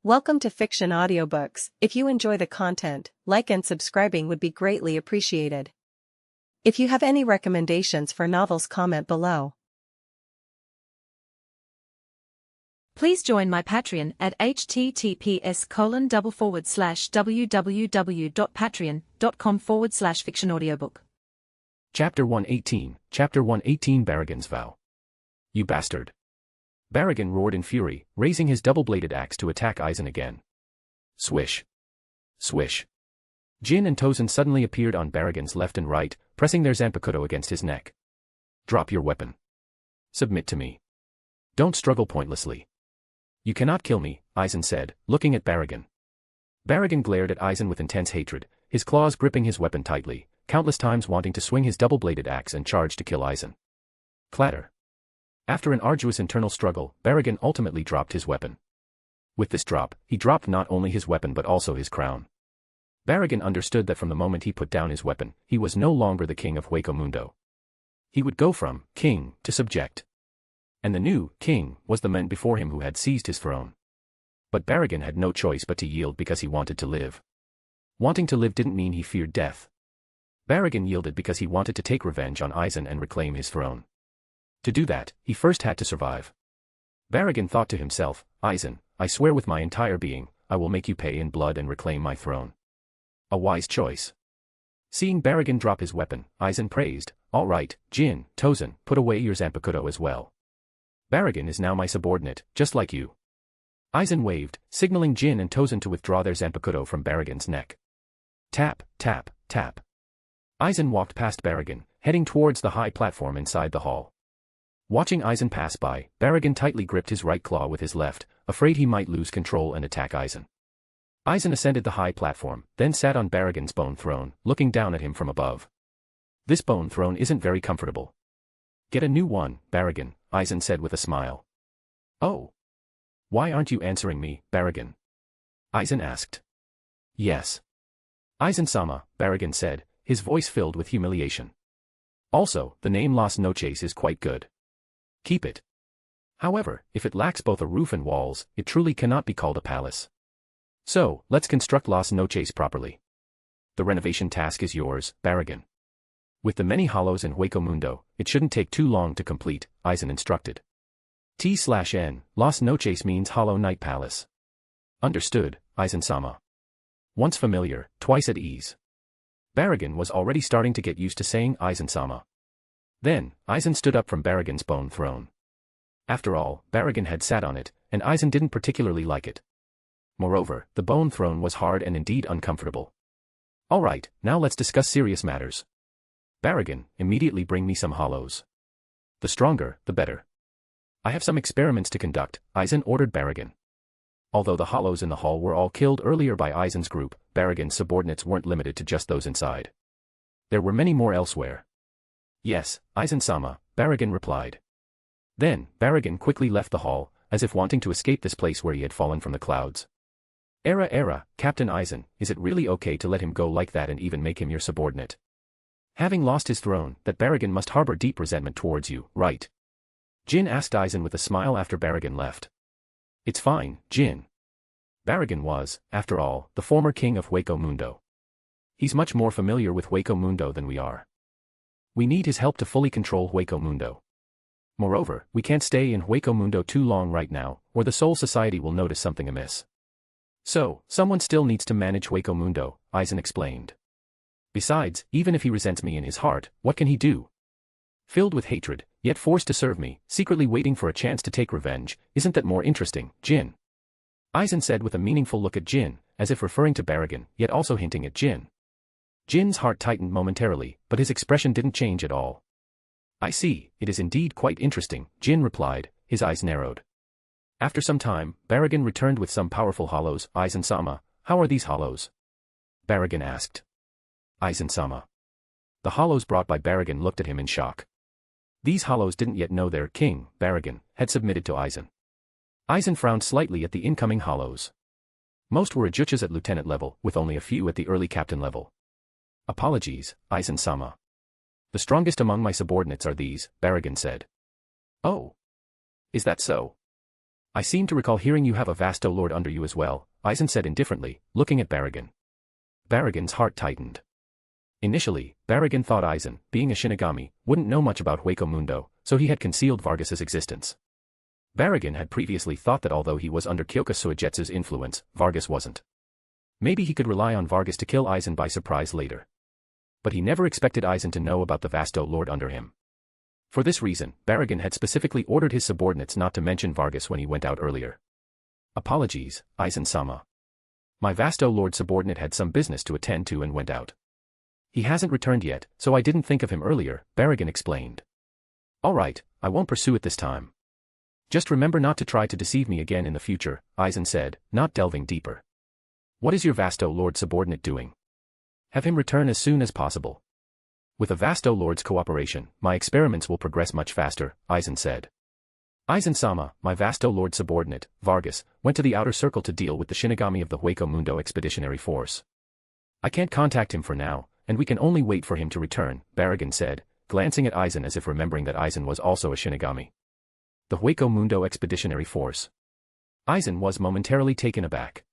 Welcome to Fiction Audiobooks. If you enjoy the content, like and subscribing would be greatly appreciated. If you have any recommendations for novels, comment below. Please join my Patreon at https://www.patreon.com/fictionaudiobook. Chapter 118, Chapter 118 Barragan's Vow. You bastard. Barragan roared in fury, raising his double-bladed axe to attack Aizen again. Swish. Swish. Jin and Tozen suddenly appeared on Barragan's left and right, pressing their zanpakuto against his neck. Drop your weapon. Submit to me. Don't struggle pointlessly. You cannot kill me, Aizen said, looking at Barragan. Barragan glared at Aizen with intense hatred, his claws gripping his weapon tightly, countless times wanting to swing his double-bladed axe and charge to kill Aizen. Clatter. After an arduous internal struggle, Barragan ultimately dropped his weapon. With this drop, he dropped not only his weapon but also his crown. Barragan understood that from the moment he put down his weapon, he was no longer the king of Hueco. He would go from king to subject. And the new king was the man before him who had seized his throne. But Barragan had no choice but to yield because he wanted to live. Wanting to live didn't mean he feared death. Barragan yielded because he wanted to take revenge on Aizen and reclaim his throne. To do that, he first had to survive. Barragan thought to himself, Aizen, I swear with my entire being, I will make you pay in blood and reclaim my throne. A wise choice. Seeing Barragan drop his weapon, Aizen praised, all right, Jin, Tozen, put away your zanpakuto as well. Barragan is now my subordinate, just like you. Aizen waved, signaling Jin and Tozen to withdraw their zanpakuto from Barragan's neck. Tap, tap, tap. Aizen walked past Barragan, heading towards the high platform inside the hall. Watching Aizen pass by, Barragan tightly gripped his right claw with his left, afraid he might lose control and attack Aizen. Aizen ascended the high platform, then sat on Barragan's bone throne, looking down at him from above. This bone throne isn't very comfortable. Get a new one, Barragan, Aizen said with a smile. Oh. Why aren't you answering me, Barragan? Aizen asked. Yes. Aizen-sama, Barragan said, his voice filled with humiliation. Also, the name Las Noches is quite good. Keep it. However, if it lacks both a roof and walls, it truly cannot be called a palace. So, let's construct Las Noches properly. The renovation task is yours, Barragan. With the many hollows in Hueco, it shouldn't take too long to complete, Aizen instructed. T/N, Las Noches means Hollow Night Palace. Understood, Aizen-sama. Once familiar, twice at ease. Barragan was already starting to get used to saying Aizen-sama. Then, Aizen stood up from Barragan's bone throne. After all, Barragan had sat on it, and Aizen didn't particularly like it. Moreover, the bone throne was hard and indeed uncomfortable. All right, now let's discuss serious matters. Barragan, immediately bring me some hollows. The stronger, the better. I have some experiments to conduct, Aizen ordered Barragan. Although the hollows in the hall were all killed earlier by Aizen's group, Barragan's subordinates weren't limited to just those inside. There were many more elsewhere. Yes, Aizen-sama, Barragan replied. Then, Barragan quickly left the hall, as if wanting to escape this place where he had fallen from the clouds. Captain Aizen, is it really okay to let him go like that and even make him your subordinate? Having lost his throne, that Barragan must harbor deep resentment towards you, right? Jin asked Aizen with a smile after Barragan left. It's fine, Jin. Barragan was, after all, the former king of Hueco. He's much more familiar with Hueco than we are. We need his help to fully control Hueco. Moreover, we can't stay in Hueco too long right now, or the Soul Society will notice something amiss. So, someone still needs to manage Hueco, Aizen explained. Besides, even if he resents me in his heart, what can he do? Filled with hatred, yet forced to serve me, secretly waiting for a chance to take revenge, isn't that more interesting, Jin? Aizen said with a meaningful look at Jin, as if referring to Barragan, yet also hinting at Jin. Jin's heart tightened momentarily, but his expression didn't change at all. I see, it is indeed quite interesting, Jin replied, his eyes narrowed. After some time, Barragan returned with some powerful hollows. Aizen-sama, how are these hollows? Barragan asked. Aizen-sama. The hollows brought by Barragan looked at him in shock. These hollows didn't yet know their king, Barragan, had submitted to Aizen. Aizen frowned slightly at the incoming hollows. Most were Yhwachs at lieutenant level, with only a few at the early captain level. Apologies, Aizen-sama. The strongest among my subordinates are these, Barragan said. Oh. Is that so? I seem to recall hearing you have a Vasto Lord under you as well, Aizen said indifferently, looking at Baragon. Baragon's heart tightened. Initially, Baragon thought Aizen, being a Shinigami, wouldn't know much about Hueco Mundo, so he had concealed Vargas's existence. Baragon had previously thought that although he was under Kyoka Suigetsu's influence, Vargas wasn't. Maybe he could rely on Vargas to kill Aizen by surprise later. But he never expected Aizen to know about the Vasto Lord under him. For this reason, Baragon had specifically ordered his subordinates not to mention Vargas when he went out earlier. Apologies, Aizen-sama. My Vasto Lord subordinate had some business to attend to and went out. He hasn't returned yet, so I didn't think of him earlier, Baragon explained. Alright, I won't pursue it this time. Just remember not to try to deceive me again in the future, Aizen said, not delving deeper. What is your Vasto Lord subordinate doing? Have him return as soon as possible. With a Vasto Lord's cooperation, my experiments will progress much faster, Aizen said. Aizen-sama, my Vasto Lord subordinate, Vargas, went to the outer circle to deal with the Shinigami of the Hueco Mundo Expeditionary Force. I can't contact him for now, and we can only wait for him to return, Baragon said, glancing at Aizen as if remembering that Aizen was also a Shinigami. The Hueco Mundo Expeditionary Force. Aizen was momentarily taken aback.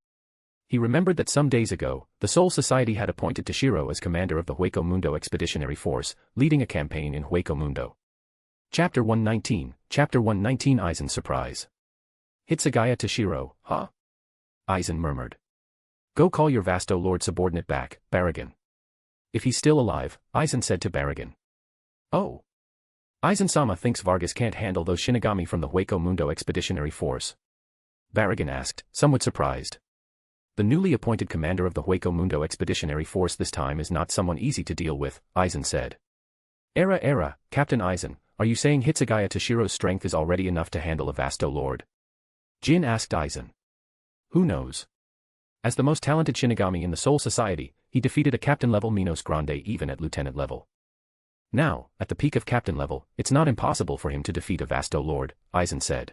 He remembered that some days ago, the Soul Society had appointed Toshiro as commander of the Hueco Mundo Expeditionary Force, leading a campaign in Hueco Mundo. Chapter 119, Chapter 119 Aizen's surprise. Hitsugaya Toshiro, huh? Aizen murmured. Go call your Vasto Lord subordinate back, Baragon. If he's still alive, Aizen said to Baragon. Oh. Aizen-sama thinks Vargas can't handle those Shinigami from the Hueco Mundo Expeditionary Force. Baragon asked, somewhat surprised. The newly appointed commander of the Hueco Mundo Expeditionary Force this time is not someone easy to deal with, Aizen said. Captain Aizen, are you saying Hitsugaya Toshiro's strength is already enough to handle a Vasto Lord? Jin asked Aizen. Who knows? As the most talented Shinigami in the Soul Society, he defeated a captain-level Minos Grande even at lieutenant level. Now, at the peak of captain level, it's not impossible for him to defeat a Vasto Lord, Aizen said.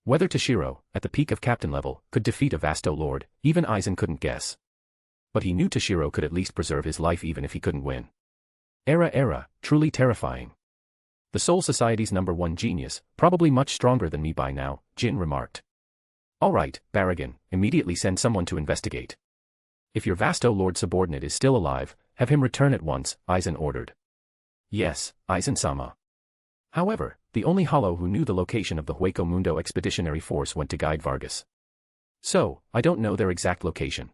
Whether Toshiro, at the peak of captain level, could defeat a Vasto Lord, even Aizen couldn't guess. But he knew Toshiro could at least preserve his life even if he couldn't win. Truly terrifying. The Soul Society's #1 genius, probably much stronger than me by now, Jin remarked. Alright, Baragon, immediately send someone to investigate. If your Vasto Lord subordinate is still alive, have him return at once, Aizen ordered. Yes, Aizen-sama. However, the only hollow who knew the location of the Hueco Mundo Expeditionary Force went to guide Vargas. So, I don't know their exact location.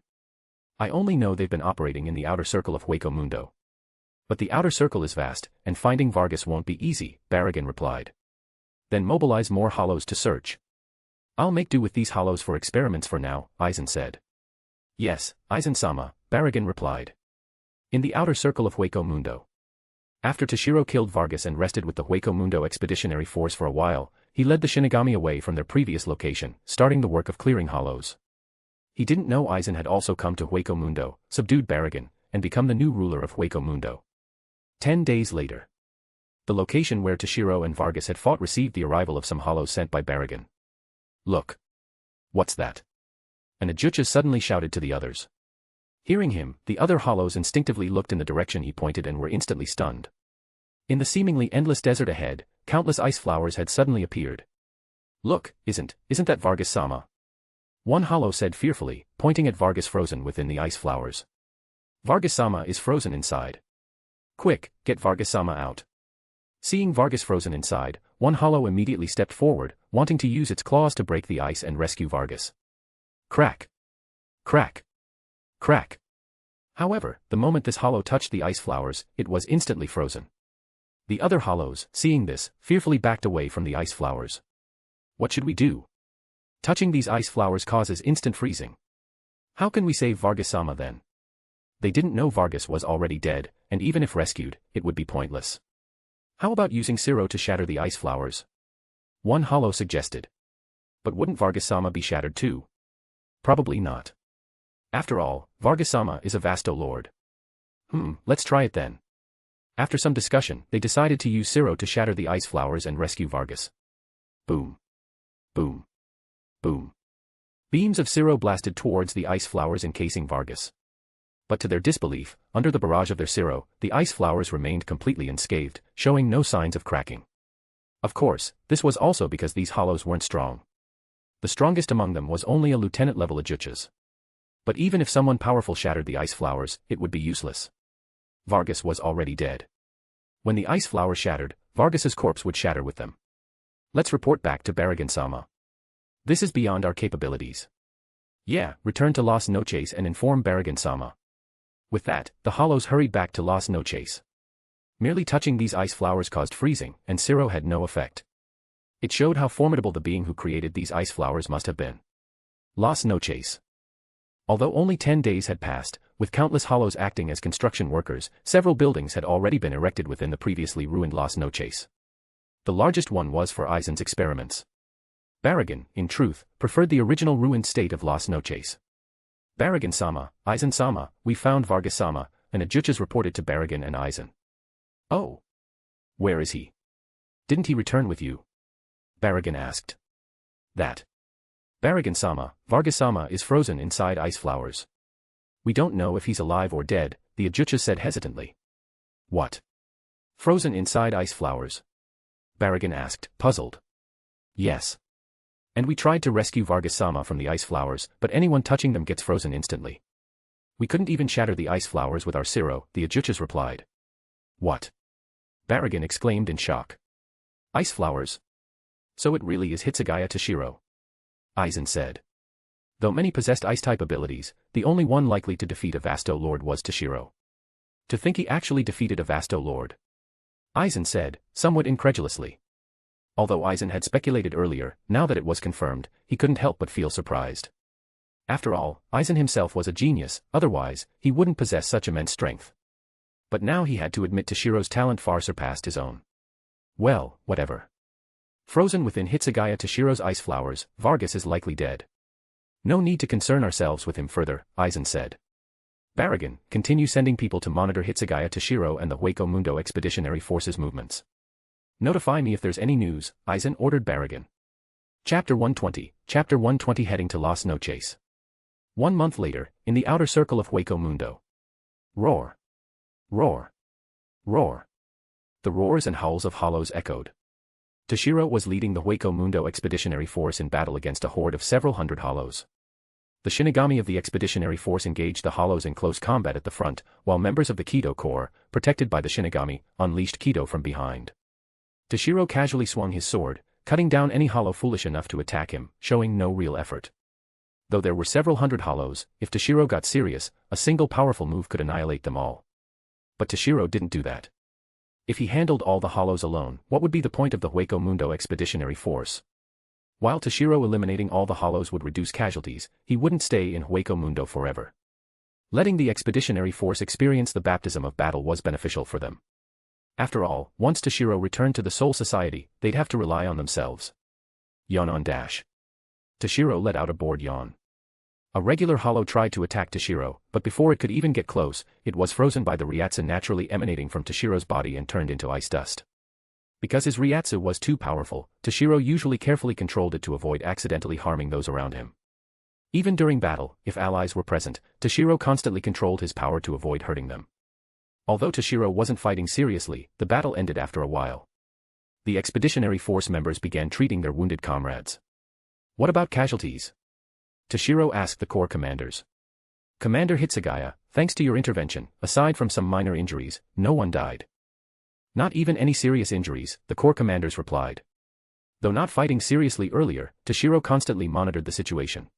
I only know they've been operating in the outer circle of Hueco Mundo. But the outer circle is vast, and finding Vargas won't be easy, Baragon replied. Then mobilize more hollows to search. I'll make do with these hollows for experiments for now, Aizen said. Yes, Aizen-sama, Baragon replied. In the outer circle of Hueco Mundo. After Toshiro killed Vargas and rested with the Hueco Mundo Expeditionary Force for a while, he led the Shinigami away from their previous location, starting the work of clearing hollows. He didn't know Aizen had also come to Hueco Mundo, subdued Baragon, and become the new ruler of Hueco Mundo. 10 days later. The location where Toshiro and Vargas had fought received the arrival of some hollows sent by Baragon. Look. What's that? An Ajucha suddenly shouted to the others. Hearing him, the other hollows instinctively looked in the direction he pointed and were instantly stunned. In the seemingly endless desert ahead, countless ice flowers had suddenly appeared. Look, isn't that Vargas-sama? One hollow said fearfully, pointing at Vargas frozen within the ice flowers. Vargas-sama is frozen inside. Quick, get Vargas-sama out. Seeing Vargas frozen inside, one hollow immediately stepped forward, wanting to use its claws to break the ice and rescue Vargas. Crack. Crack. Crack. However, the moment this hollow touched the ice flowers, it was instantly frozen. The other hollows, seeing this, fearfully backed away from the ice flowers. What should we do? Touching these ice flowers causes instant freezing. How can we save Vargas-sama then? They didn't know Vargas was already dead, and even if rescued, it would be pointless. How about using Siro to shatter the ice flowers? One hollow suggested. But wouldn't Vargas-sama be shattered too? Probably not. After all, Vargas-sama is a Vasto Lord. Let's try it then. After some discussion, they decided to use Siro to shatter the ice flowers and rescue Vargas. Boom. Boom. Boom. Beams of Siro blasted towards the ice flowers encasing Vargas. But to their disbelief, under the barrage of their Siro, the ice flowers remained completely unscathed, showing no signs of cracking. Of course, this was also because these hollows weren't strong. The strongest among them was only a lieutenant-level Yhwach. But even if someone powerful shattered the ice flowers, it would be useless. Vargas was already dead. When the ice flowers shattered, Vargas's corpse would shatter with them. Let's report back to Baragan-sama. This is beyond our capabilities. Yeah, return to Las Noches and inform Baragan-sama. With that, the hollows hurried back to Las Noches. Merely touching these ice flowers caused freezing, and Zero had no effect. It showed how formidable the being who created these ice flowers must have been. Las Noches. Although only 10 days had passed, with countless hollows acting as construction workers, several buildings had already been erected within the previously ruined Las Noches. The largest one was for Aizen's experiments. Baragan, in truth, preferred the original ruined state of Las Noches. Baragan-sama, Aizen-sama, we found Vargas-sama, and Yhwach reported to Baragan and Aizen. Oh. Where is he? Didn't he return with you? Baragan asked. That. Baragan-sama, Vargas-sama is frozen inside ice flowers. We don't know if he's alive or dead, the Yhwach said hesitantly. What? Frozen inside ice flowers? Baragan asked, puzzled. Yes. And we tried to rescue Vargas-sama from the ice flowers, but anyone touching them gets frozen instantly. We couldn't even shatter the ice flowers with our Zero, the Yhwach replied. What? Baragan exclaimed in shock. Ice flowers? So it really is Hitsugaya Toshiro. Aizen said. Though many possessed ice-type abilities, the only one likely to defeat a Vasto Lord was Toshiro. To think he actually defeated a Vasto Lord. Aizen said, somewhat incredulously. Although Aizen had speculated earlier, now that it was confirmed, he couldn't help but feel surprised. After all, Aizen himself was a genius, otherwise, he wouldn't possess such immense strength. But now he had to admit Toshiro's talent far surpassed his own. Well, whatever. Frozen within Hitsugaya Toshiro's ice flowers, Vargas is likely dead. No need to concern ourselves with him further, Aizen said. Baragan, continue sending people to monitor Hitsugaya Toshiro and the Hueco Mundo Expeditionary Force's movements. Notify me if there's any news, Aizen ordered Baragan. Chapter 120 heading to Las Noches. 1 month later, in the outer circle of Hueco Mundo. Roar. Roar. Roar. The roars and howls of hollows echoed. Toshiro was leading the Hueco Mundo Expeditionary Force in battle against a horde of several hundred hollows. The Shinigami of the Expeditionary Force engaged the hollows in close combat at the front, while members of the Kido Corps, protected by the Shinigami, unleashed Kido from behind. Toshiro casually swung his sword, cutting down any hollow foolish enough to attack him, showing no real effort. Though there were several hundred hollows, if Toshiro got serious, a single powerful move could annihilate them all. But Toshiro didn't do that. If he handled all the hollows alone, what would be the point of the Hueco Mundo Expeditionary Force? While Toshiro eliminating all the hollows would reduce casualties, he wouldn't stay in Hueco Mundo forever. Letting the Expeditionary Force experience the baptism of battle was beneficial for them. After all, once Toshiro returned to the Soul Society, they'd have to rely on themselves. Yawn on dash. Toshiro let out a bored yawn. A regular hollow tried to attack Toshiro, but before it could even get close, it was frozen by the Ryatsu naturally emanating from Toshiro's body and turned into ice dust. Because his Ryatsu was too powerful, Toshiro usually carefully controlled it to avoid accidentally harming those around him. Even during battle, if allies were present, Toshiro constantly controlled his power to avoid hurting them. Although Toshiro wasn't fighting seriously, the battle ended after a while. The Expeditionary Force members began treating their wounded comrades. What about casualties? Toshiro asked the Corps commanders. Commander Hitsugaya, thanks to your intervention, aside from some minor injuries, no one died. Not even any serious injuries, the Corps commanders replied. Though not fighting seriously earlier, Toshiro constantly monitored the situation.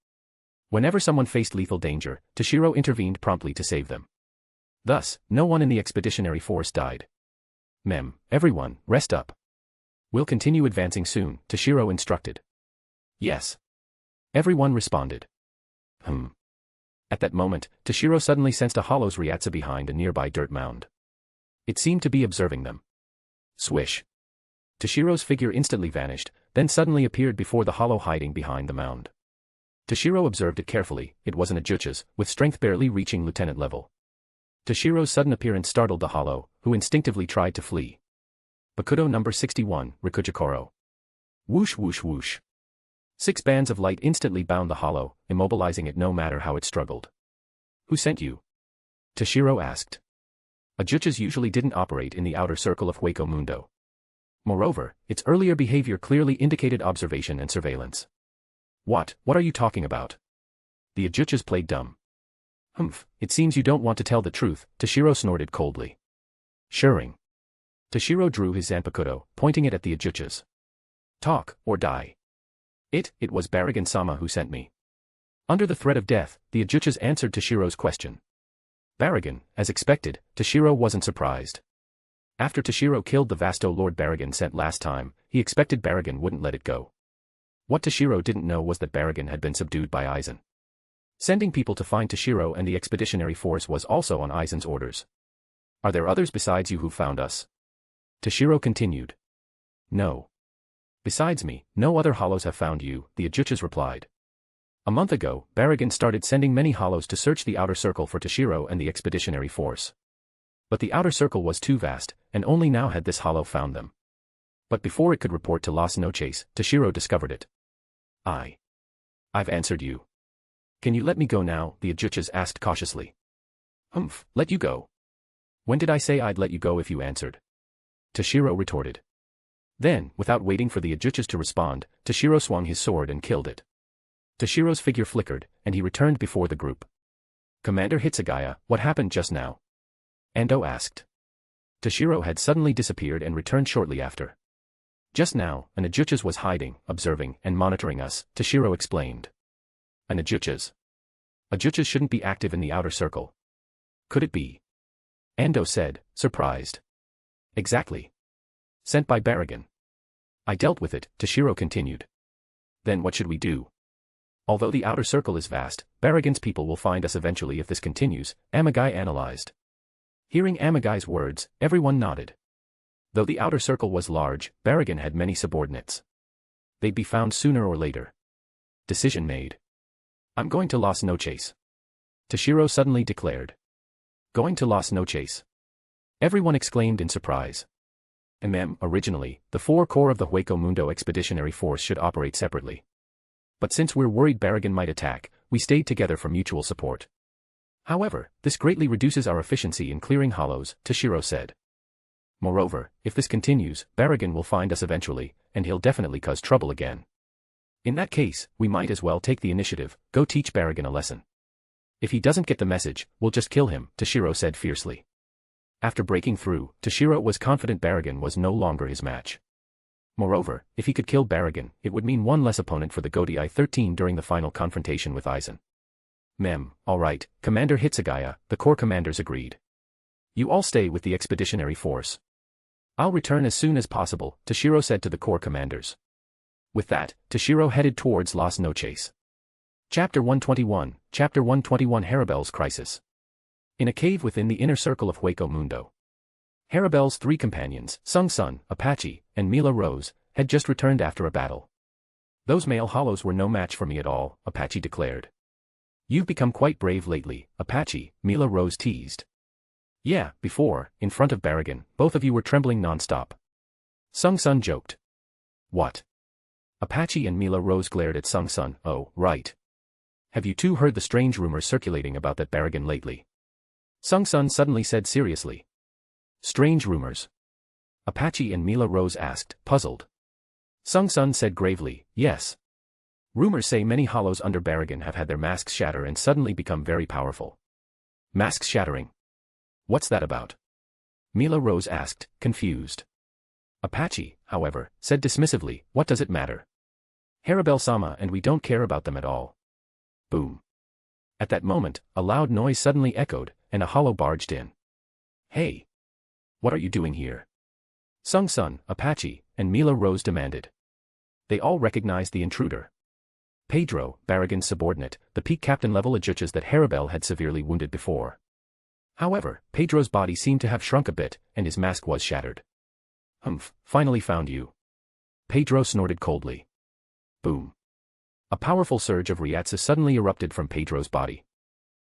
Whenever someone faced lethal danger, Toshiro intervened promptly to save them. Thus, no one in the Expeditionary Force died. Everyone, rest up. We'll continue advancing soon, Toshiro instructed. Yes. Everyone responded. At that moment, Toshiro suddenly sensed a hollow's Ryatsu behind a nearby dirt mound. It seemed to be observing them. Swish. Toshiro's figure instantly vanished, then suddenly appeared before the hollow hiding behind the mound. Toshiro observed it carefully, it wasn't a Yhwach, with strength barely reaching lieutenant level. Toshiro's sudden appearance startled the hollow, who instinctively tried to flee. Bakudo number 61, Rikujakoro. Whoosh whoosh whoosh. 6 bands of light instantly bound the hollow, immobilizing it no matter how it struggled. Who sent you? Toshiro asked. Yhwachs usually didn't operate in the outer circle of Hueco Mundo. Moreover, its earlier behavior clearly indicated observation and surveillance. What are you talking about? The Yhwachs played dumb. Humph, it seems you don't want to tell the truth, Toshiro snorted coldly. Shirring. Toshiro drew his zanpakuto, pointing it at the Yhwachs. Talk, or die. It was Baragan-sama who sent me. Under the threat of death, the Yhwachs answered Toshiro's question. Baragan, as expected, Toshiro wasn't surprised. After Toshiro killed the Vasto Lord Baragan sent last time, he expected Baragan wouldn't let it go. What Toshiro didn't know was that Baragan had been subdued by Aizen. Sending people to find Toshiro and the expeditionary force was also on Aizen's orders. Are there others besides you who found us? Toshiro continued. No. Besides me, no other hollows have found you, the Yhwachs replied. A month ago, Baragan started sending many hollows to search the outer circle for Toshiro and the expeditionary force. But the outer circle was too vast, and only now had this hollow found them. But before it could report to Las Noches, Toshiro discovered it. I've answered you. Can you let me go now? The Yhwachs asked cautiously. Humph, let you go? When did I say I'd let you go if you answered? Toshiro retorted. Then, without waiting for the Yhwachs to respond, Toshiro swung his sword and killed it. Toshiro's figure flickered, and he returned before the group. Commander Hitsugaya, what happened just now? Ando asked. Toshiro had suddenly disappeared and returned shortly after. Just now, an Yhwachs was hiding, observing, and monitoring us, Toshiro explained. An Yhwachs? Yhwachs shouldn't be active in the outer circle. Could it be? Ando said, surprised. Exactly. Sent by Baragan. I dealt with it, Toshiro continued. Then what should we do? Although the outer circle is vast, Baragan's people will find us eventually if this continues, Amagai analyzed. Hearing Amagai's words, everyone nodded. Though the outer circle was large, Baragan had many subordinates. They'd be found sooner or later. Decision made. I'm going to Las Noches. Toshiro suddenly declared. Going to Las Noches? Everyone exclaimed in surprise. Originally, the four corps of the Hueco Mundo Expeditionary Force should operate separately. But since we're worried Baragan might attack, we stayed together for mutual support. However, this greatly reduces our efficiency in clearing hollows, Toshiro said. Moreover, if this continues, Baragan will find us eventually, and he'll definitely cause trouble again. In that case, we might as well take the initiative, go teach Baragan a lesson. If he doesn't get the message, we'll just kill him, Toshiro said fiercely. After breaking through, Toshiro was confident Baragan was no longer his match. Moreover, if he could kill Baragan, it would mean one less opponent for the Godi I-13 during the final confrontation with Aizen. All right, Commander Hitsugaya, the corps commanders agreed. You all stay with the expeditionary force. I'll return as soon as possible, Toshiro said to the corps commanders. With that, Toshiro headed towards Las Noches. Chapter 121, Chapter 121 Haribel's Crisis. In a cave within the inner circle of Hueco Mundo. Haribel's three companions, Sung-Sun, Apache, and Mila Rose, had just returned after a battle. Those male hollows were no match for me at all, Apache declared. You've become quite brave lately, Apache, Mila Rose teased. Yeah, before, in front of Baragan, both of you were trembling non-stop. Sung-Sun joked. What? Apache and Mila Rose glared at Sung-Sun. Oh, right. Have you two heard the strange rumors circulating about that Baragan lately? Sung-Sun suddenly said seriously. Strange rumors? Apache and Mila Rose asked, puzzled. Sung-Sun said gravely, yes. Rumors say many hollows under Baragan have had their masks shatter and suddenly become very powerful. Masks shattering? What's that about? Mila Rose asked, confused. Apache, however, said dismissively, what does it matter? Haribel-sama and we don't care about them at all. Boom. At that moment, a loud noise suddenly echoed, and a hollow barged in. Hey! What are you doing here? Sung-Sun, Apache, and Mila Rose demanded. They all recognized the intruder. Pedro, Baragan's subordinate, the peak captain-level Yhwachs that Haribel had severely wounded before. However, Pedro's body seemed to have shrunk a bit, and his mask was shattered. Humph, finally found you. Pedro snorted coldly. Boom. A powerful surge of Ryatsu suddenly erupted from Pedro's body.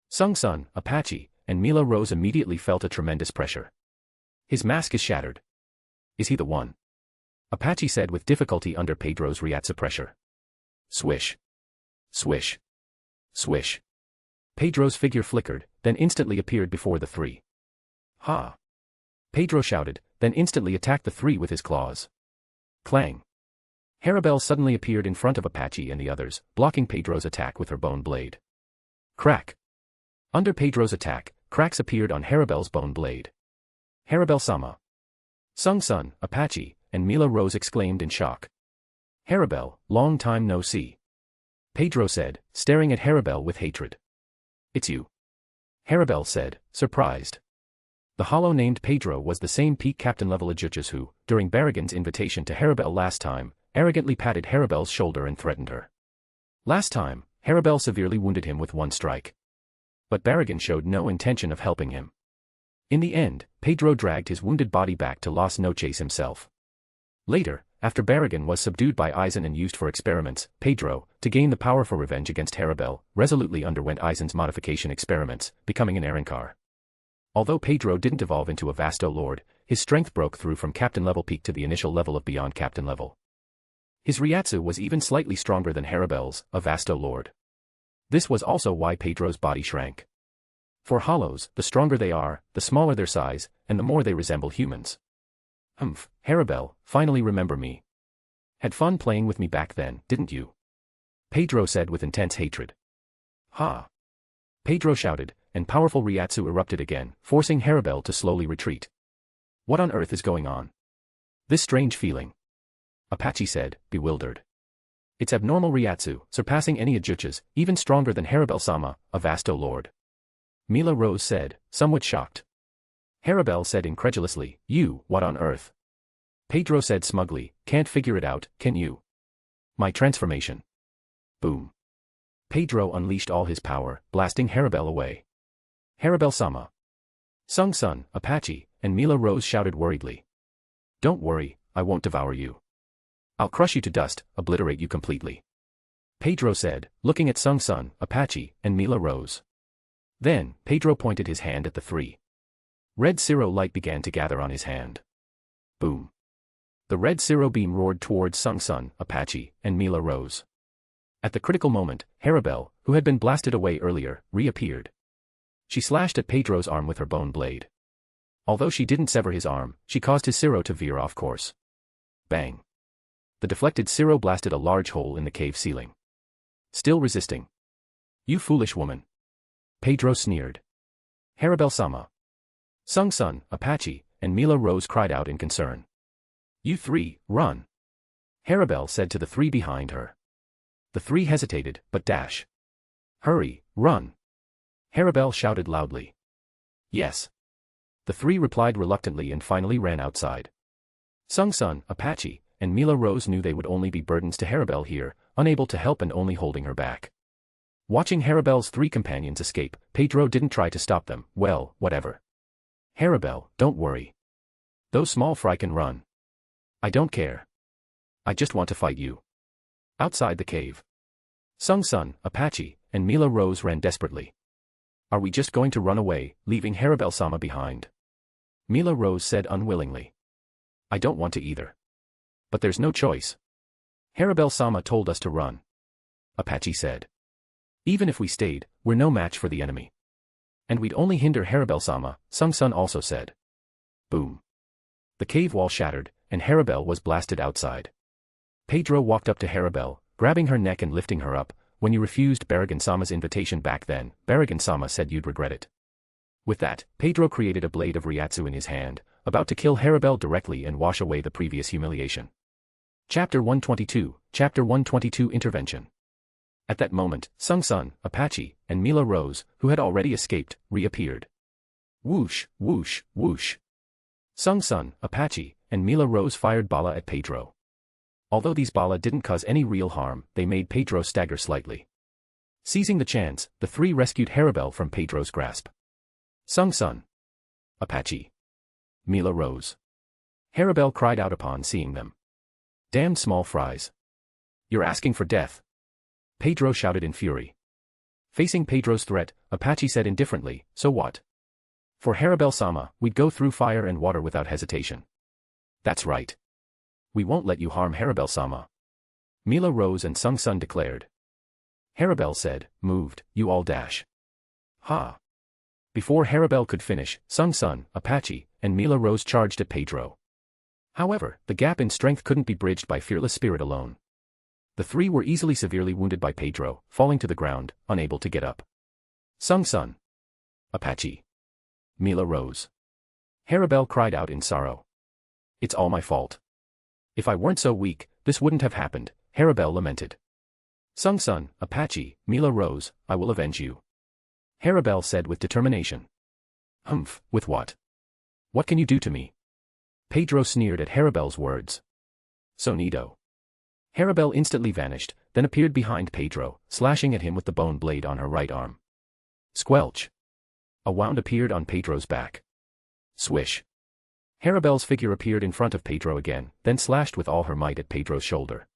Sung-Sun, Apache, and Mila Rose immediately felt a tremendous pressure. His mask is shattered. Is he the one? Apache said with difficulty under Pedro's Ryatsu pressure. Swish. Swish. Swish. Pedro's figure flickered, then instantly appeared before the three. Ha! Pedro shouted, then instantly attacked the three with his claws. Clang. Harabel suddenly appeared in front of Apache and the others, blocking Pedro's attack with her bone blade. Crack! Under Pedro's attack, cracks appeared on Harabel's bone blade. Harabel-sama! Sung-sun, Apache, and Mila Rose exclaimed in shock. Harabel, long time no see. Pedro said, staring at Harabel with hatred. It's you. Harabel said, surprised. The hollow named Pedro was the same peak captain-level Yhwach who, during Baragon's invitation to Harabel last time, arrogantly patted Harabel's shoulder and threatened her. Last time, Harabel severely wounded him with one strike. But Baragon showed no intention of helping him. In the end, Pedro dragged his wounded body back to Las Noches himself. Later, after Baragon was subdued by Aizen and used for experiments, Pedro, to gain the power for revenge against Harabel, resolutely underwent Aizen's modification experiments, becoming an Arankar. Although Pedro didn't evolve into a Vasto Lord, his strength broke through from captain-level peak to the initial level of beyond captain level. His Ryatsu was even slightly stronger than Harabel's, a Vasto Lord. This was also why Pedro's body shrank. For hollows, the stronger they are, the smaller their size, and the more they resemble humans. Humph, Harabel, finally remember me. Had fun playing with me back then, didn't you? Pedro said with intense hatred. Ha! Pedro shouted, and powerful Ryatsu erupted again, forcing Harabel to slowly retreat. What on earth is going on? This strange feeling. Apache said, bewildered. It's abnormal Ryatsu, surpassing any Yhwach's, even stronger than Harabel-sama, a Vasto Lord. Mila Rose said, somewhat shocked. Harabel said incredulously, what on earth? Pedro said smugly, can't figure it out, can you? My transformation. Boom. Pedro unleashed all his power, blasting Harabel away. Harabel-sama. Sung-sun, Apache, and Mila Rose shouted worriedly. Don't worry, I won't devour you. I'll crush you to dust, obliterate you completely. Pedro said, looking at Sung-sun, Apache, and Mila Rose. Then, Pedro pointed his hand at the three. Red Zero light began to gather on his hand. Boom. The red Zero beam roared towards Sung-sun, Apache, and Mila Rose. At the critical moment, Harabel, who had been blasted away earlier, reappeared. She slashed at Pedro's arm with her bone blade. Although she didn't sever his arm, she caused his Zero to veer off course. Bang. The deflected Zero blasted a large hole in the cave ceiling. Still resisting. You foolish woman. Pedro sneered. Harabel-sama. Sung-sun, Apache, and Mila Rose cried out in concern. You three, run. Harabel said to the three behind her. The three hesitated, but dash. Hurry, run. Harabel shouted loudly. Yes. The three replied reluctantly and finally ran outside. Sung-sun, Apache, and Mila Rose knew they would only be burdens to Harabel here, unable to help and only holding her back. Watching Harabel's three companions escape, Pedro didn't try to stop them. Well, whatever. Harabel, don't worry. Those small fry can run. I don't care. I just want to fight you. Outside the cave. Sung-sun, Apache, and Mila Rose ran desperately. Are we just going to run away, leaving Harabel-sama behind? Mila Rose said unwillingly. I don't want to either. But there's no choice. Harabel-sama told us to run. Apache said. Even if we stayed, we're no match for the enemy. And we'd only hinder Harabel-sama, Sung-sun also said. Boom. The cave wall shattered, and Harabel was blasted outside. Pedro walked up to Harabel, grabbing her neck and lifting her up. When you refused Baragon-sama's invitation back then, Baragon-sama said you'd regret it. With that, Pedro created a blade of Ryatsu in his hand, about to kill Harabel directly and wash away the previous humiliation. Chapter 122, Chapter 122 Intervention. At that moment, Sung-sun, Apache, and Mila Rose, who had already escaped, reappeared. Whoosh, whoosh, whoosh. Sung-sun, Apache, and Mila Rose fired bala at Pedro. Although these bala didn't cause any real harm, they made Pedro stagger slightly. Seizing the chance, the three rescued Harabel from Pedro's grasp. Sung-sun. Apache. Mila Rose. Harabel cried out upon seeing them. Damned small fries. You're asking for death. Pedro shouted in fury. Facing Pedro's threat, Apache said indifferently, so what? For Harabel-sama, we'd go through fire and water without hesitation. That's right. We won't let you harm Harabel-sama. Mila Rose and Sung-sun declared. Harabel said, moved, you all dash. Ha! Before Harabel could finish, Sung-sun, Apache, and Mila Rose charged at Pedro. However, the gap in strength couldn't be bridged by fearless spirit alone. The three were easily severely wounded by Pedro, falling to the ground, unable to get up. Sung-sun. Apache. Mila rose. Harabel cried out in sorrow. It's all my fault. If I weren't so weak, this wouldn't have happened, Harabel lamented. Sung-sun, Apache, Mila rose, I will avenge you. Harabel said with determination. Humph, with what? What can you do to me? Pedro sneered at Harabel's words. Sonido. Harabel instantly vanished, then appeared behind Pedro, slashing at him with the bone blade on her right arm. Squelch. A wound appeared on Pedro's back. Swish. Harabel's figure appeared in front of Pedro again, then slashed with all her might at Pedro's shoulder.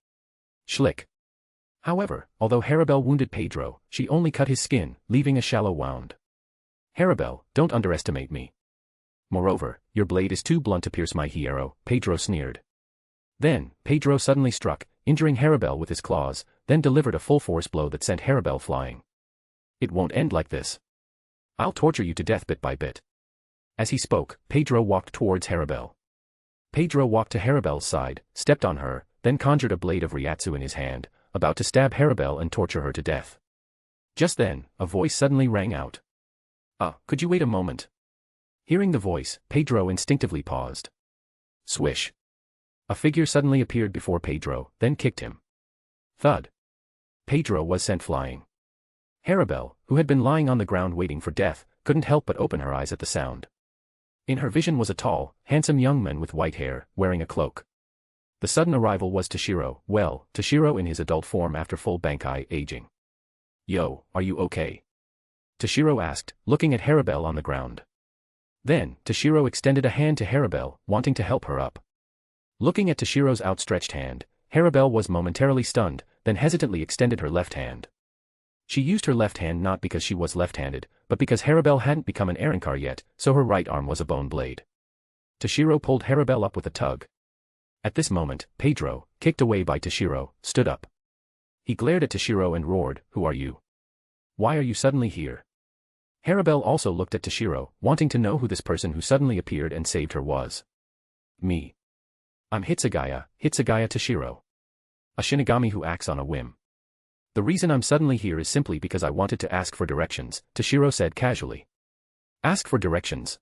Schlick. However, although Harabel wounded Pedro, she only cut his skin, leaving a shallow wound. Harabel, don't underestimate me. Moreover, your blade is too blunt to pierce my hierro, Pedro sneered. Then, Pedro suddenly struck, injuring Harabel with his claws, then delivered a full-force blow that sent Harabel flying. It won't end like this. I'll torture you to death bit by bit. As he spoke, Pedro walked towards Harabel. Pedro walked to Harabel's side, stepped on her, then conjured a blade of Ryatsu in his hand, about to stab Harabel and torture her to death. Just then, a voice suddenly rang out. Could you wait a moment? Hearing the voice, Pedro instinctively paused. Swish. A figure suddenly appeared before Pedro, then kicked him. Thud. Pedro was sent flying. Harabel, who had been lying on the ground waiting for death, couldn't help but open her eyes at the sound. In her vision was a tall, handsome young man with white hair, wearing a cloak. The sudden arrival was Toshiro, Toshiro in his adult form after full Bankai aging. Yo, are you okay? Toshiro asked, looking at Harabel on the ground. Then, Toshiro extended a hand to Harabel, wanting to help her up. Looking at Toshiro's outstretched hand, Harabel was momentarily stunned, then hesitantly extended her left hand. She used her left hand not because she was left-handed, but because Harabel hadn't become an Arrancar yet, so her right arm was a bone blade. Toshiro pulled Harabel up with a tug. At this moment, Pedro, kicked away by Toshiro, stood up. He glared at Toshiro and roared, "Who are you? Why are you suddenly here?" Harabel also looked at Toshiro, wanting to know who this person who suddenly appeared and saved her was. Me. I'm Hitsugaya Toshiro. A Shinigami who acts on a whim. The reason I'm suddenly here is simply because I wanted to ask for directions, Toshiro said casually. Ask for directions?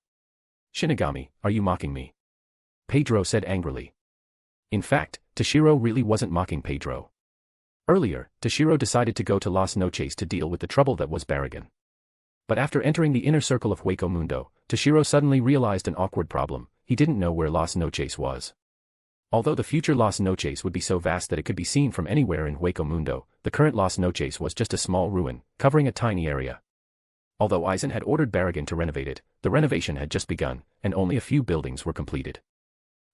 Shinigami, are you mocking me? Pedro said angrily. In fact, Toshiro really wasn't mocking Pedro. Earlier, Toshiro decided to go to Las Noches to deal with the trouble that was Baragon. But after entering the inner circle of Hueco Mundo, Toshiro suddenly realized an awkward problem: he didn't know where Las Noches was. Although the future Las Noches would be so vast that it could be seen from anywhere in Hueco Mundo, the current Las Noches was just a small ruin, covering a tiny area. Although Aizen had ordered Baragon to renovate it, the renovation had just begun, and only a few buildings were completed.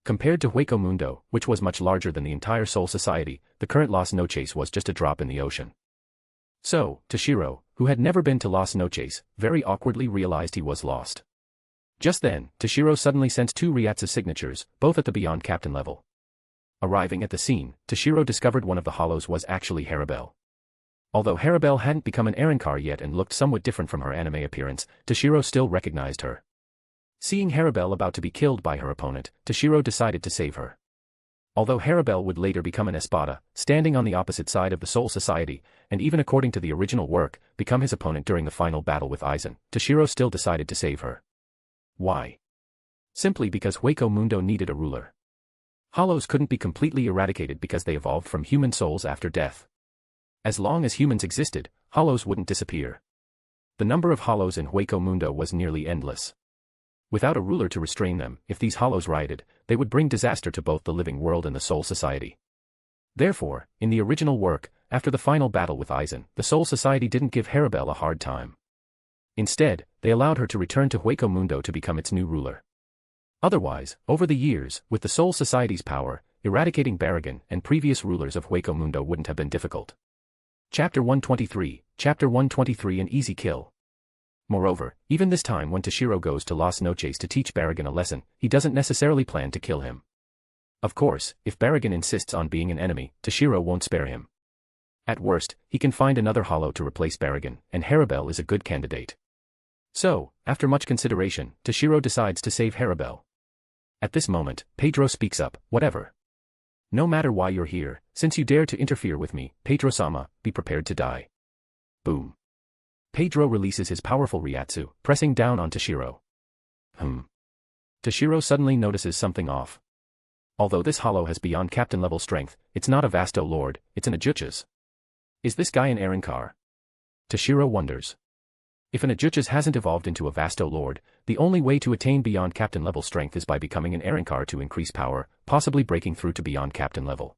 Compared to Hueco Mundo, which was much larger than the entire Soul Society, the current Las Noches was just a drop in the ocean. So, Toshiro, who had never been to Las Noches, very awkwardly realized he was lost. Just then, Toshiro suddenly sensed two Ryatsu signatures, both at the Beyond Captain level. Arriving at the scene, Toshiro discovered one of the hollows was actually Harabel. Although Harabel hadn't become an Arrancar yet and looked somewhat different from her anime appearance, Toshiro still recognized her. Seeing Harabel about to be killed by her opponent, Toshiro decided to save her. Although Harabel would later become an Espada, standing on the opposite side of the Soul Society, and even according to the original work, become his opponent during the final battle with Aizen, Toshiro still decided to save her. Why? Simply because Hueco Mundo needed a ruler. Hollows couldn't be completely eradicated because they evolved from human souls after death. As long as humans existed, hollows wouldn't disappear. The number of hollows in Hueco Mundo was nearly endless. Without a ruler to restrain them, if these hollows rioted, they would bring disaster to both the living world and the Soul Society. Therefore, in the original work, after the final battle with Aizen, the Soul Society didn't give Harabel a hard time. Instead, they allowed her to return to Hueco Mundo to become its new ruler. Otherwise, over the years, with the Soul Society's power, eradicating Baragon and previous rulers of Hueco Mundo wouldn't have been difficult. Chapter 123, Chapter 123 An easy kill. Moreover, even this time when Toshiro goes to Las Noches to teach Baragon a lesson, he doesn't necessarily plan to kill him. Of course, if Baragon insists on being an enemy, Toshiro won't spare him. At worst, he can find another hollow to replace Baragon, and Harabel is a good candidate. So, after much consideration, Toshiro decides to save Harabel. At this moment, Pedro speaks up, whatever. No matter why you're here, since you dare to interfere with me, Pedro-sama, be prepared to die. Boom. Pedro releases his powerful Ryatsu, pressing down on Toshiro. Toshiro suddenly notices something off. Although this hollow has beyond captain level strength, it's not a Vasto Lord, it's an Ajuchas. Is this guy an Arankar? Toshiro wonders. If an Ajuchas hasn't evolved into a Vasto Lord, the only way to attain beyond captain level strength is by becoming an Arankar to increase power, possibly breaking through to beyond captain level.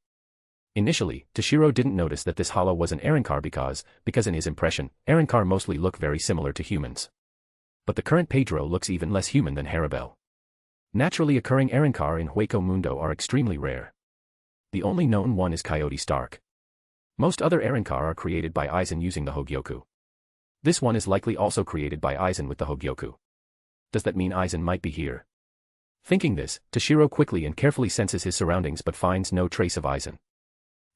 Initially, Toshiro didn't notice that this hollow was an Arankar because in his impression, Arankar mostly look very similar to humans. But the current Pedro looks even less human than Harabel. Naturally occurring Arankar in Hueco Mundo are extremely rare. The only known one is Coyote Stark. Most other Arankar are created by Aizen using the Hogyoku. This one is likely also created by Aizen with the Hogyoku. Does that mean Aizen might be here? Thinking this, Toshiro quickly and carefully senses his surroundings but finds no trace of Aizen.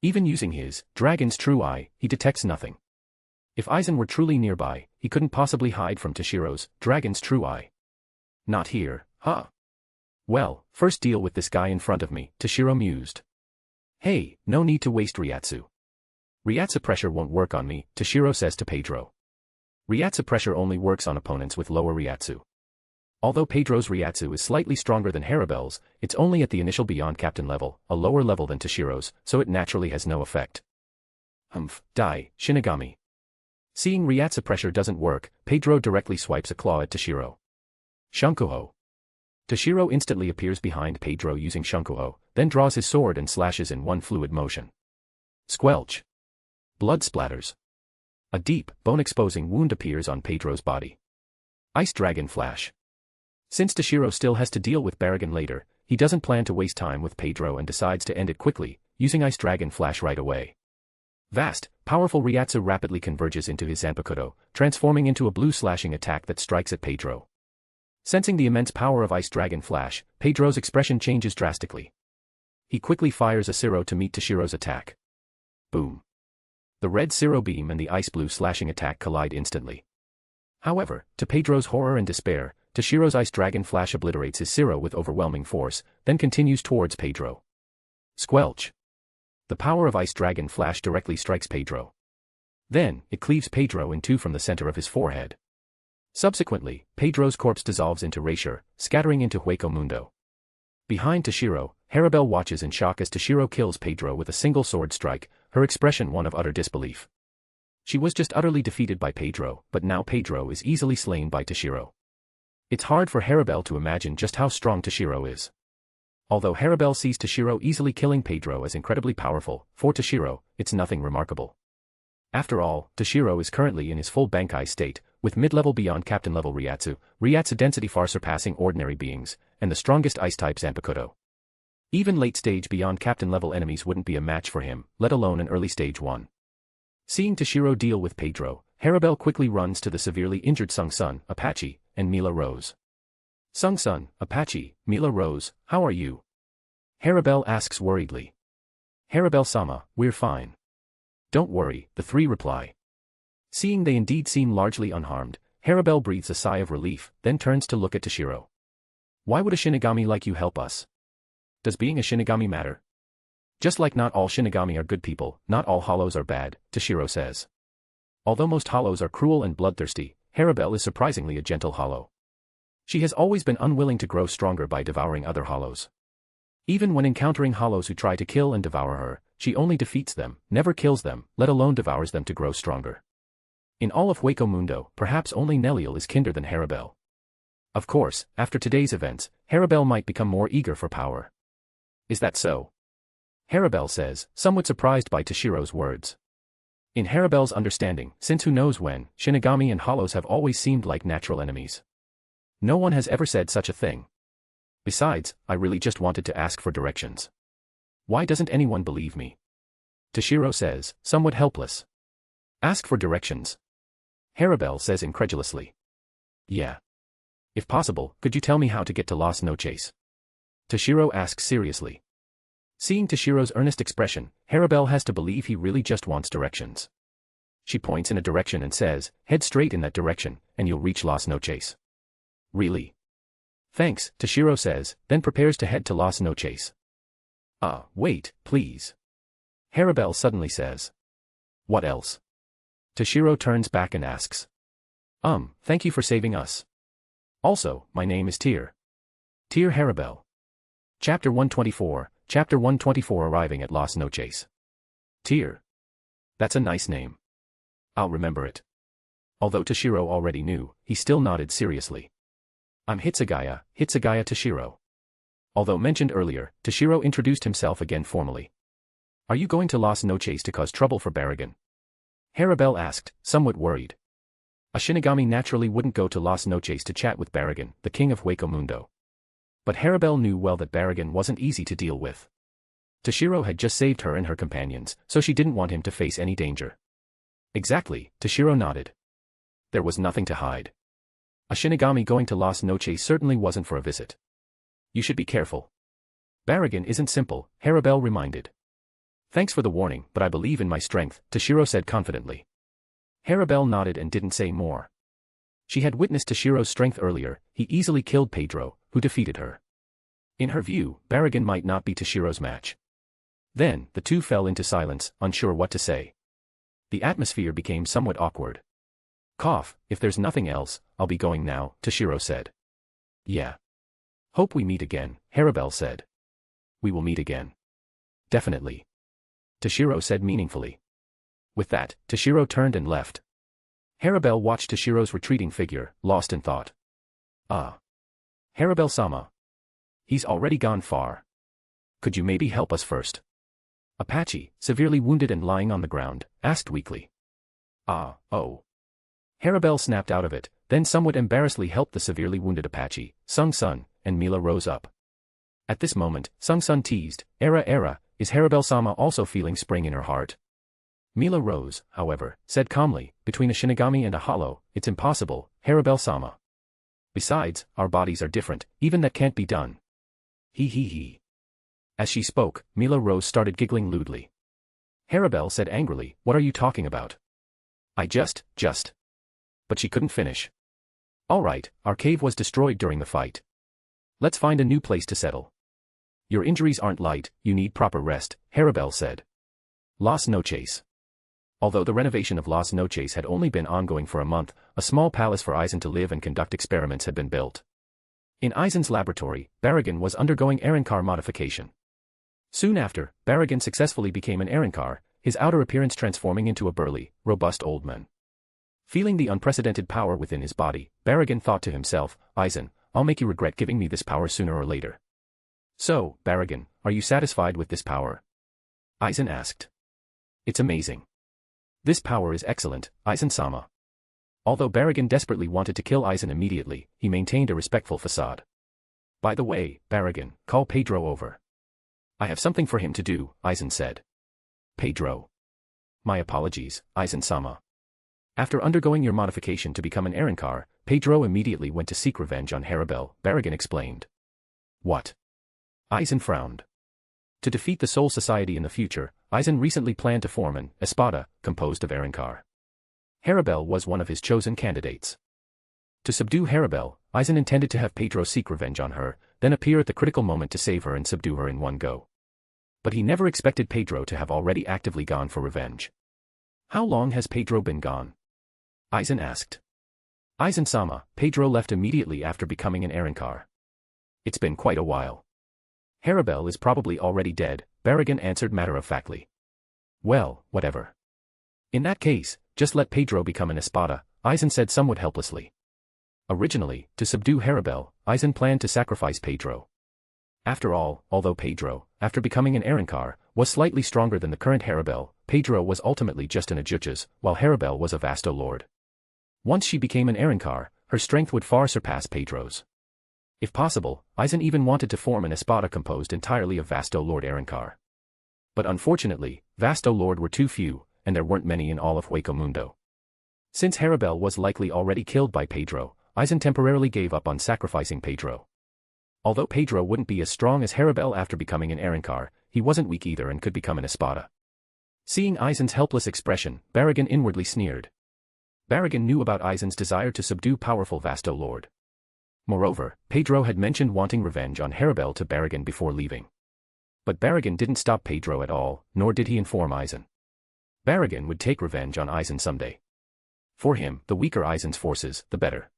Even using his dragon's true eye, he detects nothing. If Aizen were truly nearby, he couldn't possibly hide from Toshiro's dragon's true eye. Not here, huh? Well, first deal with this guy in front of me, Toshiro mused. Hey, no need to waste Ryatsu. Ryatsu pressure won't work on me, Toshiro says to Pedro. Ryatsu pressure only works on opponents with lower Ryatsu. Although Pedro's Ryatsu is slightly stronger than Harabel's, it's only at the initial beyond captain level, a lower level than Toshiro's, so it naturally has no effect. Die, Shinigami. Seeing Ryatsu pressure doesn't work, Pedro directly swipes a claw at Toshiro. Shunkuho. Toshiro instantly appears behind Pedro using Shunkuho, then draws his sword and slashes in one fluid motion. Squelch. Blood splatters. A deep, bone-exposing wound appears on Pedro's body. Ice Dragon Flash. Since Toshiro still has to deal with Baragon later, he doesn't plan to waste time with Pedro and decides to end it quickly, using Ice Dragon Flash right away. Vast, powerful Ryatsu rapidly converges into his Zanpakuto, transforming into a blue slashing attack that strikes at Pedro. Sensing the immense power of Ice Dragon Flash, Pedro's expression changes drastically. He quickly fires a Siro to meet Toshiro's attack. Boom. The red Siro beam and the ice-blue slashing attack collide instantly. However, to Pedro's horror and despair, Toshiro's Ice Dragon Flash obliterates his Siro with overwhelming force, then continues towards Pedro. Squelch. The power of Ice Dragon Flash directly strikes Pedro. Then, it cleaves Pedro in two from the center of his forehead. Subsequently, Pedro's corpse dissolves into Raisure, scattering into Hueco Mundo. Behind Toshiro, Harabel watches in shock as Toshiro kills Pedro with a single sword strike, her expression one of utter disbelief. She was just utterly defeated by Pedro, but now Pedro is easily slain by Toshiro. It's hard for Harabel to imagine just how strong Toshiro is. Although Harabel sees Toshiro easily killing Pedro as incredibly powerful, for Toshiro, it's nothing remarkable. After all, Toshiro is currently in his full Bankai state, with mid-level beyond captain level Ryatsu density far surpassing ordinary beings, and the strongest ice-type Zanpakuto. Even late-stage beyond captain level enemies wouldn't be a match for him, let alone an early stage one. Seeing Toshiro deal with Pedro, Harabel quickly runs to the severely injured Sung-sun, Apache, and Mila Rose. Sung-sun, Apache, Mila Rose, how are you? Harabel asks worriedly. Harabel-sama, we're fine. Don't worry, the three reply. Seeing they indeed seem largely unharmed, Harabel breathes a sigh of relief, then turns to look at Toshiro. Why would a Shinigami like you help us? Does being a Shinigami matter? Just like not all Shinigami are good people, not all hollows are bad, Toshiro says. Although most hollows are cruel and bloodthirsty, Harabel is surprisingly a gentle hollow. She has always been unwilling to grow stronger by devouring other hollows. Even when encountering hollows who try to kill and devour her, she only defeats them, never kills them, let alone devours them to grow stronger. In all of Hueco Mundo, perhaps only Neliel is kinder than Harabel. Of course, after today's events, Harabel might become more eager for power. Is that so? Harabel says, somewhat surprised by Toshiro's words. In Harabel's understanding, since who knows when, Shinigami and hollows have always seemed like natural enemies. No one has ever said such a thing. Besides, I really just wanted to ask for directions. Why doesn't anyone believe me? Toshiro says, somewhat helpless. Ask for directions. Harabel says incredulously. Yeah. If possible, could you tell me how to get to Las Noches? Toshiro asks seriously. Seeing Toshiro's earnest expression, Harabel has to believe he really just wants directions. She points in a direction and says, head straight in that direction, and you'll reach Las Noches. Really? Thanks, Toshiro says, then prepares to head to Las Noches. Wait, please. Harabel suddenly says. What else? Toshiro turns back and asks. Thank you for saving us. Also, my name is Tyr. Tyr Harabel. Chapter 124, Chapter 124 Arriving at Las Noches. Tyr. That's a nice name. I'll remember it. Although Toshiro already knew, he still nodded seriously. I'm Hitsugaya Toshiro. Although mentioned earlier, Toshiro introduced himself again formally. Are you going to Las Noches to cause trouble for Baragon? Harabel asked, somewhat worried. A Shinigami naturally wouldn't go to Las Noches to chat with Baragon, the king of Hueco But Harabel knew well that Baragon wasn't easy to deal with. Toshiro had just saved her and her companions, so she didn't want him to face any danger. Exactly, Toshiro nodded. There was nothing to hide. A Shinigami going to Las Noches certainly wasn't for a visit. You should be careful. Baragon isn't simple, Harabel reminded. Thanks for the warning, but I believe in my strength, Toshiro said confidently. Harabel nodded and didn't say more. She had witnessed Toshiro's strength earlier. He easily killed Pedro, who defeated her. In her view, Baragon might not be Toshiro's match. Then, the two fell into silence, unsure what to say. The atmosphere became somewhat awkward. Cough, if there's nothing else, I'll be going now, Toshiro said. Yeah. Hope we meet again, Harabel said. We will meet again. Definitely. Toshiro said meaningfully. With that, Toshiro turned and left. Harabel watched Toshiro's retreating figure, lost in thought. Harabel-sama. He's already gone far. Could you maybe help us first? Apache, severely wounded and lying on the ground, asked weakly. Oh. Harabel snapped out of it, then somewhat embarrassedly helped the severely wounded Apache. Sung-sun, and Mila rose up. At this moment, Sung-sun teased, Era, is Harabel-sama also feeling spring in her heart? Mila rose, however, said calmly, between a Shinigami and a hollow, it's impossible, Harabel-sama. Besides, our bodies are different, even that can't be done. He. As she spoke, Mila Rose started giggling lewdly. Harabel said angrily, what are you talking about? I just. But she couldn't finish. Alright, our cave was destroyed during the fight. Let's find a new place to settle. Your injuries aren't light, you need proper rest, Harabel said. Las Noches. Although the renovation of Las Noches had only been ongoing for a month, a small palace for Aizen to live and conduct experiments had been built. In Aizen's laboratory, Baragon was undergoing Erincar modification. Soon after, Baragon successfully became an Erincar, his outer appearance transforming into a burly, robust old man. Feeling the unprecedented power within his body, Baragon thought to himself, Aizen, I'll make you regret giving me this power sooner or later. So, Baragon, are you satisfied with this power? Aizen asked. It's amazing. This power is excellent, Aizen-sama. Although Baragon desperately wanted to kill Aizen immediately, he maintained a respectful facade. By the way, Baragon, call Pedro over. I have something for him to do, Aizen said. Pedro. My apologies, Aizen-sama. After undergoing your modification to become an Erincar, Pedro immediately went to seek revenge on Harabel, Baragon explained. What? Aizen frowned. To defeat the Soul Society in the future, Aizen recently planned to form an Espada, composed of Erincar. Harabel was one of his chosen candidates. To subdue Harabel, Aizen intended to have Pedro seek revenge on her, then appear at the critical moment to save her and subdue her in one go. But he never expected Pedro to have already actively gone for revenge. How long has Pedro been gone? Aizen asked. Aizen-sama, Pedro left immediately after becoming an Erincar. It's been quite a while. Harabel is probably already dead, Baragon answered matter-of-factly. Well, whatever. In that case, just let Pedro become an Espada, Aizen said somewhat helplessly. Originally, to subdue Harabel, Aizen planned to sacrifice Pedro. After all, although Pedro, after becoming an Erincar, was slightly stronger than the current Harabel, Pedro was ultimately just an Ajuchas, while Harabel was a Vasto Lord. Once she became an Erincar, her strength would far surpass Pedro's. If possible, Aizen even wanted to form an Espada composed entirely of Vasto Lord Erincar. But unfortunately, Vasto Lord were too few, and there weren't many in all of Hueco. Since Harabel was likely already killed by Pedro, Aizen temporarily gave up on sacrificing Pedro. Although Pedro wouldn't be as strong as Harabel after becoming an Erincar, he wasn't weak either and could become an Espada. Seeing Aizen's helpless expression, Baragon inwardly sneered. Baragon knew about Aizen's desire to subdue powerful Vasto Lord. Moreover, Pedro had mentioned wanting revenge on Haribel to Baragan before leaving. But Baragan didn't stop Pedro at all, nor did he inform Aizen. Baragan would take revenge on Aizen someday. For him, the weaker Aizen's forces, the better.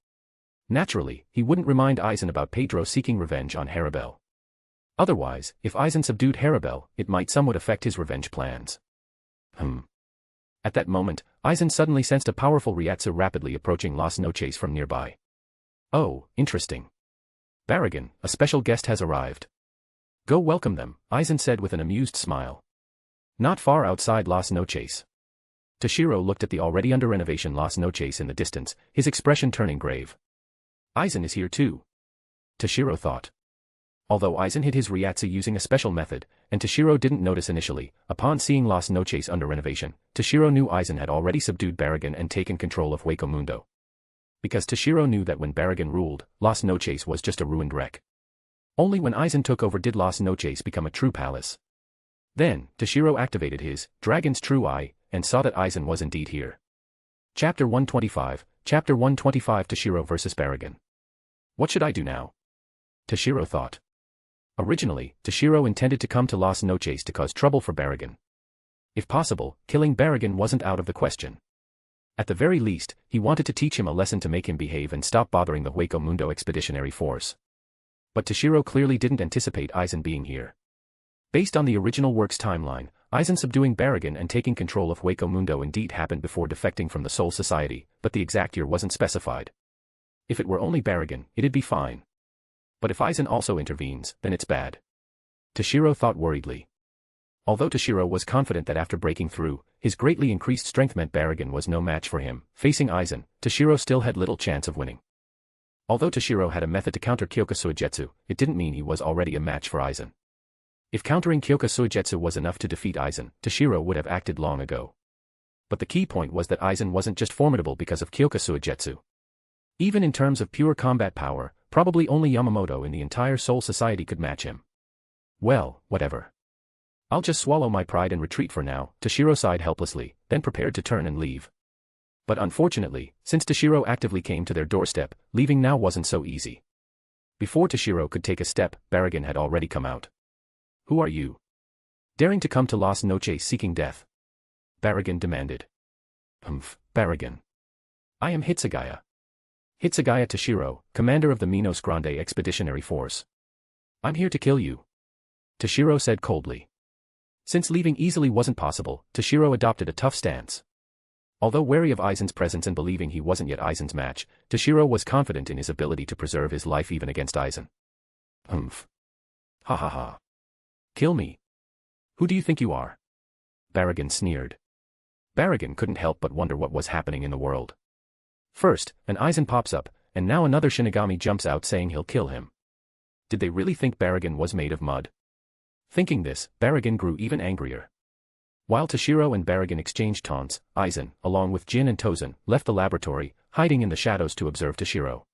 Naturally, he wouldn't remind Aizen about Pedro seeking revenge on Haribel. Otherwise, if Aizen subdued Haribel, it might somewhat affect his revenge plans. At that moment, Aizen suddenly sensed a powerful Ryatsu rapidly approaching Las Noches from nearby. Oh, interesting. Baragan, a special guest has arrived. Go welcome them, Aizen said with an amused smile. Not far outside Las Noches. Toshiro looked at the already under renovation Las Noches in the distance, his expression turning grave. Aizen is here too. Toshiro thought. Although Aizen hid his Ryatsu using a special method, and Toshiro didn't notice initially, upon seeing Las Noches under renovation, Toshiro knew Aizen had already subdued Baragan and taken control of Hueco Mundo. Because Toshiro knew that when Baragan ruled, Las Noches was just a ruined wreck. Only when Aizen took over did Las Noches become a true palace. Then, Toshiro activated his Dragon's True Eye, and saw that Aizen was indeed here. Chapter 125, Chapter 125 Toshiro vs Baragan. What should I do now? Toshiro thought. Originally, Toshiro intended to come to Las Noches to cause trouble for Baragan. If possible, killing Baragan wasn't out of the question. At the very least, he wanted to teach him a lesson to make him behave and stop bothering the Hueco Mundo Expeditionary Force. But Toshiro clearly didn't anticipate Aizen being here. Based on the original work's timeline, Aizen subduing Baragan and taking control of Hueco Mundo indeed happened before defecting from the Soul Society, but the exact year wasn't specified. If it were only Baragan, it'd be fine. But if Aizen also intervenes, then it's bad. Toshiro thought worriedly. Although Toshiro was confident that after breaking through, his greatly increased strength meant Baragan was no match for him, facing Aizen, Toshiro still had little chance of winning. Although Toshiro had a method to counter Kyoka Suigetsu, it didn't mean he was already a match for Aizen. If countering Kyoka Suigetsu was enough to defeat Aizen, Toshiro would have acted long ago. But the key point was that Aizen wasn't just formidable because of Kyoka Suigetsu. Even in terms of pure combat power, probably only Yamamoto in the entire Soul Society could match him. Well, whatever. I'll just swallow my pride and retreat for now, Toshiro sighed helplessly, then prepared to turn and leave. But unfortunately, since Toshiro actively came to their doorstep, leaving now wasn't so easy. Before Toshiro could take a step, Baragan had already come out. Who are you? Daring to come to Las Noches seeking death? Baragan demanded. Baragan. I am Hitsugaya. Hitsugaya Toshiro, commander of the Minos Grande Expeditionary Force. I'm here to kill you. Toshiro said coldly. Since leaving easily wasn't possible, Toshiro adopted a tough stance. Although wary of Aizen's presence and believing he wasn't yet Aizen's match, Toshiro was confident in his ability to preserve his life even against Aizen. Ha ha ha. Kill me. Who do you think you are? Baragan sneered. Baragan couldn't help but wonder what was happening in the world. First, an Aizen pops up, and now another Shinigami jumps out saying he'll kill him. Did they really think Baragan was made of mud? Thinking this, Baragan grew even angrier. While Toshiro and Baragan exchanged taunts, Aizen, along with Jin and Tozen, left the laboratory, hiding in the shadows to observe Toshiro.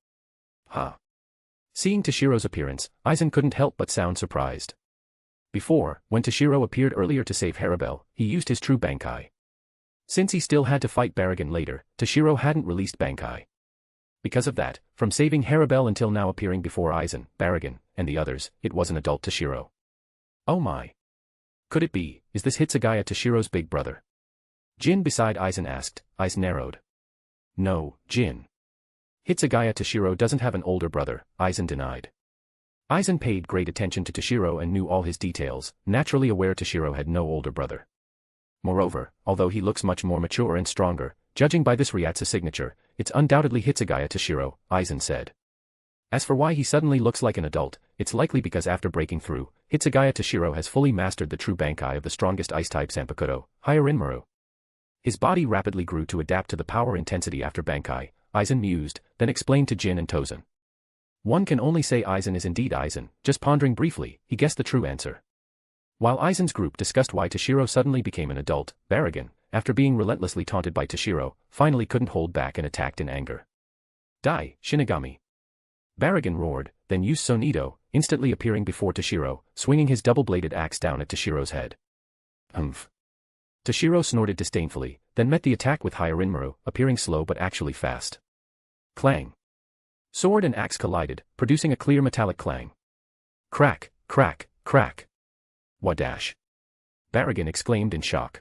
Seeing Toshiro's appearance, Aizen couldn't help but sound surprised. Before, when Toshiro appeared earlier to save Haribel, he used his true Bankai. Since he still had to fight Baragan later, Toshiro hadn't released Bankai. Because of that, from saving Haribel until now appearing before Aizen, Baragan, and the others, it was an adult Toshiro. Oh my. Could it be, is this Hitsugaya Toshiro's big brother? Jin beside Aizen asked, eyes narrowed. No, Jin. Hitsugaya Toshiro doesn't have an older brother, Aizen denied. Aizen paid great attention to Toshiro and knew all his details, naturally aware Toshiro had no older brother. Moreover, although he looks much more mature and stronger, judging by this Ryatsu signature, it's undoubtedly Hitsugaya Toshiro, Aizen said. As for why he suddenly looks like an adult, it's likely because after breaking through, Hitsugaya Toshiro has fully mastered the true Bankai of the strongest ice-type Sanpakuto, Hyarinmaru. His body rapidly grew to adapt to the power intensity after Bankai, Aizen mused, then explained to Jin and Tozen. One can only say Aizen is indeed Aizen, just pondering briefly, he guessed the true answer. While Aizen's group discussed why Toshiro suddenly became an adult, Baragan, after being relentlessly taunted by Toshiro, finally couldn't hold back and attacked in anger. Die, Shinigami. Baragan roared, then used Sonido, instantly appearing before Toshiro, swinging his double-bladed axe down at Toshiro's head. Toshiro snorted disdainfully, then met the attack with Hyarinmaru, appearing slow but actually fast. Clang. Sword and axe collided, producing a clear metallic clang. Crack, crack, crack. Wadash! Baragon exclaimed in shock.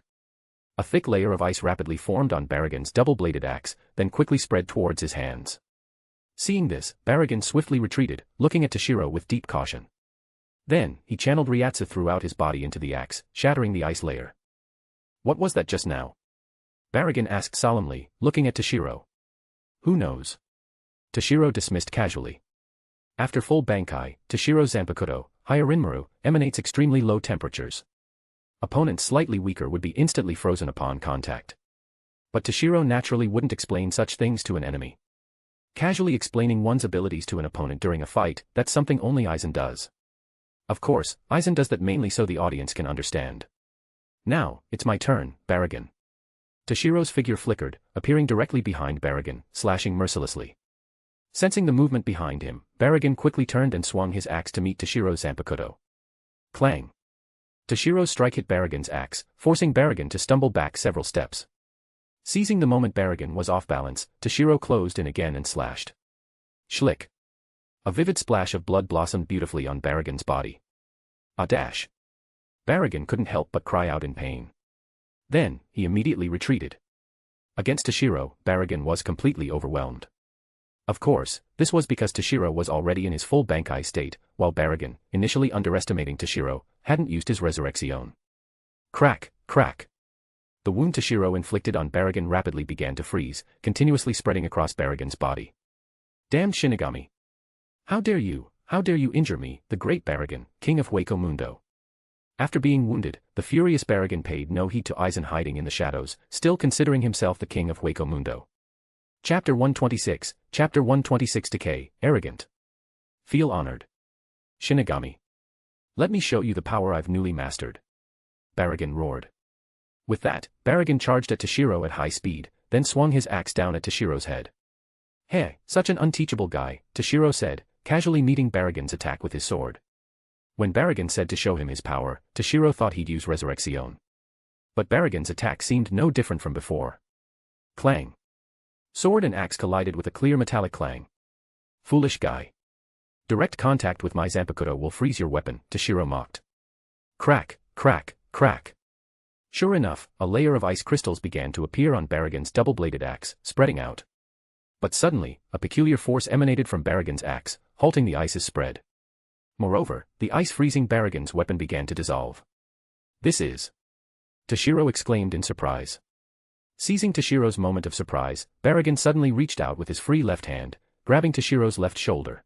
A thick layer of ice rapidly formed on Baragon's double-bladed axe, then quickly spread towards his hands. Seeing this, Baragon swiftly retreated, looking at Toshiro with deep caution. Then, he channeled Ryatsu throughout his body into the axe, shattering the ice layer. What was that just now? Baragon asked solemnly, looking at Toshiro. Who knows? Toshiro dismissed casually. After full Bankai, Toshiro's Zanpakuto, Hyarinmaru, emanates extremely low temperatures. Opponents slightly weaker would be instantly frozen upon contact. But Toshiro naturally wouldn't explain such things to an enemy. Casually explaining one's abilities to an opponent during a fight, that's something only Aizen does. Of course, Aizen does that mainly so the audience can understand. Now, it's my turn, Baragon. Toshiro's figure flickered, appearing directly behind Baragon, slashing mercilessly. Sensing the movement behind him, Baragon quickly turned and swung his axe to meet Toshiro's Zanpakuto. Clang! Toshiro's strike hit Baragon's axe, forcing Baragon to stumble back several steps. Seizing the moment Baragon was off balance, Toshiro closed in again and slashed. Schlick! A vivid splash of blood blossomed beautifully on Baragon's body. Ah dash! Baragon couldn't help but cry out in pain. Then, he immediately retreated. Against Toshiro, Baragon was completely overwhelmed. Of course, this was because Toshiro was already in his full Bankai state, while Baragon, initially underestimating Toshiro, hadn't used his Resurrection. Crack, crack. The wound Toshiro inflicted on Baragon rapidly began to freeze, continuously spreading across Baragon's body. Damned Shinigami! How dare you injure me, the great Baragon, king of Hueco Mundo. After being wounded, the furious Baragon paid no heed to Aizen hiding in the shadows, still considering himself the king of Hueco Mundo. Chapter 126, Chapter 126 Decay, Arrogant. Feel honored. Shinigami. Let me show you the power I've newly mastered. Baragon roared. With that, Baragon charged at Toshiro at high speed, then swung his axe down at Toshiro's head. Hey, such an unteachable guy, Toshiro said, casually meeting Baragon's attack with his sword. When Baragon said to show him his power, Toshiro thought he'd use Resurrection. But Baragon's attack seemed no different from before. Clang. Sword and axe collided with a clear metallic clang. Foolish guy. Direct contact with my Zanpakuto will freeze your weapon, Toshiro mocked. Crack, crack, crack. Sure enough, a layer of ice crystals began to appear on Baragon's double-bladed axe, spreading out. But suddenly, a peculiar force emanated from Baragon's axe, halting the ice's spread. Moreover, the ice freezing Baragon's weapon began to dissolve. This is... Toshiro exclaimed in surprise. Seizing Toshiro's moment of surprise, Baragon suddenly reached out with his free left hand, grabbing Toshiro's left shoulder.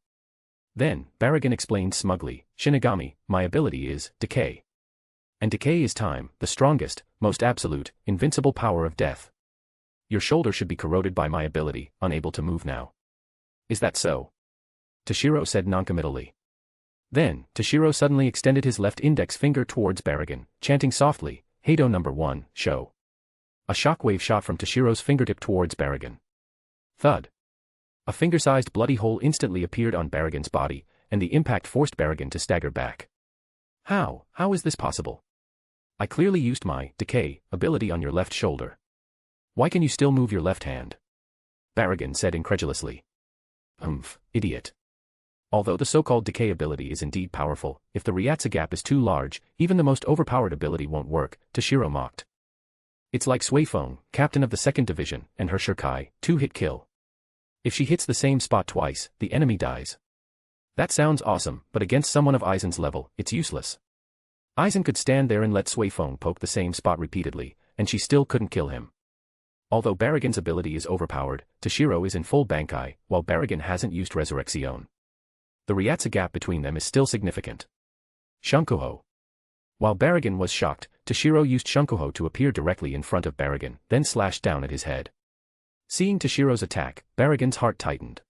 Then, Baragon explained smugly, Shinigami, my ability is decay. And decay is time, the strongest, most absolute, invincible power of death. Your shoulder should be corroded by my ability, unable to move now. Is that so? Toshiro said noncommittally. Then, Toshiro suddenly extended his left index finger towards Baragon, chanting softly, Heido No. 1, show. A shockwave shot from Toshiro's fingertip towards Baragon. Thud. A finger-sized bloody hole instantly appeared on Baragon's body, and the impact forced Baragon to stagger back. How is this possible? I clearly used my decay ability on your left shoulder. Why can you still move your left hand? Baragon said incredulously. Idiot. Although the so-called decay ability is indeed powerful, if the Ryatsu gap is too large, even the most overpowered ability won't work, Toshiro mocked. It's like Suifeng, captain of the 2nd Division, and her Shirkai, 2-hit kill. If she hits the same spot twice, the enemy dies. That sounds awesome, but against someone of Aizen's level, it's useless. Aizen could stand there and let Suifeng poke the same spot repeatedly, and she still couldn't kill him. Although Baragon's ability is overpowered, Toshiro is in full Bankai, while Baragon hasn't used Resurrection. The Ryatsu gap between them is still significant. Shunkuho. While Baragon was shocked, Toshiro used Shunkuho to appear directly in front of Baragon, then slashed down at his head. Seeing Toshiro's attack, Baragon's heart tightened.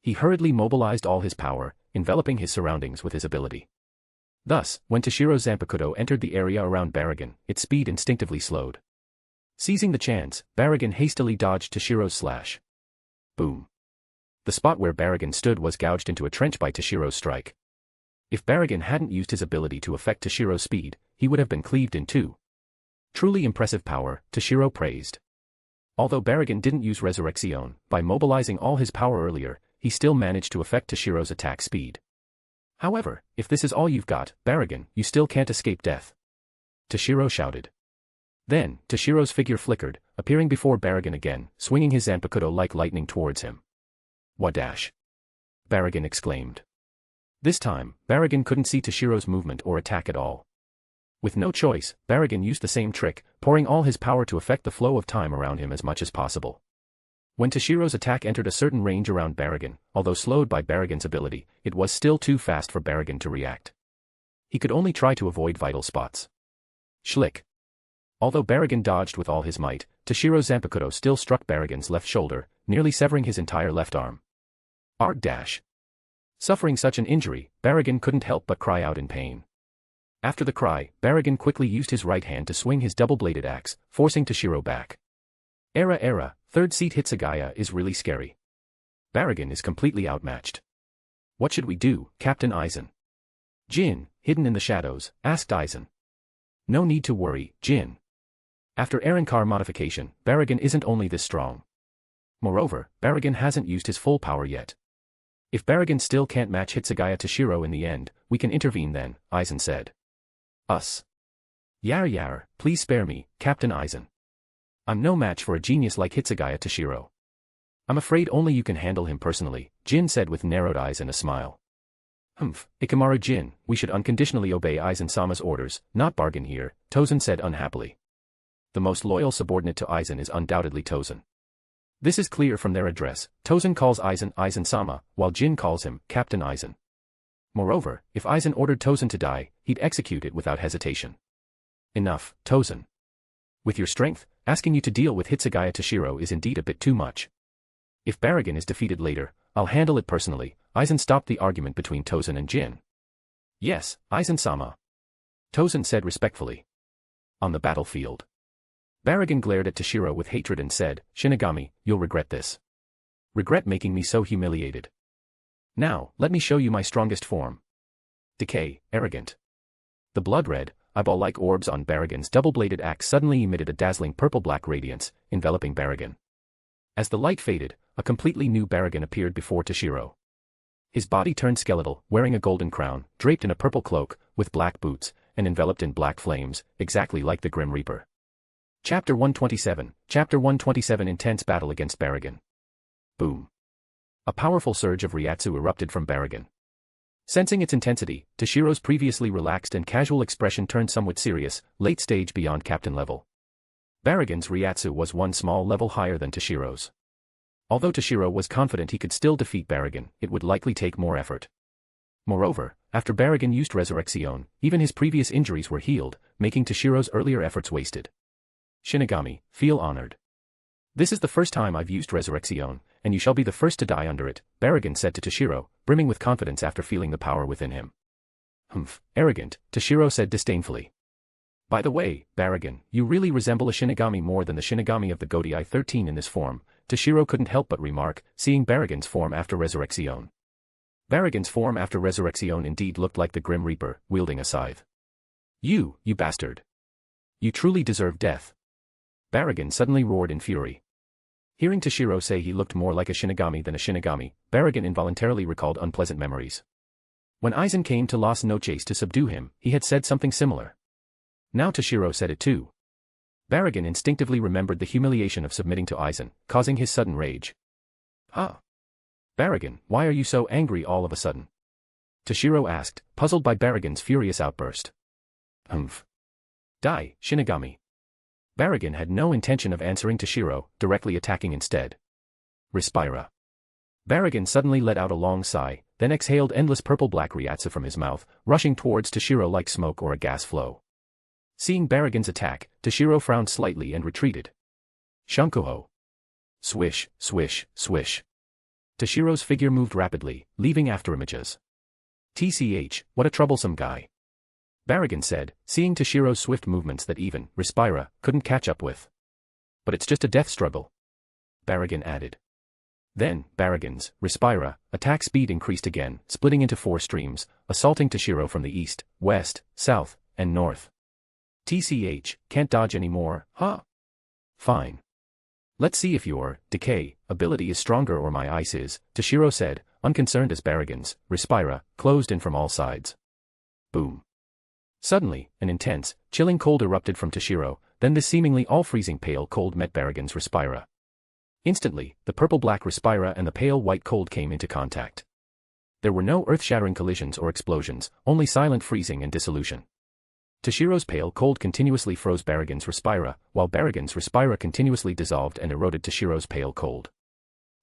He hurriedly mobilized all his power, enveloping his surroundings with his ability. Thus, when Toshiro's Zanpakuto entered the area around Baragon, its speed instinctively slowed. Seizing the chance, Baragon hastily dodged Toshiro's slash. Boom. The spot where Baragon stood was gouged into a trench by Toshiro's strike. If Baragon hadn't used his ability to affect Toshiro's speed, he would have been cleaved in two. Truly impressive power, Toshiro praised. Although Baragon didn't use Resurrection, by mobilizing all his power earlier, he still managed to affect Toshiro's attack speed. However, if this is all you've got, Baragon, you still can't escape death. Toshiro shouted. Then, Toshiro's figure flickered, appearing before Baragon again, swinging his Zanpakuto like lightning towards him. Wadash! Baragon exclaimed. This time, Baragon couldn't see Toshiro's movement or attack at all. With no choice, Baragon used the same trick, pouring all his power to affect the flow of time around him as much as possible. When Toshiro's attack entered a certain range around Baragon, although slowed by Baragon's ability, it was still too fast for Baragon to react. He could only try to avoid vital spots. Schlick. Although Baragon dodged with all his might, Toshiro's Zanpakuto still struck Baragon's left shoulder, nearly severing his entire left arm. Arg dash. Suffering such an injury, Baragon couldn't help but cry out in pain. After the cry, Baragon quickly used his right hand to swing his double-bladed axe, forcing Toshiro back. Era, third seat Hitsugaya is really scary. Baragon is completely outmatched. What should we do, Captain Aizen? Jin, hidden in the shadows, asked Aizen. No need to worry, Jin. After Arrancar modification, Baragon isn't only this strong. Moreover, Baragon hasn't used his full power yet. If Baragon still can't match Hitsugaya Toshiro in the end, we can intervene then, Aizen said. Us. Yar, please spare me, Captain Aizen. I'm no match for a genius like Hitsugaya Toshiro. I'm afraid only you can handle him personally, Jin said with narrowed eyes and a smile. Ikamaru Jin, we should unconditionally obey Aizen-sama's orders, not bargain here, Tozen said unhappily. The most loyal subordinate to Aizen is undoubtedly Tozen. This is clear from their address. Tozen calls Aizen Aizen-sama, while Jin calls him Captain Aizen. Moreover, if Aizen ordered Tozen to die, he'd execute it without hesitation. Enough, Tozen. With your strength, asking you to deal with Hitsugaya Toshiro is indeed a bit too much. If Baragon is defeated later, I'll handle it personally. Aizen stopped the argument between Tozen and Jin. Yes, Aizen-sama. Tozen said respectfully. On the battlefield. Baragon glared at Toshiro with hatred and said, Shinigami, you'll regret this. Regret making me so humiliated. Now, let me show you my strongest form. Decay, arrogant. The blood-red, eyeball-like orbs on Baragon's double-bladed axe suddenly emitted a dazzling purple-black radiance, enveloping Baragon. As the light faded, a completely new Baragon appeared before Toshiro. His body turned skeletal, wearing a golden crown, draped in a purple cloak, with black boots, and enveloped in black flames, exactly like the Grim Reaper. Chapter 127, Chapter 127 Intense Battle against Baragon. Boom. A powerful surge of Ryatsu erupted from Baragon. Sensing its intensity, Toshiro's previously relaxed and casual expression turned somewhat serious, late stage beyond captain level. Baragon's Ryatsu was one small level higher than Toshiro's. Although Toshiro was confident he could still defeat Baragon, it would likely take more effort. Moreover, after Baragon used Resurrection, even his previous injuries were healed, making Toshiro's earlier efforts wasted. Shinigami, feel honored. This is the first time I've used Resurrection, and you shall be the first to die under it, Baragon said to Toshiro, brimming with confidence after feeling the power within him. Arrogant, Toshiro said disdainfully. By the way, Baragon, you really resemble a Shinigami more than the Shinigami of the Godai 13 in this form, Toshiro couldn't help but remark, seeing Baragon's form after Resurrection. Baragon's form after Resurrection indeed looked like the Grim Reaper, wielding a scythe. You bastard. You truly deserve death. Baragon suddenly roared in fury. Hearing Toshiro say he looked more like a Shinigami than a Shinigami, Baragon involuntarily recalled unpleasant memories. When Aizen came to Las Noches to subdue him, he had said something similar. Now Toshiro said it too. Baragon instinctively remembered the humiliation of submitting to Aizen, causing his sudden rage. Baragon, why are you so angry all of a sudden? Toshiro asked, puzzled by Baragon's furious outburst. Die, Shinigami. Baragon had no intention of answering Toshiro, directly attacking instead. Respira. Baragon suddenly let out a long sigh, then exhaled endless purple-black Ryatsu from his mouth, rushing towards Toshiro like smoke or a gas flow. Seeing Baragon's attack, Toshiro frowned slightly and retreated. Shunkuho. Swish, swish, swish. Toshiro's figure moved rapidly, leaving afterimages. TCH, what a troublesome guy. Baragon said, seeing Toshiro's swift movements that even Respira couldn't catch up with. But it's just a death struggle. Baragon added. Then, Baragon's Respira attack speed increased again, splitting into 4 streams, assaulting Toshiro from the east, west, south, and north. TCH, can't dodge anymore, huh? Fine. Let's see if your decay ability is stronger or my ice is, Toshiro said, unconcerned as Baragon's respira closed in from all sides. Boom. Suddenly, an intense, chilling cold erupted from Toshiro, then this seemingly all-freezing pale cold met Baragon's respira. Instantly, the purple-black respira and the pale white cold came into contact. There were no earth-shattering collisions or explosions, only silent freezing and dissolution. Toshiro's pale cold continuously froze Baragon's respira, while Baragon's respira continuously dissolved and eroded Toshiro's pale cold.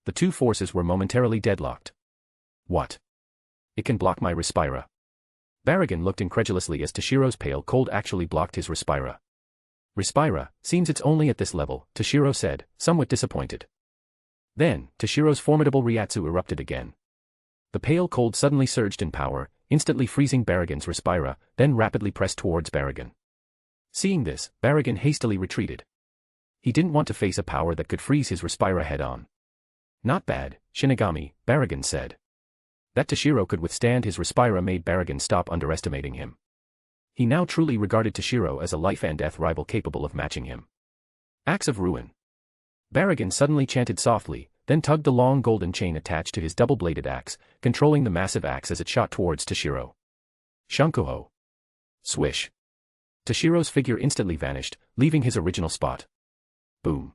The two forces were momentarily deadlocked. What? It can block my respira. Baragon looked incredulously as Toshiro's pale cold actually blocked his respira. Respira, seems it's only at this level, Toshiro said, somewhat disappointed. Then, Toshiro's formidable Ryatsu erupted again. The pale cold suddenly surged in power, instantly freezing Baragon's respira, then rapidly pressed towards Baragon. Seeing this, Baragon hastily retreated. He didn't want to face a power that could freeze his respira head-on. Not bad, Shinigami, Baragon said. That Toshiro could withstand his respira made Baragon stop underestimating him. He now truly regarded Toshiro as a life-and-death rival capable of matching him. Axe of Ruin. Baragon suddenly chanted softly, then tugged the long golden chain attached to his double-bladed axe, controlling the massive axe as it shot towards Toshiro. Shunkuho. Swish. Toshiro's figure instantly vanished, leaving his original spot. Boom.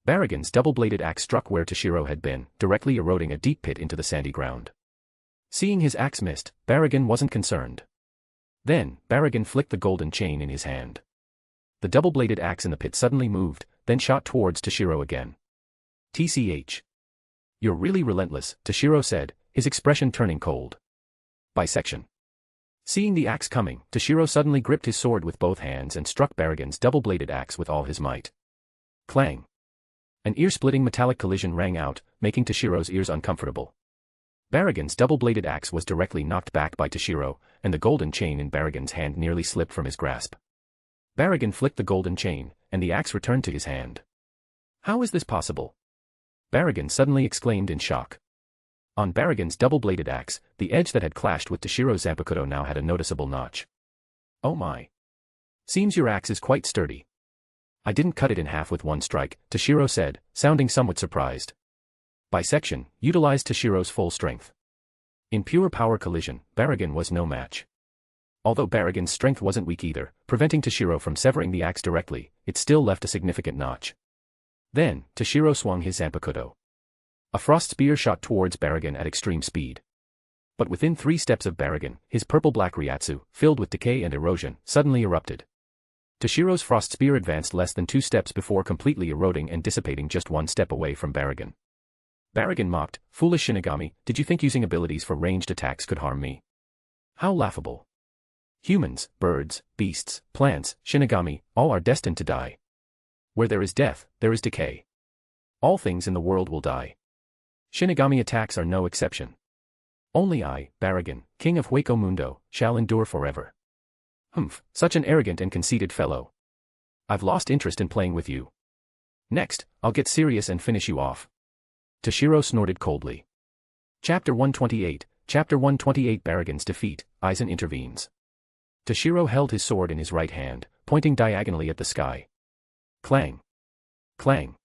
Baragon's double-bladed axe struck where Toshiro had been, directly eroding a deep pit into the sandy ground. Seeing his axe missed, Baragon wasn't concerned. Then, Baragon flicked the golden chain in his hand. The double-bladed axe in the pit suddenly moved, then shot towards Toshiro again. TCH. You're really relentless, Toshiro said, his expression turning cold. Bisection. Seeing the axe coming, Toshiro suddenly gripped his sword with both hands and struck Baragon's double-bladed axe with all his might. Clang. An ear-splitting metallic collision rang out, making Toshiro's ears uncomfortable. Baragon's double-bladed axe was directly knocked back by Toshiro, and the golden chain in Baragon's hand nearly slipped from his grasp. Baragon flicked the golden chain, and the axe returned to his hand. How is this possible? Baragon suddenly exclaimed in shock. On Baragon's double-bladed axe, the edge that had clashed with Toshiro's Zanpakuto now had a noticeable notch. Oh my. Seems your axe is quite sturdy. I didn't cut it in half with one strike, Toshiro said, sounding somewhat surprised. Bisection, utilized Toshiro's full strength. In pure power collision, Baragon was no match. Although Baragon's strength wasn't weak either, preventing Toshiro from severing the axe directly, it still left a significant notch. Then, Toshiro swung his Zanpakuto. A frost spear shot towards Baragon at extreme speed. But within 3 steps of Baragon, his purple-black Ryatsu, filled with decay and erosion, suddenly erupted. Toshiro's frost spear advanced less than 2 steps before completely eroding and dissipating just 1 step away from Baragon. Baragon mocked, "Foolish Shinigami, did you think using abilities for ranged attacks could harm me? How laughable. Humans, birds, beasts, plants, Shinigami, all are destined to die. Where there is death, there is decay. All things in the world will die. Shinigami attacks are no exception. Only I, Baragon, king of Hueco Mundo, shall endure forever. Humph, such an arrogant and conceited fellow. I've lost interest in playing with you. Next, I'll get serious and finish you off." Toshiro snorted coldly. Chapter 128, Chapter 128 Baragon's defeat, Aizen intervenes. Toshiro held his sword in his right hand, pointing diagonally at the sky. Clang. Clang.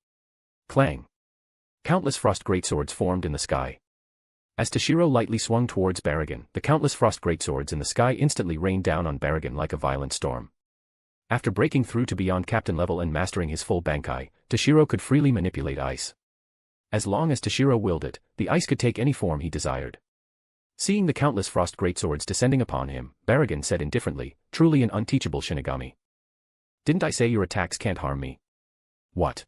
Clang. Countless frost greatswords formed in the sky. As Toshiro lightly swung towards Baragon, the countless frost greatswords in the sky instantly rained down on Baragon like a violent storm. After breaking through to beyond captain level and mastering his full Bankai, Toshiro could freely manipulate ice. As long as Toshiro willed it, the ice could take any form he desired. Seeing the countless frost greatswords descending upon him, Baragon said indifferently, "Truly an unteachable Shinigami. Didn't I say your attacks can't harm me?" What?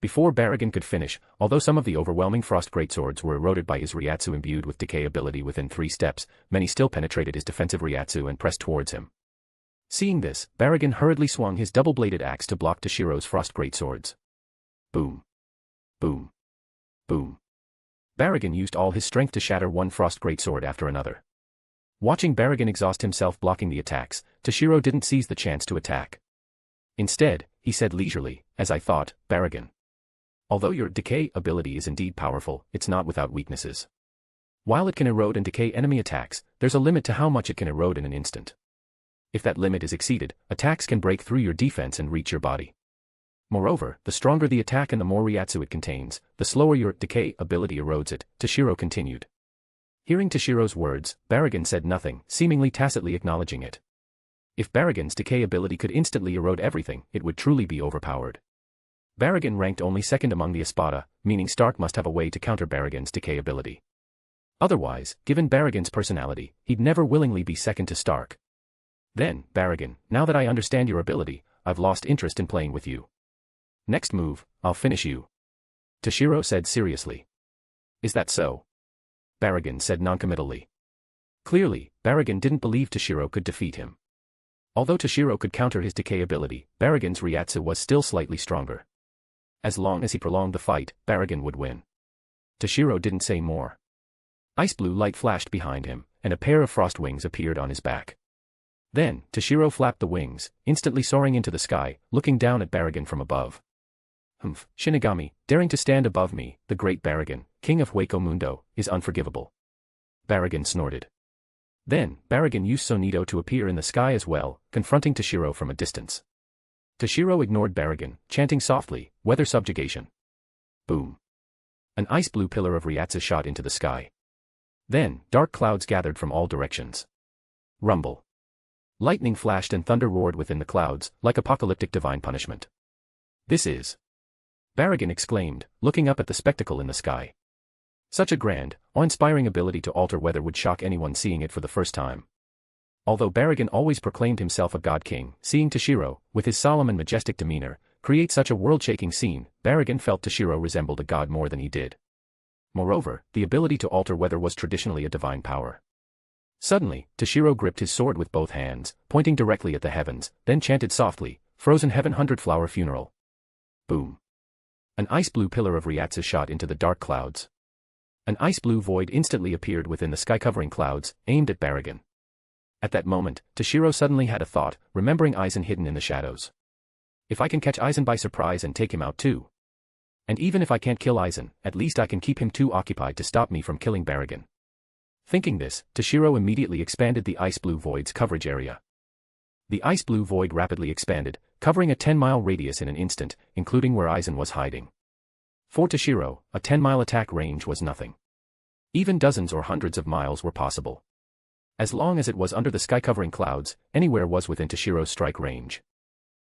Before Baragon could finish, although some of the overwhelming frost greatswords were eroded by his Ryatsu imbued with decay ability within 3 steps, many still penetrated his defensive Ryatsu and pressed towards him. Seeing this, Baragon hurriedly swung his double-bladed axe to block Toshiro's frost greatswords. Boom. Boom. Boom. Baragon used all his strength to shatter one frost greatsword after another. Watching Baragon exhaust himself blocking the attacks, Toshiro didn't seize the chance to attack. Instead, he said leisurely, "As I thought, Baragon. Although your decay ability is indeed powerful, it's not without weaknesses. While it can erode and decay enemy attacks, there's a limit to how much it can erode in an instant. If that limit is exceeded, attacks can break through your defense and reach your body. Moreover, the stronger the attack and the more Ryatsu it contains, the slower your decay ability erodes it, Toshiro continued. Hearing Toshiro's words, Baragon said nothing, seemingly tacitly acknowledging it. If Baragon's decay ability could instantly erode everything, it would truly be overpowered. Baragon ranked only second among the Espada, meaning Stark must have a way to counter Baragon's decay ability. Otherwise, given Baragon's personality, he'd never willingly be second to Stark. Then, Baragon, now that I understand your ability, I've lost interest in playing with you. Next move, I'll finish you. Toshiro said seriously. Is that so? Baragon said noncommittally. Clearly, Baragon didn't believe Toshiro could defeat him. Although Toshiro could counter his decay ability, Baragon's Ryatsu was still slightly stronger. As long as he prolonged the fight, Baragon would win. Toshiro didn't say more. Ice blue light flashed behind him, and a pair of frost wings appeared on his back. Then, Toshiro flapped the wings, instantly soaring into the sky, looking down at Baragon from above. Humph, Shinigami, daring to stand above me, the great Baragon, king of Hueco Mundo, is unforgivable. Baragon snorted. Then, Baragon used Sonido to appear in the sky as well, confronting Toshiro from a distance. Toshiro ignored Baragon, chanting softly, weather subjugation. Boom. An ice blue pillar of Ryatsu shot into the sky. Then, dark clouds gathered from all directions. Rumble. Lightning flashed and thunder roared within the clouds, like apocalyptic divine punishment. This is... Baragon exclaimed, looking up at the spectacle in the sky. Such a grand, awe-inspiring ability to alter weather would shock anyone seeing it for the first time. Although Baragon always proclaimed himself a god-king, seeing Toshiro, with his solemn and majestic demeanor, create such a world-shaking scene, Baragon felt Toshiro resembled a god more than he did. Moreover, the ability to alter weather was traditionally a divine power. Suddenly, Toshiro gripped his sword with both hands, pointing directly at the heavens, then chanted softly, Frozen Heaven 100-Flower Funeral. Boom. An ice-blue pillar of Ryatsu shot into the dark clouds. An ice-blue void instantly appeared within the sky-covering clouds, aimed at Baragon. At that moment, Toshiro suddenly had a thought, remembering Aizen hidden in the shadows. If I can catch Aizen by surprise and take him out too. And even if I can't kill Aizen, at least I can keep him too occupied to stop me from killing Baragon. Thinking this, Toshiro immediately expanded the ice-blue void's coverage area. The ice-blue void rapidly expanded, covering a 10-mile radius in an instant, including where Aizen was hiding. For Toshiro, a 10-mile attack range was nothing. Even dozens or hundreds of miles were possible. As long as it was under the sky-covering clouds, anywhere was within Toshiro's strike range.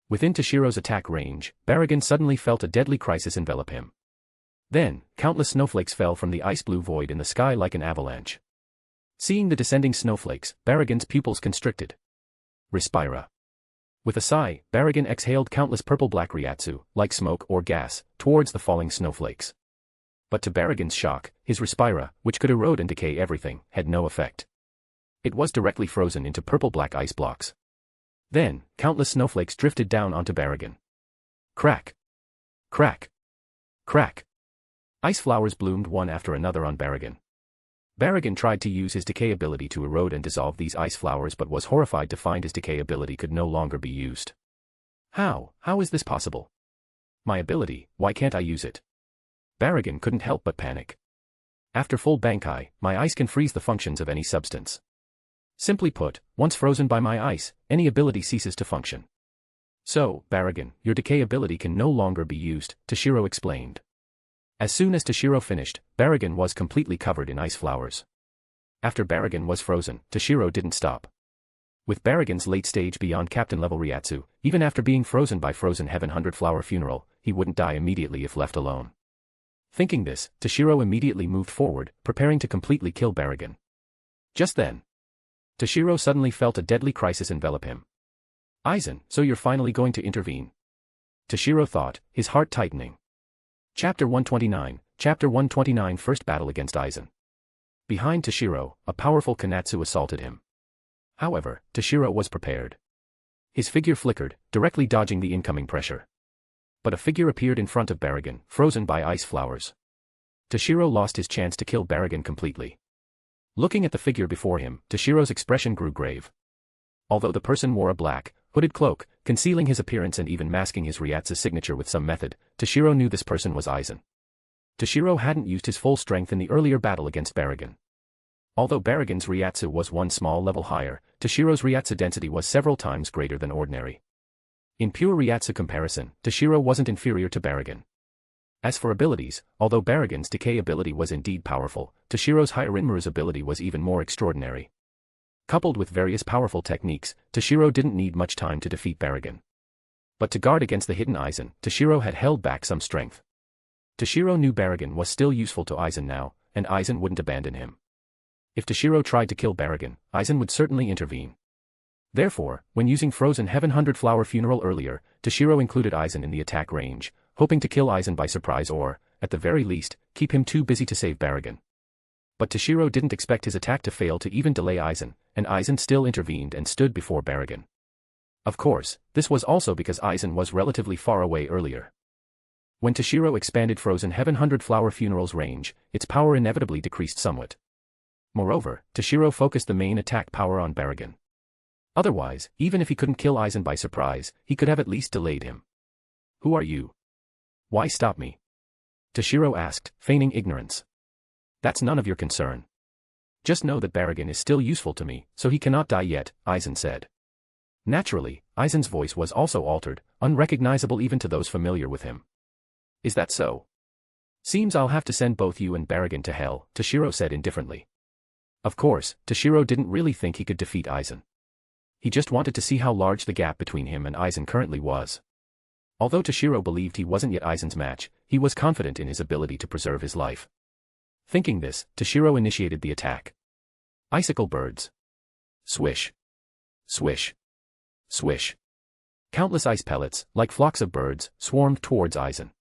Within Toshiro's attack range, Baragon suddenly felt a deadly crisis envelop him. Then, countless snowflakes fell from the ice-blue void in the sky like an avalanche. Seeing the descending snowflakes, Baragon's pupils constricted. Respira. With a sigh, Baragon exhaled countless purple-black Ryatsu, like smoke or gas, towards the falling snowflakes. But to Baragon's shock, his Respira, which could erode and decay everything, had no effect. It was directly frozen into purple-black ice blocks. Then, countless snowflakes drifted down onto Baragon. Crack! Crack! Crack! Ice flowers bloomed one after another on Baragon. Baragon tried to use his decay ability to erode and dissolve these ice flowers but was horrified to find his decay ability could no longer be used. How is this possible? My ability, why can't I use it? Baragon couldn't help but panic. After full Bankai, my ice can freeze the functions of any substance. Simply put, once frozen by my ice, any ability ceases to function. So, Baragon, your decay ability can no longer be used, Toshiro explained. As soon as Toshiro finished, Baragon was completely covered in ice flowers. After Baragon was frozen, Toshiro didn't stop. With Baragon's late stage beyond captain level Ryatsu, even after being frozen by Frozen Heaven 100-Flower Funeral, he wouldn't die immediately if left alone. Thinking this, Toshiro immediately moved forward, preparing to completely kill Baragon. Just then, Toshiro suddenly felt a deadly crisis envelop him. Aizen, so you're finally going to intervene? Toshiro thought, his heart tightening. Chapter 129, First Battle against Aizen. Behind Toshiro, a powerful Kanatsu assaulted him. However, Toshiro was prepared. His figure flickered, directly dodging the incoming pressure. But a figure appeared in front of Baragon, frozen by ice flowers. Toshiro lost his chance to kill Baragon completely. Looking at the figure before him, Toshiro's expression grew grave. Although the person wore a black, hooded cloak, concealing his appearance and even masking his Ryatsu signature with some method, Toshiro knew this person was Aizen. Toshiro hadn't used his full strength in the earlier battle against Baragon. Although Baragon's Ryatsu was one small level higher, Toshiro's Ryatsu density was several times greater than ordinary. In pure Ryatsu comparison, Toshiro wasn't inferior to Baragon. As for abilities, although Baragon's decay ability was indeed powerful, Toshiro's Hyarinmaru's ability was even more extraordinary. Coupled with various powerful techniques, Toshiro didn't need much time to defeat Baragon. But to guard against the hidden Aizen, Toshiro had held back some strength. Toshiro knew Baragon was still useful to Aizen now, and Aizen wouldn't abandon him. If Toshiro tried to kill Baragon, Aizen would certainly intervene. Therefore, when using Frozen Heaven 100 Flower Funeral earlier, Toshiro included Aizen in the attack range, hoping to kill Aizen by surprise or, at the very least, keep him too busy to save Baragon. But Toshiro didn't expect his attack to fail to even delay Aizen, and Aizen still intervened and stood before Baragon. Of course, this was also because Aizen was relatively far away earlier. When Toshiro expanded Frozen Heaven 100 Flower Funeral's range, its power inevitably decreased somewhat. Moreover, Toshiro focused the main attack power on Baragon. Otherwise, even if he couldn't kill Aizen by surprise, he could have at least delayed him. "Who are you? Why stop me?" Toshiro asked, feigning ignorance. "That's none of your concern. Just know that Baragon is still useful to me, so he cannot die yet," Aizen said. Naturally, Aizen's voice was also altered, unrecognizable even to those familiar with him. "Is that so? Seems I'll have to send both you and Baragon to hell," Toshiro said indifferently. Of course, Toshiro didn't really think he could defeat Aizen. He just wanted to see how large the gap between him and Aizen currently was. Although Toshiro believed he wasn't yet Aizen's match, he was confident in his ability to preserve his life. Thinking this, Toshiro initiated the attack. Icicle birds. Swish. Swish. Swish. Countless ice pellets, like flocks of birds, swarmed towards Aizen.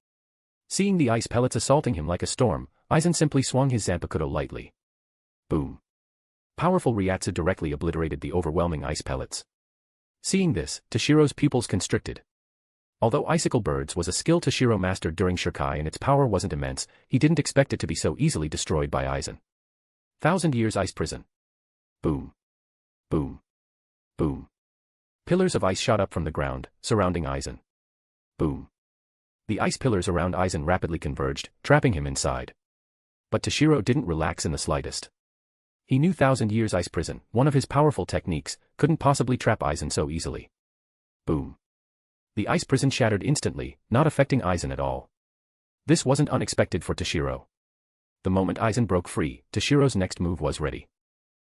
Seeing the ice pellets assaulting him like a storm, Aizen simply swung his Zanpakuto lightly. Boom. Powerful Ryatsu directly obliterated the overwhelming ice pellets. Seeing this, Toshiro's pupils constricted. Although icicle birds was a skill Toshiro mastered during Shirkai and its power wasn't immense, he didn't expect it to be so easily destroyed by Aizen. 1,000 Years Ice Prison. Boom. Boom. Boom. Pillars of ice shot up from the ground, surrounding Aizen. Boom. The ice pillars around Aizen rapidly converged, trapping him inside. But Toshiro didn't relax in the slightest. He knew 1,000 Years Ice Prison, one of his powerful techniques, couldn't possibly trap Aizen so easily. Boom. The ice prison shattered instantly, not affecting Aizen at all. This wasn't unexpected for Toshiro. The moment Aizen broke free, Toshiro's next move was ready.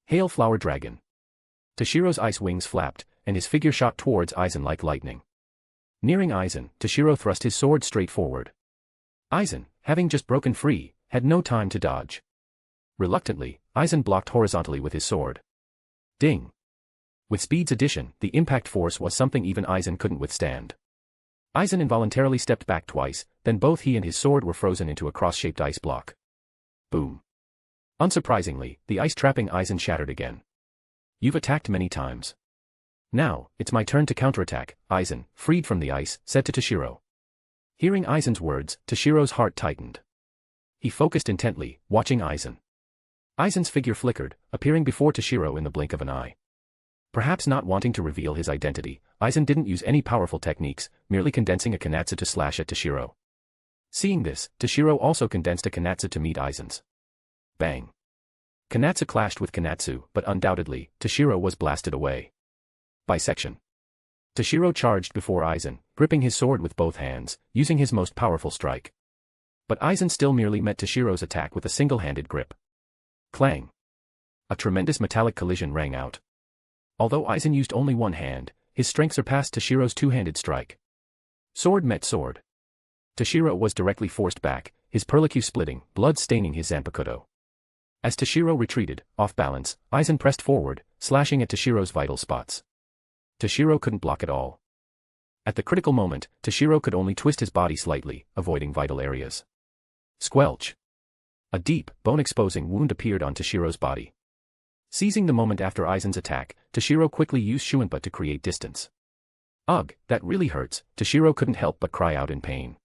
Hail Flower Dragon. Toshiro's ice wings flapped, and his figure shot towards Aizen like lightning. Nearing Aizen, Toshiro thrust his sword straight forward. Aizen, having just broken free, had no time to dodge. Reluctantly, Aizen blocked horizontally with his sword. Ding. With speed's addition, the impact force was something even Aizen couldn't withstand. Aizen involuntarily stepped back twice, then both he and his sword were frozen into a cross-shaped ice block. Boom. Unsurprisingly, the ice trapping Aizen shattered again. "You've attacked many times. Now, it's my turn to counterattack," Aizen, freed from the ice, said to Toshiro. Hearing Aizen's words, Toshiro's heart tightened. He focused intently, watching Aizen. Aizen's figure flickered, appearing before Toshiro in the blink of an eye. Perhaps not wanting to reveal his identity, Aizen didn't use any powerful techniques, merely condensing a Kanatsu to slash at Toshiro. Seeing this, Toshiro also condensed a Kanatsu to meet Aizen's. Bang. Kanatsu clashed with Kanatsu, but undoubtedly, Toshiro was blasted away. Bisection. Toshiro charged before Aizen, gripping his sword with both hands, using his most powerful strike. But Aizen still merely met Toshiro's attack with a single-handed grip. Clang. A tremendous metallic collision rang out. Although Aizen used only one hand, his strength surpassed Toshiro's two-handed strike. Sword met sword. Toshiro was directly forced back, his perlicue splitting, blood staining his Zanpakuto. As Toshiro retreated, off balance, Aizen pressed forward, slashing at Toshiro's vital spots. Toshiro couldn't block at all. At the critical moment, Toshiro could only twist his body slightly, avoiding vital areas. Squelch. A deep, bone-exposing wound appeared on Toshiro's body. Seizing the moment after Aizen's attack, Toshiro quickly used Shuinpa to create distance. Ugh, that really hurts, Toshiro couldn't help but cry out in pain.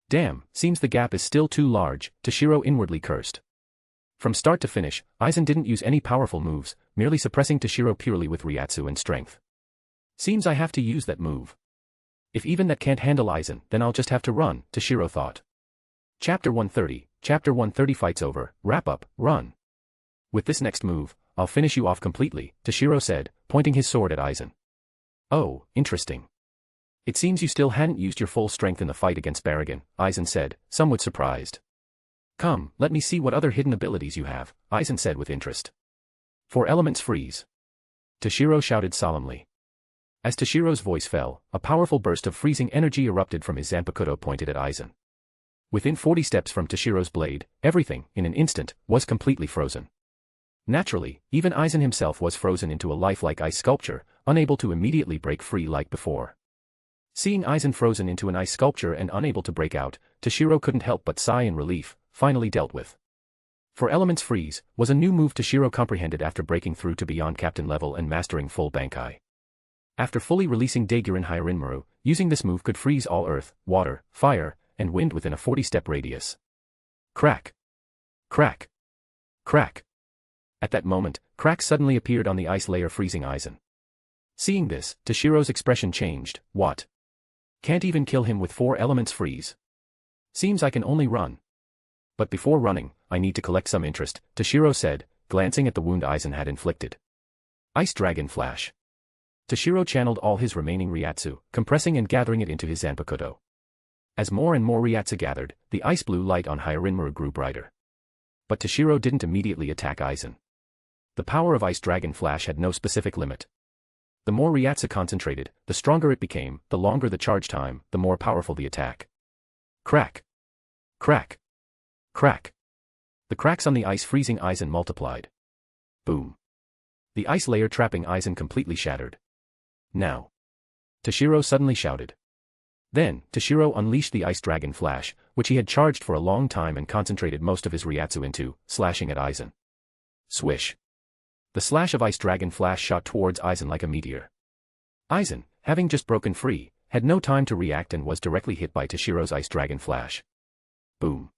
Damn, seems the gap is still too large, Toshiro inwardly cursed. From start to finish, Aizen didn't use any powerful moves, merely suppressing Toshiro purely with Ryatsu and strength. Seems I have to use that move. If even that can't handle Aizen, then I'll just have to run, Toshiro thought. Chapter 130 Fights over, wrap up, run. With this next move, I'll finish you off completely, Toshiro said, pointing his sword at Aizen. Oh, interesting. It seems you still hadn't used your full strength in the fight against Baragon, Aizen said, somewhat surprised. Come, let me see what other hidden abilities you have, Aizen said with interest. 4 elements freeze. Toshiro shouted solemnly. As Toshiro's voice fell, a powerful burst of freezing energy erupted from his Zanpakuto pointed at Aizen. Within 40 steps from Toshiro's blade, everything, in an instant, was completely frozen. Naturally, even Aizen himself was frozen into a lifelike ice sculpture, unable to immediately break free like before. Seeing Aizen frozen into an ice sculpture and unable to break out, Toshiro couldn't help but sigh in relief, finally dealt with. For Elements Freeze, was a new move Toshiro comprehended after breaking through to beyond captain level and mastering full Bankai. After fully releasing Daiguren Hyarinmaru, using this move could freeze all earth, water, fire, and wind within a 40-step radius. Crack! Crack! Crack! At that moment, cracks suddenly appeared on the ice layer freezing Aizen. Seeing this, Toshiro's expression changed. What? Can't even kill him with 4 elements freeze. Seems I can only run. But before running, I need to collect some interest, Toshiro said, glancing at the wound Aizen had inflicted. Ice Dragon Flash. Toshiro channeled all his remaining Ryatsu, compressing and gathering it into his Zanpakuto. As more and more Ryatsu gathered, the ice blue light on Hyarinmaru grew brighter. But Toshiro didn't immediately attack Aizen. The power of Ice Dragon Flash had no specific limit. The more Ryatsu concentrated, the stronger it became, the longer the charge time, the more powerful the attack. Crack! Crack! Crack! The cracks on the ice freezing Aizen multiplied. Boom! The ice layer trapping Aizen completely shattered. Now! Toshiro suddenly shouted. Then, Toshiro unleashed the Ice Dragon Flash, which he had charged for a long time and concentrated most of his Ryatsu into, slashing at Aizen. Swish! The slash of Ice Dragon Flash shot towards Aizen like a meteor. Aizen, having just broken free, had no time to react and was directly hit by Toshiro's Ice Dragon Flash. Boom!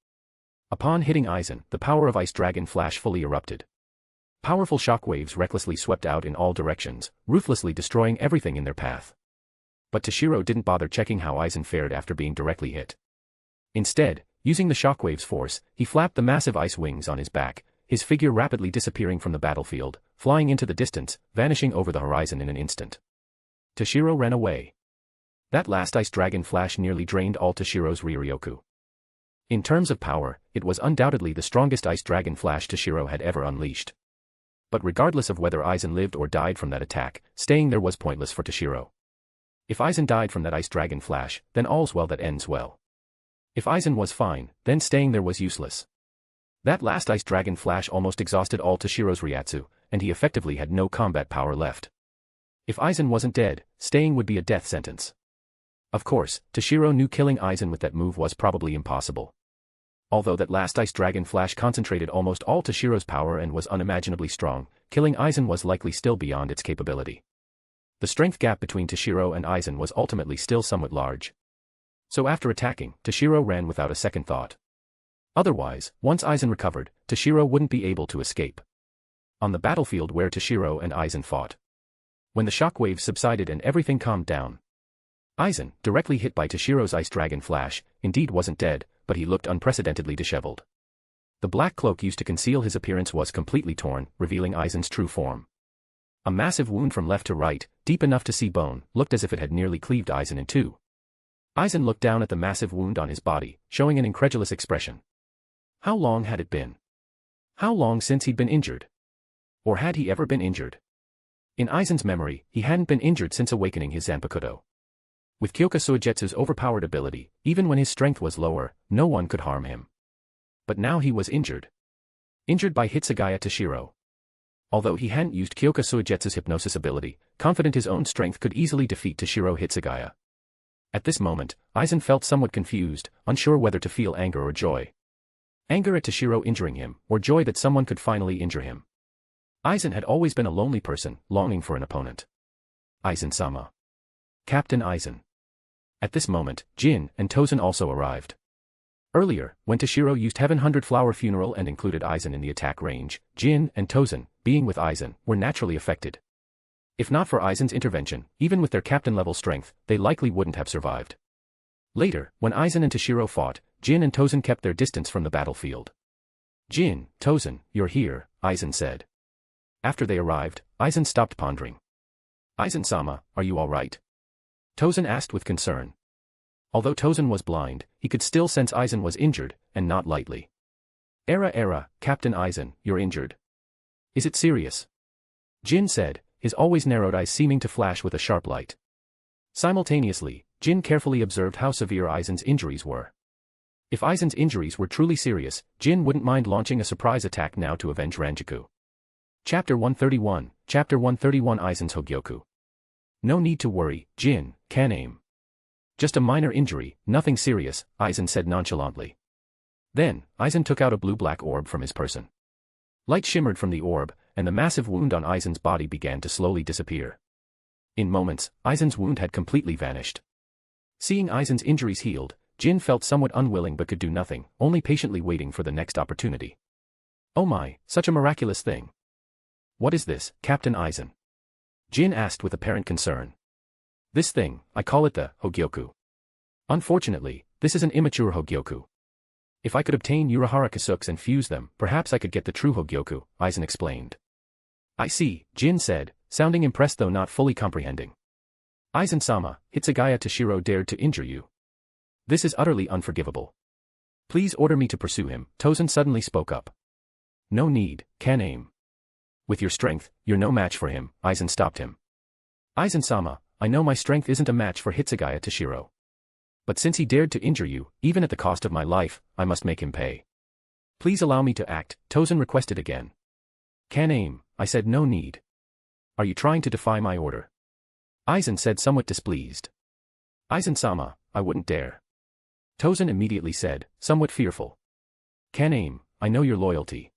Upon hitting Aizen, the power of Ice Dragon Flash fully erupted. Powerful shockwaves recklessly swept out in all directions, ruthlessly destroying everything in their path. But Toshiro didn't bother checking how Aizen fared after being directly hit. Instead, using the shockwave's force, he flapped the massive ice wings on his back, his figure rapidly disappearing from the battlefield, flying into the distance, vanishing over the horizon in an instant. Toshiro ran away. That last Ice Dragon Flash nearly drained all Toshiro's Ryoryoku. In terms of power, it was undoubtedly the strongest Ice Dragon Flash Toshiro had ever unleashed. But regardless of whether Aizen lived or died from that attack, staying there was pointless for Toshiro. If Aizen died from that Ice Dragon Flash, then all's well that ends well. If Aizen was fine, then staying there was useless. That last Ice Dragon Flash almost exhausted all Toshiro's Ryatsu, and he effectively had no combat power left. If Aizen wasn't dead, staying would be a death sentence. Of course, Toshiro knew killing Aizen with that move was probably impossible. Although that last Ice Dragon Flash concentrated almost all Toshiro's power and was unimaginably strong, killing Aizen was likely still beyond its capability. The strength gap between Toshiro and Aizen was ultimately still somewhat large. So after attacking, Toshiro ran without a second thought. Otherwise, once Aizen recovered, Toshiro wouldn't be able to escape. On the battlefield where Toshiro and Aizen fought. When the shockwaves subsided and everything calmed down. Aizen, directly hit by Toshiro's Ice Dragon Flash, indeed wasn't dead, but he looked unprecedentedly disheveled. The black cloak used to conceal his appearance was completely torn, revealing Aizen's true form. A massive wound from left to right, deep enough to see bone, looked as if it had nearly cleaved Aizen in two. Aizen looked down at the massive wound on his body, showing an incredulous expression. How long had it been? How long since he'd been injured? Or had he ever been injured? In Aizen's memory, he hadn't been injured since awakening his Zanpakuto. With Kyoka Suigetsu's overpowered ability, even when his strength was lower, no one could harm him. But now he was injured. Injured by Hitsugaya Toshiro. Although he hadn't used Kyoka Suigetsu's hypnosis ability, confident his own strength could easily defeat Toshiro Hitsugaya. At this moment, Aizen felt somewhat confused, unsure whether to feel anger or joy. Anger at Toshiro injuring him, or joy that someone could finally injure him. Aizen had always been a lonely person, longing for an opponent. Aizen-sama. Captain Aizen. At this moment, Jin and Tozen also arrived. Earlier, when Toshiro used Heaven 100 Flower Funeral and included Aizen in the attack range, Jin and Tozen, being with Aizen, were naturally affected. If not for Aizen's intervention, even with their captain-level strength, they likely wouldn't have survived. Later, when Aizen and Toshiro fought, Jin and Tozen kept their distance from the battlefield. Jin, Tozen, you're here, Aizen said. After they arrived, Aizen stopped pondering. Aizen-sama, are you all right? Tozen asked with concern. Although Tozen was blind, he could still sense Aizen was injured, and not lightly. Captain Aizen, you're injured. Is it serious? Jin said, his always narrowed eyes seeming to flash with a sharp light. Simultaneously, Jin carefully observed how severe Aizen's injuries were. If Aizen's injuries were truly serious, Jin wouldn't mind launching a surprise attack now to avenge Ranjaku. Chapter 131, Aizen's Hogyoku. No need to worry, Jin, can aim. Just a minor injury, nothing serious, Aizen said nonchalantly. Then, Aizen took out a blue-black orb from his person. Light shimmered from the orb, and the massive wound on Aizen's body began to slowly disappear. In moments, Aizen's wound had completely vanished. Seeing Aizen's injuries healed, Jin felt somewhat unwilling but could do nothing, only patiently waiting for the next opportunity. Oh my, such a miraculous thing. What is this, Captain Aizen? Jin asked with apparent concern. This thing, I call it the Hogyoku. Unfortunately, this is an immature Hogyoku. If I could obtain Urahara Kasuks and fuse them, perhaps I could get the true Hogyoku, Aizen explained. I see, Jin said, sounding impressed though not fully comprehending. Aizen-sama, Hitsugaya Toshiro dared to injure you. This is utterly unforgivable. Please order me to pursue him, Tozen suddenly spoke up. No need, can aim. With your strength, you're no match for him, Aizen stopped him. Aizen-sama, I know my strength isn't a match for Hitsugaya Toshiro. But since he dared to injure you, even at the cost of my life, I must make him pay. Please allow me to act, Tozen requested again. Can aim, I said no need. Are you trying to defy my order? Aizen said somewhat displeased. Aizen-sama, I wouldn't dare. Tozen immediately said, somewhat fearful. Can aim, I know your loyalty.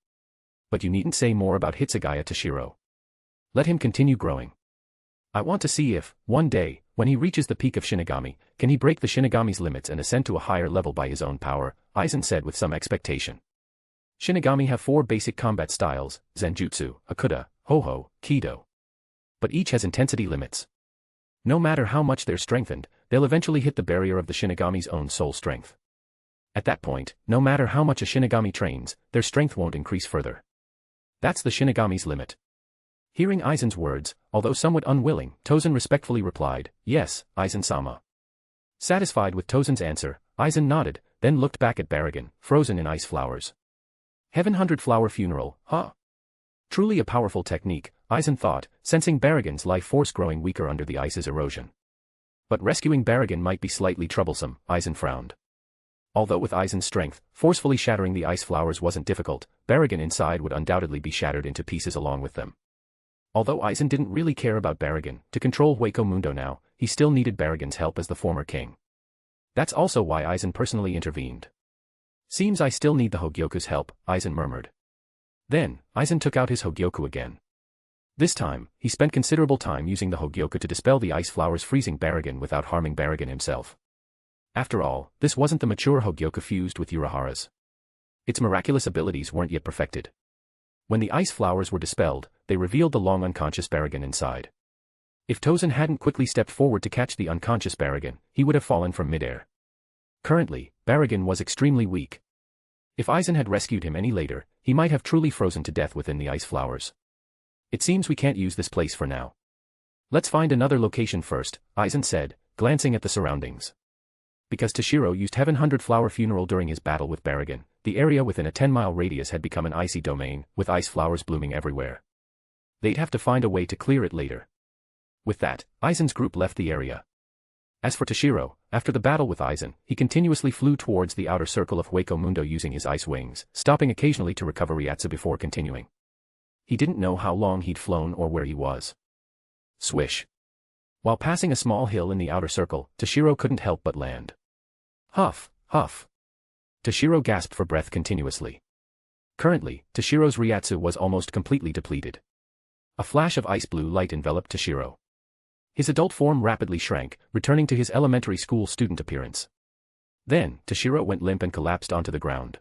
But you needn't say more about Hitsugaya Toshiro. Let him continue growing. I want to see if, one day, when he reaches the peak of Shinigami, can he break the Shinigami's limits and ascend to a higher level by his own power, Aizen said with some expectation. Shinigami have 4 basic combat styles, Zenjutsu, Hakuda, Ho-Ho, Kido. But each has intensity limits. No matter how much they're strengthened, they'll eventually hit the barrier of the Shinigami's own soul strength. At that point, no matter how much a Shinigami trains, their strength won't increase further. That's the Shinigami's limit. Hearing Aizen's words, although somewhat unwilling, Tozen respectfully replied, yes, Aizen-sama. Satisfied with Tozen's answer, Aizen nodded, then looked back at Baragon, frozen in ice flowers. Heaven 100-flower funeral, huh? Truly a powerful technique, Aizen thought, sensing Baragon's life force growing weaker under the ice's erosion. But rescuing Baragon might be slightly troublesome, Aizen frowned. Although with Aizen's strength, forcefully shattering the ice flowers wasn't difficult, Baragon inside would undoubtedly be shattered into pieces along with them. Although Aizen didn't really care about Baragon, to control Hueco Mundo now, he still needed Baragon's help as the former king. That's also why Aizen personally intervened. Seems I still need the Hogyoku's help, Aizen murmured. Then, Aizen took out his Hogyoku again. This time, he spent considerable time using the Hogyoku to dispel the ice flowers freezing Baragon without harming Baragon himself. After all, this wasn't the mature Hogyoku fused with Urahara's. Its miraculous abilities weren't yet perfected. When the ice flowers were dispelled, they revealed the long unconscious Baragon inside. If Tozen hadn't quickly stepped forward to catch the unconscious Baragon, he would have fallen from midair. Currently, Baragon was extremely weak. If Aizen had rescued him any later, he might have truly frozen to death within the ice flowers. It seems we can't use this place for now. Let's find another location first, Aizen said, glancing at the surroundings. Because Toshiro used Heaven 100-flower funeral during his battle with Baragon, the area within a 10-mile radius had become an icy domain, with ice flowers blooming everywhere. They'd have to find a way to clear it later. With that, Aizen's group left the area. As for Toshiro, after the battle with Aizen, he continuously flew towards the outer circle of Hueco Mundo using his ice wings, stopping occasionally to recover Ryatsu before continuing. He didn't know how long he'd flown or where he was. Swish. While passing a small hill in the outer circle, Toshiro couldn't help but land. Huff, huff. Toshiro gasped for breath continuously. Currently, Toshiro's Ryatsu was almost completely depleted. A flash of ice blue light enveloped Toshiro. His adult form rapidly shrank, returning to his elementary school student appearance. Then, Toshiro went limp and collapsed onto the ground.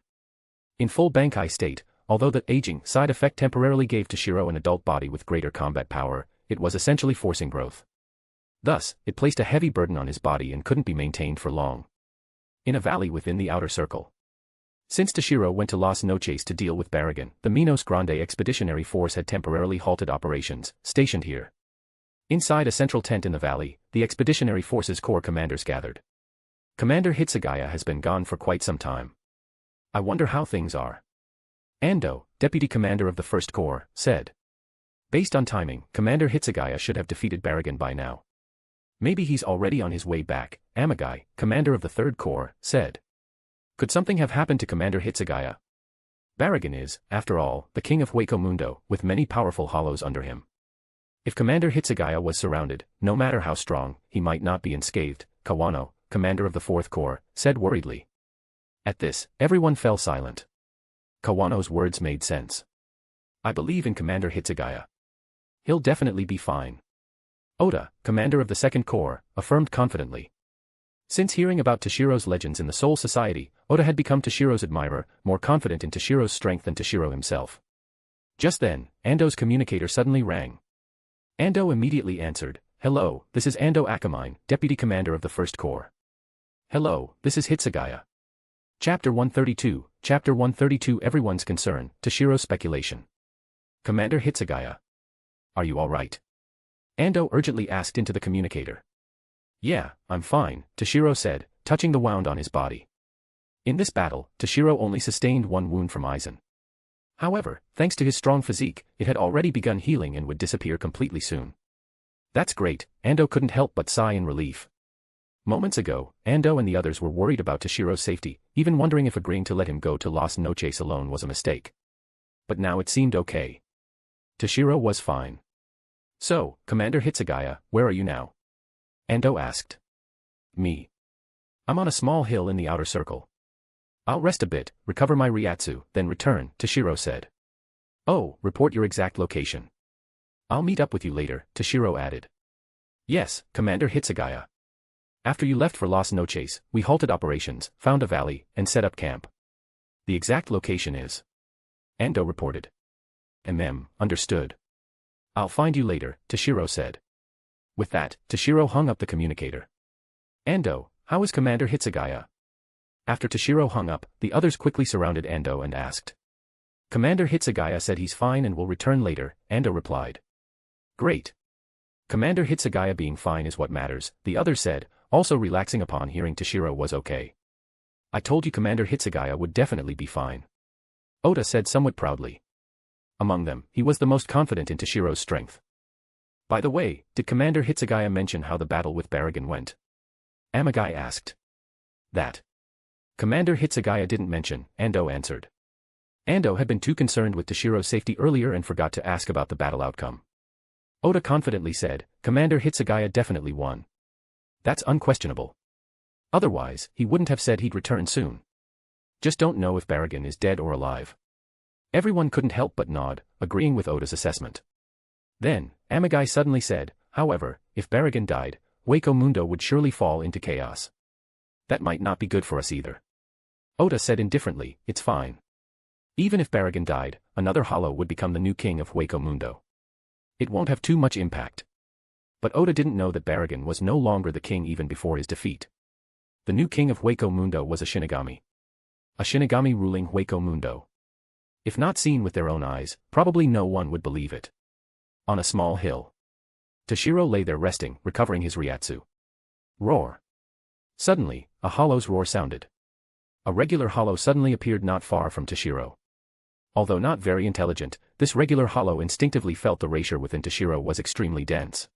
In full Bankai state, although the aging side effect temporarily gave Toshiro an adult body with greater combat power, it was essentially forcing growth. Thus, it placed a heavy burden on his body and couldn't be maintained for long. In a valley within the outer circle. Since Toshiro went to Las Noches to deal with Baragon, the Minos Grande Expeditionary Force had temporarily halted operations, stationed here. Inside a central tent in the valley, the Expeditionary Forces Corps commanders gathered. Commander Hitsugaya has been gone for quite some time. I wonder how things are. Ando, deputy commander of the 1st Corps, said. Based on timing, Commander Hitsugaya should have defeated Baragan by now. Maybe he's already on his way back, Amagai, commander of the 3rd Corps, said. Could something have happened to Commander Hitsugaya? Baragan is, after all, the king of Hueco Mundo, with many powerful hollows under him. If Commander Hitsugaya was surrounded, no matter how strong, he might not be unscathed, Kawano, commander of the 4th Corps, said worriedly. At this, everyone fell silent. Kawano's words made sense. I believe in Commander Hitsugaya. He'll definitely be fine. Oda, commander of the 2nd Corps, affirmed confidently. Since hearing about Toshiro's legends in the Soul Society, Oda had become Toshiro's admirer, more confident in Toshiro's strength than Toshiro himself. Just then, Ando's communicator suddenly rang. Ando immediately answered, Hello, this is Ando Akamine, deputy commander of the 1st Corps. Hello, this is Hitsugaya. Chapter 132, Chapter 132 Everyone's concern, Toshiro's speculation. Commander Hitsugaya. Are you alright? Ando urgently asked into the communicator. Yeah, I'm fine, Toshiro said, touching the wound on his body. In this battle, Toshiro only sustained one wound from Aizen. However, thanks to his strong physique, it had already begun healing and would disappear completely soon. That's great, Ando couldn't help but sigh in relief. Moments ago, Ando and the others were worried about Toshiro's safety, even wondering if agreeing to let him go to Las Noches alone was a mistake. But now it seemed okay. Toshiro was fine. So, Commander Hitsugaya, where are you now? Ando asked. Me. I'm on a small hill in the outer circle. I'll rest a bit, recover my Ryatsu, then return, Toshiro said. Oh, report your exact location. I'll meet up with you later, Toshiro added. Yes, Commander Hitsugaya. After you left for Las Noches, we halted operations, found a valley, and set up camp. The exact location is. Ando reported. Understood. I'll find you later, Toshiro said. With that, Toshiro hung up the communicator. Ando, how is Commander Hitsugaya? After Toshiro hung up, the others quickly surrounded Ando and asked. Commander Hitsugaya said he's fine and will return later, Ando replied. Great. Commander Hitsugaya being fine is what matters, the others said, also relaxing upon hearing Toshiro was okay. I told you Commander Hitsugaya would definitely be fine. Oda said somewhat proudly. Among them, he was the most confident in Toshiro's strength. By the way, did Commander Hitsugaya mention how the battle with Baragan went? Amagai asked. That. Commander Hitsugaya didn't mention, Ando answered. Ando had been too concerned with Toshiro's safety earlier and forgot to ask about the battle outcome. Oda confidently said, Commander Hitsugaya definitely won. That's unquestionable. Otherwise, he wouldn't have said he'd return soon. Just don't know if Baragan is dead or alive. Everyone couldn't help but nod, agreeing with Oda's assessment. Then, Amagai suddenly said, however, if Baragan died, Hueco Mundo would surely fall into chaos. That might not be good for us either. Oda said indifferently, it's fine. Even if Baragan died, another hollow would become the new king of Hueco Mundo. It won't have too much impact. But Oda didn't know that Baragan was no longer the king even before his defeat. The new king of Hueco Mundo was a Shinigami. A Shinigami ruling Hueco Mundo. If not seen with their own eyes, probably no one would believe it. On a small hill. Toshiro lay there resting, recovering his Ryatsu. Roar. Suddenly, a hollow's roar sounded. A regular hollow suddenly appeared not far from Toshiro. Although not very intelligent, this regular hollow instinctively felt the erasure within Toshiro was extremely dense.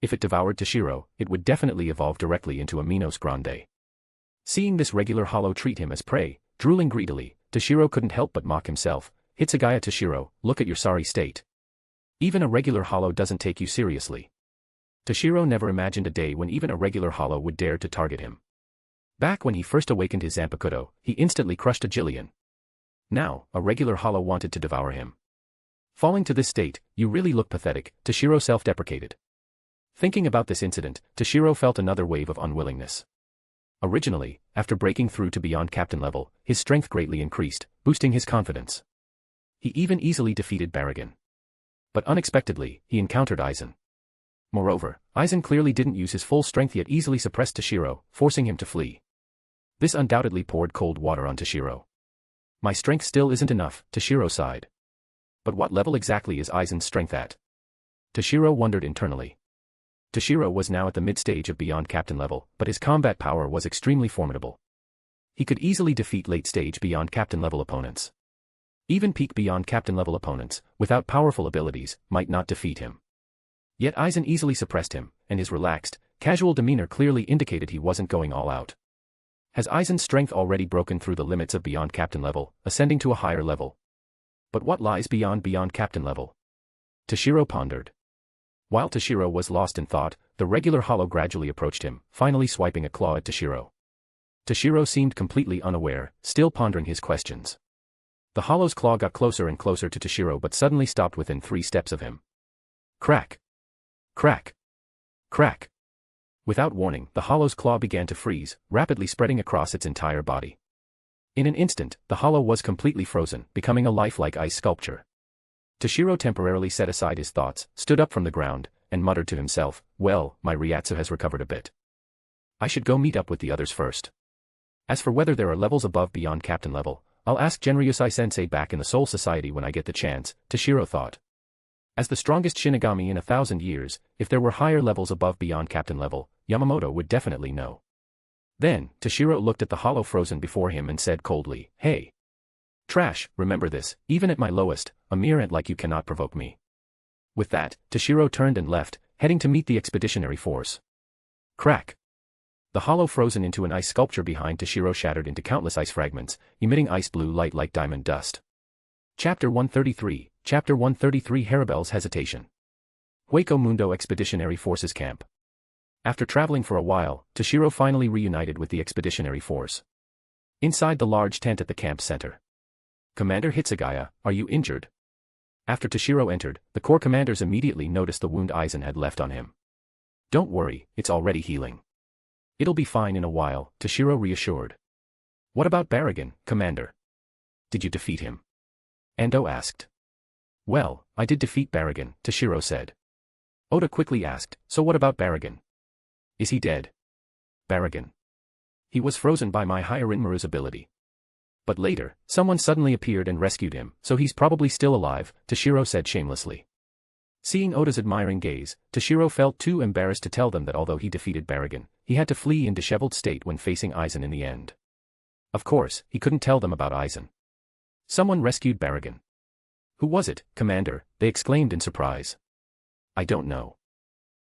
If it devoured Toshiro, it would definitely evolve directly into a Minos Grande. Seeing this regular hollow treat him as prey, drooling greedily, Toshiro couldn't help but mock himself. Hitsugaya Toshiro, look at your sorry state. Even a regular hollow doesn't take you seriously. Toshiro never imagined a day when even a regular hollow would dare to target him. Back when he first awakened his Zanpakuto, he instantly crushed a Jillian. Now, a regular hollow wanted to devour him. Falling to this state, you really look pathetic, Toshiro self-deprecated. Thinking about this incident, Toshiro felt another wave of unwillingness. Originally, after breaking through to beyond captain level, his strength greatly increased, boosting his confidence. He even easily defeated Baragan. But unexpectedly, he encountered Aizen. Moreover, Aizen clearly didn't use his full strength yet easily suppressed Toshiro, forcing him to flee. This undoubtedly poured cold water on Toshiro. My strength still isn't enough, Toshiro sighed. But what level exactly is Aizen's strength at? Toshiro wondered internally. Toshiro was now at the mid-stage of beyond captain level, but his combat power was extremely formidable. He could easily defeat late-stage beyond captain level opponents. Even peak beyond captain level opponents, without powerful abilities, might not defeat him. Yet Aizen easily suppressed him, and his relaxed, casual demeanor clearly indicated he wasn't going all out. Has Aizen's strength already broken through the limits of beyond captain level, ascending to a higher level? But what lies beyond captain level? Toshiro pondered. While Toshiro was lost in thought, the regular hollow gradually approached him, finally swiping a claw at Toshiro. Toshiro seemed completely unaware, still pondering his questions. The hollow's claw got closer and closer to Toshiro but suddenly stopped within 3 steps of him. Crack! Crack! Crack! Without warning, the hollow's claw began to freeze, rapidly spreading across its entire body. In an instant, the hollow was completely frozen, becoming a lifelike ice sculpture. Toshiro temporarily set aside his thoughts, stood up from the ground, and muttered to himself, well, my Ryatsu has recovered a bit. I should go meet up with the others first. As for whether there are levels above beyond captain level, I'll ask Genryusai-sensei back in the Soul Society when I get the chance, Toshiro thought. As the strongest Shinigami in 1,000 years, if there were higher levels above beyond captain level, Yamamoto would definitely know. Then, Toshiro looked at the hollow frozen before him and said coldly, hey. Trash, remember this, even at my lowest, a mere ant like you cannot provoke me. With that, Toshiro turned and left, heading to meet the expeditionary force. Crack! The hollow frozen into an ice sculpture behind Toshiro shattered into countless ice fragments, emitting ice blue light like diamond dust. Chapter 133, Chapter 133 Haribel's Hesitation. Hueco Mundo Expeditionary Forces Camp. After traveling for a while, Toshiro finally reunited with the expeditionary force. Inside the large tent at the camp center. Commander Hitsugaya, are you injured? After Toshiro entered, the corps commanders immediately noticed the wound Aizen had left on him. Don't worry, it's already healing. It'll be fine in a while, Toshiro reassured. What about Baragan, Commander? Did you defeat him? Endo asked. Well, I did defeat Baragan, Toshiro said. Oda quickly asked, so what about Baragan? Is he dead? Baragan. He was frozen by my higher Rinmaru's ability. But later, someone suddenly appeared and rescued him, so he's probably still alive, Toshiro said shamelessly. Seeing Oda's admiring gaze, Toshiro felt too embarrassed to tell them that although he defeated Baragan, he had to flee in disheveled state when facing Aizen in the end. Of course, he couldn't tell them about Aizen. Someone rescued Baragan. Who was it, Commander? They exclaimed in surprise. I don't know.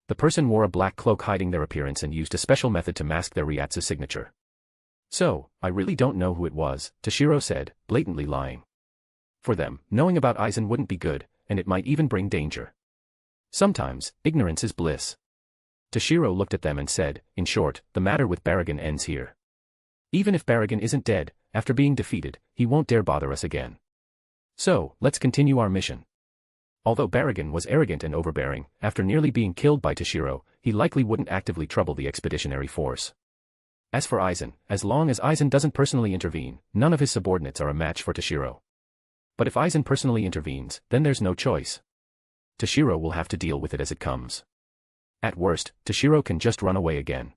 The person wore a black cloak hiding their appearance and used a special method to mask their Ryatsu signature. So, I really don't know who it was, Toshiro said, blatantly lying. For them, knowing about Aizen wouldn't be good, and it might even bring danger. Sometimes, ignorance is bliss. Toshiro looked at them and said, in short, the matter with Baragan ends here. Even if Baragan isn't dead, after being defeated, he won't dare bother us again. So, let's continue our mission. Although Baragan was arrogant and overbearing, after nearly being killed by Toshiro, he likely wouldn't actively trouble the expeditionary force. As for Aizen, as long as Aizen doesn't personally intervene, none of his subordinates are a match for Toshiro. But if Aizen personally intervenes, then there's no choice. Toshiro will have to deal with it as it comes. At worst, Toshiro can just run away again.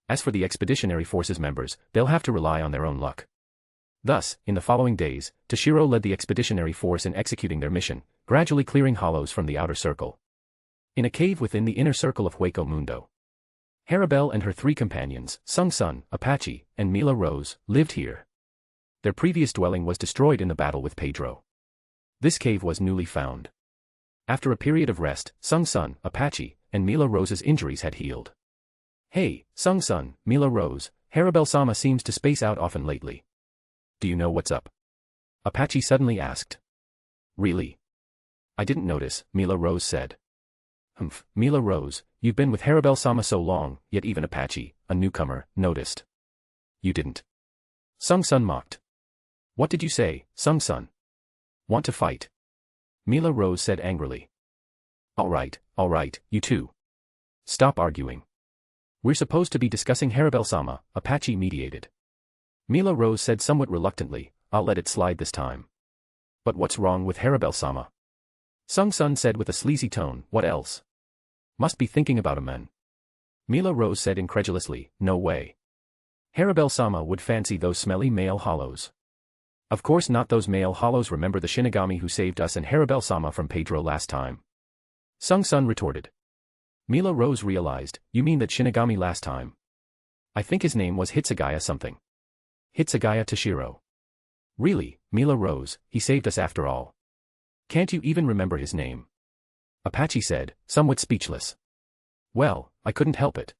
As for the expeditionary force's members, they'll have to rely on their own luck. Thus, in the following days, Toshiro led the expeditionary force in executing their mission, gradually clearing hollows from the outer circle. In a cave within the inner circle of Hueco Mundo, Haribel and her 3 companions, Sung-Sun, Apache, and Mila Rose, lived here. Their previous dwelling was destroyed in the battle with Pedro. This cave was newly found. After a period of rest, Sung-Sun, Apache, and Mila Rose's injuries had healed. Hey, Sung-Sun, Mila Rose, Haribel-sama seems to space out often lately. Do you know what's up? Apache suddenly asked. Really? I didn't notice, Mila Rose said. Humph, Mila Rose, you've been with Haribel-sama so long, yet even Apache, a newcomer, noticed. You didn't. Sung-Sun mocked. What did you say, Sung-Sun? Want to fight? Mila Rose said angrily. All right, you two. Stop arguing. We're supposed to be discussing Haribel-sama, Apache mediated. Mila Rose said somewhat reluctantly, I'll let it slide this time. But what's wrong with Haribel-sama? Sung-Sun said with a sleazy tone, what else? Must be thinking about a man. Mila Rose said incredulously, no way. Haribel-sama would fancy those smelly male hollows. Of course not those male hollows, remember the Shinigami who saved us and Haribel-sama from Pedro last time. Sung-Sun retorted. Mila Rose realized, you mean that Shinigami last time? I think his name was Hitsugaya something. Hitsugaya Toshiro. Really, Mila Rose, he saved us after all. Can't you even remember his name? Apache said, somewhat speechless. Well, I couldn't help it.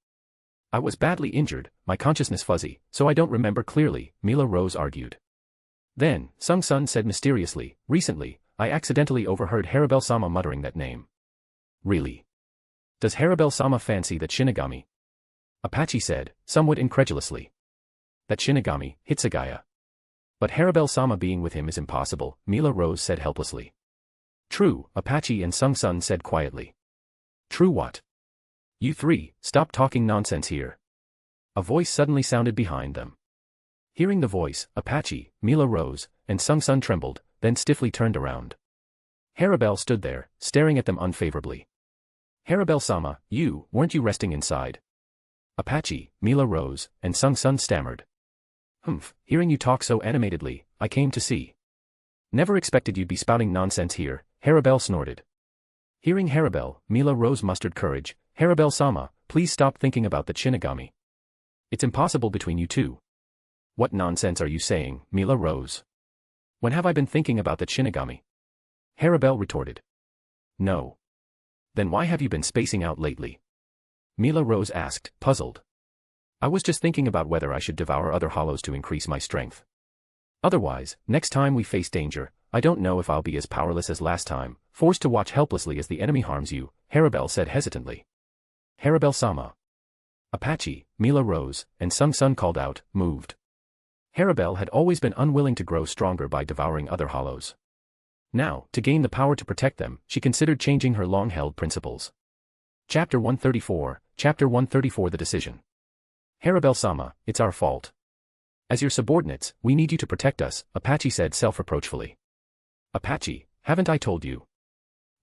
I was badly injured, my consciousness fuzzy, so I don't remember clearly, Mila Rose argued. Then, Sung-sun said mysteriously, recently, I accidentally overheard Harabel-sama muttering that name. Really? Does Harabel-sama fancy that Shinigami? Apache said, somewhat incredulously. That Shinigami, Hitsugaya. But Harabel-sama being with him is impossible, Mila Rose said helplessly. True, Apache and Sung-sun said quietly. True what? You three, stop talking nonsense here. A voice suddenly sounded behind them. Hearing the voice, Apache, Mila Rose, and Sung-sun trembled, then stiffly turned around. Harabel stood there, staring at them unfavorably. Harabel-sama, weren't you resting inside? Apache, Mila Rose, and Sung-sun stammered. Humph, hearing you talk so animatedly, I came to see. Never expected you'd be spouting nonsense here, Harabel snorted. Hearing Harabel, Mila Rose mustered courage. Harabel-sama, please stop thinking about that Shinigami. It's impossible between you two. What nonsense are you saying, Mila Rose? When have I been thinking about that Shinigami? Harabel retorted. No. Then why have you been spacing out lately? Mila Rose asked, puzzled. I was just thinking about whether I should devour other hollows to increase my strength. Otherwise, next time we face danger, I don't know if I'll be as powerless as last time, forced to watch helplessly as the enemy harms you, Harabel said hesitantly. Harabel-sama. Apache, Mila Rose, and Sung-sun called out, moved. Harabel had always been unwilling to grow stronger by devouring other hollows. Now, to gain the power to protect them, she considered changing her long-held principles. Chapter 134, The Decision. Harabel-sama, it's our fault. As your subordinates, we need you to protect us, Apache said self-reproachfully. Apache, haven't I told you?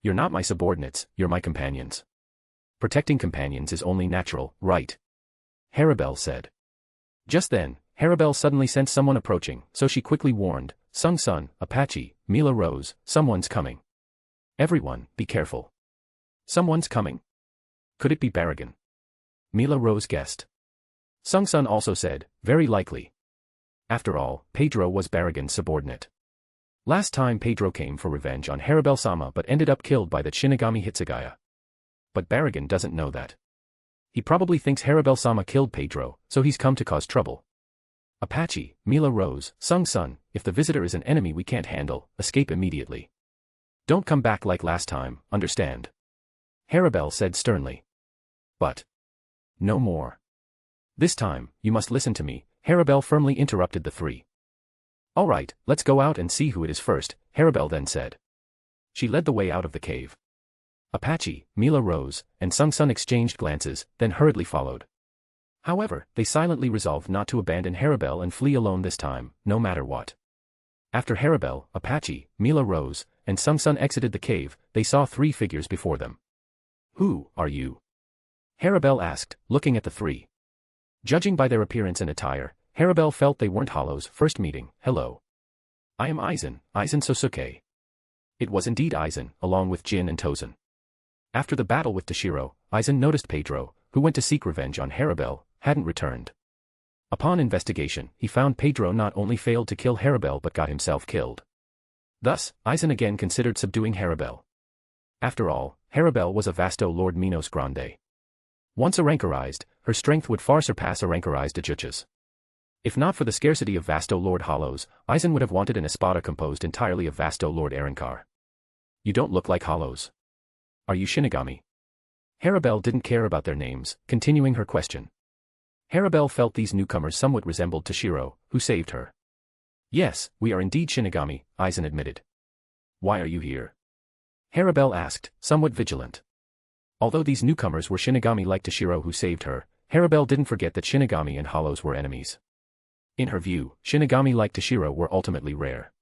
You're not my subordinates, you're my companions. Protecting companions is only natural, right? Harabel said. Just then, Harabel suddenly sensed someone approaching, so she quickly warned, Sung-sun, Apache, Mila Rose, someone's coming. Everyone, be careful. Someone's coming. Could it be Baragon? Mila Rose guessed. Sung-sun also said, very likely. After all, Pedro was Baragon's subordinate. Last time Pedro came for revenge on Harabel-sama but ended up killed by that Shinigami Hitsugaya. But Baragon doesn't know that. He probably thinks Harabel-sama killed Pedro, so he's come to cause trouble. Apache, Mila Rose, Sung-sun, if the visitor is an enemy we can't handle, escape immediately. Don't come back like last time, understand? Harabel said sternly. But no more. This time, you must listen to me, Harabel firmly interrupted the three. All right, let's go out and see who it is first, Harabel then said. She led the way out of the cave. Apache, Mila Rose, and Sung-sun exchanged glances, then hurriedly followed. However, they silently resolved not to abandon Harabel and flee alone this time, no matter what. After Harabel, Apache, Mila Rose, and Sung-sun exited the cave, they saw three figures before them. Who are you? Harabel asked, looking at the three. Judging by their appearance and attire, Harabel felt they weren't Hollow's first meeting. Hello. I am Aizen Sosuke. It was indeed Aizen, along with Jin and Tozen. After the battle with Toshiro, Aizen noticed Pedro, who went to seek revenge on Harabel, hadn't returned. Upon investigation, he found Pedro not only failed to kill Harabel but got himself killed. Thus, Aizen again considered subduing Harabel. After all, Harabel was a Vasto Lord Minos Grande. Once Arankarized, her strength would far surpass Arankarized Ajuchas. If not for the scarcity of Vasto Lord Hollows, Aizen would have wanted an espada composed entirely of Vasto Lord Arankar. You don't look like Hollows. Are you Shinigami? Harabel didn't care about their names, continuing her question. Harabel felt these newcomers somewhat resembled Toshiro, who saved her. Yes, we are indeed Shinigami, Aizen admitted. Why are you here? Harabel asked, somewhat vigilant. Although these newcomers were Shinigami like Toshiro who saved her, Harabel didn't forget that Shinigami and Hollows were enemies. In her view, Shinigami like Toshiro were ultimately rare.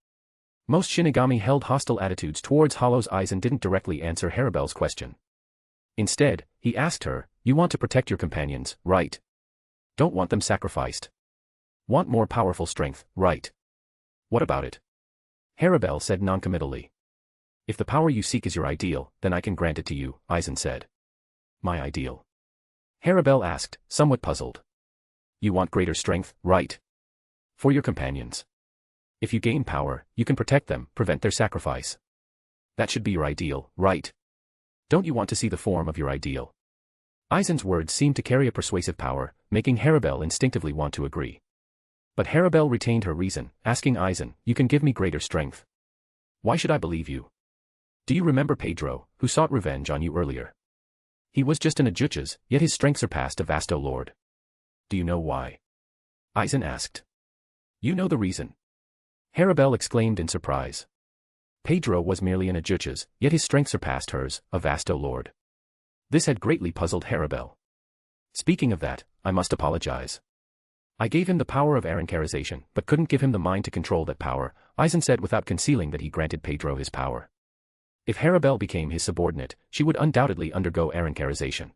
Most Shinigami held hostile attitudes towards Hollows. Aizen didn't directly answer Harabel's question. Instead, he asked her, you want to protect your companions, right? Don't want them sacrificed. Want more powerful strength, right? What about it? Harabel said noncommittally. If the power you seek is your ideal, then I can grant it to you, Aizen said. my ideal? Harabel asked, somewhat puzzled. You want greater strength, right? For your companions. If you gain power, you can protect them, prevent their sacrifice. That should be your ideal, right? Don't you want to see the form of your ideal? Aizen's words seemed to carry a persuasive power, making Harabel instinctively want to agree. But Harabel retained her reason, asking Aizen, you can give me greater strength. Why should I believe you? Do you remember Pedro, who sought revenge on you earlier? He was just an Yhwach, yet his strength surpassed a vasto lord. Do you know why? Aizen asked. You know the reason. Harabel exclaimed in surprise. Pedro was merely an Yhwach, yet his strength surpassed hers, a vasto lord. This had greatly puzzled Harabel. Speaking of that, I must apologize. I gave him the power of Arancarization, but couldn't give him the mind to control that power, Aizen said without concealing that he granted Pedro his power. If Harabel became his subordinate, she would undoubtedly undergo Arancarization.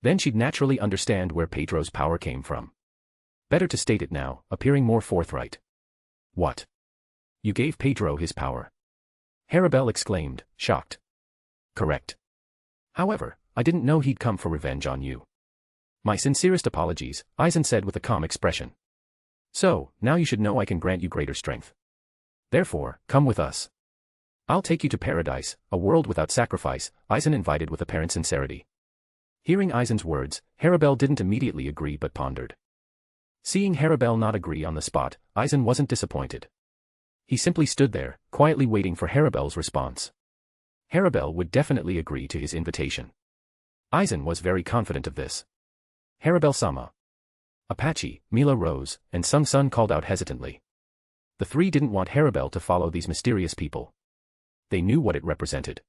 Then she'd naturally understand where Pedro's power came from. Better to state it now, appearing more forthright. What? You gave Pedro his power? Harabel exclaimed, shocked. Correct. However, I didn't know he'd come for revenge on you. My sincerest apologies, Aizen said with a calm expression. So, now you should know I can grant you greater strength. Therefore, come with us. I'll take you to paradise, a world without sacrifice, Aizen invited with apparent sincerity. Hearing Aizen's words, Harabel didn't immediately agree but pondered. Seeing Harabel not agree on the spot, Aizen wasn't disappointed. He simply stood there, quietly waiting for Harabel's response. Harabel would definitely agree to his invitation. Aizen was very confident of this. Harabel-sama. Apache, Mila rose, and Sung-sun called out hesitantly. The three didn't want Harabel to follow these mysterious people. They knew what it represented.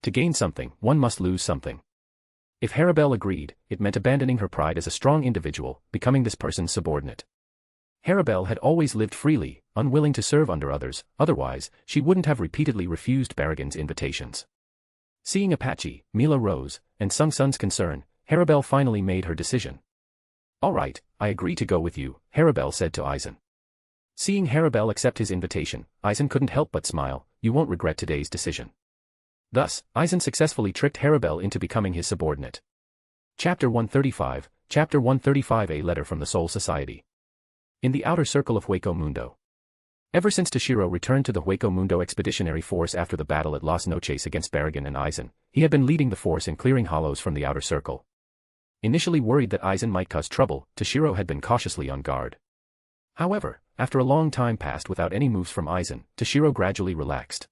To gain something, one must lose something. If Harabel agreed, it meant abandoning her pride as a strong individual, becoming this person's subordinate. Harabel had always lived freely, unwilling to serve under others, otherwise, she wouldn't have repeatedly refused Baragon's invitations. Seeing Apache, Mila rose, and Sung-sun's concern, Harabel finally made her decision. All right, I agree to go with you, Harabel said to Aizen. Seeing Harabel accept his invitation, Aizen couldn't help but smile, you won't regret today's decision. Thus, Aizen successfully tricked Harabel into becoming his subordinate. Chapter 135, Chapter 135 A Letter from the Soul Society. In the outer circle of Hueco Mundo. Ever since Toshiro returned to the Hueco Mundo Expeditionary Force after the battle at Las Noches against Baragon and Aizen, he had been leading the force in clearing hollows from the outer circle. Initially worried that Aizen might cause trouble, Toshiro had been cautiously on guard. However, after a long time passed without any moves from Aizen, Toshiro gradually relaxed.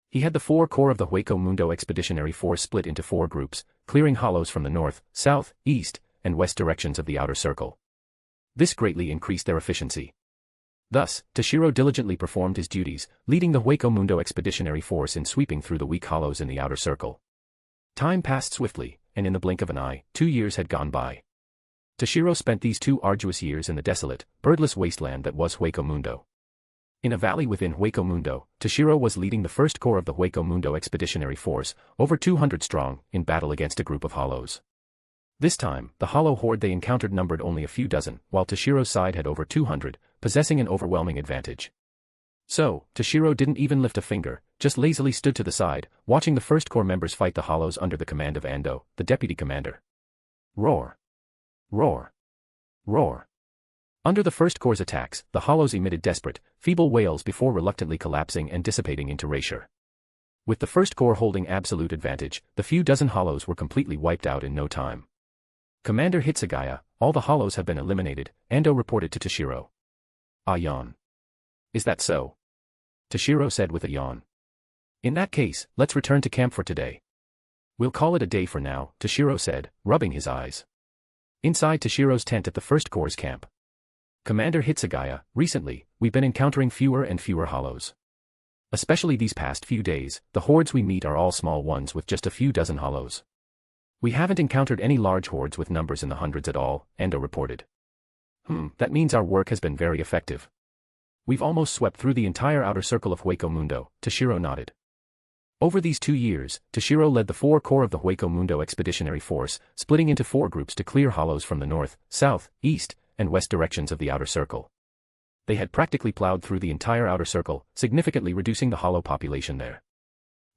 He had the four corps of the Hueco Mundo Expeditionary Force split into four groups, clearing hollows from the north, south, east, and west directions of the outer circle. This greatly increased their efficiency. Thus, Toshiro diligently performed his duties, leading the Hueco Mundo Expeditionary Force in sweeping through the weak hollows in the outer circle. Time passed swiftly, and in the blink of an eye, 2 years had gone by. Toshiro spent these 2 arduous years in the desolate, birdless wasteland that was Hueco Mundo. In a valley within Hueco Mundo, Toshiro was leading the first corps of the Hueco Mundo Expeditionary Force, over 200 strong, in battle against a group of hollows. This time, the hollow horde they encountered numbered only a few dozen, while Toshiro's side had over 200, possessing an overwhelming advantage. So, Toshiro didn't even lift a finger, just lazily stood to the side, watching the first corps members fight the hollows under the command of Ando, the deputy commander. Roar! Roar! Roar! Under the first corps' attacks, the hollows emitted desperate, feeble wails before reluctantly collapsing and dissipating into erasure. With the first corps holding absolute advantage, the few dozen hollows were completely wiped out in no time. Commander Hitsugaya, all the hollows have been eliminated, Ando reported to Toshiro. Ah, yawn. Is that so? Toshiro said with a yawn. In that case, let's return to camp for today. We'll call it a day for now, Toshiro said, rubbing his eyes. Inside Toshiro's tent at the first corps' camp. Commander Hitsugaya, recently, we've been encountering fewer and fewer hollows. Especially these past few days, the hordes we meet are all small ones with just a few dozen hollows. We haven't encountered any large hordes with numbers in the hundreds at all, Ando reported. That means our work has been very effective. We've almost swept through the entire outer circle of Hueco Mundo, Toshiro nodded. Over these 2 years, Toshiro led the 4 corps of the Hueco Mundo Expeditionary Force, splitting into 4 groups to clear hollows from the north, south, east, and west directions of the outer circle. They had practically plowed through the entire outer circle, significantly reducing the hollow population there.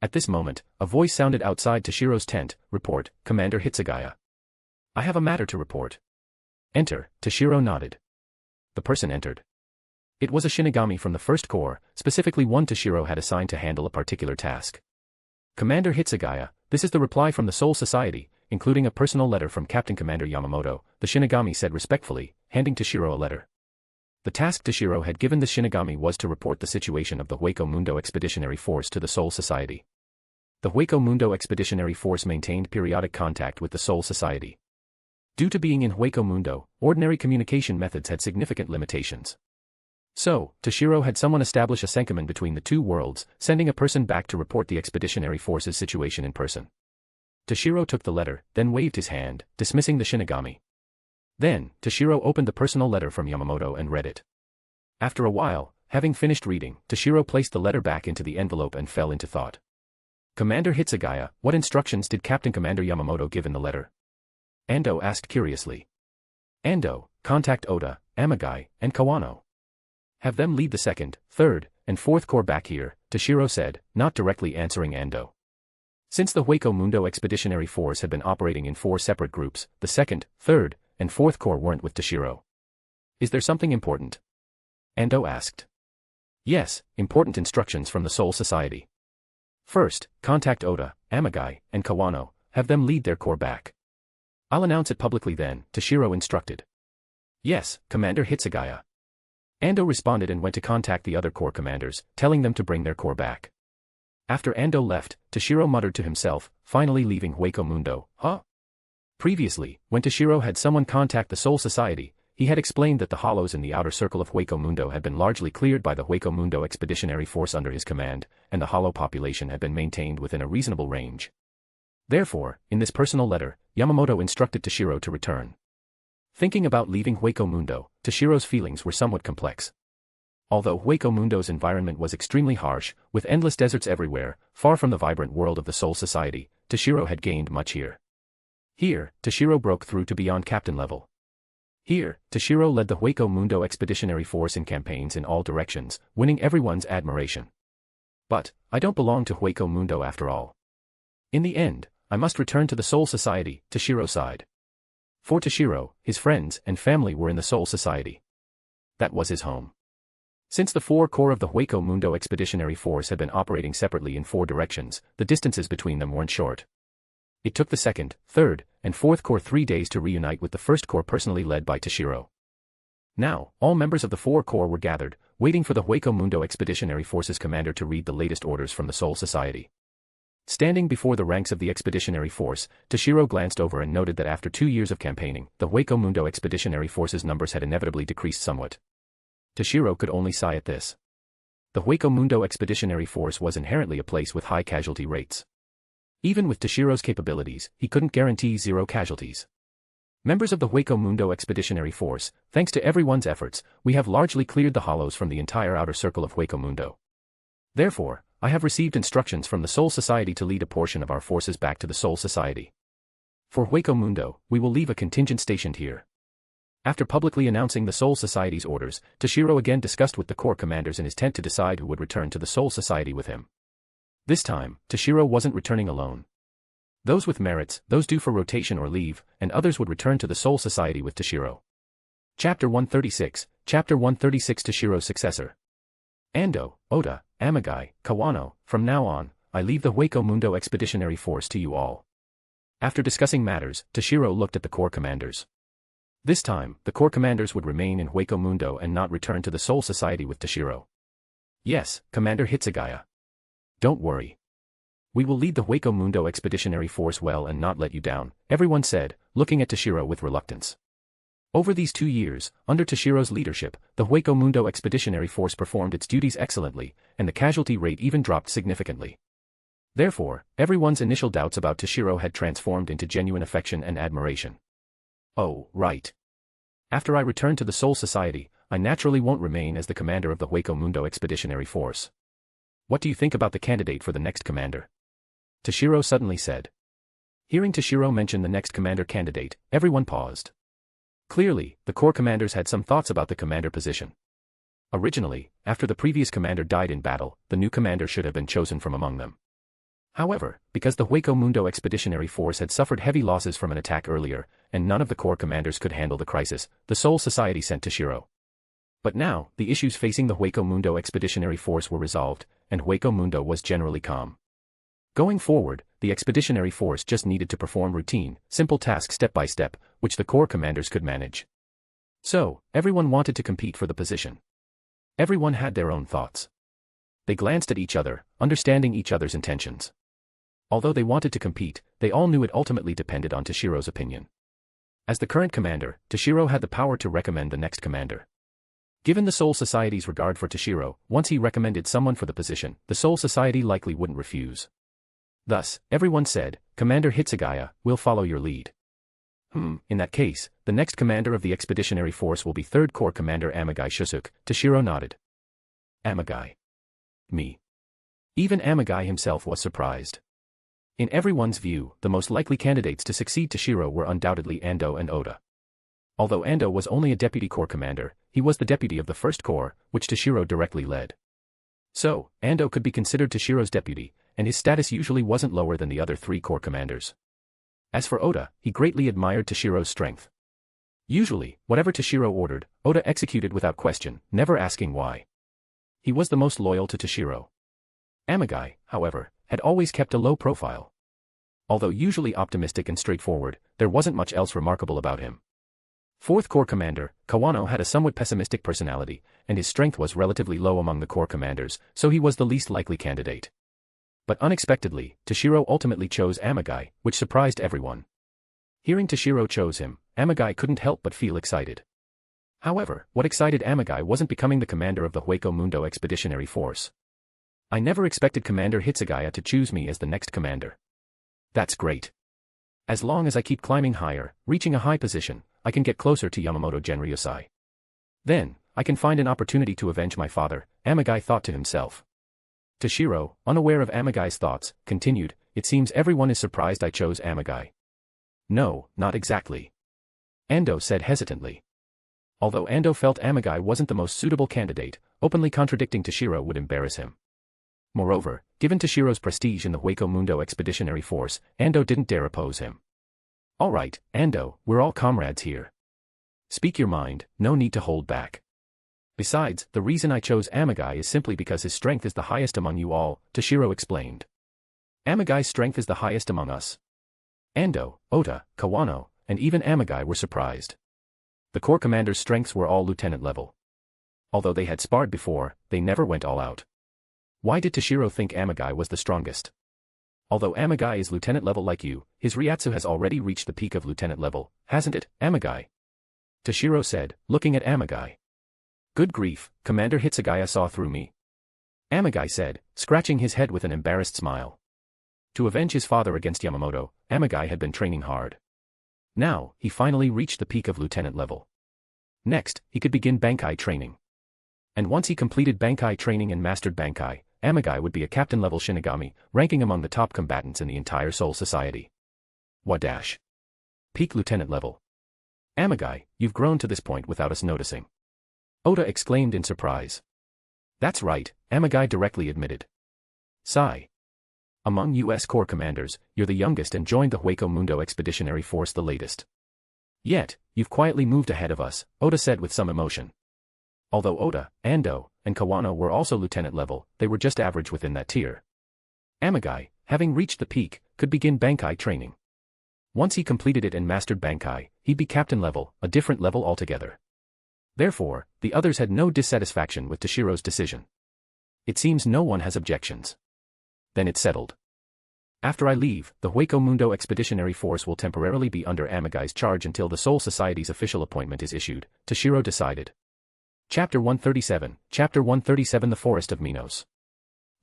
At this moment, a voice sounded outside Toshiro's tent. Report, Commander Hitsugaya. I have a matter to report. Enter. Toshiro nodded. The person entered. It was a Shinigami from the First Corps, specifically one Toshiro had assigned to handle a particular task. Commander Hitsugaya, this is the reply from the Soul Society, including a personal letter from Captain Commander Yamamoto, the Shinigami said respectfully, handing Toshiro a letter. The task Toshiro had given the Shinigami was to report the situation of the Hueco Mundo Expeditionary Force to the Soul Society. The Hueco Mundo Expeditionary Force maintained periodic contact with the Soul Society. Due to being in Hueco Mundo, ordinary communication methods had significant limitations. So, Toshiro had someone establish a Senkaman between the two worlds, sending a person back to report the Expeditionary Force's situation in person. Toshiro took the letter, then waved his hand, dismissing the Shinigami. Then, Toshiro opened the personal letter from Yamamoto and read it. After a while, having finished reading, Toshiro placed the letter back into the envelope and fell into thought. Commander Hitsugaya, what instructions did Captain Commander Yamamoto give in the letter? Ando asked curiously. Ando, contact Oda, Amagai, and Kawano. Have them lead the 2nd, 3rd, and 4th Corps back here, Toshiro said, not directly answering Ando. Since the Hueco Mundo Expeditionary Force had been operating in 4 separate groups, the 2nd, 3rd, and 4th Corps weren't with Toshiro. Is there something important? Ando asked. Yes, important instructions from the Soul Society. First, contact Oda, Amagai, and Kawano, have them lead their corps back. I'll announce it publicly then, Toshiro instructed. Yes, Commander Hitsugaya. Ando responded and went to contact the other corps commanders, telling them to bring their corps back. After Ando left, Toshiro muttered to himself, finally leaving Hueco Mundo, huh? Previously, when Toshiro had someone contact the Soul Society, he had explained that the hollows in the outer circle of Hueco Mundo had been largely cleared by the Hueco Mundo Expeditionary Force under his command, and the hollow population had been maintained within a reasonable range. Therefore, in this personal letter, Yamamoto instructed Toshiro to return. Thinking about leaving Hueco Mundo, Toshiro's feelings were somewhat complex. Although Hueco Mundo's environment was extremely harsh, with endless deserts everywhere, far from the vibrant world of the Soul Society, Toshiro had gained much here. Here, Toshiro broke through to beyond captain level. Here, Toshiro led the Hueco Mundo Expeditionary Force in campaigns in all directions, winning everyone's admiration. But, I don't belong to Hueco Mundo after all. In the end, I must return to the Soul Society, Toshiro sighed. For Toshiro, his friends and family were in the Soul Society. That was his home. Since the 4 Corps of the Hueco Mundo Expeditionary Force had been operating separately in 4 directions, the distances between them weren't short. It took the 2nd, 3rd, and 4th Corps 3 days to reunite with the 1st Corps personally led by Toshiro. Now, all members of the 4 Corps were gathered, waiting for the Hueco Mundo Expeditionary Force's commander to read the latest orders from the Soul Society. Standing before the ranks of the Expeditionary Force, Toshiro glanced over and noted that after 2 years of campaigning, the Hueco Mundo Expeditionary Force's numbers had inevitably decreased somewhat. Toshiro could only sigh at this. The Hueco Mundo Expeditionary Force was inherently a place with high casualty rates. Even with Toshiro's capabilities, he couldn't guarantee 0 casualties. Members of the Hueco Mundo Expeditionary Force, thanks to everyone's efforts, we have largely cleared the hollows from the entire outer circle of Hueco Mundo. Therefore, I have received instructions from the Soul Society to lead a portion of our forces back to the Soul Society. For Hueco Mundo, we will leave a contingent stationed here. After publicly announcing the Soul Society's orders, Toshiro again discussed with the corps commanders in his tent to decide who would return to the Soul Society with him. This time, Toshiro wasn't returning alone. Those with merits, those due for rotation or leave, and others would return to the Soul Society with Toshiro. Chapter 136, Chapter 136 Toshiro's Successor. Ando, Oda, Amagai, Kawano, from now on, I leave the Hueco Mundo Expeditionary Force to you all. After discussing matters, Toshiro looked at the corps commanders. This time, the corps commanders would remain in Hueco Mundo and not return to the Soul Society with Toshiro. Yes, Commander Hitsugaya. Don't worry. We will lead the Hueco Mundo Expeditionary Force well and not let you down, everyone said, looking at Toshiro with reluctance. Over these 2 years, under Toshiro's leadership, the Hueco Mundo Expeditionary Force performed its duties excellently, and the casualty rate even dropped significantly. Therefore, everyone's initial doubts about Toshiro had transformed into genuine affection and admiration. Oh, right. After I return to the Soul Society, I naturally won't remain as the commander of the Hueco Mundo Expeditionary Force. What do you think about the candidate for the next commander? Toshiro suddenly said. Hearing Toshiro mention the next commander candidate, everyone paused. Clearly, the corps commanders had some thoughts about the commander position. Originally, after the previous commander died in battle, the new commander should have been chosen from among them. However, because the Hueco Mundo Expeditionary Force had suffered heavy losses from an attack earlier, and none of the corps commanders could handle the crisis, the Soul Society sent Toshiro. But now, the issues facing the Hueco Mundo Expeditionary Force were resolved, and Hueco Mundo was generally calm. Going forward, the Expeditionary Force just needed to perform routine, simple tasks step by step, which the corps commanders could manage. So, everyone wanted to compete for the position. Everyone had their own thoughts. They glanced at each other, understanding each other's intentions. Although they wanted to compete, they all knew it ultimately depended on Toshiro's opinion. As the current commander, Toshiro had the power to recommend the next commander. Given the Soul Society's regard for Toshiro, once he recommended someone for the position, the Soul Society likely wouldn't refuse. Thus, everyone said, "Commander Hitsugaya, we'll follow your lead." In that case, the next commander of the Expeditionary Force will be 3rd Corps Commander Amagai Shusuke. Toshiro nodded. Amagai. Me. Even Amagai himself was surprised. In everyone's view, the most likely candidates to succeed Toshiro were undoubtedly Ando and Oda. Although Ando was only a deputy corps commander, he was the deputy of the 1st Corps, which Toshiro directly led. So, Ando could be considered Toshiro's deputy, and his status usually wasn't lower than the other 3 corps commanders. As for Oda, he greatly admired Toshiro's strength. Usually, whatever Toshiro ordered, Oda executed without question, never asking why. He was the most loyal to Toshiro. Amagai, however, had always kept a low profile. Although usually optimistic and straightforward, there wasn't much else remarkable about him. 4th Corps Commander, Kawano had a somewhat pessimistic personality, and his strength was relatively low among the corps commanders, so he was the least likely candidate. But unexpectedly, Toshiro ultimately chose Amagai, which surprised everyone. Hearing Toshiro chose him, Amagai couldn't help but feel excited. However, what excited Amagai wasn't becoming the commander of the Hueco Mundo Expeditionary Force. "I never expected Commander Hitsugaya to choose me as the next commander. That's great. As long as I keep climbing higher, reaching a high position, I can get closer to Yamamoto Genryosai. Then, I can find an opportunity to avenge my father," Amagai thought to himself. Toshiro, unaware of Amagai's thoughts, continued, "It seems everyone is surprised I chose Amagai." "No, not exactly," Ando said hesitantly. Although Ando felt Amagai wasn't the most suitable candidate, openly contradicting Toshiro would embarrass him. Moreover, given Toshiro's prestige in the Hueco Mundo Expeditionary Force, Ando didn't dare oppose him. "All right, Ando, we're all comrades here. Speak your mind, no need to hold back. Besides, the reason I chose Amagai is simply because his strength is the highest among you all," Toshiro explained. "Amagai's strength is the highest among us." Ando, Ota, Kawano, and even Amagai were surprised. The corps commanders' strengths were all lieutenant level. Although they had sparred before, they never went all out. Why did Toshiro think Amagai was the strongest? Although Amagai is lieutenant level like you, his Ryatsu has already reached the peak of lieutenant level, hasn't it, Amagai? Toshiro said, looking at Amagai. "Good grief, Commander Hitsugaya saw through me," Amagai said, scratching his head with an embarrassed smile. To avenge his father against Yamamoto, Amagai had been training hard. Now, he finally reached the peak of lieutenant level. Next, he could begin Bankai training. And once he completed Bankai training and mastered Bankai, Amagai would be a captain-level Shinigami, ranking among the top combatants in the entire Soul Society. Wadash. Peak lieutenant level. Amagai, you've grown to this point without us noticing. Oda exclaimed in surprise. That's right, Amagai directly admitted. Sigh. Among U.S. Corps commanders, you're the youngest and joined the Hueco Mundo Expeditionary Force the latest. Yet, you've quietly moved ahead of us, Oda said with some emotion. Although Oda, Ando, and Kawano were also lieutenant level, they were just average within that tier. Amagai, having reached the peak, could begin Bankai training. Once he completed it and mastered Bankai, he'd be captain level, a different level altogether. Therefore, the others had no dissatisfaction with Toshiro's decision. It seems no one has objections. Then it's settled. After I leave, the Hueco Mundo Expeditionary Force will temporarily be under Amagai's charge until the Soul Society's official appointment is issued, Toshiro decided. Chapter 137, Chapter 137 The Forest of Minos.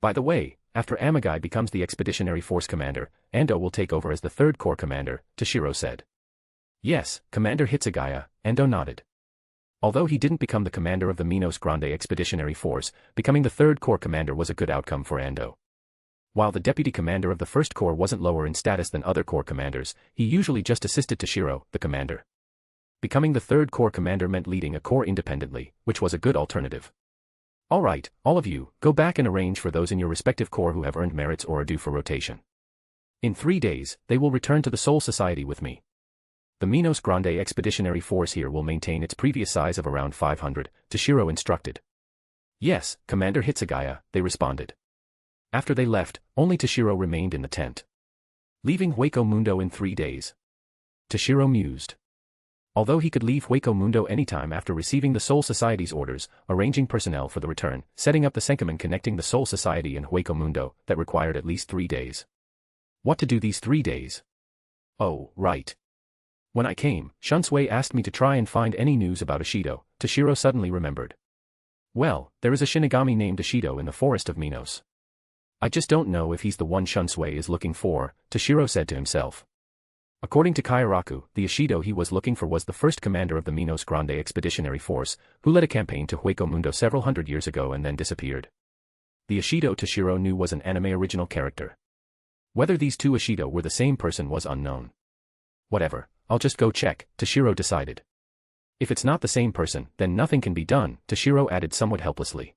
By the way, after Amagai becomes the Expeditionary Force commander, Ando will take over as the 3rd Corps commander, Toshiro said. Yes, Commander Hitsugaya, Ando nodded. Although he didn't become the commander of the Minos Grande Expeditionary Force, becoming the 3rd Corps commander was a good outcome for Ando. While the deputy commander of the 1st Corps wasn't lower in status than other corps commanders, he usually just assisted Toshiro, the commander. Becoming the 3rd Corps commander meant leading a corps independently, which was a good alternative. Alright, all of you, go back and arrange for those in your respective corps who have earned merits or are due for rotation. In 3 days, they will return to the Soul Society with me. The Minos Grande Expeditionary Force here will maintain its previous size of around 500, Toshiro instructed. Yes, Commander Hitsugaya, they responded. After they left, only Toshiro remained in the tent. Leaving Hueco Mundo in 3 days. Toshiro mused. Although he could leave Hueco Mundo anytime after receiving the Soul Society's orders, arranging personnel for the return, setting up the Senkaman connecting the Soul Society and Hueco Mundo, that required at least 3 days. What to do these 3 days? Oh, right. When I came, Shunsui asked me to try and find any news about Ishido, Toshiro suddenly remembered. Well, there is a Shinigami named Ishido in the forest of Minos. I just don't know if he's the one Shunsui is looking for, Toshiro said to himself. According to Kairaku, the Ishido he was looking for was the first commander of the Minos Grande Expeditionary Force, who led a campaign to Hueco Mundo several hundred years ago and then disappeared. The Ishido Toshiro knew was an anime original character. Whether these two Ishido were the same person was unknown. Whatever, I'll just go check, Toshiro decided. If it's not the same person, then nothing can be done, Toshiro added somewhat helplessly.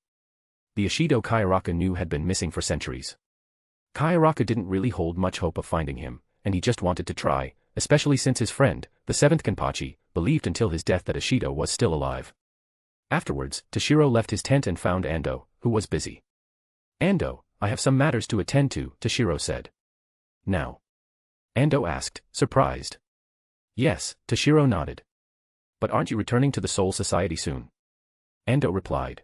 The Ishido Kairaku knew had been missing for centuries. Kairaku didn't really hold much hope of finding him, and he just wanted to try, especially since his friend, the 7th Kenpachi, believed until his death that Ishido was still alive. Afterwards, Toshiro left his tent and found Ando, who was busy. Ando, I have some matters to attend to, Toshiro said. Now? Ando asked, surprised. Yes, Toshiro nodded. But aren't you returning to the Soul Society soon? Ando replied.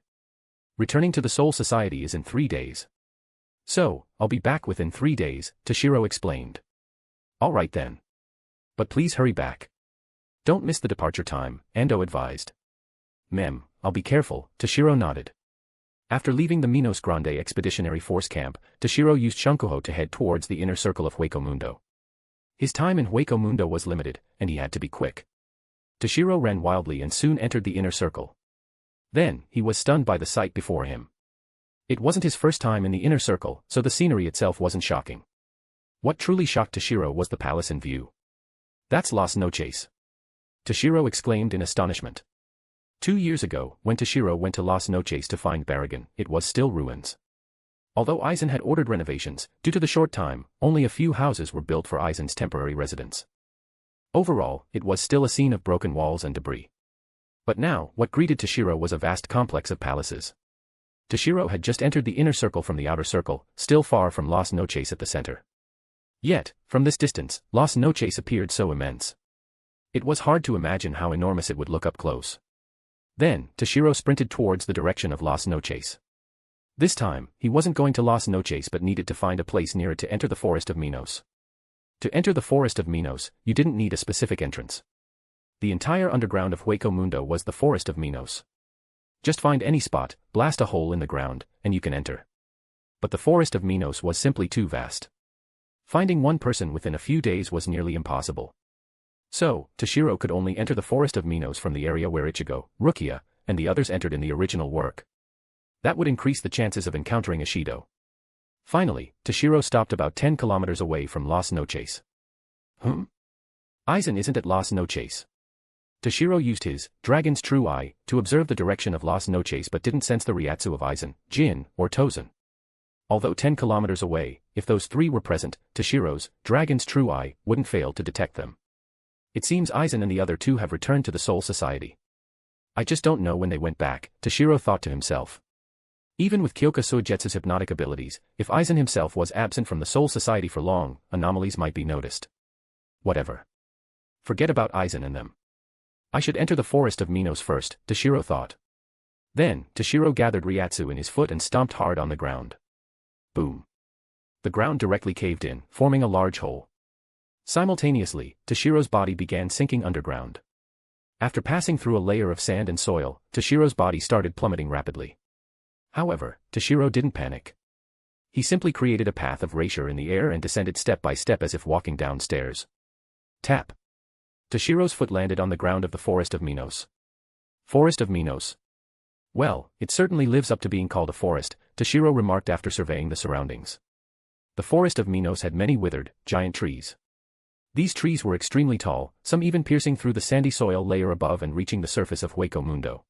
Returning to the Soul Society is in 3 days. So, I'll be back within 3 days, Toshiro explained. All right then. But please hurry back. Don't miss the departure time, Ando advised. I'll be careful, Toshiro nodded. After leaving the Minos Grande Expeditionary Force camp, Toshiro used Shunkuho to head towards the inner circle of Hueco Mundo. His time in Hueco Mundo was limited, and he had to be quick. Toshiro ran wildly and soon entered the inner circle. Then, he was stunned by the sight before him. It wasn't his first time in the inner circle, so the scenery itself wasn't shocking. What truly shocked Toshiro was the palace in view. That's Las Noches. Toshiro exclaimed in astonishment. 2 years ago, when Toshiro went to Las Noches to find Baragon, it was still ruins. Although Aizen had ordered renovations, due to the short time, only a few houses were built for Aizen's temporary residence. Overall, it was still a scene of broken walls and debris. But now, what greeted Toshiro was a vast complex of palaces. Toshiro had just entered the inner circle from the outer circle, still far from Las Noches at the center. Yet, from this distance, Las Noches appeared so immense. It was hard to imagine how enormous it would look up close. Then, Toshiro sprinted towards the direction of Las Noches. This time, he wasn't going to Las Noches but needed to find a place near it to enter the forest of Minos. To enter the forest of Minos, you didn't need a specific entrance. The entire underground of Hueco Mundo was the forest of Minos. Just find any spot, blast a hole in the ground, and you can enter. But the forest of Minos was simply too vast. Finding one person within a few days was nearly impossible. So, Toshiro could only enter the forest of Minos from the area where Ichigo, Rukia, and the others entered in the original work. That would increase the chances of encountering Ishido. Finally, Toshiro stopped about 10 kilometers away from Las Noches. Aizen isn't at Las Noches. Toshiro used his dragon's true eye to observe the direction of Las Noches but didn't sense the Ryatsu of Aizen, Jin, or Tozen. Although 10 kilometers away, if those three were present, Toshiro's dragon's true eye wouldn't fail to detect them. It seems Aizen and the other two have returned to the Soul Society. I just don't know when they went back, Toshiro thought to himself. Even with Kyoka Suigetsu's hypnotic abilities, if Aizen himself was absent from the Soul Society for long, anomalies might be noticed. Whatever. Forget about Aizen and them. I should enter the forest of Minos first, Toshiro thought. Then, Toshiro gathered Ryatsu in his foot and stomped hard on the ground. Boom. The ground directly caved in, forming a large hole. Simultaneously, Toshiro's body began sinking underground. After passing through a layer of sand and soil, Toshiro's body started plummeting rapidly. However, Toshiro didn't panic. He simply created a path of erasure in the air and descended step by step as if walking down stairs. Tap. Toshiro's foot landed on the ground of the Forest of Minos. Forest of Minos. Well, it certainly lives up to being called a forest, Toshiro remarked after surveying the surroundings. The Forest of Minos had many withered, giant trees. These trees were extremely tall, some even piercing through the sandy soil layer above and reaching the surface of Hueco Mundo.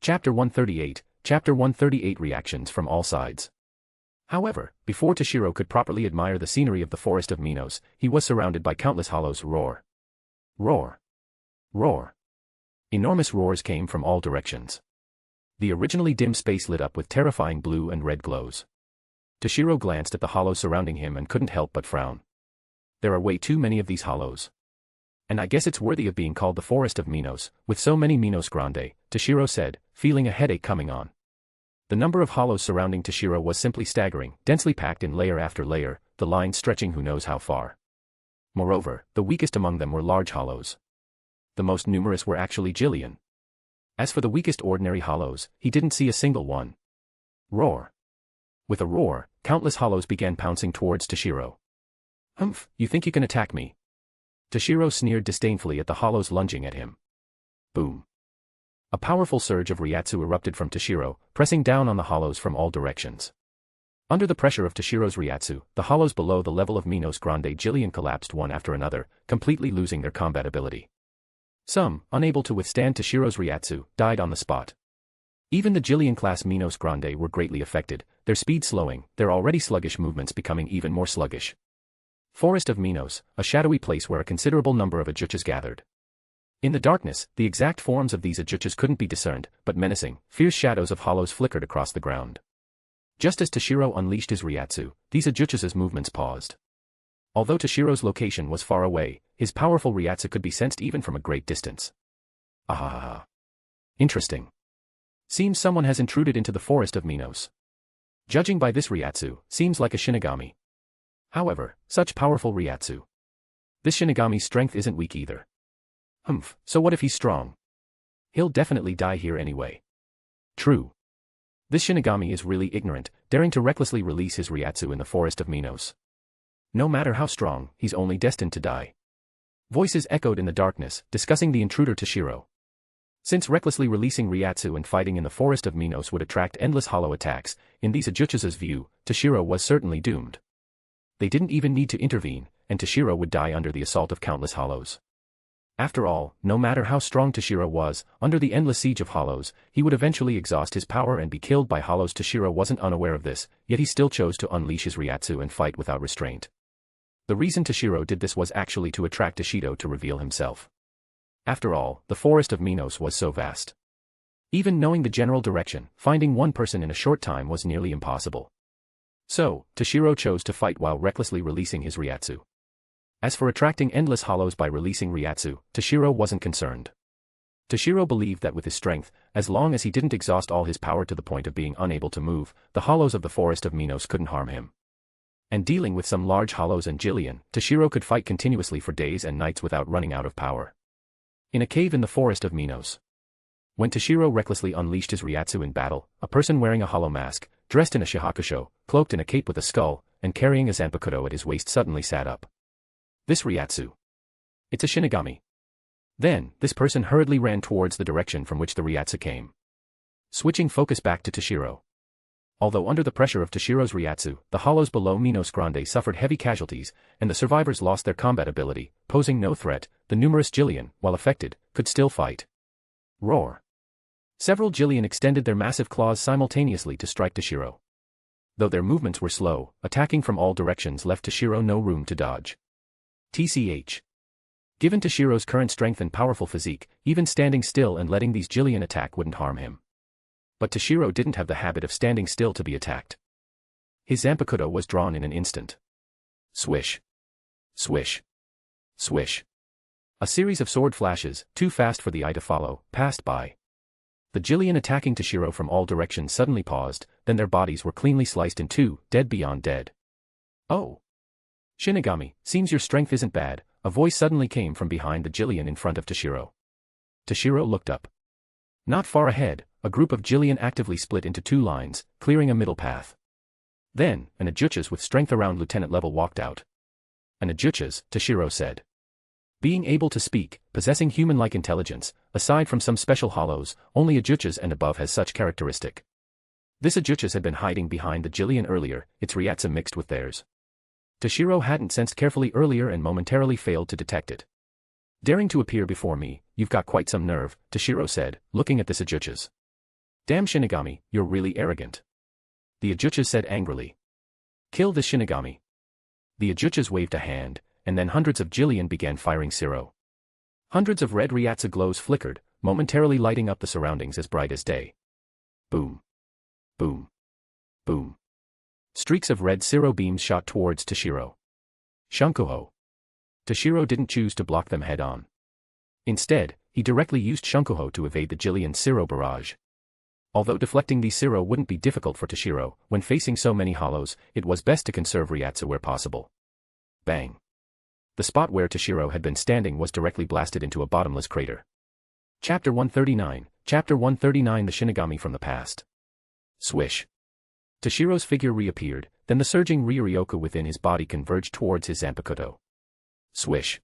Chapter 138 Reactions from all sides. However, before Toshiro could properly admire the scenery of the forest of Minos, he was surrounded by countless hollows. Roar. Roar. Roar. Enormous roars came from all directions. The originally dim space lit up with terrifying blue and red glows. Toshiro glanced at the hollows surrounding him and couldn't help but frown. There are way too many of these hollows. And I guess it's worthy of being called the forest of Minos, with so many Minos Grande, Toshiro said, feeling a headache coming on. The number of hollows surrounding Toshiro was simply staggering, densely packed in layer after layer, the lines stretching who knows how far. Moreover, the weakest among them were large hollows. The most numerous were actually Jillian. As for the weakest ordinary hollows, he didn't see a single one. Roar. With a roar, countless hollows began pouncing towards Toshiro. Humph, you think you can attack me? Toshiro sneered disdainfully at the hollows lunging at him. Boom. A powerful surge of Ryatsu erupted from Toshiro, pressing down on the hollows from all directions. Under the pressure of Toshiro's Ryatsu, the hollows below the level of Minos Grande Jillian collapsed one after another, completely losing their combat ability. Some, unable to withstand Toshiro's Ryatsu, died on the spot. Even the Jillian-class Minos Grande were greatly affected, their speed slowing, their already sluggish movements becoming even more sluggish. Forest of Minos, a shadowy place where a considerable number of Ajuchas gathered. In the darkness, the exact forms of these Ajuchas couldn't be discerned, but menacing, fierce shadows of hollows flickered across the ground. Just as Toshiro unleashed his Ryatsu, these Ajuchas' movements paused. Although Toshiro's location was far away, his powerful Ryatsu could be sensed even from a great distance. Ah. Interesting. Seems someone has intruded into the forest of Minos. Judging by this Ryatsu, seems like a Shinigami. However, such powerful Ryatsu. This Shinigami's strength isn't weak either. Humph, so what if he's strong? He'll definitely die here anyway. True. This Shinigami is really ignorant, daring to recklessly release his Ryatsu in the forest of Minos. No matter how strong, he's only destined to die. Voices echoed in the darkness, discussing the intruder Toshiro. Since recklessly releasing Ryatsu and fighting in the forest of Minos would attract endless hollow attacks, in these Ajuchas' view, Toshiro was certainly doomed. They didn't even need to intervene, and Toshiro would die under the assault of countless hollows. After all, no matter how strong Toshiro was, under the endless siege of hollows, he would eventually exhaust his power and be killed by hollows. Toshiro wasn't unaware of this, yet he still chose to unleash his Ryatsu and fight without restraint. The reason Toshiro did this was actually to attract Ishido to reveal himself. After all, the forest of Minos was so vast. Even knowing the general direction, finding one person in a short time was nearly impossible. So, Toshiro chose to fight while recklessly releasing his Ryatsu. As for attracting endless hollows by releasing Ryatsu, Toshiro wasn't concerned. Toshiro believed that with his strength, as long as he didn't exhaust all his power to the point of being unable to move, the hollows of the forest of Minos couldn't harm him. And dealing with some large hollows and Jillian, Toshiro could fight continuously for days and nights without running out of power. In a cave in the forest of Minos. When Toshiro recklessly unleashed his Ryatsu in battle, a person wearing a hollow mask, dressed in a shihakusho, cloaked in a cape with a skull, and carrying a zanpakuto at his waist suddenly sat up. This Ryatsu. It's a Shinigami. Then, this person hurriedly ran towards the direction from which the Ryatsu came. Switching focus back to Toshiro. Although under the pressure of Toshiro's Ryatsu, the hollows below Minos Grande suffered heavy casualties, and the survivors lost their combat ability, posing no threat, the numerous Jillian, while affected, could still fight. Roar. Several Jillian extended their massive claws simultaneously to strike Toshiro. Though their movements were slow, attacking from all directions left Toshiro no room to dodge. TCH. Given Toshiro's current strength and powerful physique, even standing still and letting these Jillian attack wouldn't harm him. But Toshiro didn't have the habit of standing still to be attacked. His zanpakuto was drawn in an instant. Swish. Swish. Swish. A series of sword flashes, too fast for the eye to follow, passed by. The Jillian attacking Toshiro from all directions suddenly paused, then their bodies were cleanly sliced in two, dead beyond dead. Oh. Shinigami, seems your strength isn't bad, a voice suddenly came from behind the Jillian in front of Toshiro. Toshiro looked up. Not far ahead, a group of Jillian actively split into two lines, clearing a middle path. Then, an Ajuchas with strength around lieutenant level walked out. An Ajuchas, Toshiro said. Being able to speak, possessing human-like intelligence, aside from some special hollows, only Ajuchas and above has such characteristic. This Ajuchas had been hiding behind the Jillian earlier, its Ryatsu mixed with theirs. Toshiro hadn't sensed carefully earlier and momentarily failed to detect it. Daring to appear before me, you've got quite some nerve, Toshiro said, looking at this Ajuchas. Damn Shinigami, you're really arrogant. The Ajuchas said angrily. Kill the Shinigami. The Yhwachs waved a hand, and then hundreds of Jillian began firing Zero. Hundreds of red Ryatsu glows flickered, momentarily lighting up the surroundings as bright as day. Boom. Boom. Boom. Streaks of red Zero beams shot towards Toshiro. Shunkuho. Toshiro didn't choose to block them head-on. Instead, he directly used Shunkuho to evade the Jillian Zero barrage. Although deflecting these Zero wouldn't be difficult for Toshiro, when facing so many hollows, it was best to conserve Ryatsu where possible. Bang. The spot where Toshiro had been standing was directly blasted into a bottomless crater. Chapter 139, Chapter 139 The Shinigami from the Past. Swish. Toshiro's figure reappeared, then the surging Ryuryoku within his body converged towards his Zanpakuto. Swish.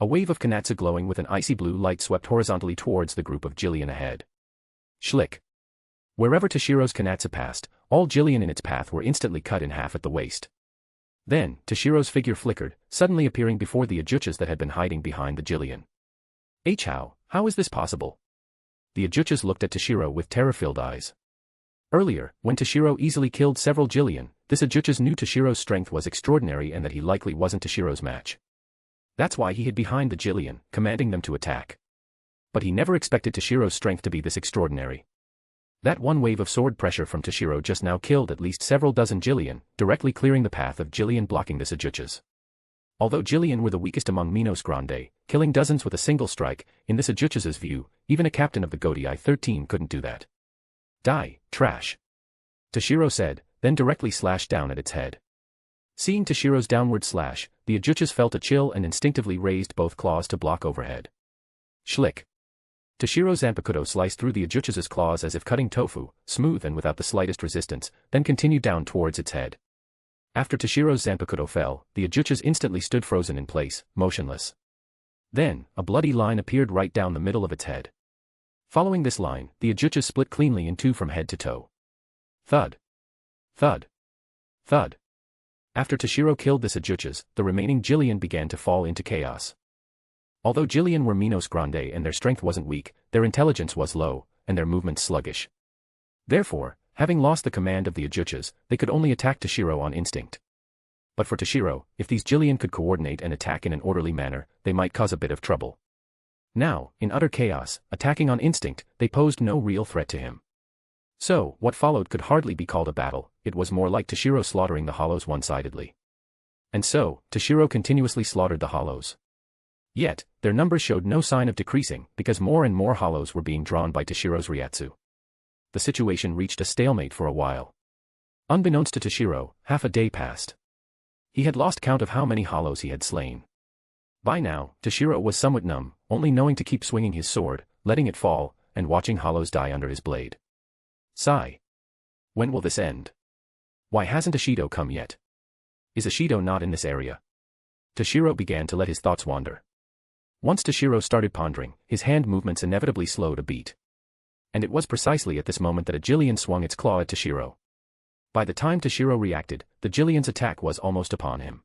A wave of Kanatsu glowing with an icy blue light swept horizontally towards the group of Jillian ahead. Schlick. Wherever Toshiro's Kanatsu passed, all Jillian in its path were instantly cut in half at the waist. Then, Toshiro's figure flickered, suddenly appearing before the Yhwachs that had been hiding behind the Jillian. How is this possible? The Yhwachs looked at Toshiro with terror-filled eyes. Earlier, when Toshiro easily killed several Jillian, this Yhwachs knew Toshiro's strength was extraordinary and that he likely wasn't Toshiro's match. That's why he hid behind the Jillian, commanding them to attack. But he never expected Toshiro's strength to be this extraordinary. That one wave of sword pressure from Toshiro just now killed at least several dozen Jillian, directly clearing the path of Jillian blocking this Yhwachs. Although Jillian were the weakest among Minos Grande, killing dozens with a single strike, in this Yhwachs' view, even a captain of the Godii 13 couldn't do that. Die, trash. Toshiro said, then directly slashed down at its head. Seeing Toshiro's downward slash, the Yhwachs felt a chill and instinctively raised both claws to block overhead. Schlick. Toshiro's Zanpakuto sliced through the Yhwachs' claws as if cutting tofu, smooth and without the slightest resistance, then continued down towards its head. After Toshiro's Zanpakuto fell, the Yhwachs instantly stood frozen in place, motionless. Then, a bloody line appeared right down the middle of its head. Following this line, the Yhwachs split cleanly in two from head to toe. Thud. Thud. Thud. After Toshiro killed this Yhwachs, the remaining Jillian began to fall into chaos. Although Jillian were Minos Grande and their strength wasn't weak, their intelligence was low, and their movements sluggish. Therefore, having lost the command of the Yhwachs, they could only attack Toshiro on instinct. But for Toshiro, if these Jillian could coordinate and attack in an orderly manner, they might cause a bit of trouble. Now, in utter chaos, attacking on instinct, they posed no real threat to him. So, what followed could hardly be called a battle, it was more like Toshiro slaughtering the hollows one-sidedly. And so, Toshiro continuously slaughtered the hollows. Yet, their numbers showed no sign of decreasing, because more and more hollows were being drawn by Toshiro's Ryatsu. The situation reached a stalemate for a while. Unbeknownst to Toshiro, half a day passed. He had lost count of how many hollows he had slain. By now, Toshiro was somewhat numb, only knowing to keep swinging his sword, letting it fall, and watching hollows die under his blade. Sigh. When will this end? Why hasn't Ishido come yet? Is Ishido not in this area? Toshiro began to let his thoughts wander. Once Toshiro started pondering, his hand movements inevitably slowed a beat. And it was precisely at this moment that a Jillian swung its claw at Toshiro. By the time Toshiro reacted, the Jillian's attack was almost upon him.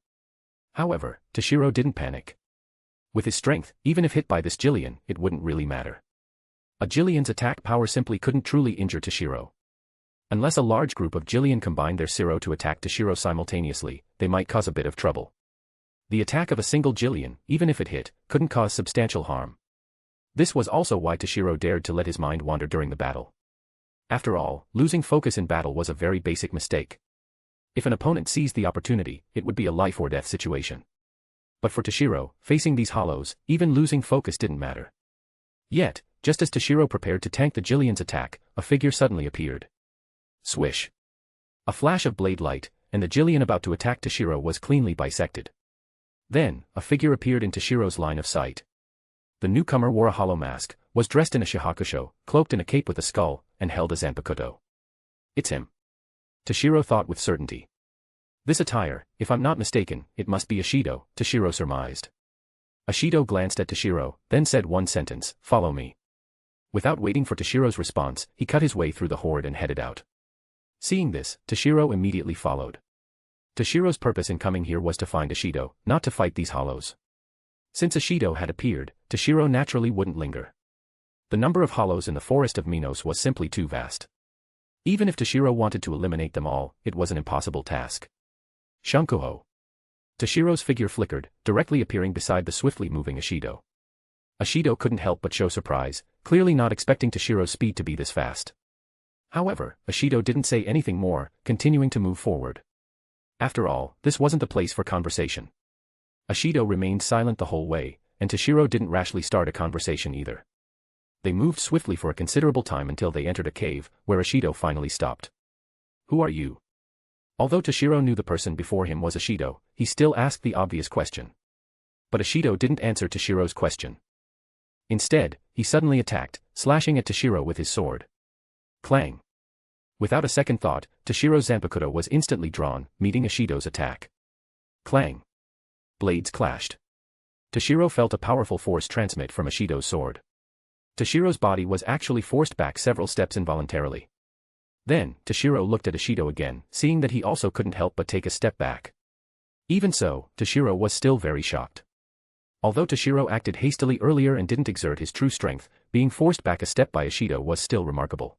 However, Toshiro didn't panic. With his strength, even if hit by this Jillian, it wouldn't really matter. A Jillian's attack power simply couldn't truly injure Toshiro. Unless a large group of Jillian combined their Zero to attack Toshiro simultaneously, they might cause a bit of trouble. The attack of a single Jillian, even if it hit, couldn't cause substantial harm. This was also why Toshiro dared to let his mind wander during the battle. After all, losing focus in battle was a very basic mistake. If an opponent seized the opportunity, it would be a life-or-death situation. But for Toshiro, facing these hollows, even losing focus didn't matter. Yet, just as Toshiro prepared to tank the Jillian's attack, a figure suddenly appeared. Swish. A flash of blade light, and the Jillian about to attack Toshiro was cleanly bisected. Then, a figure appeared in Toshiro's line of sight. The newcomer wore a hollow mask, was dressed in a shihakusho, cloaked in a cape with a skull, and held a Zanpakuto. It's him. Toshiro thought with certainty. This attire, if I'm not mistaken, it must be Ishido, Toshiro surmised. Ishido glanced at Toshiro, then said one sentence, "Follow me." Without waiting for Toshiro's response, he cut his way through the horde and headed out. Seeing this, Toshiro immediately followed. Toshiro's purpose in coming here was to find Ishido, not to fight these hollows. Since Ishido had appeared, Toshiro naturally wouldn't linger. The number of hollows in the forest of Minos was simply too vast. Even if Toshiro wanted to eliminate them all, it was an impossible task. Shunkuho. Toshiro's figure flickered, directly appearing beside the swiftly moving Ashido. Ashido couldn't help but show surprise, clearly not expecting Toshiro's speed to be this fast. However, Ashido didn't say anything more, continuing to move forward. After all, this wasn't the place for conversation. Ashido remained silent the whole way, and Toshiro didn't rashly start a conversation either. They moved swiftly for a considerable time until they entered a cave, where Ashido finally stopped. "Who are you?" Although Toshiro knew the person before him was Ashido, he still asked the obvious question. But Ashido didn't answer Toshiro's question. Instead, he suddenly attacked, slashing at Toshiro with his sword. Clang. Without a second thought, Toshiro's Zanpakuto was instantly drawn, meeting Ashido's attack. Clang. Blades clashed. Toshiro felt a powerful force transmit from Ashido's sword. Toshiro's body was actually forced back several steps involuntarily. Then, Toshiro looked at Ashido again, seeing that he also couldn't help but take a step back. Even so, Toshiro was still very shocked. Although Toshiro acted hastily earlier and didn't exert his true strength, being forced back a step by Ashido was still remarkable.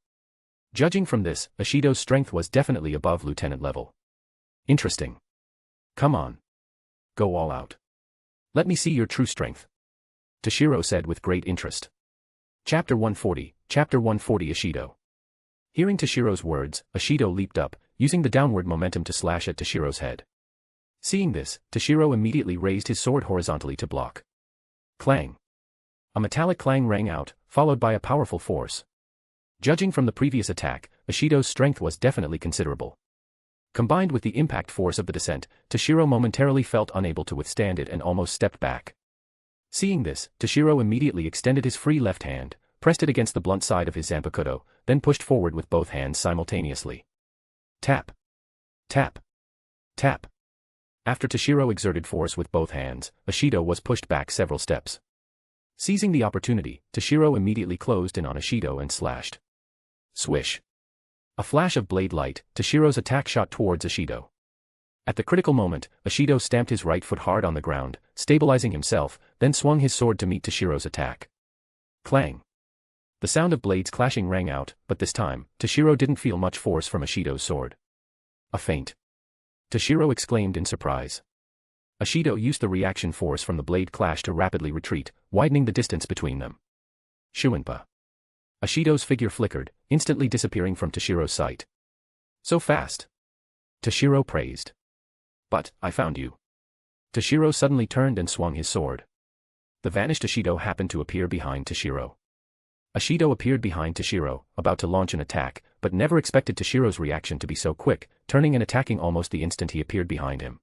Judging from this, Ashido's strength was definitely above lieutenant level. Interesting. Come on. Go all out. Let me see your true strength. Toshiro said with great interest. Chapter 140, Chapter 140 Ashido. Hearing Toshiro's words, Ashido leaped up, using the downward momentum to slash at Toshiro's head. Seeing this, Toshiro immediately raised his sword horizontally to block. Clang. A metallic clang rang out, followed by a powerful force. Judging from the previous attack, Ashido's strength was definitely considerable. Combined with the impact force of the descent, Toshiro momentarily felt unable to withstand it and almost stepped back. Seeing this, Toshiro immediately extended his free left hand, pressed it against the blunt side of his Zanpakuto, then pushed forward with both hands simultaneously. Tap. Tap. Tap. After Toshiro exerted force with both hands, Ashido was pushed back several steps. Seizing the opportunity, Toshiro immediately closed in on Ashido and slashed. Swish. A flash of blade light, Toshiro's attack shot towards Ashido. At the critical moment, Ashido stamped his right foot hard on the ground, stabilizing himself, then swung his sword to meet Toshiro's attack. Clang. The sound of blades clashing rang out, but this time, Toshiro didn't feel much force from Ashido's sword. A feint. Toshiro exclaimed in surprise. Ashido used the reaction force from the blade clash to rapidly retreat, widening the distance between them. Shuinpa. Ashido's figure flickered, instantly disappearing from Toshiro's sight. So fast. Toshiro praised. But, I found you. Toshiro suddenly turned and swung his sword. The vanished Ashido happened to appear behind Toshiro. Ashido appeared behind Toshiro, about to launch an attack, but never expected Toshiro's reaction to be so quick, turning and attacking almost the instant he appeared behind him.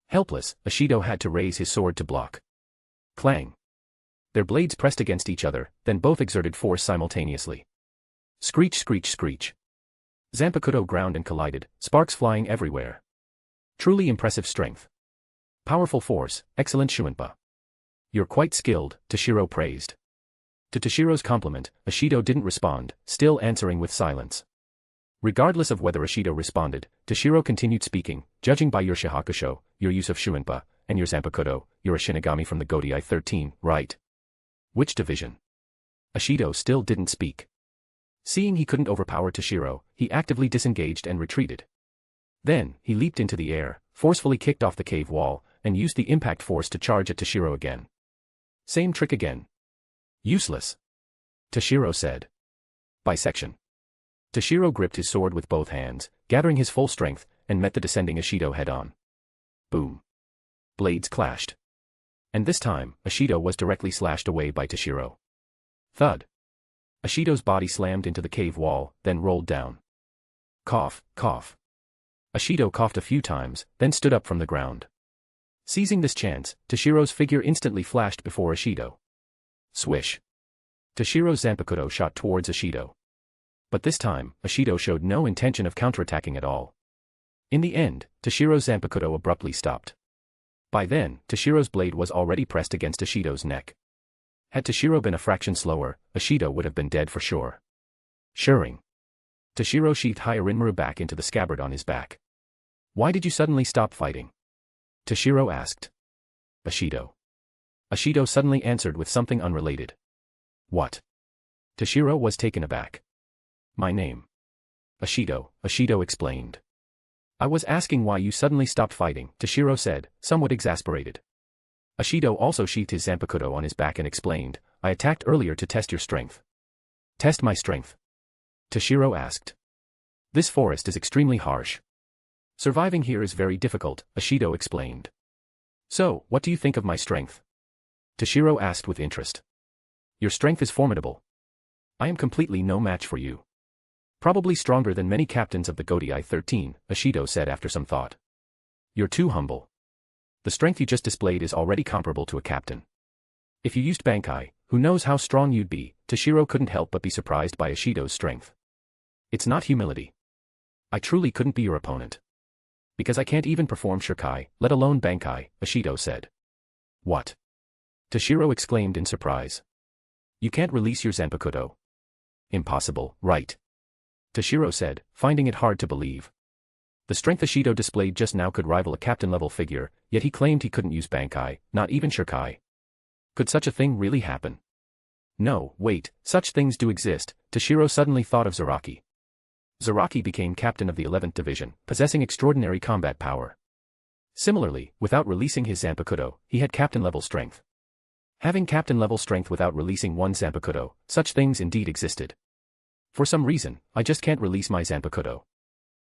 Helpless, Ashido had to raise his sword to block. Clang. Their blades pressed against each other, then both exerted force simultaneously. Screech, screech, screech. Zanpakuto ground and collided, sparks flying everywhere. Truly impressive strength. Powerful force, excellent Shuinpa. You're quite skilled, Toshiro praised. To Toshiro's compliment, Ashido didn't respond, still answering with silence. Regardless of whether Ashido responded, Toshiro continued speaking, judging by your Shihakusho, your use of Shuinpa, and your Zanpakuto, you're a Shinigami from the Godai 13, right? Which division? Ashido still didn't speak. Seeing he couldn't overpower Toshiro, he actively disengaged and retreated. Then, he leaped into the air, forcefully kicked off the cave wall, and used the impact force to charge at Toshiro again. Same trick again. Useless. Toshiro said. Bisection. Toshiro gripped his sword with both hands, gathering his full strength, and met the descending Ashido head-on. Boom. Blades clashed. And this time, Ashido was directly slashed away by Toshiro. Thud. Ashido's body slammed into the cave wall, then rolled down. Cough, cough. Ashido coughed a few times, then stood up from the ground. Seizing this chance, Toshiro's figure instantly flashed before Ashido. Swish. Toshiro's Zanpakuto shot towards Ashido. But this time, Ashido showed no intention of counterattacking at all. In the end, Toshiro's Zanpakuto abruptly stopped. By then, Toshiro's blade was already pressed against Ashido's neck. Had Toshiro been a fraction slower, Ashido would have been dead for sure. Shirring. Toshiro sheathed Hyarinmaru back into the scabbard on his back. Why did you suddenly stop fighting? Toshiro asked. Ashido. Ashido suddenly answered with something unrelated. What? Toshiro was taken aback. My name. Ashido, Ashido explained. I was asking why you suddenly stopped fighting, Toshiro said, somewhat exasperated. Ashido also sheathed his zanpakuto on his back and explained, I attacked earlier to test your strength. Test my strength? Toshiro asked. This forest is extremely harsh. Surviving here is very difficult, Ashido explained. So, what do you think of my strength? Toshiro asked with interest. Your strength is formidable. I am completely no match for you. Probably stronger than many captains of the Godai 13, Ashido said after some thought. You're too humble. The strength you just displayed is already comparable to a captain. If you used Bankai, who knows how strong you'd be, Toshiro couldn't help but be surprised by Ashido's strength. It's not humility. I truly couldn't be your opponent. Because I can't even perform Shirkai, let alone Bankai, Ashido said. What? Toshiro exclaimed in surprise. You can't release your Zanpakuto. Impossible, right? Toshiro said, finding it hard to believe. The strength Ashido displayed just now could rival a captain-level figure, yet he claimed he couldn't use Bankai, not even Shirkai. Could such a thing really happen? No, wait, such things do exist, Toshiro suddenly thought of Zaraki. Zaraki became captain of the 11th Division, possessing extraordinary combat power. Similarly, without releasing his Zanpakuto, he had captain-level strength. Having captain-level strength without releasing one Zanpakuto, such things indeed existed. For some reason, I just can't release my Zanpakuto.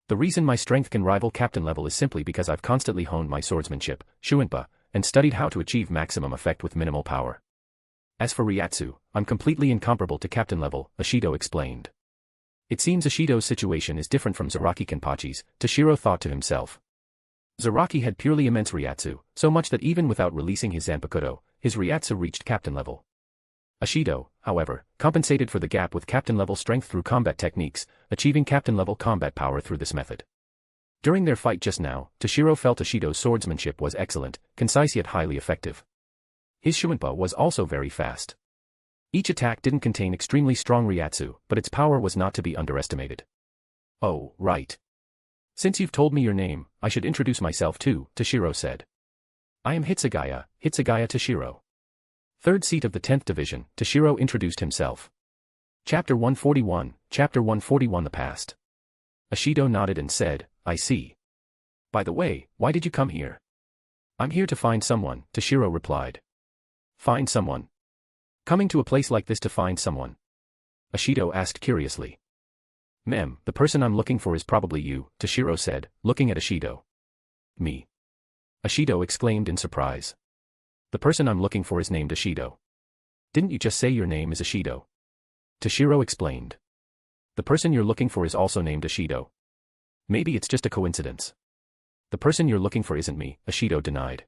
The reason my strength can rival captain level is simply because I've constantly honed my swordsmanship, Shuinpa, and studied how to achieve maximum effect with minimal power. As for Ryatsu, I'm completely incomparable to captain level, Ashido explained. It seems Ashido's situation is different from Zaraki Kenpachi's, Toshiro thought to himself. Zaraki had purely immense Ryatsu, so much that even without releasing his Zanpakuto, his Ryatsu reached captain level. Ashido, however, compensated for the gap with captain-level strength through combat techniques, achieving captain-level combat power through this method. During their fight just now, Toshiro felt Ashido's swordsmanship was excellent, concise yet highly effective. His Shuinpa was also very fast. Each attack didn't contain extremely strong Ryatsu, but its power was not to be underestimated. Oh, right. Since you've told me your name, I should introduce myself too, Toshiro said. I am Hitsugaya Toshiro. Third seat of the 10th Division, Toshiro introduced himself. Chapter 141, The Past. Ashido nodded and said, I see. By the way, why did you come here? I'm here to find someone, Toshiro replied. Find someone? Coming to a place like this to find someone? Ashido asked curiously. The person I'm looking for is probably you, Toshiro said, looking at Ashido. Me? Ashido exclaimed in surprise. The person I'm looking for is named Ashido. Didn't you just say your name is Ashido? Toshiro explained. The person you're looking for is also named Ashido. Maybe it's just a coincidence. The person you're looking for isn't me, Ashido denied.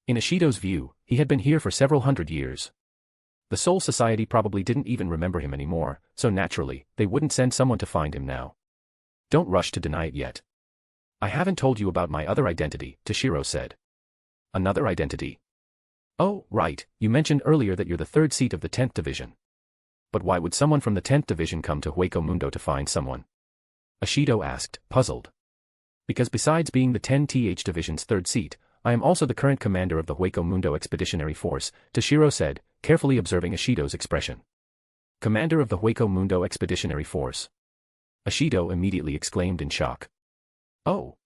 In Ashido's view, he had been here for several hundred years. The Soul Society probably didn't even remember him anymore, so naturally, they wouldn't send someone to find him now. Don't rush to deny it yet. I haven't told you about my other identity, Toshiro said. Another identity? Oh, right, you mentioned earlier that you're the third seat of the 10th Division. But why would someone from the 10th Division come to Hueco Mundo to find someone? Ashido asked, puzzled. Because besides being the 10th Division's third seat, I am also the current commander of the Hueco Mundo Expeditionary Force, Toshiro said, carefully observing Ashido's expression. Commander of the Hueco Mundo Expeditionary Force. Ashido immediately exclaimed in shock. Oh.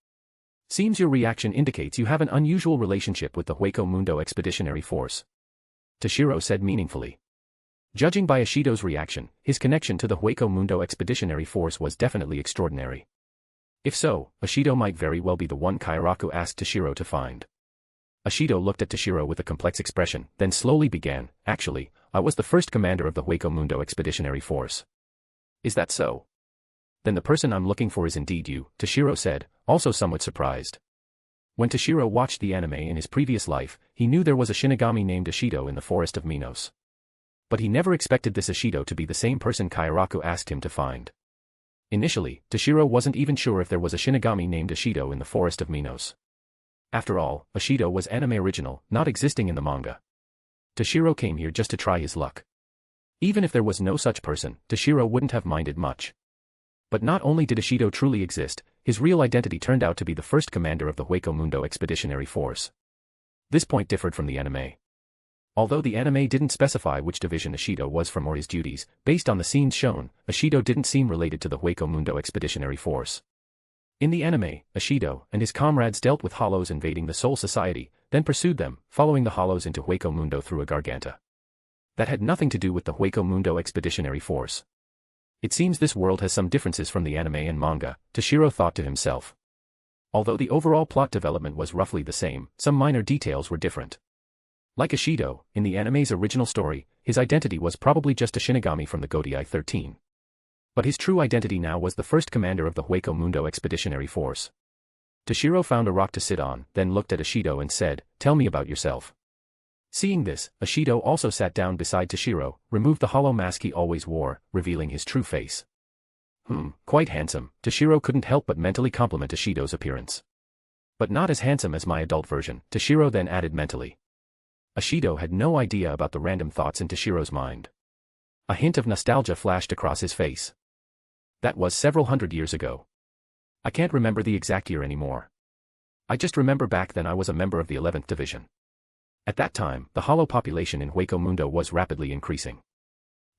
Seems your reaction indicates you have an unusual relationship with the Hueco Mundo Expeditionary Force. Toshiro said meaningfully. Judging by Ashido's reaction, his connection to the Hueco Mundo Expeditionary Force was definitely extraordinary. If so, Ashido might very well be the one Kairaku asked Toshiro to find. Ashido looked at Toshiro with a complex expression, then slowly began, actually, I was the first commander of the Hueco Mundo Expeditionary Force. Is that so? Then the person I'm looking for is indeed you, Toshiro said, also somewhat surprised. When Toshiro watched the anime in his previous life, he knew there was a Shinigami named Ashido in the forest of Minos. But he never expected this Ashido to be the same person Kairaku asked him to find. Initially, Toshiro wasn't even sure if there was a Shinigami named Ashido in the forest of Minos. After all, Ashido was anime original, not existing in the manga. Toshiro came here just to try his luck. Even if there was no such person, Toshiro wouldn't have minded much. But not only did Ashido truly exist, his real identity turned out to be the first commander of the Hueco Mundo Expeditionary Force. This point differed from the anime. Although the anime didn't specify which division Ashido was from or his duties, based on the scenes shown, Ashido didn't seem related to the Hueco Mundo Expeditionary Force. In the anime, Ashido and his comrades dealt with hollows invading the Soul Society, then pursued them, following the hollows into Hueco Mundo through a garganta. That had nothing to do with the Hueco Mundo Expeditionary Force. It seems this world has some differences from the anime and manga, Toshiro thought to himself. Although the overall plot development was roughly the same, some minor details were different. Like Ashido, in the anime's original story, his identity was probably just a Shinigami from the Godai 13. But his true identity now was the first commander of the Hueco Mundo Expeditionary Force. Toshiro found a rock to sit on, then looked at Ashido and said, "Tell me about yourself." Seeing this, Ashido also sat down beside Toshiro, removed the hollow mask he always wore, revealing his true face. Quite handsome, Toshiro couldn't help but mentally compliment Ashido's appearance. But not as handsome as my adult version, Toshiro then added mentally. Ashido had no idea about the random thoughts in Toshiro's mind. A hint of nostalgia flashed across his face. That was several hundred years ago. I can't remember the exact year anymore. I just remember back then I was a member of the 11th Division. At that time, the hollow population in Hueco Mundo was rapidly increasing.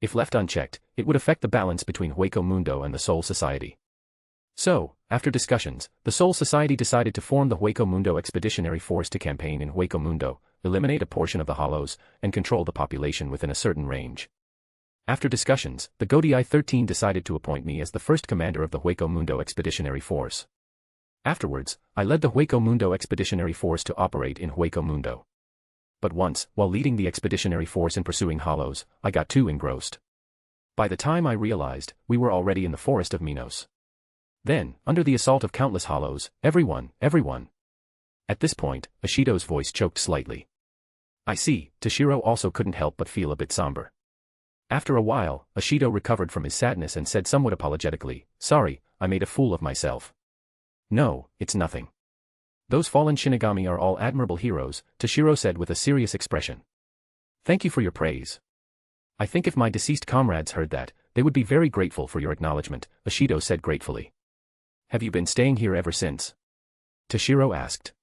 If left unchecked, it would affect the balance between Hueco Mundo and the Soul Society. So, after discussions, the Soul Society decided to form the Hueco Mundo Expeditionary Force to campaign in Hueco Mundo, eliminate a portion of the hollows, and control the population within a certain range. After discussions, the Godai 13 decided to appoint me as the first commander of the Hueco Mundo Expeditionary Force. Afterwards, I led the Hueco Mundo Expeditionary Force to operate in Hueco Mundo. But once, while leading the expeditionary force in pursuing hollows, I got too engrossed. By the time I realized, we were already in the forest of Minos. Then, under the assault of countless hollows, everyone. At this point, Ashido's voice choked slightly. I see, Toshiro also couldn't help but feel a bit somber. After a while, Ashido recovered from his sadness and said somewhat apologetically, "Sorry, I made a fool of myself." "No, it's nothing. Those fallen Shinigami are all admirable heroes," Toshiro said with a serious expression. "Thank you for your praise. I think if my deceased comrades heard that, they would be very grateful for your acknowledgement," Ashido said gratefully. "Have you been staying here ever since?" Toshiro asked.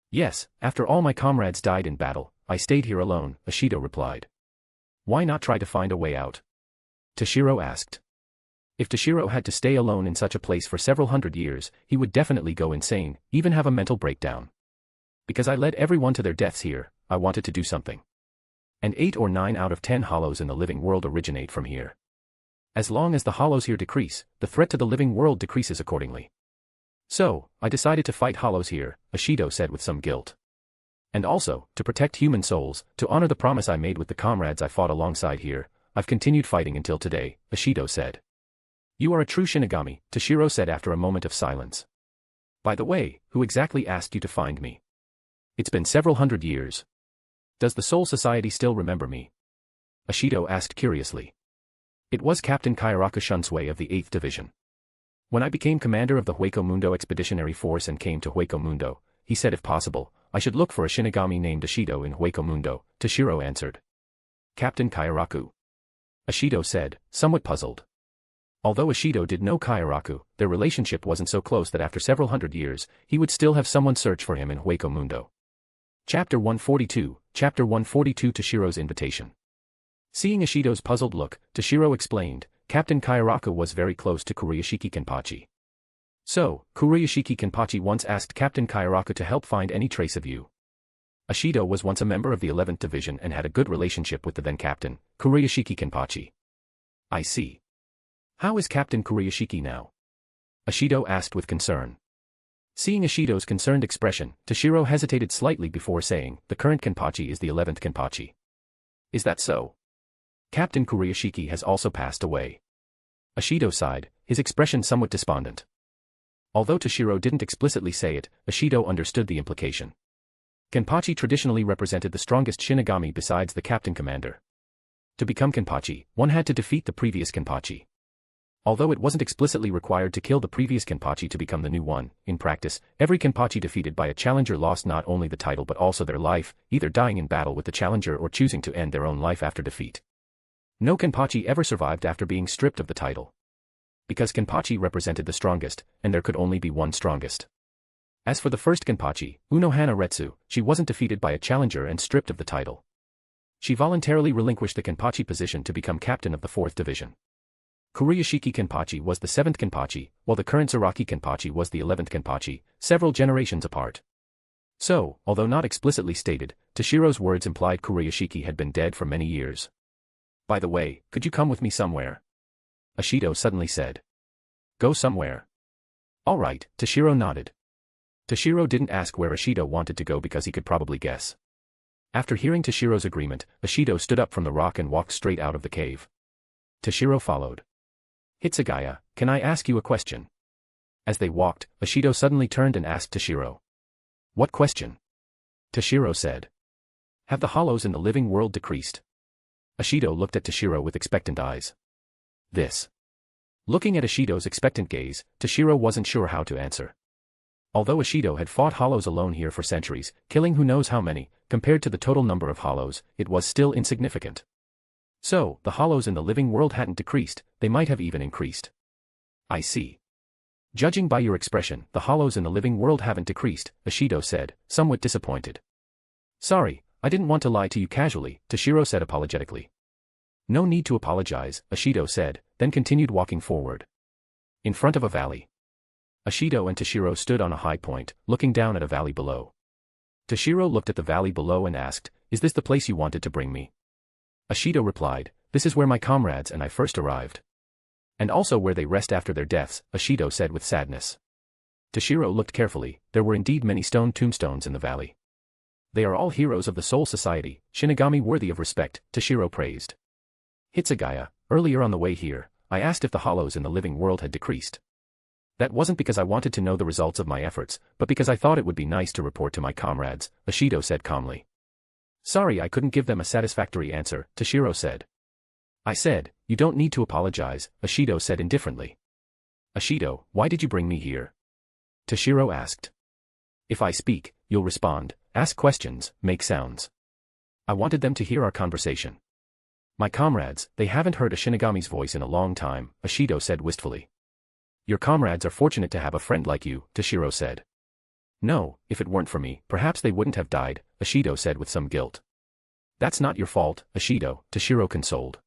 "Yes, after all my comrades died in battle, I stayed here alone," Ashido replied. "Why not try to find a way out?" Toshiro asked. If Toshiro had to stay alone in such a place for several hundred years, he would definitely go insane, even have a mental breakdown. Because I led everyone to their deaths here, I wanted to do something. And 8 or 9 out of 10 hollows in the living world originate from here. As long as the hollows here decrease, the threat to the living world decreases accordingly. So, I decided to fight hollows here, Ashido said with some guilt. And also, to protect human souls, to honor the promise I made with the comrades I fought alongside here, I've continued fighting until today, Ashido said. "You are a true Shinigami," Toshiro said after a moment of silence. "By the way, who exactly asked you to find me? It's been several hundred years. Does the Soul Society still remember me?" Ashido asked curiously. "It was Captain Kyoraku Shunsui of the 8th Division. When I became commander of the Hueco Mundo Expeditionary Force and came to Hueco Mundo, he said if possible, I should look for a Shinigami named Ashido in Hueco Mundo," Toshiro answered. "Captain Kyoraku?" Ashido said, somewhat puzzled. Although Ashido did know Kyoraku, their relationship wasn't so close that after several hundred years, he would still have someone search for him in Hueco Mundo. Chapter 142 Toshiro's Invitation. Seeing Ashido's puzzled look, Toshiro explained, Captain Kyoraku was very close to Kuroyoshiki Kenpachi. So, Kuroyoshiki Kenpachi once asked Captain Kyoraku to help find any trace of you. Ashido was once a member of the 11th Division and had a good relationship with the then captain, Kuroyoshiki Kenpachi. I see. How is Captain Kuroyoshiki now? Ashido asked with concern. Seeing Ashido's concerned expression, Toshiro hesitated slightly before saying, the current Kenpachi is the 11th Kenpachi. Is that so? Captain Kuroyoshiki has also passed away. Ashido sighed, his expression somewhat despondent. Although Toshiro didn't explicitly say it, Ashido understood the implication. Kenpachi traditionally represented the strongest Shinigami besides the captain commander. To become Kenpachi, one had to defeat the previous Kenpachi. Although it wasn't explicitly required to kill the previous Kenpachi to become the new one, in practice, every Kenpachi defeated by a challenger lost not only the title but also their life, either dying in battle with the challenger or choosing to end their own life after defeat. No Kenpachi ever survived after being stripped of the title. Because Kenpachi represented the strongest, and there could only be one strongest. As for the first Kenpachi, Unohana Retsu, she wasn't defeated by a challenger and stripped of the title. She voluntarily relinquished the Kenpachi position to become captain of the 4th Division. Kurashiki Kenpachi was the 7th Kenpachi, while the current Zaraki Kenpachi was the 11th Kenpachi, several generations apart. So, although not explicitly stated, Toshiro's words implied Kurashiki had been dead for many years. By the way, could you come with me somewhere? Ashido suddenly said. Go somewhere. All right, Toshiro nodded. Toshiro didn't ask where Ashido wanted to go because he could probably guess. After hearing Toshiro's agreement, Ashido stood up from the rock and walked straight out of the cave. Toshiro followed. Hitsugaya, can I ask you a question? As they walked, Ashido suddenly turned and asked Toshiro. What question? Toshiro said. Have the hollows in the living world decreased? Ashido looked at Toshiro with expectant eyes. This. Looking at Ashido's expectant gaze, Toshiro wasn't sure how to answer. Although Ashido had fought hollows alone here for centuries, killing who knows how many, compared to the total number of hollows, it was still insignificant. So, the hollows in the living world hadn't decreased, they might have even increased. I see. Judging by your expression, the hollows in the living world haven't decreased, Ashido said, somewhat disappointed. Sorry, I didn't want to lie to you casually, Toshiro said apologetically. No need to apologize, Ashido said, then continued walking forward. In front of a valley. Ashido and Toshiro stood on a high point, looking down at a valley below. Toshiro looked at the valley below and asked, Is this the place you wanted to bring me? Ashido replied, This is where my comrades and I first arrived. And also where they rest after their deaths, Ashido said with sadness. Toshiro looked carefully, there were indeed many stone tombstones in the valley. They are all heroes of the Soul Society, Shinigami worthy of respect, Toshiro praised. Hitsugaya, earlier on the way here, I asked if the hollows in the living world had decreased. That wasn't because I wanted to know the results of my efforts, but because I thought it would be nice to report to my comrades, Ashido said calmly. Sorry I couldn't give them a satisfactory answer, Toshiro said. I said, you don't need to apologize, Ashido said indifferently. Ashido, why did you bring me here? Toshiro asked. If I speak, you'll respond, ask questions, make sounds. I wanted them to hear our conversation. My comrades, they haven't heard a Shinigami's voice in a long time, Ashido said wistfully. Your comrades are fortunate to have a friend like you, Toshiro said. No, if it weren't for me, perhaps they wouldn't have died, Ashido said with some guilt. That's not your fault, Ashido, Toshiro consoled.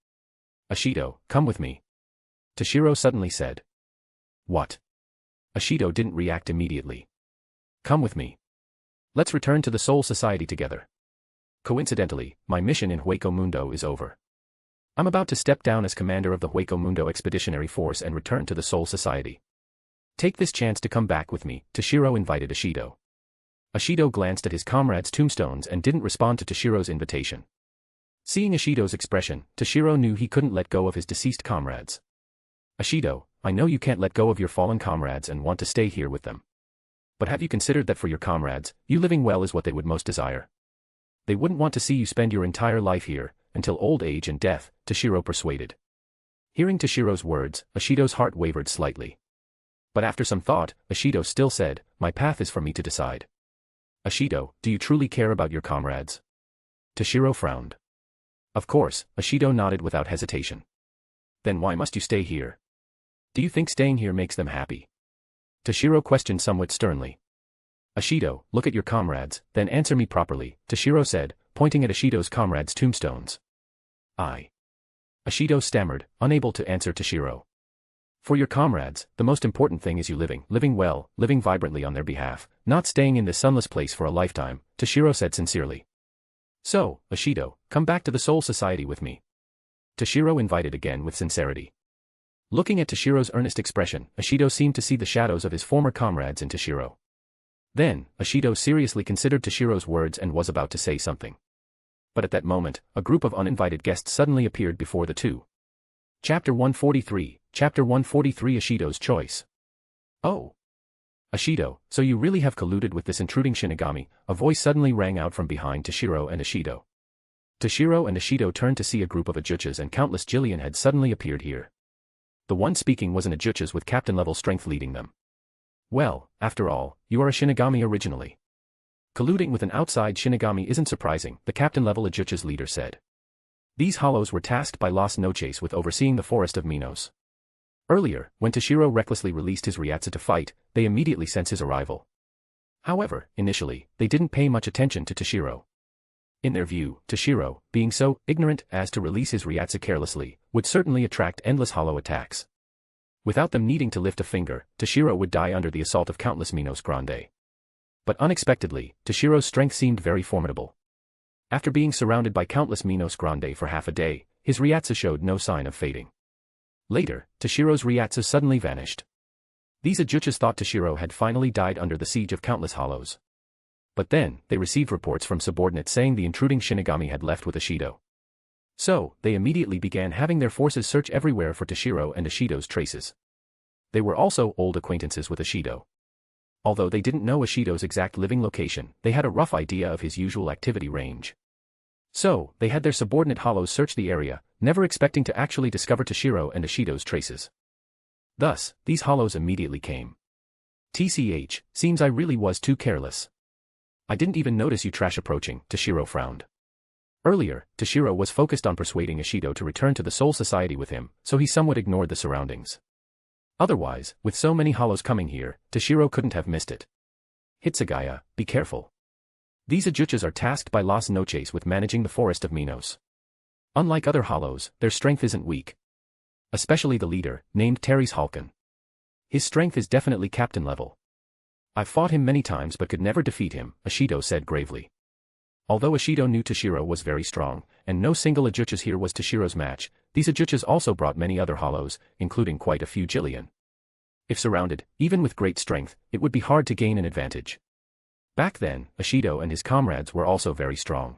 Ashido, come with me. Toshiro suddenly said. What? Ashido didn't react immediately. Come with me. Let's return to the Soul Society together. Coincidentally, my mission in Hueco Mundo is over. I'm about to step down as commander of the Hueco Mundo Expeditionary Force and return to the Soul Society. Take this chance to come back with me, Toshiro invited Ashido. Ashido glanced at his comrade's tombstones and didn't respond to Toshiro's invitation. Seeing Ashido's expression, Toshiro knew he couldn't let go of his deceased comrades. Ashido, I know you can't let go of your fallen comrades and want to stay here with them. But have you considered that for your comrades, you living well is what they would most desire? They wouldn't want to see you spend your entire life here, until old age and death, Toshiro persuaded. Hearing Toshiro's words, Ashido's heart wavered slightly. But after some thought, Ashido still said, my path is for me to decide. Ashido, do you truly care about your comrades? Toshiro frowned. Of course, Ashido nodded without hesitation. Then why must you stay here? Do you think staying here makes them happy? Toshiro questioned somewhat sternly. Ashido, look at your comrades, then answer me properly, Toshiro said, pointing at Ashido's comrades' tombstones. Ashido stammered, unable to answer Toshiro. For your comrades, the most important thing is you living well, living vibrantly on their behalf, not staying in this sunless place for a lifetime, Toshiro said sincerely. So, Ashido, come back to the Soul Society with me. Toshiro invited again with sincerity. Looking at Toshiro's earnest expression, Ashido seemed to see the shadows of his former comrades in Toshiro. Then, Ashido seriously considered Toshiro's words and was about to say something. But at that moment, a group of uninvited guests suddenly appeared before the two. Chapter 143, Chapter 143 Ashido's Choice. Oh. Ashido, so you really have colluded with this intruding Shinigami, a voice suddenly rang out from behind Toshiro and Ashido. Toshiro and Ashido turned to see a group of Ajuchas and countless Jillian had suddenly appeared here. The one speaking was an Ajuchas with captain-level strength leading them. Well, after all, you are a Shinigami originally. Colluding with an outside Shinigami isn't surprising, the captain-level Ajucha's leader said. These hollows were tasked by Las Noches with overseeing the forest of Minos. Earlier, when Toshiro recklessly released his Ryatsu to fight, they immediately sensed his arrival. However, initially, they didn't pay much attention to Toshiro. In their view, Toshiro, being so ignorant as to release his Ryatsu carelessly, would certainly attract endless hollow attacks. Without them needing to lift a finger, Toshiro would die under the assault of countless Minos Grande. But unexpectedly, Toshiro's strength seemed very formidable. After being surrounded by countless Minos Grande for half a day, his Ryatsu showed no sign of fading. Later, Toshiro's Ryatsu suddenly vanished. These Ajuchas thought Toshiro had finally died under the siege of countless hollows. But then, they received reports from subordinates saying the intruding Shinigami had left with Ishido. So, they immediately began having their forces search everywhere for Toshiro and Ishido's traces. They were also old acquaintances with Ishido. Although they didn't know Ishido's exact living location, they had a rough idea of his usual activity range. So, they had their subordinate hollows search the area, never expecting to actually discover Toshiro and Ishido's traces. Thus, these hollows immediately came. TCH, seems I really was too careless. I didn't even notice you trash approaching, Toshiro frowned. Earlier, Toshiro was focused on persuading Ishido to return to the Soul Society with him, so he somewhat ignored the surroundings. Otherwise, with so many hollows coming here, Toshiro couldn't have missed it. Hitsugaya, be careful. These Ajuchas are tasked by Las Noches with managing the forest of Minos. Unlike other hollows, their strength isn't weak. Especially the leader, named Teres Halkan. His strength is definitely captain level. I've fought him many times but could never defeat him, Ishido said gravely. Although Ishido knew Toshiro was very strong, and no single Ajuchas here was Toshiro's match, these Ajuchas also brought many other hollows, including quite a few Jillian. If surrounded, even with great strength, it would be hard to gain an advantage. Back then, Ishido and his comrades were also very strong.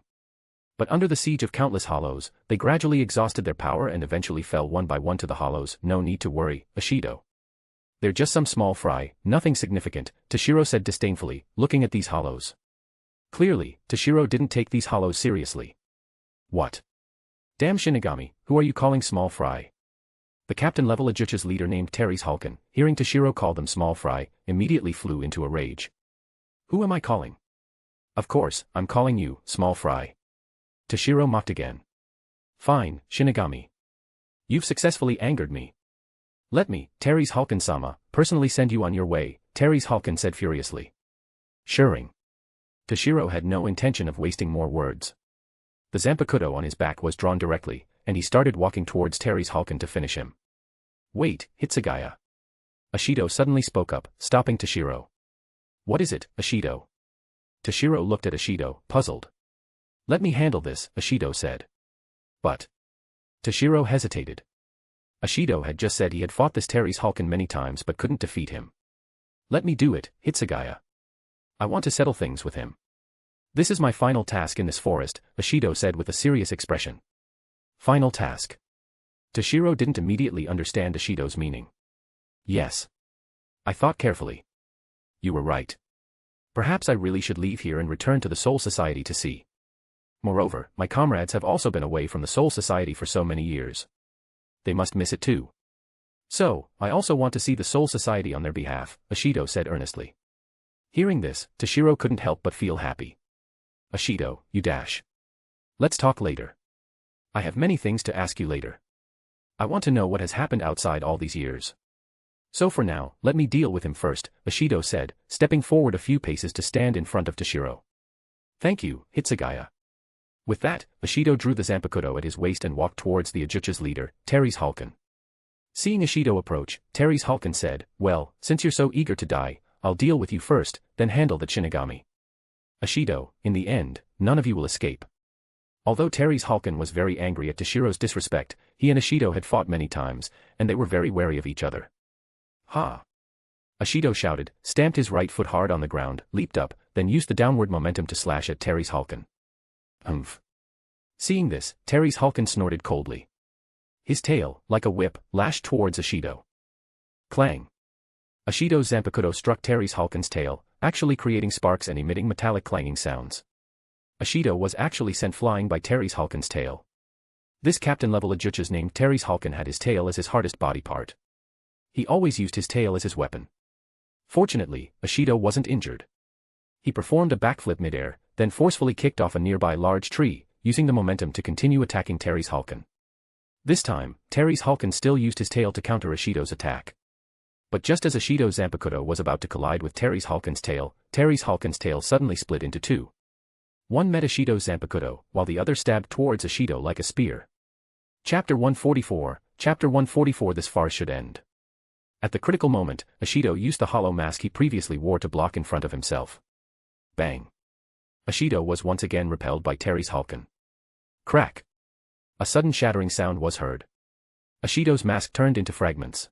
But under the siege of countless hollows, they gradually exhausted their power and eventually fell one by one to the hollows. No need to worry, Ishido. They're just some small fry, nothing significant, Toshiro said disdainfully, looking at these hollows. Clearly, Toshiro didn't take these hollows seriously. What? Damn Shinigami, who are you calling small fry? The captain-level Ajucha's leader named Teres Halkan, hearing Toshiro call them small fry, immediately flew into a rage. Who am I calling? Of course, I'm calling you, small fry. Toshiro mocked again. Fine, Shinigami. You've successfully angered me. Let me, Teres Halkan-sama, personally send you on your way, Teres Halkan said furiously. Shuring. Toshiro had no intention of wasting more words. The Zanpakuto on his back was drawn directly, and he started walking towards Teres Halkan to finish him. Wait, Hitsugaya. Ishido suddenly spoke up, stopping Toshiro. What is it, Ishido? Toshiro looked at Ishido, puzzled. Let me handle this, Ishido said. But. Toshiro hesitated. Ishido had just said he had fought this Teres Halkan many times but couldn't defeat him. Let me do it, Hitsugaya. I want to settle things with him. This is my final task in this forest, Ishido said with a serious expression. Final task. Toshiro didn't immediately understand Ishido's meaning. Yes. I thought carefully. You were right. Perhaps I really should leave here and return to the Soul Society to see. Moreover, my comrades have also been away from the Soul Society for so many years. They must miss it too. So, I also want to see the Soul Society on their behalf, Ishido said earnestly. Hearing this, Toshiro couldn't help but feel happy. Ishido, you dash. Let's talk later. I have many things to ask you later. I want to know what has happened outside all these years. So for now, let me deal with him first, Ishido said, stepping forward a few paces to stand in front of Toshiro. Thank you, Hitsugaya. With that, Ishido drew the Zanpakuto at his waist and walked towards the Ajucha's leader, Teres Halkan. Seeing Ishido approach, Teres Halkan said, well, since you're so eager to die, I'll deal with you first, then handle the Shinigami. Ishido, in the end, none of you will escape. Although Teres Halkan was very angry at Toshiro's disrespect, he and Ishido had fought many times, and they were very wary of each other. Ha! Ishido shouted, stamped his right foot hard on the ground, leaped up, then used the downward momentum to slash at Teres Halkan. Humph. Seeing this, Teres Halkan snorted coldly. His tail, like a whip, lashed towards Ishido. Clang. Ishido's Zanpakuto struck Teres Halkan's tail, actually creating sparks and emitting metallic clanging sounds. Ishido was actually sent flying by Teres Halkan's tail. This captain-level Ajuchas named Teres Halkan had his tail as his hardest body part. He always used his tail as his weapon. Fortunately, Ishido wasn't injured. He performed a backflip midair, then forcefully kicked off a nearby large tree, using the momentum to continue attacking Teres Halkan. This time, Teres Halkan still used his tail to counter Ishido's attack. But just as Ishido's Zanpakuto was about to collide with Teres Halkan's tail suddenly split into two. One met Ishido's Zanpakuto, while the other stabbed towards Ishido like a spear. Chapter 144, Chapter 144. This farce should end. At the critical moment, Ishido used the hollow mask he previously wore to block in front of himself. Bang. Ishido was once again repelled by Terry's Hulken. Crack. A sudden shattering sound was heard. Ishido's mask turned into fragments.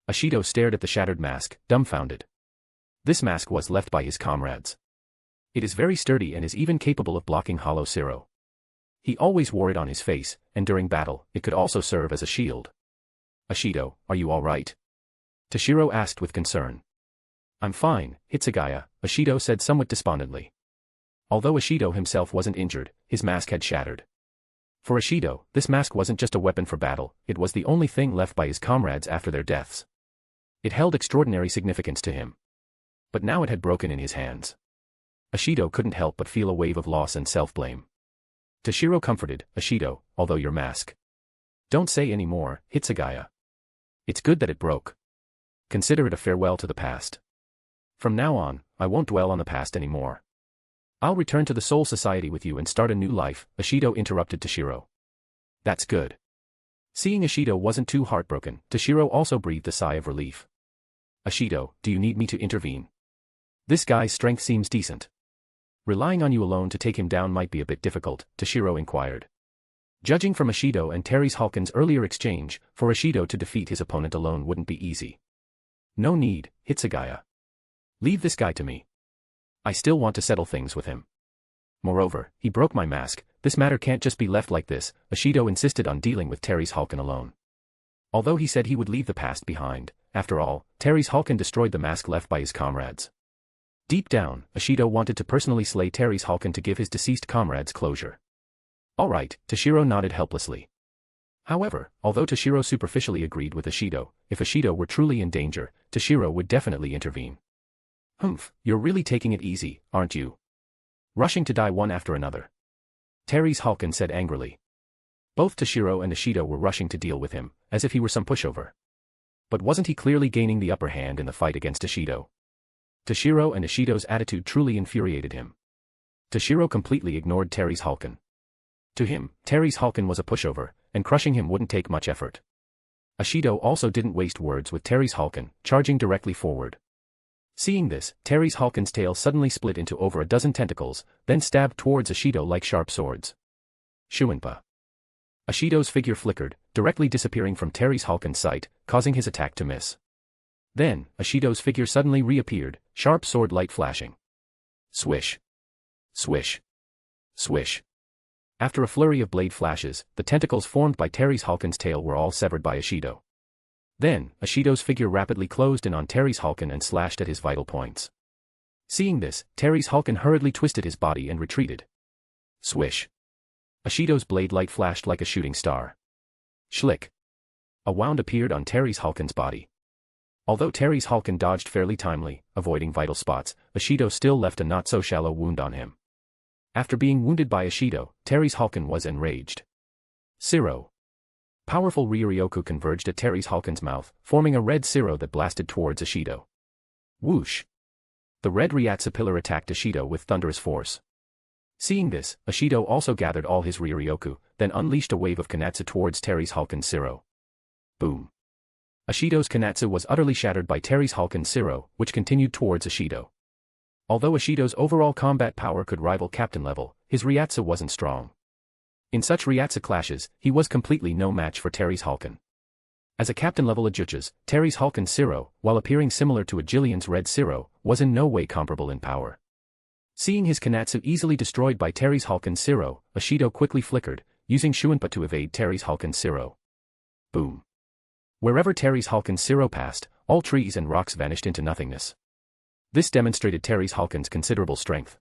Ishido stared at the shattered mask, dumbfounded. This mask was left by his comrades. It is very sturdy and is even capable of blocking hollow Zero. He always wore it on his face, and during battle, it could also serve as a shield. Ishido, are you all right? Toshiro asked with concern. I'm fine, Hitsugaya, Ishido said somewhat despondently. Although Ishido himself wasn't injured, his mask had shattered. For Ishido, this mask wasn't just a weapon for battle, it was the only thing left by his comrades after their deaths. It held extraordinary significance to him. But now it had broken in his hands. Ishido couldn't help but feel a wave of loss and self-blame. Toshiro comforted, Ishido, although your mask. Don't say any more, Hitsugaya. It's good that it broke. Consider it a farewell to the past. From now on, I won't dwell on the past anymore. I'll return to the Soul Society with you and start a new life, Ishido interrupted Toshiro. That's good. Seeing Ishido wasn't too heartbroken, Toshiro also breathed a sigh of relief. Ishido, do you need me to intervene? This guy's strength seems decent. Relying on you alone to take him down might be a bit difficult, Toshiro inquired. Judging from Ishido and Terry's Hulken's earlier exchange, for Ishido to defeat his opponent alone wouldn't be easy. No need, Hitsugaya. Leave this guy to me. I still want to settle things with him. Moreover, he broke my mask, this matter can't just be left like this, Ishido insisted on dealing with Terry's Hulken alone. Although he said he would leave the past behind, after all, Terry's Hulken destroyed the mask left by his comrades. Deep down, Ishido wanted to personally slay Terry's Hulken to give his deceased comrades closure. Alright, Toshiro nodded helplessly. However, although Toshiro superficially agreed with Ishido, if Ishido were truly in danger, Toshiro would definitely intervene. Humph, you're really taking it easy, aren't you? Rushing to die one after another. Terry's Hulken said angrily. Both Toshiro and Ishido were rushing to deal with him, as if he were some pushover. But wasn't he clearly gaining the upper hand in the fight against Ishido? Toshiro and Ishido's attitude truly infuriated him. Toshiro completely ignored Terry's Hulken. To him, Terry's Hulken was a pushover, and crushing him wouldn't take much effort. Ishido also didn't waste words with Terry's Hulken, charging directly forward. Seeing this, Terry's Hulken's tail suddenly split into over a dozen tentacles, then stabbed towards Ishido like sharp swords. Shuinpa. Ishido's figure flickered, directly disappearing from Terry's Hulken's sight, causing his attack to miss. Then, Ishido's figure suddenly reappeared, sharp sword light flashing. Swish. Swish. Swish. After a flurry of blade flashes, the tentacles formed by Terry's Hulken's tail were all severed by Ishido. Then, Ishido's figure rapidly closed in on Terry's Hulken and slashed at his vital points. Seeing this, Terry's Hulken hurriedly twisted his body and retreated. Swish. Ishido's blade light flashed like a shooting star. Schlick. A wound appeared on Terry's Hulken's body. Although Terry's Hulken dodged fairly timely, avoiding vital spots, Ishido still left a not-so-shallow wound on him. After being wounded by Ishido, Terry's Hulken was enraged. Zero. Powerful Ryuryoku converged at Terry's Hulken's mouth, forming a red Zero that blasted towards Ishido. Whoosh. The red Ryatsu pillar attacked Ishido with thunderous force. Seeing this, Ishido also gathered all his Ryuryoku, then unleashed a wave of Kanatsu towards Terry's Hulken's Zero. Boom. Ishido's Kanatsu was utterly shattered by Terry's Hulken's Zero, which continued towards Ishido. Although Ishido's overall combat power could rival captain level, his Ryatsu wasn't strong. In such Ryatsu clashes, he was completely no match for Terry's Hulken. As a captain level Ajuchas, Terry's Hulken's Zero, while appearing similar to a Jillian's Red Zero, was in no way comparable in power. Seeing his Kanatsu easily destroyed by Terry's Hulken's Zero, Ishido quickly flickered, using Shuinpa to evade Terry's Hulken's Zero. Boom. Wherever Terry's Hulken's Zero passed, all trees and rocks vanished into nothingness. This demonstrated Terry's Hulken's considerable strength.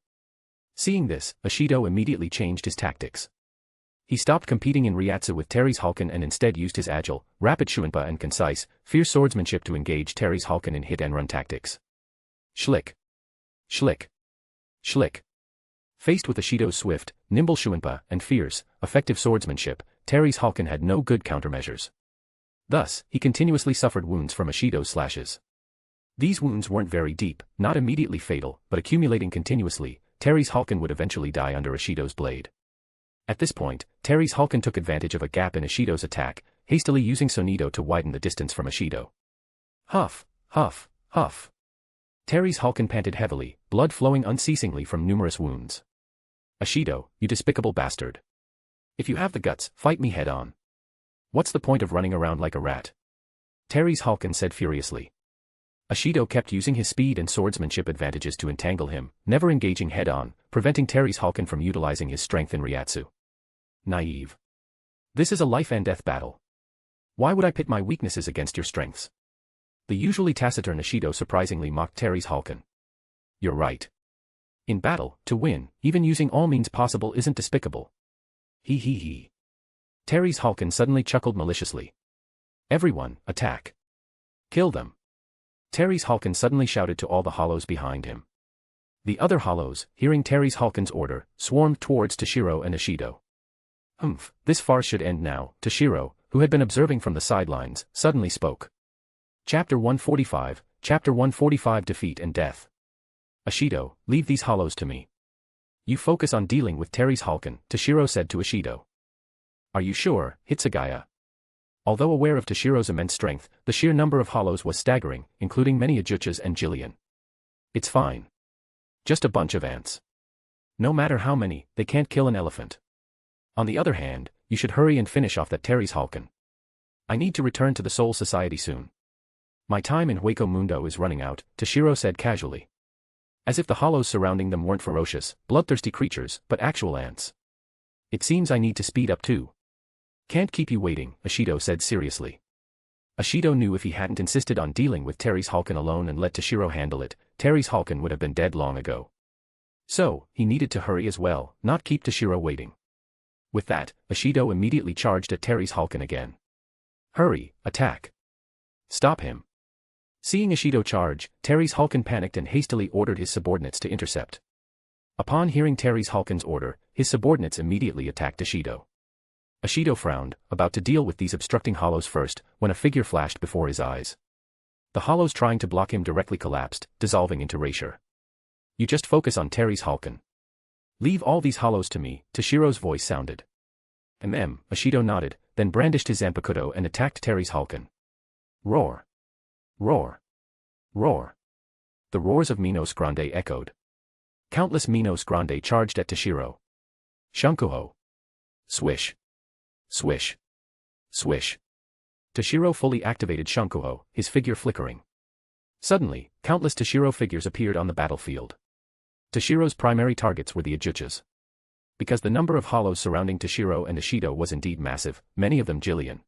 Seeing this, Ishido immediately changed his tactics. He stopped competing in Ryatsu with Terry's Hulken and instead used his agile, rapid Shuinpa and concise, fierce swordsmanship to engage Terry's Hulken in hit-and-run tactics. Schlick. Schlick. Schlick. Faced with Ishido's swift, nimble Shuinpa and fierce, effective swordsmanship, Terry's Hulken had no good countermeasures. Thus, he continuously suffered wounds from Ishido's slashes. These wounds weren't very deep, not immediately fatal, but accumulating continuously, Terry's Hulken would eventually die under Ishido's blade. At this point, Terry's Hulken took advantage of a gap in Ishido's attack, hastily using Sonido to widen the distance from Ishido. Huff, huff, huff. Terry's Hulken panted heavily, blood flowing unceasingly from numerous wounds. Ishido, you despicable bastard. If you have the guts, fight me head on. What's the point of running around like a rat? Terry's Hulken said furiously. Ishido kept using his speed and swordsmanship advantages to entangle him, never engaging head-on, preventing Terry's Hulken from utilizing his strength in Ryatsu. Naive. This is a life-and-death battle. Why would I pit my weaknesses against your strengths? The usually taciturn Ishido surprisingly mocked Terry's Hulken. You're right. In battle, to win, even using all means possible isn't despicable. He he he. Terry's Hulken suddenly chuckled maliciously. Everyone, attack. Kill them. Terry's Hulken suddenly shouted to all the hollows behind him. The other hollows, hearing Terry's Hulken's order, swarmed towards Toshiro and Ishido. This farce should end now. Toshiro, who had been observing from the sidelines, suddenly spoke. Chapter 145, Chapter 145 Defeat and Death. Ishido, leave these hollows to me. You focus on dealing with Terry's Hulken, Toshiro said to Ishido. Are you sure, Hitsugaya? Although aware of Toshiro's immense strength, the sheer number of hollows was staggering, including many Ajuchas and Jillian. It's fine. Just a bunch of ants. No matter how many, they can't kill an elephant. On the other hand, you should hurry and finish off that Terry's Hulken. I need to return to the Soul Society soon. My time in Hueco Mundo is running out, Toshiro said casually. As if the hollows surrounding them weren't ferocious, bloodthirsty creatures, but actual ants. It seems I need to speed up too. Can't keep you waiting, Ishido said seriously. Ishido knew if he hadn't insisted on dealing with Terry's Hulken alone and let Toshiro handle it, Terry's Hulken would have been dead long ago. So, he needed to hurry as well, not keep Toshiro waiting. With that, Ishido immediately charged at Terry's Hulken again. Hurry, attack. Stop him. Seeing Ishido charge, Terry's Hulken panicked and hastily ordered his subordinates to intercept. Upon hearing Terry's Hulken's order, his subordinates immediately attacked Ishido. Ishido frowned, about to deal with these obstructing hollows first, when a figure flashed before his eyes. The hollows trying to block him directly collapsed, dissolving into erasure. You just focus on Terry's Hulken. Leave all these hollows to me, Toshiro's voice sounded. Ishido nodded, then brandished his Zanpakuto and attacked Terry's Hulken. Roar. Roar. Roar. The roars of Minos Grande echoed. Countless Minos Grande charged at Toshiro. Shunkuho. Swish. Swish. Swish. Toshiro fully activated Shunkuho, his figure flickering. Suddenly, countless Toshiro figures appeared on the battlefield. Toshiro's primary targets were the Ajuchas. Because the number of hollows surrounding Toshiro and Ishido was indeed massive, many of them Jillian.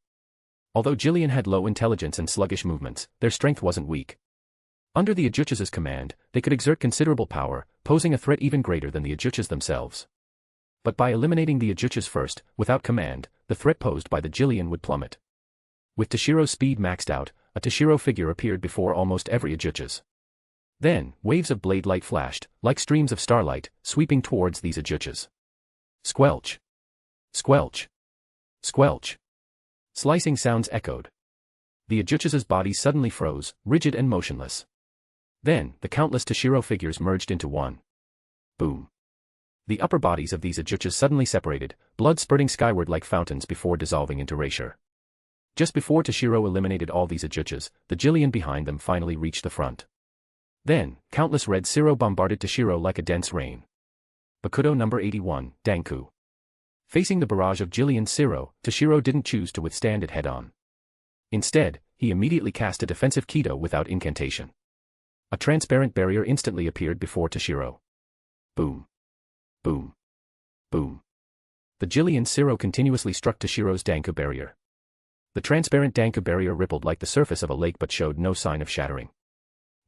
Although Jillian had low intelligence and sluggish movements, their strength wasn't weak. Under the Ajuchas' command, they could exert considerable power, posing a threat even greater than the Ajuchas themselves. But by eliminating the Ajuchas first, without command, the threat posed by the Jillian would plummet. With Toshiro's speed maxed out, a Toshiro figure appeared before almost every Ajuchas. Then, waves of blade light flashed, like streams of starlight, sweeping towards these Ajuchas. Squelch. Squelch. Squelch. Slicing sounds echoed. The Ajuchas' bodies suddenly froze, rigid and motionless. Then, the countless Toshiro figures merged into one. Boom. The upper bodies of these Ajuchas suddenly separated, blood spurting skyward like fountains before dissolving into erasure. Just before Toshiro eliminated all these Ajuchas, the Jillian behind them finally reached the front. Then, countless red Siro bombarded Toshiro like a dense rain. Bakudo number 81, Danku. Facing the barrage of Jillian Siro, Toshiro didn't choose to withstand it head-on. Instead, he immediately cast a defensive Kido without incantation. A transparent barrier instantly appeared before Toshiro. Boom. Boom. Boom. The Jillian Siro continuously struck Toshiro's Danku barrier. The transparent Danku barrier rippled like the surface of a lake but showed no sign of shattering.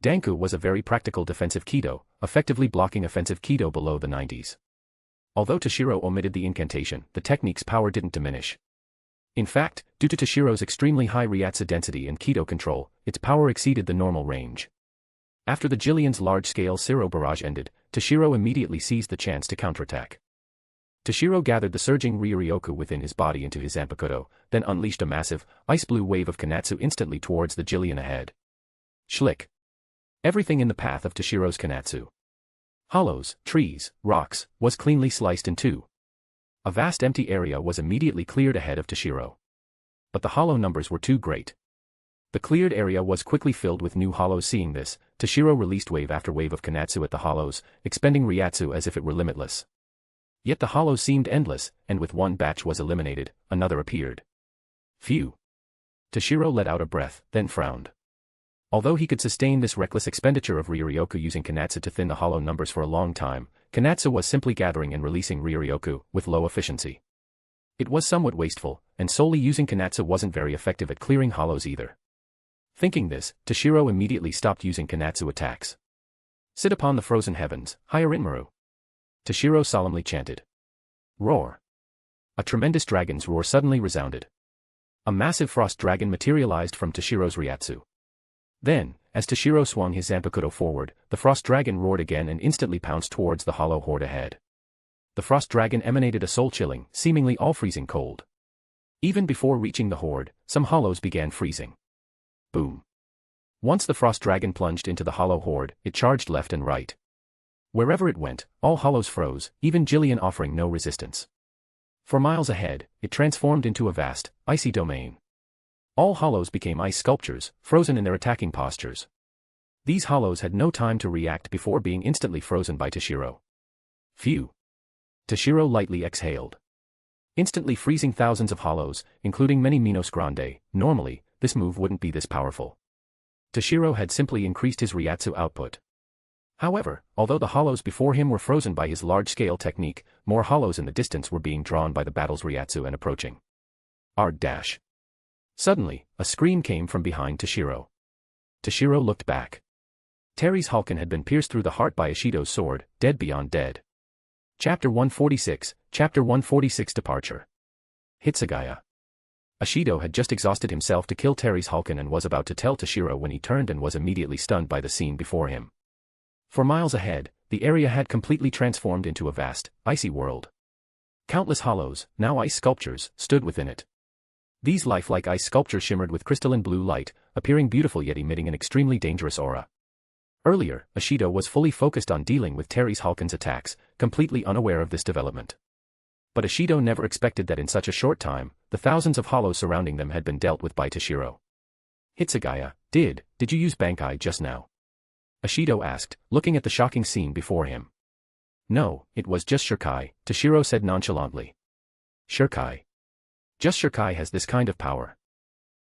Danku was a very practical defensive Kido, effectively blocking offensive Kido below the 90s. Although Toshiro omitted the incantation, the technique's power didn't diminish. In fact, due to Toshiro's extremely high Ryatsu density and Kido control, its power exceeded the normal range. After the Jillian's large-scale Siro barrage ended, Toshiro immediately seized the chance to counterattack. Toshiro gathered the surging Ryuryoku within his body into his Zanpakuto, then unleashed a massive, ice-blue wave of Kanatsu instantly towards the Jillian ahead. Schlick. Everything in the path of Toshiro's Kanatsu. Hollows, trees, rocks, was cleanly sliced in two. A vast empty area was immediately cleared ahead of Toshiro. But the hollow numbers were too great. The cleared area was quickly filled with new hollows. Seeing this, Toshiro released wave after wave of Kanatsu at the hollows, expending Ryatsu as if it were limitless. Yet the hollows seemed endless, and with one batch was eliminated, another appeared. Phew. Toshiro let out a breath, then frowned. Although he could sustain this reckless expenditure of Ryuryoku using Kanatsu to thin the hollow numbers for a long time, Kanatsu was simply gathering and releasing Ryuryoku with low efficiency. It was somewhat wasteful, and solely using Kanatsu wasn't very effective at clearing hollows either. Thinking this, Toshiro immediately stopped using Kanatsu attacks. Sit upon the frozen heavens, Hyarinmaru. Toshiro solemnly chanted. Roar. A tremendous dragon's roar suddenly resounded. A massive frost dragon materialized from Toshiro's Ryatsu. Then, as Toshiro swung his Zanpakuto forward, the frost dragon roared again and instantly pounced towards the hollow horde ahead. The frost dragon emanated a soul-chilling, seemingly all-freezing cold. Even before reaching the horde, some hollows began freezing. Boom. Once the frost dragon plunged into the hollow horde, it charged left and right. Wherever it went, all hollows froze, even Jillian offering no resistance. For miles ahead, it transformed into a vast, icy domain. All hollows became ice sculptures, frozen in their attacking postures. These hollows had no time to react before being instantly frozen by Toshiro. Phew. Toshiro lightly exhaled. Instantly freezing thousands of hollows, including many Minos Grande. Normally, this move wouldn't be this powerful. Toshiro had simply increased his Ryatsu output. However, although the hollows before him were frozen by his large-scale technique, more hollows in the distance were being drawn by the battle's Ryatsu and approaching. Dash. Suddenly, a scream came from behind Toshiro. Toshiro looked back. Terry's Hulken had been pierced through the heart by Ishido's sword, dead beyond dead. Chapter 146, Chapter 146 Departure. Hitsugaya. Ishido had just exhausted himself to kill Terry's Hulken and was about to tell Toshiro when he turned and was immediately stunned by the scene before him. For miles ahead, the area had completely transformed into a vast, icy world. Countless hollows, now ice sculptures, stood within it. These lifelike ice sculptures shimmered with crystalline blue light, appearing beautiful yet emitting an extremely dangerous aura. Earlier, Ishido was fully focused on dealing with Terry's Hulken's attacks, completely unaware of this development. But Ishido never expected that in such a short time, the thousands of hollows surrounding them had been dealt with by Toshiro. Hitsugaya, did you use Bankai just now? Ishido asked, looking at the shocking scene before him. No, it was just Shirkai, Toshiro said nonchalantly. Shirkai. Just Shirkai has this kind of power.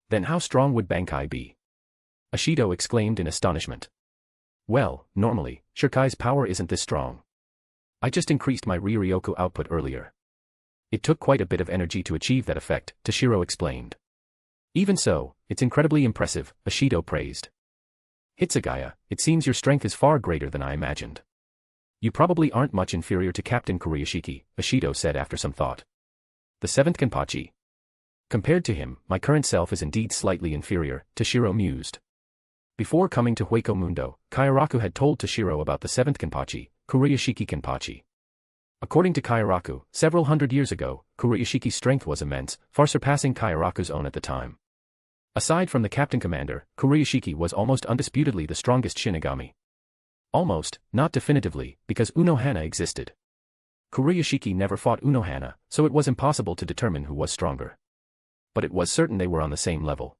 Then how strong would Bankai be? Ishido exclaimed in astonishment. Well, normally, Shirkai's power isn't this strong. I just increased my Ryuryoku output earlier. It took quite a bit of energy to achieve that effect, Toshiro explained. Even so, it's incredibly impressive, Ishido praised. Hitsugaya, it seems your strength is far greater than I imagined. You probably aren't much inferior to Captain Kurashiki, Ishido said after some thought. The 7th Kenpachi. Compared to him, my current self is indeed slightly inferior, Toshiro mused. Before coming to Hueco Mundo, Kairaku had told Toshiro about the 7th Kenpachi, Kurashiki Kenpachi. According to Kairaku, several hundred years ago, Kurashiki's strength was immense, far surpassing Kairaku's own at the time. Aside from the captain commander, Kurashiki was almost undisputedly the strongest Shinigami. Almost, not definitively, because Unohana existed. Kurashiki never fought Unohana, so it was impossible to determine who was stronger. But it was certain they were on the same level.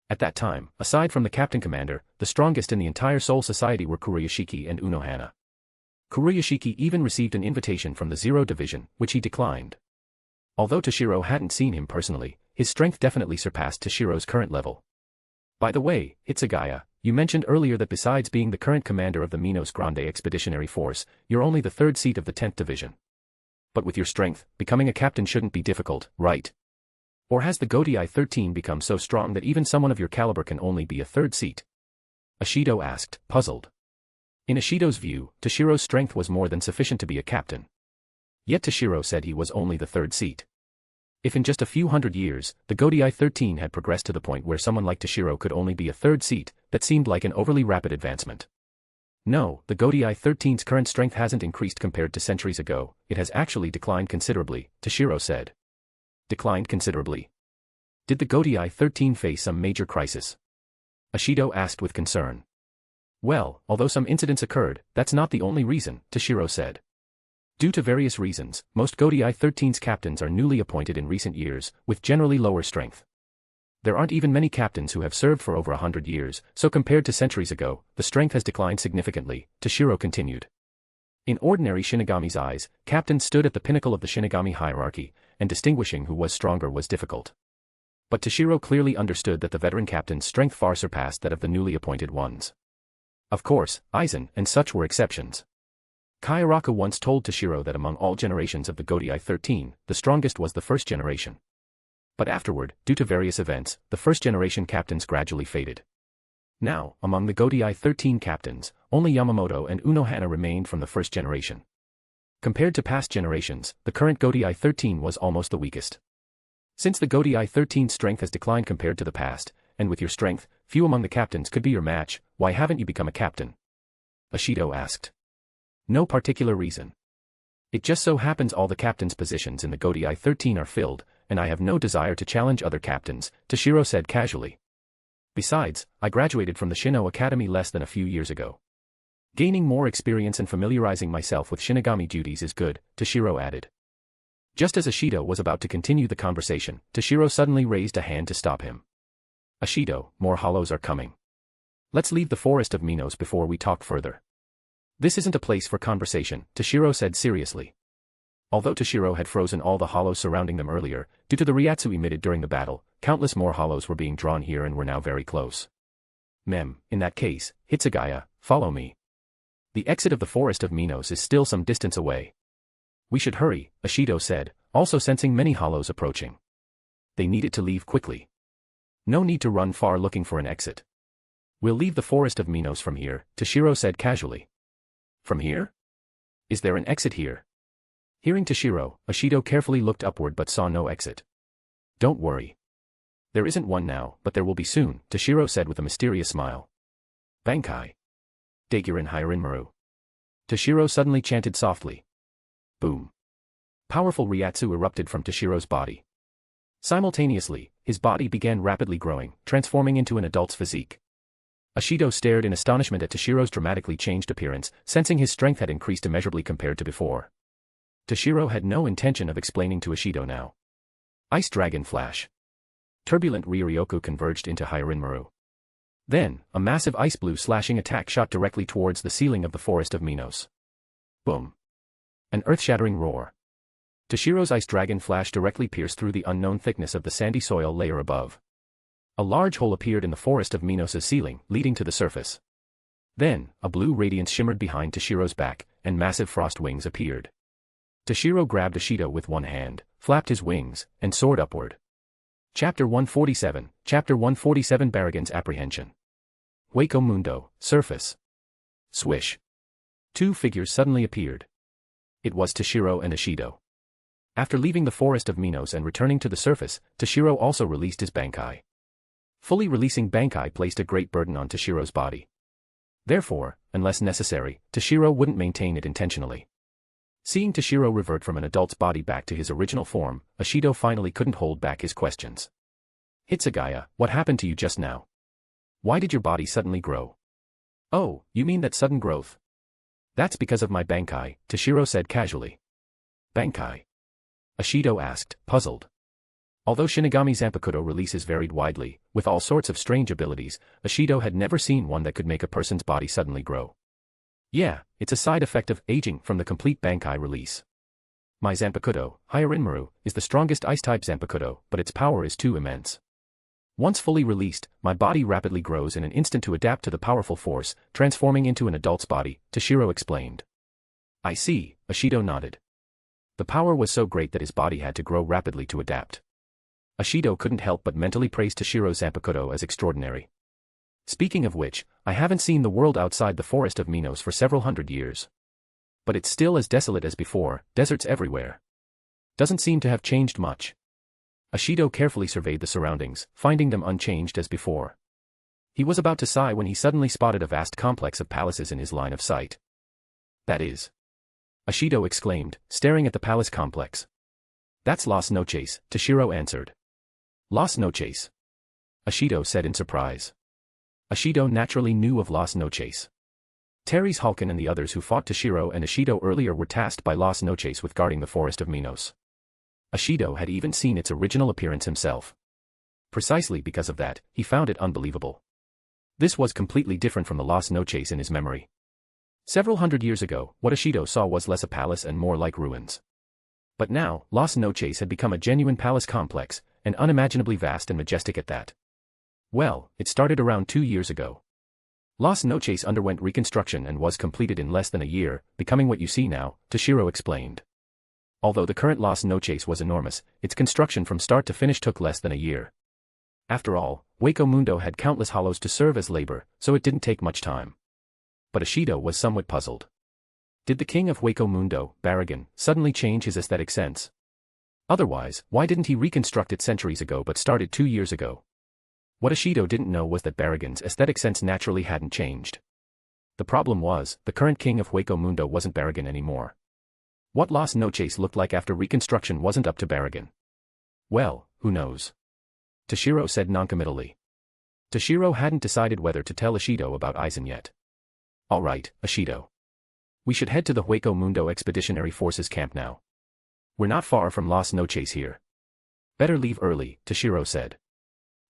At that time, aside from the captain commander, the strongest in the entire Soul Society were Kurashiki and Unohana. Kurashiki even received an invitation from the Zero Division, which he declined. Although Toshiro hadn't seen him personally, his strength definitely surpassed Toshiro's current level. By the way, Hitsugaya, you mentioned earlier that besides being the current commander of the Minos Grande Expeditionary Force, you're only the 3rd seat of the 10th Division. But with your strength, becoming a captain shouldn't be difficult, right? Or has the Godii 13 become so strong that even someone of your caliber can only be a 3rd seat? Ishido asked, puzzled. In Ishido's view, Toshiro's strength was more than sufficient to be a captain. Yet Toshiro said he was only the 3rd seat. If in just a few hundred years, the Godii 13 had progressed to the point where someone like Toshiro could only be a 3rd seat, that seemed like an overly rapid advancement. No, the Godii 13's current strength hasn't increased compared to centuries ago, it has actually declined considerably, Toshiro said. Declined considerably? Did the Godii 13 face some major crisis? Ishido asked with concern. Well, although some incidents occurred, that's not the only reason, Toshiro said. Due to various reasons, most Godai 13's captains are newly appointed in recent years, with generally lower strength. There aren't even many captains who have served for over 100 years, so compared to centuries ago, the strength has declined significantly, Toshiro continued. In ordinary Shinigami's eyes, captains stood at the pinnacle of the Shinigami hierarchy, and distinguishing who was stronger was difficult. But Toshiro clearly understood that the veteran captain's strength far surpassed that of the newly appointed ones. Of course, Aizen and such were exceptions. Kayaraku once told Toshiro that among all generations of the Godai 13, the strongest was the first generation. But afterward, due to various events, the first-generation captains gradually faded. Now, among the Godai 13 captains, only Yamamoto and Unohana remained from the first generation. Compared to past generations, the current Godai 13 was almost the weakest. Since the Godai 13's strength has declined compared to the past, and with your strength, few among the captains could be your match, why haven't you become a captain? Ashido asked. No particular reason. It just so happens all the captains' positions in the Godai 13 are filled, and I have no desire to challenge other captains, Toshiro said casually. Besides, I graduated from the Shino Academy less than a few years ago. Gaining more experience and familiarizing myself with Shinigami duties is good, Toshiro added. Just as Ashido was about to continue the conversation, Toshiro suddenly raised a hand to stop him. Ashido, more hollows are coming. Let's leave the forest of Minos before we talk further. This isn't a place for conversation, Toshiro said seriously. Although Toshiro had frozen all the hollows surrounding them earlier, due to the Ryatsu emitted during the battle, countless more hollows were being drawn here and were now very close. In that case, Hitsugaya, follow me. The exit of the forest of Minos is still some distance away. We should hurry, Ashido said, also sensing many hollows approaching. They needed to leave quickly. No need to run far looking for an exit. We'll leave the forest of Minos from here, Toshiro said casually. From here? Is there an exit here? Hearing Toshiro, Ashido carefully looked upward but saw no exit. Don't worry. There isn't one now, but there will be soon, Toshiro said with a mysterious smile. Bankai. Daiguren Hyarinmaru. Toshiro suddenly chanted softly. Boom. Powerful Ryatsu erupted from Toshiro's body. Simultaneously, his body began rapidly growing, transforming into an adult's physique. Ashido stared in astonishment at Toshiro's dramatically changed appearance, sensing his strength had increased immeasurably compared to before. Toshiro had no intention of explaining to Ashido now. Ice Dragon Flash. Turbulent Ryoryoku converged into Hyarinmaru. Then, a massive ice blue slashing attack shot directly towards the ceiling of the forest of Minos. Boom. An earth-shattering roar. Toshiro's Ice Dragon Flash directly pierced through the unknown thickness of the sandy soil layer above. A large hole appeared in the forest of Minos' ceiling, leading to the surface. Then, a blue radiance shimmered behind Toshiro's back, and massive frost wings appeared. Toshiro grabbed Ashido with one hand, flapped his wings, and soared upward. Chapter 147, Chapter 147 Baragon's Apprehension. Hueco Mundo, Surface. Swish. Two figures suddenly appeared. It was Toshiro and Ashido. After leaving the forest of Minos and returning to the surface, Toshiro also released his Bankai. Fully releasing Bankai placed a great burden on Toshiro's body. Therefore, unless necessary, Toshiro wouldn't maintain it intentionally. Seeing Toshiro revert from an adult's body back to his original form, Ashido finally couldn't hold back his questions. Hitsugaya, what happened to you just now? Why did your body suddenly grow? Oh, you mean that sudden growth? That's because of my Bankai, Toshiro said casually. Bankai? Ashido asked, puzzled. Although Shinigami Zanpakuto releases varied widely, with all sorts of strange abilities, Ashido had never seen one that could make a person's body suddenly grow. Yeah, it's a side effect of aging from the complete Bankai release. My Zanpakuto, Hyarinmaru, is the strongest ice-type Zanpakuto, but its power is too immense. Once fully released, my body rapidly grows in an instant to adapt to the powerful force, transforming into an adult's body, Toshiro explained. I see, Ashido nodded. The power was so great that his body had to grow rapidly to adapt. Ashido couldn't help but mentally praise Toshiro's Zanpakuto as extraordinary. Speaking of which, I haven't seen the world outside the forest of Minos for several hundred years. But it's still as desolate as before, deserts everywhere. Doesn't seem to have changed much. Ashido carefully surveyed the surroundings, finding them unchanged as before. He was about to sigh when he suddenly spotted a vast complex of palaces in his line of sight. That is. Ashido exclaimed, staring at the palace complex. That's Las Noches, Toshiro answered. Las Noches? Ashido said in surprise. Ashido naturally knew of Las Noches. Teres Halkin and the others who fought Toshiro and Ishido earlier were tasked by Las Noches with guarding the forest of Minos. Ishido had even seen its original appearance himself. Precisely because of that, he found it unbelievable. This was completely different from the Las Noches in his memory. Several hundred years ago, what Ishido saw was less a palace and more like ruins. But now, Las Noches had become a genuine palace complex, and unimaginably vast and majestic at that. Well, it started around 2 years ago. Las Noches underwent reconstruction and was completed in less than a year, becoming what you see now, Toshiro explained. Although the current Las Noches was enormous, its construction from start to finish took less than a year. After all, Hueco Mundo had countless hollows to serve as labor, so it didn't take much time. But Ishido was somewhat puzzled. Did the king of Hueco Mundo, Baragan, suddenly change his aesthetic sense? Otherwise, why didn't he reconstruct it centuries ago but started 2 years ago? What Ishido didn't know was that Baragan's aesthetic sense naturally hadn't changed. The problem was, the current king of Hueco Mundo wasn't Baragan anymore. What Las Noches looked like after reconstruction wasn't up to Baragan. Well, who knows? Toshiro said noncommittally. Toshiro hadn't decided whether to tell Ishido about Aizen yet. Alright, Ishido. We should head to the Hueco Mundo Expeditionary Forces camp now. We're not far from Las Noches here. Better leave early, Toshiro said.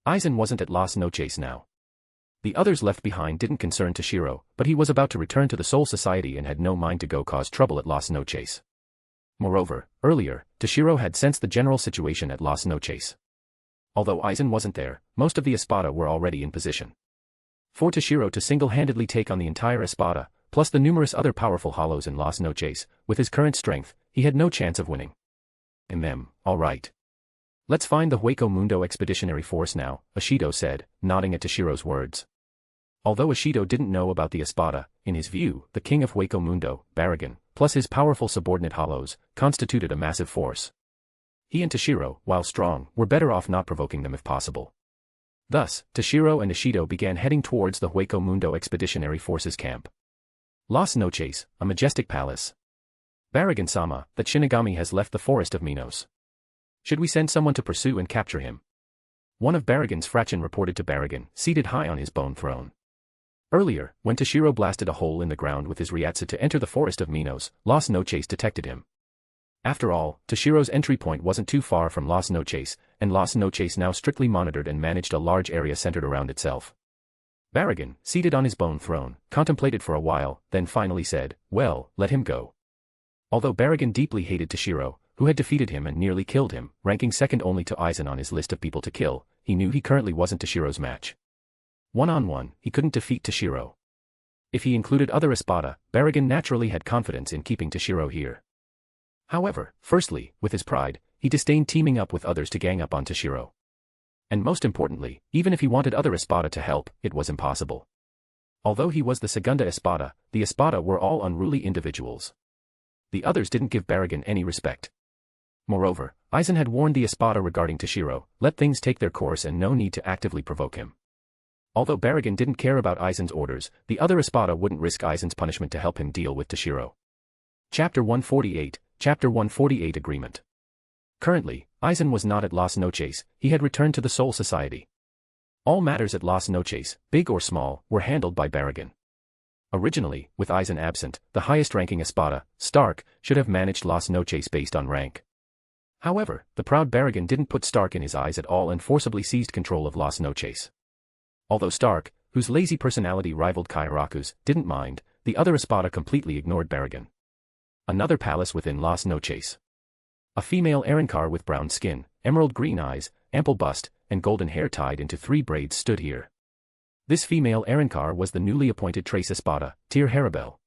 Aizen wasn't at Las Noches now. The others left behind didn't concern Toshiro, but he was about to return to the Soul Society and had no mind to go cause trouble at Las Noches. Moreover, earlier, Toshiro had sensed the general situation at Las Noches. Although Aizen wasn't there, most of the Espada were already in position. For Toshiro to single-handedly take on the entire Espada, plus the numerous other powerful hollows in Las Noches, with his current strength, he had no chance of winning. Alright. Let's find the Hueco Mundo Expeditionary Force now, Ishido said, nodding at Toshiro's words. Although Ishido didn't know about the Espada, in his view, the king of Hueco Mundo, Baragan, plus his powerful subordinate hollows, constituted a massive force. He and Toshiro, while strong, were better off not provoking them if possible. Thus, Toshiro and Ishido began heading towards the Hueco Mundo Expeditionary Forces camp. Las Noches, a majestic palace. Baragan-sama, that Shinigami has left the forest of Minos. Should we send someone to pursue and capture him? One of Baragan's Frachin reported to Baragan, seated high on his bone throne. Earlier, when Toshiro blasted a hole in the ground with his Ryatsu to enter the forest of Minos, Las Noches detected him. After all, Toshiro's entry point wasn't too far from Las Noches, and Las Noches now strictly monitored and managed a large area centered around itself. Baragan, seated on his bone throne, contemplated for a while, then finally said, well, let him go. Although Baragan deeply hated Toshiro, who had defeated him and nearly killed him, ranking second only to Aizen on his list of people to kill, he knew he currently wasn't Toshiro's match. One-on-one, he couldn't defeat Toshiro. If he included other Espada, Baragan naturally had confidence in keeping Toshiro here. However, firstly, with his pride, he disdained teaming up with others to gang up on Toshiro. And most importantly, even if he wanted other Espada to help, it was impossible. Although he was the Segunda Espada, the Espada were all unruly individuals. The others didn't give Baragan any respect. Moreover, Aizen had warned the Espada regarding Toshiro, let things take their course and no need to actively provoke him. Although Baragan didn't care about Aizen's orders, the other Espada wouldn't risk Aizen's punishment to help him deal with Toshiro. Chapter 148, Chapter 148 Agreement. Currently, Aizen was not at Las Noches, he had returned to the Soul Society. All matters at Las Noches, big or small, were handled by Baragan. Originally, with Aizen absent, the highest-ranking Espada, Stark, should have managed Las Noches based on rank. However, the proud Baragan didn't put Stark in his eyes at all and forcibly seized control of Las Noches. Although Stark, whose lazy personality rivaled Kairaku's, didn't mind, the other Espada completely ignored Baragan. Another palace within Las Noches. A female Arankar with brown skin, emerald green eyes, ample bust, and golden hair tied into 3 braids stood here. This female Arankar was the newly appointed Trace Espada, Tyr Haribel.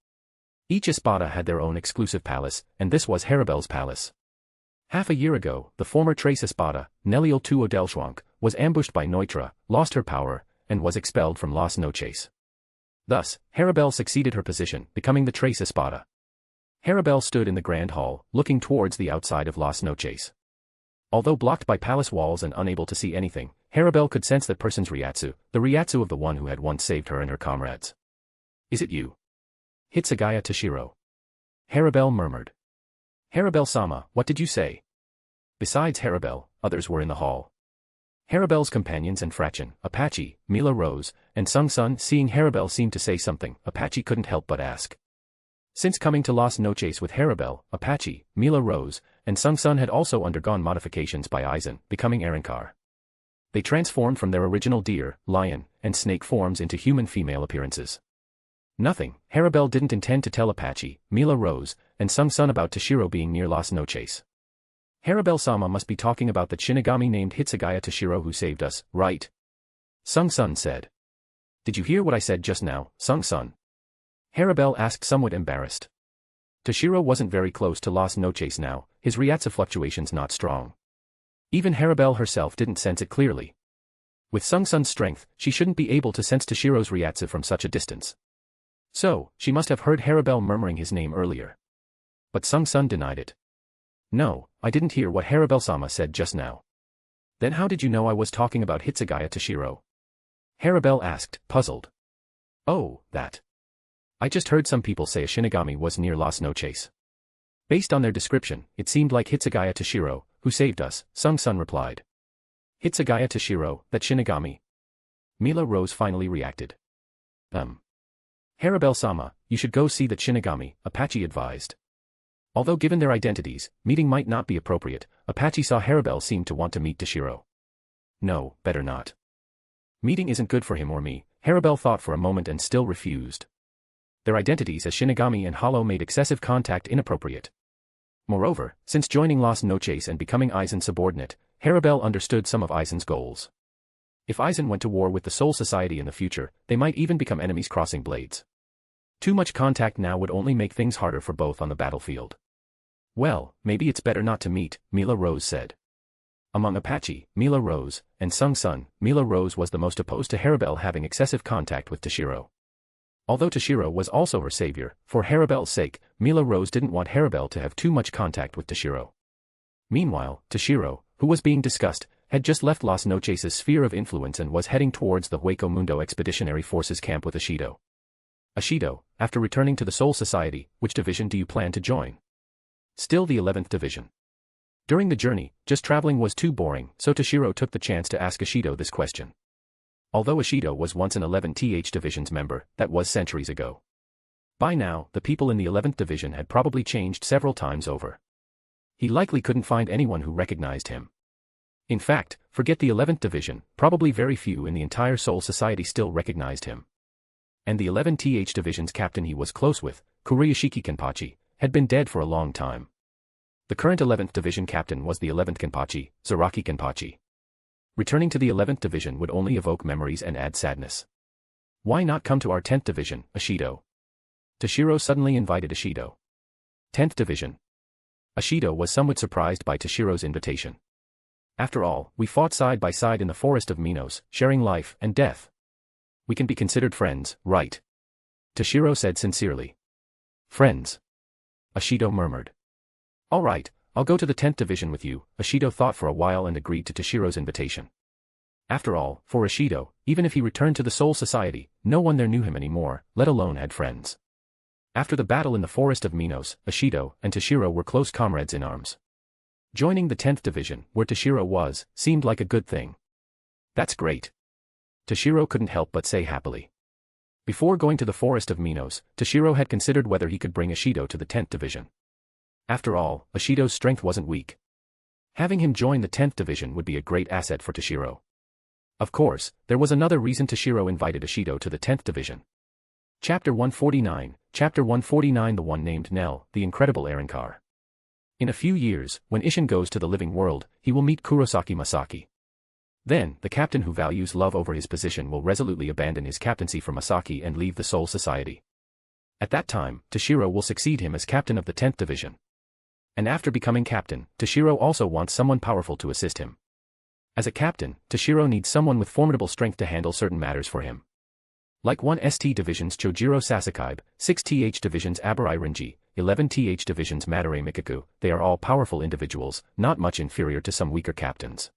Each Espada had their own exclusive palace, and this was Haribel's palace. Half a year ago, the former Trace Espada, Neliel Tuo del Yhwach, was ambushed by Neutra, lost her power, and was expelled from Las Noches. Thus, Haribel succeeded her position, becoming the Trace Espada. Haribel stood in the Grand Hall, looking towards the outside of Las Noches. Although blocked by palace walls and unable to see anything, Haribel could sense that person's Ryatsu, the Ryatsu of the one who had once saved her and her comrades. Is it you? Hitsugaya Toshiro. Haribel murmured. Haribel-sama, what did you say? Besides Haribel, others were in the hall. Harabel's companions and fraction, Apache, Mila Rose, and Sung Sun, seeing Harabel seem to say something, Apache couldn't help but ask. Since coming to Las Noches with Harabel, Apache, Mila Rose, and Sung Sun had also undergone modifications by Aizen, becoming Arankar. They transformed from their original deer, lion, and snake forms into human female appearances. Nothing, Harabel didn't intend to tell Apache, Mila Rose, and Sung Sun about Toshiro being near Las Noches. Harabel-sama must be talking about the Shinigami named Hitsugaya Toshiro who saved us, right? Sung Sun said. Did you hear what I said just now, Sung Sun? Harabel asked, somewhat embarrassed. Toshiro wasn't very close to Las Noches now, his Ryatsu fluctuations not strong. Even Harabel herself didn't sense it clearly. With Sung Sun's strength, she shouldn't be able to sense Toshiro's Ryatsu from such a distance. So, she must have heard Harabel murmuring his name earlier. But Sung Sun denied it. No, I didn't hear what Harabel-sama said just now. Then how did you know I was talking about Hitsugaya Toshiro? Harabel asked, puzzled. Oh, that. I just heard some people say a Shinigami was near Las Noches. Based on their description, it seemed like Hitsugaya Toshiro, who saved us, Sung Sun replied. Hitsugaya Toshiro, that Shinigami? Mila Rose finally reacted. Harabel-sama, you should go see that Shinigami, Apache advised. Although given their identities, meeting might not be appropriate, Apache saw Harabel seemed to want to meet Toshiro. No, better not. Meeting isn't good for him or me, Harabel thought for a moment and still refused. Their identities as Shinigami and Hollow made excessive contact inappropriate. Moreover, since joining Las Noches and becoming Aizen's subordinate, Harabel understood some of Aizen's goals. If Aizen went to war with the Soul Society in the future, they might even become enemies crossing blades. Too much contact now would only make things harder for both on the battlefield. Well, maybe it's better not to meet, Mila Rose said. Among Apache, Mila Rose, and Sung Sun, Mila Rose was the most opposed to Harabel having excessive contact with Toshiro. Although Toshiro was also her savior, for Harabel's sake, Mila Rose didn't want Harabel to have too much contact with Toshiro. Meanwhile, Toshiro, who was being discussed, had just left Las Noches' sphere of influence and was heading towards the Hueco Mundo Expeditionary Forces camp with Ashido. Ashido, after returning to the Soul Society, which division do you plan to join? Still the 11th division. During the journey, just traveling was too boring, so Toshiro took the chance to ask Ashido this question. Although Ashido was once an 11th Division's member, that was centuries ago. By now, the people in the 11th Division had probably changed several times over. He likely couldn't find anyone who recognized him. In fact, forget the 11th Division, probably very few in the entire Soul Society still recognized him. And the 11th Division's captain he was close with, Kuriyashiki Kenpachi, had been dead for a long time. The current 11th Division captain was the 11th Kenpachi, Zaraki Kenpachi. Returning to the 11th Division would only evoke memories and add sadness. Why not come to our 10th Division, Ashido? Toshiro suddenly invited Ashido. 10th Division. Ashido was somewhat surprised by Toshiro's invitation. After all, we fought side by side in the forest of Minos, sharing life and death. We can be considered friends, right? Toshiro said sincerely. Friends. Ashido murmured. All right, I'll go to the 10th Division with you, Ashido thought for a while and agreed to Toshiro's invitation. After all, for Ashido, even if he returned to the Soul Society, no one there knew him anymore, let alone had friends. After the battle in the forest of Minos, Ashido and Toshiro were close comrades in arms. Joining the 10th Division, where Toshiro was, seemed like a good thing. That's great. Toshiro couldn't help but say happily. Before going to the forest of Minos, Toshiro had considered whether he could bring Ashido to the 10th Division. After all, Ashido's strength wasn't weak. Having him join the 10th Division would be a great asset for Toshiro. Of course, there was another reason Toshiro invited Ashido to the 10th Division. Chapter 149, Chapter 149 The one named Nell, the incredible Arankar. In a few years, when Isshin goes to the living world, he will meet Kurosaki Masaki. Then, the captain who values love over his position will resolutely abandon his captaincy for Masaki and leave the Soul Society. At that time, Toshiro will succeed him as captain of the 10th Division. And after becoming captain, Toshiro also wants someone powerful to assist him. As a captain, Toshiro needs someone with formidable strength to handle certain matters for him. Like 1st Division's Chojiro Sasakaibe, 6th Division's Abarai Renji, 11th Division's Madare Mikaku, they are all powerful individuals, not much inferior to some weaker captains.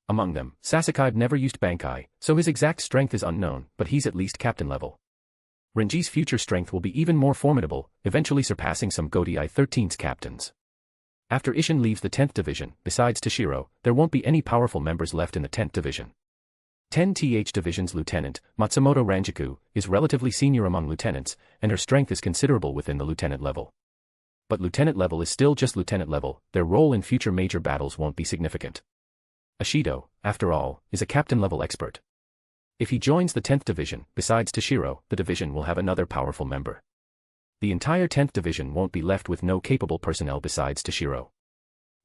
Among them, Sasakaibe never used Bankai, so his exact strength is unknown, but he's at least captain level. Renji's future strength will be even more formidable, eventually surpassing some Godai 13's captains. After Ishin leaves the 10th Division, besides Toshiro, there won't be any powerful members left in the 10th Division. 10th Division's Lieutenant, Matsumoto Ranjaku, is relatively senior among lieutenants, and her strength is considerable within the lieutenant level. But lieutenant level is still just lieutenant level, their role in future major battles won't be significant. Ashido, after all, is a captain-level expert. If he joins the 10th Division, besides Toshiro, the division will have another powerful member. The entire 10th Division won't be left with no capable personnel besides Toshiro.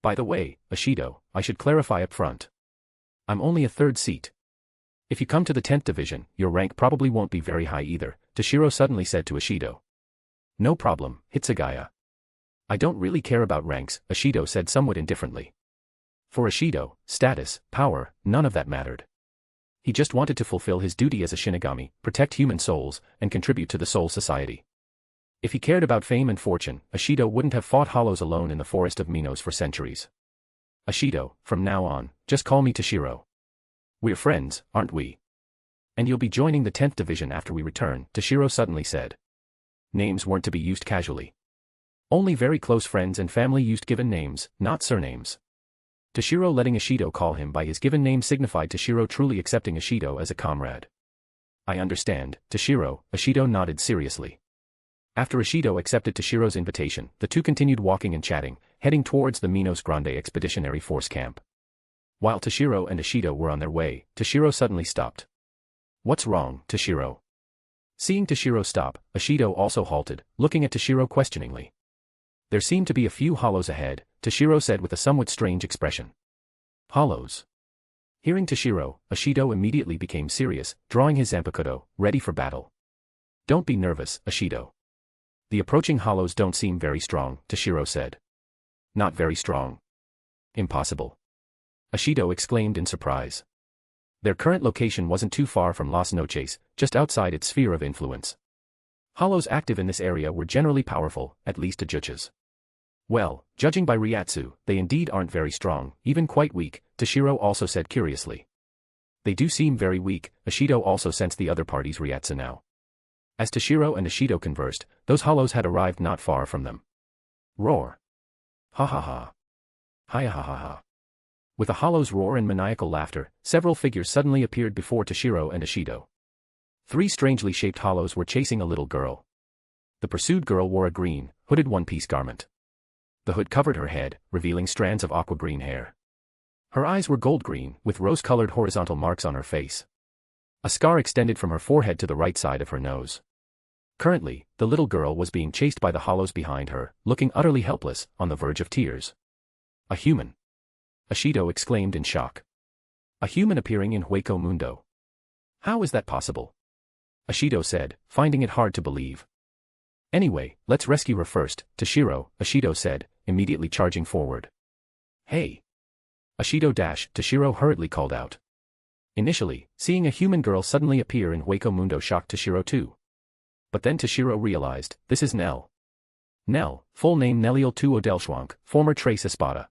By the way, Ashido, I should clarify up front. I'm only a third seat. If you come to the 10th Division, your rank probably won't be very high either, Toshiro suddenly said to Ashido. No problem, Hitsugaya. I don't really care about ranks, Ashido said somewhat indifferently. For Ashido, status, power, none of that mattered. He just wanted to fulfill his duty as a Shinigami, protect human souls, and contribute to the Soul Society. If he cared about fame and fortune, Ashido wouldn't have fought hollows alone in the forest of Minos for centuries. Ashido, from now on, just call me Toshiro. We're friends, aren't we? And you'll be joining the 10th Division after we return, Toshiro suddenly said. Names weren't to be used casually. Only very close friends and family used given names, not surnames. Toshiro letting Ashido call him by his given name signified Toshiro truly accepting Ashido as a comrade. I understand, Toshiro, Ashido nodded seriously. After Ashido accepted Toshiro's invitation, the two continued walking and chatting, heading towards the Minos Grande Expeditionary Force camp. While Toshiro and Ashido were on their way, Toshiro suddenly stopped. What's wrong, Toshiro? Seeing Toshiro stop, Ashido also halted, looking at Toshiro questioningly. There seemed to be a few hollows ahead, Toshiro said with a somewhat strange expression. Hollows. Hearing Toshiro, Ashido immediately became serious, drawing his Zanpakuto, ready for battle. Don't be nervous, Ashido. The approaching hollows don't seem very strong, Toshiro said. Not very strong. Impossible. Ashido exclaimed in surprise. Their current location wasn't too far from Las Noches, just outside its sphere of influence. Hollows active in this area were generally powerful, at least Ajuchas. Well, judging by Ryatsu, they indeed aren't very strong, even quite weak, Toshiro also said curiously. They do seem very weak, Ashido also sensed the other party's Ryatsu now. As Toshiro and Ashido conversed, those hollows had arrived not far from them. Roar. Ha ha ha. Hiya ha ha ha. With a hollow's roar and maniacal laughter, several figures suddenly appeared before Toshiro and Ashido. Three strangely shaped hollows were chasing a little girl. The pursued girl wore a green, hooded one-piece garment. The hood covered her head, revealing strands of aqua-green hair. Her eyes were gold-green, with rose-colored horizontal marks on her face. A scar extended from her forehead to the right side of her nose. Currently, the little girl was being chased by the hollows behind her, looking utterly helpless, on the verge of tears. A human. Ashido exclaimed in shock. A human appearing in Hueco Mundo. How is that possible? Ashido said, finding it hard to believe. Anyway, let's rescue her first, Toshiro, Ashido said, immediately charging forward. Hey! Ashido Toshiro hurriedly called out. Initially, seeing a human girl suddenly appear in Hueco Mundo shocked Toshiro too. But then Toshiro realized, this is Nell. Nell, full name Neliel Tu Odelshwank, former Tres Espada.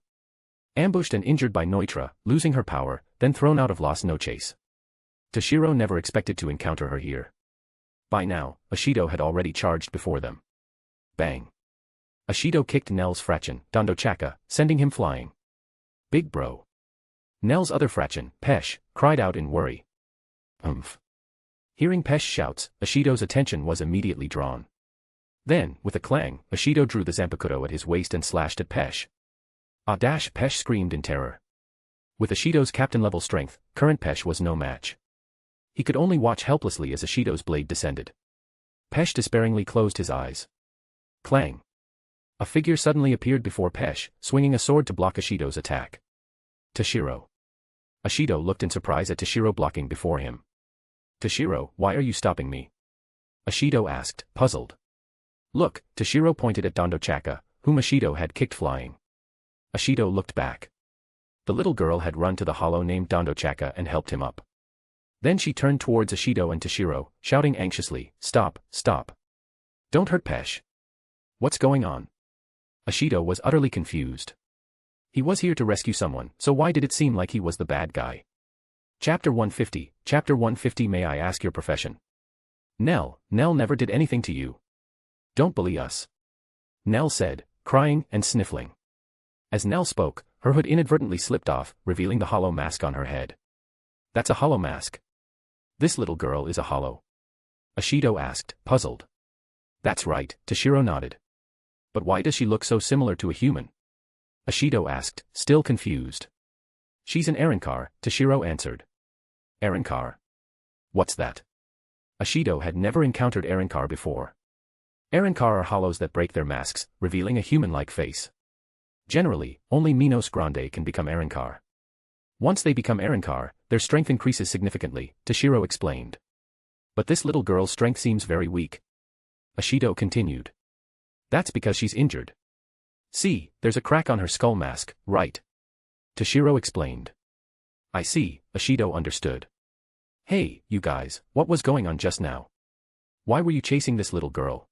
Ambushed and injured by Neutra, losing her power, then thrown out of Las Noches. Toshiro never expected to encounter her here. By now, Ashido had already charged before them. Bang. Ashido kicked Nell's fraction, Dondochaka, sending him flying. Big bro. Nell's other fraction, Pesh, cried out in worry. Umph. Hearing Pesh shouts, Ashido's attention was immediately drawn. Then, with a clang, Ashido drew the Zanpakuto at his waist and slashed at Pesh. Pesh screamed in terror. With Ashido's captain-level strength, current Pesh was no match. He could only watch helplessly as Ashido's blade descended. Pesh despairingly closed his eyes. Clang. A figure suddenly appeared before Pesh, swinging a sword to block Ashido's attack. Toshiro. Ashido looked in surprise at Toshiro blocking before him. Toshiro, why are you stopping me? Ashido asked, puzzled. Look, Toshiro pointed at Dondochaka, whom Ashido had kicked flying. Ashido looked back. The little girl had run to the hollow named Dondochaka and helped him up. Then she turned towards Ashido and Toshiro, shouting anxiously, stop, stop. Don't hurt Pesh. What's going on? Ashido was utterly confused. He was here to rescue someone, so why did it seem like he was the bad guy? Chapter 150, may I ask your profession? Nell never did anything to you. Don't bully us. Nell said, crying and sniffling. As Nell spoke, her hood inadvertently slipped off, revealing the hollow mask on her head. That's a hollow mask. This little girl is a hollow. Ashido asked, puzzled. That's right, Toshiro nodded. But why does she look so similar to a human? Ashido asked, still confused. She's an Arrancar, Toshiro answered. Arrancar? What's that? Ashido had never encountered Arrancar before. Arrancar are hollows that break their masks, revealing a human-like face. Generally, only Minos Grande can become Arrancar. Once they become Arrancar, their strength increases significantly, Toshiro explained. But this little girl's strength seems very weak. Ashido continued. That's because she's injured. See, there's a crack on her skull mask, right? Toshiro explained. I see, Ashido understood. Hey, you guys, what was going on just now? Why were you chasing this little girl?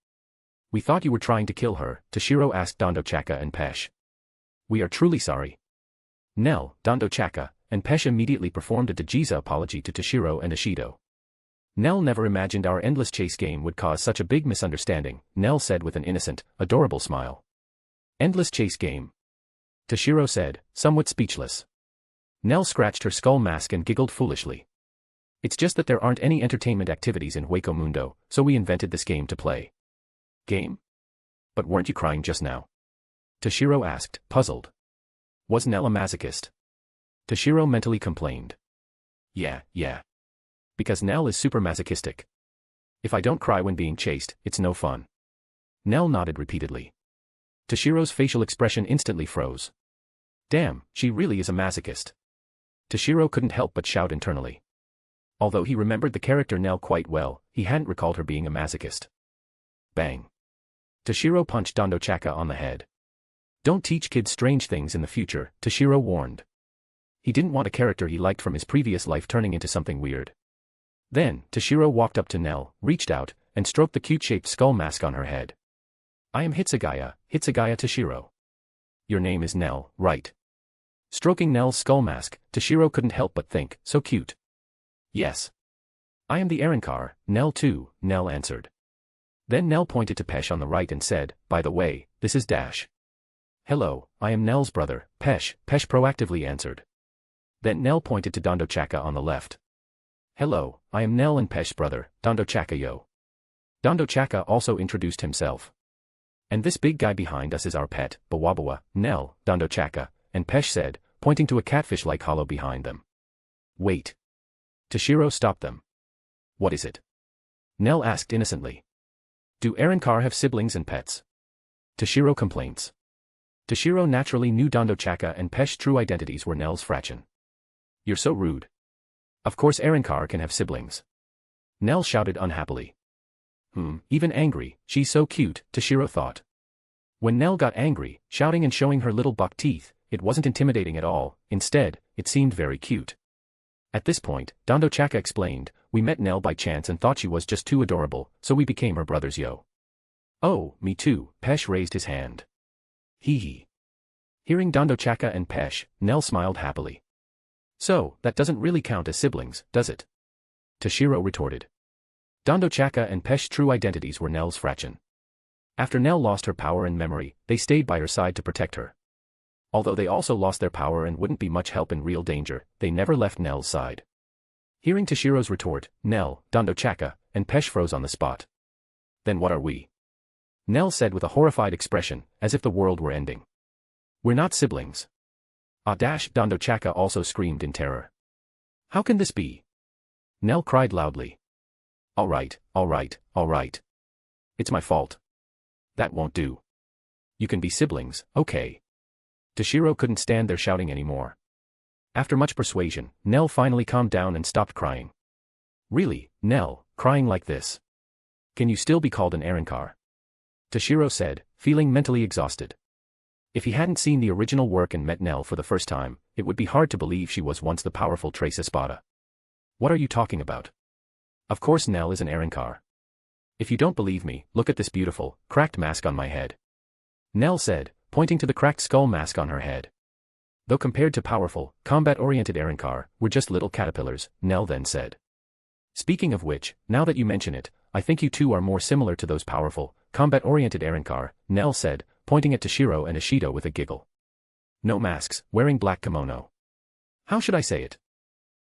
We thought you were trying to kill her, Toshiro asked Dondo Chaka and Pesh. We are truly sorry. Nell, Dondo Chaka, and Pesh immediately performed a Dejiza apology to Toshiro and Ashido. Nell never imagined our endless chase game would cause such a big misunderstanding, Nell said with an innocent, adorable smile. Endless chase game? Toshiro said, somewhat speechless. Nell scratched her skull mask and giggled foolishly. It's just that there aren't any entertainment activities in Hueco Mundo, so we invented this game to play. Game? But weren't you crying just now? Toshiro asked, puzzled. Was Nell a masochist? Toshiro mentally complained. Yeah. Because Nell is super masochistic. If I don't cry when being chased, it's no fun. Nell nodded repeatedly. Toshiro's facial expression instantly froze. Damn, she really is a masochist. Toshiro couldn't help but shout internally. Although he remembered the character Nell quite well, he hadn't recalled her being a masochist. Bang. Toshiro punched Dondo Chaka on the head. Don't teach kids strange things in the future, Toshiro warned. He didn't want a character he liked from his previous life turning into something weird. Then, Toshiro walked up to Nell, reached out, and stroked the cute-shaped skull mask on her head. I am Hitsugaya Toshiro. Your name is Nell, right? Stroking Nell's skull mask, Toshiro couldn't help but think, so cute. Yes. I am the Arrancar, Nell too, Nell answered. Then Nell pointed to Pesh on the right and said, by the way, this is Dash. Hello, I am Nell's brother, Pesh proactively answered. Then Nell pointed to Dondo Chaka on the left. Hello, I am Nell and Pesh's brother, Dondo Chaka yo. Dondo Chaka also introduced himself. And this big guy behind us is our pet, Bawabawa, Nell, Dondo Chaka, and Pesh said, pointing to a catfish-like hollow behind them. Wait. Toshiro stopped them. What is it? Nell asked innocently. Do Arrancar have siblings and pets? Toshiro complains. Toshiro naturally knew Dondo Chaka and Pesh's true identities were Nell's fraction. You're so rude. Of course Arrancar can have siblings. Nell shouted unhappily. Even angry, she's so cute, Toshiro thought. When Nell got angry, shouting and showing her little buck teeth, it wasn't intimidating at all, instead, it seemed very cute. At this point, Dondo Chaka explained, we met Nell by chance and thought she was just too adorable, so we became her brothers yo. Oh, me too, Pesh raised his hand. Hee hee. Hearing Dondo Chaka and Pesh, Nell smiled happily. So, that doesn't really count as siblings, does it? Toshiro retorted. Dondo Chaka and Pesh's true identities were Nell's fraction. After Nell lost her power and memory, they stayed by her side to protect her. Although they also lost their power and wouldn't be much help in real danger, they never left Nell's side. Hearing Toshiro's retort, Nell, Dondo Chaka, and Pesh froze on the spot. Then what are we? Nell said with a horrified expression, as if the world were ending. We're not siblings. Dondo Chaka also screamed in terror. How can this be? Nell cried loudly. All right. It's my fault. That won't do. You can be siblings, okay. Toshiro couldn't stand their shouting anymore. After much persuasion, Nell finally calmed down and stopped crying. Really, Nell, crying like this? Can you still be called an Arrancar? Toshiro said, feeling mentally exhausted. If he hadn't seen the original work and met Nell for the first time, it would be hard to believe she was once the powerful Trace Espada. What are you talking about? Of course Nell is an Arrancar. If you don't believe me, look at this beautiful, cracked mask on my head. Nell said, pointing to the cracked skull mask on her head. Though compared to powerful, combat-oriented Arrancar, we're just little caterpillars, Nell then said. Speaking of which, now that you mention it, I think you two are more similar to those powerful, combat-oriented Arrancar, Nell said, pointing at Toshiro and Ashido with a giggle. No masks, wearing black kimono. How should I say it?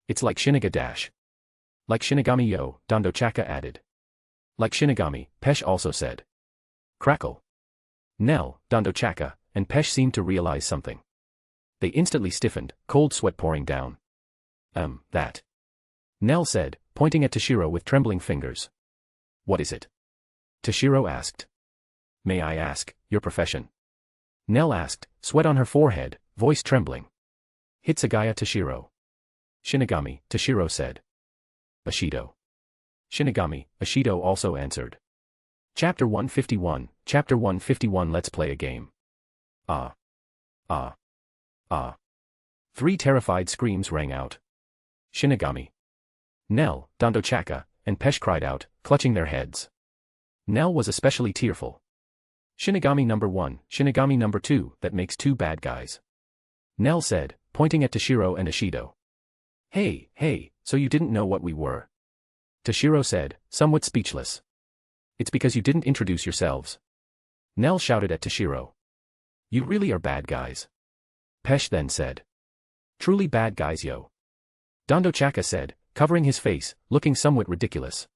It's like Shiniga dash. Like Shinigami yo, Dando Chaka added. Like Shinigami, Pesh also said. Crackle. Nell, Dando Chaka, and Pesh seemed to realize something. They instantly stiffened, cold sweat pouring down. That. Nell said, pointing at Toshiro with trembling fingers. What is it? Toshiro asked. May I ask, your profession? Nell asked, sweat on her forehead, voice trembling. Hitsugaya Toshiro. Shinigami, Toshiro said. Ashido. Shinigami, Ashido also answered. Chapter 151, Chapter 151. Let's play a game. Ah. Ah. Ah. 3 terrified screams rang out. Shinigami. Nell, Dando Chaka, and Pesh cried out, clutching their heads. Nell was especially tearful. Shinigami number 1, Shinigami number 2, that makes 2 bad guys. Nell said, pointing at Toshiro and Ashido. Hey, so you didn't know what we were? Toshiro said, somewhat speechless. It's because you didn't introduce yourselves. Nell shouted at Toshiro. You really are bad guys. Pesh then said. Truly bad guys yo. Dando Chaka said, covering his face, looking somewhat ridiculous.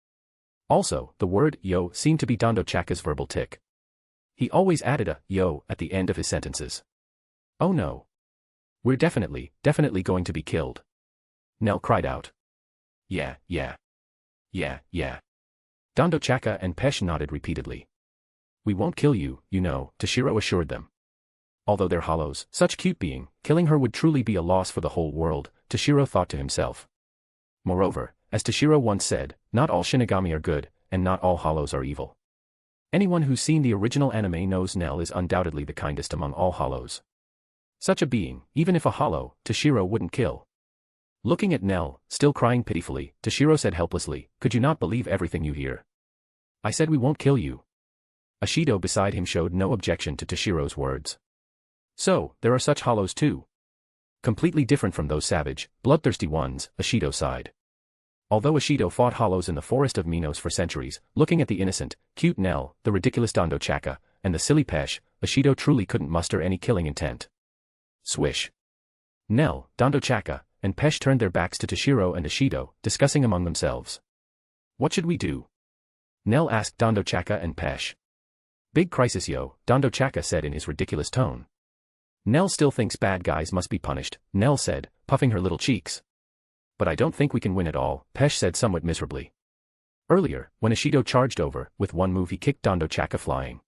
Also, the word yo seemed to be Dando Chaka's verbal tic. He always added a yo at the end of his sentences. Oh no. We're definitely going to be killed. Nell cried out. Yeah. Dando Chaka and Pesh nodded repeatedly. We won't kill you, you know, Toshiro assured them. Although they're hollows, such cute being, killing her would truly be a loss for the whole world, Toshiro thought to himself. Moreover, as Toshiro once said, not all Shinigami are good, and not all hollows are evil. Anyone who's seen the original anime knows Nell is undoubtedly the kindest among all hollows. Such a being, even if a hollow, Toshiro wouldn't kill. Looking at Nell, still crying pitifully, Toshiro said helplessly, could you not believe everything you hear? I said we won't kill you. Ashido beside him showed no objection to Toshiro's words. So, there are such hollows too. Completely different from those savage, bloodthirsty ones, Ashido sighed. Although Ashido fought hollows in the forest of Minos for centuries, looking at the innocent, cute Nell, the ridiculous Dando Chaka, and the silly Pesh, Ashido truly couldn't muster any killing intent. Swish. Nell, Dando Chaka, and Pesh turned their backs to Toshiro and Ashido, discussing among themselves. What should we do? Nell asked Dando Chaka and Pesh. Big crisis yo, Dando Chaka said in his ridiculous tone. Nell still thinks bad guys must be punished, Nell said, puffing her little cheeks. But I don't think we can win at all, Pesh said somewhat miserably. Earlier, when Ashido charged over, with one move he kicked Dando Chaka flying.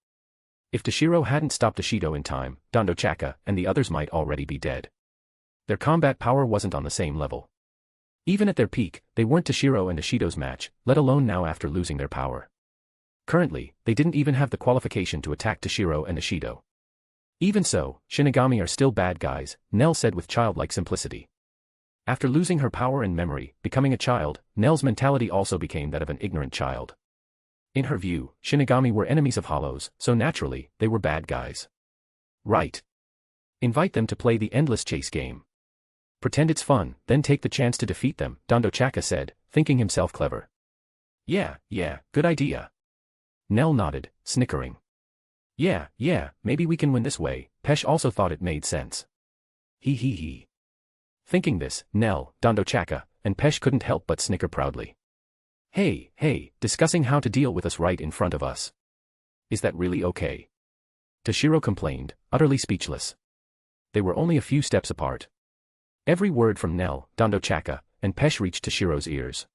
If Toshiro hadn't stopped Ashido in time, Dando Chaka and the others might already be dead. Their combat power wasn't on the same level. Even at their peak, they weren't Toshiro and Ashido's match, let alone now after losing their power. Currently, they didn't even have the qualification to attack Toshiro and Ashido. Even so, Shinigami are still bad guys, Nell said with childlike simplicity. After losing her power and memory, becoming a child, Nell's mentality also became that of an ignorant child. In her view, Shinigami were enemies of hollows, so naturally, they were bad guys. Right. Invite them to play the endless chase game. Pretend it's fun, then take the chance to defeat them, Dando Chaka said, thinking himself clever. Yeah, good idea. Nell nodded, snickering. Yeah, maybe we can win this way, Pesh also thought it made sense. He. Thinking this, Nell, Dando Chaka, and Pesh couldn't help but snicker proudly. Hey, discussing how to deal with us right in front of us. Is that really okay? Toshiro complained, utterly speechless. They were only a few steps apart. Every word from Nell, Dando Chaka, and Pesh reached Toshiro's ears.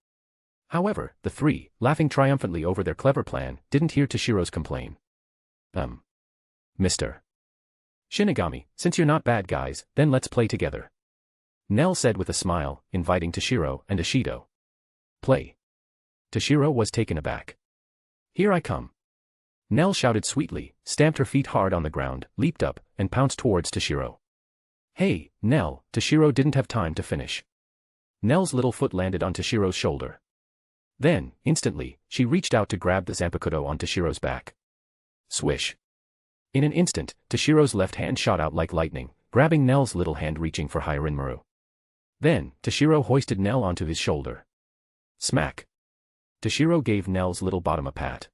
However, the three, laughing triumphantly over their clever plan, didn't hear Toshiro's complaint. Mr. Shinigami, since you're not bad guys, then let's play together. Nell said with a smile, inviting Toshiro and Ashido. Play. Toshiro was taken aback. Here I come. Nell shouted sweetly, stamped her feet hard on the ground, leaped up, and pounced towards Toshiro. Hey, Nell, Toshiro didn't have time to finish. Nell's little foot landed on Toshiro's shoulder. Then, instantly, she reached out to grab the Zanpakuto on Toshiro's back. Swish. In an instant, Toshiro's left hand shot out like lightning, grabbing Nell's little hand reaching for Hyarinmaru. Then, Toshiro hoisted Nell onto his shoulder. Smack. Toshiro gave Nell's little bottom a pat.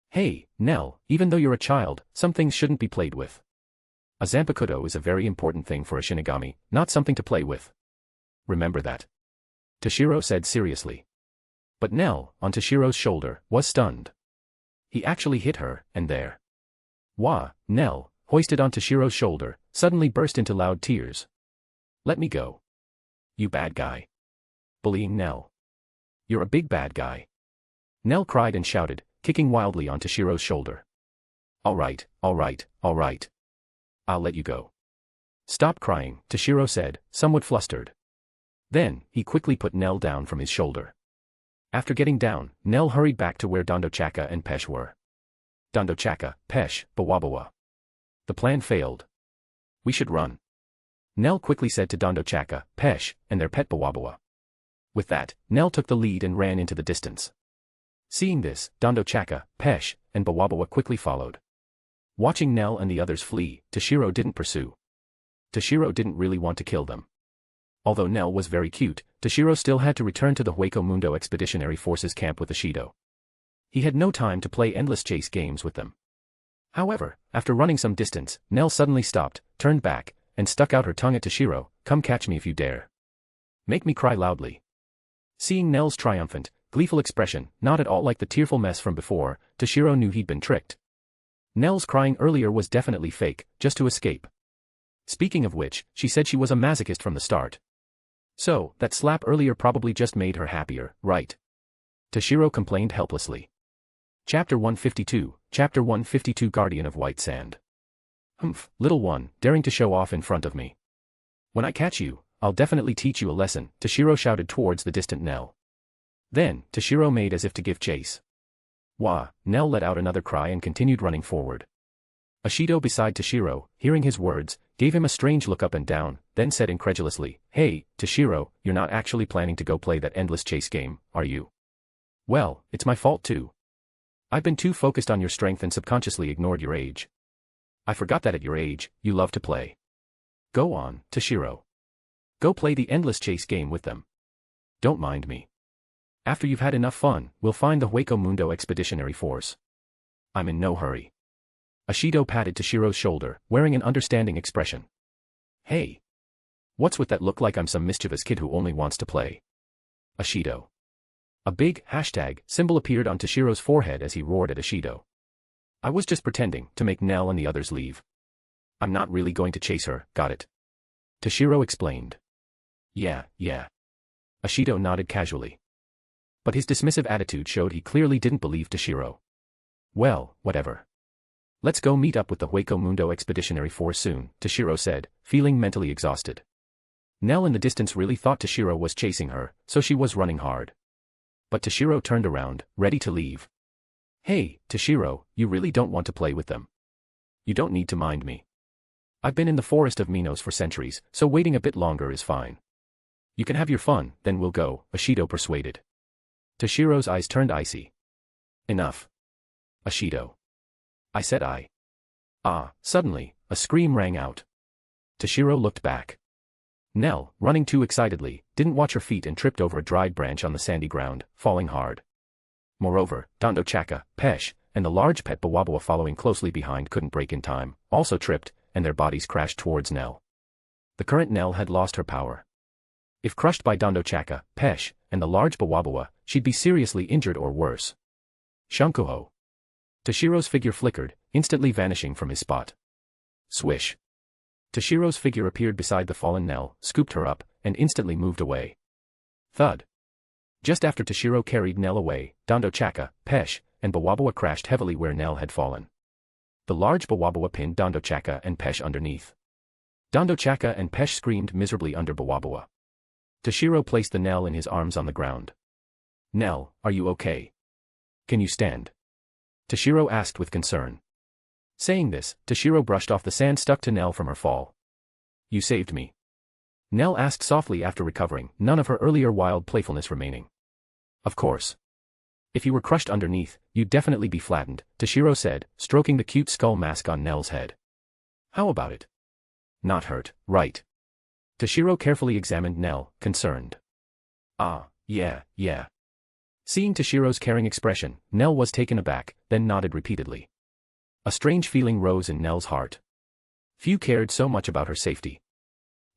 Hey, Nell, even though you're a child, some things shouldn't be played with. A Zanpakuto is a very important thing for a Shinigami, not something to play with. Remember that. Toshiro said seriously. But Nell, on Toshiro's shoulder, was stunned. He actually hit her, and there. Wah, Nell, hoisted on Toshiro's shoulder, suddenly burst into loud tears. Let me go. You bad guy. Bullying Nell. You're a big bad guy. Nell cried and shouted, kicking wildly on Toshiro's shoulder. All right, all right, all right. I'll let you go. Stop crying, Toshiro said, somewhat flustered. Then, he quickly put Nell down from his shoulder. After getting down, Nell hurried back to where Dondochaka and Pesh were. Dondochaka, Pesh, Bawabawa. The plan failed. We should run. Nell quickly said to Dondochaka, Pesh, and their pet Bawabawa. With that, Nell took the lead and ran into the distance. Seeing this, Dondochaka, Pesh, and Bawabawa quickly followed. Watching Nell and the others flee, Toshiro didn't pursue. Toshiro didn't really want to kill them. Although Nell was very cute, Toshiro still had to return to the Hueco Mundo Expeditionary Forces camp with Ishido. He had no time to play endless chase games with them. However, after running some distance, Nell suddenly stopped, turned back, and stuck out her tongue at Toshiro, come catch me if you dare. Make me cry loudly. Seeing Nell's triumphant, gleeful expression, not at all like the tearful mess from before, Toshiro knew he'd been tricked. Nell's crying earlier was definitely fake, just to escape. Speaking of which, she said she was a masochist from the start. So, that slap earlier probably just made her happier, right? Toshiro complained helplessly. Chapter 152, Chapter 152 Guardian of White Sand. Humph, little one, daring to show off in front of me. When I catch you, I'll definitely teach you a lesson, Toshiro shouted towards the distant Nell. Then, Toshiro made as if to give chase. Wah, Nell let out another cry and continued running forward. Ishido beside Toshiro, hearing his words, gave him a strange look up and down, then said incredulously, Hey, Toshiro, you're not actually planning to go play that endless chase game, are you? Well, it's my fault too. I've been too focused on your strength and subconsciously ignored your age. I forgot that at your age, you love to play. Go on, Toshiro. Go play the endless chase game with them. Don't mind me. After you've had enough fun, we'll find the Hueco Mundo Expeditionary Force. I'm in no hurry. Ishido patted Toshiro's shoulder, wearing an understanding expression. Hey. What's with that look like I'm some mischievous kid who only wants to play? Ishido. A big symbol appeared on Toshiro's forehead as he roared at Ishido. I was just pretending to make Nell and the others leave. I'm not really going to chase her, got it? Toshiro explained. Yeah. Ishido nodded casually. But his dismissive attitude showed he clearly didn't believe Toshiro. Well, whatever. Let's go meet up with the Hueco Mundo Expeditionary Force soon, Toshiro said, feeling mentally exhausted. Nell in the distance really thought Toshiro was chasing her, so she was running hard. But Toshiro turned around, ready to leave. Hey, Toshiro, you really don't want to play with them. You don't need to mind me. I've been in the forest of Minos for centuries, so waiting a bit longer is fine. You can have your fun, then we'll go, Ishido persuaded. Toshiro's eyes turned icy. Enough. Ishido. I said I. Suddenly, a scream rang out. Toshiro looked back. Nell, running too excitedly, didn't watch her feet and tripped over a dried branch on the sandy ground, falling hard. Moreover, Dondochaka, Pesh, and the large pet Bawabawa following closely behind couldn't break in time, also tripped, and their bodies crashed towards Nell. The current Nell had lost her power. If crushed by Dondochaka, Pesh, and the large Bawabawa, she'd be seriously injured or worse. Shunkuho. Toshiro's figure flickered, instantly vanishing from his spot. Swish. Toshiro's figure appeared beside the fallen Nell, scooped her up, and instantly moved away. Thud. Just after Toshiro carried Nell away, Dondochaka, Pesh, and Bawabawa crashed heavily where Nell had fallen. The large Bawabawa pinned Dondochaka and Pesh underneath. Dondochaka and Pesh screamed miserably under Bawabawa. Toshiro placed the Nell in his arms on the ground. Nell, are you okay? Can you stand? Toshiro asked with concern. Saying this, Toshiro brushed off the sand stuck to Nell from her fall. You saved me. Nell asked softly after recovering, none of her earlier wild playfulness remaining. Of course. If you were crushed underneath, you'd definitely be flattened, Toshiro said, stroking the cute skull mask on Nell's head. How about it? Not hurt, right? Toshiro carefully examined Nell, concerned. Yeah. Seeing Toshiro's caring expression, Nell was taken aback, then nodded repeatedly. A strange feeling rose in Nell's heart. Few cared so much about her safety.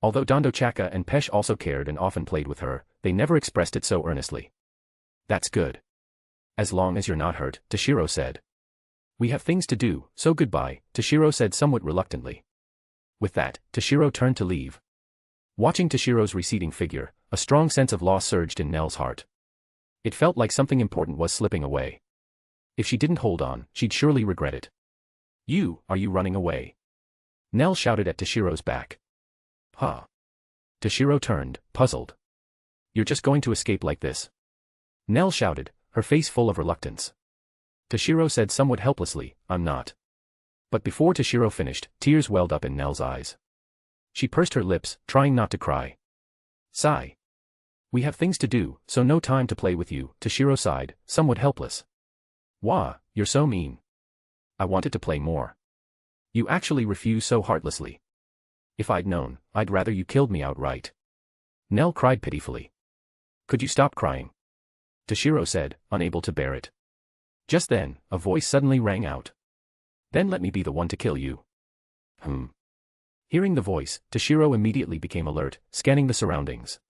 Although Dondochaka and Pesh also cared and often played with her, they never expressed it so earnestly. That's good. As long as you're not hurt, Toshiro said. We have things to do, so goodbye, Toshiro said somewhat reluctantly. With that, Toshiro turned to leave. Watching Toshiro's receding figure, a strong sense of loss surged in Nell's heart. It felt like something important was slipping away. If she didn't hold on, she'd surely regret it. Are you running away? Nell shouted at Toshiro's back. Huh? Toshiro turned, puzzled. You're just going to escape like this? Nell shouted, her face full of reluctance. Toshiro said somewhat helplessly, I'm not. But before Toshiro finished, tears welled up in Nell's eyes. She pursed her lips, trying not to cry. Sigh. We have things to do, so no time to play with you, Toshiro sighed, somewhat helpless. Wah, you're so mean. I wanted to play more. You actually refuse so heartlessly. If I'd known, I'd rather you killed me outright. Nell cried pitifully. Could you stop crying? Toshiro said, unable to bear it. Just then, a voice suddenly rang out. Then let me be the one to kill you. Hearing the voice, Toshiro immediately became alert, scanning the surroundings.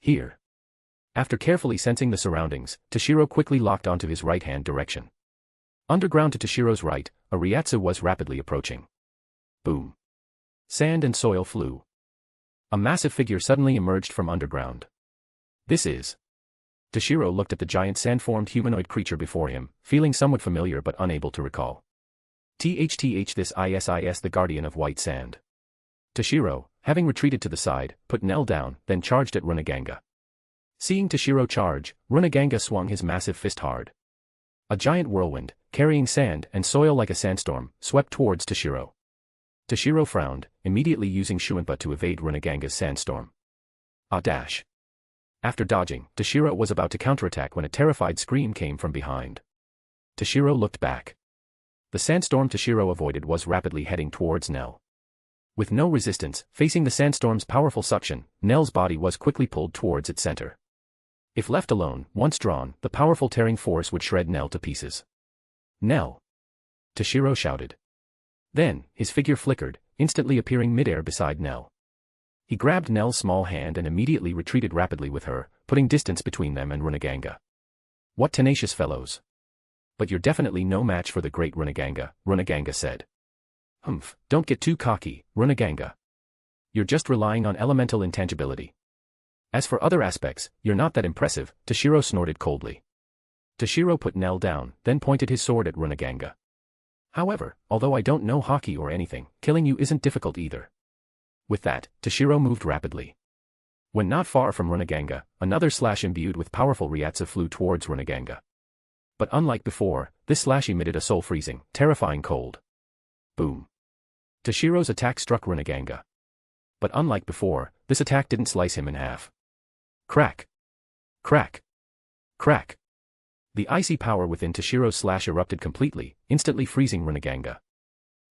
Here. After carefully sensing the surroundings, Toshiro quickly locked onto his right-hand direction. Underground to Toshiro's right, a Ryatsu was rapidly approaching. Boom. Sand and soil flew. A massive figure suddenly emerged from underground. This is. Toshiro looked at the giant sand-formed humanoid creature before him, feeling somewhat familiar but unable to recall. This is the guardian of white sand. Toshiro, having retreated to the side, put Nell down, then charged at Runaganga. Seeing Toshiro charge, Runaganga swung his massive fist hard. A giant whirlwind, carrying sand and soil like a sandstorm, swept towards Toshiro. Toshiro frowned, immediately using Shuinpa to evade Runaganga's sandstorm. Dash. After dodging, Toshiro was about to counterattack when a terrified scream came from behind. Toshiro looked back. The sandstorm Toshiro avoided was rapidly heading towards Nell. With no resistance, facing the sandstorm's powerful suction, Nell's body was quickly pulled towards its center. If left alone, once drawn, the powerful tearing force would shred Nell to pieces. Nell! Toshiro shouted. Then, his figure flickered, instantly appearing midair beside Nell. He grabbed Nell's small hand and immediately retreated rapidly with her, putting distance between them and Runaganga. What tenacious fellows! But you're definitely no match for the great Runaganga said. Don't get too cocky, Runaganga. You're just relying on elemental intangibility. As for other aspects, you're not that impressive, Toshiro snorted coldly. Toshiro put Nell down, then pointed his sword at Runaganga. However, although I don't know hockey or anything, killing you isn't difficult either. With that, Toshiro moved rapidly. When not far from Runaganga, another slash imbued with powerful Ryatsu flew towards Runaganga. But unlike before, this slash emitted a soul-freezing, terrifying cold. Boom. Toshiro's attack struck Runaganga. But unlike before, this attack didn't slice him in half. Crack. Crack. Crack. The icy power within Toshiro's slash erupted completely, instantly freezing Runaganga.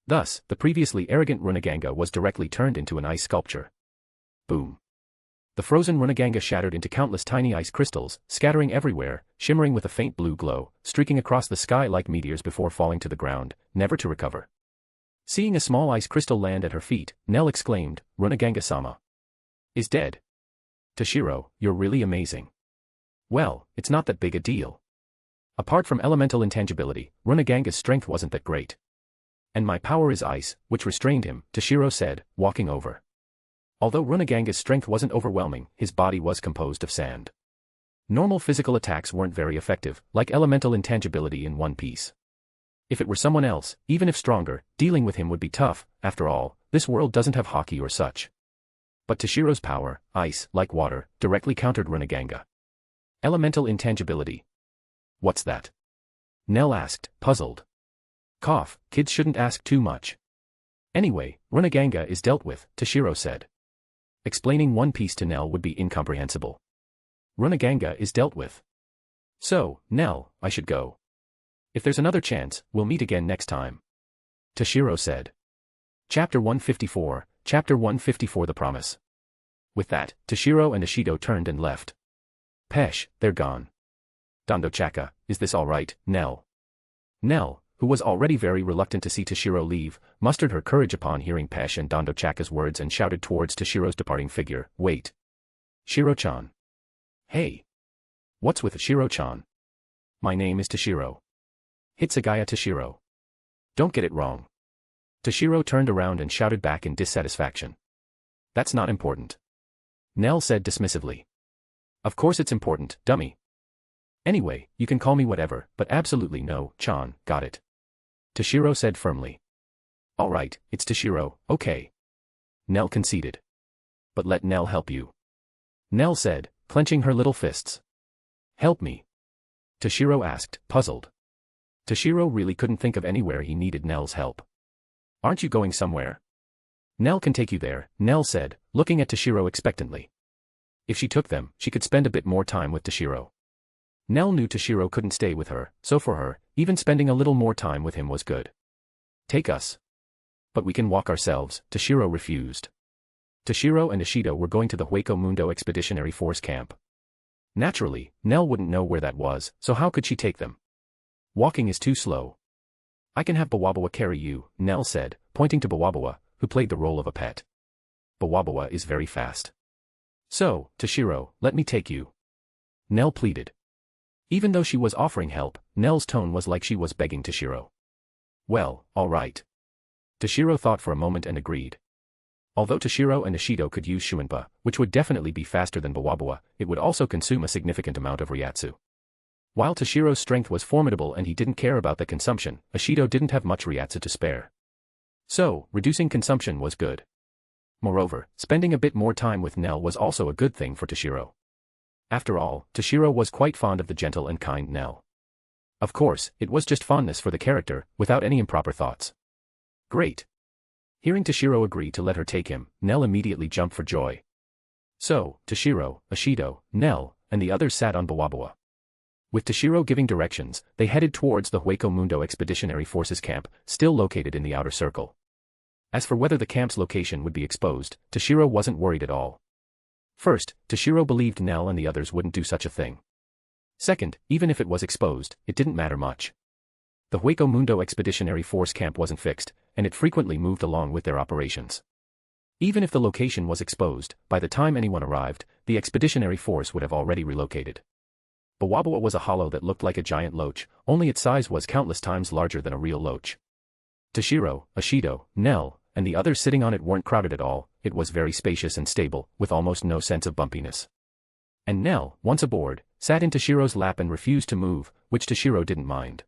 Thus, the previously arrogant Runaganga was directly turned into an ice sculpture. Boom. The frozen Runaganga shattered into countless tiny ice crystals, scattering everywhere, shimmering with a faint blue glow, streaking across the sky like meteors before falling to the ground, never to recover. Seeing a small ice crystal land at her feet, Nell exclaimed, Runaganga-sama is dead. Toshiro, you're really amazing. Well, it's not that big a deal. Apart from elemental intangibility, Runaganga's strength wasn't that great. And my power is ice, which restrained him, Toshiro said, walking over. Although Runaganga's strength wasn't overwhelming, his body was composed of sand. Normal physical attacks weren't very effective, like elemental intangibility in One Piece. If it were someone else, even if stronger, dealing with him would be tough. After all, this world doesn't have hockey or such. But Toshiro's power, ice, like water, directly countered Runaganga. Elemental intangibility. What's that? Nell asked, puzzled. Cough, kids shouldn't ask too much. Anyway, Runaganga is dealt with, Toshiro said. Explaining One Piece to Nell would be incomprehensible. Runaganga is dealt with. So, Nell, I should go. If there's another chance, we'll meet again next time. Toshiro said. Chapter 154, Chapter 154 The Promise. With that, Toshiro and Ishido turned and left. Pesh, they're gone. Dondochaka, is this all right, Nell? Nell, who was already very reluctant to see Toshiro leave, mustered her courage upon hearing Pesh and Dondo Chaka's words and shouted towards Toshiro's departing figure, "Wait! Shiro-chan. Hey! What's with Shiro-chan? My name is Toshiro. Hitsugaya Toshiro. Don't get it wrong." Toshiro turned around and shouted back in dissatisfaction. "That's not important," Nell said dismissively. "Of course it's important, dummy. Anyway, you can call me whatever, but absolutely no, Chan, got it?" Toshiro said firmly. "Alright, it's Toshiro, okay." Nell conceded. "But let Nell help you," Nell said, clenching her little fists. "Help me?" Toshiro asked, puzzled. Toshiro really couldn't think of anywhere he needed Nell's help. "Aren't you going somewhere?" "Nell can take you there," Nell said, looking at Toshiro expectantly. If she took them, she could spend a bit more time with Toshiro. Nell knew Toshiro couldn't stay with her, so for her, even spending a little more time with him was good. "Take us." "But we can walk ourselves," Toshiro refused. Toshiro and Ishido were going to the Hueco Mundo Expeditionary Force camp. Naturally, Nell wouldn't know where that was, so how could she take them? "Walking is too slow." "I can have Bawabawa carry you," Nell said, pointing to Bawabawa, who played the role of a pet. "Bawabawa is very fast." "So, Toshiro, let me take you," Nell pleaded. Even though she was offering help, Nell's tone was like she was begging Toshiro. "Well, all right." Toshiro thought for a moment and agreed. Although Toshiro and Ishido could use Shuinpa, which would definitely be faster than Bawabawa, it would also consume a significant amount of Ryatsu. While Toshiro's strength was formidable and he didn't care about the consumption, Ishido didn't have much Ryatsu to spare. So, reducing consumption was good. Moreover, spending a bit more time with Nell was also a good thing for Toshiro. After all, Toshiro was quite fond of the gentle and kind Nell. Of course, it was just fondness for the character, without any improper thoughts. Great. Hearing Toshiro agree to let her take him, Nell immediately jumped for joy. So, Toshiro, Ishido, Nell, and the others sat on Bawabawa. With Toshiro giving directions, they headed towards the Hueco Mundo Expeditionary Forces camp, still located in the outer circle. As for whether the camp's location would be exposed, Toshiro wasn't worried at all. First, Toshiro believed Nell and the others wouldn't do such a thing. Second, even if it was exposed, it didn't matter much. The Hueco Mundo Expeditionary Force camp wasn't fixed, and it frequently moved along with their operations. Even if the location was exposed, by the time anyone arrived, the expeditionary force would have already relocated. Bawabawa was a hollow that looked like a giant loach, only its size was countless times larger than a real loach. Toshiro, Ishido, Nell, and the others sitting on it weren't crowded at all, it was very spacious and stable, with almost no sense of bumpiness. And Nell, once aboard, sat in Toshiro's lap and refused to move, which Toshiro didn't mind.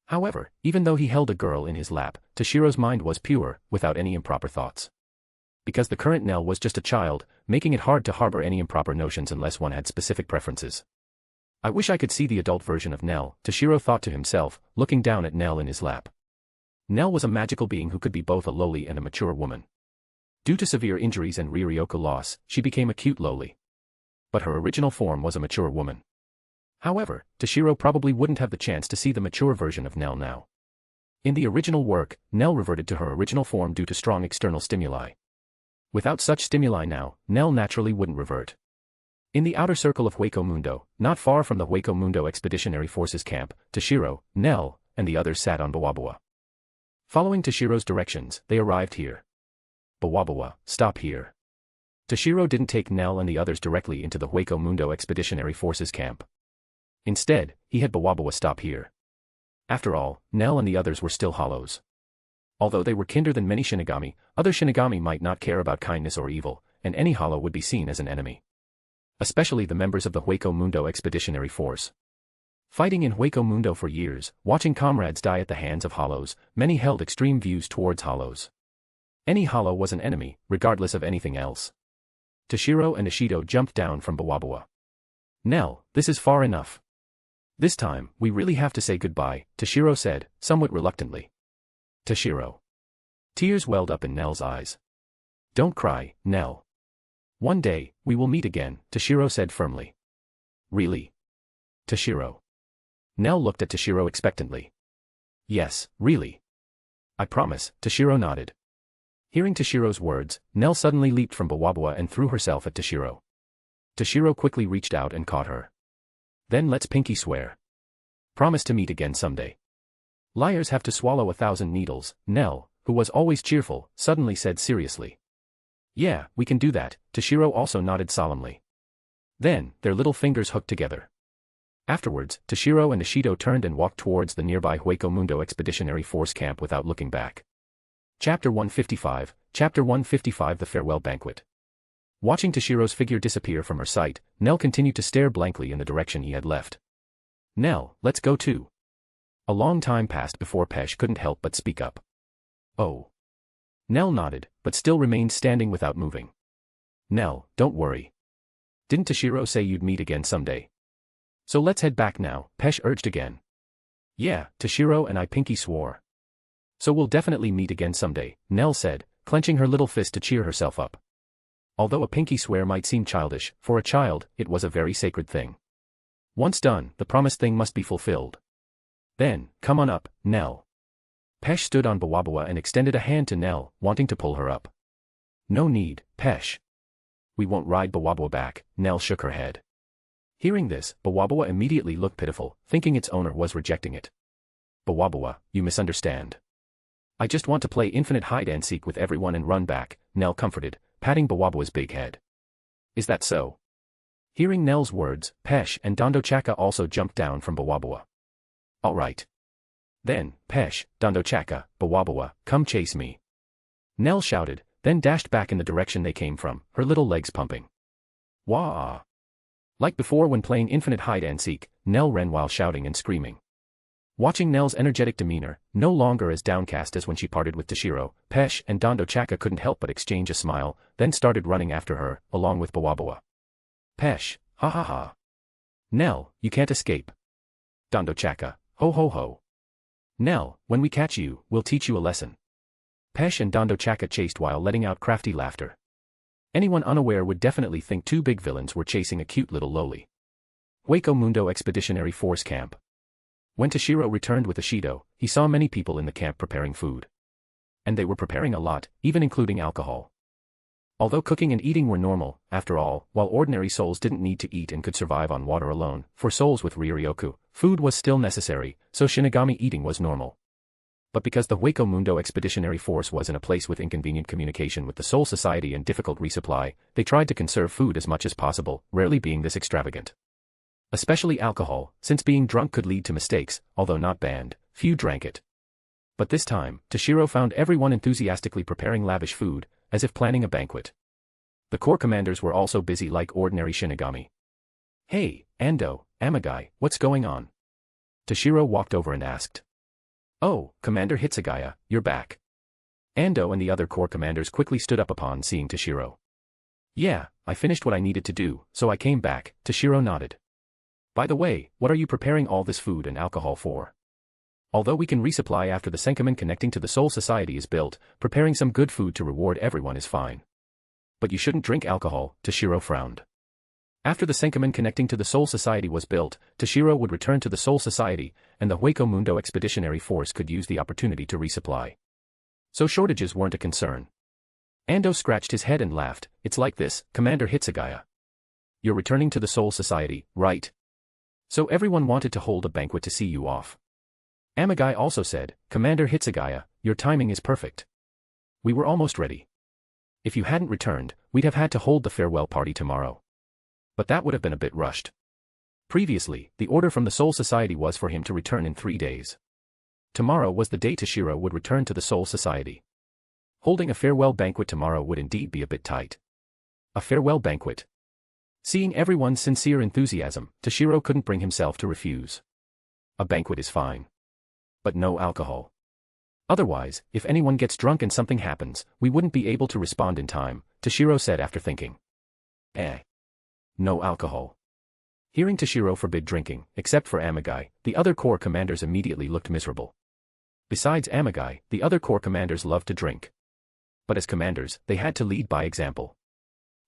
However, even though he held a girl in his lap, Toshiro's mind was pure, without any improper thoughts. Because the current Nell was just a child, making it hard to harbor any improper notions unless one had specific preferences. I wish I could see the adult version of Nell, Toshiro thought to himself, looking down at Nell in his lap. Nell was a magical being who could be both a lowly and a mature woman. Due to severe injuries and Riryoku loss, she became a cute lowly. But her original form was a mature woman. However, Toshiro probably wouldn't have the chance to see the mature version of Nell now. In the original work, Nell reverted to her original form due to strong external stimuli. Without such stimuli now, Nell naturally wouldn't revert. In the outer circle of Hueco Mundo, not far from the Hueco Mundo Expeditionary Forces camp, Toshiro, Nell, and the others sat on Bawabawa. Following Toshiro's directions, they arrived here. "Bawabawa, stop here." Toshiro didn't take Nell and the others directly into the Hueco Mundo Expeditionary Forces camp. Instead, he had Bawabawa stop here. After all, Nell and the others were still hollows. Although they were kinder than many Shinigami, other Shinigami might not care about kindness or evil, and any hollow would be seen as an enemy. Especially the members of the Hueco Mundo Expeditionary Force. Fighting in Hueco Mundo for years, watching comrades die at the hands of hollows, many held extreme views towards hollows. Any hollow was an enemy, regardless of anything else. Toshiro and Ishido jumped down from Bawabawa. "Nell, this is far enough. This time, we really have to say goodbye," Toshiro said, somewhat reluctantly. Toshiro. Tears welled up in Nell's eyes. "Don't cry, Nell. One day, we will meet again," Toshiro said firmly. "Really? Toshiro?" Nell looked at Toshiro expectantly. "Yes, really. I promise," Toshiro nodded. Hearing Toshiro's words, Nell suddenly leaped from Bawabawa and threw herself at Toshiro. Toshiro quickly reached out and caught her. "Then let's pinky swear. Promise to meet again someday." Liars have to swallow 1,000 needles, Nell, who was always cheerful, suddenly said seriously. Yeah, we can do that, Toshiro also nodded solemnly. Then, their little fingers hooked together. Afterwards, Toshiro and Ishido turned and walked towards the nearby Hueco Mundo Expeditionary Force camp without looking back. Chapter 155, Chapter 155 The Farewell Banquet. Watching Toshiro's figure disappear from her sight, Nell continued to stare blankly in the direction he had left. Nell, let's go too. A long time passed before Pesh couldn't help but speak up. Oh. Nell nodded, but still remained standing without moving. Nell, don't worry. Didn't Toshiro say you'd meet again someday? So let's head back now, Pesh urged again. Yeah, Toshiro and I pinky swore. So we'll definitely meet again someday, Nell said, clenching her little fist to cheer herself up. Although a pinky swear might seem childish, for a child, it was a very sacred thing. Once done, the promised thing must be fulfilled. Then, come on up, Nell. Pesh stood on Bawabawa and extended a hand to Nell, wanting to pull her up. No need, Pesh. We won't ride Bawabawa back, Nell shook her head. Hearing this, Bawabawa immediately looked pitiful, thinking its owner was rejecting it. Bawabawa, you misunderstand. I just want to play infinite hide-and-seek with everyone and run back, Nell comforted, patting Bawabawa's big head. Is that so? Hearing Nell's words, Pesh and Dondochaka also jumped down from Bawabawa. All right. Then, Pesh, Dondochaka, Bawabawa, come chase me. Nell shouted, then dashed back in the direction they came from, her little legs pumping. Wah! Like before when playing infinite hide-and-seek, Nell ran while shouting and screaming. Watching Nell's energetic demeanor, no longer as downcast as when she parted with Toshiro, Pesh and Dondochaka couldn't help but exchange a smile, then started running after her, along with Bawabawa. Pesh, ha ha ha. Nell, you can't escape. Dondochaka, ho ho ho. Nell, when we catch you, we'll teach you a lesson. Pesh and Dondochaka chased while letting out crafty laughter. Anyone unaware would definitely think two big villains were chasing a cute little loli. Hueco Mundo Expeditionary Force Camp. When Toshiro returned with Ishido, he saw many people in the camp preparing food. And they were preparing a lot, even including alcohol. Although cooking and eating were normal, after all, while ordinary souls didn't need to eat and could survive on water alone, for souls with Ryoryoku, food was still necessary, so Shinigami eating was normal. But because the Hueco Mundo Expeditionary Force was in a place with inconvenient communication with the Soul Society and difficult resupply, they tried to conserve food as much as possible, rarely being this extravagant. Especially alcohol, since being drunk could lead to mistakes, although not banned, few drank it. But this time, Toshiro found everyone enthusiastically preparing lavish food, as if planning a banquet. The corps commanders were also busy like ordinary Shinigami. Hey, Ando, Amagai, what's going on? Toshiro walked over and asked. Oh, Commander Hitsugaya, you're back. Ando and the other corps commanders quickly stood up upon seeing Toshiro. Yeah, I finished what I needed to do, so I came back, Toshiro nodded. By the way, what are you preparing all this food and alcohol for? Although we can resupply after the Senkaman connecting to the Soul Society is built, preparing some good food to reward everyone is fine. But you shouldn't drink alcohol, Toshiro frowned. After the Senkaman connecting to the Soul Society was built, Toshiro would return to the Soul Society, and the Hueco Mundo Expeditionary Force could use the opportunity to resupply. So shortages weren't a concern. Ando scratched his head and laughed. It's like this, Commander Hitsugaya. You're returning to the Soul Society, right? So everyone wanted to hold a banquet to see you off. Amagai also said, Commander Hitsugaya, your timing is perfect. We were almost ready. If you hadn't returned, we'd have had to hold the farewell party tomorrow. But that would have been a bit rushed. Previously, the order from the Soul Society was for him to return in 3 days. Tomorrow was the day Toshiro would return to the Soul Society. Holding a farewell banquet tomorrow would indeed be a bit tight. A farewell banquet. Seeing everyone's sincere enthusiasm, Toshiro couldn't bring himself to refuse. A banquet is fine. But no alcohol. Otherwise, if anyone gets drunk and something happens, we wouldn't be able to respond in time, Toshiro said after thinking. No alcohol. Hearing Toshiro forbid drinking, except for Amagai, the other corps commanders immediately looked miserable. Besides Amagai, the other corps commanders loved to drink. But as commanders, they had to lead by example.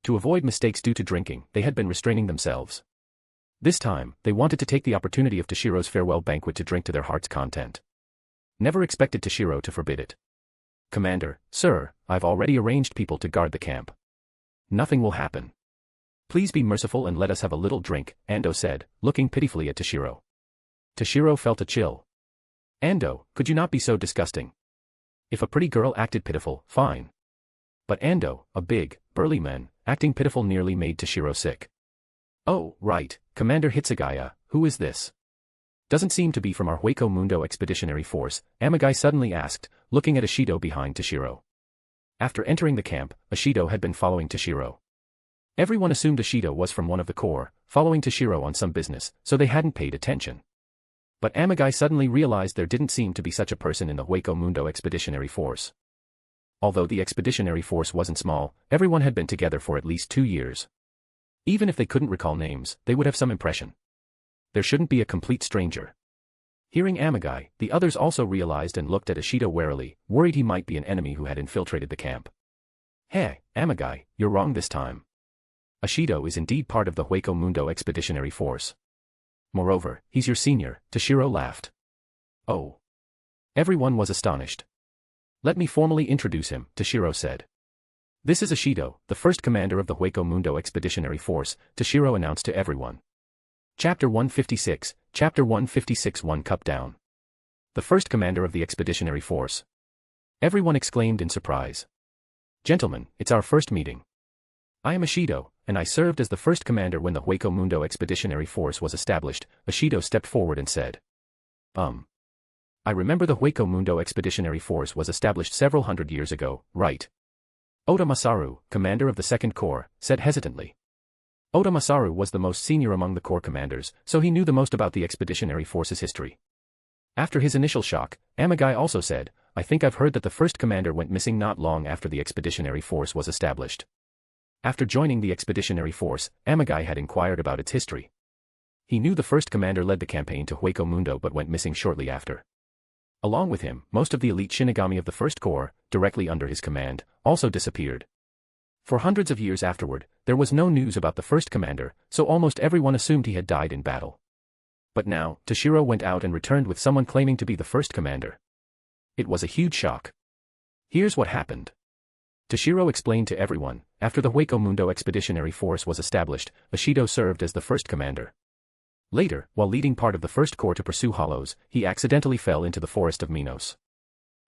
To avoid mistakes due to drinking, they had been restraining themselves. This time, they wanted to take the opportunity of Toshiro's farewell banquet to drink to their heart's content. Never expected Toshiro to forbid it. Commander, sir, I've already arranged people to guard the camp. Nothing will happen. Please be merciful and let us have a little drink, Ando said, looking pitifully at Toshiro. Toshiro felt a chill. Ando, could you not be so disgusting? If a pretty girl acted pitiful, fine. But Ando, a big, burly man, acting pitiful nearly made Toshiro sick. Oh, right, Commander Hitsugaya, who is this? Doesn't seem to be from our Hueco Mundo Expeditionary Force, Amagai suddenly asked, looking at Ashido behind Toshiro. After entering the camp, Ashido had been following Toshiro. Everyone assumed Ashido was from one of the corps, following Toshiro on some business, so they hadn't paid attention. But Amagai suddenly realized there didn't seem to be such a person in the Hueco Mundo Expeditionary Force. Although the Expeditionary Force wasn't small, everyone had been together for at least 2 years. Even if they couldn't recall names, they would have some impression. There shouldn't be a complete stranger. Hearing Amagai, the others also realized and looked at Ashido warily, worried he might be an enemy who had infiltrated the camp. Hey, Amagai, you're wrong this time. Ashido is indeed part of the Hueco Mundo Expeditionary Force. Moreover, he's your senior, Toshiro laughed. Oh. Everyone was astonished. Let me formally introduce him, Toshiro said. This is Ashido, the first commander of the Hueco Mundo Expeditionary Force, Toshiro announced to everyone. Chapter 156, Chapter 156 One Cup Down. The first commander of the Expeditionary Force. Everyone exclaimed in surprise. Gentlemen, it's our first meeting. I am Ashido, and I served as the first commander when the Hueco Mundo Expeditionary Force was established. Ashido stepped forward and said. I remember the Hueco Mundo Expeditionary Force was established several hundred years ago, right? Oda Masaru, commander of the Second Corps, said hesitantly. Oda Masaru was the most senior among the Corps commanders, so he knew the most about the Expeditionary Force's history. After his initial shock, Amagai also said, I think I've heard that the first commander went missing not long after the Expeditionary Force was established. After joining the Expeditionary Force, Amagai had inquired about its history. He knew the first commander led the campaign to Hueco Mundo but went missing shortly after. Along with him, most of the elite Shinigami of the First Corps, directly under his command, also disappeared. For hundreds of years afterward, there was no news about the first commander, so almost everyone assumed he had died in battle. But now, Toshiro went out and returned with someone claiming to be the first commander. It was a huge shock. Here's what happened. Toshiro explained to everyone, after the Hueco Mundo Expeditionary Force was established, Ashido served as the first commander. Later, while leading part of the First Corps to pursue Hollows, he accidentally fell into the Forest of Minos.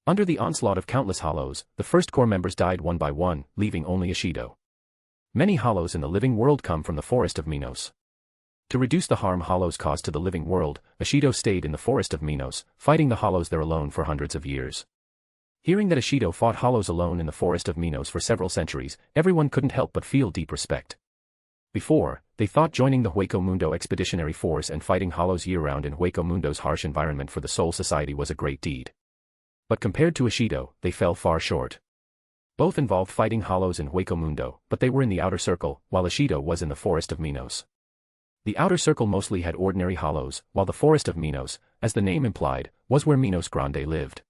Under the onslaught of countless Hollows, the First Corps members died one by one, leaving only Ashido. Many Hollows in the living world come from the Forest of Minos. To reduce the harm Hollows caused to the living world, Ashido stayed in the Forest of Minos, fighting the Hollows there alone for hundreds of years. Hearing that Ashido fought Hollows alone in the Forest of Minos for several centuries, everyone couldn't help but feel deep respect. Before, they thought joining the Hueco Mundo Expeditionary Force and fighting Hollows year-round in Hueco Mundo's harsh environment for the Soul Society was a great deed. But compared to Ashido, they fell far short. Both involved fighting Hollows in Hueco Mundo, but they were in the outer circle, while Ashido was in the Forest of Minos. The outer circle mostly had ordinary Hollows, while the Forest of Minos, as the name implied, was where Minos Grande lived.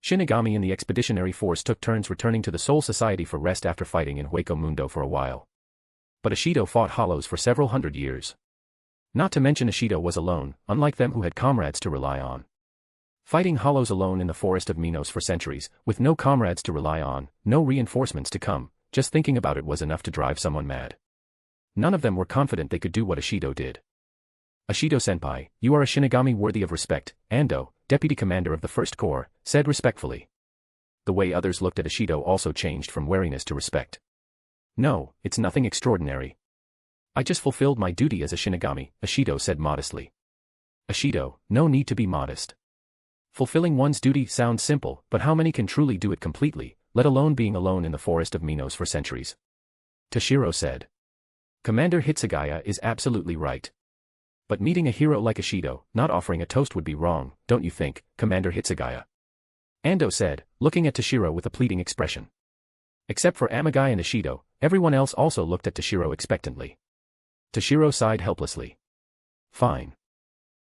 Shinigami in the Expeditionary Force took turns returning to the Soul Society for rest after fighting in Hueco Mundo for a while. But Ashido fought Hollows for several hundred years. Not to mention Ashido was alone, unlike them who had comrades to rely on. Fighting Hollows alone in the Forest of Minos for centuries, with no comrades to rely on, no reinforcements to come, just thinking about it was enough to drive someone mad. None of them were confident they could do what Ashido did. Ashido-senpai, you are a Shinigami worthy of respect, Ando, deputy commander of the First Corps, said respectfully. The way others looked at Ashido also changed from wariness to respect. No, it's nothing extraordinary. I just fulfilled my duty as a Shinigami, Ashido said modestly. Ashido, no need to be modest. Fulfilling one's duty sounds simple, but how many can truly do it completely, let alone being alone in the Forest of Minos for centuries? Toshiro said. Commander Hitsugaya is absolutely right. But meeting a hero like Ashido, not offering a toast would be wrong, don't you think, Commander Hitsugaya? Ando said, looking at Toshiro with a pleading expression. Except for Amagai and Ashido, everyone else also looked at Toshiro expectantly. Toshiro sighed helplessly. Fine.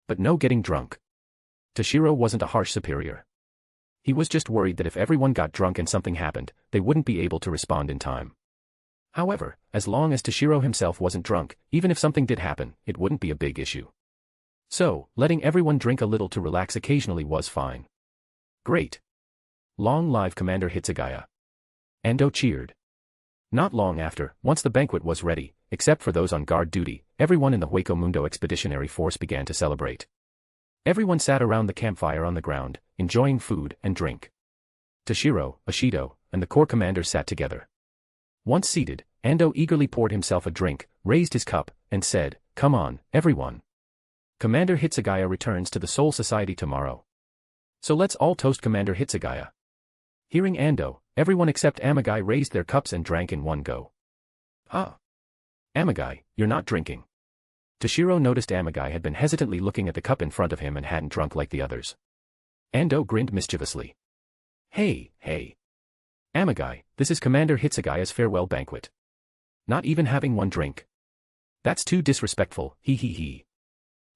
But no getting drunk. Toshiro wasn't a harsh superior. He was just worried that if everyone got drunk and something happened, they wouldn't be able to respond in time. However, as long as Toshiro himself wasn't drunk, even if something did happen, it wouldn't be a big issue. So, letting everyone drink a little to relax occasionally was fine. Great. Long live Commander Hitsugaya. Ando cheered. Not long after, once the banquet was ready, except for those on guard duty, everyone in the Hueco Mundo Expeditionary Force began to celebrate. Everyone sat around the campfire on the ground, enjoying food and drink. Toshiro, Ashido, and the corps commander sat together. Once seated, Ando eagerly poured himself a drink, raised his cup, and said, "Come on, everyone. Commander Hitsugaya returns to the Soul Society tomorrow. So let's all toast Commander Hitsugaya." Hearing Ando, everyone except Amagai raised their cups and drank in one go. "Ah. Amagai, you're not drinking." Toshiro noticed Amagai had been hesitantly looking at the cup in front of him and hadn't drunk like the others. Ando grinned mischievously. Hey. Amagai, this is Commander Hitsugaya's farewell banquet. Not even having one drink. That's too disrespectful, he.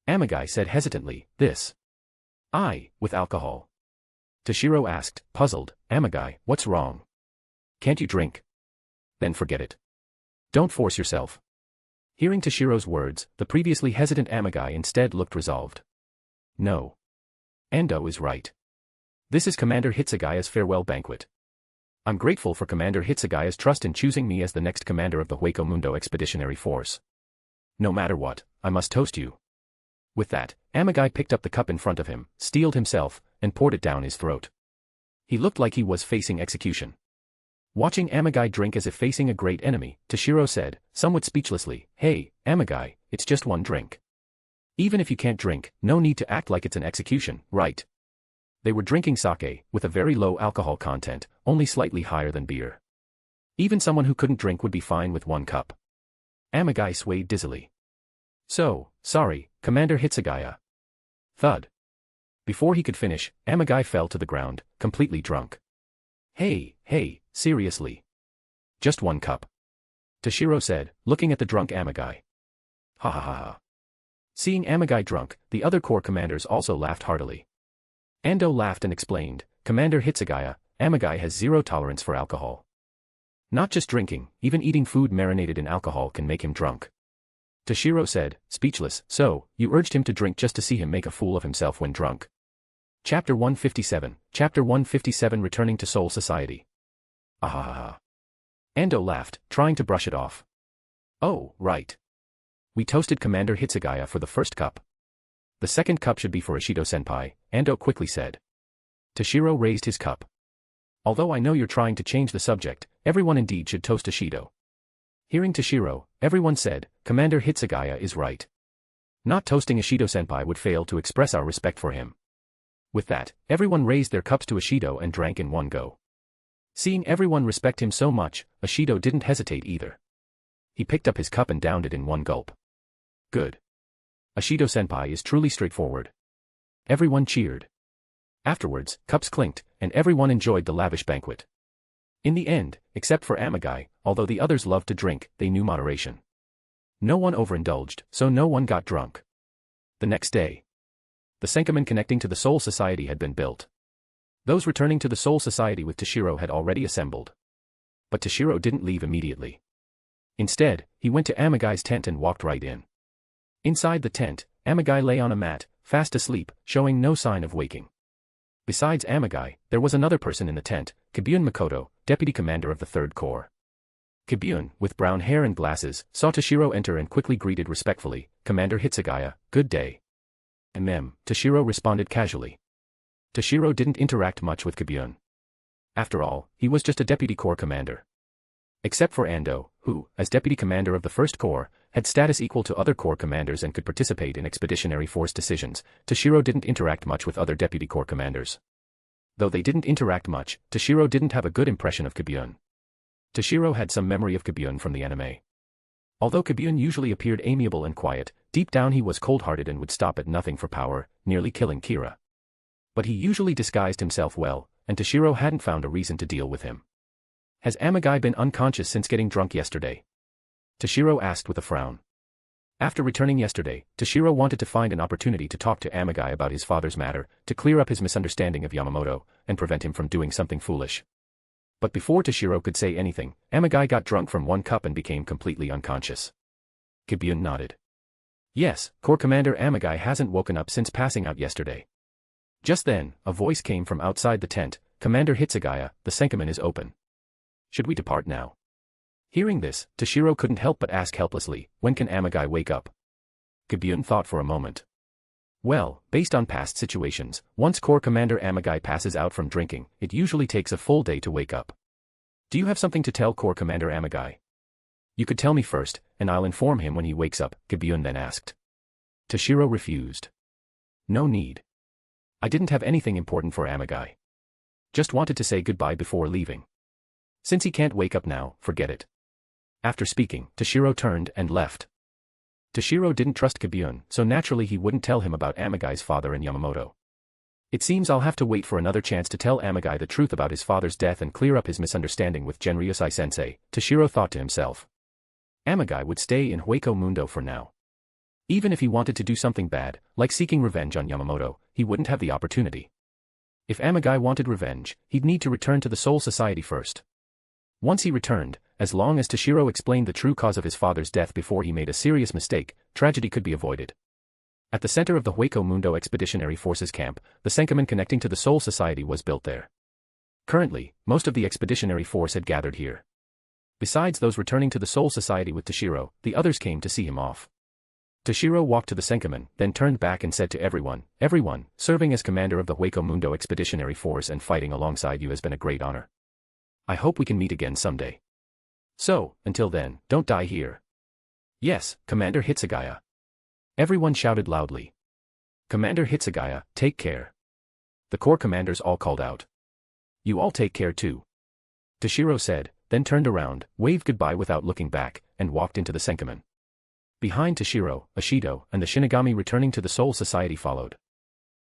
Amagai said hesitantly, "This. With alcohol." Toshiro asked, puzzled, "Amagai, what's wrong? Can't you drink? Then forget it. Don't force yourself." Hearing Toshiro's words, the previously hesitant Amagai instead looked resolved. "No. Ando is right. This is Commander Hitsugaya's farewell banquet. I'm grateful for Commander Hitsugaya's trust in choosing me as the next commander of the Hueco Mundo Expeditionary Force. No matter what, I must toast you." With that, Amagai picked up the cup in front of him, steeled himself, and poured it down his throat. He looked like he was facing execution. Watching Amagai drink as if facing a great enemy, Toshiro said, somewhat speechlessly, "Hey, Amagai, it's just one drink. Even if you can't drink, no need to act like it's an execution, right?" They were drinking sake, with a very low alcohol content, only slightly higher than beer. Even someone who couldn't drink would be fine with one cup. Amagai swayed dizzily. "So, sorry, Commander Hitsugaya." Thud. Before he could finish, Amagai fell to the ground, completely drunk. Hey, seriously. Just one cup," Toshiro said, looking at the drunk Amagai. Ha. Seeing Amagai drunk, the other corps commanders also laughed heartily. Ando laughed and explained, "Commander Hitsugaya, Amagai has zero tolerance for alcohol. Not just drinking, even eating food marinated in alcohol can make him drunk." Toshiro said, speechless, "So, you urged him to drink just to see him make a fool of himself when drunk." Chapter 157 Returning to Soul Society. Ah. Ando laughed, trying to brush it off. "Oh, right. We toasted Commander Hitsugaya for the first cup. The second cup should be for Ashido-senpai," Ando quickly said. Toshiro raised his cup. "Although I know you're trying to change the subject, everyone indeed should toast Ashido." Hearing Toshiro, everyone said, "Commander Hitsugaya is right. Not toasting Ashido-senpai would fail to express our respect for him." With that, everyone raised their cups to Ashido and drank in one go. Seeing everyone respect him so much, Ashido didn't hesitate either. He picked up his cup and downed it in one gulp. Good. Ashido-senpai is truly straightforward. Everyone cheered. Afterwards, cups clinked, and everyone enjoyed the lavish banquet. In the end, except for Amagai, although the others loved to drink, they knew moderation. No one overindulged, so no one got drunk. The next day, the Senkamen connecting to the Soul Society had been built. Those returning to the Soul Society with Toshiro had already assembled. But Toshiro didn't leave immediately. Instead, he went to Amagai's tent and walked right in. Inside the tent, Amagai lay on a mat, fast asleep, showing no sign of waking. Besides Amagai, there was another person in the tent, Kibune Makoto, deputy commander of the 3rd Corps. Kibune, with brown hair and glasses, saw Toshiro enter and quickly greeted respectfully, "Commander Hitsugaya, good day." Toshiro responded casually. Toshiro didn't interact much with Kibune. After all, he was just a deputy corps commander. Except for Ando, who, as deputy commander of the 1st Corps, had status equal to other corps commanders and could participate in expeditionary force decisions, Toshiro didn't interact much with other deputy corps commanders. Though they didn't interact much, Toshiro didn't have a good impression of Kibune. Toshiro had some memory of Kibune from the anime. Although Kibune usually appeared amiable and quiet, deep down he was cold-hearted and would stop at nothing for power, nearly killing Kira. But he usually disguised himself well, and Toshiro hadn't found a reason to deal with him. "Has Amagai been unconscious since getting drunk yesterday?" Toshiro asked with a frown. After returning yesterday, Toshiro wanted to find an opportunity to talk to Amagai about his father's matter, to clear up his misunderstanding of Yamamoto, and prevent him from doing something foolish. But before Toshiro could say anything, Amagai got drunk from one cup and became completely unconscious. Kibune nodded. "Yes, Corps Commander Amagai hasn't woken up since passing out yesterday." Just then, a voice came from outside the tent, "Commander Hitsugaya, the Senkamen is open. Should we depart now?" Hearing this, Toshiro couldn't help but ask helplessly, "When can Amagai wake up?" Kibune thought for a moment. Well, based on past situations, once Corps Commander Amagai passes out from drinking, it usually takes a full day to wake up. Do you have something to tell Corps Commander Amagai? You could tell me first, and I'll inform him when he wakes up, Gibyun then asked. Toshiro refused. No need. I didn't have anything important for Amagai. Just wanted to say goodbye before leaving. Since he can't wake up now, forget it. After speaking, Toshiro turned and left. Toshiro didn't trust Gibyun, so naturally he wouldn't tell him about Amagai's father and Yamamoto. It seems I'll have to wait for another chance to tell Amagai the truth about his father's death and clear up his misunderstanding with Genryusai-sensei, Toshiro thought to himself. Amagai would stay in Hueco Mundo for now. Even if he wanted to do something bad, like seeking revenge on Yamamoto, he wouldn't have the opportunity. If Amagai wanted revenge, he'd need to return to the Soul Society first. Once he returned, as long as Toshiro explained the true cause of his father's death before he made a serious mistake, tragedy could be avoided. At the center of the Hueco Mundo Expeditionary Forces camp, the Senkaman connecting to the Soul Society was built there. Currently, most of the expeditionary force had gathered here. Besides those returning to the Soul Society with Toshiro, the others came to see him off. Toshiro walked to the Senkaman, then turned back and said to everyone, serving as commander of the Hueco Mundo Expeditionary Force and fighting alongside you has been a great honor. I hope we can meet again someday. So, until then, don't die here. Yes, Commander Hitsugaya. Everyone shouted loudly. Commander Hitsugaya, take care. The corps commanders all called out. You all take care too. Toshiro said, then turned around, waved goodbye without looking back, and walked into the Senkaman. Behind Toshiro, Ashido, and the Shinigami returning to the Soul Society followed.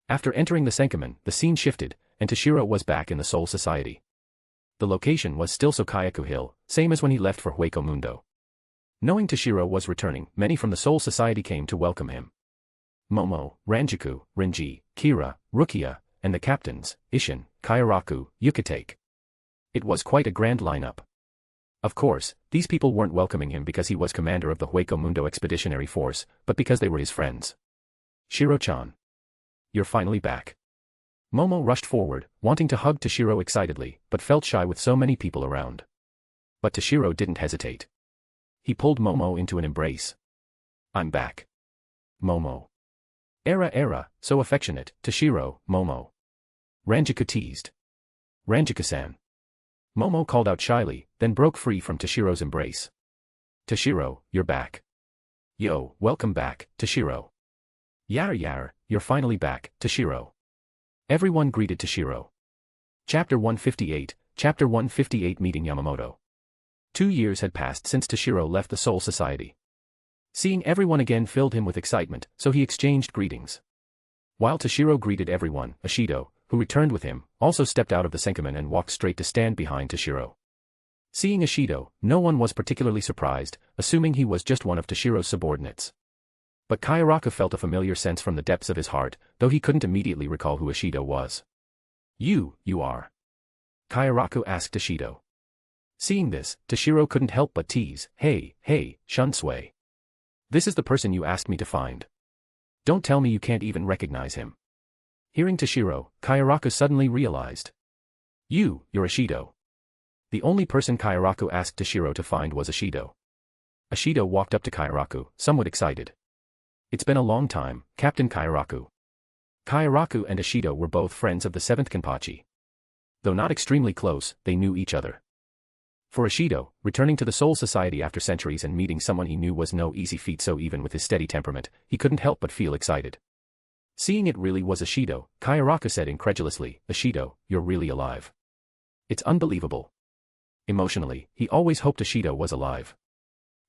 After entering the Senkaman, the scene shifted, and Toshiro was back in the Soul Society. The location was still Sokayaku Hill, same as when he left for Hueco Mundo. Knowing Toshiro was returning, many from the Soul Society came to welcome him. Momo, Ranjaku, Renji, Kira, Rukia, and the captains, Ishin, Kairaku, Yukitake. It was quite a grand lineup. Of course, these people weren't welcoming him because he was commander of the Hueco Mundo Expeditionary Force, but because they were his friends. Shiro-chan. You're finally back. Momo rushed forward, wanting to hug Toshiro excitedly, but felt shy with so many people around. But Toshiro didn't hesitate. He pulled Momo into an embrace. I'm back. Momo. Era, so affectionate, Toshiro, Momo. Ranjaku teased. Ranjaku-san. Momo called out shyly, then broke free from Toshiro's embrace. Toshiro, you're back. Yo, welcome back, Toshiro. Yar, you're finally back, Toshiro. Everyone greeted Toshiro. Chapter 158 Meeting Yamamoto. 2 years had passed since Toshiro left the Soul Society. Seeing everyone again filled him with excitement, so he exchanged greetings. While Toshiro greeted everyone, Ashido, who returned with him, also stepped out of the Senkaman and walked straight to stand behind Toshiro. Seeing Ashido, no one was particularly surprised, assuming he was just one of Toshiro's subordinates. But Kairaku felt a familiar sense from the depths of his heart, though he couldn't immediately recall who Ashido was. You are. Kairaku asked Ashido. Seeing this, Toshiro couldn't help but tease, Hey, Shunsui. This is the person you asked me to find. Don't tell me you can't even recognize him. Hearing Toshiro, Kairaku suddenly realized. You're Ashido. The only person Kairaku asked Toshiro to find was Ashido. Ashido walked up to Kairaku, somewhat excited. It's been a long time, Captain Kairaku. Kairaku and Ashido were both friends of the 7th Kenpachi. Though not extremely close, they knew each other. For Ashido, returning to the Soul Society after centuries and meeting someone he knew was no easy feat, so even with his steady temperament, he couldn't help but feel excited. Seeing it really was Ashido, Kairaku said incredulously, Ashido, you're really alive. It's unbelievable. Emotionally, he always hoped Ashido was alive.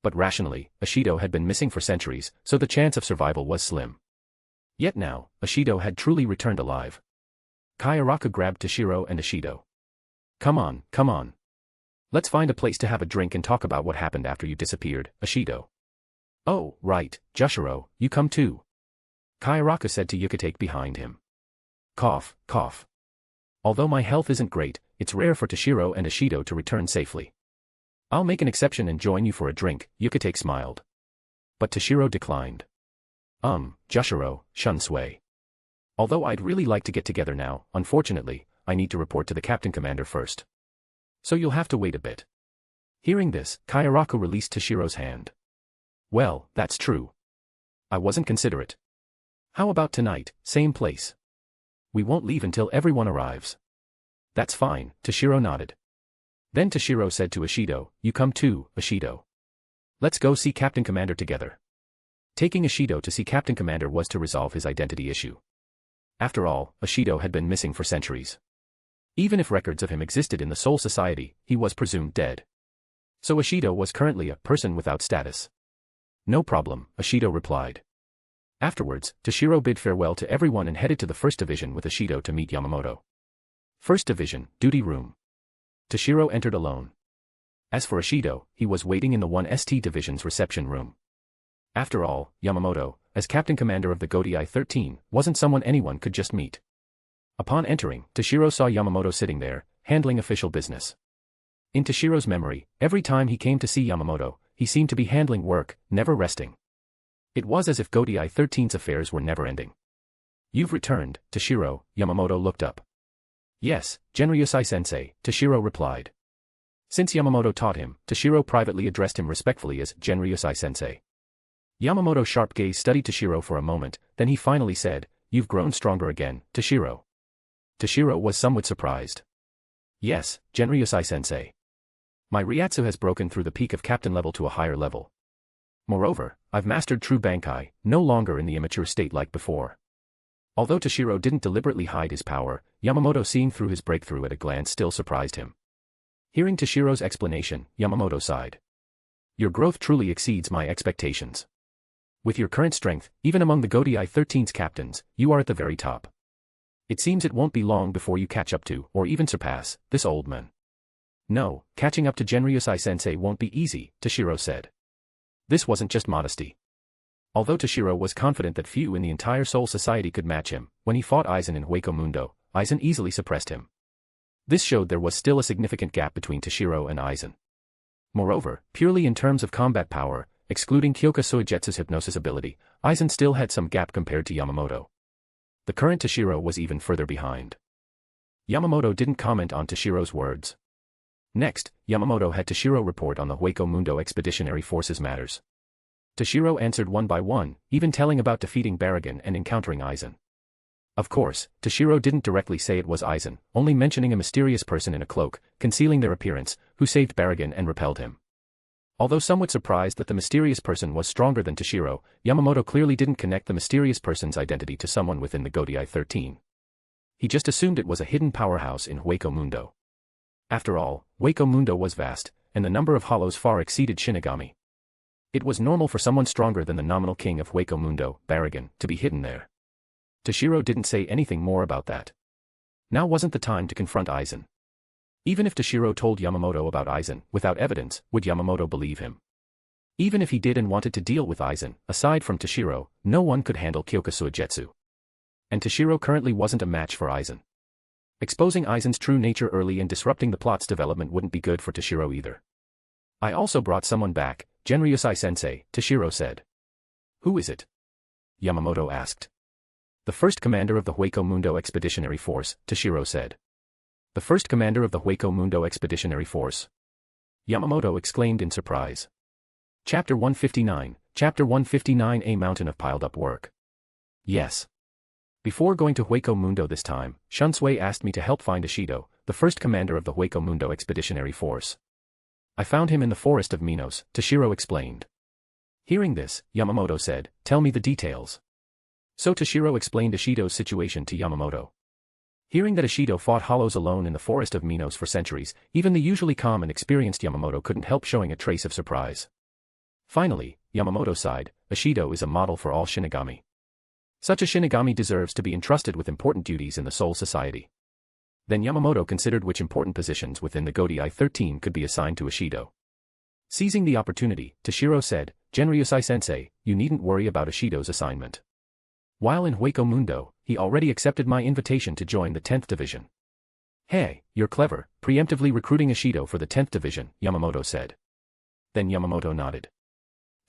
But rationally, Ashido had been missing for centuries, so the chance of survival was slim. Yet now, Ashido had truly returned alive. Kairaku grabbed Toshiro and Ashido. Come on. Let's find a place to have a drink and talk about what happened after you disappeared, Ashido. Oh, right, Jushiro, you come too. Kairaku said to Yukitake behind him. Cough. Although my health isn't great, it's rare for Toshiro and Ashido to return safely. I'll make an exception and join you for a drink, Yukitake smiled. But Toshiro declined. Jushiro, Shunsui. Although I'd really like to get together now, unfortunately, I need to report to the Captain Commander first. So you'll have to wait a bit. Hearing this, Kairaku released Toshiro's hand. Well, that's true. I wasn't considerate. How about tonight, same place? We won't leave until everyone arrives. That's fine, Toshiro nodded. Then Toshiro said to Ishido, you come too, Ishido. Let's go see Captain Commander together. Taking Ishido to see Captain Commander was to resolve his identity issue. After all, Ishido had been missing for centuries. Even if records of him existed in the Soul Society, he was presumed dead. So Ishido was currently a person without status. No problem, Ishido replied. Afterwards, Toshiro bid farewell to everyone and headed to the First Division with Ishido to meet Yamamoto. First Division, duty room. Toshiro entered alone. As for Ishido, he was waiting in the 1st Division's reception room. After all, Yamamoto, as Captain Commander of the Godai 13, wasn't someone anyone could just meet. Upon entering, Toshiro saw Yamamoto sitting there, handling official business. In Toshiro's memory, every time he came to see Yamamoto, he seemed to be handling work, never resting. It was as if Godai 13's affairs were never ending. You've returned, Toshiro, Yamamoto looked up. Yes, Genryusai-sensei, Toshiro replied. Since Yamamoto taught him, Toshiro privately addressed him respectfully as Genryusai-sensei. Yamamoto's sharp gaze studied Toshiro for a moment, then he finally said, you've grown stronger again, Toshiro. Toshiro was somewhat surprised. Yes, Genryusai-sensei. My Ryatsu has broken through the peak of captain level to a higher level. Moreover, I've mastered true Bankai, no longer in the immature state like before. Although Toshiro didn't deliberately hide his power, Yamamoto seeing through his breakthrough at a glance still surprised him. Hearing Toshiro's explanation, Yamamoto sighed. Your growth truly exceeds my expectations. With your current strength, even among the Godai 13's captains, you are at the very top. It seems it won't be long before you catch up to, or even surpass, this old man. No, catching up to Genryusai-sensei won't be easy, Toshiro said. This wasn't just modesty. Although Toshiro was confident that few in the entire Soul Society could match him, when he fought Aizen in Hueco Mundo, Aizen easily suppressed him. This showed there was still a significant gap between Toshiro and Aizen. Moreover, purely in terms of combat power, excluding Kyoka Suigetsu's hypnosis ability, Aizen still had some gap compared to Yamamoto. The current Toshiro was even further behind. Yamamoto didn't comment on Toshiro's words. Next, Yamamoto had Toshiro report on the Hueco Mundo Expeditionary Forces matters. Toshiro answered one by one, even telling about defeating Baragon and encountering Aizen. Of course, Toshiro didn't directly say it was Aizen, only mentioning a mysterious person in a cloak, concealing their appearance, who saved Baragon and repelled him. Although somewhat surprised that the mysterious person was stronger than Toshiro, Yamamoto clearly didn't connect the mysterious person's identity to someone within the Godai 13. He just assumed it was a hidden powerhouse in Hueco Mundo. After all, Hueco Mundo was vast, and the number of hollows far exceeded Shinigami. It was normal for someone stronger than the nominal king of Hueco Mundo, Baragon, to be hidden there. Toshiro didn't say anything more about that. Now wasn't the time to confront Aizen. Even if Toshiro told Yamamoto about Aizen, without evidence, would Yamamoto believe him? Even if he did and wanted to deal with Aizen, aside from Toshiro, no one could handle Kyoka Suigetsu. And Toshiro currently wasn't a match for Aizen. Exposing Aizen's true nature early and disrupting the plot's development wouldn't be good for Toshiro either. I also brought someone back, Genryusai-sensei, Toshiro said. Who is it? Yamamoto asked. The first commander of the Hueco Mundo Expeditionary Force, Toshiro said. The first commander of the Hueco Mundo Expeditionary Force. Yamamoto exclaimed in surprise. Chapter 159, Chapter 159, A Mountain of Piled Up Work. Yes. Before going to Hueco Mundo this time, Shunsui asked me to help find Ishido, the first commander of the Hueco Mundo Expeditionary Force. I found him in the forest of Minos, Toshiro explained. Hearing this, Yamamoto said, tell me the details. So Toshiro explained Ishido's situation to Yamamoto. Hearing that Ishido fought hollows alone in the forest of Minos for centuries, even the usually calm and experienced Yamamoto couldn't help showing a trace of surprise. Finally, Yamamoto sighed, Ishido is a model for all Shinigami. Such a Shinigami deserves to be entrusted with important duties in the Soul Society. Then Yamamoto considered which important positions within the Godai 13 could be assigned to Ishido. Seizing the opportunity, Toshiro said, Genryusai-sensei, you needn't worry about Ishido's assignment. While in Hueco Mundo, he already accepted my invitation to join the 10th Division. Hey, you're clever, preemptively recruiting Ishido for the 10th Division, Yamamoto said. Then Yamamoto nodded.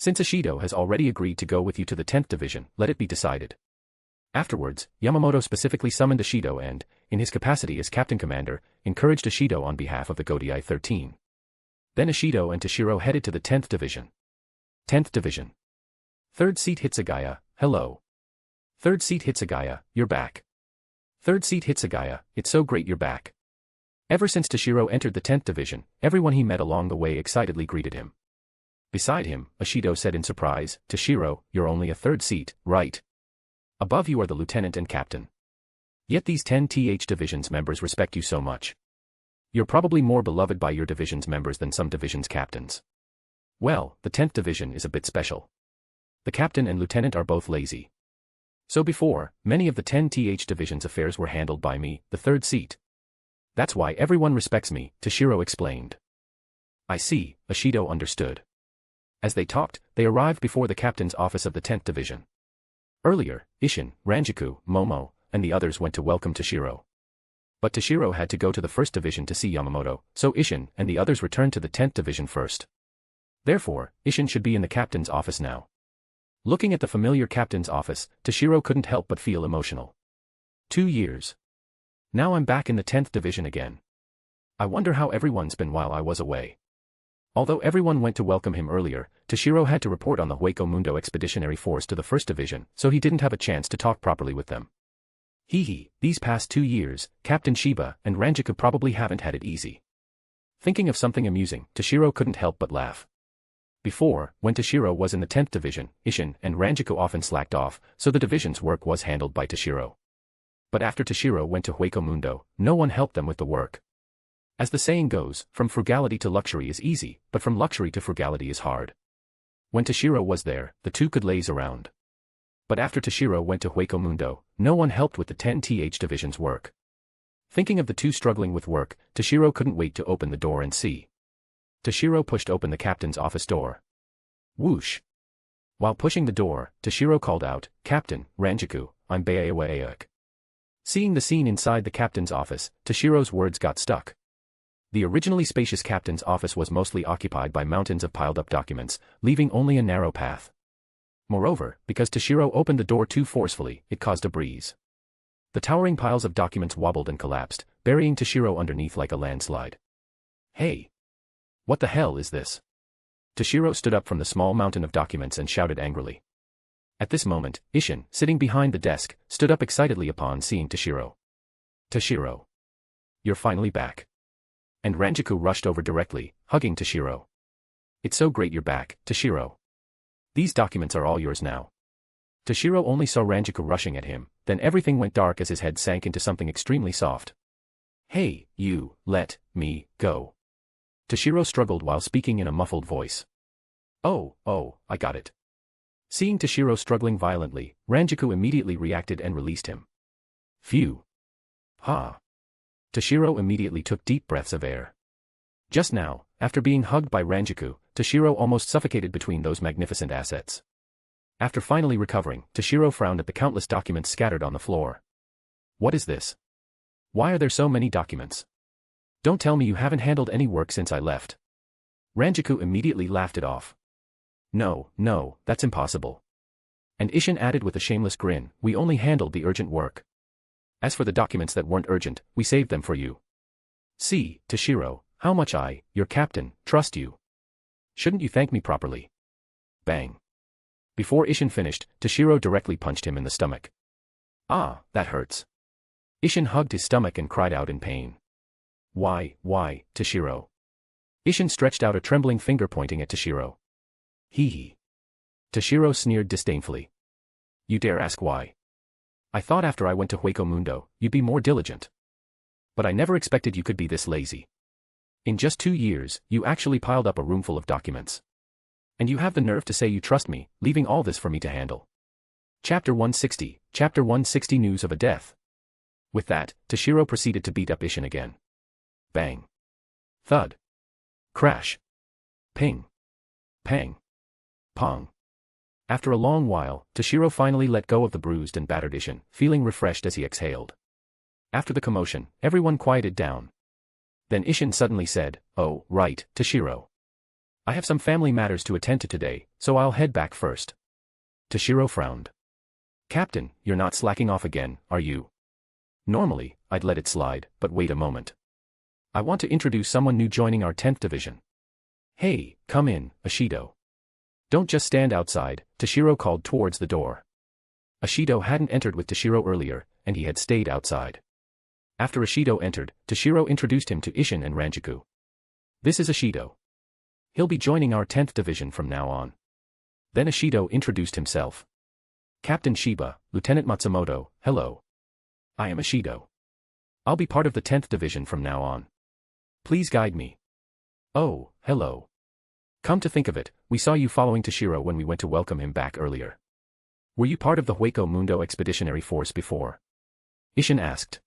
Since Ishido has already agreed to go with you to the 10th Division, let it be decided. Afterwards, Yamamoto specifically summoned Ishido and, in his capacity as Captain Commander, encouraged Ishido on behalf of the Godai 13. Then Ishido and Toshiro headed to the 10th Division. 10th Division. 3rd Seat Hitsugaya, hello. Third seat Hitsugaya, you're back. Third seat Hitsugaya, it's so great you're back. Ever since Toshiro entered the 10th division, everyone he met along the way excitedly greeted him. Beside him, Ashido said in surprise, Toshiro, you're only a third seat, right? Above you are the lieutenant and captain. Yet these 10th division's members respect you so much. You're probably more beloved by your division's members than some division's captains. Well, the 10th division is a bit special. The captain and lieutenant are both lazy. So before, many of the 10th division's affairs were handled by me, the third seat. That's why everyone respects me, Toshiro explained. I see, Ashido understood. As they talked, they arrived before the captain's office of the 10th division. Earlier, Isshin, Ranjaku, Momo, and the others went to welcome Toshiro. But Toshiro had to go to the 1st division to see Yamamoto, so Isshin and the others returned to the 10th division first. Therefore, Isshin should be in the captain's office now. Looking at the familiar captain's office, Toshiro couldn't help but feel emotional. 2 years. Now I'm back in the 10th division again. I wonder how everyone's been while I was away. Although everyone went to welcome him earlier, Toshiro had to report on the Hueco Mundo Expeditionary Force to the 1st division, so he didn't have a chance to talk properly with them. These past 2 years, Captain Shiba and Ranjaku probably haven't had it easy. Thinking of something amusing, Toshiro couldn't help but laugh. Before, when Toshiro was in the 10th division, Isshin and Ranjaku often slacked off, so the division's work was handled by Toshiro. But after Toshiro went to Hueco Mundo, no one helped them with the work. As the saying goes, from frugality to luxury is easy, but from luxury to frugality is hard. When Toshiro was there, the two could laze around. But after Toshiro went to Hueco Mundo, no one helped with the 10th division's work. Thinking of the two struggling with work, Toshiro couldn't wait to open the door and see. Toshiro pushed open the captain's office door. Whoosh! While pushing the door, Toshiro called out, Captain, Ranjaku, I'm Yhwach. Seeing the scene inside the captain's office, Toshiro's words got stuck. The originally spacious captain's office was mostly occupied by mountains of piled-up documents, leaving only a narrow path. Moreover, because Toshiro opened the door too forcefully, it caused a breeze. The towering piles of documents wobbled and collapsed, burying Toshiro underneath like a landslide. Hey! What the hell is this? Toshiro stood up from the small mountain of documents and shouted angrily. At this moment, Isshin, sitting behind the desk, stood up excitedly upon seeing Toshiro. Toshiro! You're finally back. And Ranjaku rushed over directly, hugging Toshiro. It's so great you're back, Toshiro. These documents are all yours now. Toshiro only saw Ranjaku rushing at him, then everything went dark as his head sank into something extremely soft. Hey, you, let me go. Toshiro struggled while speaking in a muffled voice. Oh, I got it. Seeing Toshiro struggling violently, Ranjaku immediately reacted and released him. Phew. Ha. Toshiro immediately took deep breaths of air. Just now, after being hugged by Ranjaku, Toshiro almost suffocated between those magnificent assets. After finally recovering, Toshiro frowned at the countless documents scattered on the floor. What is this? Why are there so many documents? Don't tell me you haven't handled any work since I left. Ranjaku immediately laughed it off. No, that's impossible. And Isshin added with a shameless grin, we only handled the urgent work. As for the documents that weren't urgent, we saved them for you. See, Toshiro, how much I, your captain, trust you. Shouldn't you thank me properly? Bang. Before Isshin finished, Toshiro directly punched him in the stomach. Ah, that hurts. Isshin hugged his stomach and cried out in pain. Why, Toshiro? Isshin stretched out a trembling finger pointing at Toshiro. Hee. Toshiro sneered disdainfully. You dare ask why? I thought after I went to Hueco Mundo, you'd be more diligent. But I never expected you could be this lazy. In just 2 years, you actually piled up a roomful of documents. And you have the nerve to say you trust me, leaving all this for me to handle. Chapter 160 News of a Death. With that, Toshiro proceeded to beat up Isshin again. Bang. Thud. Crash. Ping. Pang. Pong. After a long while, Toshiro finally let go of the bruised and battered Isshin, feeling refreshed as he exhaled. After the commotion, everyone quieted down. Then Isshin suddenly said, Oh, right, Toshiro. I have some family matters to attend to today, so I'll head back first. Toshiro frowned. Captain, you're not slacking off again, are you? Normally, I'd let it slide, but wait a moment. I want to introduce someone new joining our 10th division. Hey, come in, Ashido. Don't just stand outside, Toshiro called towards the door. Ashido hadn't entered with Toshiro earlier, and he had stayed outside. After Ashido entered, Toshiro introduced him to Isshin and Ranjaku. This is Ashido. He'll be joining our 10th division from now on. Then Ashido introduced himself. Captain Shiba, Lieutenant Matsumoto, hello. I am Ashido. I'll be part of the 10th division from now on. Please guide me. Oh, hello. Come to think of it, we saw you following Toshiro when we went to welcome him back earlier. Were you part of the Hueco Mundo Expeditionary Force before? Isshin asked.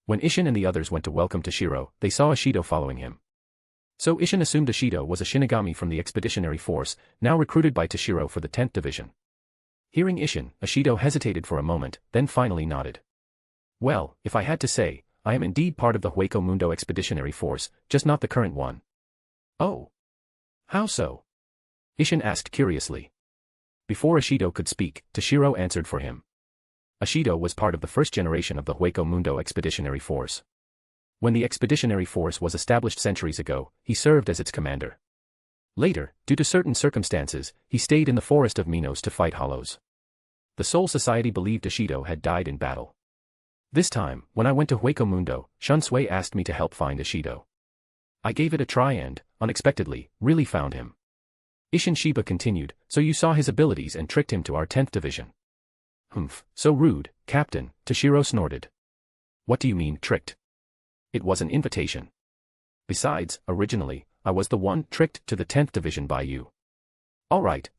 When Isshin and the others went to welcome Toshiro, they saw Ashido following him. So Isshin assumed Ashido was a Shinigami from the Expeditionary Force, now recruited by Toshiro for the 10th Division. Hearing Isshin, Ashido hesitated for a moment, then finally nodded. Well, if I had to say, I am indeed part of the Hueco Mundo Expeditionary Force, just not the current one. Oh. How so? Isshin asked curiously. Before Ashido could speak, Toshiro answered for him. Ashido was part of the first generation of the Hueco Mundo Expeditionary Force. When the Expeditionary Force was established centuries ago, he served as its commander. Later, due to certain circumstances, he stayed in the forest of Minos to fight hollows. The Soul Society believed Ashido had died in battle. This time, when I went to Hueco Mundo, Shunsui asked me to help find Ashido. I gave it a try and, unexpectedly, really found him. Isshin Shiba continued, so you saw his abilities and tricked him to our 10th division. Humph, so rude, Captain, Toshiro snorted. What do you mean, tricked? It was an invitation. Besides, originally, I was the one tricked to the 10th division by you. All right,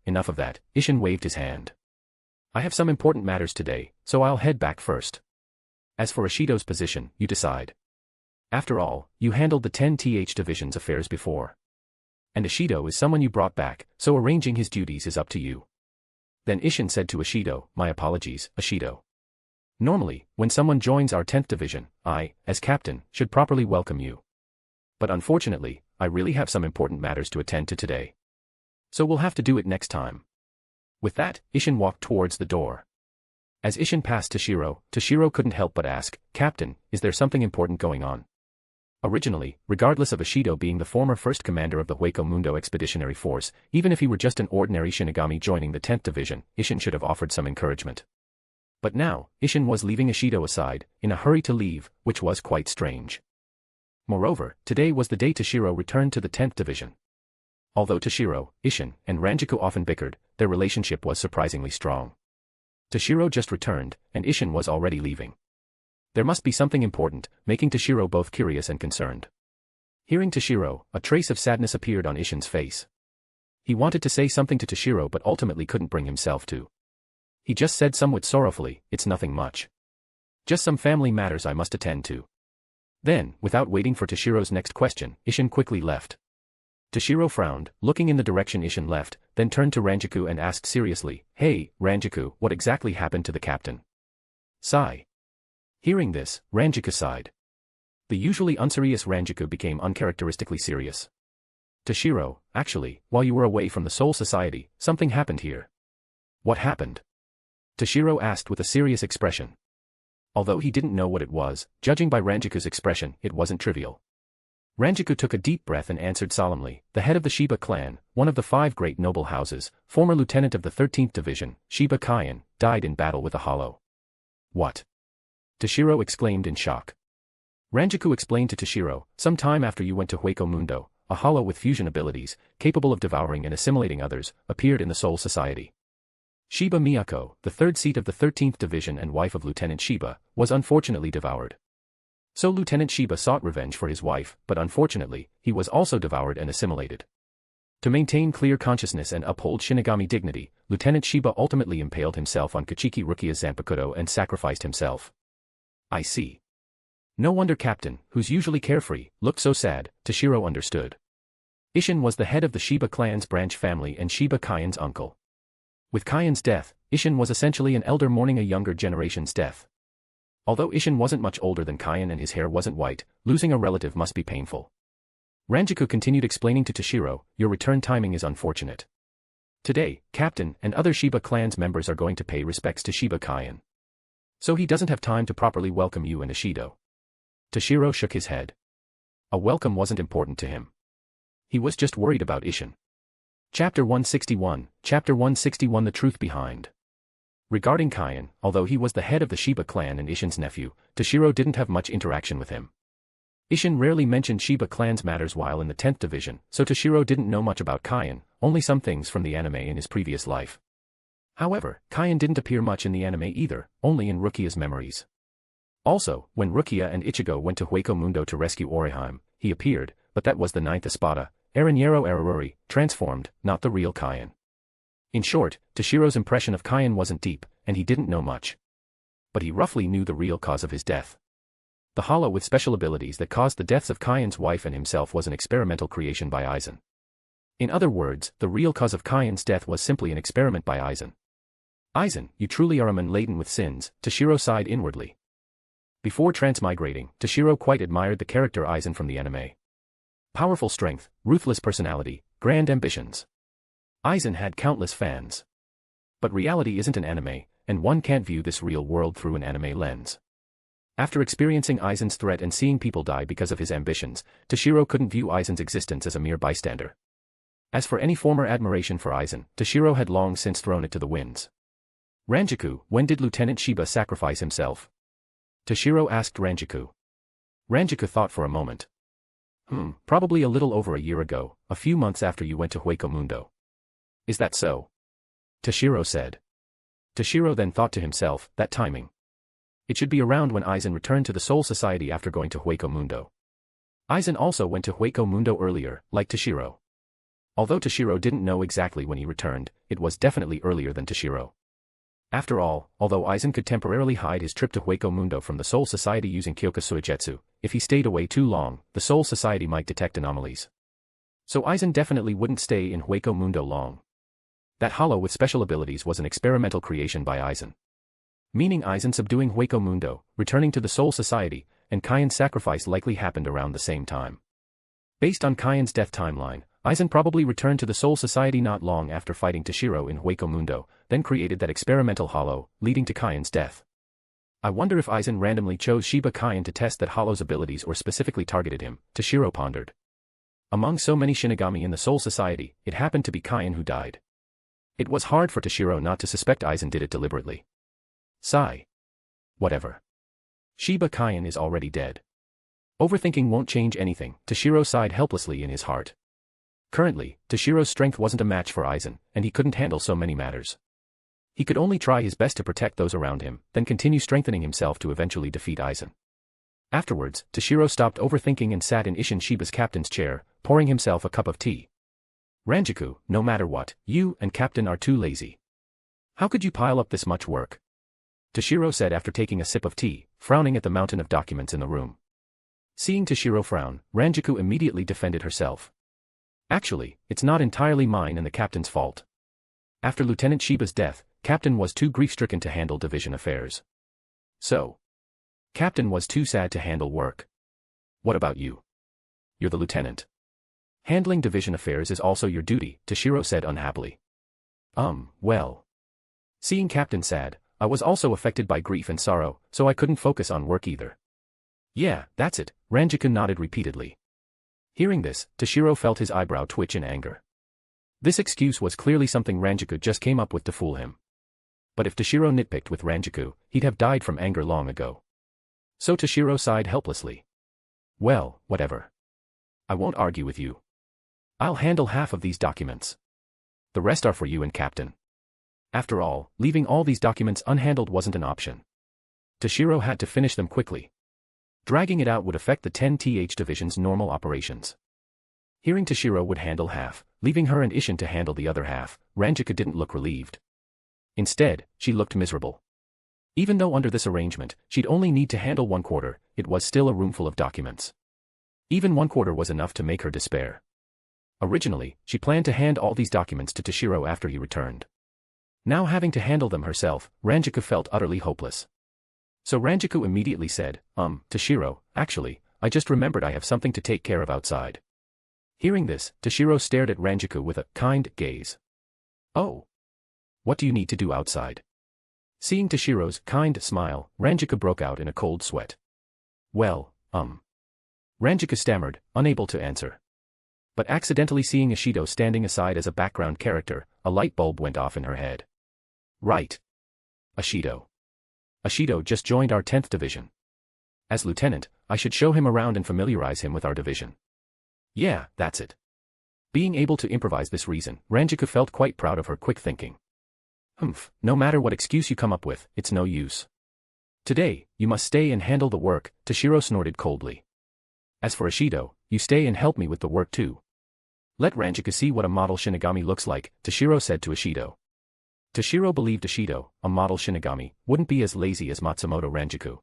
enough of that, Isshin waved his hand. I have some important matters today, so I'll head back first. As for Ashido's position, you decide. After all, you handled the 10th division's affairs before. And Ashido is someone you brought back, so arranging his duties is up to you. Then Isshin said to Ashido, my apologies, Ashido. Normally, when someone joins our 10th division, I, as captain, should properly welcome you. But unfortunately, I really have some important matters to attend to today. So we'll have to do it next time. With that, Isshin walked towards the door. As Isshin passed Toshiro, Toshiro couldn't help but ask, Captain, is there something important going on? Originally, regardless of Ashido being the former first commander of the Hueco Mundo Expeditionary Force, even if he were just an ordinary Shinigami joining the 10th division, Isshin should have offered some encouragement. But now, Isshin was leaving Ashido aside, in a hurry to leave, which was quite strange. Moreover, today was the day Toshiro returned to the 10th division. Although Toshiro, Isshin, and Ranjaku often bickered, their relationship was surprisingly strong. Toshiro just returned, and Isshin was already leaving. There must be something important, making Toshiro both curious and concerned. Hearing Toshiro, a trace of sadness appeared on Isshin's face. He wanted to say something to Toshiro but ultimately couldn't bring himself to. He just said somewhat sorrowfully, it's nothing much. Just some family matters I must attend to. Then, without waiting for Toshiro's next question, Isshin quickly left. Toshiro frowned, looking in the direction Isshin left, then turned to Ranjaku and asked seriously, Hey, Ranjaku, what exactly happened to the captain? Sigh. Hearing this, Ranjaku sighed. The usually unserious Ranjaku became uncharacteristically serious. Toshiro, actually, while you were away from the Soul Society, something happened here. What happened? Toshiro asked with a serious expression. Although he didn't know what it was, judging by Ranjaku's expression, it wasn't trivial. Ranjaku took a deep breath and answered solemnly, the head of the Shiba clan, one of the 5 great noble houses, former lieutenant of the 13th division, Shiba Kyan, died in battle with a hollow. What? Toshiro exclaimed in shock. Ranjaku explained to Toshiro, some time after you went to Hueco Mundo, a hollow with fusion abilities, capable of devouring and assimilating others, appeared in the Soul Society. Shiba Miyako, the 3rd seat of the 13th division and wife of Lieutenant Shiba, was unfortunately devoured. So Lieutenant Shiba sought revenge for his wife, but unfortunately, he was also devoured and assimilated. To maintain clear consciousness and uphold Shinigami dignity, Lieutenant Shiba ultimately impaled himself on Kuchiki Rukia's Zanpakuto and sacrificed himself. I see. No wonder Captain, who's usually carefree, looked so sad, Toshiro understood. Isshin was the head of the Shiba clan's branch family and Shiba Kyan's uncle. With Kyan's death, Isshin was essentially an elder mourning a younger generation's death. Although Isshin wasn't much older than Kyan and his hair wasn't white, losing a relative must be painful. Ranjaku continued explaining to Toshiro, your return timing is unfortunate. Today, Captain and other Shiba clan's members are going to pay respects to Shiba Kyan. So he doesn't have time to properly welcome you and Ashido. Toshiro shook his head. A welcome wasn't important to him. He was just worried about Isshin. Chapter 161, The Truth Behind. Regarding Kaien, although he was the head of the Shiba clan and Ishin's nephew, Toshiro didn't have much interaction with him. Ishin rarely mentioned Shiba clan's matters while in the 10th division, so Toshiro didn't know much about Kaien, only some things from the anime in his previous life. However, Kaien didn't appear much in the anime either, only in Rukia's memories. Also, when Rukia and Ichigo went to Hueco Mundo to rescue Orihime, he appeared, but that was the 9th Espada, Erinjero Araruri, transformed, not the real Kaien. In short, Toshiro's impression of Kaien wasn't deep, and he didn't know much. But he roughly knew the real cause of his death. The hollow with special abilities that caused the deaths of Kaien's wife and himself was an experimental creation by Aizen. In other words, the real cause of Kaien's death was simply an experiment by Aizen. Aizen, you truly are a man laden with sins, Toshiro sighed inwardly. Before transmigrating, Toshiro quite admired the character Aizen from the anime. Powerful strength, ruthless personality, grand ambitions. Aizen had countless fans. But reality isn't an anime, and one can't view this real world through an anime lens. After experiencing Aizen's threat and seeing people die because of his ambitions, Toshiro couldn't view Aizen's existence as a mere bystander. As for any former admiration for Aizen, Toshiro had long since thrown it to the winds. Ranjaku, when did Lieutenant Shiba sacrifice himself? Toshiro asked Ranjaku. Ranjaku thought for a moment. Probably a little over a year ago, a few months after you went to Hueco Mundo. Is that so? Toshiro said. Toshiro then thought to himself, that timing. It should be around when Aizen returned to the Soul Society after going to Hueco Mundo. Aizen also went to Hueco Mundo earlier, like Toshiro. Although Toshiro didn't know exactly when he returned, it was definitely earlier than Toshiro. After all, although Aizen could temporarily hide his trip to Hueco Mundo from the Soul Society using Kyoka Suigetsu, if he stayed away too long, the Soul Society might detect anomalies. So Aizen definitely wouldn't stay in Hueco Mundo long. That hollow with special abilities was an experimental creation by Aizen. Meaning Aizen subduing Hueco Mundo, returning to the Soul Society, and Kaien's sacrifice likely happened around the same time. Based on Kaien's death timeline, Aizen probably returned to the Soul Society not long after fighting Toshiro in Hueco Mundo, then created that experimental hollow, leading to Kaien's death. I wonder if Aizen randomly chose Shiba Kaien to test that hollow's abilities or specifically targeted him, Toshiro pondered. Among so many Shinigami in the Soul Society, it happened to be Kaien who died. It was hard for Toshiro not to suspect Aizen did it deliberately. Sigh. Whatever. Shiba Kaien is already dead. Overthinking won't change anything, Toshiro sighed helplessly in his heart. Currently, Toshiro's strength wasn't a match for Aizen, and he couldn't handle so many matters. He could only try his best to protect those around him, then continue strengthening himself to eventually defeat Aizen. Afterwards, Toshiro stopped overthinking and sat in Ishin Shiba's captain's chair, pouring himself a cup of tea. Ranjaku, no matter what, you and Captain are too lazy. How could you pile up this much work? Toshiro said after taking a sip of tea, frowning at the mountain of documents in the room. Seeing Toshiro frown, Ranjaku immediately defended herself. Actually, it's not entirely mine and the captain's fault. After Lieutenant Shiba's death, Captain was too grief-stricken to handle division affairs. So, Captain was too sad to handle work. What about you? You're the lieutenant. Handling division affairs is also your duty, Toshiro said unhappily. Well. Seeing Captain sad, I was also affected by grief and sorrow, so I couldn't focus on work either. Yeah, that's it, Ranjaku nodded repeatedly. Hearing this, Toshiro felt his eyebrow twitch in anger. This excuse was clearly something Ranjaku just came up with to fool him. But if Toshiro nitpicked with Ranjaku, he'd have died from anger long ago. So Toshiro sighed helplessly. Well, whatever. I won't argue with you. I'll handle half of these documents. The rest are for you and Captain. After all, leaving all these documents unhandled wasn't an option. Toshiro had to finish them quickly. Dragging it out would affect the 10th Division's normal operations. Hearing Toshiro would handle half, leaving her and Ishin to handle the other half, Ranjaku didn't look relieved. Instead, she looked miserable. Even though under this arrangement, she'd only need to handle 1/4, it was still a room full of documents. Even 1/4 was enough to make her despair. Originally, she planned to hand all these documents to Toshiro after he returned. Now having to handle them herself, Ranjaku felt utterly hopeless. So Ranjaku immediately said, Toshiro, actually, I just remembered I have something to take care of outside. Hearing this, Toshiro stared at Ranjaku with a kind gaze. Oh. What do you need to do outside? Seeing Toshiro's kind smile, Ranjaku broke out in a cold sweat. Well, Ranjaku stammered, unable to answer. But accidentally seeing Ishido standing aside as a background character, a light bulb went off in her head. Right. Ashido. Ashido just joined our 10th division. As lieutenant, I should show him around and familiarize him with our division. Yeah, that's it. Being able to improvise this reason, Ranjiku felt quite proud of her quick thinking. No matter what excuse you come up with, it's no use. Today, you must stay and handle the work, Toshiro snorted coldly. As for Ashido, you stay and help me with the work too. Let Ranjiku see what a model Shinigami looks like, Toshiro said to Ashido. Toshiro believed Ashido, a model Shinigami, wouldn't be as lazy as Matsumoto Ranjiku.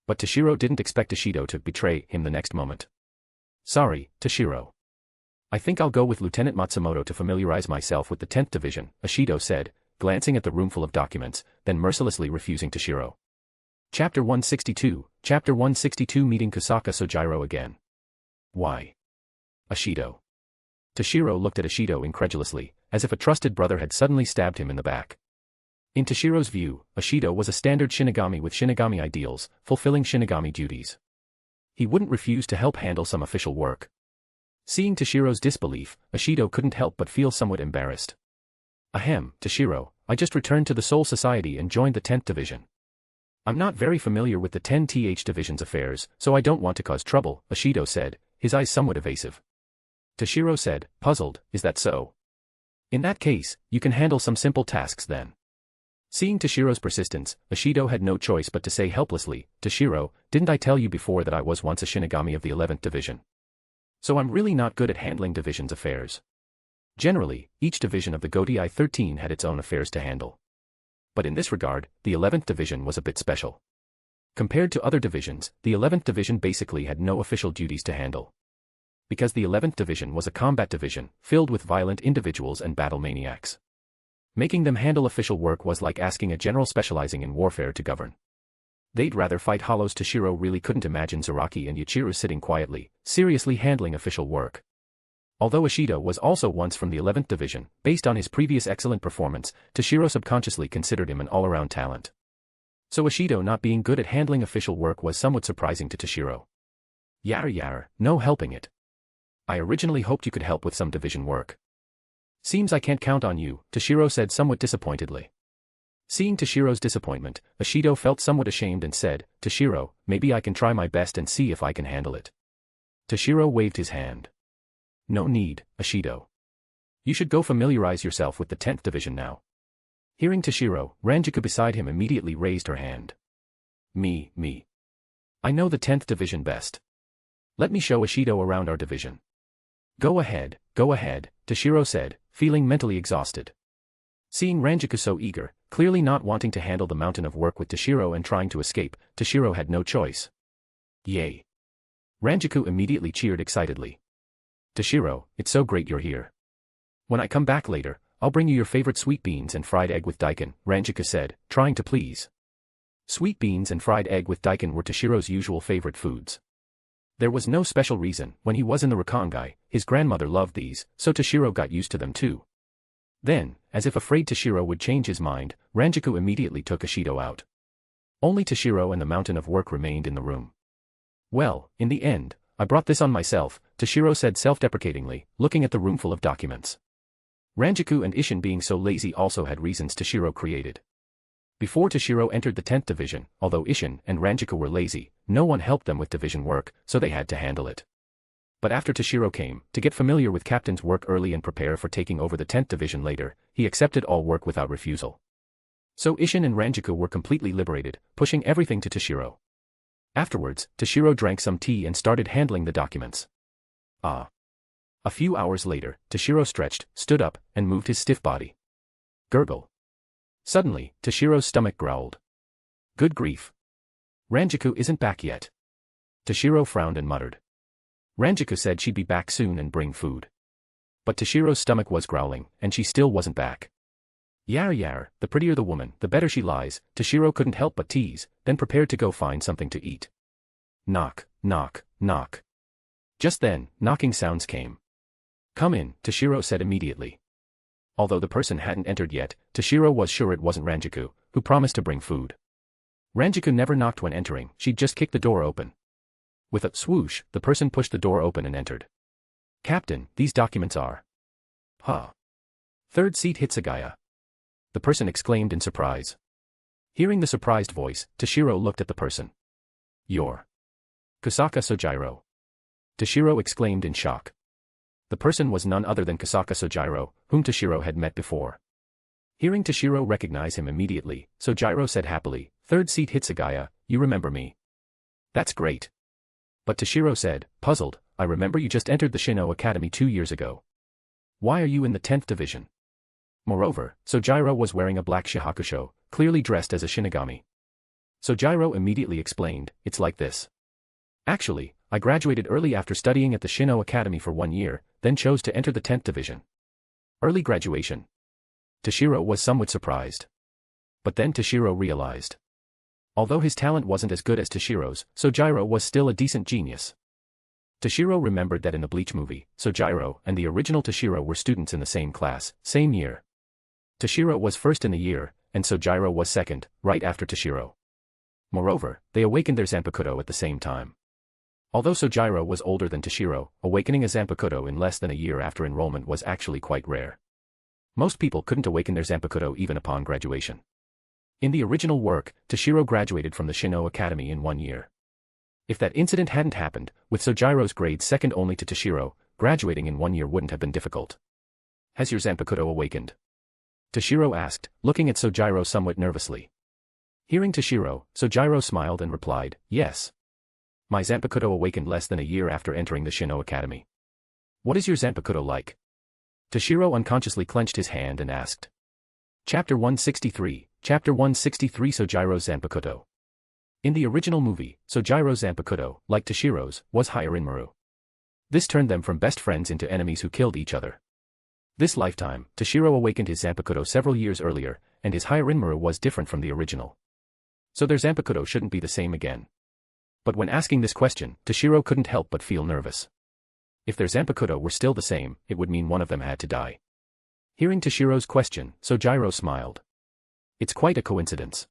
But Toshiro didn't expect Ashido to betray him the next moment. Sorry, Toshiro. I think I'll go with Lieutenant Matsumoto to familiarize myself with the 10th division, Ashido said, glancing at the roomful of documents, then mercilessly refusing Toshiro. Chapter 162 Meeting Kusaka Sojiro again. Why? Ashido. Toshiro looked at Ashido incredulously, as if a trusted brother had suddenly stabbed him in the back. In Toshiro's view, Ashido was a standard Shinigami with Shinigami ideals, fulfilling Shinigami duties. He wouldn't refuse to help handle some official work. Seeing Toshiro's disbelief, Ashido couldn't help but feel somewhat embarrassed. Ahem, Toshiro, I just returned to the Soul Society and joined the 10th division. I'm not very familiar with the 10th division's affairs, so I don't want to cause trouble, Ashido said, his eyes somewhat evasive. Toshiro said, puzzled, is that so? In that case, you can handle some simple tasks then. Seeing Toshiro's persistence, Ashido had no choice but to say helplessly, Toshiro, didn't I tell you before that I was once a Shinigami of the 11th division? So I'm really not good at handling division's affairs. Generally, each division of the Gotei 13 had its own affairs to handle. But in this regard, the 11th division was a bit special. Compared to other divisions, the 11th division basically had no official duties to handle. Because the 11th division was a combat division, filled with violent individuals and battle maniacs. Making them handle official work was like asking a general specializing in warfare to govern. They'd rather fight hollows. Toshiro really couldn't imagine Zaraki and Yuichiro sitting quietly, seriously handling official work. Although Ashido was also once from the 11th division, based on his previous excellent performance, Toshiro subconsciously considered him an all-around talent. So Ashido not being good at handling official work was somewhat surprising to Toshiro. Yar, no helping it. I originally hoped you could help with some division work. Seems I can't count on you, Toshiro said somewhat disappointedly. Seeing Toshiro's disappointment, Ashido felt somewhat ashamed and said, Toshiro, maybe I can try my best and see if I can handle it. Toshiro waved his hand. No need, Ashido. You should go familiarize yourself with the 10th division now. Hearing Toshiro, Ranjiku beside him immediately raised her hand. Me. I know the 10th division best. Let me show Ashido around our division. Go ahead, Toshiro said, feeling mentally exhausted. Seeing Ranjiku so eager, clearly not wanting to handle the mountain of work with Toshiro and trying to escape, Toshiro had no choice. Yay! Ranjiku immediately cheered excitedly. Toshiro, it's so great you're here. When I come back later, I'll bring you your favorite sweet beans and fried egg with daikon, Ranjiku said, trying to please. Sweet beans and fried egg with daikon were Toshiro's usual favorite foods. There was no special reason. When he was in the Rakangai, his grandmother loved these, so Toshiro got used to them too. Then, as if afraid Toshiro would change his mind, Ranjiku immediately took Ashido out. Only Toshiro and the mountain of work remained in the room. Well, in the end, I brought this on myself, Toshiro said self-deprecatingly, looking at the roomful of documents. Ranjiku and Isshin being so lazy also had reasons Toshiro created. Before Toshiro entered the 10th division, although Isshin and Ranjiku were lazy, no one helped them with division work, so they had to handle it. But after Toshiro came, to get familiar with Captain's work early and prepare for taking over the 10th division later, he accepted all work without refusal. So Isshin and Ranjiku were completely liberated, pushing everything to Toshiro. Afterwards, Toshiro drank some tea and started handling the documents. A few hours later, Toshiro stretched, stood up, and moved his stiff body. Gurgle. Suddenly, Toshiro's stomach growled. Good grief. Ranjiku isn't back yet. Toshiro frowned and muttered. Ranjiku said she'd be back soon and bring food. But Toshiro's stomach was growling, and she still wasn't back. Yar, the prettier the woman, the better she lies, Toshiro couldn't help but tease, then prepared to go find something to eat. Knock. Just then, knocking sounds came. Come in, Toshiro said immediately. Although the person hadn't entered yet, Toshiro was sure it wasn't Ranjiku, who promised to bring food. Ranjiku never knocked when entering, she'd just kick the door open. With a swoosh, the person pushed the door open and entered. Captain, these documents are... Third seat Hitsugaya. The person exclaimed in surprise. Hearing the surprised voice, Toshiro looked at the person. "You're Kusaka Sojiro?" Toshiro exclaimed in shock. The person was none other than Kusaka Sojiro, whom Toshiro had met before. Hearing Toshiro recognize him immediately, Sojiro said happily, "Third seat Hitsugaya, you remember me." "That's great." But Toshiro said, puzzled, "I remember you just entered the Shino Academy 2 years ago. Why are you in the 10th division?" Moreover, Sojiro was wearing a black shihakusho, clearly dressed as a Shinigami. Sojiro immediately explained, "It's like this. Actually, I graduated early after studying at the Shino Academy for 1 year, then chose to enter the 10th division." Early graduation. Toshiro was somewhat surprised. But then Toshiro realized. Although his talent wasn't as good as Toshiro's, Sojiro was still a decent genius. Toshiro remembered that in the Bleach movie, Sojiro and the original Toshiro were students in the same class, same year. Toshiro was first in the year, and Sojiro was second, right after Toshiro. Moreover, they awakened their Zanpakuto at the same time. Although Sojiro was older than Toshiro, awakening a Zanpakuto in less than a year after enrollment was actually quite rare. Most people couldn't awaken their Zanpakuto even upon graduation. In the original work, Toshiro graduated from the Shino Academy in 1 year. If that incident hadn't happened, with Sojiro's grade second only to Toshiro, graduating in 1 year wouldn't have been difficult. "Has your Zanpakuto awakened?" Toshiro asked, looking at Sojiro somewhat nervously. Hearing Toshiro, Sojiro smiled and replied, "Yes. My Zanpakuto awakened less than a year after entering the Shino Academy." "What is your Zanpakuto like?" Toshiro unconsciously clenched his hand and asked. Chapter 163, Chapter 163 Sojiro's Zanpakuto. In the original movie, Sojiro's Zanpakuto, like Toshiro's, was Hyarinmaru. This turned them from best friends into enemies who killed each other. This lifetime, Toshiro awakened his Zanpakuto several years earlier, and his Hyarinmaru was different from the original. So their Zanpakuto shouldn't be the same again. But when asking this question, Toshiro couldn't help but feel nervous. If their Zanpakuto were still the same, it would mean one of them had to die. Hearing Toshiro's question, Sojiro smiled. "It's quite a coincidence.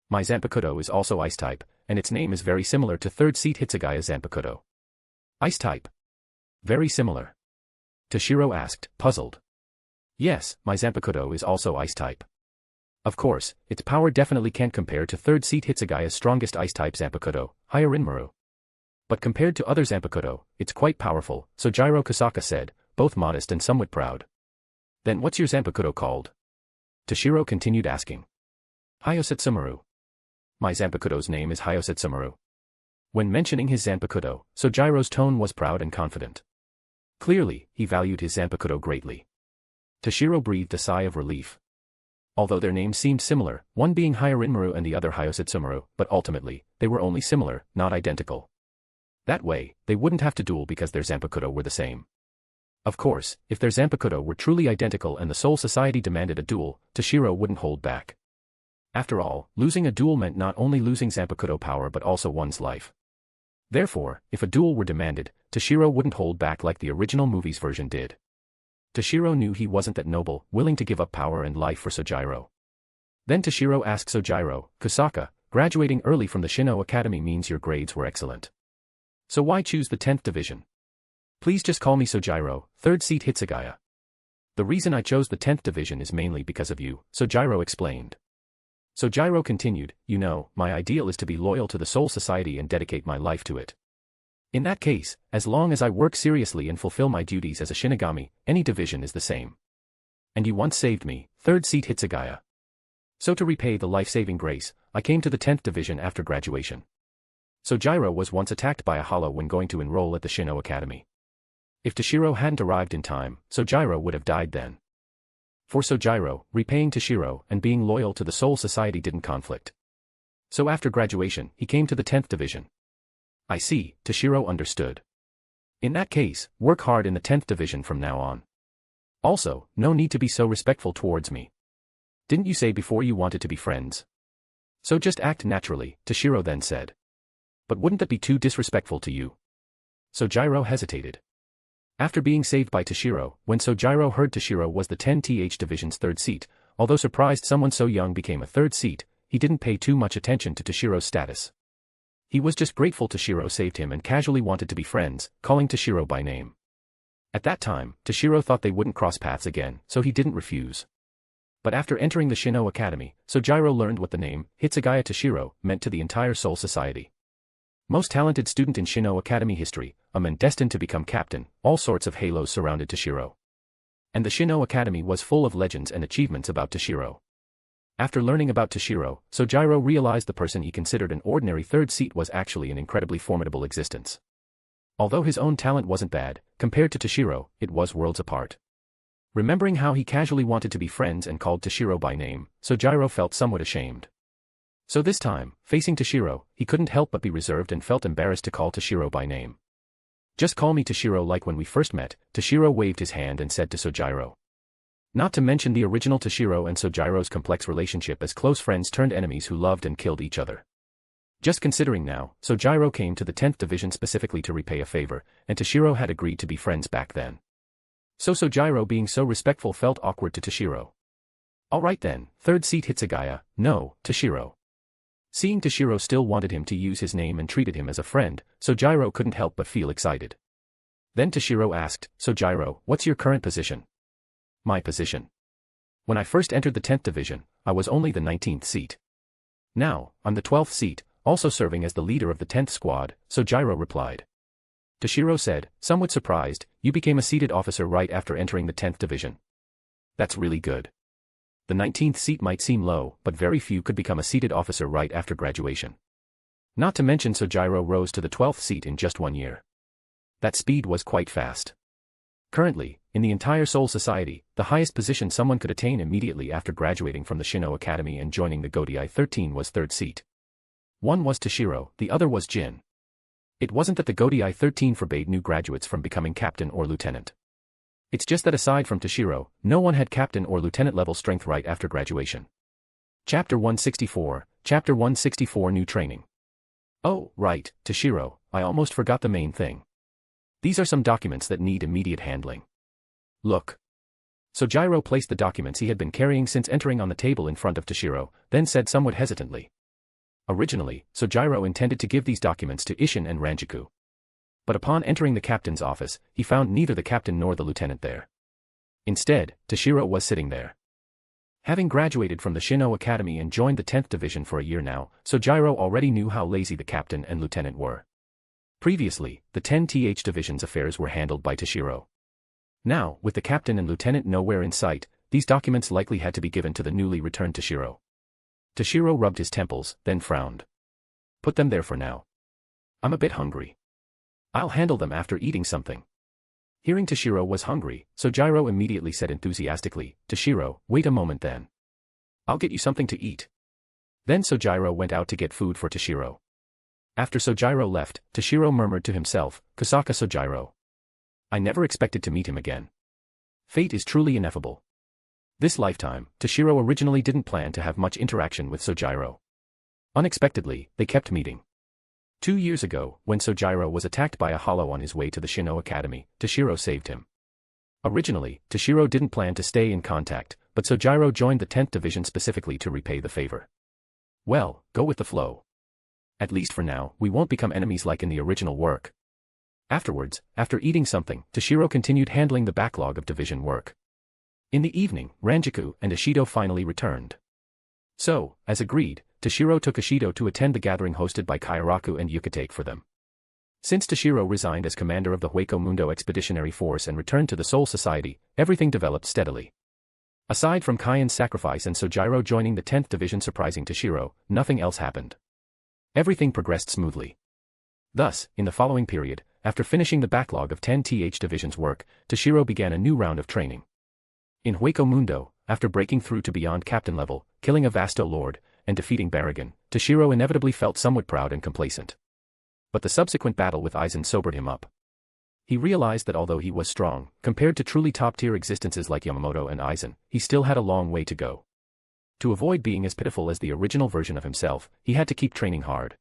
My Zanpakuto is also Ice-type, and its name is very similar to 3rd seat Hitsugaya Zanpakuto." "Ice-type? Very similar?" Toshiro asked, puzzled. "Yes, my Zanpakuto is also Ice-type. Of course, its power definitely can't compare to 3rd seat Hitsugaya's strongest Ice-type Zanpakuto, Hyarinmaru. But compared to other Zanpakuto, it's quite powerful," Sojiro Kusaka said, both modest and somewhat proud. "Then what's your Zanpakuto called?" Toshiro continued asking. "Hyosetsumaru. My Zanpakuto's name is Hyosetsumaru." When mentioning his Zanpakuto, Sojiro's tone was proud and confident. Clearly, he valued his Zanpakuto greatly. Toshiro breathed a sigh of relief. Although their names seemed similar, one being Hyarinmaru and the other Hyosetsumaru, but ultimately, they were only similar, not identical. That way, they wouldn't have to duel because their Zanpakuto were the same. Of course, if their Zanpakuto were truly identical and the Soul Society demanded a duel, Toshiro wouldn't hold back. After all, losing a duel meant not only losing Zanpakuto power but also one's life. Therefore, if a duel were demanded, Toshiro wouldn't hold back like the original movie's version did. Toshiro knew he wasn't that noble, willing to give up power and life for Sojiro. Then Toshiro asked Sojiro, "Kusaka, graduating early from the Shino Academy means your grades were excellent. So why choose the 10th division?" "Please just call me Sojiro, 3rd seat Hitsugaya." "The reason I chose the 10th division is mainly because of you," Sojiro explained. Sojiro continued, "You know, my ideal is to be loyal to the Soul Society and dedicate my life to it. In that case, as long as I work seriously and fulfill my duties as a Shinigami, any division is the same. And you once saved me, 3rd seat Hitsugaya. So to repay the life-saving grace, I came to the 10th division after graduation." Sojiro was once attacked by a hollow when going to enroll at the Shino Academy. If Toshiro hadn't arrived in time, Sojiro would have died then. For Sojiro, repaying Toshiro and being loyal to the Soul Society didn't conflict. So after graduation, he came to the 10th division. "I see," Toshiro understood. "In that case, work hard in the 10th division from now on. Also, no need to be so respectful towards me. Didn't you say before you wanted to be friends? So just act naturally," Toshiro then said. "But wouldn't that be too disrespectful to you?" Sojiro hesitated. After being saved by Toshiro, when Sojiro heard Toshiro was the 10th division's 3rd seat, although surprised someone so young became a 3rd seat, he didn't pay too much attention to Toshiro's status. He was just grateful Toshiro saved him and casually wanted to be friends, calling Toshiro by name. At that time, Toshiro thought they wouldn't cross paths again, so he didn't refuse. But after entering the Shino Academy, Sojiro learned what the name, Hitsugaya Toshiro, meant to the entire Soul Society. Most talented student in Shino Academy history, a man destined to become captain, all sorts of halos surrounded Toshiro. And the Shino Academy was full of legends and achievements about Toshiro. After learning about Toshiro, Sojiro realized the person he considered an ordinary third seat was actually an incredibly formidable existence. Although his own talent wasn't bad, compared to Toshiro, it was worlds apart. Remembering how he casually wanted to be friends and called Toshiro by name, Sojiro felt somewhat ashamed. So this time, facing Toshiro, he couldn't help but be reserved and felt embarrassed to call Toshiro by name. "Just call me Toshiro like when we first met," Toshiro waved his hand and said to Sojiro. Not to mention the original Toshiro and Sojiro's complex relationship as close friends turned enemies who loved and killed each other. Just considering now, Sojiro came to the 10th Division specifically to repay a favor, and Toshiro had agreed to be friends back then. So Sojiro being so respectful felt awkward to Toshiro. "Alright then, third seat Hitsugaya, no, Toshiro." Seeing Toshiro still wanted him to use his name and treated him as a friend, Sojiro couldn't help but feel excited. Then Toshiro asked, "Sojiro, what's your current position?" "My position? When I first entered the 10th Division, I was only the 19th seat. Now, I'm the 12th seat, also serving as the leader of the 10th squad," Sojiro replied. Toshiro said, somewhat surprised, "You became a seated officer right after entering the 10th Division. That's really good. The 19th seat might seem low, but very few could become a seated officer right after graduation." Not to mention Sojiro rose to the 12th seat in just 1 year. That speed was quite fast. Currently, in the entire Soul Society, the highest position someone could attain immediately after graduating from the Shino Academy and joining the Godai 13 was third seat. One was Toshiro, the other was Jin. It wasn't that the Godai 13 forbade new graduates from becoming captain or lieutenant. It's just that aside from Toshiro, no one had captain or lieutenant level strength right after graduation. Chapter 164, Chapter 164 New Training. Oh, right, Toshiro, I almost forgot the main thing. These are some documents that need immediate handling. Look. Sojiro placed the documents he had been carrying since entering on the table in front of Toshiro, then said somewhat hesitantly. Originally, Sojiro intended to give these documents to Isshin and Ranjaku. But upon entering the captain's office, he found neither the captain nor the lieutenant there. Instead, Toshiro was sitting there. Having graduated from the Shino Academy and joined the 10th Division for a year now, Sojiro already knew how lazy the captain and lieutenant were. Previously, the 10th Division's affairs were handled by Toshiro. Now, with the captain and lieutenant nowhere in sight, these documents likely had to be given to the newly returned Toshiro. Toshiro rubbed his temples, then frowned. "Put them there for now. I'm a bit hungry. I'll handle them after eating something." Hearing Toshiro was hungry, Sojiro immediately said enthusiastically, "Toshiro, wait a moment then. I'll get you something to eat." Then Sojiro went out to get food for Toshiro. After Sojiro left, Toshiro murmured to himself, "Kosaka Sojiro. I never expected to meet him again. Fate is truly ineffable." This lifetime, Toshiro originally didn't plan to have much interaction with Sojiro. Unexpectedly, they kept meeting. 2 years ago, when Sojiro was attacked by a hollow on his way to the Shino Academy, Toshiro saved him. Originally, Toshiro didn't plan to stay in contact, but Sojiro joined the 10th Division specifically to repay the favor. Well, go with the flow. At least for now, we won't become enemies like in the original work. Afterwards, after eating something, Toshiro continued handling the backlog of division work. In the evening, Ranjaku and Ishido finally returned. So, as agreed, Toshiro took Ishido to attend the gathering hosted by Kairaku and Yukitake for them. Since Toshiro resigned as commander of the Hueco Mundo Expeditionary Force and returned to the Soul Society, everything developed steadily. Aside from Kaien's sacrifice and Sojiro joining the 10th Division surprising Toshiro, nothing else happened. Everything progressed smoothly. Thus, in the following period, after finishing the backlog of 10th Division's work, Toshiro began a new round of training. In Hueco Mundo, after breaking through to beyond captain level, killing a Vasto Lord, and defeating Baragon, Toshiro inevitably felt somewhat proud and complacent. But the subsequent battle with Aizen sobered him up. He realized that although he was strong, compared to truly top-tier existences like Yamamoto and Aizen, he still had a long way to go. To avoid being as pitiful as the original version of himself, he had to keep training hard.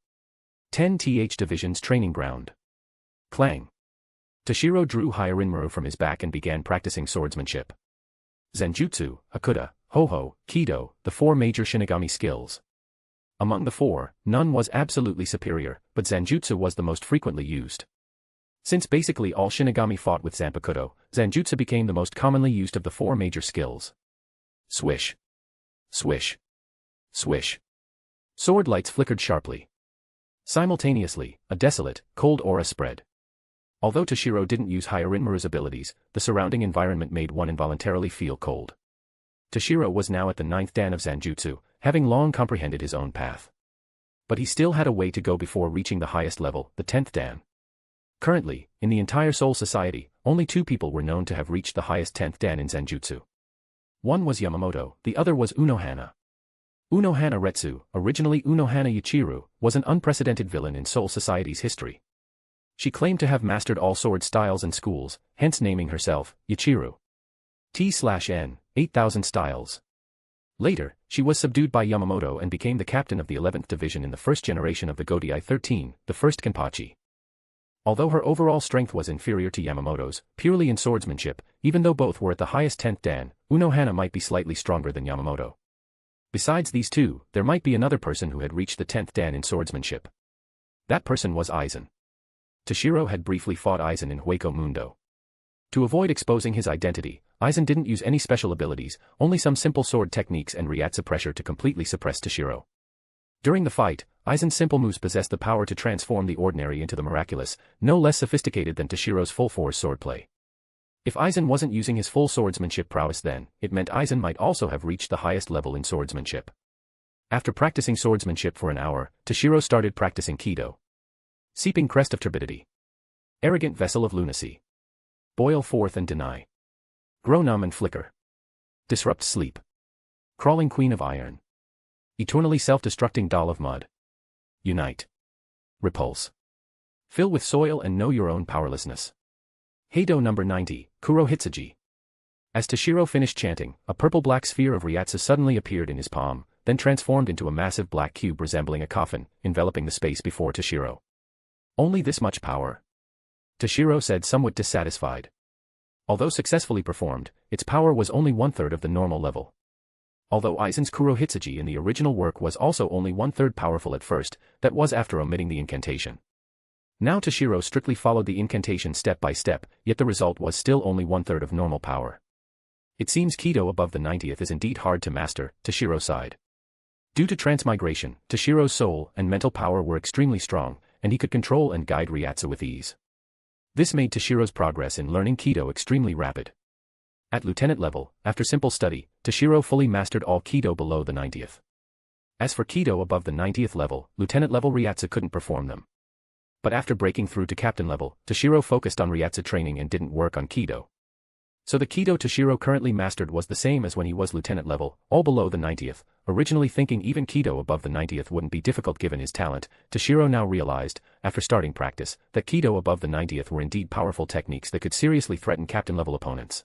10th Division's training ground. Clang. Toshiro drew Hyarinmaru from his back and began practicing swordsmanship. Zenjutsu, Hakuda, Ho-Ho, Kido, the 4 major Shinigami skills. Among the 4, none was absolutely superior, but Zanjutsu was the most frequently used. Since basically all Shinigami fought with Zanpakuto, Zanjutsu became the most commonly used of the 4 major skills. Swish. Swish. Swish. Sword lights flickered sharply. Simultaneously, a desolate, cold aura spread. Although Toshiro didn't use Hyarinmaru's abilities, the surrounding environment made one involuntarily feel cold. Toshiro was now at the 9th dan of Zanjutsu, having long comprehended his own path. But he still had a way to go before reaching the highest level, the 10th dan. Currently, in the entire Soul Society, only 2 people were known to have reached the highest 10th dan in Zanjutsu. One was Yamamoto, the other was Unohana. Unohana Retsu, originally Unohana Yuichiro, was an unprecedented villain in Soul Society's history. She claimed to have mastered all sword styles and schools, hence naming herself Yuichiro. T/N, 8,000 styles. Later, she was subdued by Yamamoto and became the captain of the 11th Division in the first generation of the Godai 13, the first Kenpachi. Although her overall strength was inferior to Yamamoto's, purely in swordsmanship, even though both were at the highest 10th dan, Unohana might be slightly stronger than Yamamoto. Besides these two, there might be another person who had reached the 10th dan in swordsmanship. That person was Aizen. Toshiro had briefly fought Aizen in Hueco Mundo. To avoid exposing his identity, Aizen didn't use any special abilities, only some simple sword techniques and Ryatsu pressure to completely suppress Toshiro. During the fight, Aizen's simple moves possessed the power to transform the ordinary into the miraculous, no less sophisticated than Toshiro's full-force swordplay. If Aizen wasn't using his full swordsmanship prowess then, it meant Aizen might also have reached the highest level in swordsmanship. After practicing swordsmanship for an hour, Toshiro started practicing Kido. Seeping crest of turbidity. Arrogant vessel of lunacy. Boil forth and deny. Grow numb and flicker. Disrupt sleep. Crawling queen of iron. Eternally self-destructing doll of mud. Unite. Repulse. Fill with soil and know your own powerlessness. Heido number 90, Kuro Hitsugi. As Toshiro finished chanting, a purple-black sphere of Ryatsu suddenly appeared in his palm, then transformed into a massive black cube resembling a coffin, enveloping the space before Toshiro. Only this much power? Toshiro said, somewhat dissatisfied. Although successfully performed, its power was only 1/3 of the normal level. Although Aizen's Kuro Hitsugi in the original work was also only 1/3 powerful at first, that was after omitting the incantation. Now Toshiro strictly followed the incantation step by step, yet the result was still only 1/3 of normal power. It seems Kido above the 90th is indeed hard to master, Toshiro sighed. Due to transmigration, Toshiro's soul and mental power were extremely strong, and he could control and guide Ryatsu with ease. This made Toshiro's progress in learning Kido extremely rapid. At lieutenant level, after simple study, Toshiro fully mastered all Kido below the 90th. As for Kido above the 90th level, lieutenant level Ryatsu couldn't perform them. But after breaking through to captain level, Toshiro focused on Ryatsu training and didn't work on Kido. So the Kido Toshiro currently mastered was the same as when he was lieutenant level, all below the 90th, originally thinking even Kido above the 90th wouldn't be difficult given his talent. Toshiro now realized, after starting practice, that Kido above the 90th were indeed powerful techniques that could seriously threaten captain level opponents.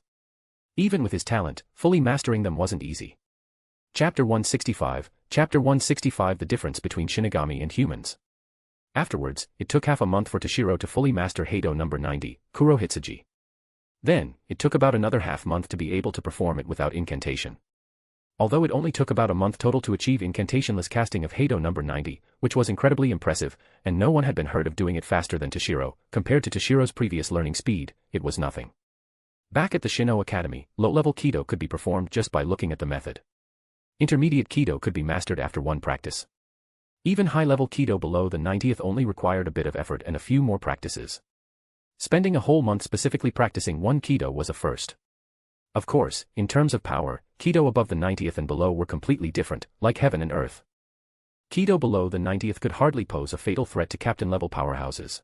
Even with his talent, fully mastering them wasn't easy. Chapter 165, Chapter 165 The difference between Shinigami and humans. Afterwards, it took half a month for Toshiro to fully master Heido number 90, Kuro Hitsugi. Then, it took about another half-month to be able to perform it without incantation. Although it only took about a month total to achieve incantationless casting of Heido number 90, which was incredibly impressive, and no one had been heard of doing it faster than Toshiro, compared to Toshiro's previous learning speed, it was nothing. Back at the Shino Academy, low-level Kido could be performed just by looking at the method. Intermediate Kido could be mastered after one practice. Even high-level Kido below the 90th only required a bit of effort and a few more practices. Spending a whole month specifically practicing one Kido was a first. Of course, in terms of power, Kido above the 90th and below were completely different, like heaven and earth. Kido below the 90th could hardly pose a fatal threat to captain-level powerhouses.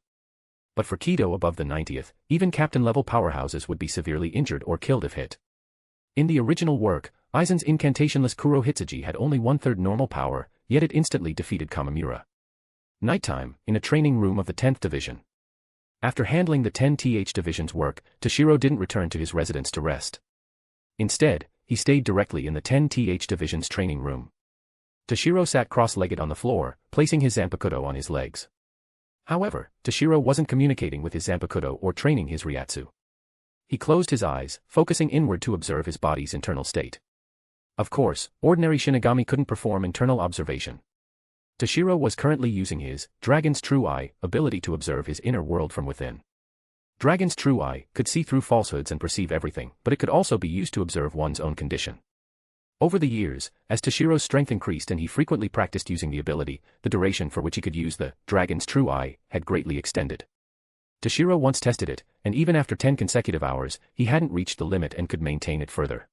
But for Kido above the 90th, even captain-level powerhouses would be severely injured or killed if hit. In the original work, Aizen's incantationless Kuro Hitsugi had only 1/3 normal power, yet it instantly defeated Kamimura. Nighttime, in a training room of the 10th Division. After handling the 10th Division's work, Toshiro didn't return to his residence to rest. Instead, he stayed directly in the 10th Division's training room. Toshiro sat cross-legged on the floor, placing his Zanpakuto on his legs. However, Toshiro wasn't communicating with his Zanpakuto or training his Ryatsu. He closed his eyes, focusing inward to observe his body's internal state. Of course, ordinary Shinigami couldn't perform internal observation. Toshiro was currently using his Dragon's True Eye ability to observe his inner world from within. Dragon's True Eye could see through falsehoods and perceive everything, but it could also be used to observe one's own condition. Over the years, as Toshiro's strength increased and he frequently practiced using the ability, the duration for which he could use the dragon's true eye had greatly extended. Toshiro once tested it, and even after 10 consecutive hours, he hadn't reached the limit and could maintain it further.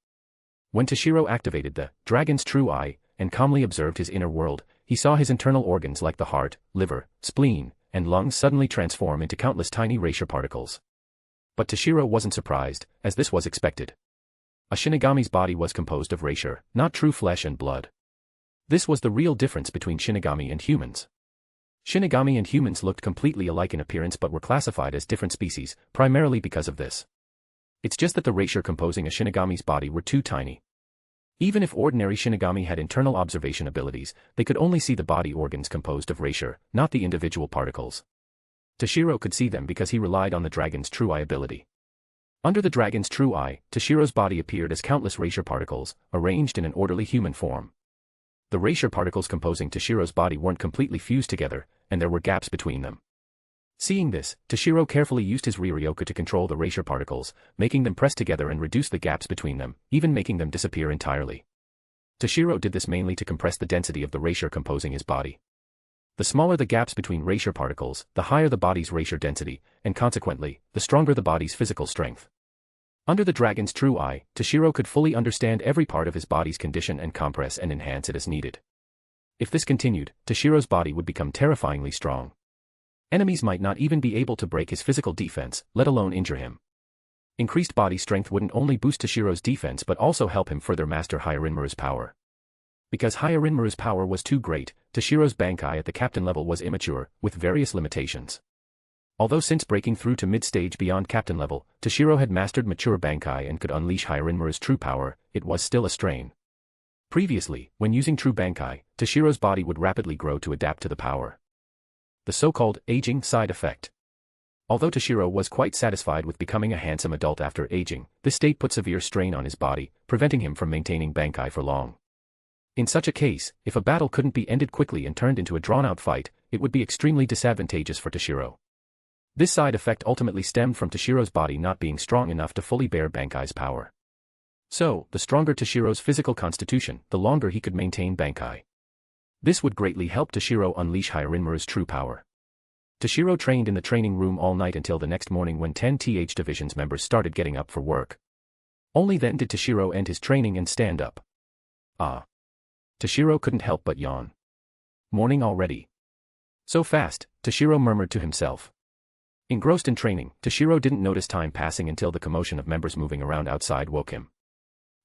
When Toshiro activated the dragon's true eye and calmly observed his inner world, he saw his internal organs like the heart, liver, spleen, and lungs suddenly transform into countless tiny Raisher particles. But Toshiro wasn't surprised, as this was expected. A Shinigami's body was composed of Raisher, not true flesh and blood. This was the real difference between Shinigami and humans. Shinigami and humans looked completely alike in appearance but were classified as different species, primarily because of this. It's just that the Raisher composing a Shinigami's body were too tiny. Even if ordinary Shinigami had internal observation abilities, they could only see the body organs composed of Raisher, not the individual particles. Toshiro could see them because he relied on the dragon's true eye ability. Under the dragon's true eye, Toshiro's body appeared as countless Raisher particles, arranged in an orderly human form. The Raisher particles composing Toshiro's body weren't completely fused together, and there were gaps between them. Seeing this, Toshiro carefully used his Riryoku to control the Raisher particles, making them press together and reduce the gaps between them, even making them disappear entirely. Toshiro did this mainly to compress the density of the Raisher composing his body. The smaller the gaps between Raisher particles, the higher the body's Raisher density, and consequently, the stronger the body's physical strength. Under the dragon's true eye, Toshiro could fully understand every part of his body's condition and compress and enhance it as needed. If this continued, Toshiro's body would become terrifyingly strong. Enemies might not even be able to break his physical defense, let alone injure him. Increased body strength wouldn't only boost Toshiro's defense but also help him further master Hyarinmaru's power. Because Hyarinmaru's power was too great, Toshiro's Bankai at the captain level was immature, with various limitations. Although since breaking through to mid-stage beyond captain level, Toshiro had mastered mature Bankai and could unleash Hyarinmaru's true power, it was still a strain. Previously, when using true Bankai, Toshiro's body would rapidly grow to adapt to the power. The so-called aging side effect. Although Toshiro was quite satisfied with becoming a handsome adult after aging, this state put severe strain on his body, preventing him from maintaining Bankai for long. In such a case, if a battle couldn't be ended quickly and turned into a drawn-out fight, it would be extremely disadvantageous for Toshiro. This side effect ultimately stemmed from Toshiro's body not being strong enough to fully bear Bankai's power. So, the stronger Toshiro's physical constitution, the longer he could maintain Bankai. This would greatly help Toshiro unleash Hyarinmaru's true power. Toshiro trained in the training room all night until the next morning when 10th Division's members started getting up for work. Only then did Toshiro end his training and stand up. Ah. Toshiro couldn't help but yawn. Morning already. So fast, Toshiro murmured to himself. Engrossed in training, Toshiro didn't notice time passing until the commotion of members moving around outside woke him.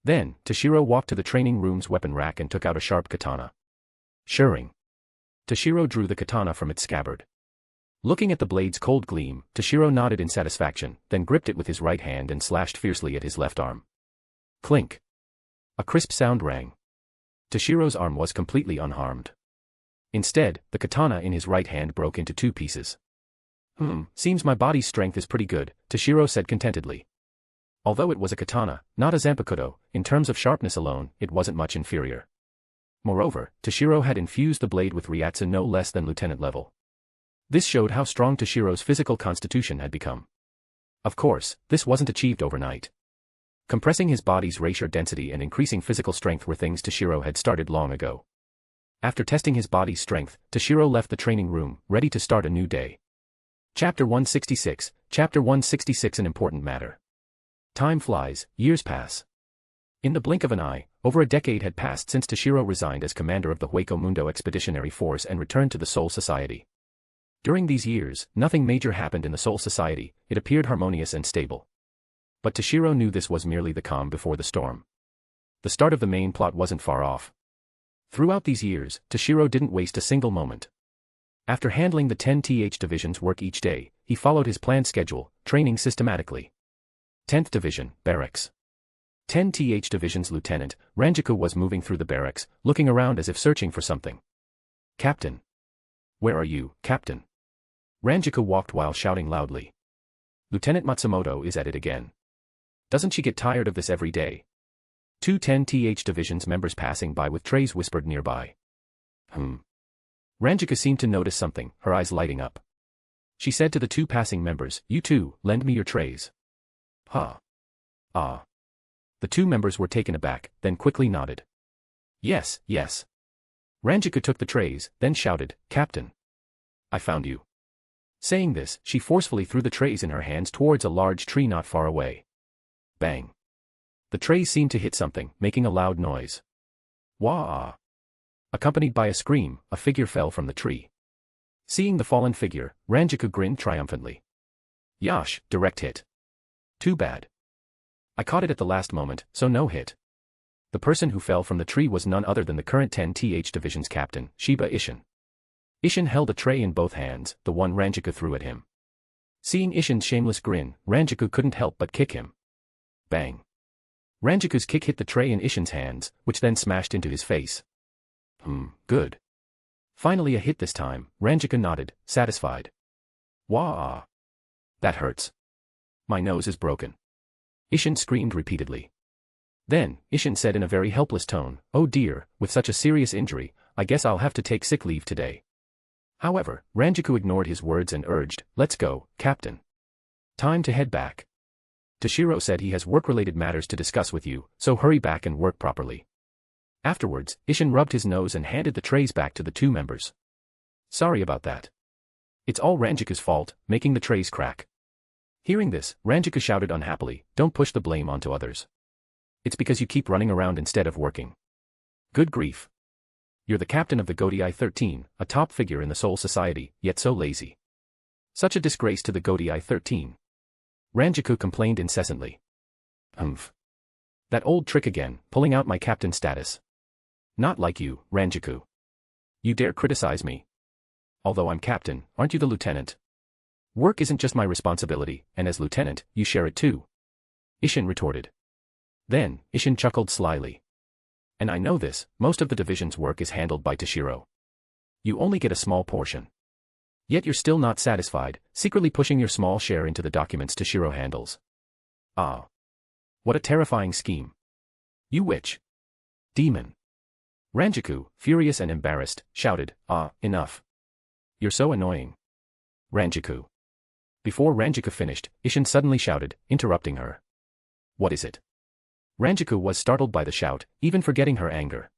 Then, Toshiro walked to the training room's weapon rack and took out a sharp katana. Shirring. Toshiro drew the katana from its scabbard. Looking at the blade's cold gleam, Toshiro nodded in satisfaction, then gripped it with his right hand and slashed fiercely at his left arm. Clink. A crisp sound rang. Toshiro's arm was completely unharmed. Instead, the katana in his right hand broke into two pieces. Seems my body's strength is pretty good, Toshiro said contentedly. Although it was a katana, not a zanpakuto, in terms of sharpness alone, it wasn't much inferior. Moreover, Toshiro had infused the blade with Ryatsu no less than lieutenant level. This showed how strong Toshiro's physical constitution had become. Of course, this wasn't achieved overnight. Compressing his body's Raisher density and increasing physical strength were things Toshiro had started long ago. After testing his body's strength, Toshiro left the training room, ready to start a new day. Chapter 166, Chapter 166 An important matter. Time flies, years pass. In the blink of an eye, over a decade had passed since Toshiro resigned as commander of the Hueco Mundo Expeditionary Force and returned to the Soul Society. During these years, nothing major happened in the Soul Society, it appeared harmonious and stable. But Toshiro knew this was merely the calm before the storm. The start of the main plot wasn't far off. Throughout these years, Toshiro didn't waste a single moment. After handling the 10th Division's work each day, he followed his planned schedule, training systematically. 10th Division, Barracks. 10th Division's Lieutenant, Ranjaku was moving through the barracks, looking around as if searching for something. Captain. Where are you, Captain? Ranjaku walked while shouting loudly. Lieutenant Matsumoto is at it again. Doesn't she get tired of this every day? Two 10th Division's members passing by with trays whispered nearby. Ranjaku seemed to notice something, her eyes lighting up. She said to the two passing members, "You two, lend me your trays." Huh. Ah. The two members were taken aback, then quickly nodded. Yes, yes. Ranjiku took the trays, then shouted, Captain. I found you. Saying this, she forcefully threw the trays in her hands towards a large tree not far away. Bang. The trays seemed to hit something, making a loud noise. Wah! Accompanied by a scream, a figure fell from the tree. Seeing the fallen figure, Ranjiku grinned triumphantly. Yash, direct hit. Too bad. I caught it at the last moment, so no hit. The person who fell from the tree was none other than the current 10th Division's captain, Shiba Ishin. Ishin held a tray in both hands, the one Ranjiku threw at him. Seeing Ishin's shameless grin, Ranjiku couldn't help but kick him. Bang. Ranjiku's kick hit the tray in Ishin's hands, which then smashed into his face. Good. Finally a hit this time, Ranjiku nodded, satisfied. Wah! That hurts. My nose is broken. Ishin screamed repeatedly. Then, Ishin said in a very helpless tone, oh dear, with such a serious injury, I guess I'll have to take sick leave today. However, Ranjiku ignored his words and urged, let's go, Captain. Time to head back. Toshiro said he has work-related matters to discuss with you, so hurry back and work properly. Afterwards, Ishin rubbed his nose and handed the trays back to the two members. Sorry about that. It's all Ranjiku's fault, making the trays crack. Hearing this, Ranjiku shouted unhappily, don't push the blame onto others. It's because you keep running around instead of working. Good grief. You're the captain of the Godii 13, a top figure in the Soul Society, yet so lazy. Such a disgrace to the Godii 13. Ranjiku complained incessantly. That old trick again, pulling out my captain status. Not like you, Ranjiku. You dare criticize me. Although I'm captain, aren't you the lieutenant? Work isn't just my responsibility, and as lieutenant, you share it too. Ishin retorted. Then, Ishin chuckled slyly. And I know this, most of the division's work is handled by Toshiro. You only get a small portion. Yet you're still not satisfied, secretly pushing your small share into the documents Toshiro handles. Ah. What a terrifying scheme. You witch. Demon. Ranjiku, furious and embarrassed, shouted, enough. You're so annoying. Ranjiku. Before Ranjiku finished, Ishin suddenly shouted, interrupting her. What is it? Ranjiku was startled by the shout, even forgetting her anger.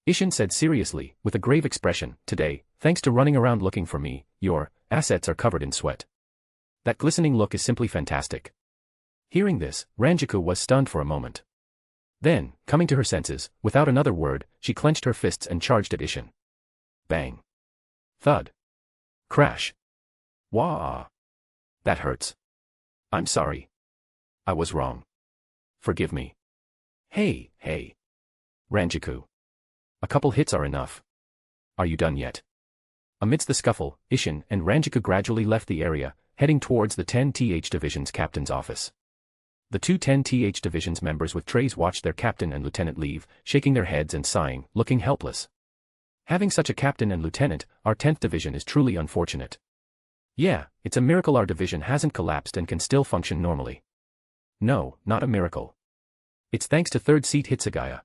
Ishin said seriously, with a grave expression, today, thanks to running around looking for me, your assets are covered in sweat. That glistening look is simply fantastic. Hearing this, Ranjiku was stunned for a moment. Then, coming to her senses, without another word, she clenched her fists and charged at Ishin. Bang. Thud. Crash. Wah. That hurts. I'm sorry. I was wrong. Forgive me. Hey. Ranjiku. A couple hits are enough. Are you done yet? Amidst the scuffle, Ishin and Ranjiku gradually left the area, heading towards the 10th Division's captain's office. The two 10th Division's members with trays watched their captain and lieutenant leave, shaking their heads and sighing, looking helpless. Having such a captain and lieutenant, our 10th Division is truly unfortunate. Yeah, it's a miracle our division hasn't collapsed and can still function normally. No, not a miracle. It's thanks to third seat Hitsugaya.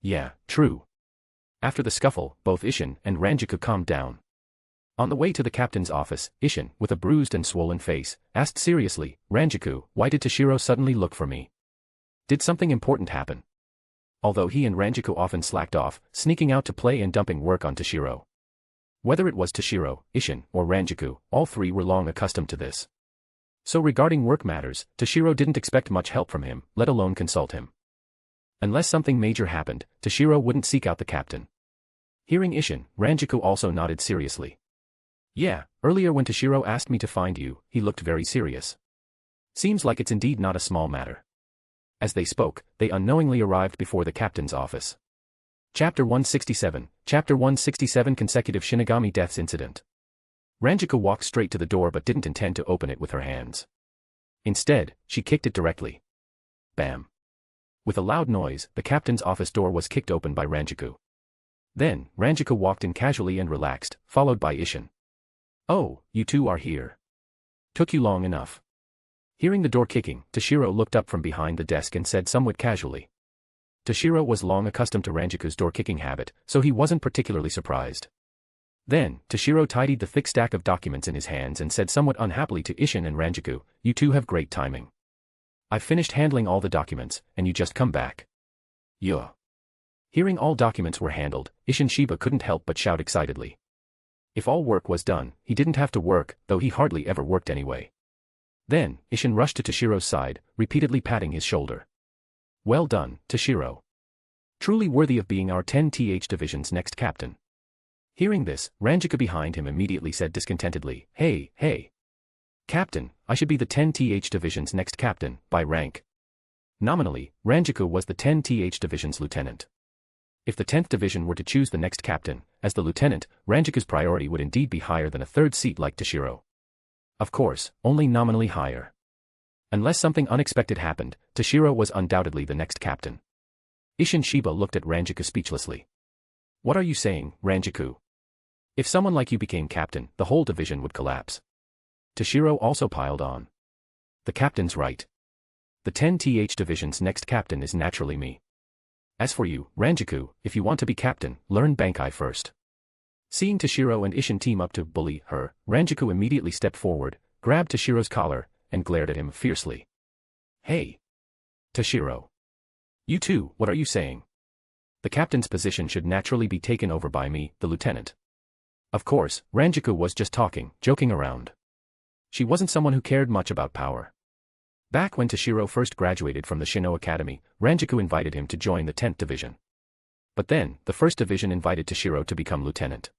Yeah, true. After the scuffle, both Ishin and Ranjiku calmed down. On the way to the captain's office, Ishin, with a bruised and swollen face, asked seriously, Ranjiku, why did Toshiro suddenly look for me? Did something important happen? Although he and Ranjiku often slacked off, sneaking out to play and dumping work on Toshiro. Whether it was Toshiro, Ishin, or Ranjiku, all three were long accustomed to this. So regarding work matters, Toshiro didn't expect much help from him, let alone consult him. Unless something major happened, Toshiro wouldn't seek out the captain. Hearing Ishin, Ranjiku also nodded seriously. Yeah, earlier when Toshiro asked me to find you, he looked very serious. Seems like it's indeed not a small matter. As they spoke, they unknowingly arrived before the captain's office. Chapter 167, Chapter 167 Consecutive Shinigami Deaths Incident. Ranjiku walked straight to the door but didn't intend to open it with her hands. Instead, she kicked it directly. Bam. With a loud noise, the captain's office door was kicked open by Ranjiku. Then, Ranjiku walked in casually and relaxed, followed by Ishin. Oh, you two are here. Took you long enough. Hearing the door kicking, Toshiro looked up from behind the desk and said somewhat casually. Toshiro was long accustomed to Ranjiku's door-kicking habit, so he wasn't particularly surprised. Then, Toshiro tidied the thick stack of documents in his hands and said somewhat unhappily to Ishin and Ranjiku, you two have great timing. I've finished handling all the documents, and you just come back. Yuh. Hearing all documents were handled, Isshin Shiba couldn't help but shout excitedly. If all work was done, he didn't have to work, though he hardly ever worked anyway. Then, Isshin rushed to Toshiro's side, repeatedly patting his shoulder. Well done, Toshiro. Truly worthy of being our 10th Division's next captain. Hearing this, Ranjika behind him immediately said discontentedly, Hey. Captain, I should be the 10th Division's next captain, by rank. Nominally, Ranjika was the 10th Division's lieutenant. If the 10th Division were to choose the next captain, as the lieutenant, Ranjika's priority would indeed be higher than a third seat like Toshiro. Of course, only nominally higher. Unless something unexpected happened, Toshiro was undoubtedly the next captain. Isshin Shiba looked at Ranjika speechlessly. What are you saying, Ranjiku? If someone like you became captain, the whole division would collapse. Toshiro also piled on. The captain's right. The 10th Division's next captain is naturally me. As for you, Ranjiku, if you want to be captain, learn Bankai first. Seeing Toshiro and Isshin team up to bully her, Ranjiku immediately stepped forward, grabbed Toshiro's collar, and glared at him fiercely. Hey! Toshiro. You too, what are you saying? The captain's position should naturally be taken over by me, the lieutenant. Of course, Ranjiku was just talking, joking around. She wasn't someone who cared much about power. Back when Toshiro first graduated from the Shino Academy, Ranjiku invited him to join the 10th Division. But then, the 1st Division invited Toshiro to become lieutenant.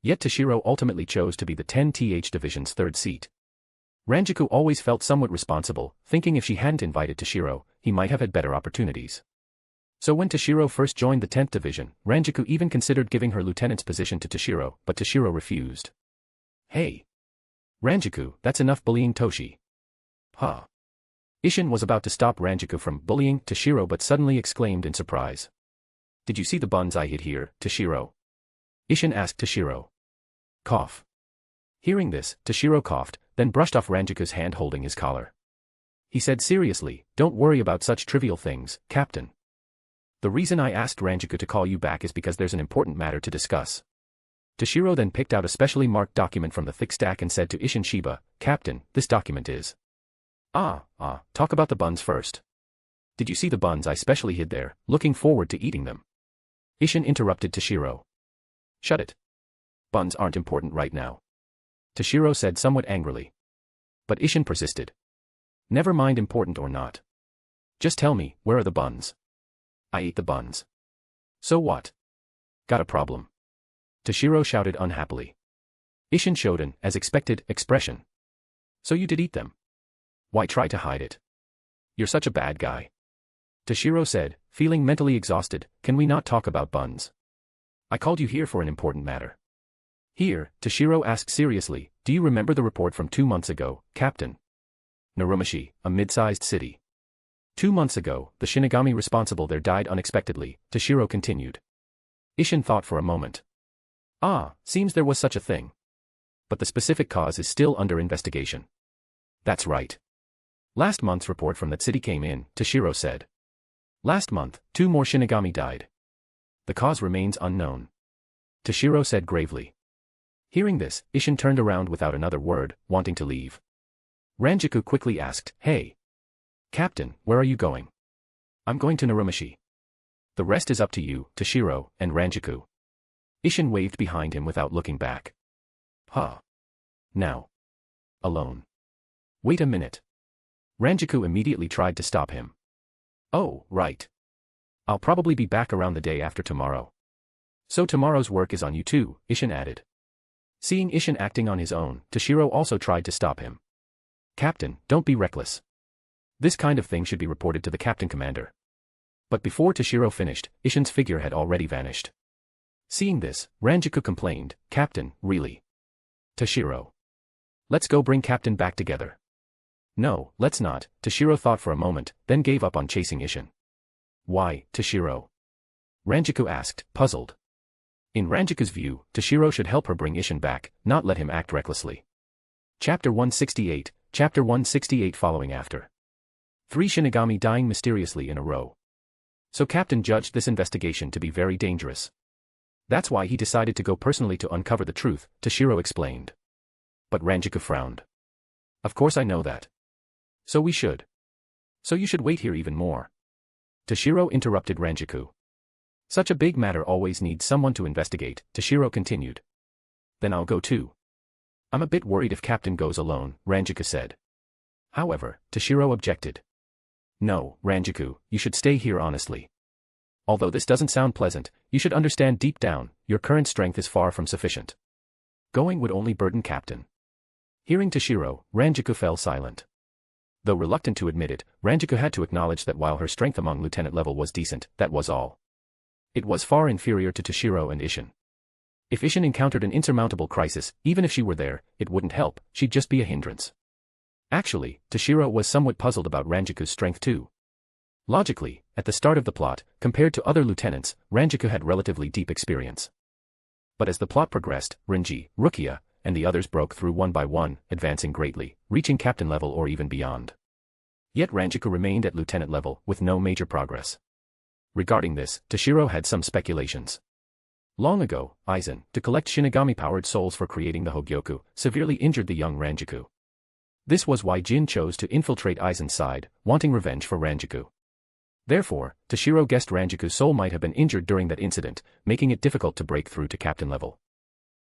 Yet Toshiro ultimately chose to be the 10th Division's third seat. Ranjiku always felt somewhat responsible, thinking if she hadn't invited Toshiro, he might have had better opportunities. So when Toshiro first joined the 10th Division, Ranjiku even considered giving her lieutenant's position to Toshiro, but Toshiro refused. Hey! Ranjiku, that's enough bullying Toshi. Huh. Isshin was about to stop Ranjiku from bullying Toshiro but suddenly exclaimed in surprise. Did you see the buns I hid here, Toshiro? Isshin asked Toshiro. Cough. Hearing this, Toshiro coughed, then brushed off Ranjiku's hand holding his collar. He said seriously, don't worry about such trivial things, Captain. The reason I asked Ranjiku to call you back is because there's an important matter to discuss. Toshiro then picked out a specially marked document from the thick stack and said to Isshin Shiba, Captain, this document is. Talk about the buns first. Did you see the buns I specially hid there, looking forward to eating them? Isshin interrupted Toshiro. Shut it. Buns aren't important right now. Toshiro said somewhat angrily. But Isshin persisted. Never mind important or not. Just tell me, where are the buns? I ate the buns. So what? Got a problem? Toshiro shouted unhappily. Isshin showed an, as expected, expression. So you did eat them? Why try to hide it? You're such a bad guy. Toshiro said, feeling mentally exhausted, can we not talk about buns? I called you here for an important matter. Here, Toshiro asked seriously, do you remember the report from 2 months ago, Captain? Narumashi, a mid-sized city. 2 months ago, the Shinigami responsible there died unexpectedly, Toshiro continued. Isshin thought for a moment. Seems there was such a thing. But the specific cause is still under investigation. That's right. Last month's report from that city came in, Toshiro said. Last month, 2 more Shinigami died. The cause remains unknown. Toshiro said gravely. Hearing this, Isshin turned around without another word, wanting to leave. Ranjiku quickly asked, Hey! Captain, where are you going? I'm going to Narumashi. The rest is up to you, Toshiro, and Ranjiku. Isshin waved behind him without looking back. Now. Alone. Wait a minute. Ranjiku immediately tried to stop him. Oh, right. I'll probably be back around the day after tomorrow. So tomorrow's work is on you too, Isshin added. Seeing Isshin acting on his own, Toshiro also tried to stop him. Captain, don't be reckless. This kind of thing should be reported to the captain commander. But before Toshiro finished, Isshin's figure had already vanished. Seeing this, Ranjiku complained, Captain, really? Toshiro. Let's go bring Captain back together. No, let's not, Toshiro thought for a moment, then gave up on chasing Isshin. Why, Toshiro? Ranjiku asked, puzzled. In Ranjiku's view, Toshiro should help her bring Isshin back, not let him act recklessly. Chapter 168, Chapter 168 following after. 3 Shinigami dying mysteriously in a row. So Captain judged this investigation to be very dangerous. That's why he decided to go personally to uncover the truth, Toshiro explained. But Ranjiku frowned. Of course I know that. So we should. So you should wait here even more. Toshiro interrupted Ranjiku. Such a big matter always needs someone to investigate, Toshiro continued. Then I'll go too. I'm a bit worried if Captain goes alone, Ranjaku said. However, Toshiro objected. No, Ranjaku, you should stay here honestly. Although this doesn't sound pleasant, you should understand deep down, your current strength is far from sufficient. Going would only burden Captain. Hearing Toshiro, Ranjaku fell silent. Though reluctant to admit it, Ranjaku had to acknowledge that while her strength among lieutenant level was decent, that was all. It was far inferior to Toshiro and Isshin. If Isshin encountered an insurmountable crisis, even if she were there, it wouldn't help, she'd just be a hindrance. Actually, Toshiro was somewhat puzzled about Ranjaku's strength too. Logically, at the start of the plot, compared to other lieutenants, Ranjaku had relatively deep experience. But as the plot progressed, Rinji, Rukia, and the others broke through one by one, advancing greatly, reaching captain level or even beyond. Yet Ranjaku remained at lieutenant level, with no major progress. Regarding this, Toshiro had some speculations. Long ago, Aizen, to collect Shinigami-powered souls for creating the Hogyoku, severely injured the young Ranjaku. This was why Jin chose to infiltrate Aizen's side, wanting revenge for Ranjaku. Therefore, Toshiro guessed Ranjaku's soul might have been injured during that incident, making it difficult to break through to captain level.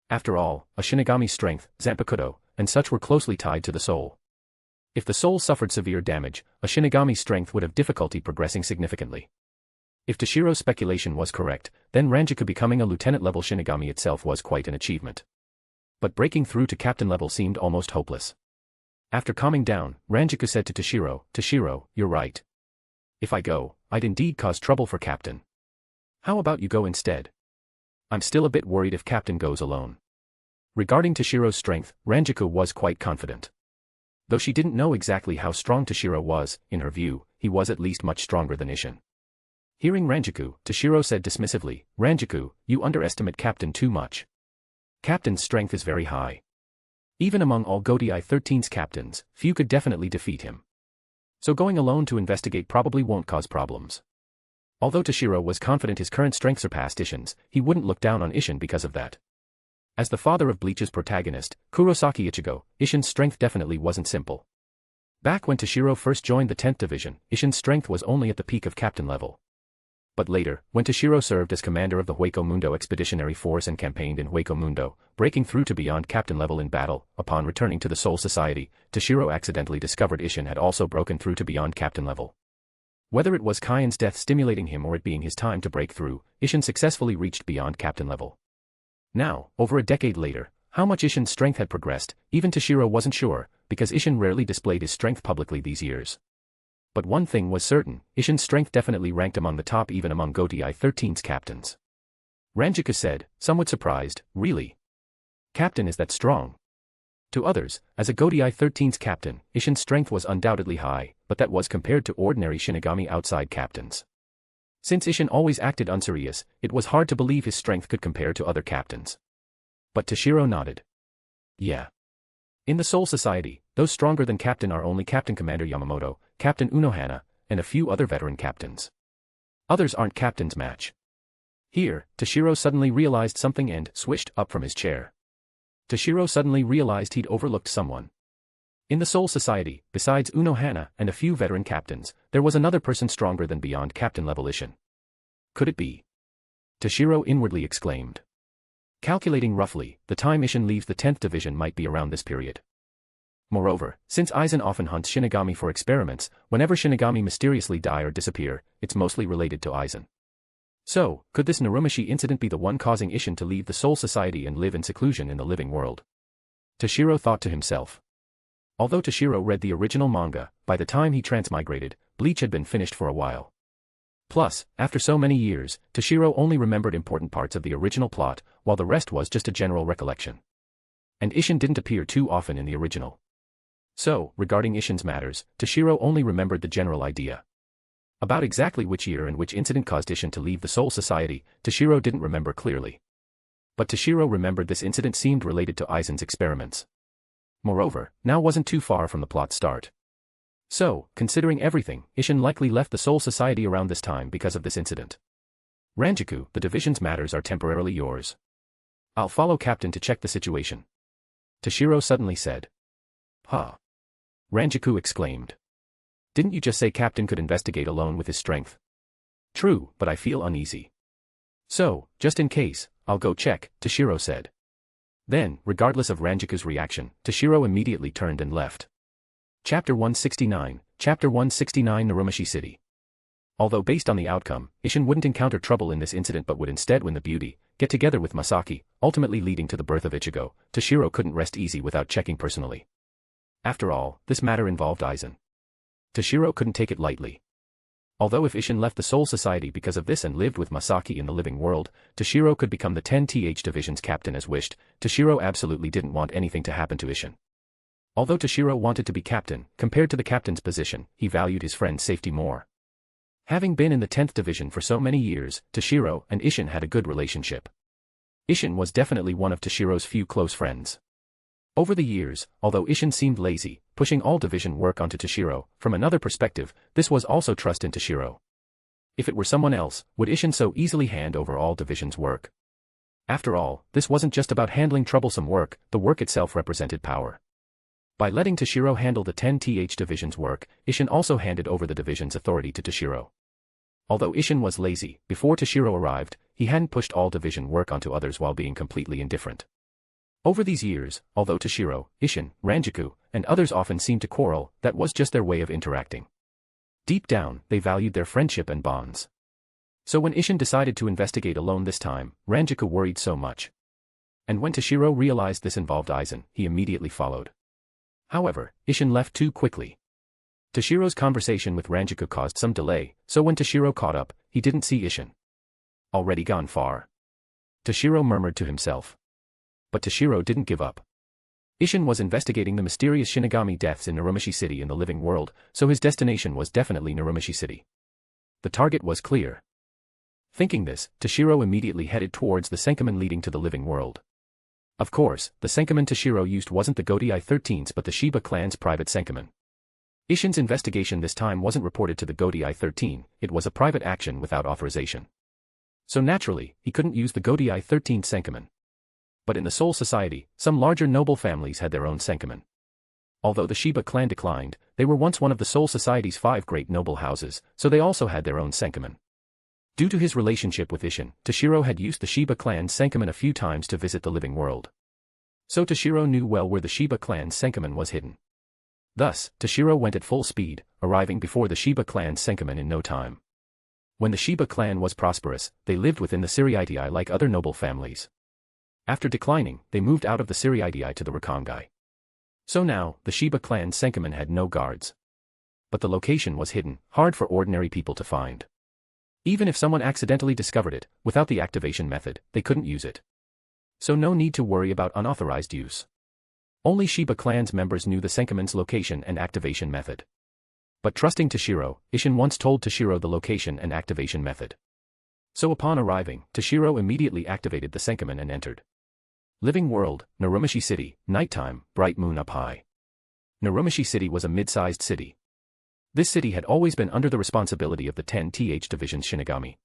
After all, a Shinigami's strength, Zanpakuto, and such were closely tied to the soul. If the soul suffered severe damage, a Shinigami's strength would have difficulty progressing significantly. If Toshiro's speculation was correct, then Ranjaku becoming a lieutenant-level Shinigami itself was quite an achievement. But breaking through to captain level seemed almost hopeless. After calming down, Ranjaku said to Toshiro, "Toshiro, you're right. If I go, I'd indeed cause trouble for Captain. How about you go instead? I'm still a bit worried if Captain goes alone." Regarding Toshiro's strength, Ranjaku was quite confident. Though she didn't know exactly how strong Toshiro was, in her view, he was at least much stronger than Isshin. Hearing Ranjaku, Toshiro said dismissively, "Ranjaku, you underestimate Captain too much. Captain's strength is very high. Even among all Godai 13's captains, few could definitely defeat him. So going alone to investigate probably won't cause problems." Although Toshiro was confident his current strength surpassed Isshin's, he wouldn't look down on Isshin because of that. As the father of Bleach's protagonist, Kurosaki Ichigo, Isshin's strength definitely wasn't simple. Back when Toshiro first joined the 10th Division, Isshin's strength was only at the peak of captain level. But later, when Toshiro served as commander of the Hueco Mundo Expeditionary Force and campaigned in Hueco Mundo, breaking through to beyond captain level in battle, upon returning to the Soul Society, Toshiro accidentally discovered Isshin had also broken through to beyond captain level. Whether it was Kaien's death stimulating him or it being his time to break through, Isshin successfully reached beyond captain level. Now, over a decade later, how much Isshin's strength had progressed, even Toshiro wasn't sure, because Isshin rarely displayed his strength publicly these years. But one thing was certain, Isshin's strength definitely ranked among the top even among Godai 13's captains. Ranjaku said, somewhat surprised, "Really? Captain is that strong?" To others, as a Godai 13's captain, Isshin's strength was undoubtedly high, but that was compared to ordinary Shinigami outside captains. Since Isshin always acted unserious, it was hard to believe his strength could compare to other captains. But Toshiro nodded. Yeah. In the Soul Society, those stronger than Captain are only Captain Commander Yamamoto, Captain Unohana, and a few other veteran captains. Others aren't Captain's match. Here, Toshiro suddenly realized something and swished up from his chair. Toshiro suddenly realized he'd overlooked someone. In the Soul Society, besides Unohana and a few veteran captains, there was another person stronger than beyond captain level Isshin. Could it be? Toshiro inwardly exclaimed. Calculating roughly, the time Isshin leaves the 10th Division might be around this period. Moreover, since Aizen often hunts Shinigami for experiments, whenever Shinigami mysteriously die or disappear, it's mostly related to Aizen. So, could this Narumishi incident be the one causing Isshin to leave the Soul Society and live in seclusion in the living world? Toshiro thought to himself. Although Toshiro read the original manga, by the time he transmigrated, Bleach had been finished for a while. Plus, after so many years, Toshiro only remembered important parts of the original plot, while the rest was just a general recollection. And Isshin didn't appear too often in the original. So, regarding Isshin's matters, Toshiro only remembered the general idea. About exactly which year and which incident caused Isshin to leave the Soul Society, Toshiro didn't remember clearly. But Toshiro remembered this incident seemed related to Aizen's experiments. Moreover, now wasn't too far from the plot start. So, considering everything, Isshin likely left the Soul Society around this time because of this incident. Ranjaku, the division's matters are temporarily yours. I'll follow Captain to check the situation. Toshiro suddenly said. Huh? Ranjaku exclaimed. Didn't you just say Captain could investigate alone with his strength? True, but I feel uneasy. So, just in case, I'll go check, Toshiro said. Then, regardless of Ranjiku's reaction, Toshiro immediately turned and left. Chapter 169, Chapter 169 Narumashi City. Although based on the outcome, Isshin wouldn't encounter trouble in this incident but would instead win the beauty, get together with Masaki, ultimately leading to the birth of Ichigo, Toshiro couldn't rest easy without checking personally. After all, this matter involved Aizen. Toshiro couldn't take it lightly. Although if Isshin left the Soul Society because of this and lived with Masaki in the living world, Toshiro could become the 10th Division's captain as wished, Toshiro absolutely didn't want anything to happen to Isshin. Although Toshiro wanted to be captain, compared to the captain's position, he valued his friend's safety more. Having been in the 10th Division for so many years, Toshiro and Isshin had a good relationship. Isshin was definitely one of Toshiro's few close friends. Over the years, although Isshin seemed lazy, pushing all division work onto Toshiro, from another perspective, this was also trust in Toshiro. If it were someone else, would Isshin so easily hand over all division's work? After all, this wasn't just about handling troublesome work, the work itself represented power. By letting Toshiro handle the 10th Division's work, Isshin also handed over the division's authority to Toshiro. Although Isshin was lazy, before Toshiro arrived, he hadn't pushed all division work onto others while being completely indifferent. Over these years, although Toshiro, Isshin, Ranjiku, and others often seemed to quarrel, that was just their way of interacting. Deep down, they valued their friendship and bonds. So when Isshin decided to investigate alone this time, Ranjiku worried so much. And when Toshiro realized this involved Aizen, he immediately followed. However, Isshin left too quickly. Toshiro's conversation with Ranjiku caused some delay, so when Toshiro caught up, he didn't see Isshin. Already gone far. Toshiro murmured to himself. But Toshiro didn't give up. Isshin was investigating the mysterious Shinigami deaths in Narumashi City in the living world, so his destination was definitely Narumashi City. The target was clear. Thinking this, Toshiro immediately headed towards the Senkamen leading to the living world. Of course, the Senkamen Toshiro used wasn't the Godai 13s but the Shiba clan's private Senkamen. Isshin's investigation this time wasn't reported to the Godai 13, it was a private action without authorization. So naturally, he couldn't use the Godai 13 Senkamen. But in the Soul Society, some larger noble families had their own Senkamen. Although the Shiba clan declined, they were once one of the Soul Society's 5 great noble houses, so they also had their own Senkamen. Due to his relationship with Isshin, Toshiro had used the Shiba clan's Senkamen a few times to visit the living world. So Toshiro knew well where the Shiba clan's Senkamen was hidden. Thus, Toshiro went at full speed, arriving before the Shiba clan's Senkamen in no time. When the Shiba clan was prosperous, they lived within the Suriitii like other noble families. After declining, they moved out of the Suriitii to the Rakangai. So now, the Shiba clan's Senkamen had no guards. But the location was hidden, hard for ordinary people to find. Even if someone accidentally discovered it, without the activation method, they couldn't use it. So no need to worry about unauthorized use. Only Shiba clan's members knew the Senkamen's location and activation method. But trusting Toshiro, Isshin once told Toshiro the location and activation method. So upon arriving, Toshiro immediately activated the Senkamen and entered. Living world, Narumashi City, nighttime, bright moon up high. Narumashi City was a mid-sized city. This city had always been under the responsibility of the 10th Division's Shinigami.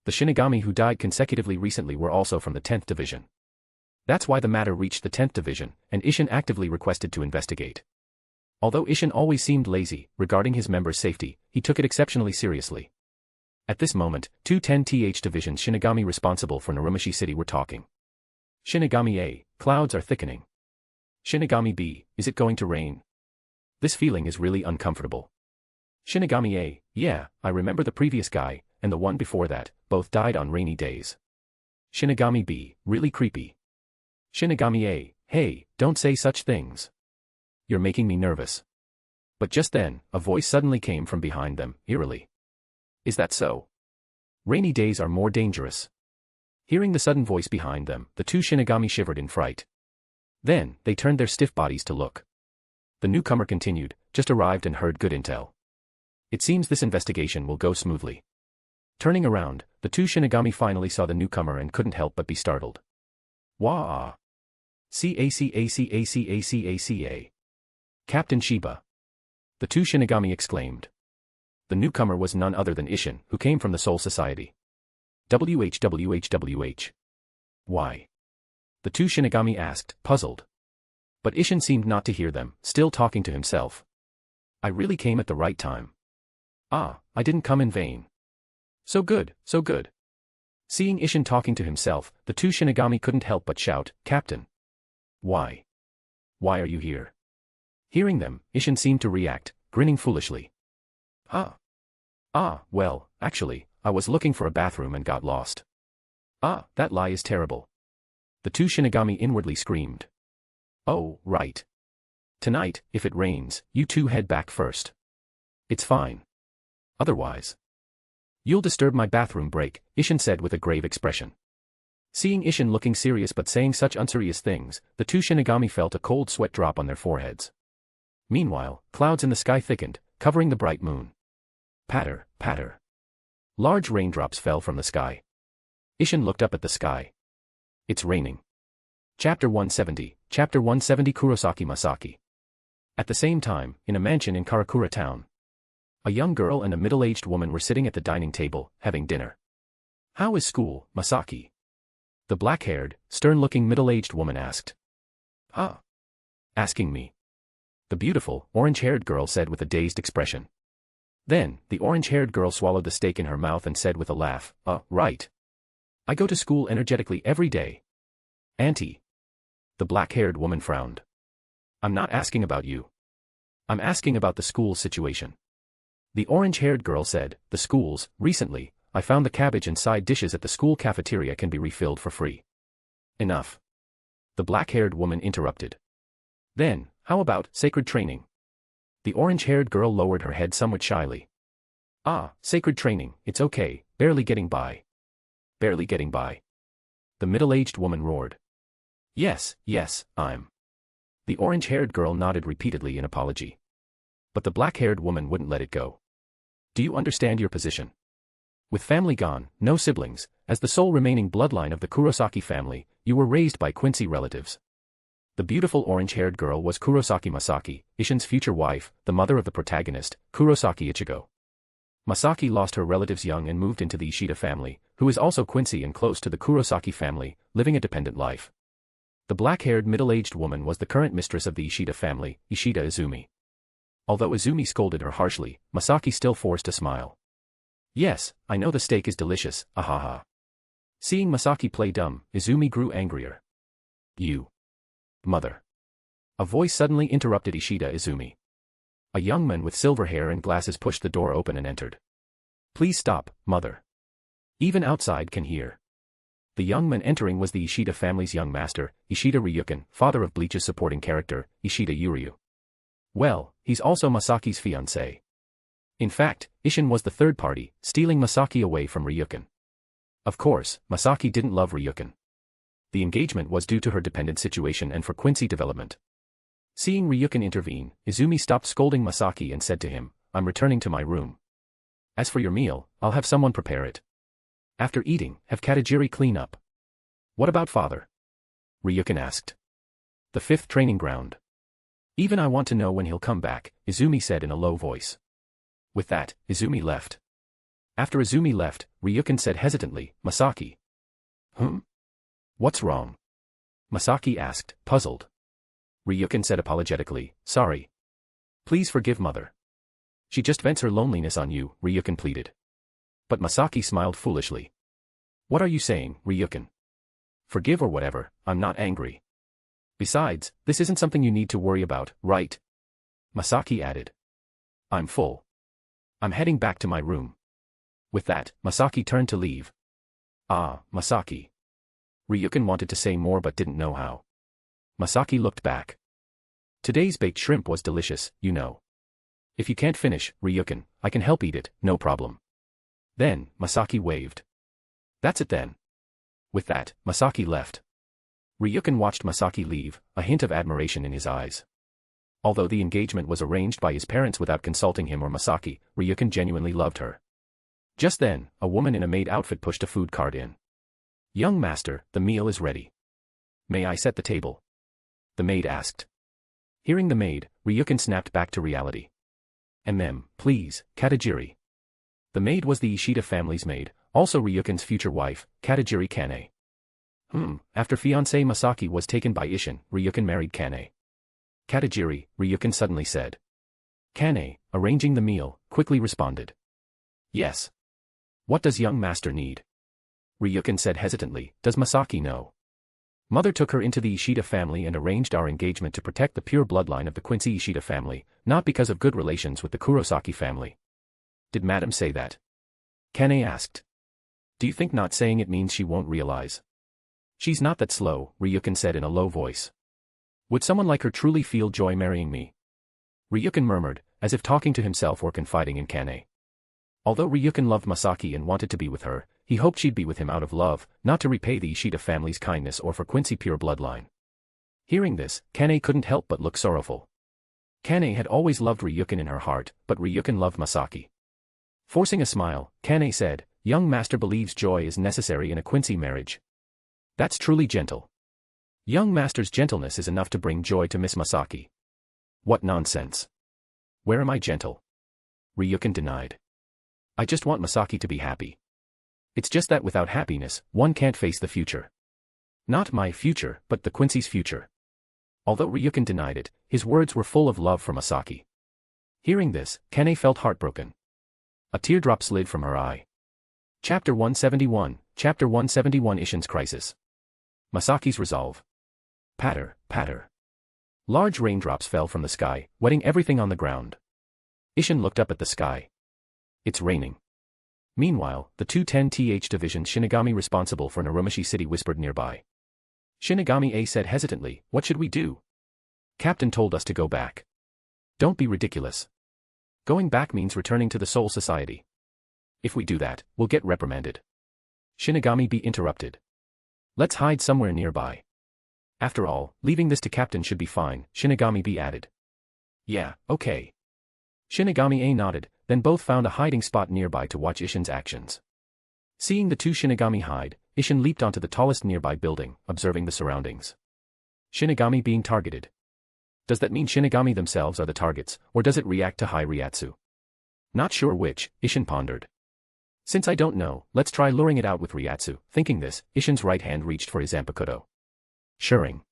The Shinigami who died consecutively recently were also from the 10th Division. That's why the matter reached the 10th Division, and Isshin actively requested to investigate. Although Isshin always seemed lazy, regarding his members' safety, he took it exceptionally seriously. At this moment, 2 10th Division's Shinigami responsible for Narumashi City were talking. Shinigami A, clouds are thickening. Shinigami B, is it going to rain? This feeling is really uncomfortable. Shinigami A, yeah, I remember the previous guy, and the one before that, both died on rainy days. Shinigami B, really creepy. Shinigami A, hey, don't say such things. You're making me nervous. But just then, a voice suddenly came from behind them, eerily. Is that so? Rainy days are more dangerous. Hearing the sudden voice behind them, the 2 Shinigami shivered in fright. Then, they turned their stiff bodies to look. The newcomer continued, just arrived and heard good intel. It seems this investigation will go smoothly. Turning around, the 2 Shinigami finally saw the newcomer and couldn't help but be startled. Wah! Cacacacacaca. Captain Shiba. The 2 Shinigami exclaimed. The newcomer was none other than Isshin, who came from the Soul Society. WHWHWH. Why? The 2 Shinigami asked, puzzled. But Isshin seemed not to hear them, still talking to himself. I really came at the right time. Ah, I didn't come in vain. So good, so good. Seeing Ishin talking to himself, the two Shinigami couldn't help but shout, "Captain! Why? Why are you here?" Hearing them, Ishin seemed to react, grinning foolishly. Well, actually, I was looking for a bathroom and got lost." That lie is terrible." The two Shinigami inwardly screamed. "Oh, right. Tonight, if it rains, you two head back first. It's fine. Otherwise, you'll disturb my bathroom break," Ishin said with a grave expression. Seeing Ishin looking serious but saying such unserious things, the two Shinigami felt a cold sweat drop on their foreheads. Meanwhile, clouds in the sky thickened, covering the bright moon. Patter, patter. Large raindrops fell from the sky. Ishin looked up at the sky. It's raining. Chapter 170, Chapter 170 Kurosaki Masaki. At the same time, in a mansion in Karakura town, a young girl and a middle-aged woman were sitting at the dining table, having dinner. "How is school, Masaki?" the black-haired, stern-looking middle-aged woman asked. Asking me?" the beautiful, orange-haired girl said with a dazed expression. Then, the orange-haired girl swallowed the steak in her mouth and said with a laugh, Right. I go to school energetically every day." "Auntie." The black-haired woman frowned. "I'm not asking about you. I'm asking about the school situation." The orange-haired girl said, "The schools, recently, I found the cabbage and side dishes at the school cafeteria can be refilled for free." "Enough." The black-haired woman interrupted. "Then, how about sacred training?" The orange-haired girl lowered her head somewhat shyly. Sacred training, it's okay, barely getting by." "Barely getting by?" the middle-aged woman roared. Yes, I'm." The orange-haired girl nodded repeatedly in apology. But the black-haired woman wouldn't let it go. "Do you understand your position? With family gone, no siblings, as the sole remaining bloodline of the Kurosaki family, you were raised by Quincy relatives." The beautiful orange-haired girl was Kurosaki Masaki, Ishin's future wife, the mother of the protagonist, Kurosaki Ichigo. Masaki lost her relatives young and moved into the Ishida family, who is also Quincy and close to the Kurosaki family, living a dependent life. The black-haired middle-aged woman was the current mistress of the Ishida family, Ishida Izumi. Although Izumi scolded her harshly, Masaki still forced a smile. "Yes, I know the steak is delicious, ahaha." Seeing Masaki play dumb, Izumi grew angrier. "You. Mother." A voice suddenly interrupted Ishida Izumi. A young man with silver hair and glasses pushed the door open and entered. "Please stop, mother. Even outside can hear." The young man entering was the Ishida family's young master, Ishida Ryukin, father of Bleach's supporting character, Ishida Uryu. Well, he's also Masaki's fiancé. In fact, Ishin was the third party, stealing Masaki away from Ryukin. Of course, Masaki didn't love Ryukin. The engagement was due to her dependent situation and for Quincy development. Seeing Ryukin intervene, Izumi stopped scolding Masaki and said to him, "I'm returning to my room. As for your meal, I'll have someone prepare it. After eating, have Katajiri clean up." "What about father?" Ryukin asked. "The fifth training ground. Even I want to know when he'll come back," Izumi said in a low voice. With that, Izumi left. After Izumi left, Ryukin said hesitantly, "Masaki." "What's wrong?" Masaki asked, puzzled. Ryukin said apologetically, "Sorry. Please forgive mother. She just vents her loneliness on you," Ryukin pleaded. But Masaki smiled foolishly. "What are you saying, Ryukin? Forgive or whatever, I'm not angry. Besides, this isn't something you need to worry about, right?" Masaki added. "I'm full. I'm heading back to my room." With that, Masaki turned to leave. Masaki." Ryukin wanted to say more but didn't know how. Masaki looked back. "Today's baked shrimp was delicious, you know. If you can't finish, Ryukin, I can help eat it, no problem." Then, Masaki waved. "That's it then." With that, Masaki left. Ryukin watched Masaki leave, a hint of admiration in his eyes. Although the engagement was arranged by his parents without consulting him or Masaki, Ryukin genuinely loved her. Just then, a woman in a maid outfit pushed a food cart in. "Young master, the meal is ready. May I set the table?" the maid asked. Hearing the maid, Ryukin snapped back to reality. Please, Katajiri." The maid was the Ishida family's maid, also Ryukin's future wife, Katajiri Kane. After fiancé Masaki was taken by Ishin, Ryukin married Kane. "Katajiri," Ryukin suddenly said. Kane, arranging the meal, quickly responded. "Yes. What does young master need?" Ryukin said hesitantly, does Masaki know? Mother took her into the Ishida family and arranged our engagement to protect the pure bloodline of the Quincy Ishida family, not because of good relations with the Kurosaki family. Did Madam say that? Kane asked. Do you think not saying it means she won't realize? She's not that slow, Ryukin said in a low voice. Would someone like her truly feel joy marrying me? Ryukin murmured, as if talking to himself or confiding in Kane. Although Ryukin loved Masaki and wanted to be with her, he hoped she'd be with him out of love, not to repay the Ishida family's kindness or for Quincy pure bloodline. Hearing this, Kane couldn't help but look sorrowful. Kane had always loved Ryukin in her heart, but Ryukin loved Masaki. Forcing a smile, Kane said, young master believes joy is necessary in a Quincy marriage. That's truly gentle. Young master's gentleness is enough to bring joy to Miss Masaki. What nonsense. Where am I gentle? Ryukin denied. I just want Masaki to be happy. It's just that without happiness, one can't face the future. Not my future, but the Quincy's future. Although Ryukin denied it, his words were full of love for Masaki. Hearing this, Kane felt heartbroken. A teardrop slid from her eye. Chapter 171, Chapter 171 Ishin's Crisis. Masaki's Resolve. Patter, patter. Large raindrops fell from the sky, wetting everything on the ground. Ishin looked up at the sky. It's raining. Meanwhile, the two 10th Division's Shinigami responsible for Narumashii City whispered nearby. Shinigami A said hesitantly, what should we do? Captain told us to go back. Don't be ridiculous. Going back means returning to the Soul Society. If we do that, we'll get reprimanded. Shinigami B interrupted. Let's hide somewhere nearby. After all, leaving this to Captain should be fine, Shinigami B added. Yeah, okay. Shinigami A nodded, then both found a hiding spot nearby to watch Ishin's actions. Seeing the two Shinigami hide, Ishin leaped onto the tallest nearby building, observing the surroundings. Shinigami being targeted. Does that mean Shinigami themselves are the targets, or does it react to high Ryatsu? Not sure which, Ishin pondered. Since I don't know, let's try luring it out with Ryatsu. Thinking this, Ishin's right hand reached for his Zanpakuto. Shirring.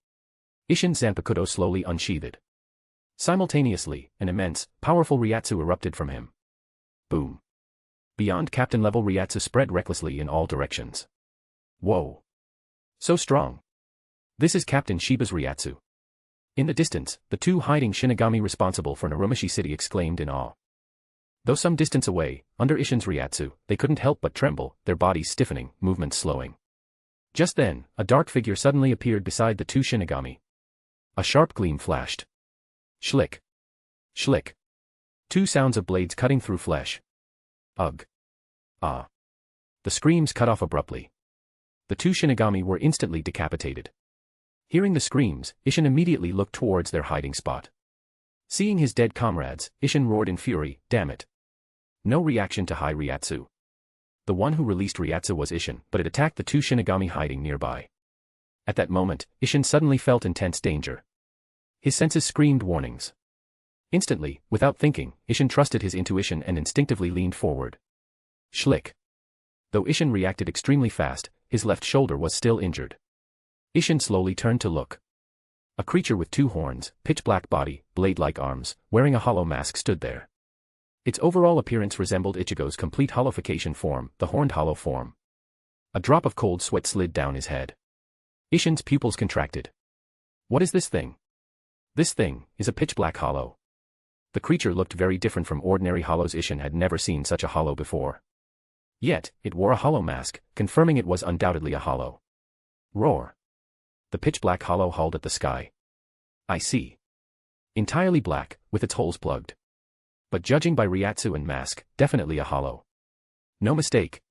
Ishin's Zanpakuto slowly unsheathed. Simultaneously, an immense, powerful Ryatsu erupted from him. Boom. Beyond captain-level Ryatsu spread recklessly in all directions. Whoa. So strong. This is Captain Shiba's Ryatsu. In the distance, the two hiding Shinigami responsible for Narumashii City exclaimed in awe. Though some distance away, under Ishin's Ryatsu, they couldn't help but tremble, their bodies stiffening, movements slowing. Just then, a dark figure suddenly appeared beside the two Shinigami. A sharp gleam flashed. Schlick. Schlick. Two sounds of blades cutting through flesh. Ugh. Ah. The screams cut off abruptly. The two Shinigami were instantly decapitated. Hearing the screams, Ishin immediately looked towards their hiding spot. Seeing his dead comrades, Ishin roared in fury, damn it. No reaction to high Ryatsu. The one who released Ryatsu was Ishin, but it attacked the two Shinigami hiding nearby. At that moment, Ishin suddenly felt intense danger. His senses screamed warnings. Instantly, without thinking, Ishin trusted his intuition and instinctively leaned forward. Schlick. Though Ishin reacted extremely fast, his left shoulder was still injured. Ishin slowly turned to look. A creature with two horns, pitch-black body, blade-like arms, wearing a hollow mask stood there. Its overall appearance resembled Ichigo's complete hollowification form, the horned hollow form. A drop of cold sweat slid down his head. Ishin's pupils contracted. What is this thing? This thing is a pitch-black hollow. The creature looked very different from ordinary hollows. Ishin had never seen such a hollow before. Yet, it wore a hollow mask, confirming it was undoubtedly a hollow. Roar. The pitch-black hollow hauled at the sky. I see. Entirely black, with its holes plugged. But judging by Ryatsu and mask, definitely a hollow. No mistake.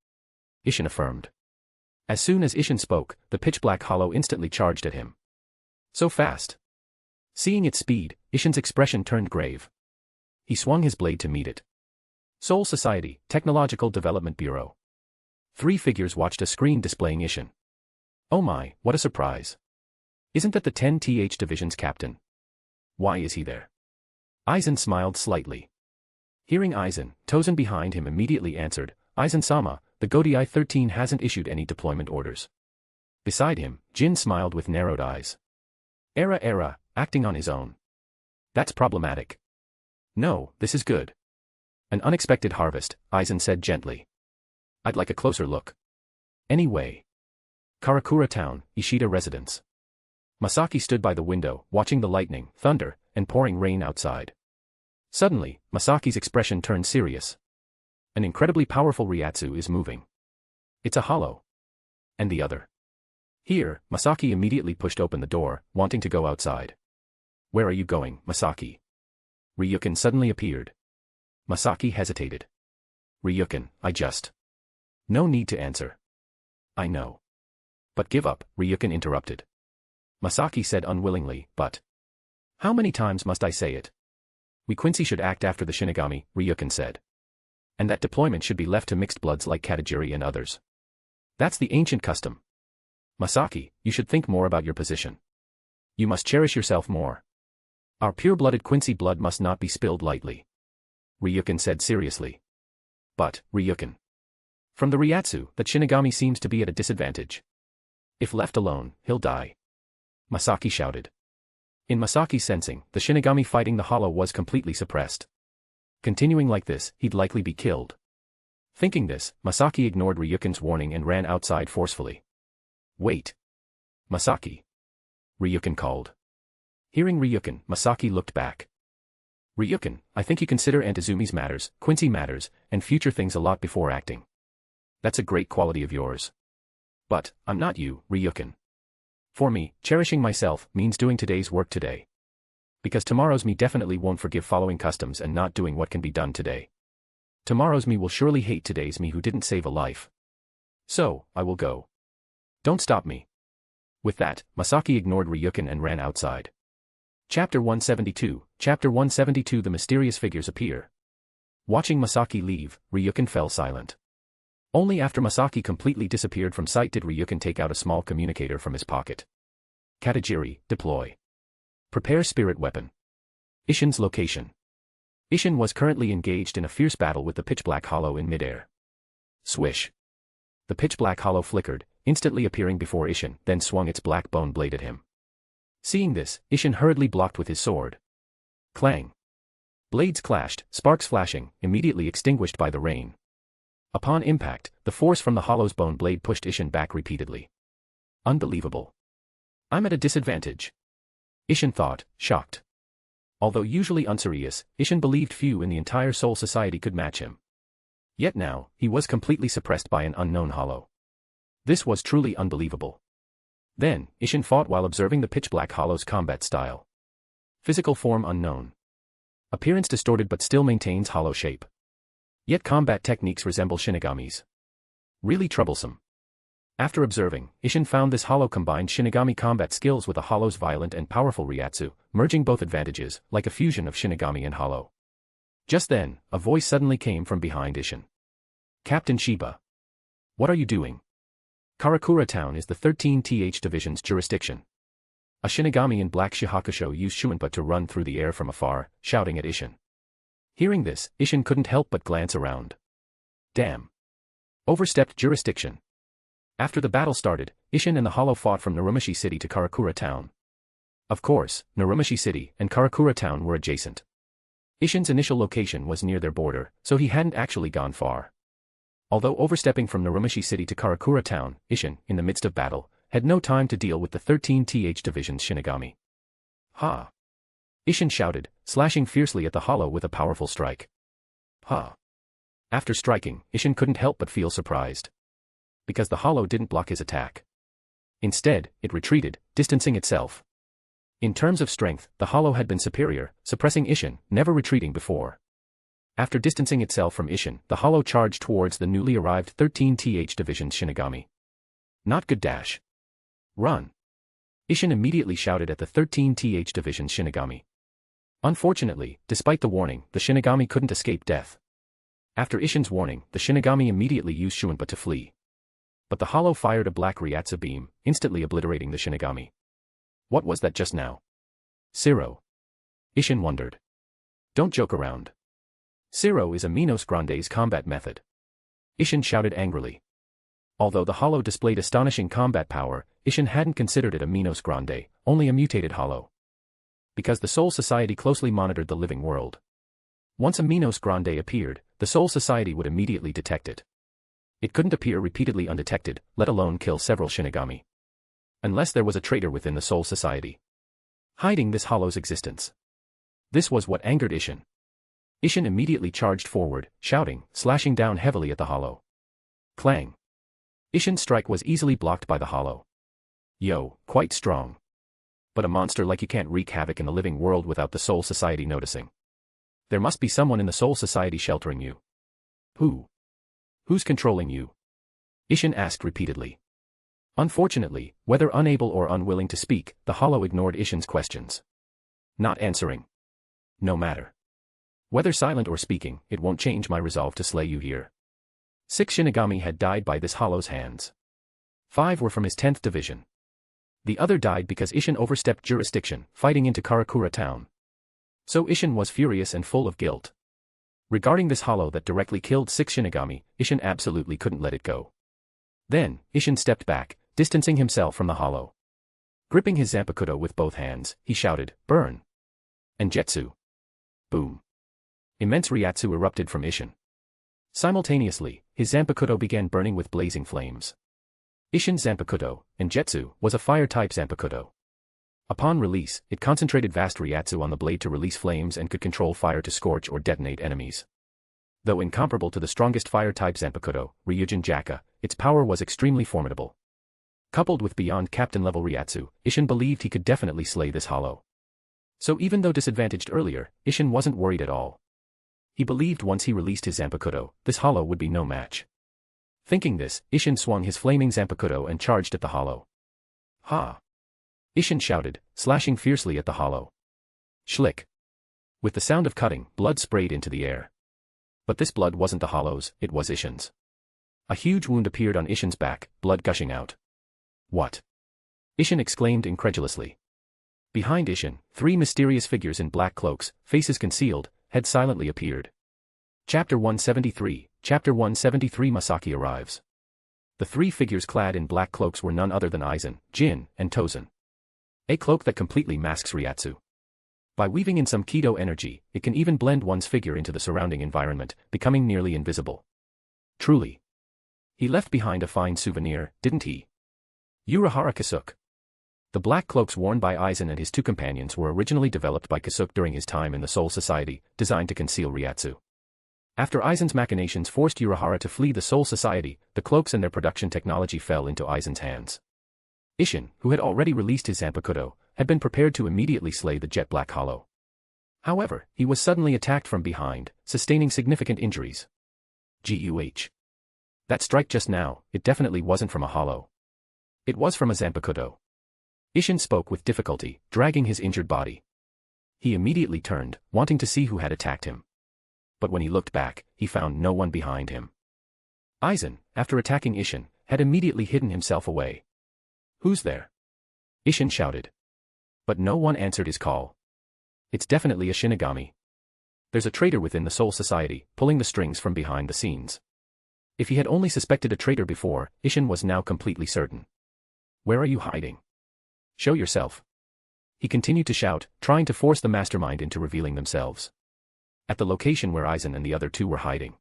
Ishin affirmed. As soon as Ishin spoke, the pitch-black hollow instantly charged at him. So fast. Seeing its speed, Ishin's expression turned grave. He swung his blade to meet it. Soul Society, Technological Development Bureau. Three figures watched a screen displaying Ishin. Oh my, what a surprise. Isn't that the 10th Division's captain? Why is he there? Aizen smiled slightly. Hearing Aizen, Tozen behind him immediately answered, Aizen-sama, the Godai 13 hasn't issued any deployment orders. Beside him, Jin smiled with narrowed eyes. Era, acting on his own. That's problematic. No, this is good. An unexpected harvest, Aizen said gently. I'd like a closer look. Anyway. Karakura Town, Ishida residence. Masaki stood by the window, watching the lightning, thunder, and pouring rain outside. Suddenly, Masaki's expression turned serious. An incredibly powerful Ryatsu is moving. It's a hollow. And the other. Here, Masaki immediately pushed open the door, wanting to go outside. Where are you going, Masaki? Ryukin suddenly appeared. Masaki hesitated. Ryukin, I just. No need to answer. I know. But give up, Ryukin interrupted. Masaki said unwillingly, but. How many times must I say it? We Quincy should act after the Shinigami, Ryukin said. And that deployment should be left to mixed bloods like Katajiri and others. That's the ancient custom. Masaki, you should think more about your position. You must cherish yourself more. Our pure-blooded Quincy blood must not be spilled lightly. Ryukin said seriously. But, Ryukin. From the Ryatsu, that Shinigami seems to be at a disadvantage. If left alone, he'll die. Masaki shouted. In Masaki's sensing, the Shinigami fighting the hollow was completely suppressed. Continuing like this, he'd likely be killed. Thinking this, Masaki ignored Ryukin's warning and ran outside forcefully. Wait. Masaki. Ryukin called. Hearing Ryukin, Masaki looked back. Ryukin, I think you consider Aunt Izumi's matters, Quincy matters, and future things a lot before acting. That's a great quality of yours. But, I'm not you, Ryukin. For me, cherishing myself means doing today's work today. Because tomorrow's me definitely won't forgive following customs and not doing what can be done today. Tomorrow's me will surely hate today's me who didn't save a life. So, I will go. Don't stop me. With that, Masaki ignored Ryukin and ran outside. Chapter 172, Chapter 172 The mysterious figures appear. Watching Masaki leave, Ryukin fell silent. Only after Masaki completely disappeared from sight did Ryukin take out a small communicator from his pocket. Katajiri, deploy. Prepare spirit weapon. Isshin's location. Isshin was currently engaged in a fierce battle with the pitch-black hollow in midair. Swish. The pitch-black hollow flickered, instantly appearing before Isshin, then swung its black bone blade at him. Seeing this, Isshin hurriedly blocked with his sword. Clang. Blades clashed, sparks flashing, immediately extinguished by the rain. Upon impact, the force from the hollow's bone blade pushed Isshin back repeatedly. Unbelievable. I'm at a disadvantage. Isshin thought, shocked. Although usually unserious, Isshin believed few in the entire Soul Society could match him. Yet now, he was completely suppressed by an unknown hollow. This was truly unbelievable. Then, Isshin fought while observing the pitch-black hollow's combat style. Physical form unknown. Appearance distorted but still maintains hollow shape. Yet combat techniques resemble Shinigami's. Really troublesome. After observing, Isshin found this hollow combined Shinigami combat skills with a hollow's violent and powerful Ryatsu, merging both advantages, like a fusion of Shinigami and hollow. Just then, a voice suddenly came from behind Isshin. Captain Shiba. What are you doing? Karakura Town is the 13th Division's jurisdiction. A Shinigami in black Shihakusho used Shumenpa to run through the air from afar, shouting at Isshin. Hearing this, Isshin couldn't help but glance around. Damn. Overstepped jurisdiction. After the battle started, Isshin and the hollow fought from Narumashii City to Karakura Town. Of course, Narumashii City and Karakura Town were adjacent. Isshin's initial location was near their border, so he hadn't actually gone far. Although overstepping from Narumashii City to Karakura Town, Isshin, in the midst of battle, had no time to deal with the 13th Division's Shinigami. Ha! Isshin shouted, slashing fiercely at the hollow with a powerful strike. Ha! After striking, Isshin couldn't help but feel surprised. Because the hollow didn't block his attack. Instead, it retreated, distancing itself. In terms of strength, the hollow had been superior, suppressing Isshin, never retreating before. After distancing itself from Isshin, the hollow charged towards the newly arrived 13th Division's Shinigami. Not good dash. Run. Isshin immediately shouted at the 13th Division's Shinigami. Unfortunately, despite the warning, the Shinigami couldn't escape death. After Isshin's warning, the Shinigami immediately used Shumenpa to flee. But the hollow fired a black Ryatsu beam, instantly obliterating the Shinigami. What was that just now? Zero. Isshin wondered. Don't joke around. Zero is a Minos Grande's combat method. Isshin shouted angrily. Although the hollow displayed astonishing combat power, Isshin hadn't considered it a Minos Grande, only a mutated hollow. Because the Soul Society closely monitored the living world. Once a Minos Grande appeared, the Soul Society would immediately detect it. It couldn't appear repeatedly undetected, let alone kill several Shinigami. Unless there was a traitor within the Soul Society, hiding this hollow's existence. This was what angered Ishin. Ishin immediately charged forward, shouting, slashing down heavily at the hollow. Clang. Ishin's strike was easily blocked by the hollow. Yo, quite strong. But a monster like you can't wreak havoc in the living world without the Soul Society noticing. There must be someone in the Soul Society sheltering you. Who? Who's controlling you? Ishin asked repeatedly. Unfortunately, whether unable or unwilling to speak, the hollow ignored Ishin's questions. Not answering. No matter. Whether silent or speaking, it won't change my resolve to slay you here. 6 Shinigami had died by this hollow's hands. 5 were from his 10th division. The other died because Ishin overstepped jurisdiction, fighting into Karakura town. So Ishin was furious and full of guilt. Regarding this hollow that directly killed 6 Shinigami, Ishin absolutely couldn't let it go. Then, Ishin stepped back, distancing himself from the hollow. Gripping his Zanpakuto with both hands, he shouted, "Burn!" And Jetsu. Boom. Immense Ryatsu erupted from Ishin. Simultaneously, his Zanpakuto began burning with blazing flames. Ishin's Zanpakuto, and Jetsu, was a fire-type Zanpakuto. Upon release, it concentrated vast Ryatsu on the blade to release flames and could control fire to scorch or detonate enemies. Though incomparable to the strongest fire-type Zanpakuto, Ryujin Jaka, its power was extremely formidable. Coupled with beyond captain-level Ryatsu, Ishin believed he could definitely slay this hollow. So even though disadvantaged earlier, Ishin wasn't worried at all. He believed once he released his Zanpakuto, this hollow would be no match. Thinking this, Ishin swung his flaming Zanpakuto and charged at the hollow. Ha! Ishin shouted, slashing fiercely at the hollow. Schlick. With the sound of cutting, blood sprayed into the air. But this blood wasn't the hollow's, it was Ishin's. A huge wound appeared on Ishin's back, blood gushing out. What? Ishin exclaimed incredulously. Behind Ishin, 3 mysterious figures in black cloaks, faces concealed, had silently appeared. Chapter 173, Chapter 173 Masaki arrives. The 3 figures clad in black cloaks were none other than Aizen, Jin, and Tozen. A cloak that completely masks Ryatsu. By weaving in some Kido energy, it can even blend one's figure into the surrounding environment, becoming nearly invisible. Truly. He left behind a fine souvenir, didn't he? Urahara Kasuke. The black cloaks worn by Aizen and his 2 companions were originally developed by Kasuke during his time in the Soul Society, designed to conceal Ryatsu. After Aizen's machinations forced Urahara to flee the Soul Society, the cloaks and their production technology fell into Aizen's hands. Ishin, who had already released his Zanpakuto, had been prepared to immediately slay the jet black hollow. However, he was suddenly attacked from behind, sustaining significant injuries. Guh. That strike just now, it definitely wasn't from a hollow. It was from a Zanpakuto. Ishin spoke with difficulty, dragging his injured body. He immediately turned, wanting to see who had attacked him. But when he looked back, he found no one behind him. Aizen, after attacking Ishin, had immediately hidden himself away. Who's there? Ishin shouted. But no one answered his call. It's definitely a Shinigami. There's a traitor within the Soul Society, pulling the strings from behind the scenes. If he had only suspected a traitor before, Ishin was now completely certain. Where are you hiding? Show yourself. He continued to shout, trying to force the mastermind into revealing themselves. At the location where Aizen and the other 2 were hiding.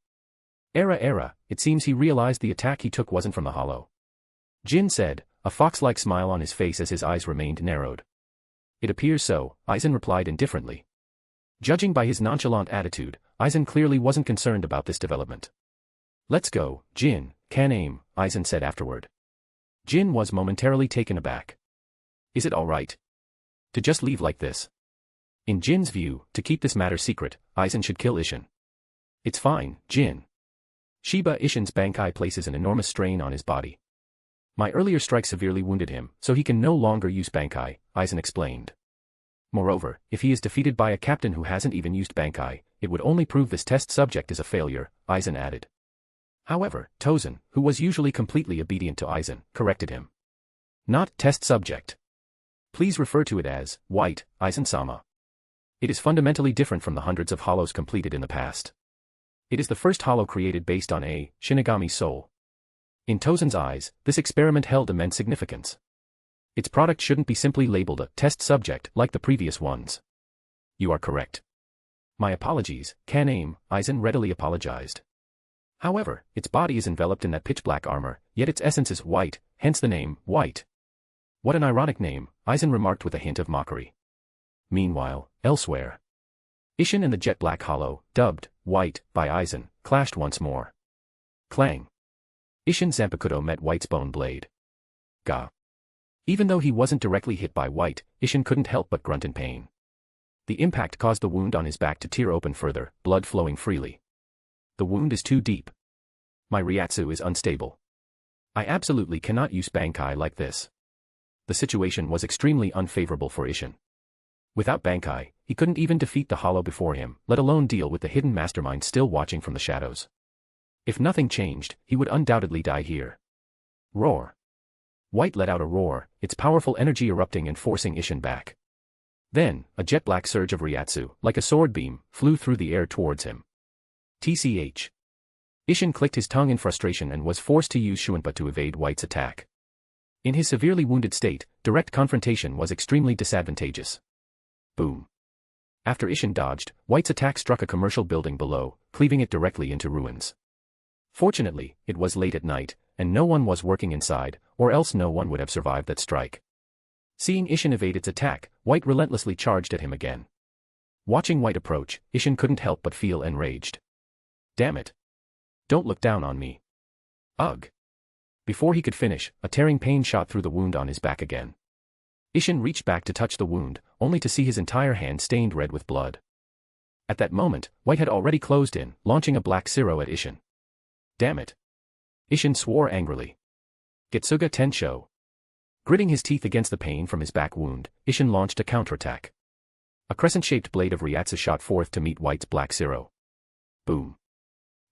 Era, it seems he realized the attack he took wasn't from the hollow. Jin said, a fox-like smile on his face as his eyes remained narrowed. It appears so, Aizen replied indifferently. Judging by his nonchalant attitude, Aizen clearly wasn't concerned about this development. Let's go, Jin, can aim, Aizen said afterward. Jin was momentarily taken aback. Is it all right to just leave like this? In Jin's view, to keep this matter secret, Aizen should kill Ishin. It's fine, Jin. Shiba Ishin's Bankai places an enormous strain on his body. My earlier strike severely wounded him, so he can no longer use Bankai, Aizen explained. Moreover, if he is defeated by a captain who hasn't even used Bankai, it would only prove this test subject is a failure, Aizen added. However, Tozen, who was usually completely obedient to Aizen, corrected him. Not test subject. Please refer to it as white, Aizen-sama. It is fundamentally different from the hundreds of hollows completed in the past. It is the first hollow created based on a Shinigami soul. In Tozen's eyes, this experiment held immense significance. Its product shouldn't be simply labeled a test subject like the previous ones. You are correct. My apologies, can aim, Aizen readily apologized. However, its body is enveloped in that pitch-black armor, yet its essence is white, hence the name, White. What an ironic name, Aizen remarked with a hint of mockery. Meanwhile, elsewhere, Isshin and the jet-black hollow, dubbed White by Aizen, clashed once more. Clang. Isshin's Zanpakuto met White's bone blade. Gah. Even though he wasn't directly hit by White, Isshin couldn't help but grunt in pain. The impact caused the wound on his back to tear open further, blood flowing freely. The wound is too deep. My Ryatsu is unstable. I absolutely cannot use Bankai like this. The situation was extremely unfavorable for Isshin. Without Bankai, he couldn't even defeat the hollow before him, let alone deal with the hidden mastermind still watching from the shadows. If nothing changed, he would undoubtedly die here. Roar. White let out a roar, its powerful energy erupting and forcing Isshin back. Then, a jet-black surge of Ryatsu, like a sword beam, flew through the air towards him. TCH. Isshin clicked his tongue in frustration and was forced to use Shuinpa to evade White's attack. In his severely wounded state, direct confrontation was extremely disadvantageous. Boom. After Isshin dodged, White's attack struck a commercial building below, cleaving it directly into ruins. Fortunately, it was late at night, and no one was working inside, or else no one would have survived that strike. Seeing Isshin evade its attack, White relentlessly charged at him again. Watching White approach, Isshin couldn't help but feel enraged. Damn it. Don't look down on me. Ugh. Before he could finish, a tearing pain shot through the wound on his back again. Isshin reached back to touch the wound, only to see his entire hand stained red with blood. At that moment, White had already closed in, launching a black Zero at Isshin. Damn it. Isshin swore angrily. Hitsugaya Toshiro. Gritting his teeth against the pain from his back wound, Isshin launched a counterattack. A crescent-shaped blade of Ryatsu shot forth to meet White's black Zero. Boom.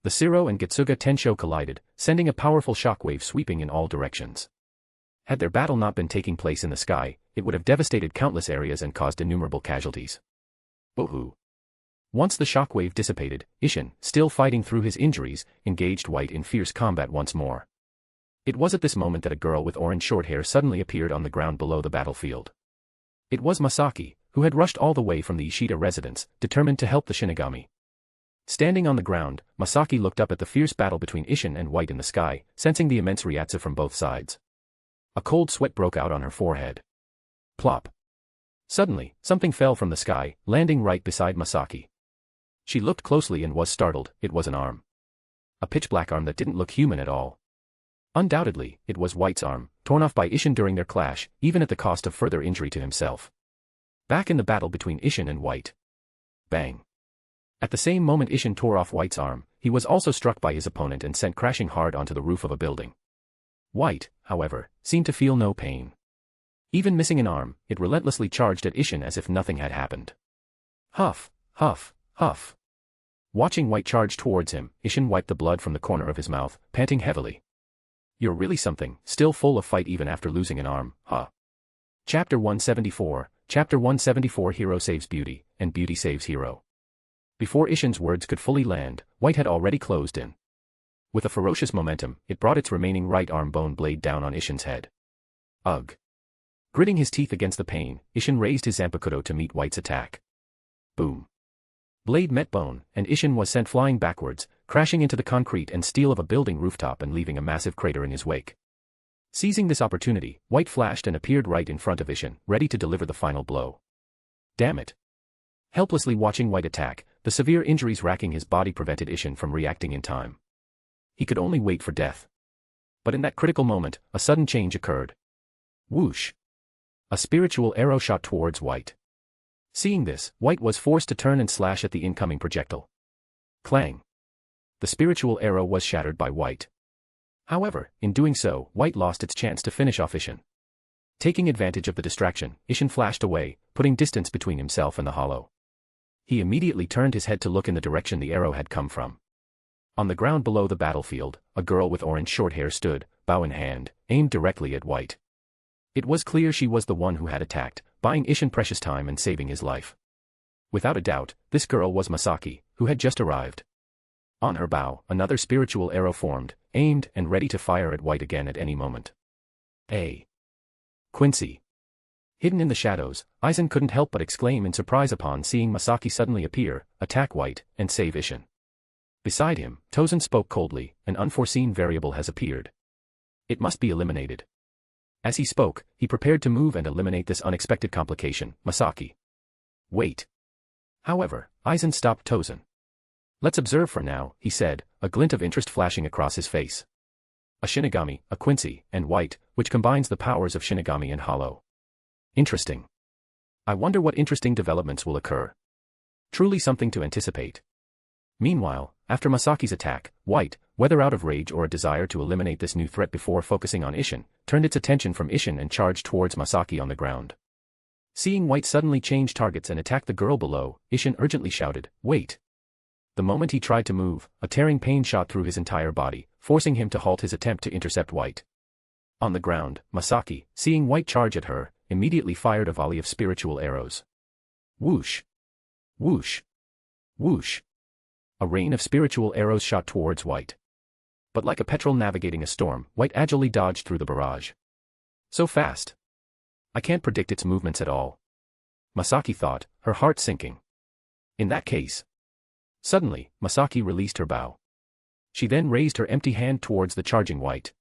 The Zero and Hitsugaya Toshiro collided, sending a powerful shockwave sweeping in all directions. Had their battle not been taking place in the sky, it would have devastated countless areas and caused innumerable casualties. Boo-hoo. Once the shockwave dissipated, Isshin, still fighting through his injuries, engaged White in fierce combat once more. It was at this moment that a girl with orange short hair suddenly appeared on the ground below the battlefield. It was Masaki, who had rushed all the way from the Ishida residence, determined to help the Shinigami. Standing on the ground, Masaki looked up at the fierce battle between Isshin and White in the sky, sensing the immense Ryatsu from both sides. A cold sweat broke out on her forehead. Plop. Suddenly, something fell from the sky, landing right beside Masaki. She looked closely and was startled. It was an arm. A pitch-black arm that didn't look human at all. Undoubtedly, it was White's arm, torn off by Isshin during their clash, even at the cost of further injury to himself. Back in the battle between Isshin and White. Bang. At the same moment Isshin tore off White's arm, he was also struck by his opponent and sent crashing hard onto the roof of a building. White, however, seemed to feel no pain. Even missing an arm, it relentlessly charged at Isshin as if nothing had happened. Huff, huff, huff. Watching White charge towards him, Isshin wiped the blood from the corner of his mouth, panting heavily. You're really something, still full of fight even after losing an arm, huh? Chapter 174, Chapter 174 Hero saves Beauty, and Beauty saves Hero. Before Isshin's words could fully land, White had already closed in. With a ferocious momentum, it brought its remaining right arm bone blade down on Isshin's head. Ugh. Gritting his teeth against the pain, Isshin raised his Zanpakuto to meet White's attack. Boom. Blade met bone, and Isshin was sent flying backwards, crashing into the concrete and steel of a building rooftop and leaving a massive crater in his wake. Seizing this opportunity, White flashed and appeared right in front of Isshin, ready to deliver the final blow. Damn it. Helplessly watching White attack, the severe injuries racking his body prevented Isshin from reacting in time. He could only wait for death. But in that critical moment, a sudden change occurred. Whoosh. A spiritual arrow shot towards White. Seeing this, White was forced to turn and slash at the incoming projectile. Clang. The spiritual arrow was shattered by White. However, in doing so, White lost its chance to finish off Isshin. Taking advantage of the distraction, Isshin flashed away, putting distance between himself and the hollow. He immediately turned his head to look in the direction the arrow had come from. On the ground below the battlefield, a girl with orange short hair stood, bow in hand, aimed directly at White. It was clear she was the one who had attacked, buying Isshin precious time and saving his life. Without a doubt, this girl was Masaki, who had just arrived. On her bow, another spiritual arrow formed, aimed and ready to fire at White again at any moment. Quincy. Hidden in the shadows, Aizen couldn't help but exclaim in surprise upon seeing Masaki suddenly appear, attack White, and save Isshin. Beside him, Tozen spoke coldly, "An unforeseen variable has appeared. It must be eliminated." As he spoke, he prepared to move and eliminate this unexpected complication. Masaki. Wait. However, Aizen stopped Tozen. "Let's observe for now," he said, a glint of interest flashing across his face. "A Shinigami, a Quincy, and white, which combines the powers of Shinigami and Hollow. Interesting. I wonder what interesting developments will occur. Truly something to anticipate." Meanwhile, after Masaki's attack, White, whether out of rage or a desire to eliminate this new threat before focusing on Isshin, turned its attention from Isshin and charged towards Masaki on the ground. Seeing White suddenly change targets and attack the girl below, Isshin urgently shouted, "Wait!" The moment he tried to move, a tearing pain shot through his entire body, forcing him to halt his attempt to intercept White. On the ground, Masaki, seeing White charge at her, immediately fired a volley of spiritual arrows. Whoosh! Whoosh! Whoosh! A rain of spiritual arrows shot towards White. But like a petrel navigating a storm, White agilely dodged through the barrage. So fast. I can't predict its movements at all. Masaki thought, her heart sinking. In that case. Suddenly, Masaki released her bow. She then raised her empty hand towards the charging White.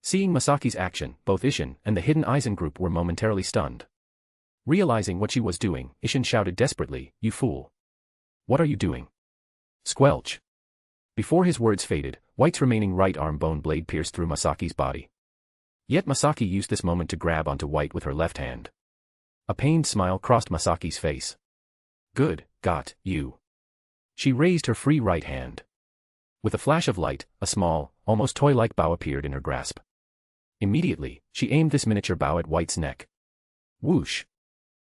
Seeing Masaki's action, both Isshin and the hidden Aizen group were momentarily stunned. Realizing what she was doing, Isshin shouted desperately, "You fool! What are you doing?" Squelch. Before his words faded, White's remaining right arm bone blade pierced through Masaki's body. Yet Masaki used this moment to grab onto White with her left hand. A pained smile crossed Masaki's face. "Good, got you." She raised her free right hand. With a flash of light, a small, almost toy-like bow appeared in her grasp. Immediately, she aimed this miniature bow at White's neck. Whoosh!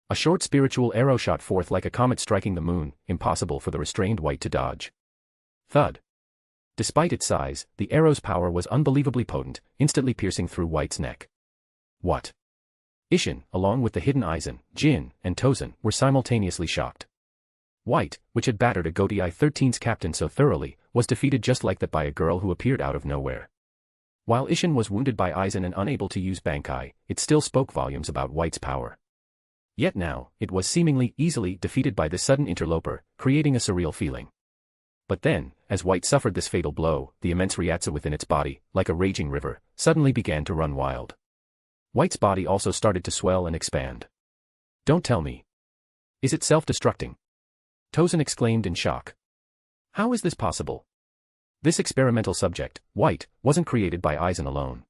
A short spiritual arrow shot forth like a comet striking the moon, impossible for the restrained White to dodge. Thud. Despite its size, the arrow's power was unbelievably potent, instantly piercing through White's neck. What? Isshin, along with the hidden Aizen, Jin, and Tozen, were simultaneously shocked. White, which had battered a Goatee I-13's captain so thoroughly, was defeated just like that by a girl who appeared out of nowhere. While Isshin was wounded by Aizen and unable to use Bankai, it still spoke volumes about White's power. Yet now, it was seemingly easily defeated by this sudden interloper, creating a surreal feeling. But then, as White suffered this fatal blow, the immense Ryatsu within its body, like a raging river, suddenly began to run wild. White's body also started to swell and expand. "Don't tell me. Is it self-destructing?" Tozen exclaimed in shock. "How is this possible? This experimental subject, White, wasn't created by Aizen alone.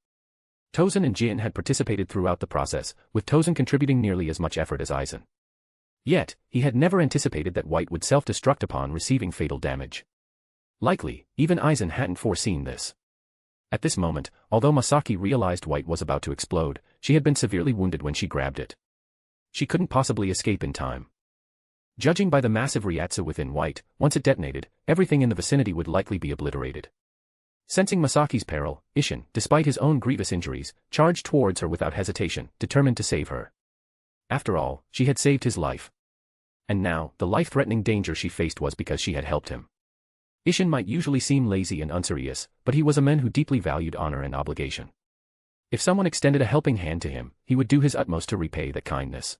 Tozen and Jin had participated throughout the process, with Tozen contributing nearly as much effort as Aizen. Yet, he had never anticipated that White would self-destruct upon receiving fatal damage. Likely, even Aizen hadn't foreseen this. At this moment, although Masaki realized White was about to explode, she had been severely wounded when she grabbed it. She couldn't possibly escape in time. Judging by the massive Ryatsu within White, once it detonated, everything in the vicinity would likely be obliterated. Sensing Masaki's peril, Isshin, despite his own grievous injuries, charged towards her without hesitation, determined to save her. After all, she had saved his life. And now, the life-threatening danger she faced was because she had helped him. Isshin might usually seem lazy and unserious, but he was a man who deeply valued honor and obligation. If someone extended a helping hand to him, he would do his utmost to repay that kindness.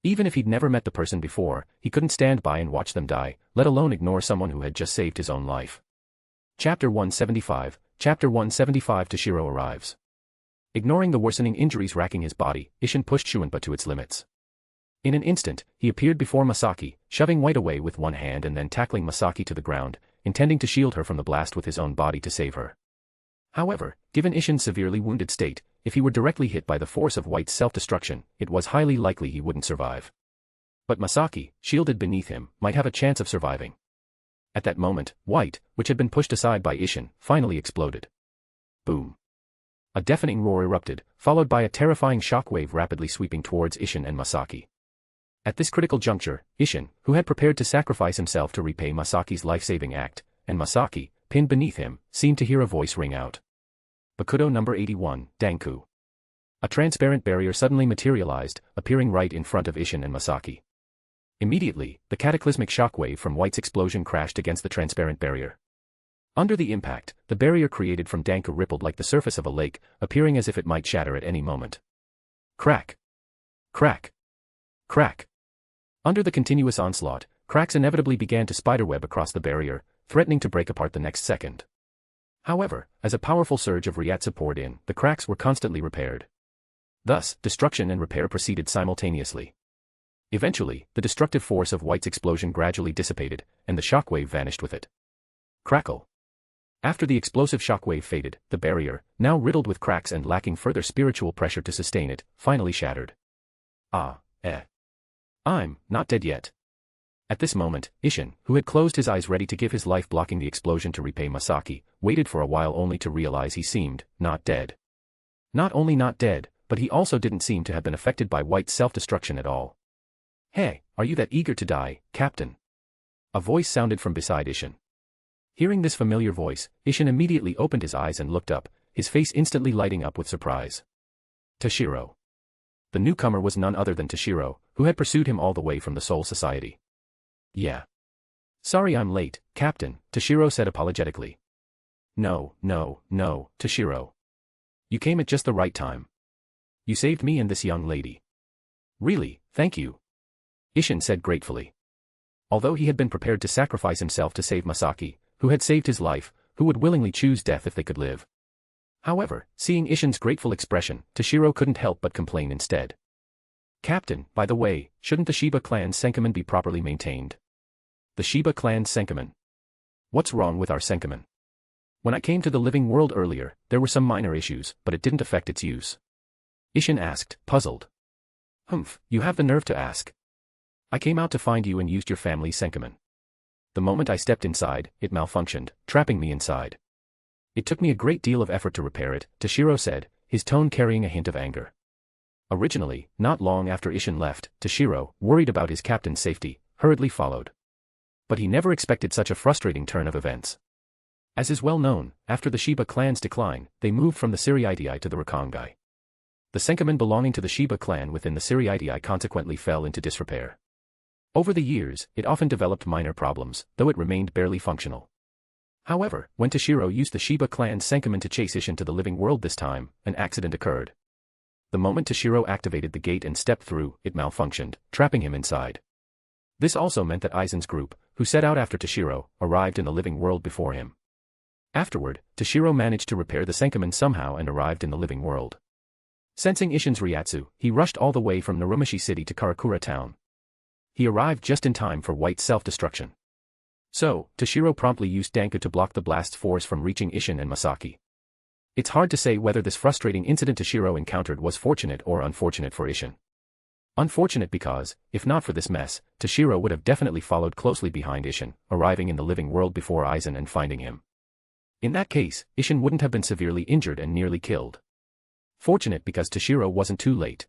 Even if he'd never met the person before, he couldn't stand by and watch them die, let alone ignore someone who had just saved his own life. Chapter 175, Chapter 175 Toshiro arrives. Ignoring the worsening injuries racking his body, Isshin pushed Shuinpa to its limits. In an instant, he appeared before Masaki, shoving White away with one hand and then tackling Masaki to the ground, intending to shield her from the blast with his own body to save her. However, given Isshin's severely wounded state, if he were directly hit by the force of White's self-destruction, it was highly likely he wouldn't survive. But Masaki, shielded beneath him, might have a chance of surviving. At that moment, White, which had been pushed aside by Isshin, finally exploded. Boom. A deafening roar erupted, followed by a terrifying shockwave rapidly sweeping towards Isshin and Masaki. At this critical juncture, Isshin, who had prepared to sacrifice himself to repay Masaki's life-saving act, and Masaki, pinned beneath him, seemed to hear a voice ring out. Bakudo number 81, Danku. A transparent barrier suddenly materialized, appearing right in front of Isshin and Masaki. Immediately, the cataclysmic shockwave from White's explosion crashed against the transparent barrier. Under the impact, the barrier created from Danku rippled like the surface of a lake, appearing as if it might shatter at any moment. Crack! Crack! Crack! Under the continuous onslaught, cracks inevitably began to spiderweb across the barrier, threatening to break apart the next second. However, as a powerful surge of Ryatsu poured in, the cracks were constantly repaired. Thus, destruction and repair proceeded simultaneously. Eventually, the destructive force of White's explosion gradually dissipated, and the shockwave vanished with it. Crackle. After the explosive shockwave faded, the barrier, now riddled with cracks and lacking further spiritual pressure to sustain it, finally shattered. I'm not dead yet. At this moment, Isshin, who had closed his eyes ready to give his life blocking the explosion to repay Masaki, waited for a while only to realize he seemed not dead. Not only not dead, but he also didn't seem to have been affected by White's self-destruction at all. "Hey, are you that eager to die, Captain?" A voice sounded from beside Isshin. Hearing this familiar voice, Isshin immediately opened his eyes and looked up, his face instantly lighting up with surprise. Toshiro. The newcomer was none other than Toshiro, who had pursued him all the way from the Soul Society. "Yeah. Sorry I'm late, Captain," Toshiro said apologetically. No, Toshiro. You came at just the right time. You saved me and this young lady." "Really, thank you," Isshin said gratefully. Although he had been prepared to sacrifice himself to save Masaki, who had saved his life, who would willingly choose death if they could live. However, seeing Isshin's grateful expression, Toshiro couldn't help but complain instead. "Captain, by the way, shouldn't the Shiba clan's Senkamen be properly maintained?" "The Shiba clan's Senkamen? What's wrong with our Senkamen? When I came to the living world earlier, there were some minor issues, but it didn't affect its use." Isshin asked, puzzled. "Humph, you have the nerve to ask. I came out to find you and used your family's Senkamen. The moment I stepped inside, it malfunctioned, trapping me inside. It took me a great deal of effort to repair it," Toshiro said, his tone carrying a hint of anger. Originally, not long after Isshin left, Toshiro, worried about his captain's safety, hurriedly followed. But he never expected such a frustrating turn of events. As is well known, after the Shiba clan's decline, they moved from the Siriitii to the Rakongai. The Senkamen belonging to the Shiba clan within the Siriitii consequently fell into disrepair. Over the years, it often developed minor problems, though it remained barely functional. However, when Toshiro used the Shiba clan's Senkamen to chase Isshin to the living world this time, an accident occurred. The moment Toshiro activated the gate and stepped through, it malfunctioned, trapping him inside. This also meant that Aizen's group, who set out after Toshiro, arrived in the living world before him. Afterward, Toshiro managed to repair the Senkamen somehow and arrived in the living world. Sensing Isshin's Ryatsu, he rushed all the way from Narumishi City to Karakura town. He arrived just in time for White's self-destruction. So, Toshiro promptly used Danko to block the blast's force from reaching Isshin and Masaki. It's hard to say whether this frustrating incident Toshiro encountered was fortunate or unfortunate for Isshin. Unfortunate because, if not for this mess, Toshiro would have definitely followed closely behind Isshin, arriving in the living world before Aizen and finding him. In that case, Isshin wouldn't have been severely injured and nearly killed. Fortunate because Toshiro wasn't too late.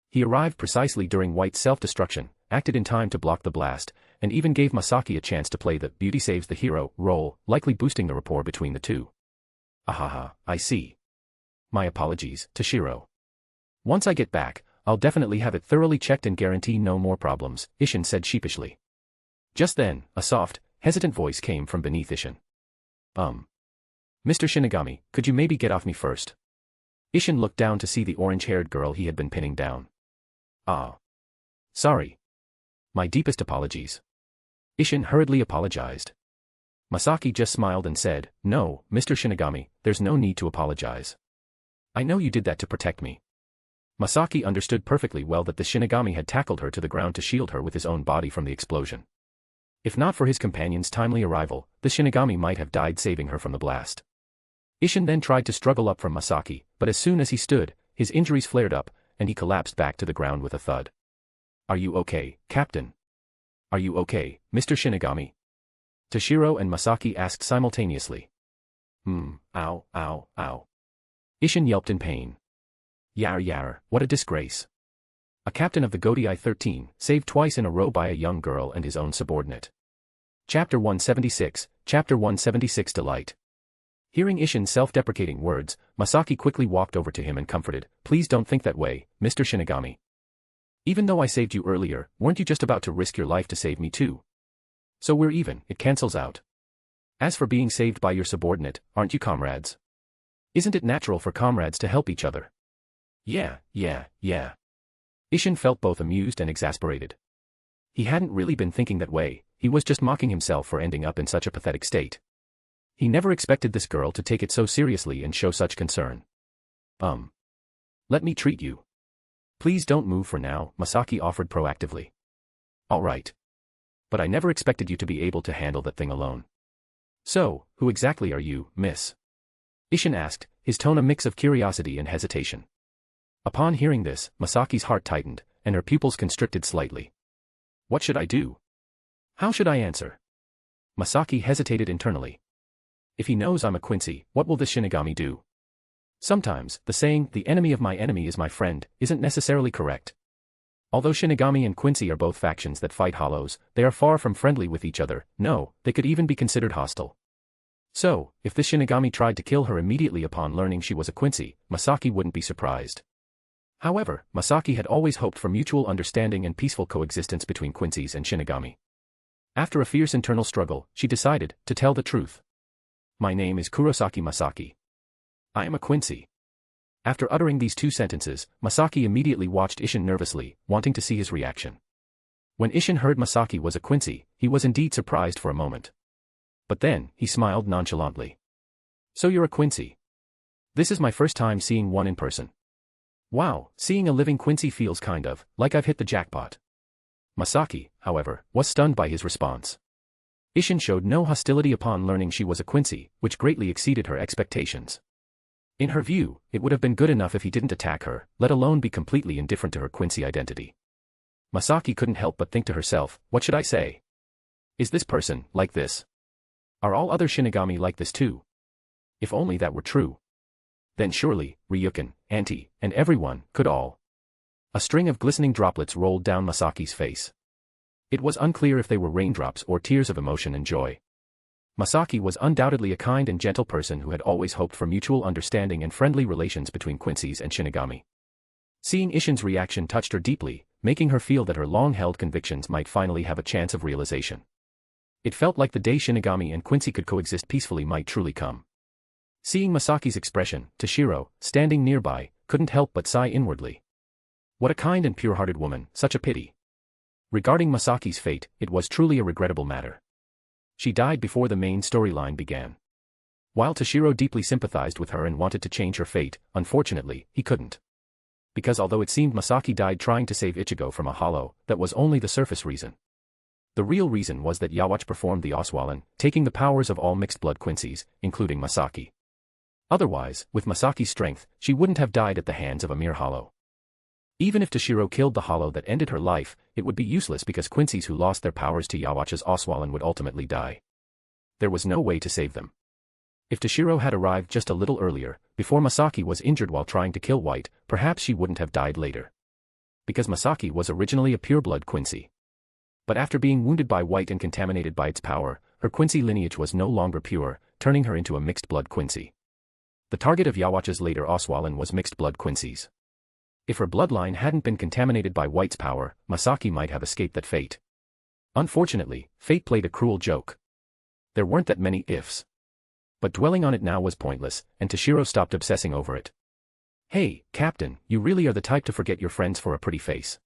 He arrived precisely during White's self-destruction, acted in time to block the blast, and even gave Masaki a chance to play the "beauty saves the hero" role, likely boosting the rapport between the two. Ahaha, I see. My apologies, Toshiro. Once I get back, I'll definitely have it thoroughly checked and guarantee no more problems, Isshin said sheepishly. Just then, a soft, hesitant voice came from beneath Isshin. Mr. Shinigami, could you maybe get off me first? Isshin looked down to see the orange-haired girl he had been pinning down. Sorry. My deepest apologies. Isshin hurriedly apologized. Masaki just smiled and said, No, Mr. Shinigami, there's no need to apologize. I know you did that to protect me. Masaki understood perfectly well that the Shinigami had tackled her to the ground to shield her with his own body from the explosion. If not for his companion's timely arrival, the Shinigami might have died saving her from the blast. Isshin then tried to struggle up from Masaki, but as soon as he stood, his injuries flared up, and he collapsed back to the ground with a thud. Are you okay, Captain? Are you okay, Mr. Shinigami? Toshiro and Masaki asked simultaneously. Ow, ow, ow. Isshin yelped in pain. Yar, what a disgrace. A captain of the Godii 13, saved twice in a row by a young girl and his own subordinate. Chapter 176, Chapter 176 Delight. Hearing Isshin's self-deprecating words, Masaki quickly walked over to him and comforted, Please don't think that way, Mr. Shinigami. Even though I saved you earlier, weren't you just about to risk your life to save me too? So we're even, it cancels out. As for being saved by your subordinate, aren't you comrades? Isn't it natural for comrades to help each other? Yeah. Isshin felt both amused and exasperated. He hadn't really been thinking that way, he was just mocking himself for ending up in such a pathetic state. He never expected this girl to take it so seriously and show such concern. Let me treat you. Please don't move for now, Masaki offered proactively. All right. But I never expected you to be able to handle that thing alone. So, who exactly are you, miss? Ishin asked, his tone a mix of curiosity and hesitation. Upon hearing this, Masaki's heart tightened, and her pupils constricted slightly. What should I do? How should I answer? Masaki hesitated internally. If he knows I'm a Quincy, what will this Shinigami do? Sometimes, the saying, the enemy of my enemy is my friend, isn't necessarily correct. Although Shinigami and Quincy are both factions that fight hollows, they are far from friendly with each other. No, they could even be considered hostile. So, if this Shinigami tried to kill her immediately upon learning she was a Quincy, Masaki wouldn't be surprised. However, Masaki had always hoped for mutual understanding and peaceful coexistence between Quincy's and Shinigami. After a fierce internal struggle, she decided to tell the truth. My name is Kurosaki Masaki. I am a Quincy. After uttering these two sentences, Masaki immediately watched Ishin nervously, wanting to see his reaction. When Ishin heard Masaki was a Quincy, he was indeed surprised for a moment. But then, he smiled nonchalantly. So you're a Quincy. This is my first time seeing one in person. Wow, seeing a living Quincy feels kind of like I've hit the jackpot. Masaki, however, was stunned by his response. Ishin showed no hostility upon learning she was a Quincy, which greatly exceeded her expectations. In her view, it would have been good enough if he didn't attack her, let alone be completely indifferent to her Quincy identity. Masaki couldn't help but think to herself, what should I say? Is this person like this? Are all other Shinigami like this too? If only that were true. Then surely, Ryukin, Auntie, and everyone could all. A string of glistening droplets rolled down Masaki's face. It was unclear if they were raindrops or tears of emotion and joy. Masaki was undoubtedly a kind and gentle person who had always hoped for mutual understanding and friendly relations between Quincy's and Shinigami. Seeing Ishin's reaction touched her deeply, making her feel that her long-held convictions might finally have a chance of realization. It felt like the day Shinigami and Quincy could coexist peacefully might truly come. Seeing Masaki's expression, Toshiro, standing nearby, couldn't help but sigh inwardly. What a kind and pure-hearted woman, such a pity. Regarding Masaki's fate, it was truly a regrettable matter. She died before the main storyline began. While Toshiro deeply sympathized with her and wanted to change her fate, unfortunately, he couldn't. Because although it seemed Masaki died trying to save Ichigo from a hollow, that was only the surface reason. The real reason was that Yhwach performed the Oswalin, taking the powers of all mixed-blood Quincy's, including Masaki. Otherwise, with Masaki's strength, she wouldn't have died at the hands of a mere hollow. Even if Toshiro killed the hollow that ended her life, it would be useless because Quincy's who lost their powers to Yhwach's Oswalin would ultimately die. There was no way to save them. If Toshiro had arrived just a little earlier, before Masaki was injured while trying to kill White, perhaps she wouldn't have died later. Because Masaki was originally a pureblood Quincy. But after being wounded by White and contaminated by its power, her Quincy lineage was no longer pure, turning her into a mixed-blood Quincy. The target of Yhwach's later Oswalin was mixed-blood Quincy's. If her bloodline hadn't been contaminated by White's power, Masaki might have escaped that fate. Unfortunately, fate played a cruel joke. There weren't that many ifs. But dwelling on it now was pointless, and Toshiro stopped obsessing over it. Hey, Captain, you really are the type to forget your friends for a pretty face.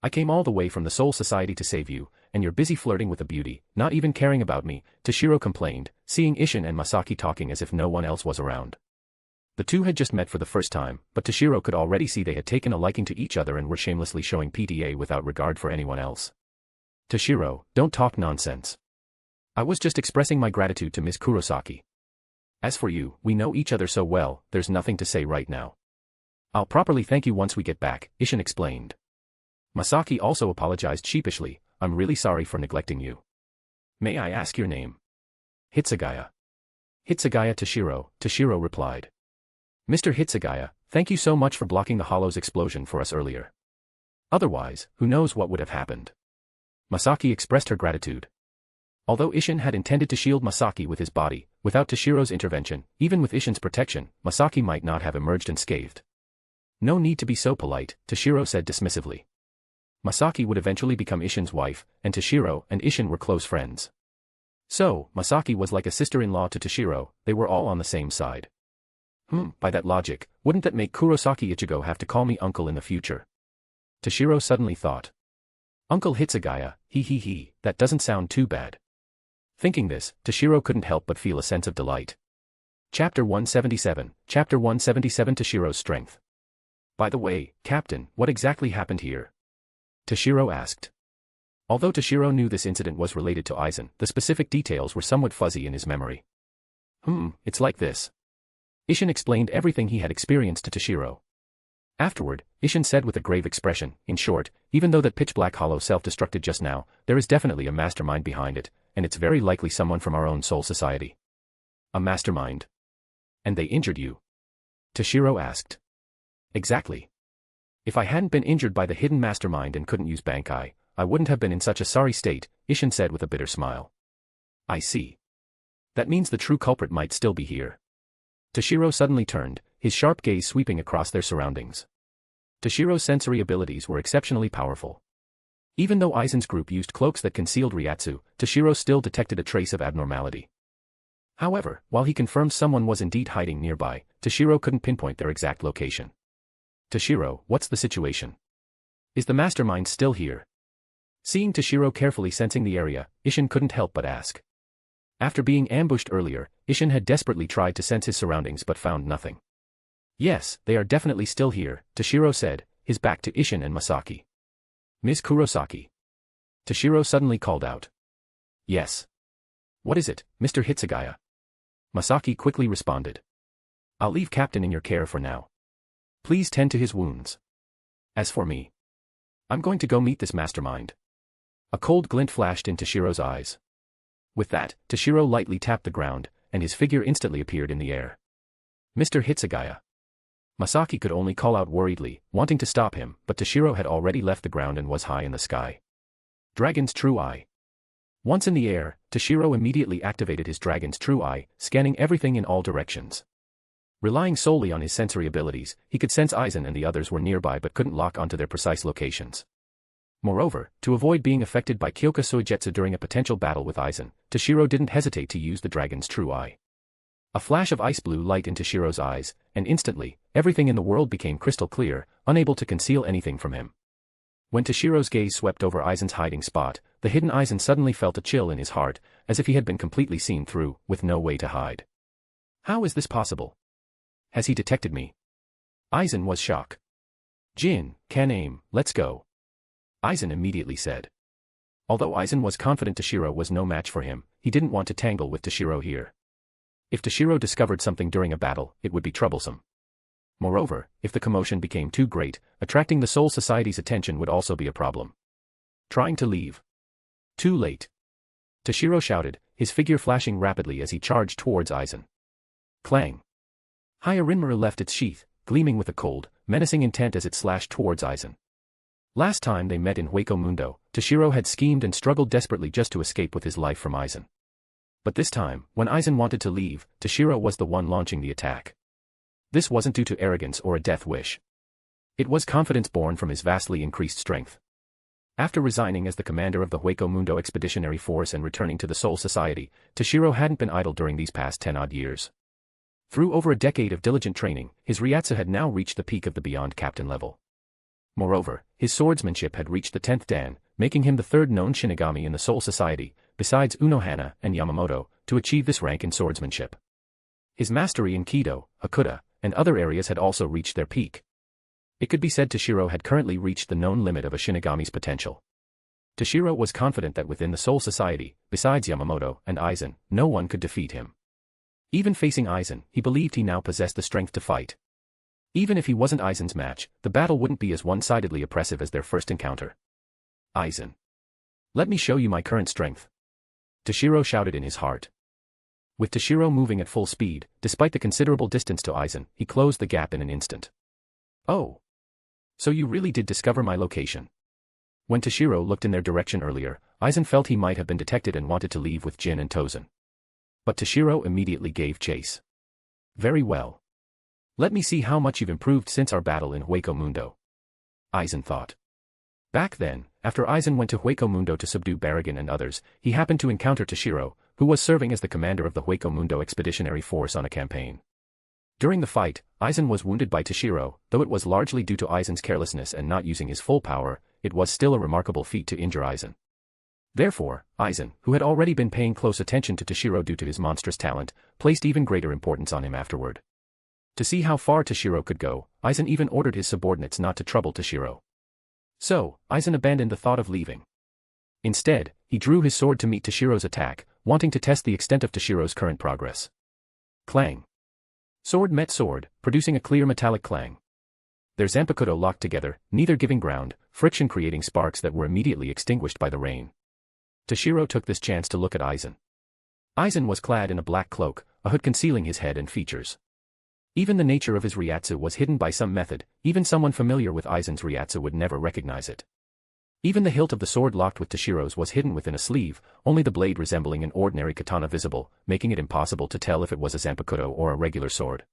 I came all the way from the Soul Society to save you, and you're busy flirting with a beauty, not even caring about me, Toshiro complained, seeing Ishin and Masaki talking as if no one else was around. The two had just met for the first time, but Toshiro could already see they had taken a liking to each other and were shamelessly showing PDA without regard for anyone else. Toshiro, don't talk nonsense. I was just expressing my gratitude to Miss Kurosaki. As for you, we know each other so well, there's nothing to say right now. I'll properly thank you once we get back, Ishin explained. Masaki also apologized sheepishly, I'm really sorry for neglecting you. May I ask your name? Hitsugaya. Hitsugaya Toshiro, Toshiro replied. Mr. Hitsugaya, thank you so much for blocking the hollow's explosion for us earlier. Otherwise, who knows what would have happened. Masaki expressed her gratitude. Although Ishin had intended to shield Masaki with his body, without Toshiro's intervention, even with Ishin's protection, Masaki might not have emerged unscathed. No need to be so polite, Toshiro said dismissively. Masaki would eventually become Ishin's wife, and Toshiro and Ishin were close friends. So, Masaki was like a sister-in-law to Toshiro, they were all on the same side. By that logic, wouldn't that make Kurosaki Ichigo have to call me uncle in the future? Toshiro suddenly thought. Uncle Hitsugaya, he, that doesn't sound too bad. Thinking this, Toshiro couldn't help but feel a sense of delight. Chapter 177, Chapter 177 Toshiro's Strength. By the way, Captain, what exactly happened here? Toshiro asked. Although Toshiro knew this incident was related to Aizen, the specific details were somewhat fuzzy in his memory. It's like this. Isshin explained everything he had experienced to Toshiro. Afterward, Isshin said with a grave expression, in short, even though that pitch-black hollow self-destructed just now, there is definitely a mastermind behind it, and it's very likely someone from our own soul society. A mastermind? And they injured you? Toshiro asked. Exactly. If I hadn't been injured by the hidden mastermind and couldn't use Bankai, I wouldn't have been in such a sorry state, Isshin said with a bitter smile. I see. That means the true culprit might still be here. Toshiro suddenly turned, his sharp gaze sweeping across their surroundings. Toshiro's sensory abilities were exceptionally powerful. Even though Aizen's group used cloaks that concealed Ryatsu, Toshiro still detected a trace of abnormality. However, while he confirmed someone was indeed hiding nearby, Toshiro couldn't pinpoint their exact location. Toshiro, what's the situation? Is the mastermind still here? Seeing Toshiro carefully sensing the area, Isshin couldn't help but ask. After being ambushed earlier, Isshin had desperately tried to sense his surroundings but found nothing. Yes, they are definitely still here, Toshiro said, his back to Isshin and Masaki. Ms. Kurosaki. Toshiro suddenly called out. Yes. What is it, Mr. Hitsugaya? Masaki quickly responded. I'll leave Captain in your care for now. Please tend to his wounds. As for me, I'm going to go meet this mastermind. A cold glint flashed in Toshiro's eyes. With that, Toshiro lightly tapped the ground, and his figure instantly appeared in the air. Mr. Hitsugaya. Masaki could only call out worriedly, wanting to stop him, but Toshiro had already left the ground and was high in the sky. Dragon's True Eye. Once in the air, Toshiro immediately activated his Dragon's True Eye, scanning everything in all directions. Relying solely on his sensory abilities, he could sense Aizen and the others were nearby but couldn't lock onto their precise locations. Moreover, to avoid being affected by Kyoka Soijetsu during a potential battle with Aizen, Toshiro didn't hesitate to use the Dragon's True Eye. A flash of ice blue light in Toshiro's eyes, and instantly, everything in the world became crystal clear, unable to conceal anything from him. When Toshiro's gaze swept over Aizen's hiding spot, the hidden Aizen suddenly felt a chill in his heart, as if he had been completely seen through, with no way to hide. How is this possible? Has he detected me? Aizen was shocked. Jin, can aim, let's go. Aizen immediately said. Although Aizen was confident Toshiro was no match for him, he didn't want to tangle with Toshiro here. If Toshiro discovered something during a battle, it would be troublesome. Moreover, if the commotion became too great, attracting the Soul Society's attention would also be a problem. Trying to leave. Too late. Toshiro shouted, his figure flashing rapidly as he charged towards Aizen. Clang. Hyarinmaru left its sheath, gleaming with a cold, menacing intent as it slashed towards Aizen. Last time they met in Hueco Mundo, Toshiro had schemed and struggled desperately just to escape with his life from Aizen. But this time, when Aizen wanted to leave, Toshiro was the one launching the attack. This wasn't due to arrogance or a death wish. It was confidence born from his vastly increased strength. After resigning as the commander of the Hueco Mundo Expeditionary Force and returning to the Soul Society, Toshiro hadn't been idle during these past 10-odd years. Through over a decade of diligent training, his Ryatsu had now reached the peak of the beyond captain level. Moreover, his swordsmanship had reached the 10th dan, making him the third known Shinigami in the Soul Society, besides Unohana and Yamamoto, to achieve this rank in swordsmanship. His mastery in Kido, Hakuda, and other areas had also reached their peak. It could be said Toshiro had currently reached the known limit of a Shinigami's potential. Toshiro was confident that within the Soul Society, besides Yamamoto and Aizen, no one could defeat him. Even facing Aizen, he believed he now possessed the strength to fight. Even if he wasn't Aizen's match, the battle wouldn't be as one-sidedly oppressive as their first encounter. Aizen. Let me show you my current strength. Toshiro shouted in his heart. With Toshiro moving at full speed, despite the considerable distance to Aizen, he closed the gap in an instant. Oh. So you really did discover my location. When Toshiro looked in their direction earlier, Aizen felt he might have been detected and wanted to leave with Jin and Tozen. But Toshiro immediately gave chase. Very well. Let me see how much you've improved since our battle in Hueco Mundo. Aizen thought. Back then, after Aizen went to Hueco Mundo to subdue Baragan and others, he happened to encounter Toshiro, who was serving as the commander of the Hueco Mundo Expeditionary Force on a campaign. During the fight, Aizen was wounded by Toshiro, though it was largely due to Aizen's carelessness and not using his full power, it was still a remarkable feat to injure Aizen. Therefore, Aizen, who had already been paying close attention to Toshiro due to his monstrous talent, placed even greater importance on him afterward. To see how far Toshiro could go, Aizen even ordered his subordinates not to trouble Toshiro. So, Aizen abandoned the thought of leaving. Instead, he drew his sword to meet Toshiro's attack, wanting to test the extent of Toshiro's current progress. Clang. Sword met sword, producing a clear metallic clang. Their zanpakuto locked together, neither giving ground, friction creating sparks that were immediately extinguished by the rain. Toshiro took this chance to look at Aizen. Aizen was clad in a black cloak, a hood concealing his head and features. Even the nature of his ryatsu was hidden by some method, even someone familiar with Aizen's ryatsu would never recognize it. Even the hilt of the sword locked with Toshiro's was hidden within a sleeve, only the blade resembling an ordinary katana visible, making it impossible to tell if it was a zanpakuto or a regular sword.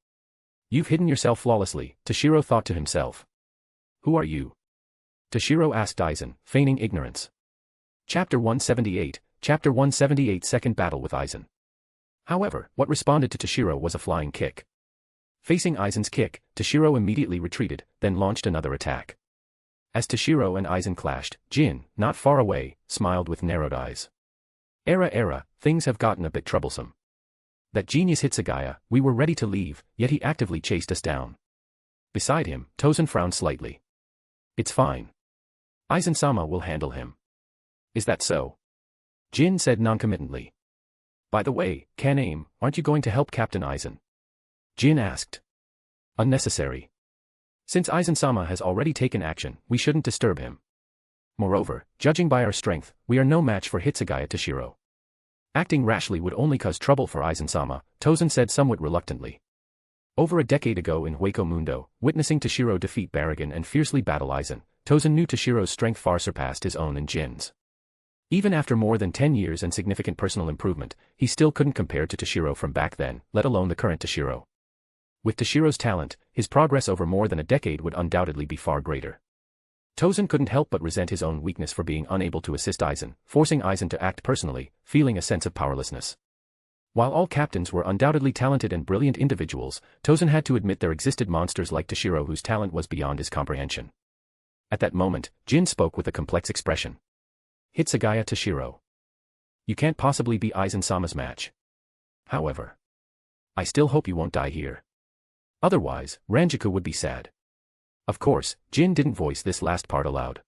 You've hidden yourself flawlessly, Toshiro thought to himself. Who are you? Toshiro asked Aizen, feigning ignorance. Chapter 178, Chapter 178 Second Battle with Aizen. However, what responded to Toshiro was a flying kick. Facing Aizen's kick, Toshiro immediately retreated, then launched another attack. As Toshiro and Aizen clashed, Jin, not far away, smiled with narrowed eyes. Era, things have gotten a bit troublesome. That genius Hitsugaya, we were ready to leave, yet he actively chased us down. Beside him, Tozen frowned slightly. It's fine. Aizen-sama will handle him. Is that so? Jin said noncommittently. By the way, Kan-Aim, aren't you going to help Captain Aizen? Jin asked. Unnecessary. Since Aizen-sama has already taken action, we shouldn't disturb him. Moreover, judging by our strength, we are no match for Hitsugaya Toshiro. Acting rashly would only cause trouble for Aizen-sama, Tozen said somewhat reluctantly. Over a decade ago in Hueco Mundo, witnessing Toshiro defeat Baragon and fiercely battle Aizen, Tozen knew Toshiro's strength far surpassed his own and Jin's. Even after more than 10 years and significant personal improvement, he still couldn't compare to Toshiro from back then, let alone the current Toshiro. With Toshiro's talent, his progress over more than a decade would undoubtedly be far greater. Tozen couldn't help but resent his own weakness for being unable to assist Aizen, forcing Aizen to act personally, feeling a sense of powerlessness. While all captains were undoubtedly talented and brilliant individuals, Tozen had to admit there existed monsters like Toshiro whose talent was beyond his comprehension. At that moment, Jin spoke with a complex expression. Hitsugaya Toshiro. You can't possibly be Aizen-sama's match. However, I still hope you won't die here. Otherwise, Ranjaku would be sad. Of course, Jin didn't voice this last part aloud.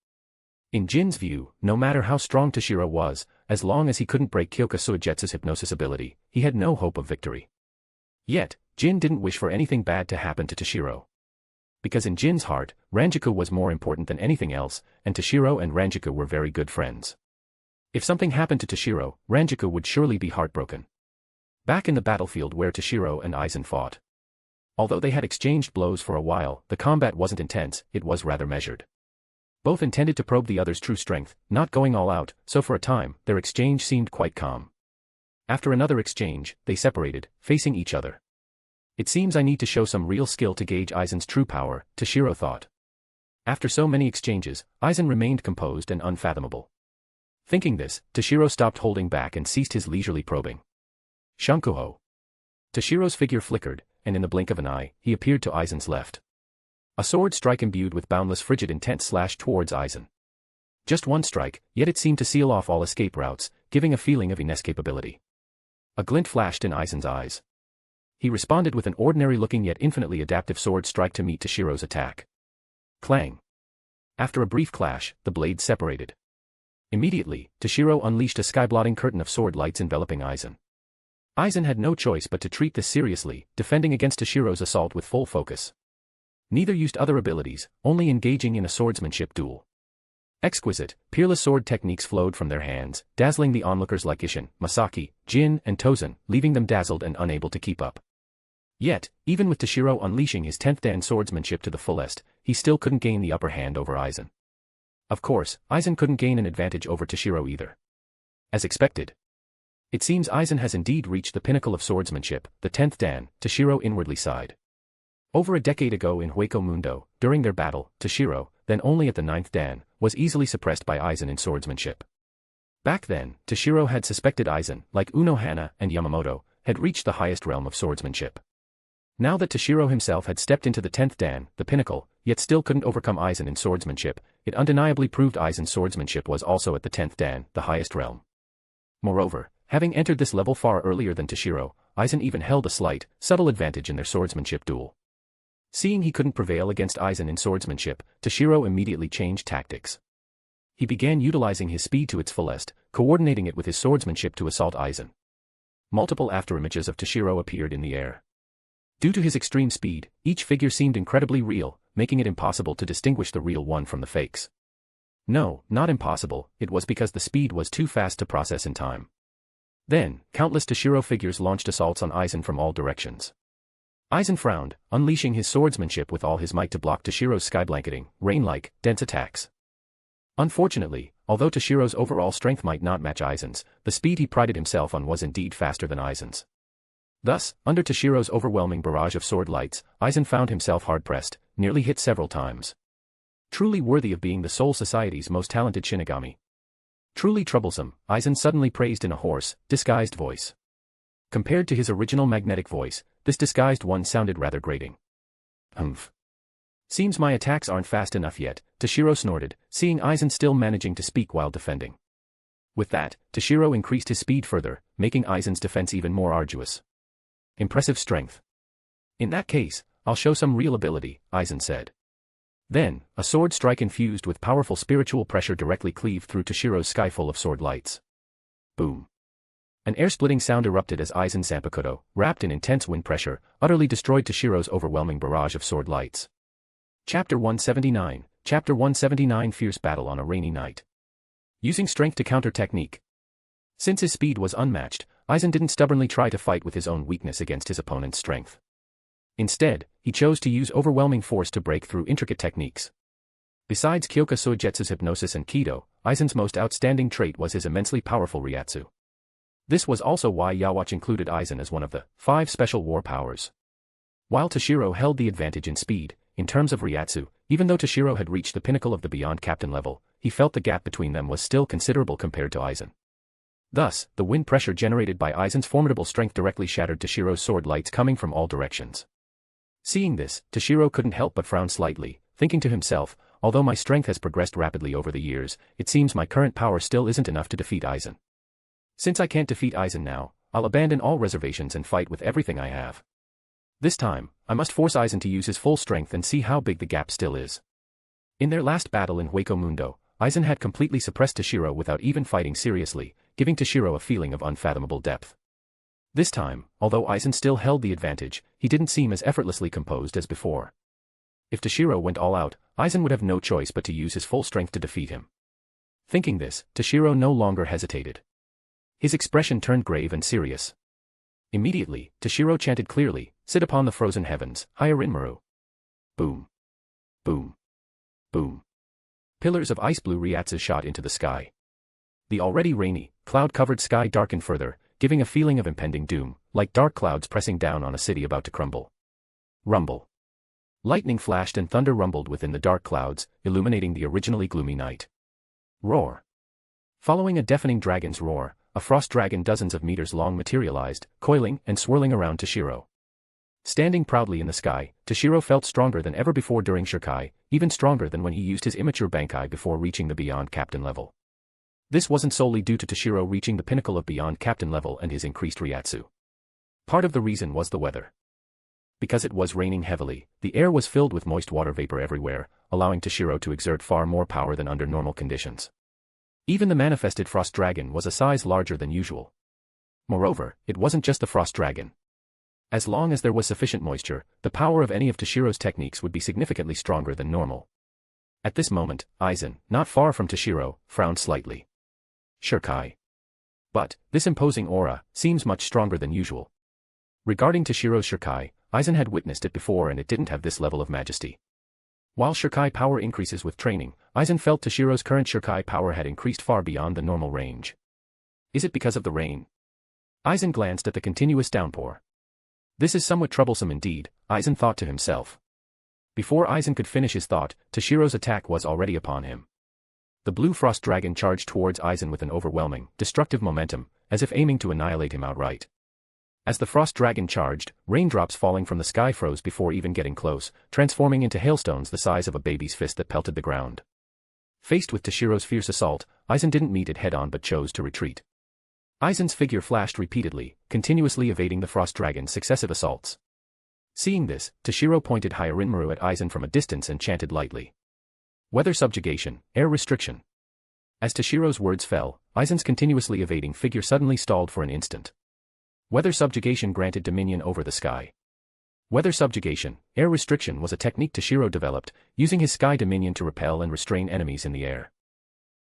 In Jin's view, no matter how strong Toshiro was, as long as he couldn't break Kyoka Suigetsu's hypnosis ability, he had no hope of victory. Yet, Jin didn't wish for anything bad to happen to Toshiro. Because in Jin's heart, Ranjaku was more important than anything else, and Toshiro and Ranjaku were very good friends. If something happened to Toshiro, Ranjaku would surely be heartbroken. Back in the battlefield where Toshiro and Aizen fought. Although they had exchanged blows for a while, the combat wasn't intense, it was rather measured. Both intended to probe the other's true strength, not going all out, so for a time, their exchange seemed quite calm. After another exchange, they separated, facing each other. It seems I need to show some real skill to gauge Aizen's true power, Toshiro thought. After so many exchanges, Aizen remained composed and unfathomable. Thinking this, Toshiro stopped holding back and ceased his leisurely probing. Shankuho. Toshiro's figure flickered, and in the blink of an eye, he appeared to Aizen's left. A sword strike imbued with boundless frigid intent slashed towards Aizen. Just one strike, yet it seemed to seal off all escape routes, giving a feeling of inescapability. A glint flashed in Aizen's eyes. He responded with an ordinary-looking yet infinitely adaptive sword strike to meet Toshiro's attack. Clang. After a brief clash, the blades separated. Immediately, Toshiro unleashed a sky-blotting curtain of sword lights enveloping Aizen. Aizen had no choice but to treat this seriously, defending against Toshiro's assault with full focus. Neither used other abilities, only engaging in a swordsmanship duel. Exquisite, peerless sword techniques flowed from their hands, dazzling the onlookers like Isshin, Masaki, Jin, and Tozen, leaving them dazzled and unable to keep up. Yet, even with Toshiro unleashing his 10th dan swordsmanship to the fullest, he still couldn't gain the upper hand over Aizen. Of course, Aizen couldn't gain an advantage over Toshiro either. As expected. It seems Aizen has indeed reached the pinnacle of swordsmanship, the 10th dan, Toshiro inwardly sighed. Over a decade ago in Hueco Mundo, during their battle, Toshiro, then only at the 9th dan, was easily suppressed by Aizen in swordsmanship. Back then, Toshiro had suspected Aizen, like Unohana and Yamamoto, had reached the highest realm of swordsmanship. Now that Toshiro himself had stepped into the 10th dan, the pinnacle, yet still couldn't overcome Aizen in swordsmanship, it undeniably proved Aizen's swordsmanship was also at the 10th Dan, the highest realm. Moreover, having entered this level far earlier than Toshiro, Aizen even held a slight, subtle advantage in their swordsmanship duel. Seeing he couldn't prevail against Aizen in swordsmanship, Toshiro immediately changed tactics. He began utilizing his speed to its fullest, coordinating it with his swordsmanship to assault Aizen. Multiple afterimages of Toshiro appeared in the air. Due to his extreme speed, each figure seemed incredibly real, making it impossible to distinguish the real one from the fakes. No, not impossible, it was because the speed was too fast to process in time. Then, countless Toshiro figures launched assaults on Aizen from all directions. Aizen frowned, unleashing his swordsmanship with all his might to block Toshiro's skyblanketing, rain-like, dense attacks. Unfortunately, although Toshiro's overall strength might not match Aizen's, the speed he prided himself on was indeed faster than Aizen's. Thus, under Toshiro's overwhelming barrage of sword lights, Aizen found himself hard-pressed, nearly hit several times. Truly worthy of being the Soul Society's most talented Shinigami. Truly troublesome, Aizen suddenly praised in a hoarse, disguised voice. Compared to his original magnetic voice, this disguised one sounded rather grating. Humph. Seems my attacks aren't fast enough yet, Toshiro snorted, seeing Aizen still managing to speak while defending. With that, Toshiro increased his speed further, making Aizen's defense even more arduous. Impressive strength. In that case, I'll show some real ability, Aizen said. Then, a sword strike infused with powerful spiritual pressure directly cleaved through Toshiro's sky full of sword lights. Boom. An air-splitting sound erupted as Aizen's Zanpakuto, wrapped in intense wind pressure, utterly destroyed Toshiro's overwhelming barrage of sword lights. Chapter 179, Chapter 179 Fierce Battle on a Rainy Night. Using strength to counter technique. Since his speed was unmatched, Aizen didn't stubbornly try to fight with his own weakness against his opponent's strength. Instead, he chose to use overwhelming force to break through intricate techniques. Besides Kyoka Soijetsu's hypnosis and Kido, Aizen's most outstanding trait was his immensely powerful Ryatsu. This was also why Yhwach included Aizen as one of the 5 special war powers. While Toshiro held the advantage in speed, in terms of Ryatsu, even though Toshiro had reached the pinnacle of the Beyond Captain level, he felt the gap between them was still considerable compared to Aizen. Thus, the wind pressure generated by Aizen's formidable strength directly shattered Toshiro's sword lights coming from all directions. Seeing this, Toshiro couldn't help but frown slightly, thinking to himself, although my strength has progressed rapidly over the years, it seems my current power still isn't enough to defeat Aizen. Since I can't defeat Aizen now, I'll abandon all reservations and fight with everything I have. This time, I must force Aizen to use his full strength and see how big the gap still is. In their last battle in Hueco Mundo, Aizen had completely suppressed Toshiro without even fighting seriously, giving Toshiro a feeling of unfathomable depth. This time, although Aizen still held the advantage, he didn't seem as effortlessly composed as before. If Toshiro went all out, Aizen would have no choice but to use his full strength to defeat him. Thinking this, Toshiro no longer hesitated. His expression turned grave and serious. Immediately, Toshiro chanted clearly, "Sit upon the frozen heavens, Hyarinmaru." Boom. Boom. Boom. Pillars of ice blue Ryatsu shot into the sky. The already rainy, cloud-covered sky darkened further, giving a feeling of impending doom, like dark clouds pressing down on a city about to crumble. Rumble. Lightning flashed and thunder rumbled within the dark clouds, illuminating the originally gloomy night. Roar. Following a deafening dragon's roar, a frost dragon dozens of meters long materialized, coiling and swirling around Toshiro. Standing proudly in the sky, Toshiro felt stronger than ever before during Shirkai, even stronger than when he used his immature Bankai before reaching the Beyond Captain level. This wasn't solely due to Toshiro reaching the pinnacle of Beyond Captain level and his increased Ryatsu. Part of the reason was the weather. Because it was raining heavily, the air was filled with moist water vapor everywhere, allowing Toshiro to exert far more power than under normal conditions. Even the manifested frost dragon was a size larger than usual. Moreover, it wasn't just the frost dragon. As long as there was sufficient moisture, the power of any of Toshiro's techniques would be significantly stronger than normal. At this moment, Aizen, not far from Toshiro, frowned slightly. Shirkai. But, this imposing aura seems much stronger than usual. Regarding Toshiro's Shirkai, Aizen had witnessed it before and it didn't have this level of majesty. While Shirkai power increases with training, Aizen felt Toshiro's current Shirkai power had increased far beyond the normal range. Is it because of the rain? Aizen glanced at the continuous downpour. This is somewhat troublesome indeed, Aizen thought to himself. Before Aizen could finish his thought, Toshiro's attack was already upon him. The blue frost dragon charged towards Aizen with an overwhelming, destructive momentum, as if aiming to annihilate him outright. As the frost dragon charged, raindrops falling from the sky froze before even getting close, transforming into hailstones the size of a baby's fist that pelted the ground. Faced with Toshiro's fierce assault, Aizen didn't meet it head-on but chose to retreat. Aizen's figure flashed repeatedly, continuously evading the Frost Dragon's successive assaults. Seeing this, Toshiro pointed Hyarinmaru at Aizen from a distance and chanted lightly. Weather subjugation, air restriction. As Toshiro's words fell, Aizen's continuously evading figure suddenly stalled for an instant. Weather subjugation granted dominion over the sky. Weather subjugation, air restriction was a technique Toshiro developed, using his sky dominion to repel and restrain enemies in the air.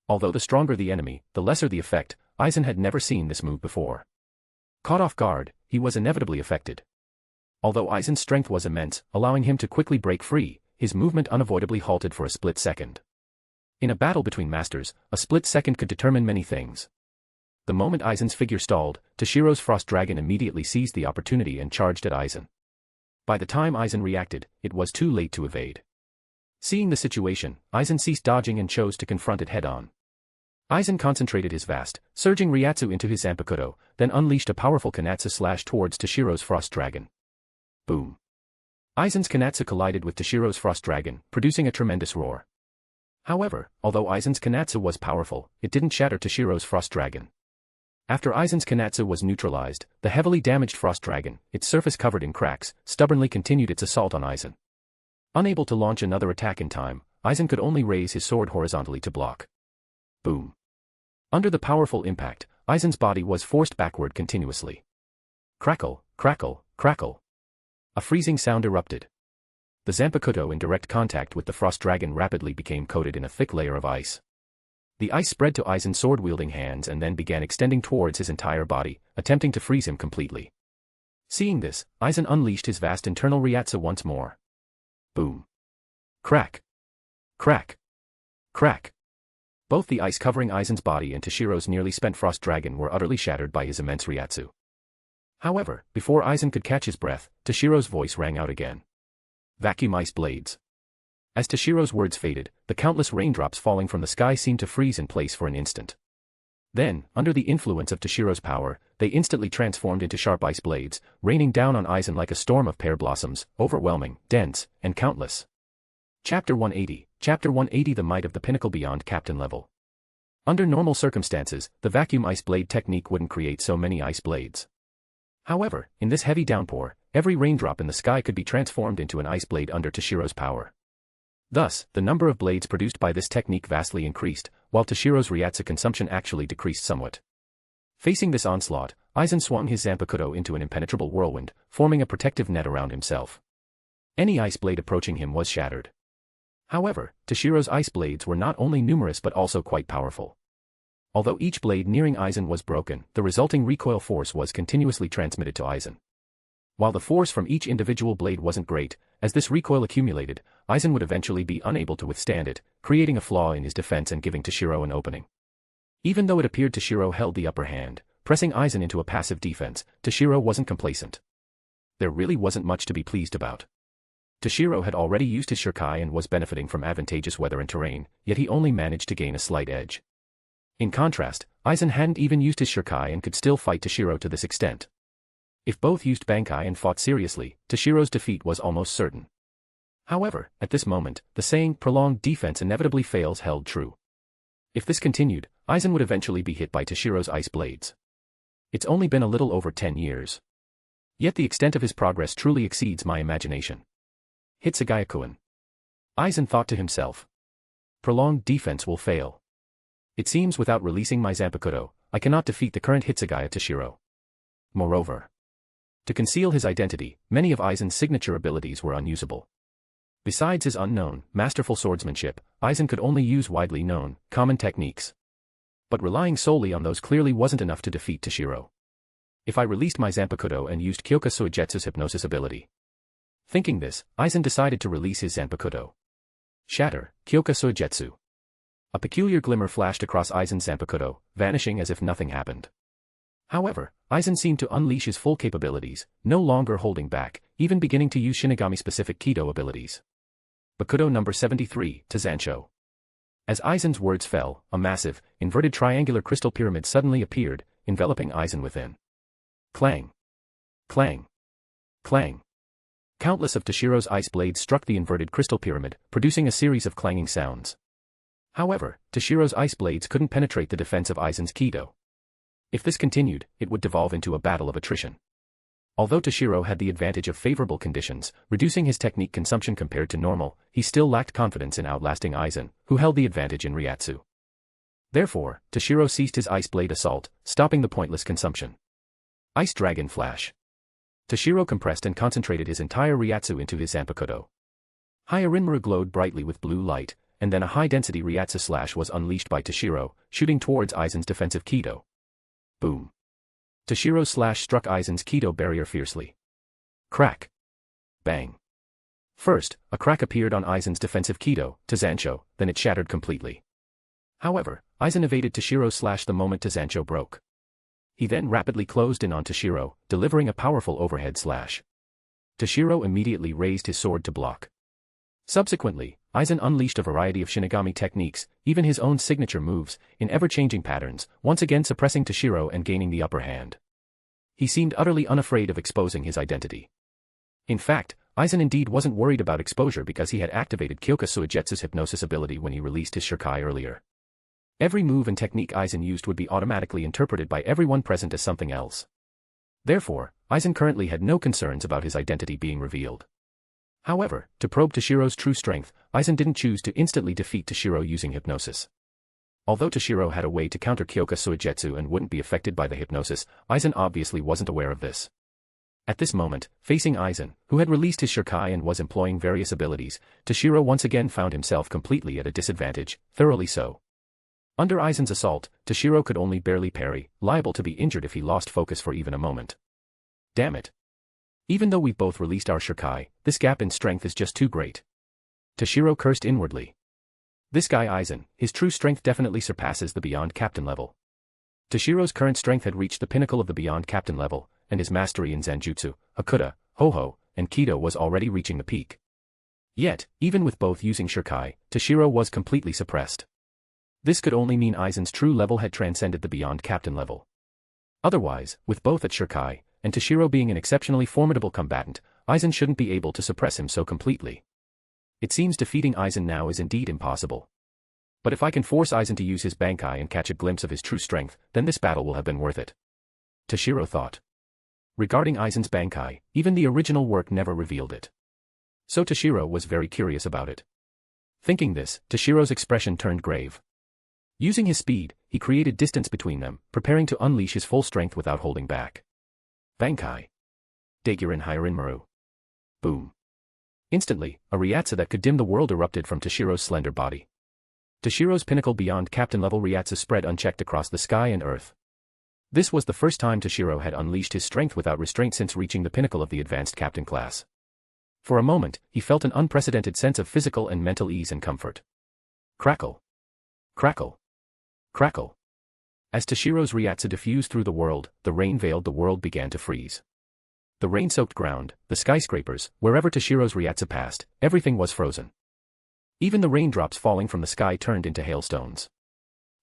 Although the stronger the enemy, the lesser the effect, Aizen had never seen this move before. Caught off guard, he was inevitably affected. Although Aizen's strength was immense, allowing him to quickly break free, his movement unavoidably halted for a split second. In a battle between masters, a split second could determine many things. The moment Aizen's figure stalled, Toshiro's Frost Dragon immediately seized the opportunity and charged at Aizen. By the time Aizen reacted, it was too late to evade. Seeing the situation, Aizen ceased dodging and chose to confront it head-on. Aizen concentrated his vast, surging Ryatsu into his Zanpakuto, then unleashed a powerful Kanatsu slash towards Toshiro's Frost Dragon. Boom. Aizen's Kanatsu collided with Toshiro's Frost Dragon, producing a tremendous roar. However, although Aizen's Kanatsu was powerful, it didn't shatter Toshiro's Frost Dragon. After Aizen's Kanatsu was neutralized, the heavily damaged Frost Dragon, its surface covered in cracks, stubbornly continued its assault on Aizen. Unable to launch another attack in time, Aizen could only raise his sword horizontally to block. Boom. Under the powerful impact, Aizen's body was forced backward continuously. Crackle, crackle, crackle. A freezing sound erupted. The Zanpakuto in direct contact with the Frost Dragon rapidly became coated in a thick layer of ice. The ice spread to Aizen's sword-wielding hands and then began extending towards his entire body, attempting to freeze him completely. Seeing this, Aizen unleashed his vast internal Ryatsu once more. Boom. Crack. Crack. Crack. Both the ice covering Aizen's body and Toshiro's nearly spent Frost Dragon were utterly shattered by his immense Ryatsu. However, before Aizen could catch his breath, Toshiro's voice rang out again. Vacuum ice blades. As Toshiro's words faded, the countless raindrops falling from the sky seemed to freeze in place for an instant. Then, under the influence of Toshiro's power, they instantly transformed into sharp ice blades, raining down on Aizen like a storm of pear blossoms, overwhelming, dense, and countless. Chapter 180, Chapter 180 The Might of the Pinnacle Beyond Captain Level. Under normal circumstances, the vacuum ice blade technique wouldn't create so many ice blades. However, in this heavy downpour, every raindrop in the sky could be transformed into an ice blade under Toshiro's power. Thus, the number of blades produced by this technique vastly increased, while Toshiro's Ryatsu consumption actually decreased somewhat. Facing this onslaught, Aizen swung his Zanpakuto into an impenetrable whirlwind, forming a protective net around himself. Any ice blade approaching him was shattered. However, Toshiro's ice blades were not only numerous but also quite powerful. Although each blade nearing Aizen was broken, the resulting recoil force was continuously transmitted to Aizen. While the force from each individual blade wasn't great, as this recoil accumulated, Aizen would eventually be unable to withstand it, creating a flaw in his defense and giving Toshiro an opening. Even though it appeared Toshiro held the upper hand, pressing Aizen into a passive defense, Toshiro wasn't complacent. There really wasn't much to be pleased about. Toshiro had already used his Shurikai and was benefiting from advantageous weather and terrain, yet he only managed to gain a slight edge. In contrast, Aizen hadn't even used his Shurikai and could still fight Toshiro to this extent. If both used Bankai and fought seriously, Toshiro's defeat was almost certain. However, at this moment, the saying, prolonged defense inevitably fails held true. If this continued, Aizen would eventually be hit by Toshiro's ice blades. It's only been a little over 10 years. Yet the extent of his progress truly exceeds my imagination. Hitsugaya-kun. Aizen thought to himself. Prolonged defense will fail. It seems without releasing my Zanpakuto, I cannot defeat the current Hitsugaya Toshiro. Moreover, to conceal his identity, many of Aizen's signature abilities were unusable. Besides his unknown, masterful swordsmanship, Aizen could only use widely known, common techniques. But relying solely on those clearly wasn't enough to defeat Toshiro. If I released my Zanpakuto and used Kyoka Suigetsu's hypnosis ability. Thinking this, Aizen decided to release his Zanpakuto. Shatter, Kyoka Suigetsu. A peculiar glimmer flashed across Aizen's Zanpakuto, vanishing as if nothing happened. However, Aizen seemed to unleash his full capabilities, no longer holding back, even beginning to use Shinigami-specific Kido abilities. Bakudo number 73, Tazansho. As Aizen's words fell, a massive, inverted triangular crystal pyramid suddenly appeared, enveloping Aizen within. Clang. Clang. Clang. Countless of Toshiro's ice blades struck the inverted crystal pyramid, producing a series of clanging sounds. However, Toshiro's ice blades couldn't penetrate the defense of Aizen's Kido. If this continued, it would devolve into a battle of attrition. Although Toshiro had the advantage of favorable conditions, reducing his technique consumption compared to normal, he still lacked confidence in outlasting Aizen, who held the advantage in Ryatsu. Therefore, Toshiro ceased his ice blade assault, stopping the pointless consumption. Ice Dragon Flash. Toshiro compressed and concentrated his entire Ryatsu into his Zanpakuto. Hyarinmaru glowed brightly with blue light, and then a high-density Ryatsu slash was unleashed by Toshiro, shooting towards Aizen's defensive Kido. Boom. Toshiro's slash struck Aizen's Kido barrier fiercely. Crack. Bang. First, a crack appeared on Aizen's defensive Kido, Tazancho, then it shattered completely. However, Aizen evaded Toshiro's slash the moment Tazancho broke. He then rapidly closed in on Toshiro, delivering a powerful overhead slash. Toshiro immediately raised his sword to block. Subsequently, Aizen unleashed a variety of Shinigami techniques, even his own signature moves, in ever-changing patterns, once again suppressing Toshiro and gaining the upper hand. He seemed utterly unafraid of exposing his identity. In fact, Aizen indeed wasn't worried about exposure because he had activated Kyoka Suigetsu's hypnosis ability when he released his Shirkai earlier. Every move and technique Aizen used would be automatically interpreted by everyone present as something else. Therefore, Aizen currently had no concerns about his identity being revealed. However, to probe Toshiro's true strength, Aizen didn't choose to instantly defeat Toshiro using hypnosis. Although Toshiro had a way to counter Kyoka Suigetsu and wouldn't be affected by the hypnosis, Aizen obviously wasn't aware of this. At this moment, facing Aizen, who had released his Shirkai and was employing various abilities, Toshiro once again found himself completely at a disadvantage, thoroughly so. Under Aizen's assault, Toshiro could only barely parry, liable to be injured if he lost focus for even a moment. Damn it. Even though we've both released our Shirkai, this gap in strength is just too great. Toshiro cursed inwardly. This guy Aizen, his true strength definitely surpasses the Beyond Captain level. Toshiro's current strength had reached the pinnacle of the Beyond Captain level, and his mastery in Zanjutsu, Hakuta, Ho-Ho, and Kido was already reaching the peak. Yet, even with both using Shirkai, Toshiro was completely suppressed. This could only mean Aizen's true level had transcended the Beyond Captain level. Otherwise, with both at Shirkai, and Toshiro being an exceptionally formidable combatant, Aizen shouldn't be able to suppress him so completely. It seems defeating Aizen now is indeed impossible. But if I can force Aizen to use his Bankai and catch a glimpse of his true strength, then this battle will have been worth it. Toshiro thought. Regarding Aizen's Bankai, even the original work never revealed it. So Toshiro was very curious about it. Thinking this, Toshiro's expression turned grave. Using his speed, he created distance between them, preparing to unleash his full strength without holding back. Bankai. Daiguren Hyarinmaru. Boom. Instantly, a Ryatsu that could dim the world erupted from Toshiro's slender body. Toshiro's pinnacle Beyond Captain level Ryatsu spread unchecked across the sky and earth. This was the first time Toshiro had unleashed his strength without restraint since reaching the pinnacle of the advanced captain class. For a moment, he felt an unprecedented sense of physical and mental ease and comfort. Crackle. Crackle. Crackle. As Toshiro's Ryatsu diffused through the world, the rain veiled the world began to freeze. The rain-soaked ground, the skyscrapers, wherever Toshiro's Ryatsu passed, everything was frozen. Even the raindrops falling from the sky turned into hailstones.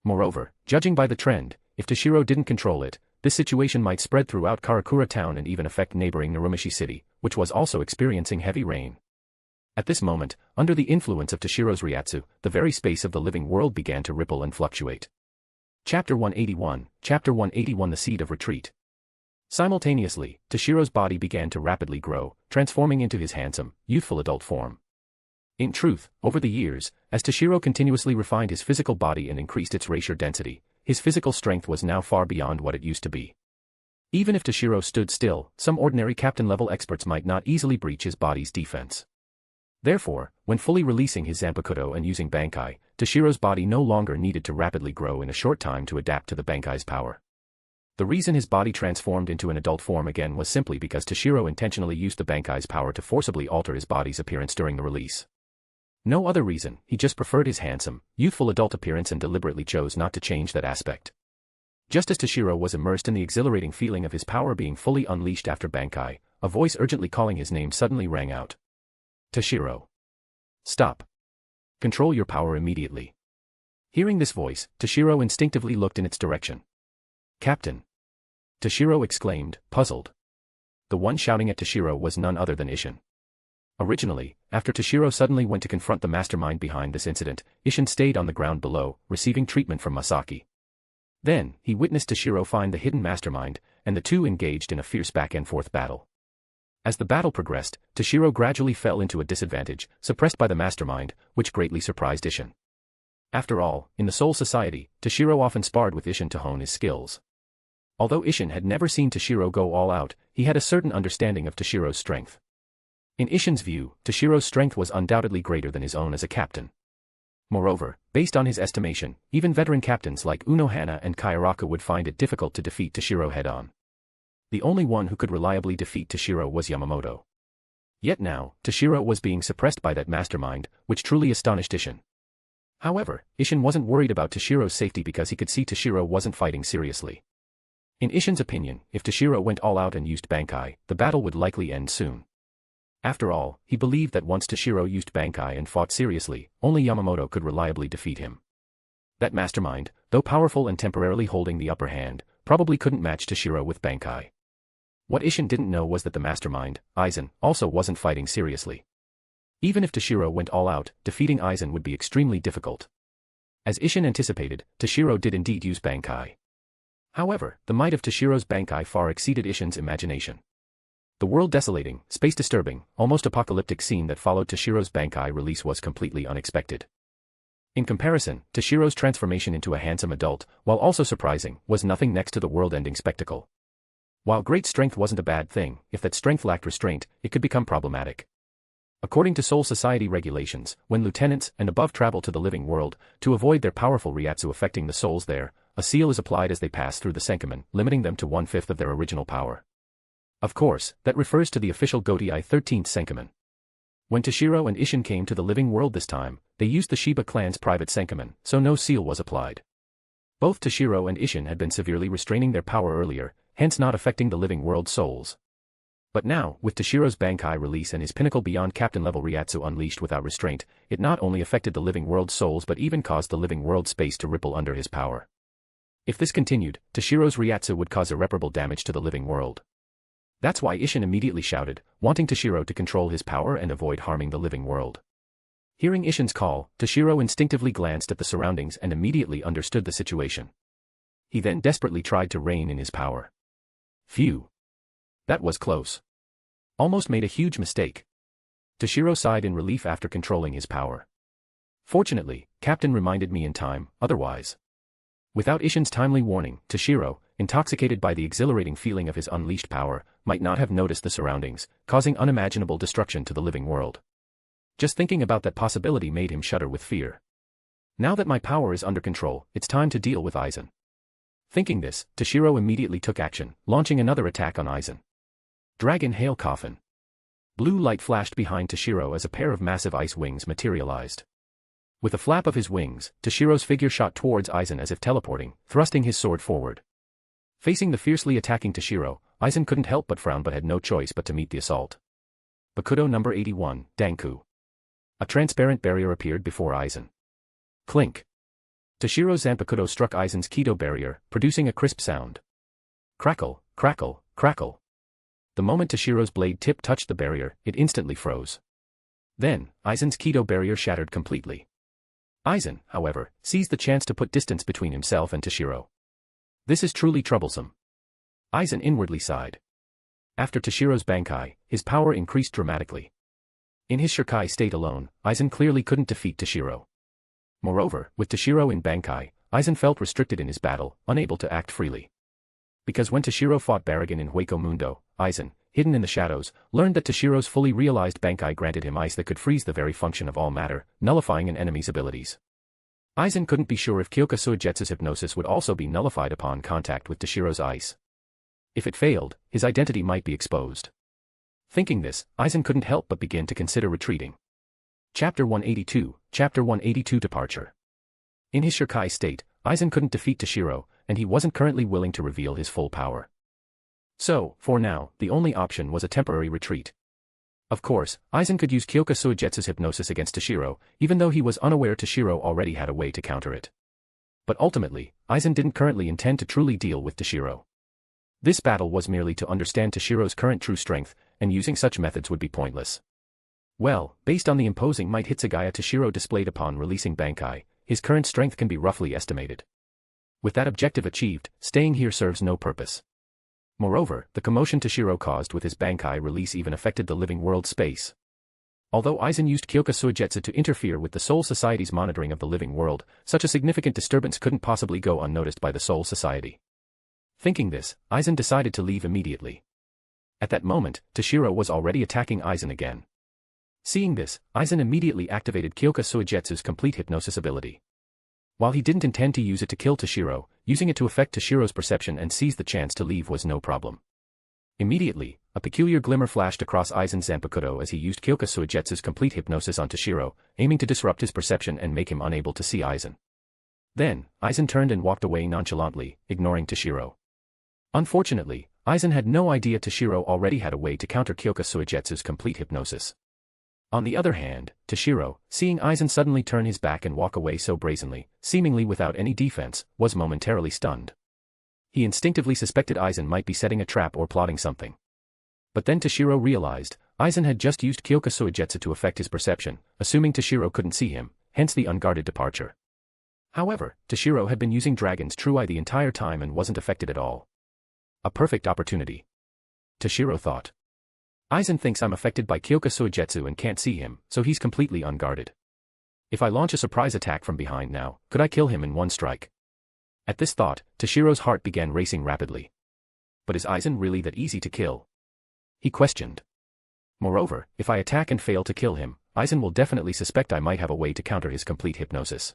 Moreover, judging by the trend, if Toshiro didn't control it, this situation might spread throughout Karakura town and even affect neighboring Narumashii city, which was also experiencing heavy rain. At this moment, under the influence of Toshiro's Ryatsu, the very space of the living world began to ripple and fluctuate. Chapter 181, Chapter 181 The Seed of Retreat. Simultaneously, Toshiro's body began to rapidly grow, transforming into his handsome, youthful adult form. In truth, over the years, as Toshiro continuously refined his physical body and increased its racial density, his physical strength was now far beyond what it used to be. Even if Toshiro stood still, some ordinary captain-level experts might not easily breach his body's defense. Therefore, when fully releasing his Zanpakuto and using Bankai, Toshiro's body no longer needed to rapidly grow in a short time to adapt to the Bankai's power. The reason his body transformed into an adult form again was simply because Toshiro intentionally used the Bankai's power to forcibly alter his body's appearance during the release. No other reason, he just preferred his handsome, youthful adult appearance and deliberately chose not to change that aspect. Just as Toshiro was immersed in the exhilarating feeling of his power being fully unleashed after Bankai, a voice urgently calling his name suddenly rang out. Toshiro. Stop. Control your power immediately. Hearing this voice, Toshiro instinctively looked in its direction. Captain. Toshiro exclaimed, puzzled. The one shouting at Toshiro was none other than Isshin. Originally, after Toshiro suddenly went to confront the mastermind behind this incident, Ishin stayed on the ground below, receiving treatment from Masaki. Then, he witnessed Toshiro find the hidden mastermind, and the two engaged in a fierce back-and-forth battle. As the battle progressed, Toshiro gradually fell into a disadvantage, suppressed by the mastermind, which greatly surprised Ishin. After all, in the Soul Society, Toshiro often sparred with Ishin to hone his skills. Although Ishin had never seen Toshiro go all out, he had a certain understanding of Toshiro's strength. In Ishin's view, Toshiro's strength was undoubtedly greater than his own as a captain. Moreover, based on his estimation, even veteran captains like Unohana and Kairaku would find it difficult to defeat Toshiro head-on. The only one who could reliably defeat Toshiro was Yamamoto. Yet now, Toshiro was being suppressed by that mastermind, which truly astonished Ishin. However, Ishin wasn't worried about Toshiro's safety because he could see Toshiro wasn't fighting seriously. In Ishin's opinion, if Toshiro went all out and used Bankai, the battle would likely end soon. After all, he believed that once Toshiro used Bankai and fought seriously, only Yamamoto could reliably defeat him. That mastermind, though powerful and temporarily holding the upper hand, probably couldn't match Toshiro with Bankai. What Ishin didn't know was that the mastermind, Aizen, also wasn't fighting seriously. Even if Toshiro went all out, defeating Aizen would be extremely difficult. As Ishin anticipated, Toshiro did indeed use Bankai. However, the might of Toshiro's Bankai far exceeded Ishin's imagination. The world-desolating, space-disturbing, almost apocalyptic scene that followed Toshiro's Bankai release was completely unexpected. In comparison, Toshiro's transformation into a handsome adult, while also surprising, was nothing next to the world-ending spectacle. While great strength wasn't a bad thing, if that strength lacked restraint, it could become problematic. According to Soul Society regulations, when lieutenants and above travel to the living world, to avoid their powerful Ryatsu affecting the souls there, a seal is applied as they pass through the Senkamen, limiting them to 1/5 of their original power. Of course, that refers to the official Gotei 13th Senkamen. When Toshiro and Ishin came to the living world this time, they used the Shiba clan's private Senkamen, so no seal was applied. Both Toshiro and Ishin had been severely restraining their power earlier, hence not affecting the living world souls. But now, with Toshiro's Bankai release and his pinnacle beyond captain-level Ryatsu unleashed without restraint, it not only affected the living world souls but even caused the living world space to ripple under his power. If this continued, Toshiro's Ryatsu would cause irreparable damage to the living world. That's why Ishin immediately shouted, wanting Toshiro to control his power and avoid harming the living world. Hearing Ishin's call, Toshiro instinctively glanced at the surroundings and immediately understood the situation. He then desperately tried to rein in his power. Phew. That was close. Almost made a huge mistake. Toshiro sighed in relief after controlling his power. Fortunately, Captain reminded me in time, otherwise. Without Ishin's timely warning, Toshiro, intoxicated by the exhilarating feeling of his unleashed power, might not have noticed the surroundings, causing unimaginable destruction to the living world. Just thinking about that possibility made him shudder with fear. Now that my power is under control, it's time to deal with Aizen. Thinking this, Toshiro immediately took action, launching another attack on Aizen. Dragon Hail Coffin. Blue light flashed behind Toshiro as a pair of massive ice wings materialized. With a flap of his wings, Toshiro's figure shot towards Aizen as if teleporting, thrusting his sword forward. Facing the fiercely attacking Toshiro, Aizen couldn't help but frown but had no choice but to meet the assault. Bakudo number 81, Danku. A transparent barrier appeared before Aizen. Clink. Toshiro's Zanpakudo struck Aizen's Kido barrier, producing a crisp sound. Crackle, crackle, crackle. The moment Toshiro's blade tip touched the barrier, it instantly froze. Then, Aizen's Kido barrier shattered completely. Aizen, however, seized the chance to put distance between himself and Toshiro. This is truly troublesome. Aizen inwardly sighed. After Toshiro's Bankai, his power increased dramatically. In his Shirkai state alone, Aizen clearly couldn't defeat Toshiro. Moreover, with Toshiro in Bankai, Aizen felt restricted in his battle, unable to act freely. Because when Toshiro fought Baragan in Hueco Mundo, Aizen, hidden in the shadows, learned that Toshiro's fully realized Bankai granted him ice that could freeze the very function of all matter, nullifying an enemy's abilities. Aizen couldn't be sure if Kyoka Suigetsu's hypnosis would also be nullified upon contact with Toshiro's ice. If it failed, his identity might be exposed. Thinking this, Aizen couldn't help but begin to consider retreating. Chapter 182 Departure. In his Shirkai state, Aizen couldn't defeat Toshiro, and he wasn't currently willing to reveal his full power. So, for now, the only option was a temporary retreat. Of course, Aizen could use Kyoka Suigetsu's hypnosis against Toshiro, even though he was unaware Toshiro already had a way to counter it. But ultimately, Aizen didn't currently intend to truly deal with Toshiro. This battle was merely to understand Toshiro's current true strength, and using such methods would be pointless. Well, based on the imposing might Hitsugaya Toshiro displayed upon releasing Bankai, his current strength can be roughly estimated. With that objective achieved, staying here serves no purpose. Moreover, the commotion Toshiro caused with his Bankai release even affected the living world space. Although Aizen used Kyoka Suigetsu to interfere with the Soul Society's monitoring of the living world, such a significant disturbance couldn't possibly go unnoticed by the Soul Society. Thinking this, Aizen decided to leave immediately. At that moment, Toshiro was already attacking Aizen again. Seeing this, Aizen immediately activated Kyoka Suigetsu's complete hypnosis ability. While he didn't intend to use it to kill Toshiro, using it to affect Toshiro's perception and seize the chance to leave was no problem. Immediately, a peculiar glimmer flashed across Aizen's Zanpakuto as he used Kyoka Suigetsu's complete hypnosis on Toshiro, aiming to disrupt his perception and make him unable to see Aizen. Then, Aizen turned and walked away nonchalantly, ignoring Toshiro. Unfortunately, Aizen had no idea Toshiro already had a way to counter Kyoka Suigetsu's complete hypnosis. On the other hand, Toshiro, seeing Aizen suddenly turn his back and walk away so brazenly, seemingly without any defense, was momentarily stunned. He instinctively suspected Aizen might be setting a trap or plotting something. But then Toshiro realized, Aizen had just used Kyoka Suigetsu to affect his perception, assuming Toshiro couldn't see him, hence the unguarded departure. However, Toshiro had been using Dragon's True Eye the entire time and wasn't affected at all. A perfect opportunity. Toshiro thought. Aizen thinks I'm affected by Kyoka Suigetsu and can't see him, so he's completely unguarded. If I launch a surprise attack from behind now, could I kill him in one strike? At this thought, Toshiro's heart began racing rapidly. But is Aizen really that easy to kill? He questioned. Moreover, if I attack and fail to kill him, Aizen will definitely suspect I might have a way to counter his complete hypnosis.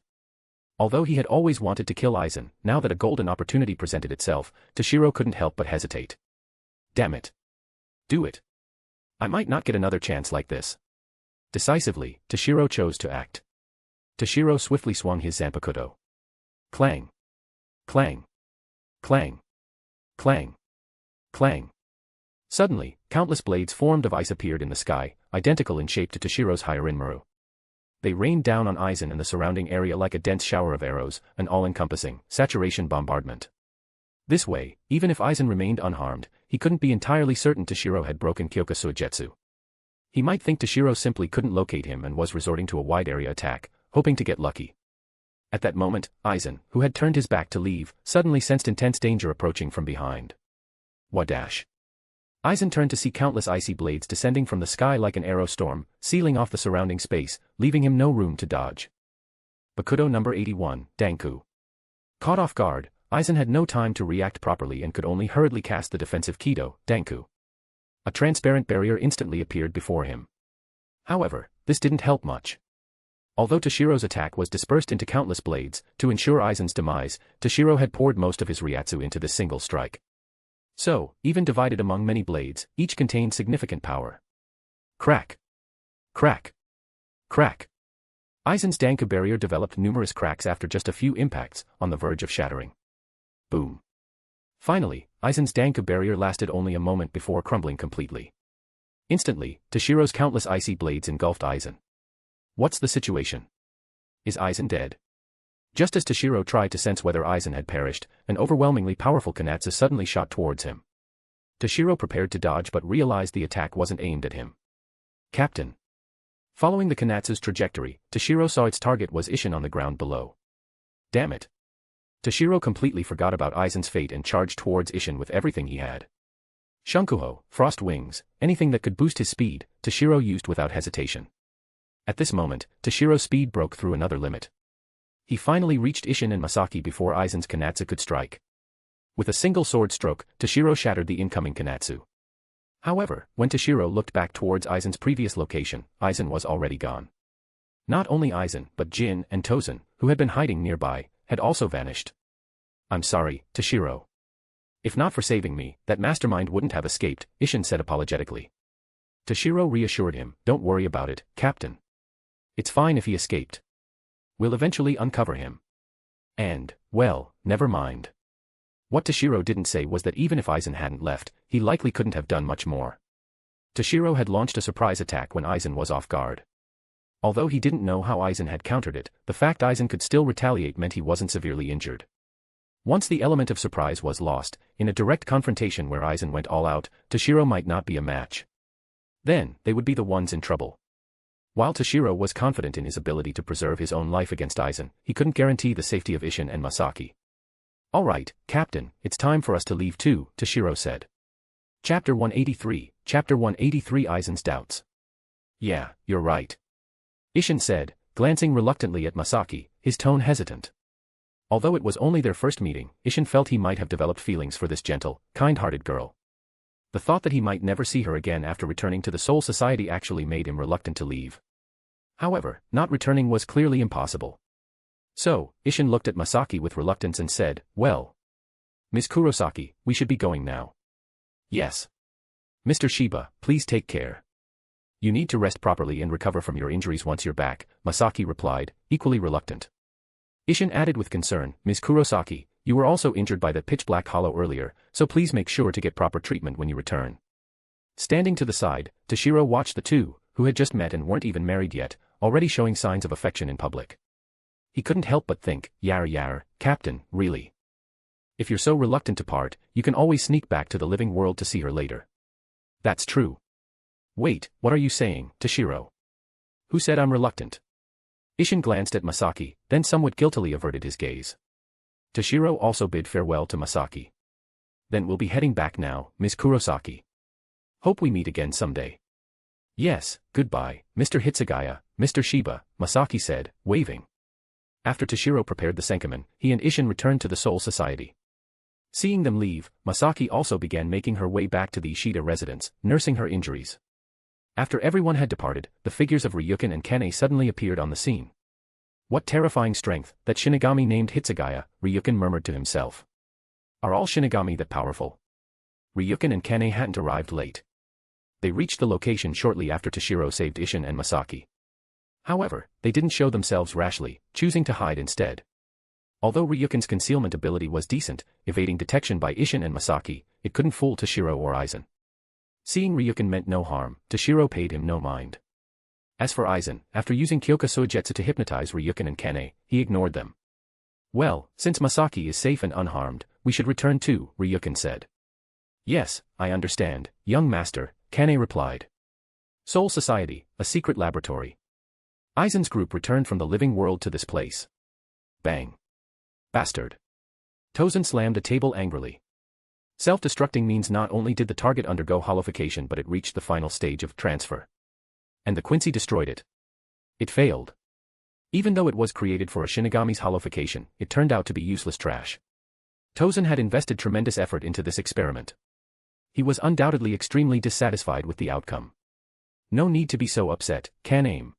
Although he had always wanted to kill Aizen, now that a golden opportunity presented itself, Toshiro couldn't help but hesitate. Damn it. Do it. I might not get another chance like this. Decisively, Toshiro chose to act. Toshiro swiftly swung his Zanpakuto. Clang. Clang. Clang. Clang. Clang. Suddenly, countless blades formed of ice appeared in the sky, identical in shape to Toshiro's Hyarinmaru. They rained down on Aizen and the surrounding area like a dense shower of arrows, an all-encompassing, saturation bombardment. This way, even if Aizen remained unharmed, he couldn't be entirely certain Toshiro had broken Kyoka Suigetsu. He might think Toshiro simply couldn't locate him and was resorting to a wide-area attack, hoping to get lucky. At that moment, Aizen, who had turned his back to leave, suddenly sensed intense danger approaching from behind. Wadash. Aizen turned to see countless icy blades descending from the sky like an arrow storm, sealing off the surrounding space, leaving him no room to dodge. Bakudo number 81, Danku. Caught off guard, Aizen had no time to react properly and could only hurriedly cast the defensive Kido, Danku. A transparent barrier instantly appeared before him. However, this didn't help much. Although Toshiro's attack was dispersed into countless blades, to ensure Aizen's demise, Toshiro had poured most of his Ryatsu into this single strike. So, even divided among many blades, each contained significant power. Crack. Crack. Crack. Aizen's Danku barrier developed numerous cracks after just a few impacts, on the verge of shattering. Boom. Finally, Aizen's Danku barrier lasted only a moment before crumbling completely. Instantly, Toshiro's countless icy blades engulfed Aizen. What's the situation? Is Aizen dead? Just as Toshiro tried to sense whether Aizen had perished, an overwhelmingly powerful Kanatsu suddenly shot towards him. Toshiro prepared to dodge but realized the attack wasn't aimed at him. Captain. Following the Kanatsu's trajectory, Toshiro saw its target was Isshin on the ground below. Damn it. Toshiro completely forgot about Aizen's fate and charged towards Isshin with everything he had. Shunkuho, Frost Wings, anything that could boost his speed, Toshiro used without hesitation. At this moment, Toshiro's speed broke through another limit. He finally reached Isshin and Masaki before Aizen's Kanatsu could strike. With a single sword stroke, Toshiro shattered the incoming Kanatsu. However, when Toshiro looked back towards Aizen's previous location, Aizen was already gone. Not only Aizen, but Jin and Tozen, who had been hiding nearby, had also vanished. I'm sorry, Toshiro. If not for saving me, that mastermind wouldn't have escaped, Isshin said apologetically. Toshiro reassured him, don't worry about it, Captain. It's fine if he escaped. We'll eventually uncover him. And, well, never mind. What Toshiro didn't say was that even if Aizen hadn't left, he likely couldn't have done much more. Toshiro had launched a surprise attack when Aizen was off guard. Although he didn't know how Aizen had countered it, the fact Aizen could still retaliate meant he wasn't severely injured. Once the element of surprise was lost, in a direct confrontation where Aizen went all out, Toshiro might not be a match. Then, they would be the ones in trouble. While Toshiro was confident in his ability to preserve his own life against Aizen, he couldn't guarantee the safety of Isshin and Masaki. "All right, Captain, it's time for us to leave too," Toshiro said. Chapter 183, Chapter 183 Aizen's Doubts. "Yeah, you're right," Isshin said, glancing reluctantly at Masaki, his tone hesitant. Although it was only their first meeting, Isshin felt he might have developed feelings for this gentle, kind-hearted girl. The thought that he might never see her again after returning to the Soul Society actually made him reluctant to leave. However, not returning was clearly impossible. So, Isshin looked at Masaki with reluctance and said, "Well, Ms. Kurosaki, we should be going now." "Yes. Mr. Shiba, please take care. You need to rest properly and recover from your injuries once you're back," Masaki replied, equally reluctant. Isshin added with concern, "Ms. Kurosaki, you were also injured by that pitch-black hollow earlier, so please make sure to get proper treatment when you return." Standing to the side, Toshiro watched the two, who had just met and weren't even married yet, already showing signs of affection in public. He couldn't help but think, Yar, Captain, really. If you're so reluctant to part, you can always sneak back to the living world to see her later. That's true. Wait, what are you saying, Toshiro? Who said I'm reluctant? Isshin glanced at Masaki, then somewhat guiltily averted his gaze. Toshiro also bid farewell to Masaki. Then we'll be heading back now, Ms. Kurosaki. Hope we meet again someday. Yes, goodbye, Mr. Hitsugaya, Mr. Shiba, Masaki said, waving. After Toshiro prepared the Senkamen, he and Isshin returned to the Soul Society. Seeing them leave, Masaki also began making her way back to the Ishida residence, nursing her injuries. After everyone had departed, the figures of Ryukin and Kane suddenly appeared on the scene. What terrifying strength, that Shinigami named Hitsugaya, Ryukin murmured to himself. Are all Shinigami that powerful? Ryukin and Kane hadn't arrived late. They reached the location shortly after Toshiro saved Isshin and Masaki. However, they didn't show themselves rashly, choosing to hide instead. Although Ryukin's concealment ability was decent, evading detection by Isshin and Masaki, it couldn't fool Toshiro or Aizen. Seeing Ryukin meant no harm, Toshiro paid him no mind. As for Aizen, after using Kyoka Suigetsu to hypnotize Ryukin and Kane, he ignored them. Well, since Masaki is safe and unharmed, we should return too, Ryukin said. Yes, I understand, young master, Kane replied. Soul Society, a secret laboratory. Aizen's group returned from the living world to this place. Bang. Bastard. Tozen slammed a table angrily. Self-destructing means not only did the target undergo holification but it reached the final stage of transfer. And the Quincy destroyed it. It failed. Even though it was created for a Shinigami's holification, it turned out to be useless trash. Tozen had invested tremendous effort into this experiment. He was undoubtedly extremely dissatisfied with the outcome. No need to be so upset, Kane.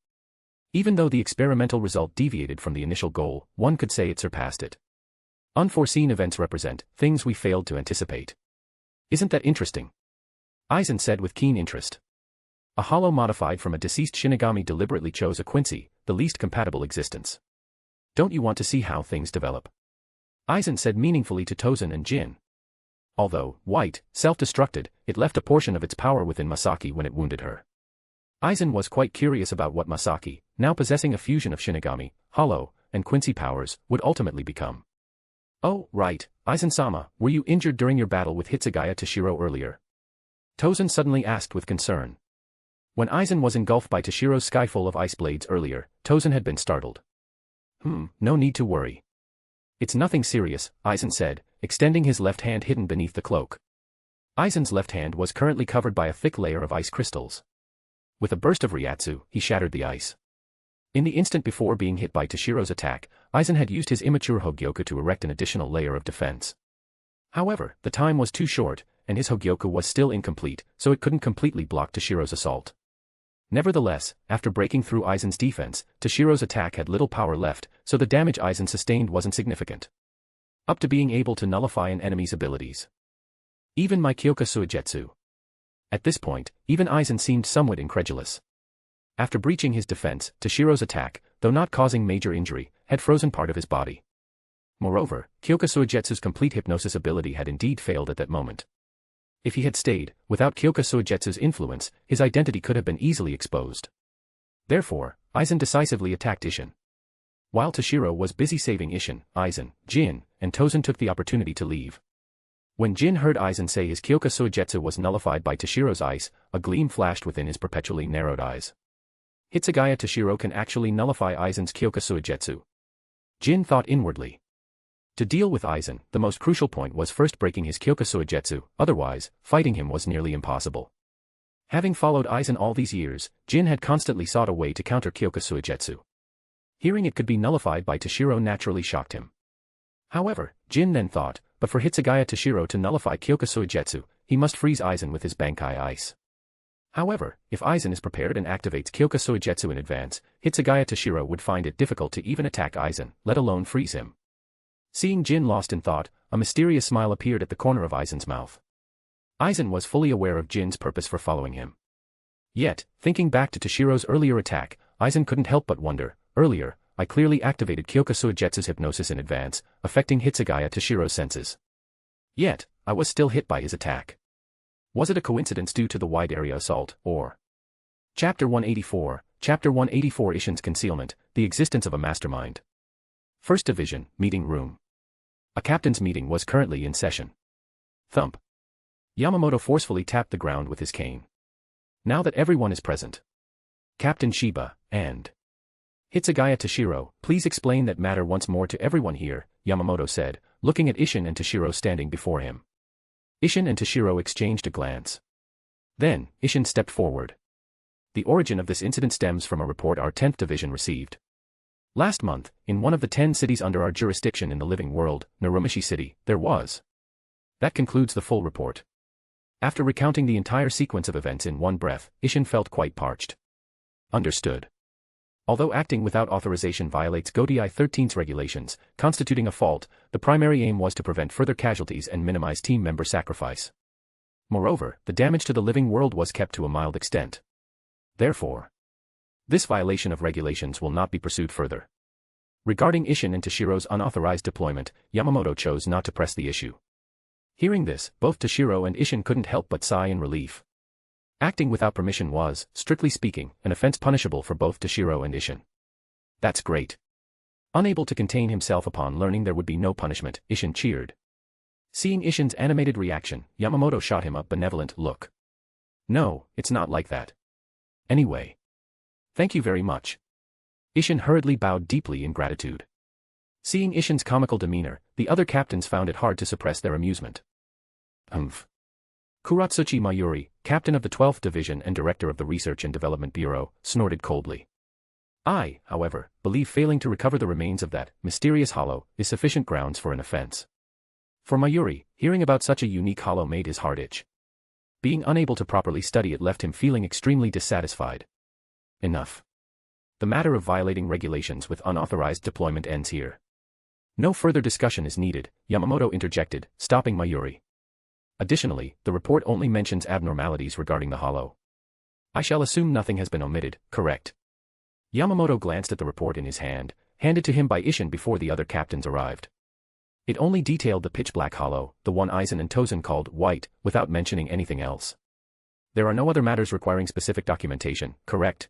Even though the experimental result deviated from the initial goal, one could say it surpassed it. Unforeseen events represent things we failed to anticipate. Isn't that interesting? Aizen said with keen interest. A hollow modified from a deceased Shinigami deliberately chose a Quincy, the least compatible existence. Don't you want to see how things develop? Aizen said meaningfully to Tozen and Jin. Although, white, self-destructed, it left a portion of its power within Masaki when it wounded her. Aizen was quite curious about what Masaki, now possessing a fusion of Shinigami, hollow, and Quincy powers, would ultimately become. Oh, right, Aizen-sama, were you injured during your battle with Hitsugaya Toshiro earlier? Tozen suddenly asked with concern. When Aizen was engulfed by Toshiro's sky full of ice blades earlier, Tozen had been startled. No need to worry. It's nothing serious, Aizen said, extending his left hand hidden beneath the cloak. Aizen's left hand was currently covered by a thick layer of ice crystals. With a burst of Ryatsu, he shattered the ice. In the instant before being hit by Toshiro's attack, Aizen had used his immature Hogyoku to erect an additional layer of defense. However, the time was too short, and his Hogyoku was still incomplete, so it couldn't completely block Toshiro's assault. Nevertheless, after breaking through Aizen's defense, Toshiro's attack had little power left, so the damage Aizen sustained wasn't significant. Up to being able to nullify an enemy's abilities. Even my Kyoka Suigetsu. At this point, even Aizen seemed somewhat incredulous. After breaching his defense, Toshiro's attack, though not causing major injury, had frozen part of his body. Moreover, Kyoka Suigetsu's complete hypnosis ability had indeed failed at that moment. If he had stayed, without Kyoka Suigetsu's influence, his identity could have been easily exposed. Therefore, Aizen decisively attacked Isshin. While Toshiro was busy saving Isshin, Aizen, Jin, and Tozen took the opportunity to leave. When Jin heard Aizen say his Kyoka Suigetsu was nullified by Toshiro's ice, a gleam flashed within his perpetually narrowed eyes. Hitsugaya Toshiro can actually nullify Aizen's Kyoka Suigetsu. Jin thought inwardly. To deal with Aizen, the most crucial point was first breaking his Kyoka Suigetsu, otherwise, fighting him was nearly impossible. Having followed Aizen all these years, Jin had constantly sought a way to counter Kyoka Suigetsu. Hearing it could be nullified by Toshiro naturally shocked him. However, Jin then thought, but for Hitsugaya Toshiro to nullify Kyoka Suigetsu, he must freeze Aizen with his Bankai Ice. However, if Aizen is prepared and activates Kyoka Suigetsu in advance, Hitsugaya Toshiro would find it difficult to even attack Aizen, let alone freeze him. Seeing Jin lost in thought, a mysterious smile appeared at the corner of Aizen's mouth. Aizen was fully aware of Jin's purpose for following him. Yet, thinking back to Toshiro's earlier attack, Aizen couldn't help but wonder, earlier, I clearly activated Kyoka Suigetsu's hypnosis in advance, affecting Hitsugaya Toshiro's senses. Yet, I was still hit by his attack. Was it a coincidence due to the wide area assault, or? Chapter 184, Chapter 184 Ishin's Concealment, the Existence of a Mastermind. First Division, Meeting Room. A captain's meeting was currently in session. Thump. Yamamoto forcefully tapped the ground with his cane. Now that everyone is present. Captain Shiba, and Hitsugaya Toshiro, please explain that matter once more to everyone here, Yamamoto said, looking at Ishin and Toshiro standing before him. Ishin and Toshiro exchanged a glance. Then, Ishin stepped forward. The origin of this incident stems from a report our 10th Division received. Last month, in one of the 10 cities under our jurisdiction in the living world, Narumishi City, there was. That concludes the full report. After recounting the entire sequence of events in one breath, Ishin felt quite parched. Understood. Although acting without authorization violates Gotei 13's regulations, constituting a fault, the primary aim was to prevent further casualties and minimize team member sacrifice. Moreover, the damage to the living world was kept to a mild extent. Therefore, this violation of regulations will not be pursued further. Regarding Ishin and Toshiro's unauthorized deployment, Yamamoto chose not to press the issue. Hearing this, both Toshiro and Ishin couldn't help but sigh in relief. Acting without permission was, strictly speaking, an offense punishable for both Toshiro and Ishin. That's great. Unable to contain himself upon learning there would be no punishment, Ishin cheered. Seeing Ishin's animated reaction, Yamamoto shot him a benevolent look. No, it's not like that. Anyway. Thank you very much. Ishin hurriedly bowed deeply in gratitude. Seeing Ishin's comical demeanor, the other captains found it hard to suppress their amusement. Kuratsuchi Mayuri, captain of the 12th Division and director of the Research and Development Bureau, snorted coldly. I, however, believe failing to recover the remains of that mysterious hollow is sufficient grounds for an offense. For Mayuri, hearing about such a unique hollow made his heart itch. Being unable to properly study it left him feeling extremely dissatisfied. Enough. The matter of violating regulations with unauthorized deployment ends here. No further discussion is needed, Yamamoto interjected, stopping Mayuri. Additionally, the report only mentions abnormalities regarding the hollow. I shall assume nothing has been omitted, correct? Yamamoto glanced at the report in his hand, handed to him by Ishin before the other captains arrived. It only detailed the pitch-black hollow, the one Aizen and Tozen called white, without mentioning anything else. There are no other matters requiring specific documentation, correct?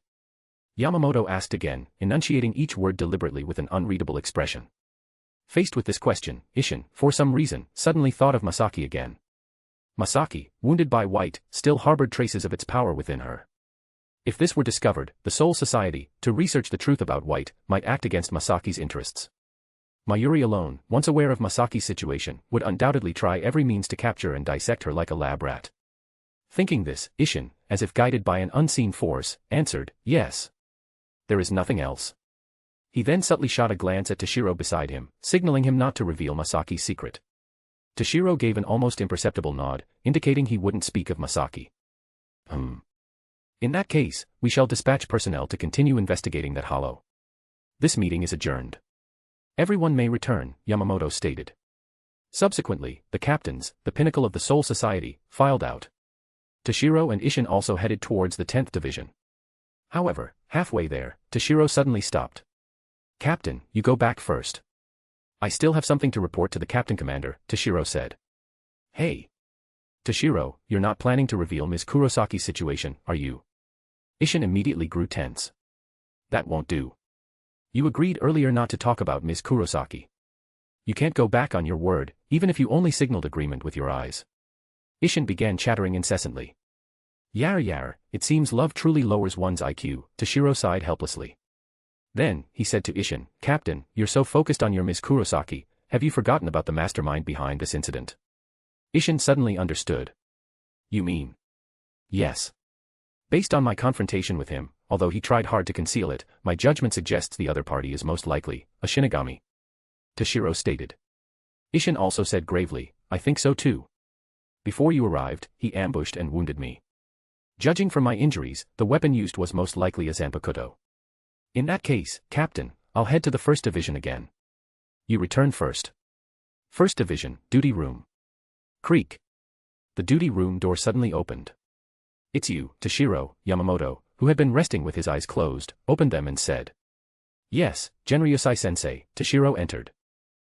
Yamamoto asked again, enunciating each word deliberately with an unreadable expression. Faced with this question, Ishin, for some reason, suddenly thought of Masaki again. Masaki, wounded by white, still harbored traces of its power within her. If this were discovered, the Soul Society, to research the truth about white, might act against Masaki's interests. Mayuri alone, once aware of Masaki's situation, would undoubtedly try every means to capture and dissect her like a lab rat. Thinking this, Ishin, as if guided by an unseen force, answered, yes. There is nothing else. He then subtly shot a glance at Toshiro beside him, signaling him not to reveal Masaki's secret. Toshiro gave an almost imperceptible nod, indicating he wouldn't speak of Masaki. In that case, we shall dispatch personnel to continue investigating that hollow. This meeting is adjourned. Everyone may return, Yamamoto stated. Subsequently, the captains, the pinnacle of the Soul Society, filed out. Toshiro and Ishin also headed towards the 10th Division. However, halfway there, Toshiro suddenly stopped. Captain, you go back first. I still have something to report to the Captain Commander, Toshiro said. Hey. Toshiro, you're not planning to reveal Ms. Kurosaki's situation, are you? Ishin immediately grew tense. That won't do. You agreed earlier not to talk about Ms. Kurosaki. You can't go back on your word, even if you only signaled agreement with your eyes. Ishin began chattering incessantly. Yar, it seems love truly lowers one's IQ, Toshiro sighed helplessly. Then, he said to Ishin, Captain, you're so focused on your Ms. Kurosaki, have you forgotten about the mastermind behind this incident? Ishin suddenly understood. You mean? Yes. Based on my confrontation with him, although he tried hard to conceal it, my judgment suggests the other party is most likely a Shinigami. Toshiro stated. Ishin also said gravely, I think so too. Before you arrived, he ambushed and wounded me. Judging from my injuries, the weapon used was most likely a Zanpakuto. In that case, Captain, I'll head to the First Division again. You return first. First Division, duty room. Creak. The duty room door suddenly opened. It's you, Toshiro. Yamamoto, who had been resting with his eyes closed, opened them and said. Yes, Genryusai-sensei. Toshiro entered.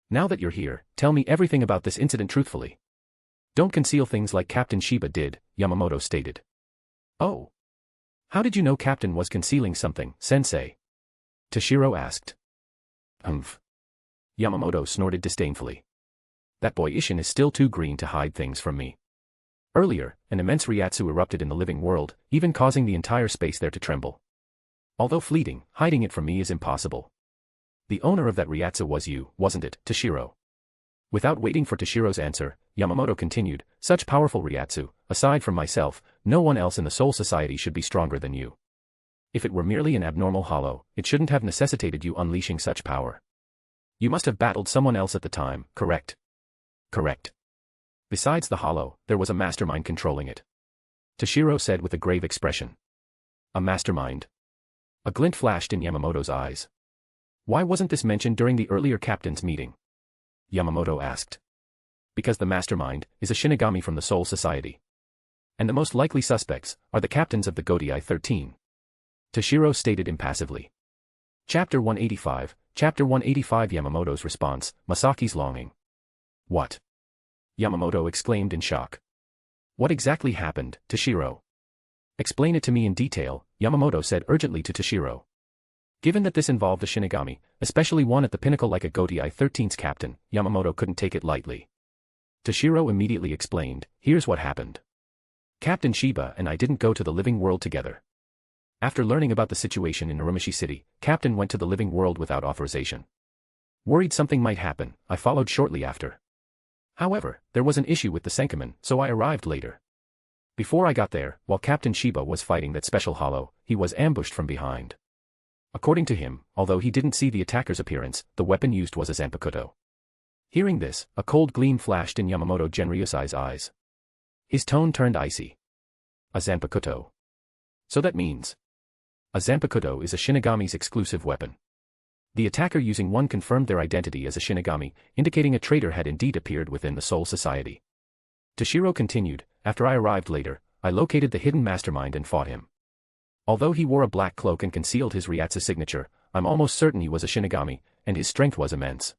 Now that you're here, tell me everything about this incident truthfully. Don't conceal things like Captain Shiba did, Yamamoto stated. Oh. How did you know Captain was concealing something, sensei? Toshiro asked. Yamamoto snorted disdainfully. That boy Ishin is still too green to hide things from me. Earlier, an immense Ryatsu erupted in the living world, even causing the entire space there to tremble. Although fleeting, hiding it from me is impossible. The owner of that Ryatsu was you, wasn't it, Toshiro? Without waiting for Toshiro's answer, Yamamoto continued, such powerful Ryatsu, aside from myself, no one else in the Soul Society should be stronger than you. If it were merely an abnormal hollow, it shouldn't have necessitated you unleashing such power. You must have battled someone else at the time, correct? Correct. Besides the hollow, there was a mastermind controlling it. Toshiro said with a grave expression. A mastermind? A glint flashed in Yamamoto's eyes. Why wasn't this mentioned during the earlier captain's meeting? Yamamoto asked. Because the mastermind is a Shinigami from the Soul Society. And the most likely suspects are the captains of the Godai 13. Toshiro stated impassively. Chapter 185, Chapter 185 Yamamoto's response, Masaki's longing. What? Yamamoto exclaimed in shock. What exactly happened, Toshiro? Explain it to me in detail, Yamamoto said urgently to Toshiro. Given that this involved a Shinigami, especially one at the pinnacle like a Godai 13's captain, Yamamoto couldn't take it lightly. Toshiro immediately explained, here's what happened. Captain Shiba and I didn't go to the living world together. After learning about the situation in Urumqi City, Captain went to the living world without authorization. Worried something might happen, I followed shortly after. However, there was an issue with the Senkaman, so I arrived later. Before I got there, while Captain Shiba was fighting that special hollow, he was ambushed from behind. According to him, although he didn't see the attacker's appearance, the weapon used was a Zanpakuto. Hearing this, a cold gleam flashed in Yamamoto Genryusai's eyes. His tone turned icy. A Zanpakuto. So that means. A Zanpakuto is a Shinigami's exclusive weapon. The attacker using one confirmed their identity as a Shinigami, indicating a traitor had indeed appeared within the Soul Society. Toshiro continued, after I arrived later, I located the hidden mastermind and fought him. Although he wore a black cloak and concealed his Ryatsu signature, I'm almost certain he was a Shinigami, and his strength was immense.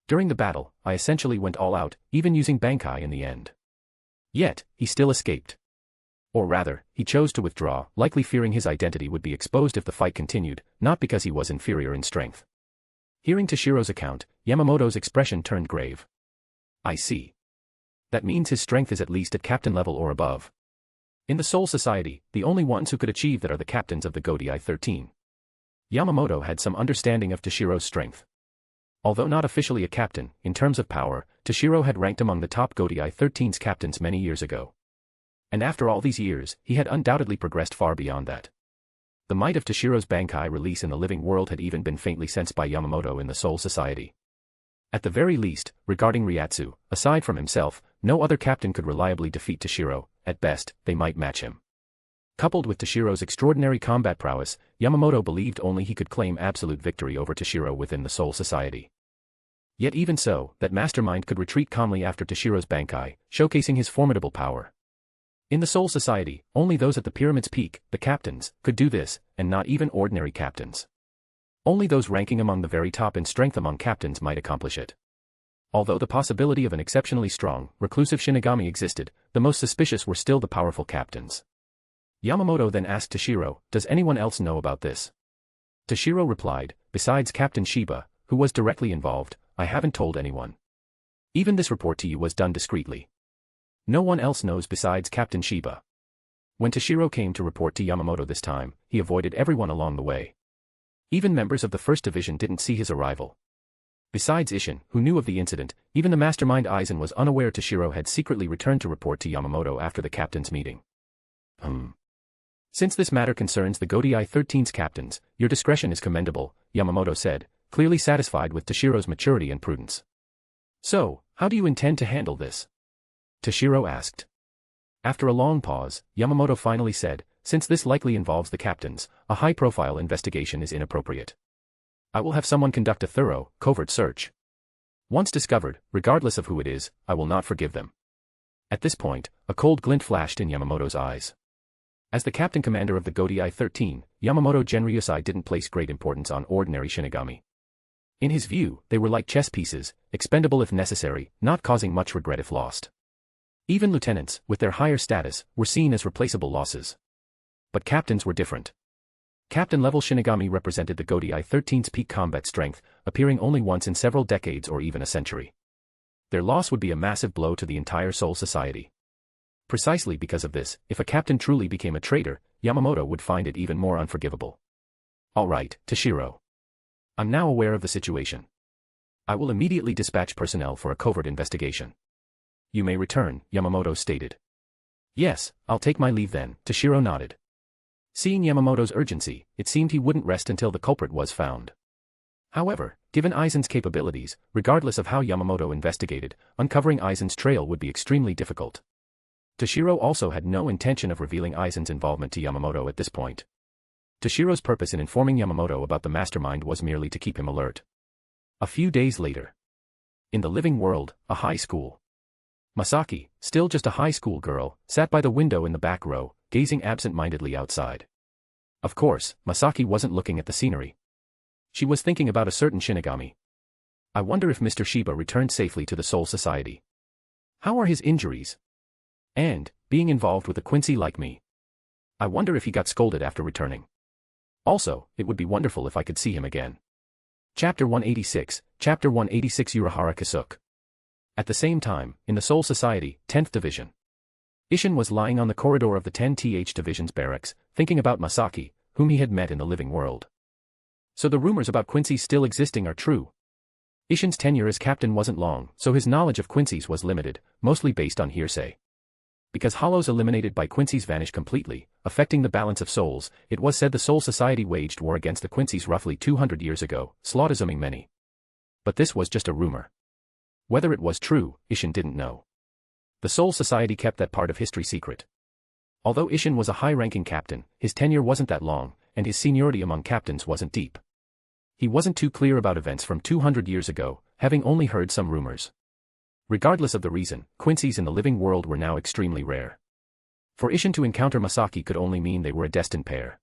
During the battle, I essentially went all out, even using Bankai in the end. Yet, he still escaped. Or rather, he chose to withdraw, likely fearing his identity would be exposed if the fight continued, not because he was inferior in strength. Hearing Toshiro's account, Yamamoto's expression turned grave. I see. That means his strength is at least at captain level or above. In the Soul Society, the only ones who could achieve that are the captains of the Godai 13. Yamamoto had some understanding of Toshiro's strength. Although not officially a captain, in terms of power, Toshiro had ranked among the top Godai 13's captains many years ago. And after all these years, he had undoubtedly progressed far beyond that. The might of Toshiro's Bankai release in the living world had even been faintly sensed by Yamamoto in the Soul Society. At the very least, regarding Ryatsu, aside from himself, no other captain could reliably defeat Toshiro, at best, they might match him. Coupled with Toshiro's extraordinary combat prowess, Yamamoto believed only he could claim absolute victory over Toshiro within the Soul Society. Yet even so, that mastermind could retreat calmly after Toshiro's Bankai, showcasing his formidable power. In the Soul Society, only those at the pyramid's peak, the captains, could do this, and not even ordinary captains. Only those ranking among the very top in strength among captains might accomplish it. Although the possibility of an exceptionally strong, reclusive Shinigami existed, the most suspicious were still the powerful captains. Yamamoto then asked Toshiro, does anyone else know about this? Toshiro replied, besides Captain Shiba, who was directly involved, I haven't told anyone. Even this report to you was done discreetly. No one else knows besides Captain Shiba. When Toshiro came to report to Yamamoto this time, he avoided everyone along the way. Even members of the First Division didn't see his arrival. Besides Isshin, who knew of the incident, even the mastermind Aizen was unaware Toshiro had secretly returned to report to Yamamoto after the captain's meeting. Since this matter concerns the Godai 13's captains, your discretion is commendable, Yamamoto said, clearly satisfied with Toshiro's maturity and prudence. So, how do you intend to handle this? Toshiro asked. After a long pause, Yamamoto finally said, since this likely involves the captains, a high-profile investigation is inappropriate. I will have someone conduct a thorough, covert search. Once discovered, regardless of who it is, I will not forgive them. At this point, a cold glint flashed in Yamamoto's eyes. As the captain commander of the Godai 13, Yamamoto Genryusai didn't place great importance on ordinary Shinigami. In his view, they were like chess pieces, expendable if necessary, not causing much regret if lost. Even lieutenants, with their higher status, were seen as replaceable losses. But captains were different. Captain-level Shinigami represented the Godai 13's peak combat strength, appearing only once in several decades or even a century. Their loss would be a massive blow to the entire Soul Society. Precisely because of this, if a captain truly became a traitor, Yamamoto would find it even more unforgivable. All right, Toshiro. I'm now aware of the situation. I will immediately dispatch personnel for a covert investigation. You may return, Yamamoto stated. Yes, I'll take my leave then, Toshiro nodded. Seeing Yamamoto's urgency, it seemed he wouldn't rest until the culprit was found. However, given Aizen's capabilities, regardless of how Yamamoto investigated, uncovering Aizen's trail would be extremely difficult. Toshiro also had no intention of revealing Aizen's involvement to Yamamoto at this point. Toshiro's purpose in informing Yamamoto about the mastermind was merely to keep him alert. A few days later. In the living world, a high school. Masaki, still just a high school girl, sat by the window in the back row, gazing absent-mindedly outside. Of course, Masaki wasn't looking at the scenery. She was thinking about a certain Shinigami. I wonder if Mr. Shiba returned safely to the Soul Society. How are his injuries? And, being involved with a Quincy like me. I wonder if he got scolded after returning. Also, it would be wonderful if I could see him again. Chapter 186, Chapter 186 Urahara Kasuke. At the same time, in the Soul Society, 10th Division. Isshin was lying on the corridor of the 10th Division's barracks, thinking about Masaki, whom he had met in the living world. So the rumors about Quincy's still existing are true. Isshin's tenure as captain wasn't long, so his knowledge of Quincy's was limited, mostly based on hearsay. Because hollows eliminated by Quincy's vanished completely, affecting the balance of souls, it was said the Soul Society waged war against the Quincy's roughly 200 years ago, slaughtering many. But this was just a rumor. Whether it was true, Isshin didn't know. The Soul Society kept that part of history secret. Although Isshin was a high-ranking captain, his tenure wasn't that long, and his seniority among captains wasn't deep. He wasn't too clear about events from 200 years ago, having only heard some rumors. Regardless of the reason, Quincy's in the living world were now extremely rare. For Isshin to encounter Masaki could only mean they were a destined pair.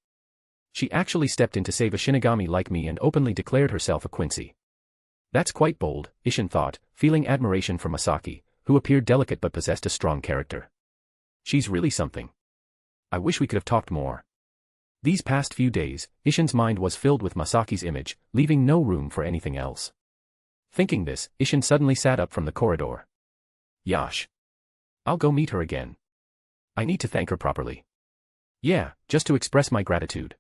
She actually stepped in to save a Shinigami like me and openly declared herself a Quincy. That's quite bold, Isshin thought, feeling admiration for Masaki, who appeared delicate but possessed a strong character. She's really something. I wish we could have talked more. These past few days, Isshin's mind was filled with Masaki's image, leaving no room for anything else. Thinking this, Isshin suddenly sat up from the corridor. Yash. I'll go meet her again. I need to thank her properly. Yeah, just to express my gratitude.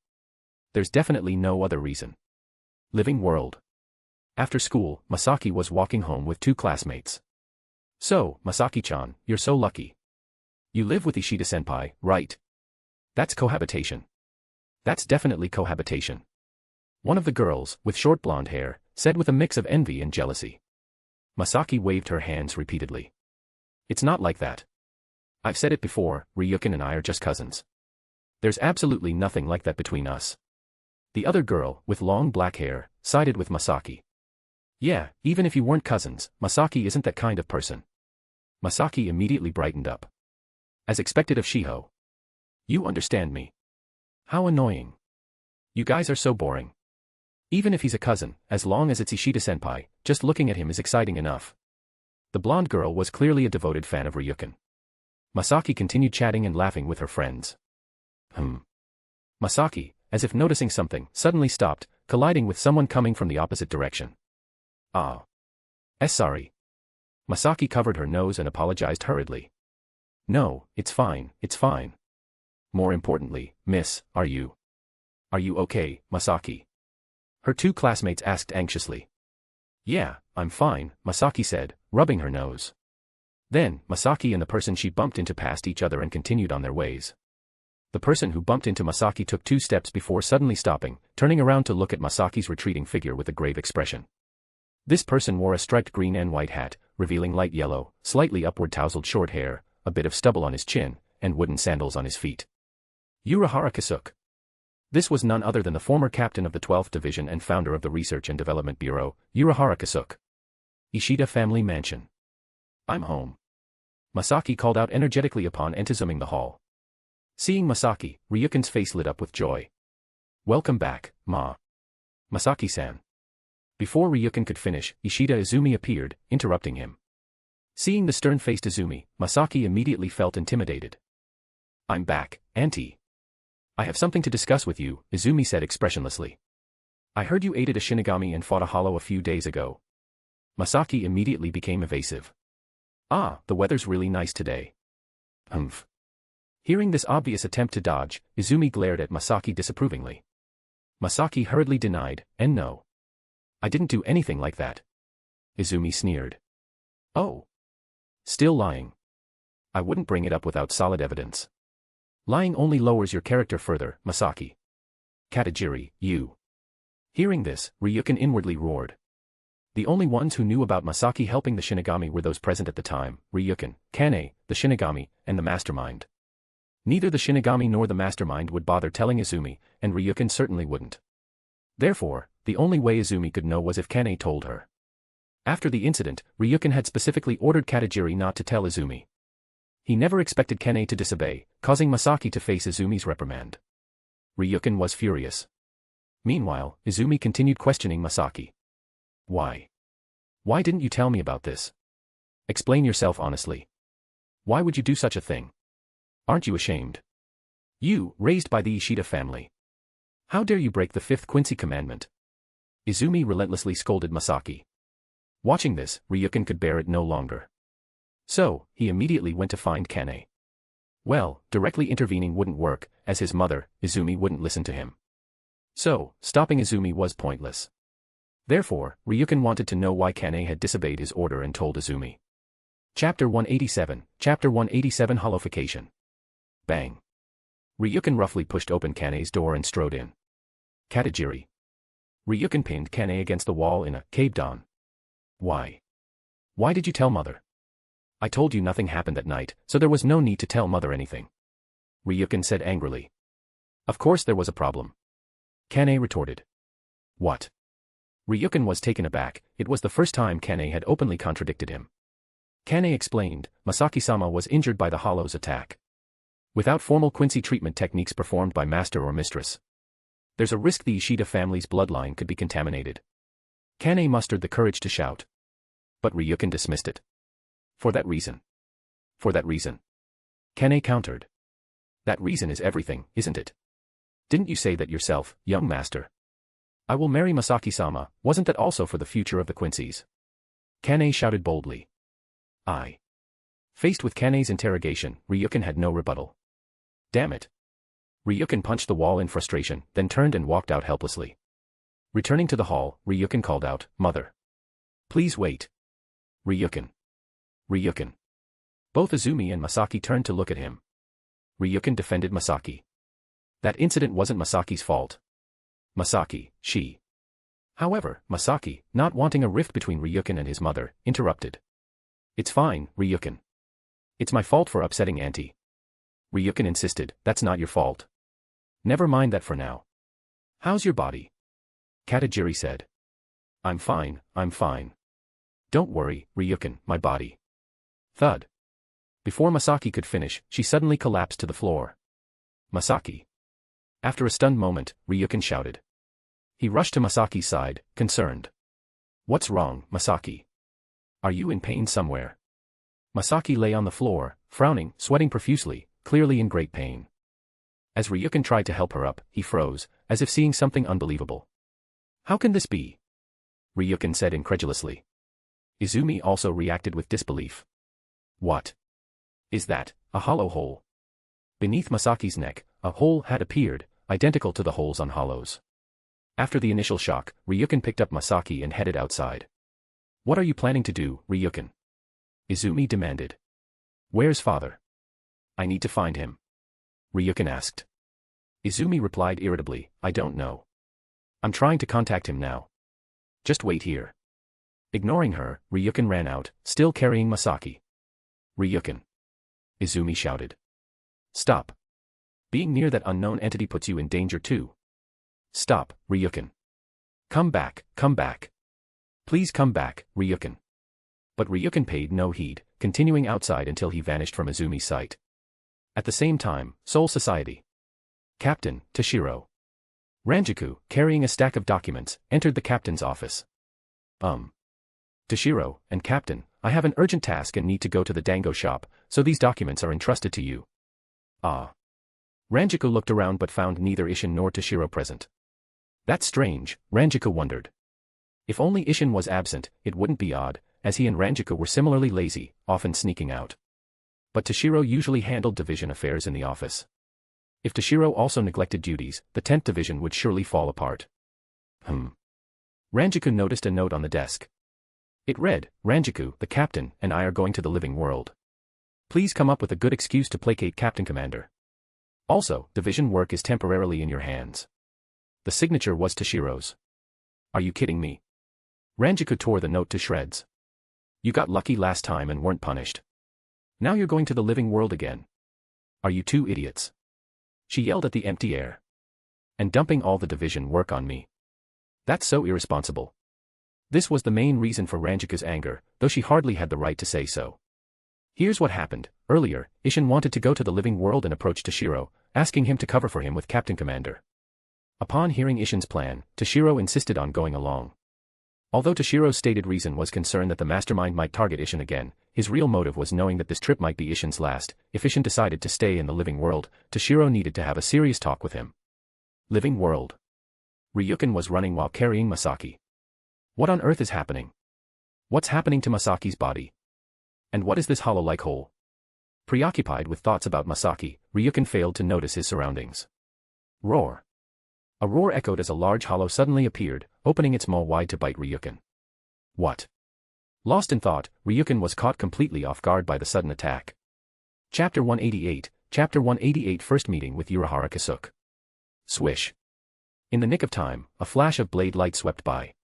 There's definitely no other reason. Living world. After school, Masaki was walking home with two classmates. So, Masaki-chan, you're so lucky. You live with Ishida-senpai, right? That's cohabitation. That's definitely cohabitation. One of the girls, with short blonde hair, said with a mix of envy and jealousy. Masaki waved her hands repeatedly. It's not like that. I've said it before, Ryukin and I are just cousins. There's absolutely nothing like that between us. The other girl, with long black hair, sided with Masaki. Yeah, even if you weren't cousins, Masaki isn't that kind of person. Masaki immediately brightened up. As expected of Shiho. You understand me. How annoying. You guys are so boring. Even if he's a cousin, as long as it's Ishida-senpai, just looking at him is exciting enough. The blonde girl was clearly a devoted fan of Ryukin. Masaki continued chatting and laughing with her friends. Masaki, as if noticing something, suddenly stopped, colliding with someone coming from the opposite direction. Sorry. Masaki covered her nose and apologized hurriedly. No, it's fine, it's fine. More importantly, miss, are you okay, Masaki? Her two classmates asked anxiously. Yeah, I'm fine, Masaki said, rubbing her nose. Then, Masaki and the person she bumped into passed each other and continued on their ways. The person who bumped into Masaki took 2 steps before suddenly stopping, turning around to look at Masaki's retreating figure with a grave expression. This person wore a striped green and white hat, revealing light yellow, slightly upward tousled short hair, a bit of stubble on his chin, and wooden sandals on his feet. Urahara Kasuke. This was none other than the former captain of the 12th Division and founder of the Research and Development Bureau, Urahara Kasuke. Ishida Family Mansion. I'm home. Masaki called out energetically upon entering the hall. Seeing Masaki, Ryuken's face lit up with joy. Welcome back, Ma. Masaki-san. Before Ryuken could finish, Ishida Izumi appeared, interrupting him. Seeing the stern-faced Izumi, Masaki immediately felt intimidated. I'm back, Auntie. I have something to discuss with you, Izumi said expressionlessly. I heard you aided a Shinigami and fought a hollow a few days ago. Masaki immediately became evasive. Ah, the weather's really nice today. Humph. Hearing this obvious attempt to dodge, Izumi glared at Masaki disapprovingly. Masaki hurriedly denied, and no. I didn't do anything like that. Izumi sneered. Oh. Still lying. I wouldn't bring it up without solid evidence. Lying only lowers your character further, Masaki. Katajiri, you. Hearing this, Ryuken inwardly roared. The only ones who knew about Masaki helping the Shinigami were those present at the time, Ryuken, Kane, the Shinigami, and the Mastermind. Neither the Shinigami nor the Mastermind would bother telling Izumi, and Ryuken certainly wouldn't. Therefore, the only way Izumi could know was if Kane told her. After the incident, Ryuken had specifically ordered Katajiri not to tell Izumi. He never expected Kane to disobey, causing Masaki to face Izumi's reprimand. Ryuken was furious. Meanwhile, Izumi continued questioning Masaki. Why? Why didn't you tell me about this? Explain yourself honestly. Why would you do such a thing? Aren't you ashamed? You, raised by the Ishida family. How dare you break the 5th Quincy commandment? Izumi relentlessly scolded Masaki. Watching this, Ryuken could bear it no longer. So, he immediately went to find Kane. Well, directly intervening wouldn't work, as his mother, Izumi, wouldn't listen to him. So, stopping Izumi was pointless. Therefore, Ryuken wanted to know why Kane had disobeyed his order and told Izumi. Chapter 187, Chapter 187 Holification. Bang. Ryuken roughly pushed open Kane's door and strode in. Katajiri. Ryuken pinned Kane against the wall in a caved-on. Why? Why did you tell Mother? I told you nothing happened that night, so there was no need to tell Mother anything. Ryuken said angrily. Of course there was a problem. Kane retorted. What? Ryuken was taken aback, it was the first time Kane had openly contradicted him. Kane explained, Masaki-sama was injured by the Hollow's attack. Without formal Quincy treatment techniques performed by master or mistress, there's a risk the Ishida family's bloodline could be contaminated. Kane mustered the courage to shout. But Ryuken dismissed it. For that reason. For that reason. Kane countered. That reason is everything, isn't it? Didn't you say that yourself, young master? I will marry Masaki-sama, wasn't that also for the future of the Quincy's? Kane shouted boldly. I. Faced with Kane's interrogation, Ryuken had no rebuttal. Damn it. Ryuken punched the wall in frustration, then turned and walked out helplessly. Returning to the hall, Ryuken called out, Mother. Please wait. Ryuken. Ryuken. Both Izumi and Masaki turned to look at him. Ryuken defended Masaki. That incident wasn't Masaki's fault. Masaki, she. However, Masaki, not wanting a rift between Ryuken and his mother, interrupted. It's fine, Ryuken. It's my fault for upsetting Auntie. Ryuken insisted, that's not your fault. Never mind that for now. How's your body? Katajiri said. I'm fine, I'm fine. Don't worry, Ryuken, my body. Thud. Before Masaki could finish, she suddenly collapsed to the floor. Masaki. After a stunned moment, Ryuken shouted. He rushed to Masaki's side, concerned. What's wrong, Masaki? Are you in pain somewhere? Masaki lay on the floor, frowning, sweating profusely, clearly in great pain. As Ryuken tried to help her up, he froze, as if seeing something unbelievable. How can this be? Ryuken said incredulously. Izumi also reacted with disbelief. What? Is that a hollow hole? Beneath Masaki's neck, a hole had appeared, identical to the holes on hollows. After the initial shock, Ryukin picked up Masaki and headed outside. "What are you planning to do, Ryukin?" Izumi demanded. "Where's father?" "I need to find him," Ryukin asked. Izumi replied irritably, "I don't know. I'm trying to contact him now. Just wait here." Ignoring her, Ryukin ran out, still carrying Masaki. "Ryukin!" Izumi shouted. "Stop. Being near that unknown entity puts you in danger too. Stop, Ryukin. Come back, come back. Please come back, Ryukin." But Ryukin paid no heed, continuing outside until he vanished from Izumi's sight. At the same time, Soul Society. Captain Toshiro. Ranjaku, carrying a stack of documents, entered the captain's office. Toshiro, and Captain, I have an urgent task and need to go to the Dango shop, so these documents are entrusted to you. Ah. Ranjaku looked around but found neither Isshin nor Toshiro present. That's strange, Ranjaku wondered. If only Isshin was absent, it wouldn't be odd, as he and Ranjaku were similarly lazy, often sneaking out. But Toshiro usually handled division affairs in the office. If Toshiro also neglected duties, the 10th division would surely fall apart. Ranjaku noticed a note on the desk. It read, "Ranjaku, the captain, and I are going to the living world. Please come up with a good excuse to placate Captain Commander. Also, division work is temporarily in your hands." The signature was Toshiro's. "Are you kidding me?" Ranjaku tore the note to shreds. "You got lucky last time and weren't punished. Now you're going to the living world again. Are you two idiots?" She yelled at the empty air. "And dumping all the division work on me. That's so irresponsible." This was the main reason for Ranjaku's anger, though she hardly had the right to say so. Here's what happened. Earlier, Isshin wanted to go to the living world and approached Toshiro, asking him to cover for him with Captain Commander. Upon hearing Isshin's plan, Toshiro insisted on going along. Although Toshiro's stated reason was concern that the mastermind might target Isshin again, his real motive was knowing that this trip might be Isshin's last. If Isshin decided to stay in the living world, Toshiro needed to have a serious talk with him. Living world. Ryukin was running while carrying Masaki. What on earth is happening? What's happening to Masaki's body? And what is this hollow-like hole? Preoccupied with thoughts about Masaki, Ryukin failed to notice his surroundings. Roar. A roar echoed as a large hollow suddenly appeared, opening its maw wide to bite Ryukin. What? Lost in thought, Ryukin was caught completely off guard by the sudden attack. Chapter 188, Chapter 188 First Meeting with Urahara Kasuke. Swish. In the nick of time, a flash of blade light swept by.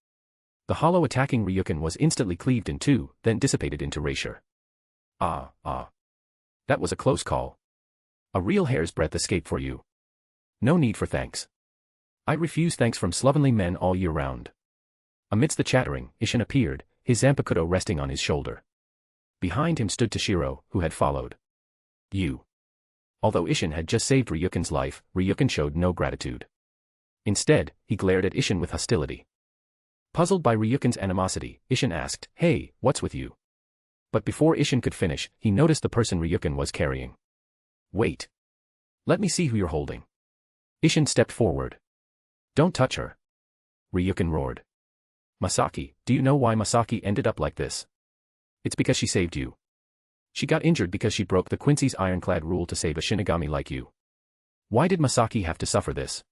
The hollow attacking Ryukin was instantly cleaved in two, then dissipated into erasure. That was a close call. A real hair's breadth escape for you. No need for thanks. I refuse thanks from slovenly men all year round. Amidst the chattering, Isshin appeared, his Zanpakuto resting on his shoulder. Behind him stood Toshiro, who had followed. You. Although Isshin had just saved Ryukin's life, Ryukin showed no gratitude. Instead, he glared at Isshin with hostility. Puzzled by Ryukin's animosity, Isshin asked, "Hey, what's with you?" But before Isshin could finish, he noticed the person Ryukin was carrying. "Wait. Let me see who you're holding." Isshin stepped forward. "Don't touch her," Ryukin roared. "Masaki, do you know why Masaki ended up like this? It's because she saved you. She got injured because she broke the Quincy's ironclad rule to save a Shinigami like you. Why did Masaki have to suffer this?"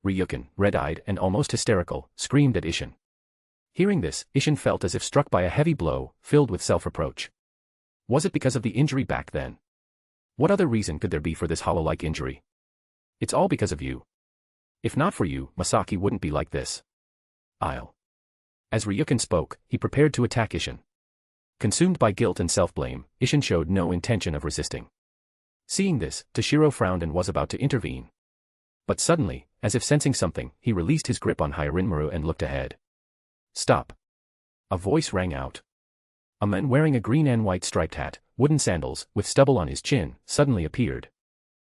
Ryukin, red-eyed and almost hysterical, screamed at Isshin. Hearing this, Isshin felt as if struck by a heavy blow, filled with self-reproach. Was it because of the injury back then? What other reason could there be for this hollow-like injury? It's all because of you. If not for you, Masaki wouldn't be like this. I'll. As Ryukin spoke, he prepared to attack Isshin. Consumed by guilt and self-blame, Isshin showed no intention of resisting. Seeing this, Toshiro frowned and was about to intervene. But suddenly, as if sensing something, he released his grip on Hyarinmaru and looked ahead. "Stop." A voice rang out. A man wearing a green and white striped hat, wooden sandals, with stubble on his chin, suddenly appeared.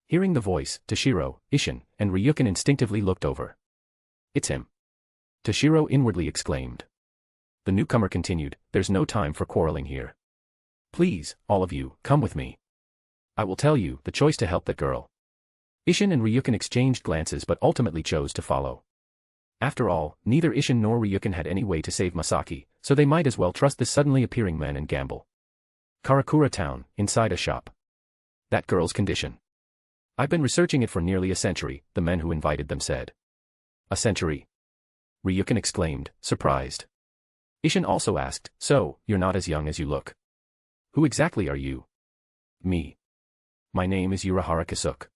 Hearing the voice, Toshiro, Isshin, and Ryukin instinctively looked over. "It's him," Toshiro inwardly exclaimed. The newcomer continued, "There's no time for quarreling here. Please, all of you, come with me. I will tell you the choice to help that girl." Isshin and Ryukin exchanged glances but ultimately chose to follow. After all, neither Isshin nor Ryukin had any way to save Masaki, so they might as well trust this suddenly appearing man and gamble. Karakura Town, inside a shop. That girl's condition. I've been researching it for nearly a century, the men who invited them said. A century? Ryukin exclaimed, surprised. Ishin also asked, so, you're not as young as you look. Who exactly are you? Me. My name is Urahara Kasuke.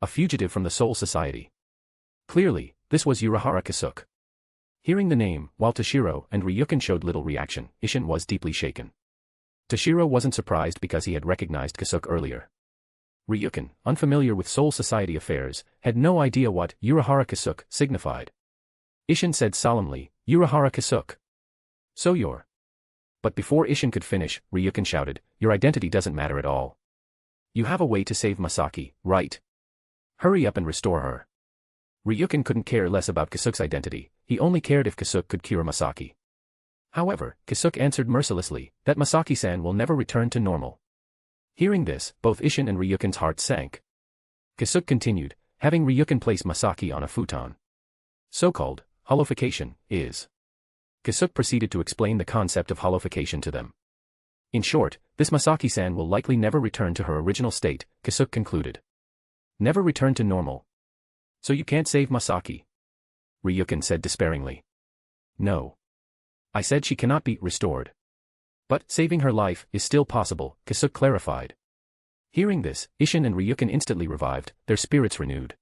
A fugitive from the Soul Society. Clearly, this was Urahara Kasuke. Hearing the name, while Toshiro and Ryukin showed little reaction, Ishin was deeply shaken. Toshiro wasn't surprised because he had recognized Kasuke earlier. Ryukin, unfamiliar with Soul Society affairs, had no idea what Urahara Kasuke signified. Ishin said solemnly, Urahara Kasuke. So you're. But before Ishin could finish, Ryukin shouted, your identity doesn't matter at all. You have a way to save Masaki, right? Hurry up and restore her. Ryukin couldn't care less about Kasuke's identity, he only cared if Kasuke could cure Masaki. However, Kasuke answered mercilessly, that Masaki-san will never return to normal. Hearing this, both Ishin and Ryukin's hearts sank. Kasuke continued, having Ryukin place Masaki on a futon. So-called holification is. Kasuke proceeded to explain the concept of holification to them. In short, this Masaki-san will likely never return to her original state, Kasuke concluded. Never return to normal. So you can't save Masaki? Ryukin said despairingly. No. I said she cannot be restored. But saving her life is still possible, Kasuke clarified. Hearing this, Ishin and Ryukin instantly revived, their spirits renewed.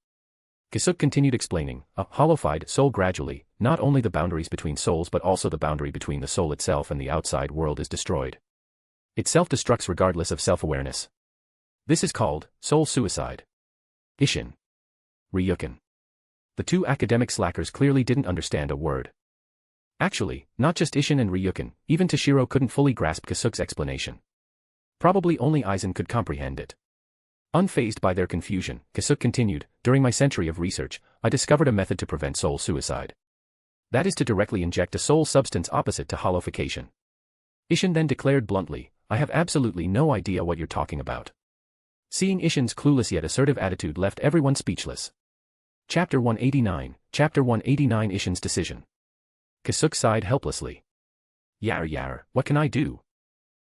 Kasuke continued explaining, a holified soul gradually, not only the boundaries between souls but also the boundary between the soul itself and the outside world is destroyed. It self-destructs regardless of self-awareness. This is called soul suicide. Ishin. Ryukin. The two academic slackers clearly didn't understand a word. Actually, not just Ishin and Ryukin, even Toshiro couldn't fully grasp Kasuke's explanation. Probably only Aizen could comprehend it. Unfazed by their confusion, Kasuke continued, during my century of research, I discovered a method to prevent soul suicide. That is to directly inject a soul substance opposite to holification. Ishin then declared bluntly, I have absolutely no idea what you're talking about. Seeing Ishin's clueless yet assertive attitude left everyone speechless. Chapter 189, Chapter 189 Ishin's decision. Kasuke sighed helplessly. Yar, what can I do?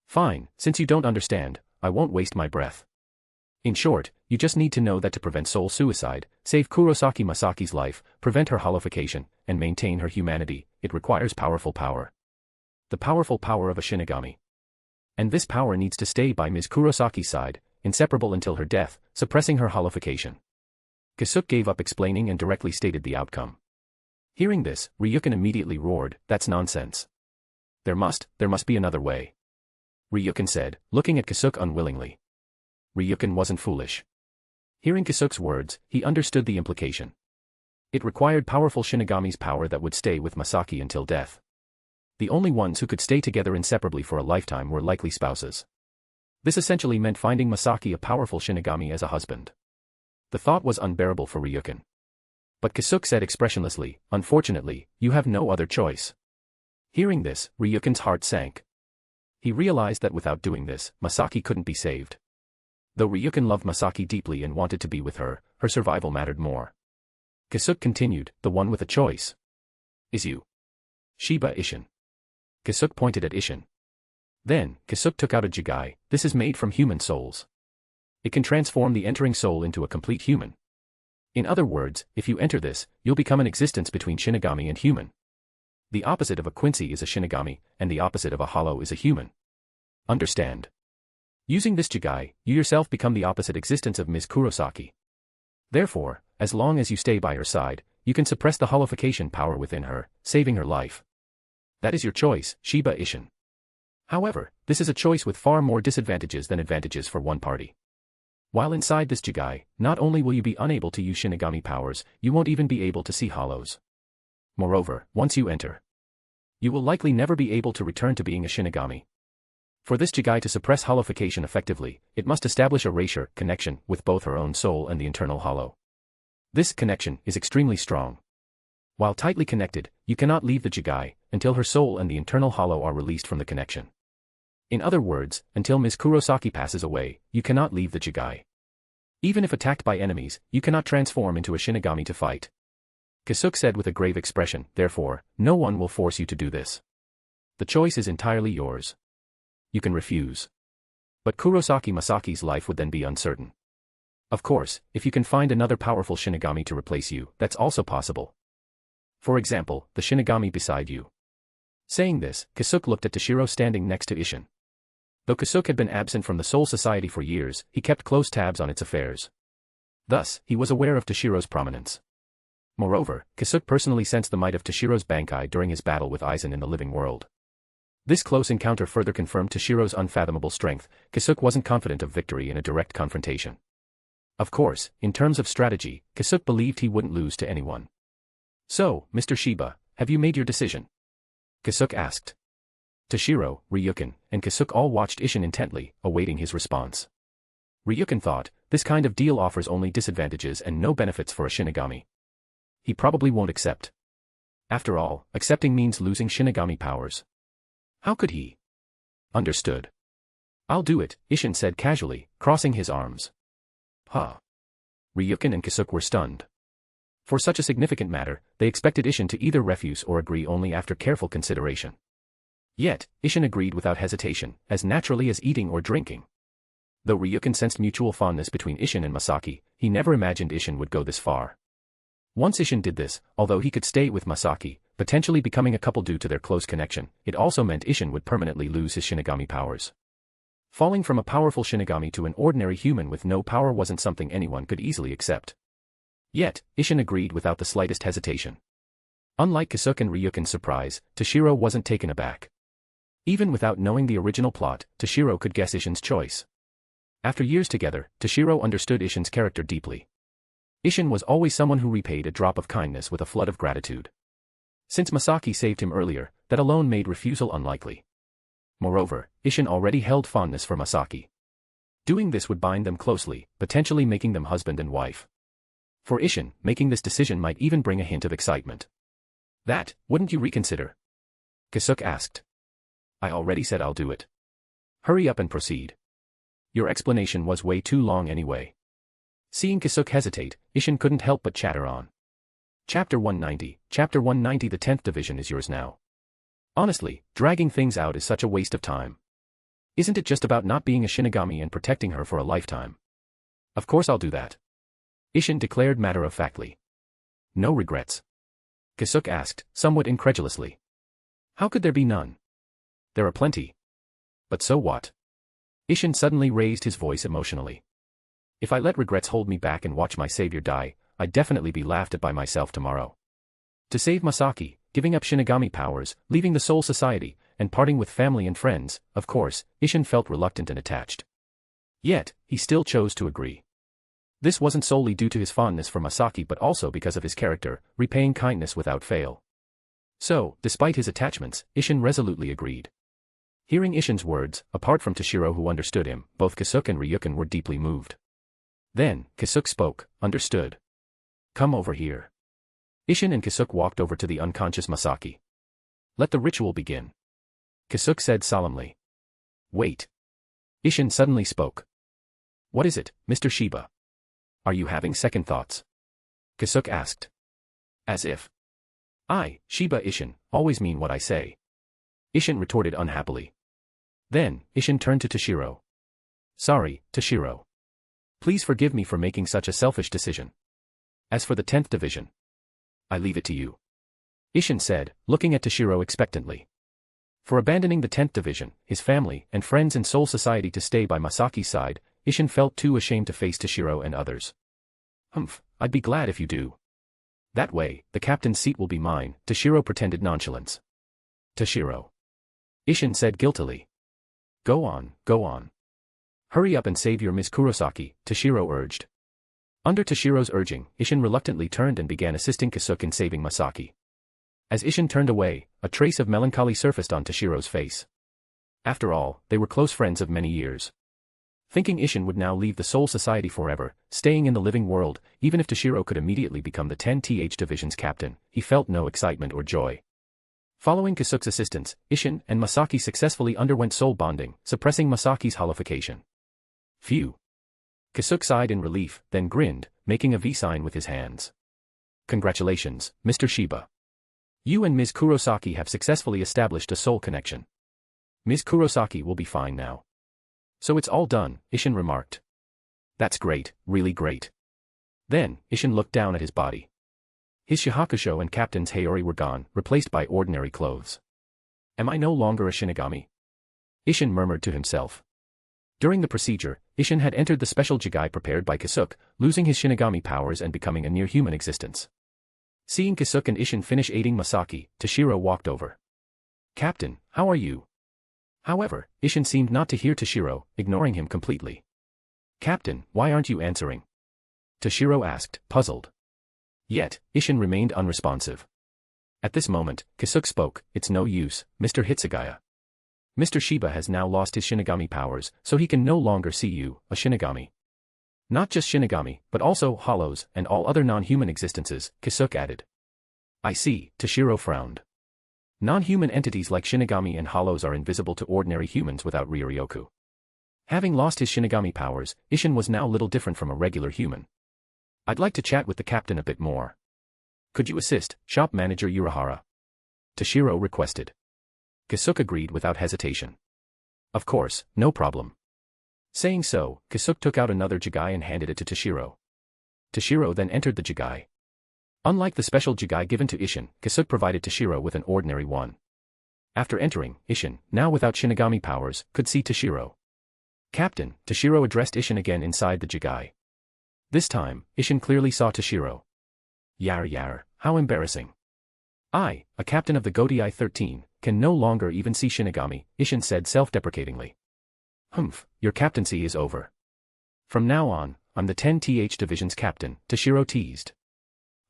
Fine, since you don't understand, I won't waste my breath. In short, you just need to know that to prevent soul suicide, save Kurosaki Masaki's life, prevent her holification, and maintain her humanity, it requires powerful power. The powerful power of a Shinigami. And this power needs to stay by Ms. Kurosaki's side, inseparable until her death, suppressing her holification. Kasuke gave up explaining and directly stated the outcome. Hearing this, Ryukin immediately roared, that's nonsense. There must be another way. Ryukin said, looking at Kasuke unwillingly. Ryukin wasn't foolish. Hearing Kasuke's words, he understood the implication. It required powerful Shinigami's power that would stay with Masaki until death. The only ones who could stay together inseparably for a lifetime were likely spouses. This essentially meant finding Masaki a powerful Shinigami as a husband. The thought was unbearable for Ryukin. But Kasuke said expressionlessly, unfortunately, you have no other choice. Hearing this, Ryukin's heart sank. He realized that without doing this, Masaki couldn't be saved. Though Ryukin loved Masaki deeply and wanted to be with her, her survival mattered more. Kasuke continued, the one with a choice is you. Shiba Ishin. Kasuke pointed at Ishin. Then, Kasuke took out a jigai, this is made from human souls. It can transform the entering soul into a complete human. In other words, if you enter this, you'll become an existence between Shinigami and human. The opposite of a Quincy is a Shinigami, and the opposite of a hollow is a human. Understand? Using this jigai, you yourself become the opposite existence of Ms. Kurosaki. Therefore, as long as you stay by her side, you can suppress the holification power within her, saving her life. That is your choice, Shiba Ishin. However, this is a choice with far more disadvantages than advantages for one party. While inside this jigai, not only will you be unable to use Shinigami powers, you won't even be able to see hollows. Moreover, once you enter, you will likely never be able to return to being a Shinigami. For this jigai to suppress holification effectively, it must establish a erasure connection with both her own soul and the internal hollow. This connection is extremely strong. While tightly connected, you cannot leave the jigai until her soul and the internal hollow are released from the connection. In other words, until Ms. Kurosaki passes away, you cannot leave the jigai. Even if attacked by enemies, you cannot transform into a Shinigami to fight. Kasuke said with a grave expression, therefore, no one will force you to do this. The choice is entirely yours. You can refuse. But Kurosaki Masaki's life would then be uncertain. Of course, if you can find another powerful Shinigami to replace you, that's also possible. For example, the Shinigami beside you. Saying this, Kasuke looked at Toshiro standing next to Isshin. Though Kasuke had been absent from the Soul Society for years, he kept close tabs on its affairs. Thus, he was aware of Toshiro's prominence. Moreover, Kasuke personally sensed the might of Toshiro's Bankai during his battle with Aizen in the living world. This close encounter further confirmed Toshiro's unfathomable strength. Kasuke wasn't confident of victory in a direct confrontation. Of course, in terms of strategy, Kasuke believed he wouldn't lose to anyone. So, Mr. Shiba, have you made your decision? Kasuke asked. Toshiro, Ryukin, and Kasuke all watched Isshin intently, awaiting his response. Ryukin thought, this kind of deal offers only disadvantages and no benefits for a Shinigami. He probably won't accept. After all, accepting means losing Shinigami powers. How could he? Understood. I'll do it, Isshin said casually, crossing his arms. Huh. Ryukin and Kasuke were stunned. For such a significant matter, they expected Isshin to either refuse or agree only after careful consideration. Yet, Isshin agreed without hesitation, as naturally as eating or drinking. Though Ryukin sensed mutual fondness between Isshin and Masaki, he never imagined Isshin would go this far. Once Isshin did this, although he could stay with Masaki, potentially becoming a couple due to their close connection, it also meant Isshin would permanently lose his Shinigami powers. Falling from a powerful Shinigami to an ordinary human with no power wasn't something anyone could easily accept. Yet, Isshin agreed without the slightest hesitation. Unlike Kasuke and Ryukin's surprise, Toshiro wasn't taken aback. Even without knowing the original plot, Toshiro could guess Isshin's choice. After years together, Toshiro understood Isshin's character deeply. Isshin was always someone who repaid a drop of kindness with a flood of gratitude. Since Masaki saved him earlier, that alone made refusal unlikely. Moreover, Isshin already held fondness for Masaki. Doing this would bind them closely, potentially making them husband and wife. For Isshin, making this decision might even bring a hint of excitement. That, wouldn't you reconsider? Kasuke asked. I already said I'll do it. Hurry up and proceed. Your explanation was way too long anyway. Seeing Kasuke hesitate, Isshin couldn't help but chatter on. Chapter 190, Chapter 190. The 10th division is yours now. Honestly, dragging things out is such a waste of time. Isn't it just about not being a Shinigami and protecting her for a lifetime? Of course I'll do that. Isshin declared matter-of-factly. No regrets? Kasuke asked, somewhat incredulously. How could there be none? There are plenty. But so what? Isshin suddenly raised his voice emotionally. If I let regrets hold me back and watch my savior die, I'd definitely be laughed at by myself tomorrow. To save Masaki, giving up Shinigami powers, leaving the Soul Society, and parting with family and friends, of course, Isshin felt reluctant and attached. Yet, he still chose to agree. This wasn't solely due to his fondness for Masaki but also because of his character, repaying kindness without fail. So, despite his attachments, Isshin resolutely agreed. Hearing Isshin's words, apart from Toshiro who understood him, both Kasuke and Ryukin were deeply moved. Then, Kasuke spoke, understood. Come over here. Isshin and Kasuke walked over to the unconscious Masaki. Let the ritual begin. Kasuke said solemnly. Wait. Isshin suddenly spoke. What is it, Mr. Shiba? Are you having second thoughts? Kasuke asked. As if. I, Shiba Isshin, always mean what I say. Isshin retorted unhappily. Then, Isshin turned to Toshiro. Sorry, Toshiro. Please forgive me for making such a selfish decision. As for the 10th division, I leave it to you. Isshin said, looking at Toshiro expectantly. For abandoning the 10th division, his family, and friends in Soul Society to stay by Masaki's side, Isshin felt too ashamed to face Toshiro and others. Humph, I'd be glad if you do. That way, the captain's seat will be mine, Toshiro pretended nonchalance. Toshiro. Isshin said guiltily. Go on, go on. Hurry up and save your Miss Kurosaki, Toshiro urged. Under Toshiro's urging, Isshin reluctantly turned and began assisting Kasuke in saving Masaki. As Isshin turned away, a trace of melancholy surfaced on Toshiro's face. After all, they were close friends of many years. Thinking Isshin would now leave the Soul Society forever, staying in the living world, even if Toshiro could immediately become the 10th Division's captain, he felt no excitement or joy. Following Kasuke's assistance, Isshin and Masaki successfully underwent soul bonding, suppressing Masaki's holification. Phew. Kasuke sighed in relief, then grinned, making a V sign with his hands. Congratulations, Mr. Shiba. You and Ms. Kurosaki have successfully established a soul connection. Ms. Kurosaki will be fine now. So it's all done, Isshin remarked. That's great, really great. Then, Ishin looked down at his body. His Shihakusho and Captain's Hayori were gone, replaced by ordinary clothes. Am I no longer a Shinigami? Ishin murmured to himself. During the procedure, Ishin had entered the special jigai prepared by Kisuke, losing his Shinigami powers and becoming a near-human existence. Seeing Kisuke and Ishin finish aiding Masaki, Toshiro walked over. Captain, how are you? However, Ishin seemed not to hear Toshiro, ignoring him completely. Captain, why aren't you answering? Toshiro asked, puzzled. Yet, Ishin remained unresponsive. At this moment, Kisuke spoke, it's no use, Mr. Hitsugaya. Mr. Shiba has now lost his Shinigami powers, so he can no longer see you, a Shinigami. Not just Shinigami, but also hollows and all other non-human existences, Kisuke added. I see, Toshiro frowned. Non-human entities like Shinigami and hollows are invisible to ordinary humans without Ryoryoku. Having lost his Shinigami powers, Ishin was now little different from a regular human. I'd like to chat with the captain a bit more. Could you assist, shop manager Urahara? Toshiro requested. Kisuke agreed without hesitation. Of course, no problem. Saying so, Kisuke took out another jigai and handed it to Toshiro. Toshiro then entered the jigai. Unlike the special jigai given to Ishin, Kisuke provided Toshiro with an ordinary one. After entering, Ishin, now without Shinigami powers, could see Toshiro. Captain, Toshiro addressed Ishin again inside the jigai. This time, Ishin clearly saw Toshiro. Yar, how embarrassing. I, a captain of the Godei 13, can no longer even see Shinigami, Ishin said self-deprecatingly. Humph, your captaincy is over. From now on, I'm the 10th Division's captain, Toshiro teased.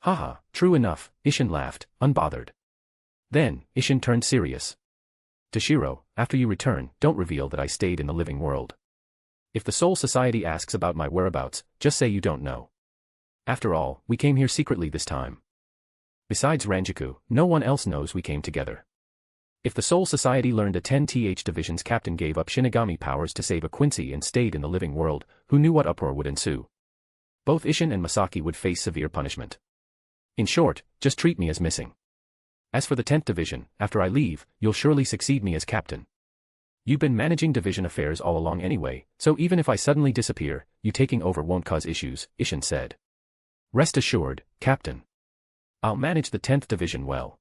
Haha, true enough, Ishin laughed, unbothered. Then, Ishin turned serious. Toshiro, after you return, don't reveal that I stayed in the living world. If the Soul Society asks about my whereabouts, just say you don't know. After all, we came here secretly this time. Besides Ranjaku, no one else knows we came together. If the Soul Society learned a 10th Division's captain gave up Shinigami powers to save a Quincy and stayed in the living world, who knew what uproar would ensue? Both Ishin and Masaki would face severe punishment. In short, just treat me as missing. As for the 10th Division, after I leave, you'll surely succeed me as captain. You've been managing division affairs all along anyway, so even if I suddenly disappear, you taking over won't cause issues, Ishin said. Rest assured, Captain. I'll manage the 10th Division well.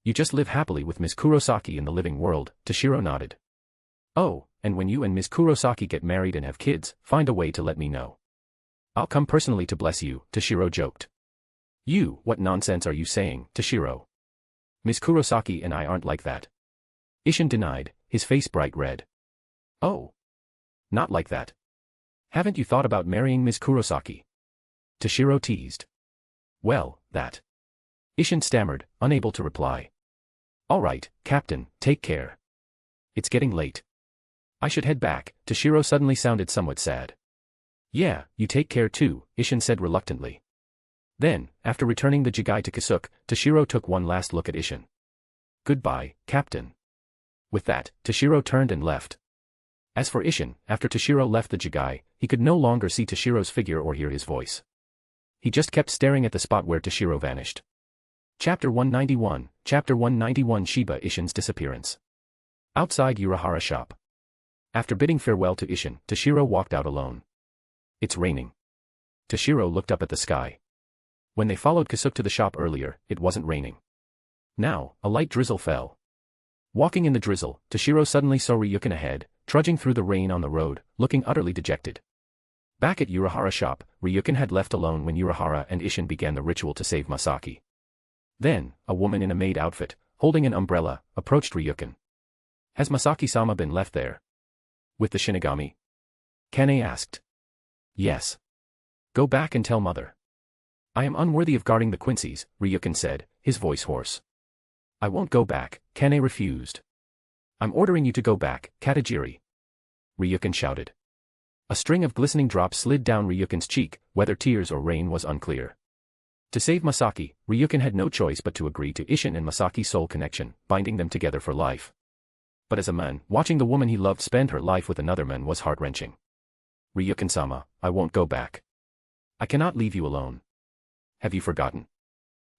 You just live happily with Ms. Kurosaki in the living world, Toshiro nodded. Oh, and when you and Ms. Kurosaki get married and have kids, find a way to let me know. I'll come personally to bless you, Toshiro joked. You, what nonsense are you saying, Toshiro? Ms. Kurosaki and I aren't like that. Ishin denied, his face bright red. Oh. Not like that. Haven't you thought about marrying Ms. Kurosaki? Toshiro teased. Well, that. Ishin stammered, unable to reply. All right, Captain, take care. It's getting late. I should head back, Toshiro suddenly sounded somewhat sad. Yeah, you take care too, Ishin said reluctantly. Then, after returning the jigai to Kisuke, Toshiro took one last look at Ishin. Goodbye, Captain. With that, Toshiro turned and left. As for Ishin, after Toshiro left the jigai, he could no longer see Toshiro's figure or hear his voice. He just kept staring at the spot where Toshiro vanished. Chapter 191, Chapter 191 Shiba Ishin's disappearance. Outside Urahara shop. After bidding farewell to Ishin, Toshiro walked out alone. It's raining. Toshiro looked up at the sky. When they followed Kisuke to the shop earlier, it wasn't raining. Now, a light drizzle fell. Walking in the drizzle, Toshiro suddenly saw Ryukin ahead, trudging through the rain on the road, looking utterly dejected. Back at Urahara shop, Ryukin had left alone when Urahara and Ishin began the ritual to save Masaki. Then, a woman in a maid outfit, holding an umbrella, approached Ryukin. Has Masaki-sama been left there? With the Shinigami? Kane asked. Yes. Go back and tell mother. I am unworthy of guarding the Quincy's, Ryukin said, his voice hoarse. I won't go back, Kane refused. I'm ordering you to go back, Katajiri. Ryukin shouted. A string of glistening drops slid down Ryukin's cheek, whether tears or rain was unclear. To save Masaki, Ryukin had no choice but to agree to Ishin and Masaki's soul connection, binding them together for life. But as a man, watching the woman he loved spend her life with another man was heart-wrenching. Ryukin-sama, I won't go back. I cannot leave you alone. Have you forgotten?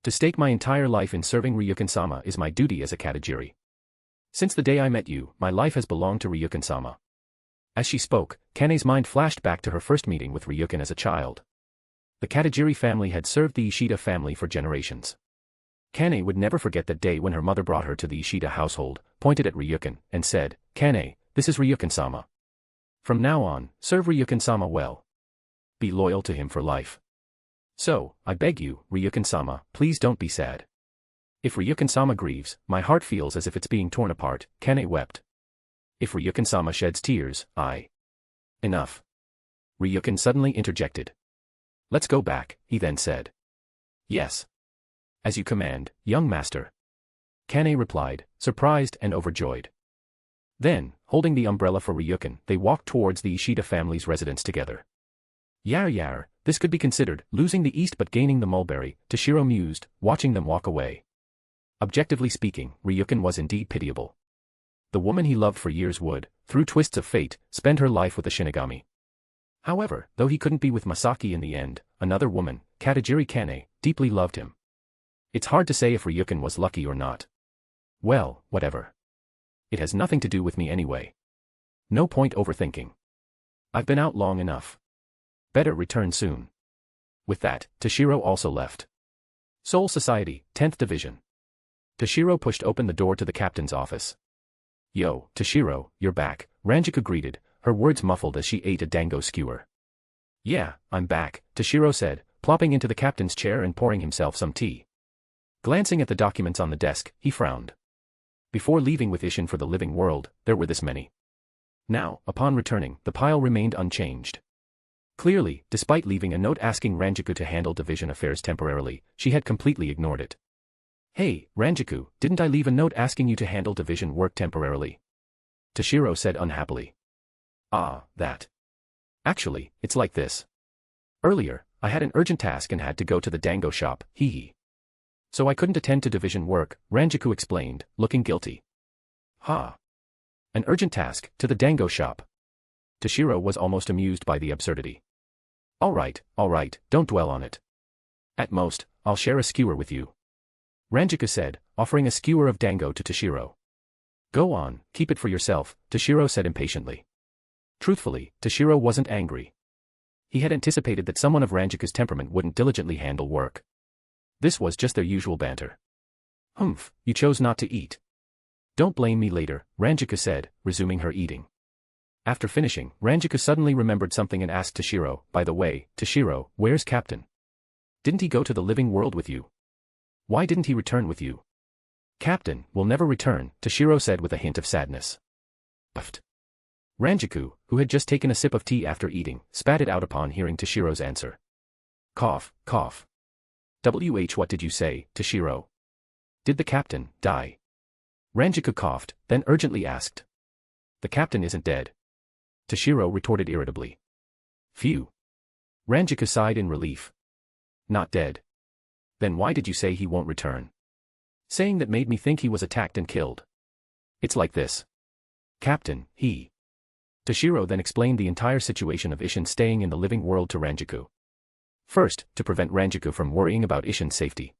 To stake my entire life in serving Ryukin-sama is my duty as a Katajiri. Since the day I met you, my life has belonged to Ryukin-sama. As she spoke, Kane's mind flashed back to her first meeting with Ryukin as a child. The Katajiri family had served the Ishida family for generations. Kane would never forget that day when her mother brought her to the Ishida household, pointed at Ryukin, and said, "Kane, this is Ryukin-sama. From now on, serve Ryukin-sama well. Be loyal to him for life. So, I beg you, Ryukin-sama, please don't be sad. If Ryukin-sama grieves, my heart feels as if it's being torn apart," Kane wept. "If Ryukin-sama sheds tears, I..." "Enough." Ryukin suddenly interjected. "Let's go back," he then said. "Yes. As you command, young master." Kane replied, surprised and overjoyed. Then, holding the umbrella for Ryukin, they walked towards the Ishida family's residence together. Yar, this could be considered losing the East but gaining the mulberry, Toshiro mused, watching them walk away. Objectively speaking, Ryukin was indeed pitiable. The woman he loved for years would, through twists of fate, spend her life with a Shinigami. However, though he couldn't be with Masaki in the end, another woman, Katajiri Kane, deeply loved him. It's hard to say if Ryukin was lucky or not. Well, whatever. It has nothing to do with me anyway. No point overthinking. I've been out long enough. Better return soon. With that, Toshiro also left. Soul Society, 10th Division. Toshiro pushed open the door to the captain's office. "Yo, Toshiro, you're back," Ranjiku greeted, her words muffled as she ate a dango skewer. "Yeah, I'm back," Toshiro said, plopping into the captain's chair and pouring himself some tea. Glancing at the documents on the desk, he frowned. Before leaving with Ishin for the living world, there were this many. Now, upon returning, the pile remained unchanged. Clearly, despite leaving a note asking Ranjiku to handle division affairs temporarily, she had completely ignored it. "Hey, Ranjiku, didn't I leave a note asking you to handle division work temporarily?" Toshiro said unhappily. "Ah, that. Actually, it's like this. Earlier, I had an urgent task and had to go to the dango shop, hee. So I couldn't attend to division work," Ranjiku explained, looking guilty. "Ha. An urgent task, to the dango shop." Toshiro was almost amused by the absurdity. All right, don't dwell on it. At most, I'll share a skewer with you," Ranjiku said, offering a skewer of dango to Toshiro. "Go on, keep it for yourself," Toshiro said impatiently. Truthfully, Toshiro wasn't angry. He had anticipated that someone of Ranjiku's temperament wouldn't diligently handle work. This was just their usual banter. "Humph, you chose not to eat. Don't blame me later," Ranjiku said, resuming her eating. After finishing, Ranjiku suddenly remembered something and asked Toshiro, "By the way, Toshiro, where's Captain? Didn't he go to the living world with you? Why didn't he return with you?" "Captain will never return," Toshiro said with a hint of sadness. Puffed. Ranjiku, who had just taken a sip of tea after eating, spat it out upon hearing Toshiro's answer. Cough, cough. What did you say, Toshiro? Did the captain die?" Ranjiku coughed, then urgently asked. "The captain isn't dead," Toshiro retorted irritably. "Phew." Ranjiku sighed in relief. "Not dead? Then why did you say he won't return?" "Saying that made me think he was attacked and killed. It's like this. Captain, he..." Toshiro then explained the entire situation of Ishin staying in the living world to Ranjiku. First, to prevent Ranjiku from worrying about Ishin's safety.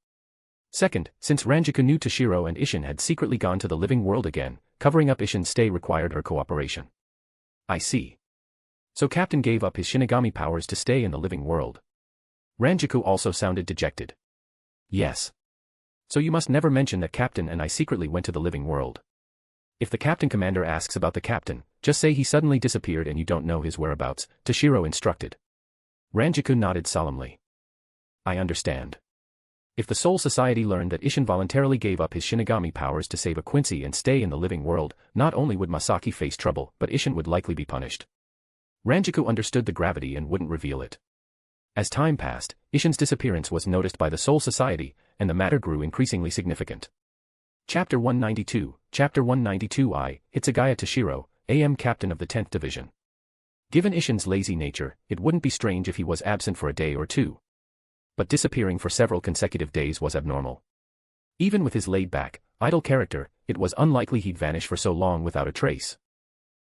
Second, since Ranjiku knew Toshiro and Ishin had secretly gone to the living world again, covering up Ishin's stay required her cooperation. "I see. So Captain gave up his Shinigami powers to stay in the living world." Ranjiku also sounded dejected. "Yes. So you must never mention that Captain and I secretly went to the living world. If the Captain Commander asks about the Captain, just say he suddenly disappeared and you don't know his whereabouts," Toshiro instructed. Ranjiku nodded solemnly. "I understand. If the Soul Society learned that Ishin voluntarily gave up his Shinigami powers to save a Quincy and stay in the living world, not only would Masaki face trouble, but Ishin would likely be punished." Ranjiku understood the gravity and wouldn't reveal it. As time passed, Ishin's disappearance was noticed by the Soul Society, and the matter grew increasingly significant. Chapter 192, Chapter 192I, Hitsugaya Toshiro, AM Captain of the 10th Division. Given Ishin's lazy nature, it wouldn't be strange if he was absent for a day or two. But disappearing for several consecutive days was abnormal. Even with his laid-back, idle character, it was unlikely he'd vanish for so long without a trace.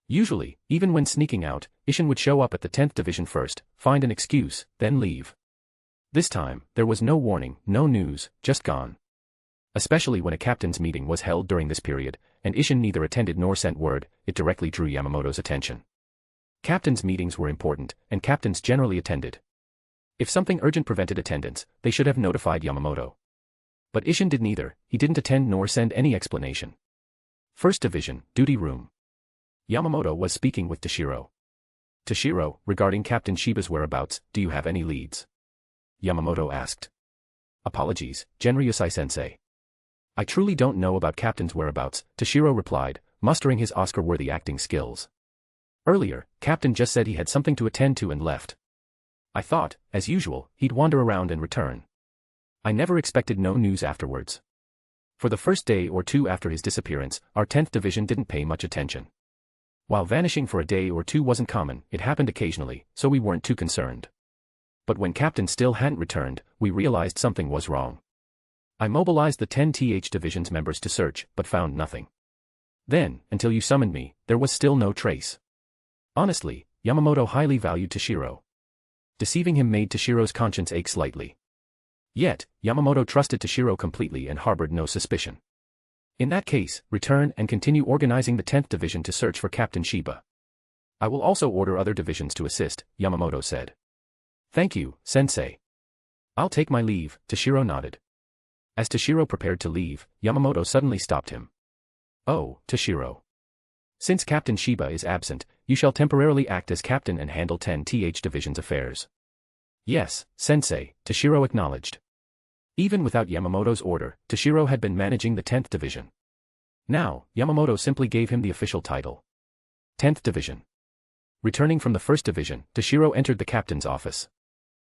Usually, even when sneaking out, Ishin would show up at the 10th Division first, find an excuse, then leave. This time, there was no warning, no news, just gone. Especially when a captain's meeting was held during this period, and Ishin neither attended nor sent word, it directly drew Yamamoto's attention. Captains' meetings were important, and captains generally attended. If something urgent prevented attendance, they should have notified Yamamoto. But Ishin did neither, he didn't attend nor send any explanation. First Division, Duty Room. Yamamoto was speaking with Toshiro. Toshiro, regarding Captain Shiba's whereabouts, do you have any leads? Yamamoto asked. Apologies, Genryusai-sensei. I truly don't know about Captain's whereabouts, Toshiro replied, mustering his Oscar-worthy acting skills. Earlier, Captain just said he had something to attend to and left. I thought, as usual, he'd wander around and return. I never expected no news afterwards. For the first day or two after his disappearance, our 10th Division didn't pay much attention. While vanishing for a day or two wasn't common, it happened occasionally, so we weren't too concerned. But when Captain still hadn't returned, we realized something was wrong. I mobilized the 10th Division's members to search, but found nothing. Then, until you summoned me, there was still no trace. Honestly, Yamamoto highly valued Toshiro. Deceiving him made Toshiro's conscience ache slightly. Yet, Yamamoto trusted Toshiro completely and harbored no suspicion. In that case, return and continue organizing the 10th Division to search for Captain Shiba. I will also order other divisions to assist, Yamamoto said. Thank you, Sensei. I'll take my leave, Toshiro nodded. As Toshiro prepared to leave, Yamamoto suddenly stopped him. Oh, Toshiro. Since Captain Shiba is absent, you shall temporarily act as captain and handle 10th Division's affairs. Yes, Sensei, Toshiro acknowledged. Even without Yamamoto's order, Toshiro had been managing the 10th Division. Now, Yamamoto simply gave him the official title. 10th Division. Returning from the 1st Division, Toshiro entered the captain's office.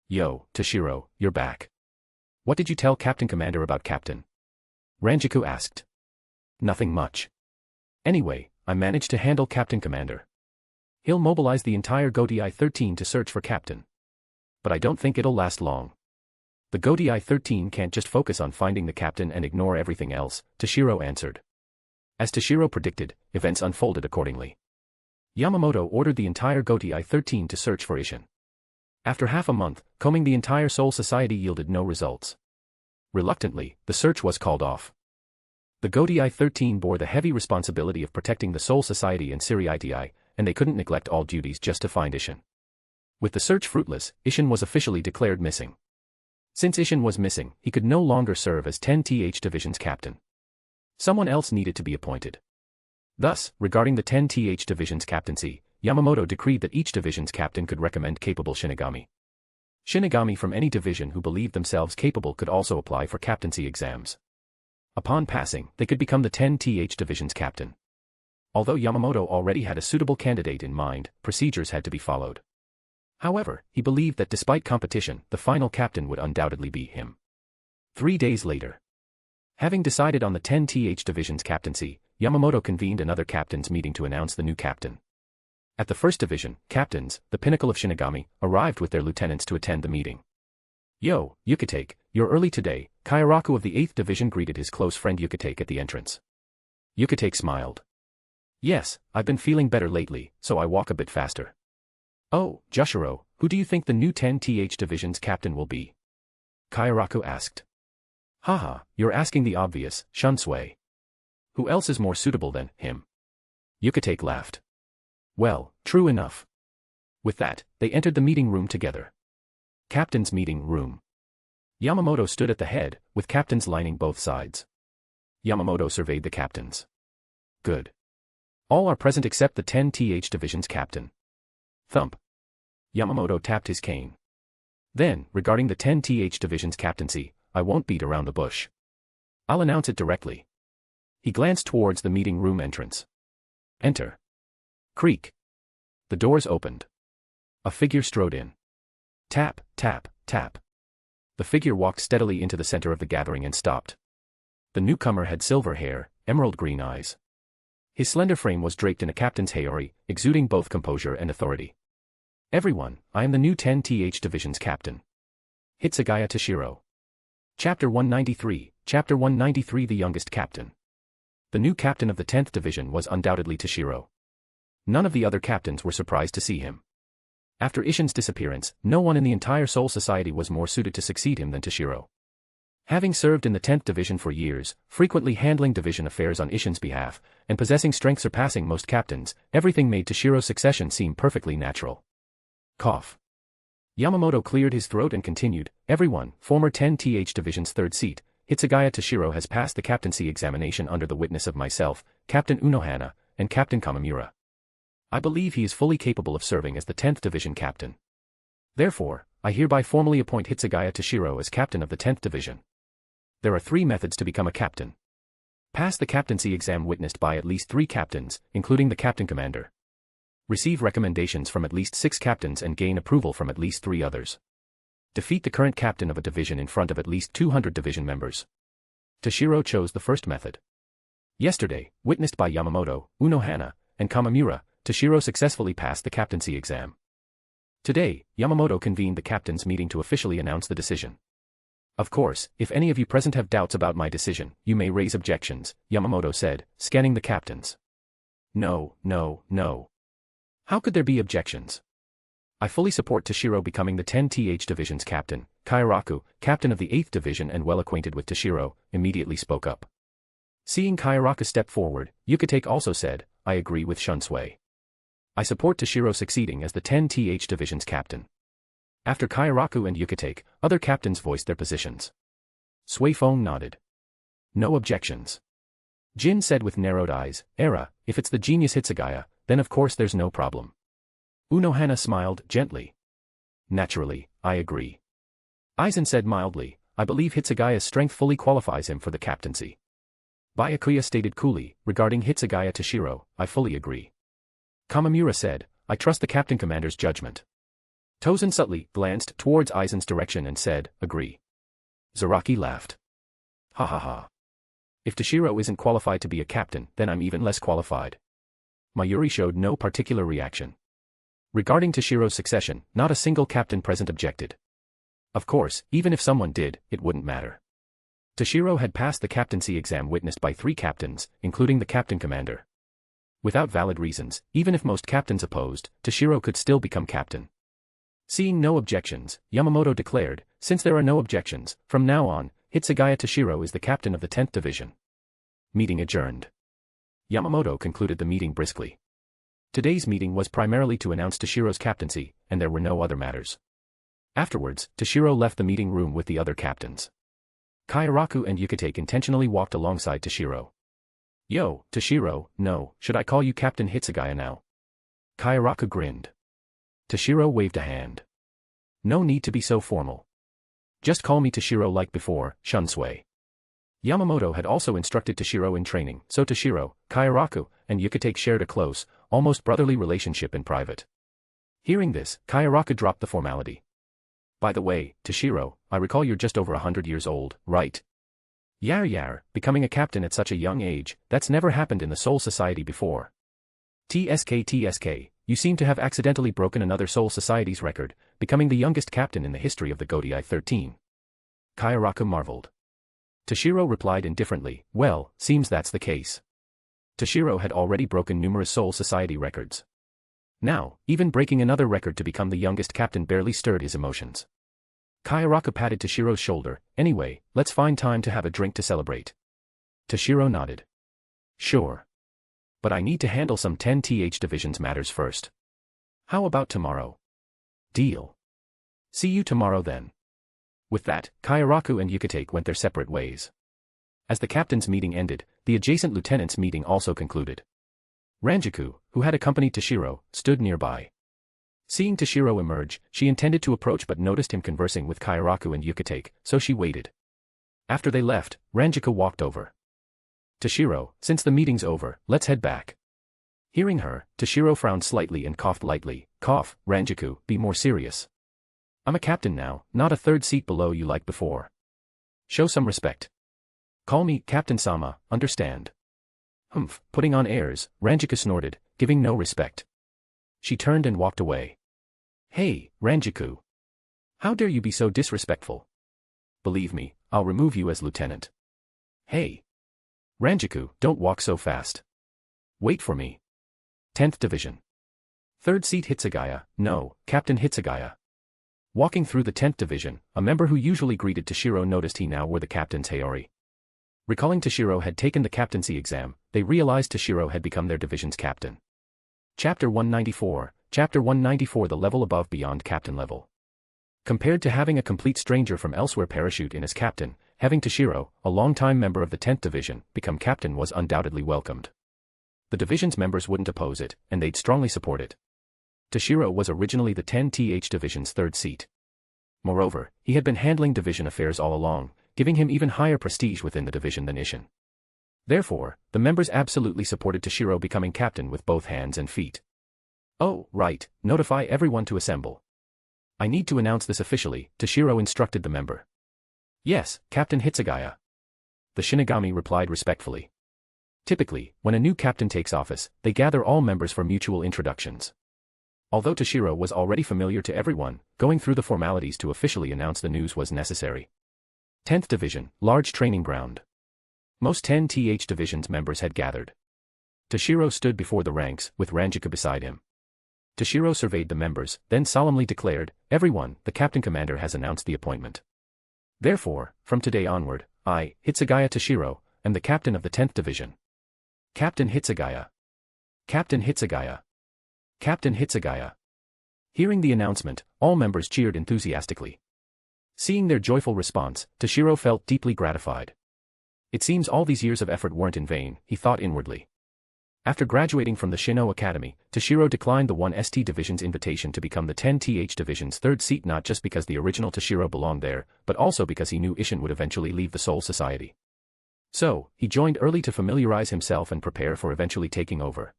Yo, Toshiro, you're back. What did you tell Captain Commander about Captain? Ranjaku asked. Nothing much. Anyway, I managed to handle Captain Commander. He'll mobilize the entire Gotei 13 to search for Captain. But I don't think it'll last long. The Gotei 13 can't just focus on finding the captain and ignore everything else, Toshiro answered. As Toshiro predicted, events unfolded accordingly. Yamamoto ordered the entire Gotei 13 to search for Ishin. After half a month, combing the entire Soul Society yielded no results. Reluctantly, the search was called off. The Gotei 13 bore the heavy responsibility of protecting the Soul Society and Siriiti, and they couldn't neglect all duties just to find Ishin. With the search fruitless, Ishin was officially declared missing. Since Ishin was missing, he could no longer serve as 10th Division's captain. Someone else needed to be appointed. Thus, regarding the 10th Division's captaincy, Yamamoto decreed that each division's captain could recommend capable Shinigami. Shinigami from any division who believed themselves capable could also apply for captaincy exams. Upon passing, they could become the 10th Division's captain. Although Yamamoto already had a suitable candidate in mind, procedures had to be followed. However, he believed that despite competition, the final captain would undoubtedly be him. 3 days later. Having decided on the 10th Division's captaincy, Yamamoto convened another captain's meeting to announce the new captain. At the 1st Division, captains, the pinnacle of Shinigami, arrived with their lieutenants to attend the meeting. Yo, Yukitake, you're early today, Kairaku of the 8th Division greeted his close friend Yukitake at the entrance. Yukitake smiled. Yes, I've been feeling better lately, so I walk a bit faster. Oh, Jushiro, who do you think the new 10th Division's captain will be? Kairaku asked. Haha, you're asking the obvious, Shunsui. Who else is more suitable than him? Yukitake laughed. Well, true enough. With that, they entered the meeting room together. Captain's meeting room. Yamamoto stood at the head, with captains lining both sides. Yamamoto surveyed the captains. Good. All are present except the 10th Division's captain. Thump. Yamamoto tapped his cane. Then, regarding the 10th Division's captaincy, I won't beat around the bush. I'll announce it directly. He glanced towards the meeting room entrance. Enter. Creak. The doors opened. A figure strode in. Tap, tap, tap. The figure walked steadily into the center of the gathering and stopped. The newcomer had silver hair, emerald green eyes. His slender frame was draped in a captain's haori, exuding both composure and authority. Everyone, I am the new 10th Division's captain. Hitsugaya Toshiro. Chapter 193, Chapter 193 The youngest captain. The new captain of the 10th Division was undoubtedly Toshiro. None of the other captains were surprised to see him. After Ishin's disappearance, no one in the entire Soul Society was more suited to succeed him than Toshiro. Having served in the 10th Division for years, frequently handling division affairs on Isshin's behalf, and possessing strength surpassing most captains, everything made Toshiro's succession seem perfectly natural. Cough. Yamamoto cleared his throat and continued, everyone, former 10th Division's 3rd seat, Hitsugaya Toshiro has passed the captaincy examination under the witness of myself, Captain Unohana, and Captain Kamamura. I believe he is fully capable of serving as the 10th Division captain. Therefore, I hereby formally appoint Hitsugaya Toshiro as captain of the 10th Division. There are 3 methods to become a captain. Pass the captaincy exam witnessed by at least 3 captains, including the captain commander. Receive recommendations from at least 6 captains and gain approval from at least 3 others. Defeat the current captain of a division in front of at least 200 division members. Toshiro chose the first method. Yesterday, witnessed by Yamamoto, Unohana, and Kamamura, Toshiro successfully passed the captaincy exam. Today, Yamamoto convened the captains' meeting to officially announce the decision. Of course, if any of you present have doubts about my decision, you may raise objections, Yamamoto said, scanning the captains. No. How could there be objections? I fully support Toshiro becoming the 10th Division's captain. Kairaku, captain of the 8th Division and well acquainted with Toshiro, immediately spoke up. Seeing Kairaku step forward, Yhwach also said, I agree with Shunsui. I support Toshiro succeeding as the 10th Division's captain. After Kairaku and Yhwach, other captains voiced their positions. Suifeng nodded. No objections. Jin said with narrowed eyes, if it's the genius Hitsugaya, then of course there's no problem. Unohana smiled gently. Naturally, I agree. Aizen said mildly, I believe Hitsugaya's strength fully qualifies him for the captaincy. Byakuya stated coolly, regarding Hitsugaya Toshiro, I fully agree. Kamamura said, I trust the captain commander's judgment. Tozen subtly glanced towards Aizen's direction and said, agree. Zaraki laughed. Ha ha ha. If Toshiro isn't qualified to be a captain, then I'm even less qualified. Mayuri showed no particular reaction. Regarding Toshiro's succession, not a single captain present objected. Of course, even if someone did, it wouldn't matter. Toshiro had passed the captaincy exam witnessed by 3 captains, including the captain commander. Without valid reasons, even if most captains opposed, Toshiro could still become captain. Seeing no objections, Yamamoto declared, since there are no objections, from now on, Hitsugaya Toshiro is the captain of the 10th Division. Meeting adjourned. Yamamoto concluded the meeting briskly. Today's meeting was primarily to announce Toshiro's captaincy, and there were no other matters. Afterwards, Toshiro left the meeting room with the other captains. Kairaku and Yhwach intentionally walked alongside Toshiro. Yo, Toshiro, no, should I call you Captain Hitsugaya now? Kairaku grinned. Toshiro waved a hand. No need to be so formal. Just call me Toshiro like before, Shunsui. Yamamoto had also instructed Toshiro in training, so Toshiro, Kairaku, and Yhwach shared a close, almost brotherly relationship in private. Hearing this, Kairaku dropped the formality. By the way, Toshiro, I recall you're just over 100 years old, right? Yar, becoming a captain at such a young age, that's never happened in the Soul Society before. TSK, you seem to have accidentally broken another Soul Society's record, becoming the youngest captain in the history of the Godai 13. Kairaku marveled. Toshiro replied indifferently, well, seems that's the case. Toshiro had already broken numerous Soul Society records. Now, even breaking another record to become the youngest captain barely stirred his emotions. Kairaku patted Toshiro's shoulder, anyway, let's find time to have a drink to celebrate. Toshiro nodded. Sure. But I need to handle some 10th Division's matters first. How about tomorrow? Deal. See you tomorrow then. With that, Kairaku and Yhwach went their separate ways. As the captain's meeting ended, the adjacent lieutenant's meeting also concluded. Ranjaku, who had accompanied Toshiro, stood nearby. Seeing Toshiro emerge, she intended to approach but noticed him conversing with Kairaku and Yhwach, so she waited. After they left, Ranjaku walked over. Toshiro, since the meeting's over, let's head back. Hearing her, Toshiro frowned slightly and coughed lightly. Cough, Ranjaku, be more serious. I'm a captain now, not a 3rd seat below you like before. Show some respect. Call me Captain-sama, understand? Humph, putting on airs, Ranjaku snorted, giving no respect. She turned and walked away. Hey, Ranjaku. How dare you be so disrespectful? Believe me, I'll remove you as lieutenant. Hey. Ranjaku, don't walk so fast. Wait for me. 10th Division. 3rd seat Hitsugaya, no, Captain Hitsugaya. Walking through the 10th division, a member who usually greeted Toshiro noticed he now wore the captain's Hayori. Recalling Toshiro had taken the captaincy exam, they realized Toshiro had become their division's captain. Chapter 194, Chapter 194 The level above beyond captain level. Compared to having a complete stranger from elsewhere parachute in as captain, having Toshiro, a longtime member of the 10th division, become captain was undoubtedly welcomed. The division's members wouldn't oppose it, and they'd strongly support it. Toshiro was originally the 10th division's third seat. Moreover, he had been handling division affairs all along, giving him even higher prestige within the division than Isshin. Therefore, the members absolutely supported Toshiro becoming captain with both hands and feet. Oh, right, notify everyone to assemble. I need to announce this officially, Toshiro instructed the member. Yes, Captain Hitsugaya. The Shinigami replied respectfully. Typically, when a new captain takes office, they gather all members for mutual introductions. Although Toshiro was already familiar to everyone, going through the formalities to officially announce the news was necessary. 10th Division, large training ground. Most 10th Division's members had gathered. Toshiro stood before the ranks, with Ranjiku beside him. Toshiro surveyed the members, then solemnly declared, "Everyone, the captain commander has announced the appointment. Therefore, from today onward, I, Hitsugaya Toshiro, am the captain of the 10th Division. Captain Hitsugaya. Captain Hitsugaya. Captain Hitsugaya." Hearing the announcement, all members cheered enthusiastically. Seeing their joyful response, Toshiro felt deeply gratified. It seems all these years of effort weren't in vain, he thought inwardly. After graduating from the Shino Academy, Toshiro declined the 1st Division's invitation to become the 10th Division's third seat not just because the original Toshiro belonged there, but also because he knew Isshin would eventually leave the Soul Society. So, he joined early to familiarize himself and prepare for eventually taking over.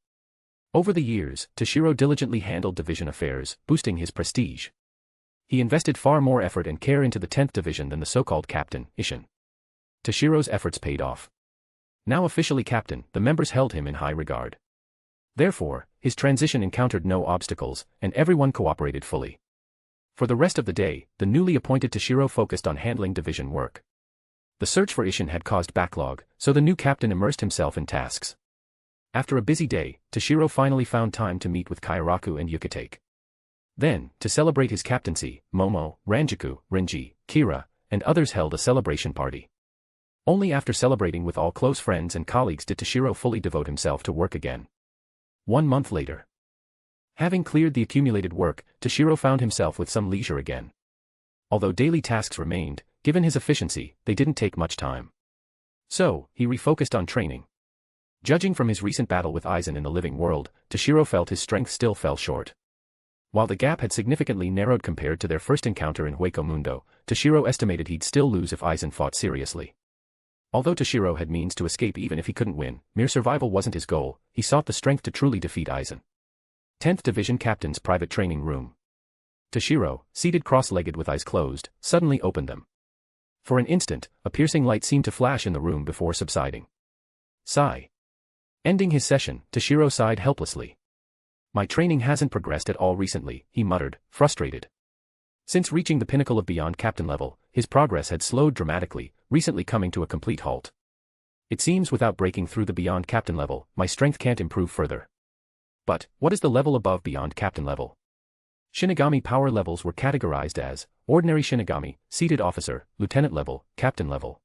Over the years, Toshiro diligently handled division affairs, boosting his prestige. He invested far more effort and care into the 10th Division than the so-called captain, Isshin. Toshiro's efforts paid off. Now officially captain, the members held him in high regard. Therefore, his transition encountered no obstacles, and everyone cooperated fully. For the rest of the day, the newly appointed Toshiro focused on handling division work. The search for Isshin had caused backlog, so the new captain immersed himself in tasks. After a busy day, Toshiro finally found time to meet with Kairaku and Yukitake. Then, to celebrate his captaincy, Momo, Ranjiku, Renji, Kira, and others held a celebration party. Only after celebrating with all close friends and colleagues did Toshiro fully devote himself to work again. 1 month later. Having cleared the accumulated work, Toshiro found himself with some leisure again. Although daily tasks remained, given his efficiency, they didn't take much time. So, he refocused on training. Judging from his recent battle with Aizen in the living world, Toshiro felt his strength still fell short. While the gap had significantly narrowed compared to their first encounter in Hueco Mundo, Toshiro estimated he'd still lose if Aizen fought seriously. Although Toshiro had means to escape even if he couldn't win, mere survival wasn't his goal, he sought the strength to truly defeat Aizen. 10th Division Captain's private training room. Toshiro, seated cross-legged with eyes closed, suddenly opened them. For an instant, a piercing light seemed to flash in the room before subsiding. Sigh. Ending his session, Toshiro sighed helplessly. My training hasn't progressed at all recently, he muttered, frustrated. Since reaching the pinnacle of beyond captain level, his progress had slowed dramatically, recently coming to a complete halt. It seems without breaking through the beyond captain level, my strength can't improve further. But, what is the level above beyond captain level? Shinigami power levels were categorized as ordinary Shinigami, seated officer, lieutenant level, captain level.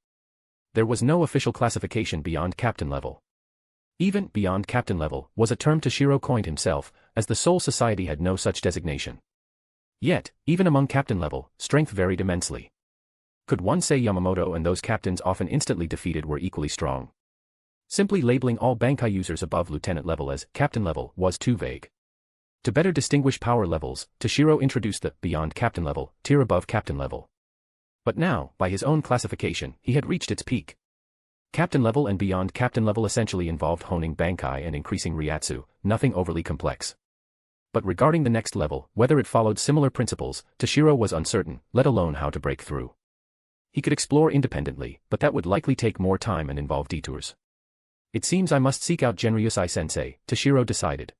There was no official classification beyond captain level. Even beyond captain level was a term Toshiro coined himself, as the Soul Society had no such designation. Yet, even among captain level, strength varied immensely. Could one say Yamamoto and those captains often instantly defeated were equally strong? Simply labeling all Bankai users above lieutenant level as captain level was too vague. To better distinguish power levels, Toshiro introduced the beyond captain level, tier above captain level. But now, by his own classification, he had reached its peak. Captain level and beyond captain level essentially involved honing Bankai and increasing Ryatsu, nothing overly complex. But regarding the next level, whether it followed similar principles, Toshiro was uncertain, let alone how to break through. He could explore independently, but that would likely take more time and involve detours. It seems I must seek out Genryusai-sensei, Toshiro decided.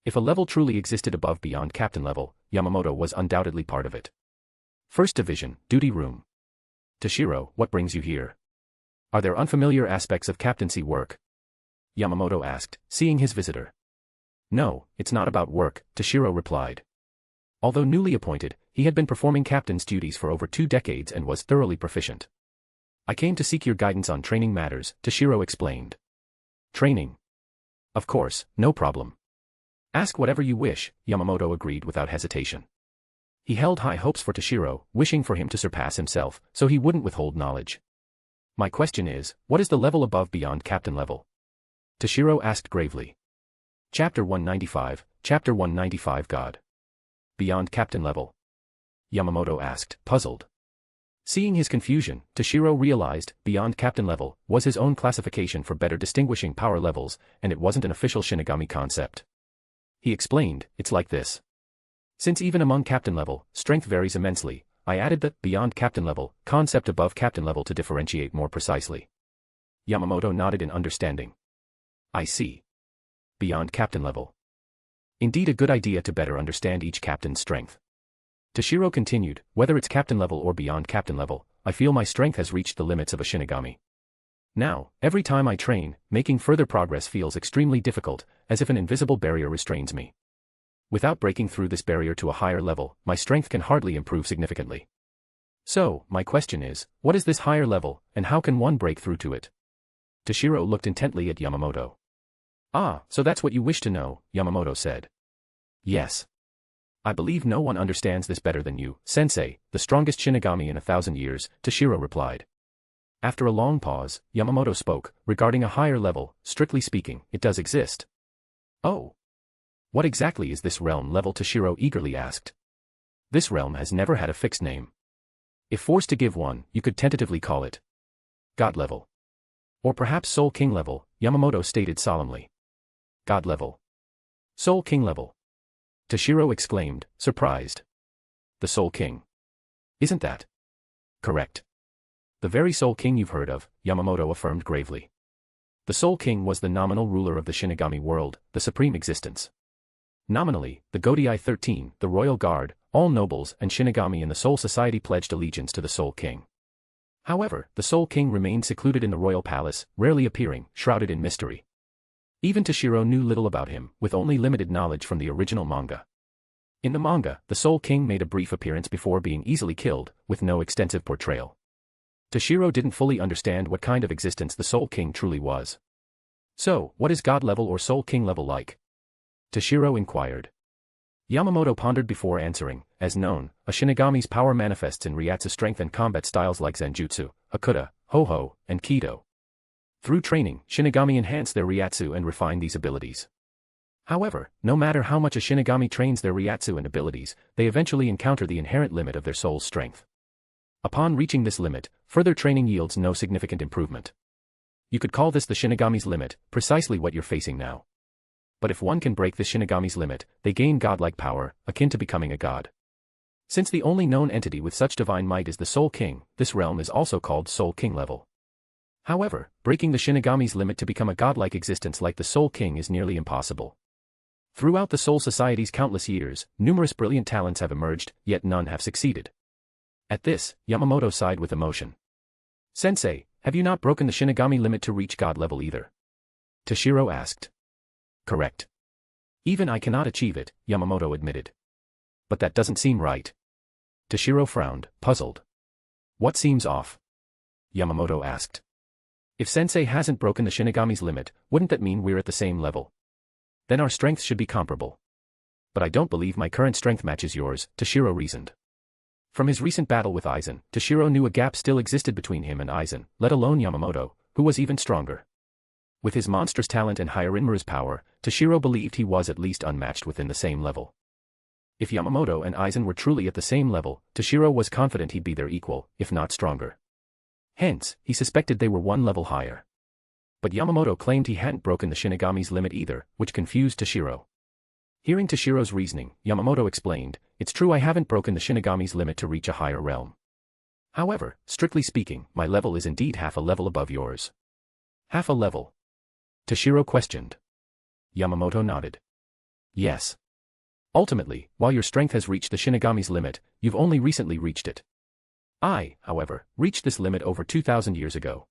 If a level truly existed above beyond captain level, Yamamoto was undoubtedly part of it. First Division, Duty Room. Toshiro, what brings you here? Are there unfamiliar aspects of captaincy work? Yamamoto asked, seeing his visitor. No, it's not about work, Toshiro replied. Although newly appointed, he had been performing captain's duties for over 2 decades and was thoroughly proficient. I came to seek your guidance on training matters, Toshiro explained. Training? Of course, no problem. Ask whatever you wish, Yamamoto agreed without hesitation. He held high hopes for Toshiro, wishing for him to surpass himself, so he wouldn't withhold knowledge. My question is, what is the level above beyond captain level? Toshiro asked gravely. Chapter 195, Chapter 195 God. Beyond captain level? Yamamoto asked, puzzled. Seeing his confusion, Toshiro realized beyond captain level was his own classification for better distinguishing power levels, and it wasn't an official Shinigami concept. He explained, it's like this. Since even among captain level, strength varies immensely, I added the beyond captain level concept above captain level to differentiate more precisely. Yamamoto nodded in understanding. I see. Beyond captain level. Indeed a good idea to better understand each captain's strength. Toshiro continued, whether it's captain level or beyond captain level, I feel my strength has reached the limits of a Shinigami. Now, every time I train, making further progress feels extremely difficult, as if an invisible barrier restrains me. Without breaking through this barrier to a higher level, my strength can hardly improve significantly. So, my question is, what is this higher level, and how can one break through to it? Toshiro looked intently at Yamamoto. Ah, so that's what you wish to know, Yamamoto said. Yes. I believe no one understands this better than you, Sensei, the strongest Shinigami in 1,000 years, Toshiro replied. After a long pause, Yamamoto spoke, regarding a higher level, strictly speaking, it does exist. Oh. What exactly is this realm level? Toshiro eagerly asked. This realm has never had a fixed name. If forced to give one, you could tentatively call it God level. Or perhaps Soul King level, Yamamoto stated solemnly. God level. Soul King level. Toshiro exclaimed, surprised. The Soul King. Isn't that correct? The very Soul King you've heard of, Yamamoto affirmed gravely. The Soul King was the nominal ruler of the Shinigami world, the supreme existence. Nominally, the Godai 13, the Royal Guard, all nobles and Shinigami in the Soul Society pledged allegiance to the Soul King. However, the Soul King remained secluded in the royal palace, rarely appearing, shrouded in mystery. Even Toshiro knew little about him, with only limited knowledge from the original manga. In the manga, the Soul King made a brief appearance before being easily killed, with no extensive portrayal. Toshiro didn't fully understand what kind of existence the Soul King truly was. So, what is God level or Soul King level like? Toshiro inquired. Yamamoto pondered before answering. As known, a Shinigami's power manifests in Ryatsu strength and combat styles like Zenjutsu, Hakuta, Ho-Ho, and Kido. Through training, Shinigami enhance their Ryatsu and refine these abilities. However, no matter how much a Shinigami trains their Ryatsu and abilities, they eventually encounter the inherent limit of their soul's strength. Upon reaching this limit, further training yields no significant improvement. You could call this the Shinigami's limit, precisely what you're facing now. But if one can break this Shinigami's limit, they gain godlike power, akin to becoming a god. Since the only known entity with such divine might is the Soul King, this realm is also called Soul King level. However, breaking the Shinigami's limit to become a godlike existence like the Soul King is nearly impossible. Throughout the Soul Society's countless years, numerous brilliant talents have emerged, yet none have succeeded. At this, Yamamoto sighed with emotion. Sensei, have you not broken the Shinigami limit to reach god level either? Toshiro asked. Correct. Even I cannot achieve it, Yamamoto admitted. But that doesn't seem right. Toshiro frowned, puzzled. What seems off? Yamamoto asked. If Sensei hasn't broken the Shinigami's limit, wouldn't that mean we're at the same level? Then our strengths should be comparable. But I don't believe my current strength matches yours, Toshiro reasoned. From his recent battle with Aizen, Toshiro knew a gap still existed between him and Aizen, let alone Yamamoto, who was even stronger. With his monstrous talent and Hyarinmaru's power, Toshiro believed he was at least unmatched within the same level. If Yamamoto and Aizen were truly at the same level, Toshiro was confident he'd be their equal, if not stronger. Hence, he suspected they were one level higher. But Yamamoto claimed he hadn't broken the Shinigami's limit either, which confused Toshiro. Hearing Toshiro's reasoning, Yamamoto explained, it's true I haven't broken the Shinigami's limit to reach a higher realm. However, strictly speaking, my level is indeed half a level above yours. Half a level? Toshiro questioned. Yamamoto nodded. Yes. Ultimately, while your strength has reached the Shinigami's limit, you've only recently reached it. I, however, reached this limit over 2,000 years ago.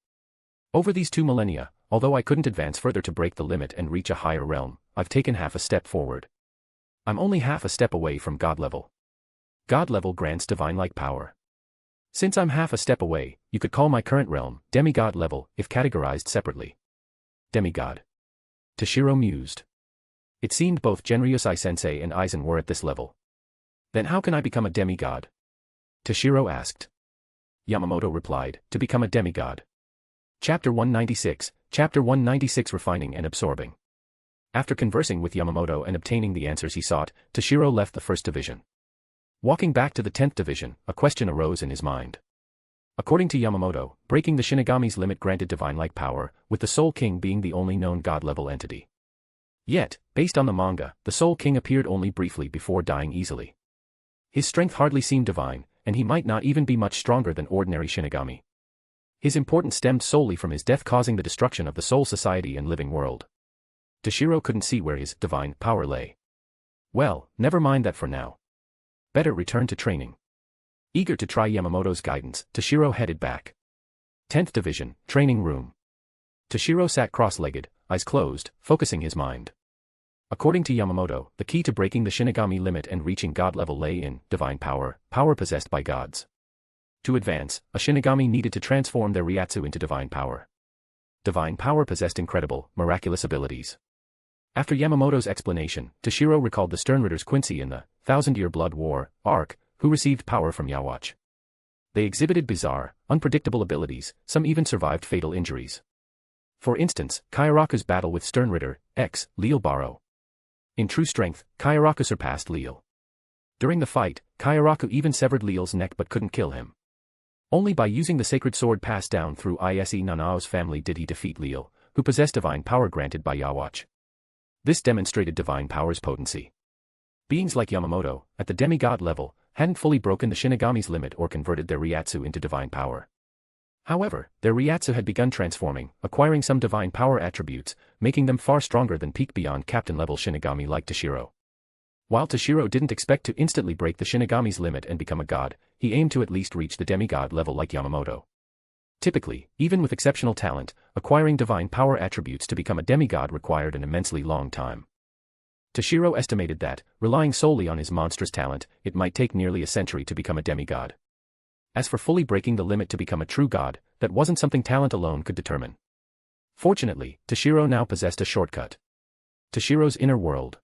Over these 2 millennia, although I couldn't advance further to break the limit and reach a higher realm, I've taken half a step forward. I'm only half a step away from god level. God level grants divine-like power. Since I'm half a step away, you could call my current realm demigod level if categorized separately. Demigod. Toshiro mused. It seemed both Genryusai-sensei and Aizen were at this level. Then how can I become a demigod? Toshiro asked. Yamamoto replied, to become a demigod. Chapter 196, Chapter 196 Refining and Absorbing. After conversing with Yamamoto and obtaining the answers he sought, Toshiro left the first division. Walking back to the 10th division, a question arose in his mind. According to Yamamoto, breaking the Shinigami's limit granted divine-like power, with the Soul King being the only known god-level entity. Yet, based on the manga, the Soul King appeared only briefly before dying easily. His strength hardly seemed divine, and he might not even be much stronger than ordinary Shinigami. His importance stemmed solely from his death causing the destruction of the Soul Society and living world. Toshiro couldn't see where his divine power lay. Well, never mind that for now. Better return to training. Eager to try Yamamoto's guidance, Toshiro headed back. 10th Division, Training Room. Toshiro sat cross-legged, eyes closed, focusing his mind. According to Yamamoto, the key to breaking the Shinigami limit and reaching god level lay in divine power, power possessed by gods. To advance, a Shinigami needed to transform their Ryatsu into divine power. Divine power possessed incredible, miraculous abilities. After Yamamoto's explanation, Toshiro recalled the Sternritters Quincy in the Thousand-Year Blood War arc, who received power from Yhwach. They exhibited bizarre, unpredictable abilities, some even survived fatal injuries. For instance, Kyoraku's battle with Sternritter X, Leal Baro. In true strength, Kyoraku surpassed Leal. During the fight, Kyoraku even severed Leal's neck but couldn't kill him. Only by using the sacred sword passed down through Ise Nanao's family did he defeat Leal, who possessed divine power granted by Yhwach. This demonstrated divine power's potency. Beings like Yamamoto, at the demigod level, hadn't fully broken the Shinigami's limit or converted their Ryatsu into divine power. However, their Ryatsu had begun transforming, acquiring some divine power attributes, making them far stronger than peak beyond captain-level Shinigami like Toshiro. While Toshiro didn't expect to instantly break the Shinigami's limit and become a god, he aimed to at least reach the demigod level like Yamamoto. Typically, even with exceptional talent, acquiring divine power attributes to become a demigod required an immensely long time. Toshiro estimated that, relying solely on his monstrous talent, it might take nearly a century to become a demigod. As for fully breaking the limit to become a true god, that wasn't something talent alone could determine. Fortunately, Toshiro now possessed a shortcut. Toshiro's inner world.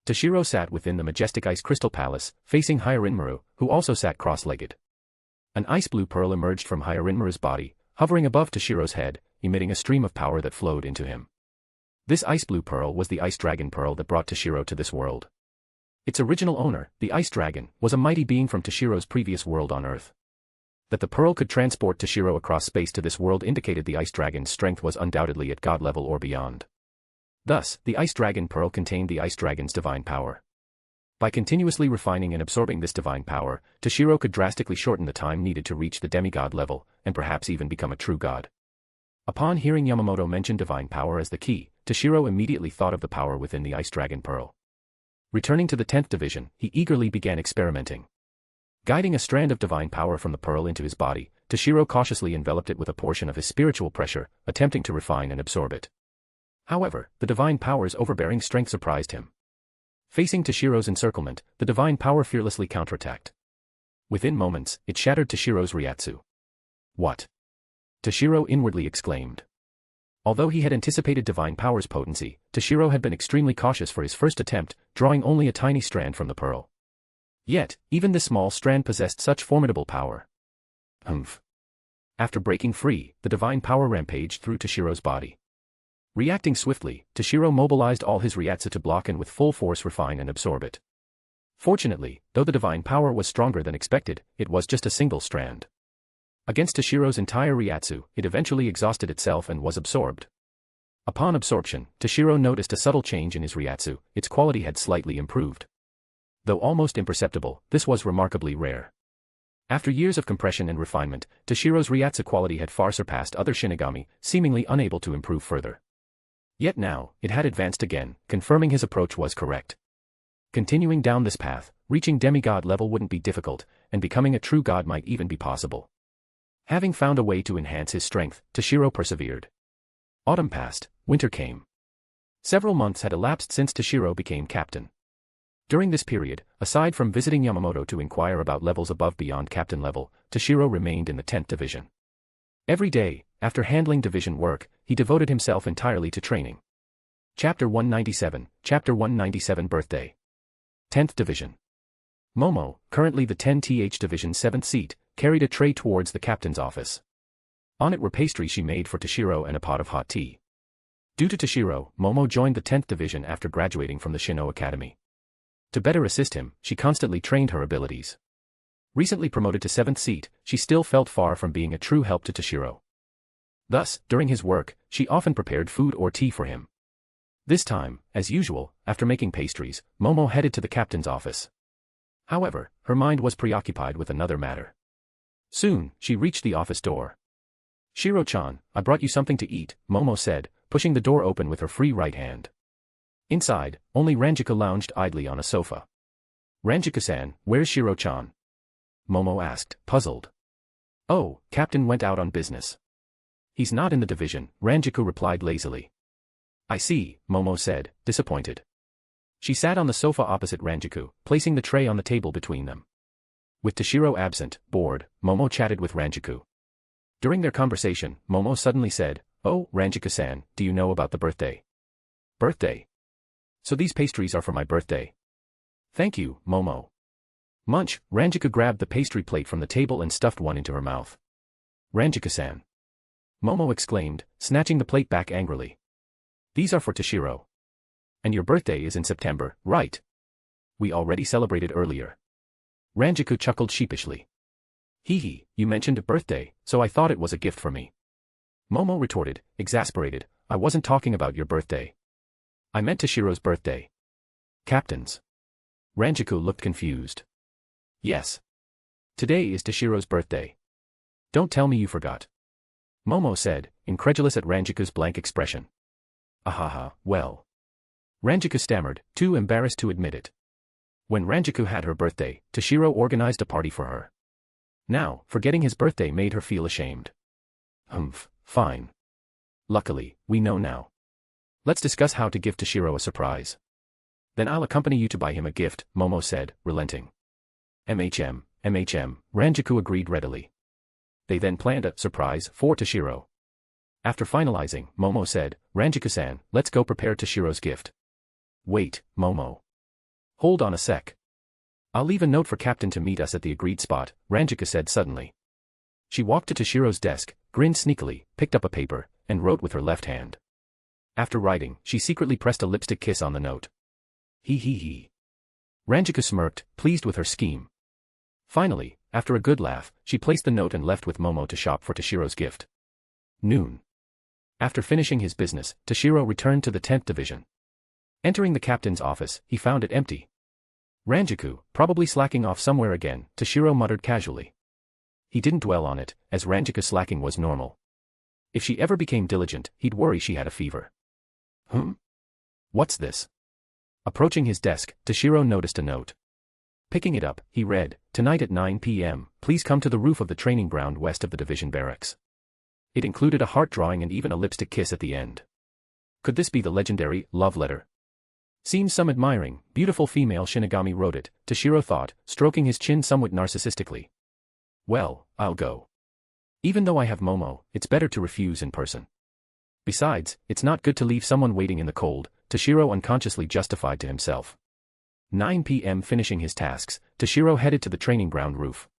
Toshiro sat within the majestic ice crystal palace, facing Hyarinmaru, who also sat cross-legged. An ice-blue pearl emerged from Hyarinmaru's body, hovering above Toshiro's head, emitting a stream of power that flowed into him. This ice-blue pearl was the ice dragon pearl that brought Toshiro to this world. Its original owner, the ice dragon, was a mighty being from Toshiro's previous world on Earth. That the pearl could transport Toshiro across space to this world indicated the ice dragon's strength was undoubtedly at god level or beyond. Thus, the ice dragon pearl contained the ice dragon's divine power. By continuously refining and absorbing this divine power, Toshiro could drastically shorten the time needed to reach the demigod level, and perhaps even become a true god. Upon hearing Yamamoto mention divine power as the key, Toshiro immediately thought of the power within the ice dragon pearl. Returning to the 10th division, he eagerly began experimenting. Guiding a strand of divine power from the pearl into his body, Toshiro cautiously enveloped it with a portion of his spiritual pressure, attempting to refine and absorb it. However, the divine power's overbearing strength surprised him. Facing Toshiro's encirclement, the divine power fearlessly counterattacked. Within moments, it shattered Toshiro's Ryatsu. What? Toshiro inwardly exclaimed. Although he had anticipated divine power's potency, Toshiro had been extremely cautious for his first attempt, drawing only a tiny strand from the pearl. Yet, even this small strand possessed such formidable power. Humph. After breaking free, the divine power rampaged through Toshiro's body. Reacting swiftly, Toshiro mobilized all his Ryatsu to block and with full force refine and absorb it. Fortunately, though the divine power was stronger than expected, it was just a single strand. Against Toshiro's entire Ryatsu, it eventually exhausted itself and was absorbed. Upon absorption, Toshiro noticed a subtle change in his Ryatsu, its quality had slightly improved. Though almost imperceptible, this was remarkably rare. After years of compression and refinement, Toshiro's Ryatsu quality had far surpassed other Shinigami, seemingly unable to improve further. Yet now, it had advanced again, confirming his approach was correct. Continuing down this path, reaching demigod level wouldn't be difficult, and becoming a true god might even be possible. Having found a way to enhance his strength, Toshiro persevered. Autumn passed, winter came. Several months had elapsed since Toshiro became captain. During this period, aside from visiting Yamamoto to inquire about levels above beyond captain level, Toshiro remained in the 10th division. Every day, after handling division work, he devoted himself entirely to training. Chapter 197 Birthday. 10th Division. Momo, currently the 10th Division's 7th seat, carried a tray towards the captain's office. On it were pastries she made for Toshiro and a pot of hot tea. Due to Toshiro, Momo joined the 10th Division after graduating from the Shino Academy. To better assist him, she constantly trained her abilities. Recently promoted to 7th seat, she still felt far from being a true help to Toshiro. Thus, during his work, she often prepared food or tea for him. This time, as usual, after making pastries, Momo headed to the captain's office. However, her mind was preoccupied with another matter. Soon, she reached the office door. "Shiro-chan, I brought you something to eat," Momo said, pushing the door open with her free right hand. Inside, only Ranjika lounged idly on a sofa. "Ranjika-san, where's Shiro-chan?" Momo asked, puzzled. "Oh, Captain went out on business." "He's not in the division," Ranjika replied lazily. "I see," Momo said, disappointed. She sat on the sofa opposite Ranjiku, placing the tray on the table between them. With Toshiro absent, bored, Momo chatted with Ranjiku. During their conversation, Momo suddenly said, "Oh, Ranjika-san, do you know about the birthday?" "Birthday? So these pastries are for my birthday?" "Thank you, Momo." Munch, Ranjika grabbed the pastry plate from the table and stuffed one into her mouth. "Ranjika-san," Momo exclaimed, snatching the plate back angrily. "These are for Toshiro. And your birthday is in September, right? We already celebrated earlier." Ranjiku chuckled sheepishly. "Hee, you mentioned a birthday, so I thought it was a gift for me." Momo retorted, exasperated, "I wasn't talking about your birthday. I meant Toshiro's birthday." "Captain's?" Ranjiku looked confused. "Yes. Today is Toshiro's birthday. Don't tell me you forgot." Momo said, incredulous at Ranjiku's blank expression. "Ahaha, well." Ranjiku stammered, too embarrassed to admit it. When Ranjiku had her birthday, Toshiro organized a party for her. Now, forgetting his birthday made her feel ashamed. Fine. Luckily, we know now. Let's discuss how to give Toshiro a surprise. Then I'll accompany you to buy him a gift, Momo said, relenting. MHM, Ranjiku agreed readily. They then planned a surprise for Toshiro. After finalizing, Momo said, "Ranjiku-san, let's go prepare Toshiro's gift." "Wait, Momo. Hold on a sec. I'll leave a note for Captain to meet us at the agreed spot," Ranjika said suddenly. She walked to Toshiro's desk, grinned sneakily, picked up a paper, and wrote with her left hand. After writing, she secretly pressed a lipstick kiss on the note. He. Ranjika smirked, pleased with her scheme. Finally, after a good laugh, she placed the note and left with Momo to shop for Toshiro's gift. Noon. After finishing his business, Toshiro returned to the 10th Division. Entering the captain's office, he found it empty. "Ranjiku, probably slacking off somewhere again," Toshiro muttered casually. He didn't dwell on it, as Ranjika's slacking was normal. If she ever became diligent, he'd worry she had a fever. What's this? Approaching his desk, Toshiro noticed a note. Picking it up, he read, "Tonight at 9 p.m., please come to the roof of the training ground west of the division barracks." It included a heart drawing and even a lipstick kiss at the end. Could this be the legendary love letter? Seems some admiring, beautiful female Shinigami wrote it, Toshiro thought, stroking his chin somewhat narcissistically. Well, I'll go. Even though I have Momo, it's better to refuse in person. Besides, it's not good to leave someone waiting in the cold, Toshiro unconsciously justified to himself. 9 p.m. Finishing his tasks, Toshiro headed to the training ground roof.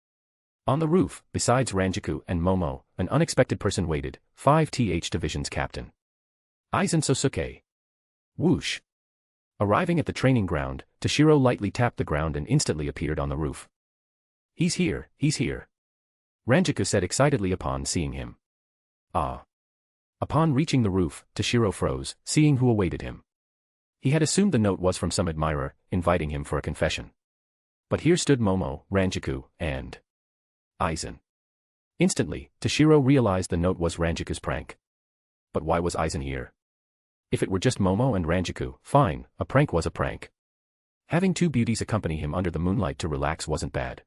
On the roof, besides Ranjiku and Momo, an unexpected person waited, 5th Division's captain. Aizen Sosuke. Whoosh. Arriving at the training ground, Toshiro lightly tapped the ground and instantly appeared on the roof. He's here. Ranjiku said excitedly upon seeing him. Ah. Upon reaching the roof, Toshiro froze, seeing who awaited him. He had assumed the note was from some admirer, inviting him for a confession. But here stood Momo, Ranjiku, and Aizen. Instantly, Toshiro realized the note was Ranjiku's prank. But why was Aizen here? If it were just Momo and Ranjiku, fine, a prank was a prank. Having two beauties accompany him under the moonlight to relax wasn't bad.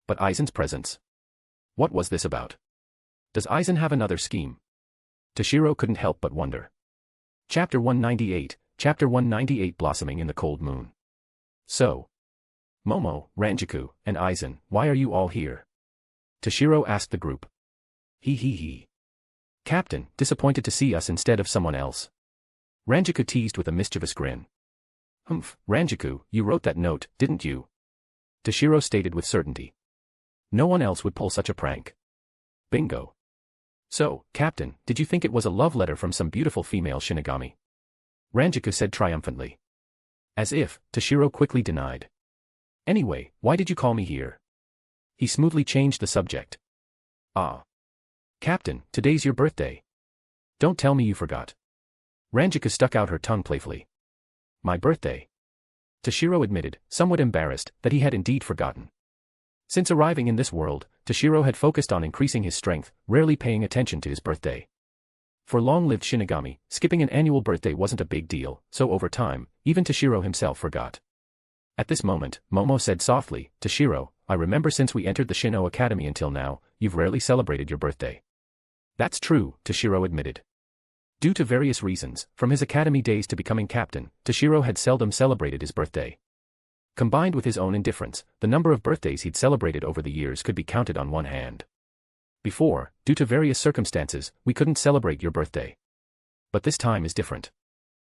But Aizen's presence? What was this about? Does Aizen have another scheme? Toshiro couldn't help but wonder. Chapter 198, Blossoming in the Cold Moon. So, Momo, Ranjaku, and Aizen, why are you all here? Toshiro asked the group. He. Captain, disappointed to see us instead of someone else. Ranjaku teased with a mischievous grin. Humph, Ranjaku, you wrote that note, didn't you? Toshiro stated with certainty. No one else would pull such a prank. Bingo. So, Captain, did you think it was a love letter from some beautiful female Shinigami? Ranjaku said triumphantly. As if, Toshiro quickly denied. Anyway, why did you call me here? He smoothly changed the subject. Ah. Captain, today's your birthday. Don't tell me you forgot. Ranjaku stuck out her tongue playfully. My birthday? Toshiro admitted, somewhat embarrassed, that he had indeed forgotten. Since arriving in this world, Toshiro had focused on increasing his strength, rarely paying attention to his birthday. For long-lived Shinigami, skipping an annual birthday wasn't a big deal, so over time, even Toshiro himself forgot. At this moment, Momo said softly, Toshiro, I remember since we entered the Shino Academy until now, you've rarely celebrated your birthday. That's true, Toshiro admitted. Due to various reasons, from his academy days to becoming captain, Toshiro had seldom celebrated his birthday. Combined with his own indifference, the number of birthdays he'd celebrated over the years could be counted on one hand. Before, due to various circumstances, we couldn't celebrate your birthday. But this time is different.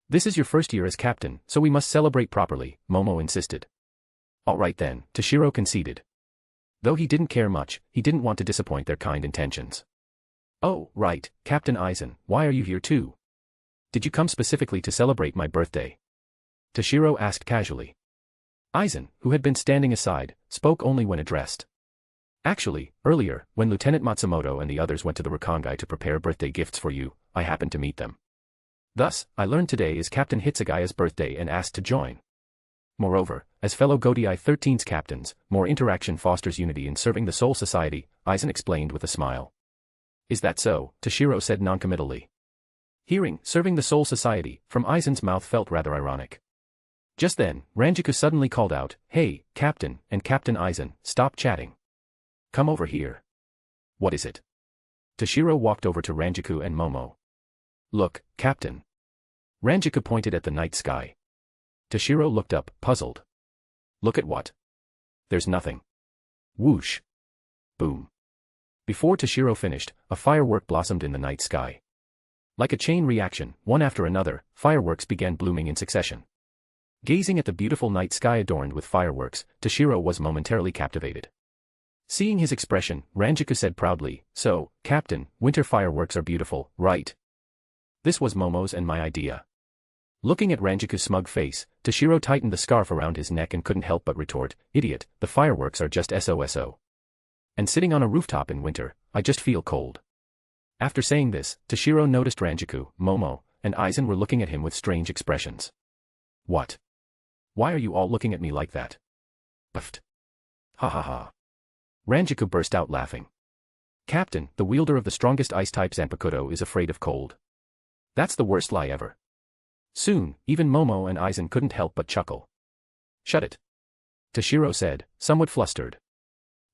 This is your first year as captain, so we must celebrate properly, Momo insisted. All right then, Toshiro conceded. Though he didn't care much, he didn't want to disappoint their kind intentions. Oh, right, Captain Aizen, why are you here too? Did you come specifically to celebrate my birthday? Toshiro asked casually. Aizen, who had been standing aside, spoke only when addressed. Actually, earlier, when Lieutenant Matsumoto and the others went to the Rakangai to prepare birthday gifts for you, I happened to meet them. Thus, I learned today is Captain Hitsugaya's birthday and asked to join. Moreover, as fellow Godai 13's captains, more interaction fosters unity in serving the Soul Society, Aizen explained with a smile. Is that so? Toshiro said noncommittally. Hearing, serving the Soul Society, from Aizen's mouth felt rather ironic. Just then, Ranjaku suddenly called out, Hey, Captain, and Captain Aizen, stop chatting. Come over here. What is it? Toshiro walked over to Ranjaku and Momo. Look, Captain. Ranjaku pointed at the night sky. Toshiro looked up, puzzled. Look at what? There's nothing. Whoosh. Boom. Before Toshiro finished, a firework blossomed in the night sky. Like a chain reaction, one after another, fireworks began blooming in succession. Gazing at the beautiful night sky adorned with fireworks, Toshiro was momentarily captivated. Seeing his expression, Ranjaku said proudly, So, Captain, winter fireworks are beautiful, right? This was Momo's and my idea. Looking at Ranjaku's smug face, Toshiro tightened the scarf around his neck and couldn't help but retort, Idiot, the fireworks are just SOSO. And sitting on a rooftop in winter, I just feel cold. After saying this, Toshiro noticed Ranjaku, Momo, and Aizen were looking at him with strange expressions. What? Why are you all looking at me like that? Buffed. Ha ha ha. Ranjaku burst out laughing. Captain, the wielder of the strongest ice-type Zanpakuto is afraid of cold. That's the worst lie ever. Soon, even Momo and Aizen couldn't help but chuckle. Shut it. Toshiro said, somewhat flustered.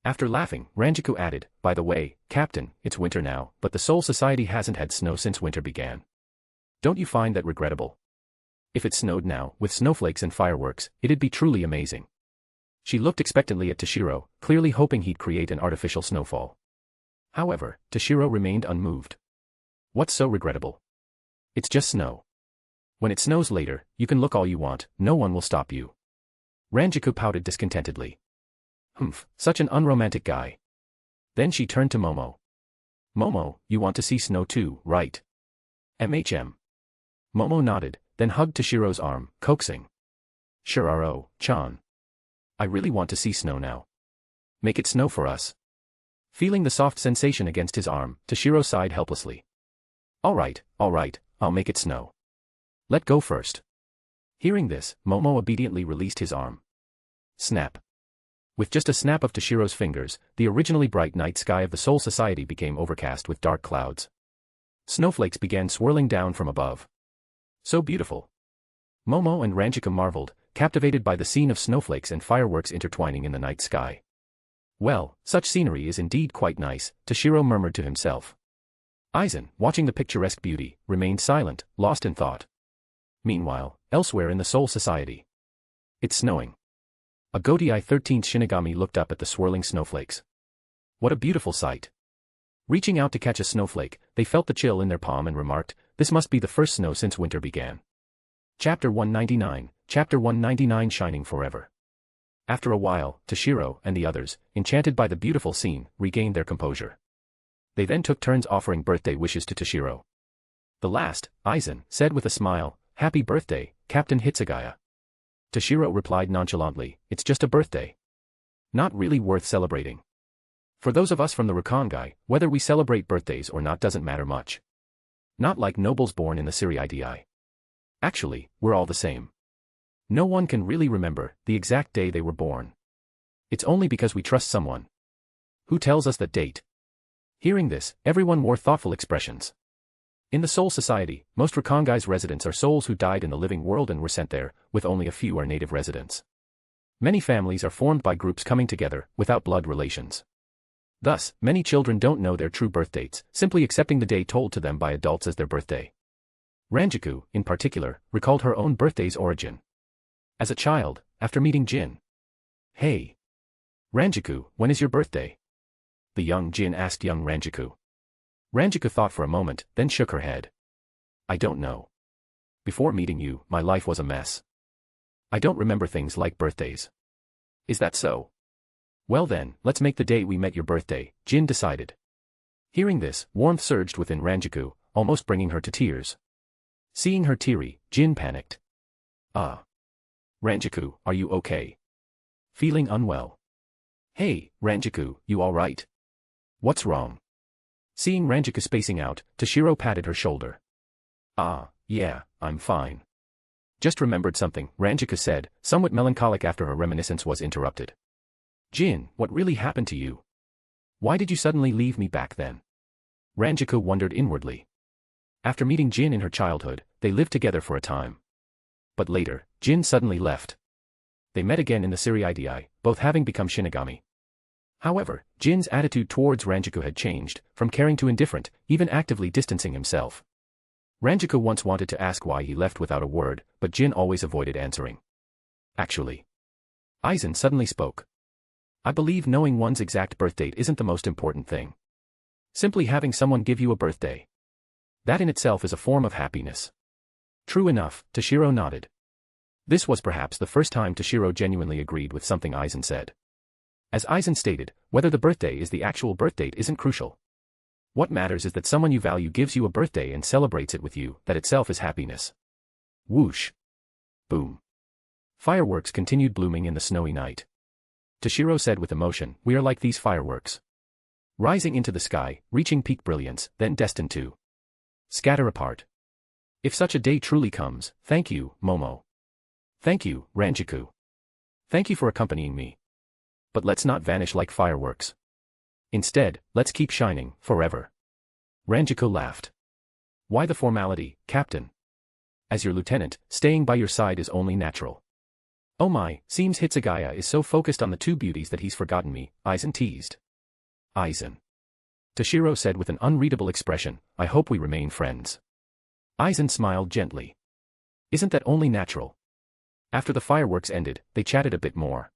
After laughing, Ranjaku added, By the way, Captain, it's winter now, but the Soul Society hasn't had snow since winter began. Don't you find that regrettable? If it snowed now, with snowflakes and fireworks, it'd be truly amazing. She looked expectantly at Toshiro, clearly hoping he'd create an artificial snowfall. However, Toshiro remained unmoved. What's so regrettable? It's just snow. When it snows later, you can look all you want, no one will stop you. Ranjaku pouted discontentedly. Humph, such an unromantic guy. Then she turned to Momo. Momo, you want to see snow too, right? Momo nodded, then hugged Toshiro's arm, coaxing. Sure Ro-chan. I really want to see snow now. Make it snow for us. Feeling the soft sensation against his arm, Toshiro sighed helplessly. All right, I'll make it snow. Let go first. Hearing this, Momo obediently released his arm. Snap. With just a snap of Toshiro's fingers, the originally bright night sky of the Soul Society became overcast with dark clouds. Snowflakes began swirling down from above. So beautiful. Momo and Ranjaku marveled, captivated by the scene of snowflakes and fireworks intertwining in the night sky. Well, such scenery is indeed quite nice, Toshiro murmured to himself. Aizen, watching the picturesque beauty, remained silent, lost in thought. Meanwhile, elsewhere in the Soul Society. It's snowing. A goatee-eyed 13th Shinigami looked up at the swirling snowflakes. What a beautiful sight. Reaching out to catch a snowflake, they felt the chill in their palm and remarked, "This must be the first snow since winter began." Chapter 199, Chapter 199 Shining Forever. After a while, Toshiro and the others, enchanted by the beautiful scene, regained their composure. They then took turns offering birthday wishes to Toshiro. The last, Aizen, said with a smile, "Happy birthday, Captain Hitsugaya." Toshiro replied nonchalantly, "It's just a birthday. Not really worth celebrating. For those of us from the Rukongai, whether we celebrate birthdays or not doesn't matter much. Not like nobles born in the Shinigami. Actually, we're all the same. No one can really remember the exact day they were born. It's only because we trust someone who tells us that date." Hearing this, everyone wore thoughtful expressions. In the Soul Society, most Rukongai's residents are souls who died in the living world and were sent there, with only a few are native residents. Many families are formed by groups coming together, without blood relations. Thus, many children don't know their true birth dates, simply accepting the day told to them by adults as their birthday. Ranjiku, in particular, recalled her own birthday's origin. As a child, after meeting Jin. "Hey, Ranjiku, when is your birthday?" the young Jin asked young Ranjiku. Ranjiku thought for a moment, then shook her head. "I don't know. Before meeting you, my life was a mess. I don't remember things like birthdays." "Is that so? Well then, let's make the day we met your birthday," Jin decided. Hearing this, warmth surged within Ranjiku, almost bringing her to tears. Seeing her teary, Jin panicked. Ranjiku, are you okay? Feeling unwell? Hey, Ranjiku, you alright? What's wrong? Seeing Ranjiku spacing out, Toshiro patted her shoulder. Yeah, I'm fine. Just remembered something, Ranjiku said, somewhat melancholic after her reminiscence was interrupted. Jin, what really happened to you? Why did you suddenly leave me back then? Ranjiku wondered inwardly. After meeting Jin in her childhood, they lived together for a time. But later, Jin suddenly left. They met again in the Shinigami, both having become Shinigami. However, Jin's attitude towards Ranjiku had changed, from caring to indifferent, even actively distancing himself. Ranjiku once wanted to ask why he left without a word, but Jin always avoided answering. Actually, Aizen suddenly spoke. I believe knowing one's exact birth date isn't the most important thing. Simply having someone give you a birthday. That in itself is a form of happiness. True enough, Toshiro nodded. This was perhaps the first time Toshiro genuinely agreed with something Aizen said. As Aizen stated, whether the birthday is the actual birth date isn't crucial. What matters is that someone you value gives you a birthday and celebrates it with you, that itself is happiness. Whoosh. Boom. Fireworks continued blooming in the snowy night. Toshiro said with emotion, "We are like these fireworks. Rising into the sky, reaching peak brilliance, then destined to scatter apart. If such a day truly comes, thank you, Momo. Thank you, Ranjiku. Thank you for accompanying me. But let's not vanish like fireworks. Instead, let's keep shining, forever." Ranjiku laughed. "Why the formality, Captain? As your lieutenant, staying by your side is only natural." "Oh my, seems Hitsugaya is so focused on the two beauties that he's forgotten me," Aizen teased. "Aizen." Toshiro said with an unreadable expression, "I hope we remain friends." Aizen smiled gently. "Isn't that only natural?" After the fireworks ended, they chatted a bit more.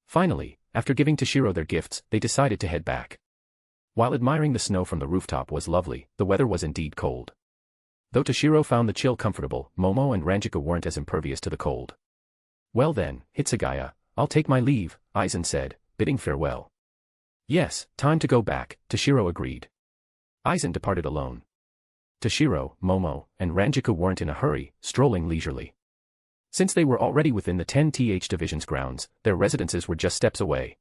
Finally, after giving Toshiro their gifts, they decided to head back. While admiring the snow from the rooftop was lovely, the weather was indeed cold. Though Toshiro found the chill comfortable, Momo and Ranjiku weren't as impervious to the cold. "Well then, Hitsugaya, I'll take my leave," Aizen said, bidding farewell. "Yes, time to go back," Toshiro agreed. Aizen departed alone. Toshiro, Momo, and Ranjiku weren't in a hurry, strolling leisurely. Since they were already within the 10th Division's grounds, their residences were just steps away.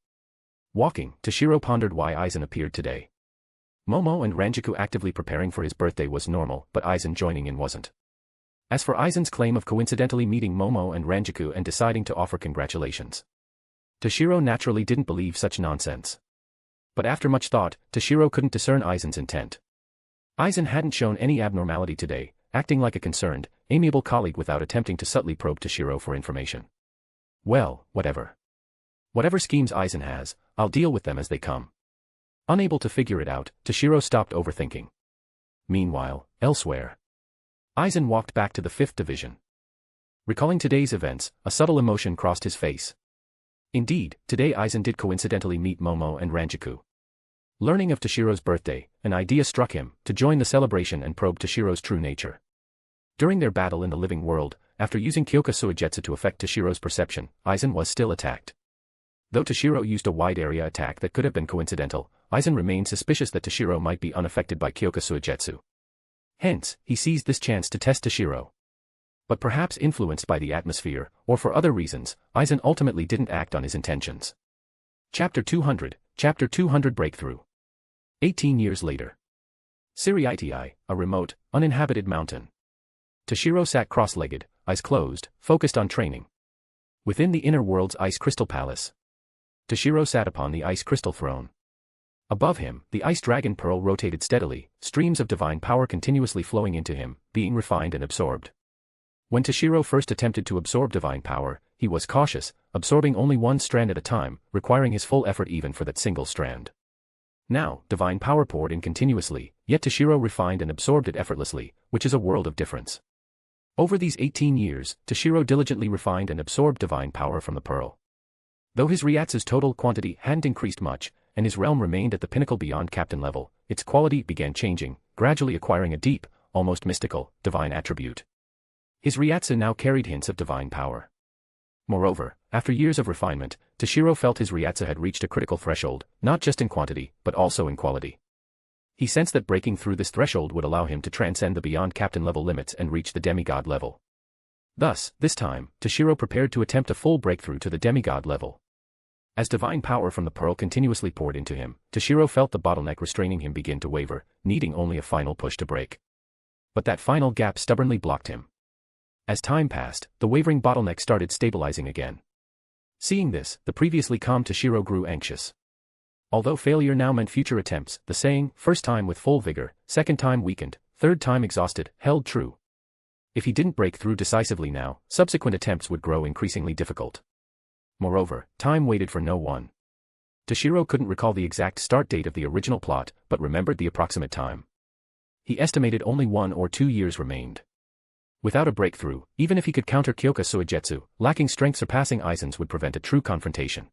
Walking, Toshiro pondered why Aizen appeared today. Momo and Ranjiku actively preparing for his birthday was normal, but Aizen joining in wasn't. As for Aizen's claim of coincidentally meeting Momo and Ranjiku and deciding to offer congratulations, Toshiro naturally didn't believe such nonsense. But after much thought, Toshiro couldn't discern Aizen's intent. Aizen hadn't shown any abnormality today, acting like a concerned, amiable colleague without attempting to subtly probe Toshiro for information. Well, whatever. Whatever schemes Aizen has, I'll deal with them as they come. Unable to figure it out, Toshiro stopped overthinking. Meanwhile, elsewhere, Aizen walked back to the 5th Division. Recalling today's events, a subtle emotion crossed his face. Indeed, today Aizen did coincidentally meet Momo and Ranjaku. Learning of Toshiro's birthday, an idea struck him to join the celebration and probe Toshiro's true nature. During their battle in the living world, after using Kyoka Suigetsu to affect Toshiro's perception, Aizen was still attacked. Though Toshiro used a wide-area attack that could have been coincidental, Aizen remained suspicious that Toshiro might be unaffected by Kyoka Suigetsu. Hence, he seized this chance to test Toshiro. But perhaps influenced by the atmosphere, or for other reasons, Aizen ultimately didn't act on his intentions. Chapter 200 Breakthrough. 18 years later. Siriiti, a remote, uninhabited mountain. Toshiro sat cross-legged, eyes closed, focused on training. Within the inner world's ice crystal palace, Toshiro sat upon the ice crystal throne. Above him, the ice dragon pearl rotated steadily, streams of divine power continuously flowing into him, being refined and absorbed. When Toshiro first attempted to absorb divine power, he was cautious, absorbing only one strand at a time, requiring his full effort even for that single strand. Now, divine power poured in continuously, yet Toshiro refined and absorbed it effortlessly, which is a world of difference. Over these 18 years, Toshiro diligently refined and absorbed divine power from the pearl. Though his Ryatsu's total quantity hadn't increased much, and his realm remained at the pinnacle beyond captain level, its quality began changing, gradually acquiring a deep, almost mystical, divine attribute. His Ryatsu now carried hints of divine power. Moreover, after years of refinement, Toshiro felt his Ryatsu had reached a critical threshold, not just in quantity, but also in quality. He sensed that breaking through this threshold would allow him to transcend the beyond captain level limits and reach the demigod level. Thus, this time, Toshiro prepared to attempt a full breakthrough to the demigod level. As divine power from the pearl continuously poured into him, Toshiro felt the bottleneck restraining him begin to waver, needing only a final push to break. But that final gap stubbornly blocked him. As time passed, the wavering bottleneck started stabilizing again. Seeing this, the previously calm Toshiro grew anxious. Although failure now meant future attempts, the saying, first time with full vigor, second time weakened, third time exhausted, held true. If he didn't break through decisively now, subsequent attempts would grow increasingly difficult. Moreover, time waited for no one. Toshiro couldn't recall the exact start date of the original plot, but remembered the approximate time. He estimated only 1 or 2 years remained. Without a breakthrough, even if he could counter Kyoka Suigetsu, lacking strength surpassing Aizen's would prevent a true confrontation.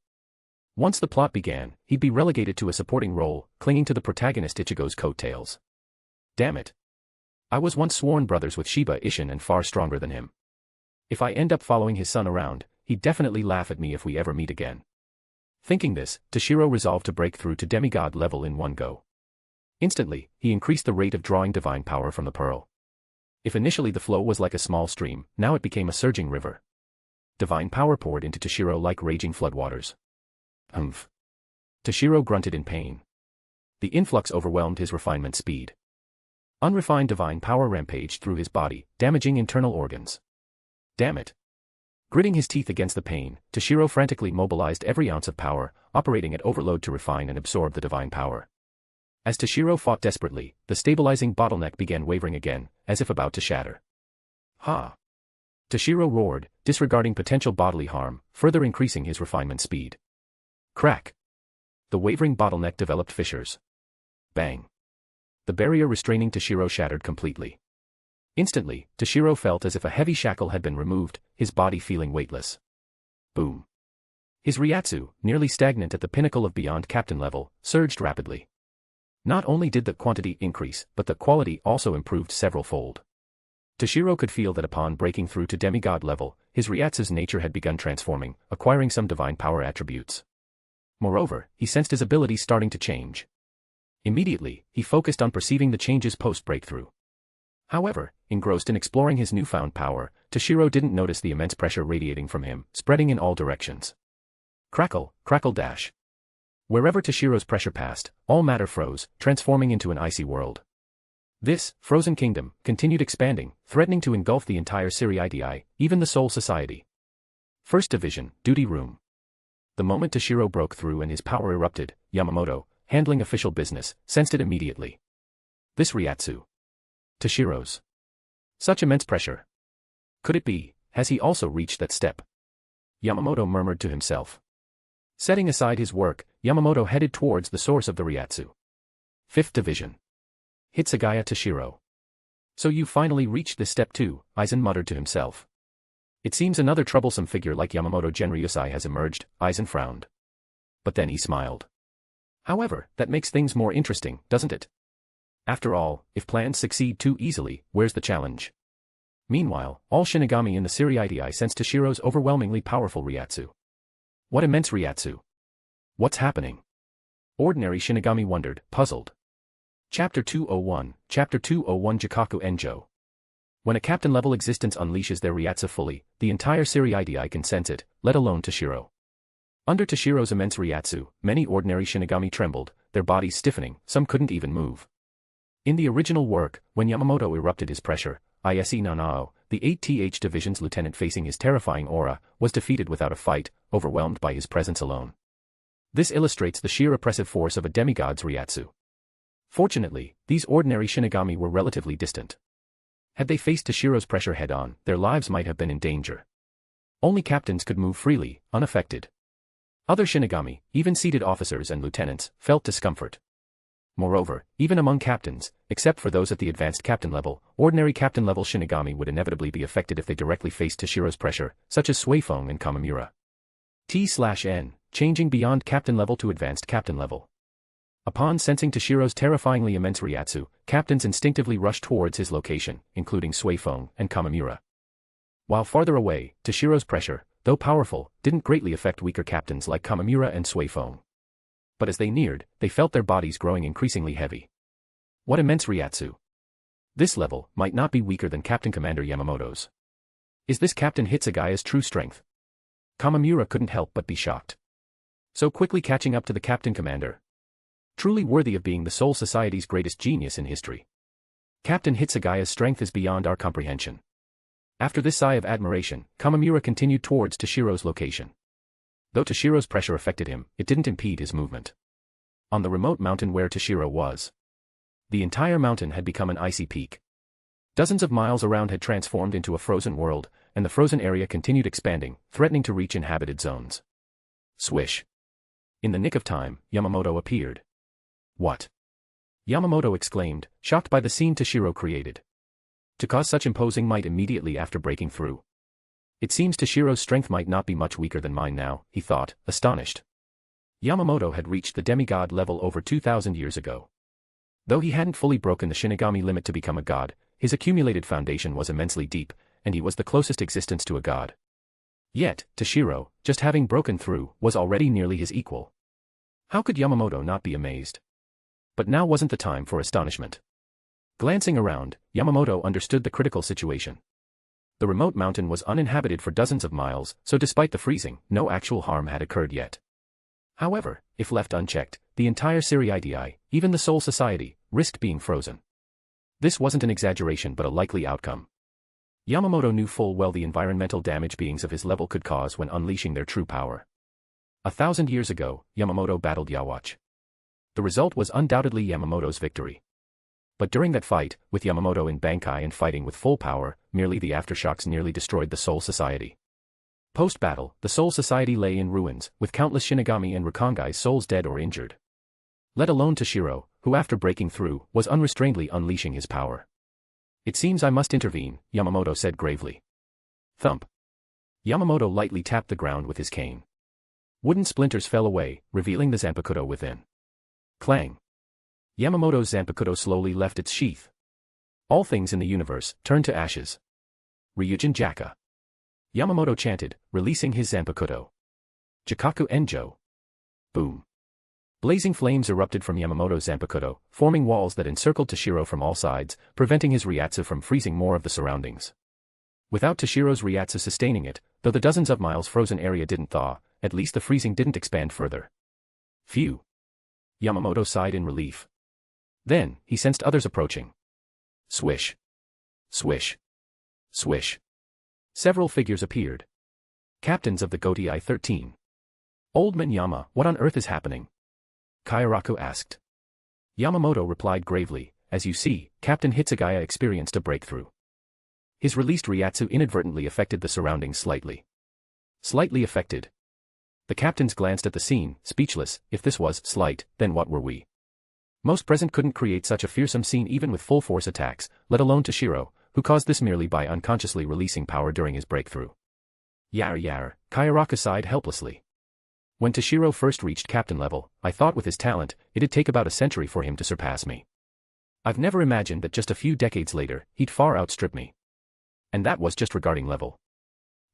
Once the plot began, he'd be relegated to a supporting role, clinging to the protagonist Ichigo's coattails. Damn it. I was once sworn brothers with Shiba Ishin and far stronger than him. If I end up following his son around, he'd definitely laugh at me if we ever meet again. Thinking this, Toshiro resolved to break through to demigod level in one go. Instantly, he increased the rate of drawing divine power from the pearl. If initially the flow was like a small stream, now it became a surging river. Divine power poured into Toshiro like raging floodwaters. Humph. Toshiro grunted in pain. The influx overwhelmed his refinement speed. Unrefined divine power rampaged through his body, damaging internal organs. Damn it. Gritting his teeth against the pain, Toshiro frantically mobilized every ounce of power, operating at overload to refine and absorb the divine power. As Toshiro fought desperately, the stabilizing bottleneck began wavering again, as if about to shatter. Ha! Toshiro roared, disregarding potential bodily harm, further increasing his refinement speed. Crack! The wavering bottleneck developed fissures. Bang! The barrier restraining Toshiro shattered completely. Instantly, Toshiro felt as if a heavy shackle had been removed, his body feeling weightless. Boom! His Ryatsu, nearly stagnant at the pinnacle of beyond captain level, surged rapidly. Not only did the quantity increase, but the quality also improved several-fold. Toshiro could feel that upon breaking through to demigod level, his Ryatsu's nature had begun transforming, acquiring some divine power attributes. Moreover, he sensed his abilities starting to change. Immediately, he focused on perceiving the changes post-breakthrough. However, engrossed in exploring his newfound power, Toshiro didn't notice the immense pressure radiating from him, spreading in all directions. Crackle, crackle dash. Wherever Toshiro's pressure passed, all matter froze, transforming into an icy world. This, frozen kingdom, continued expanding, threatening to engulf the entire Siriiti, even the Soul Society. First Division, Duty Room. The moment Toshiro broke through and his power erupted, Yamamoto, handling official business, sensed it immediately. This Ryatsu. Toshiro's. Such immense pressure. Could it be, has he also reached that step? Yamamoto murmured to himself. Setting aside his work, Yamamoto headed towards the source of the Ryatsu. 5th Division. Hitsugaya Toshiro. So you finally reached this step too, Aizen muttered to himself. It seems another troublesome figure like Yamamoto Genryusai has emerged, Aizen frowned. But then he smiled. However, that makes things more interesting, doesn't it? After all, if plans succeed too easily, where's the challenge? Meanwhile, all Shinigami in the Seriidii sense Toshiro's overwhelmingly powerful Ryatsu. What immense Ryatsu! What's happening? Ordinary Shinigami wondered, puzzled. Chapter 201 Jikaku Enjo. When a captain-level existence unleashes their Ryatsu fully, the entire Seriidii can sense it, let alone Toshiro. Under Toshiro's immense Ryatsu, many ordinary Shinigami trembled, their bodies stiffening, some couldn't even move. In the original work, when Yamamoto erupted his pressure, Ise Nanao, the 8th Division's lieutenant facing his terrifying aura, was defeated without a fight, overwhelmed by his presence alone. This illustrates the sheer oppressive force of a demigod's Ryatsu. Fortunately, these ordinary Shinigami were relatively distant. Had they faced Toshiro's pressure head-on, their lives might have been in danger. Only captains could move freely, unaffected. Other Shinigami, even seated officers and lieutenants, felt discomfort. Moreover, even among captains, except for those at the advanced captain level, ordinary captain-level Shinigami would inevitably be affected if they directly faced Toshiro's pressure, such as Suifeng and Kamimura. T/N, changing beyond captain level to advanced captain level. Upon sensing Toshiro's terrifyingly immense Ryatsu, captains instinctively rushed towards his location, including Suifeng and Kamimura. While farther away, Toshiro's pressure, though powerful, didn't greatly affect weaker captains like Kamimura and Suifeng. But as they neared, they felt their bodies growing increasingly heavy. What immense Ryatsu! This level might not be weaker than Captain Commander Yamamoto's. Is this Captain Hitsugaya's true strength? Kamimura couldn't help but be shocked. So quickly catching up to the Captain Commander. Truly worthy of being the Soul Society's greatest genius in history. Captain Hitsugaya's strength is beyond our comprehension. After this sigh of admiration, Kamimura continued towards Toshiro's location. Though Toshiro's pressure affected him, it didn't impede his movement. On the remote mountain where Toshiro was, the entire mountain had become an icy peak. Dozens of miles around had transformed into a frozen world, and the frozen area continued expanding, threatening to reach inhabited zones. Swish. In the nick of time, Yamamoto appeared. What? Yamamoto exclaimed, shocked by the scene Toshiro created. To cause such imposing might immediately after breaking through. It seems Toshiro's strength might not be much weaker than mine now, he thought, astonished. Yamamoto had reached the demigod level over 2,000 years ago. Though he hadn't fully broken the Shinigami limit to become a god, his accumulated foundation was immensely deep, and he was the closest existence to a god. Yet, Toshiro, just having broken through, was already nearly his equal. How could Yamamoto not be amazed? But now wasn't the time for astonishment. Glancing around, Yamamoto understood the critical situation. The remote mountain was uninhabited for dozens of miles, so despite the freezing, no actual harm had occurred yet. However, if left unchecked, the entire Seriidii, even the Soul Society, risked being frozen. This wasn't an exaggeration but a likely outcome. Yamamoto knew full well the environmental damage beings of his level could cause when unleashing their true power. 1,000 years ago, Yamamoto battled Yhwach. The result was undoubtedly Yamamoto's victory. But during that fight, with Yamamoto in Bankai and fighting with full power, merely the aftershocks nearly destroyed the Soul Society. Post-battle, the Soul Society lay in ruins, with countless Shinigami and Rokangai's souls dead or injured. Let alone Toshiro, who after breaking through, was unrestrainedly unleashing his power. It seems I must intervene, Yamamoto said gravely. Thump. Yamamoto lightly tapped the ground with his cane. Wooden splinters fell away, revealing the Zanpakuto within. Clang. Yamamoto's Zanpakuto slowly left its sheath. All things in the universe turned to ashes. Ryujin Jaka. Yamamoto chanted, releasing his Zanpakuto. Jikaku Enjo. Boom. Blazing flames erupted from Yamamoto's Zanpakuto, forming walls that encircled Toshiro from all sides, preventing his Ryatsu from freezing more of the surroundings. Without Toshiro's Ryatsu sustaining it, though the dozens of miles frozen area didn't thaw, at least the freezing didn't expand further. Phew. Yamamoto sighed in relief. Then, he sensed others approaching. Swish. Swish. Swish. Several figures appeared. Captains of the Gotei 13. Old Man Yama, what on earth is happening? Kairaku asked. Yamamoto replied gravely, as you see, Captain Hitsugaya experienced a breakthrough. His released Ryatsu inadvertently affected the surroundings slightly. Slightly affected. The captains glanced at the scene, speechless. If this was slight, then what were we? Most present couldn't create such a fearsome scene even with full force attacks, let alone Toshiro, who caused this merely by unconsciously releasing power during his breakthrough. Yar, Kayaraka sighed helplessly. When Toshiro first reached captain level, I thought with his talent, it'd take about a century for him to surpass me. I've never imagined that just a few decades later, he'd far outstrip me. And that was just regarding level.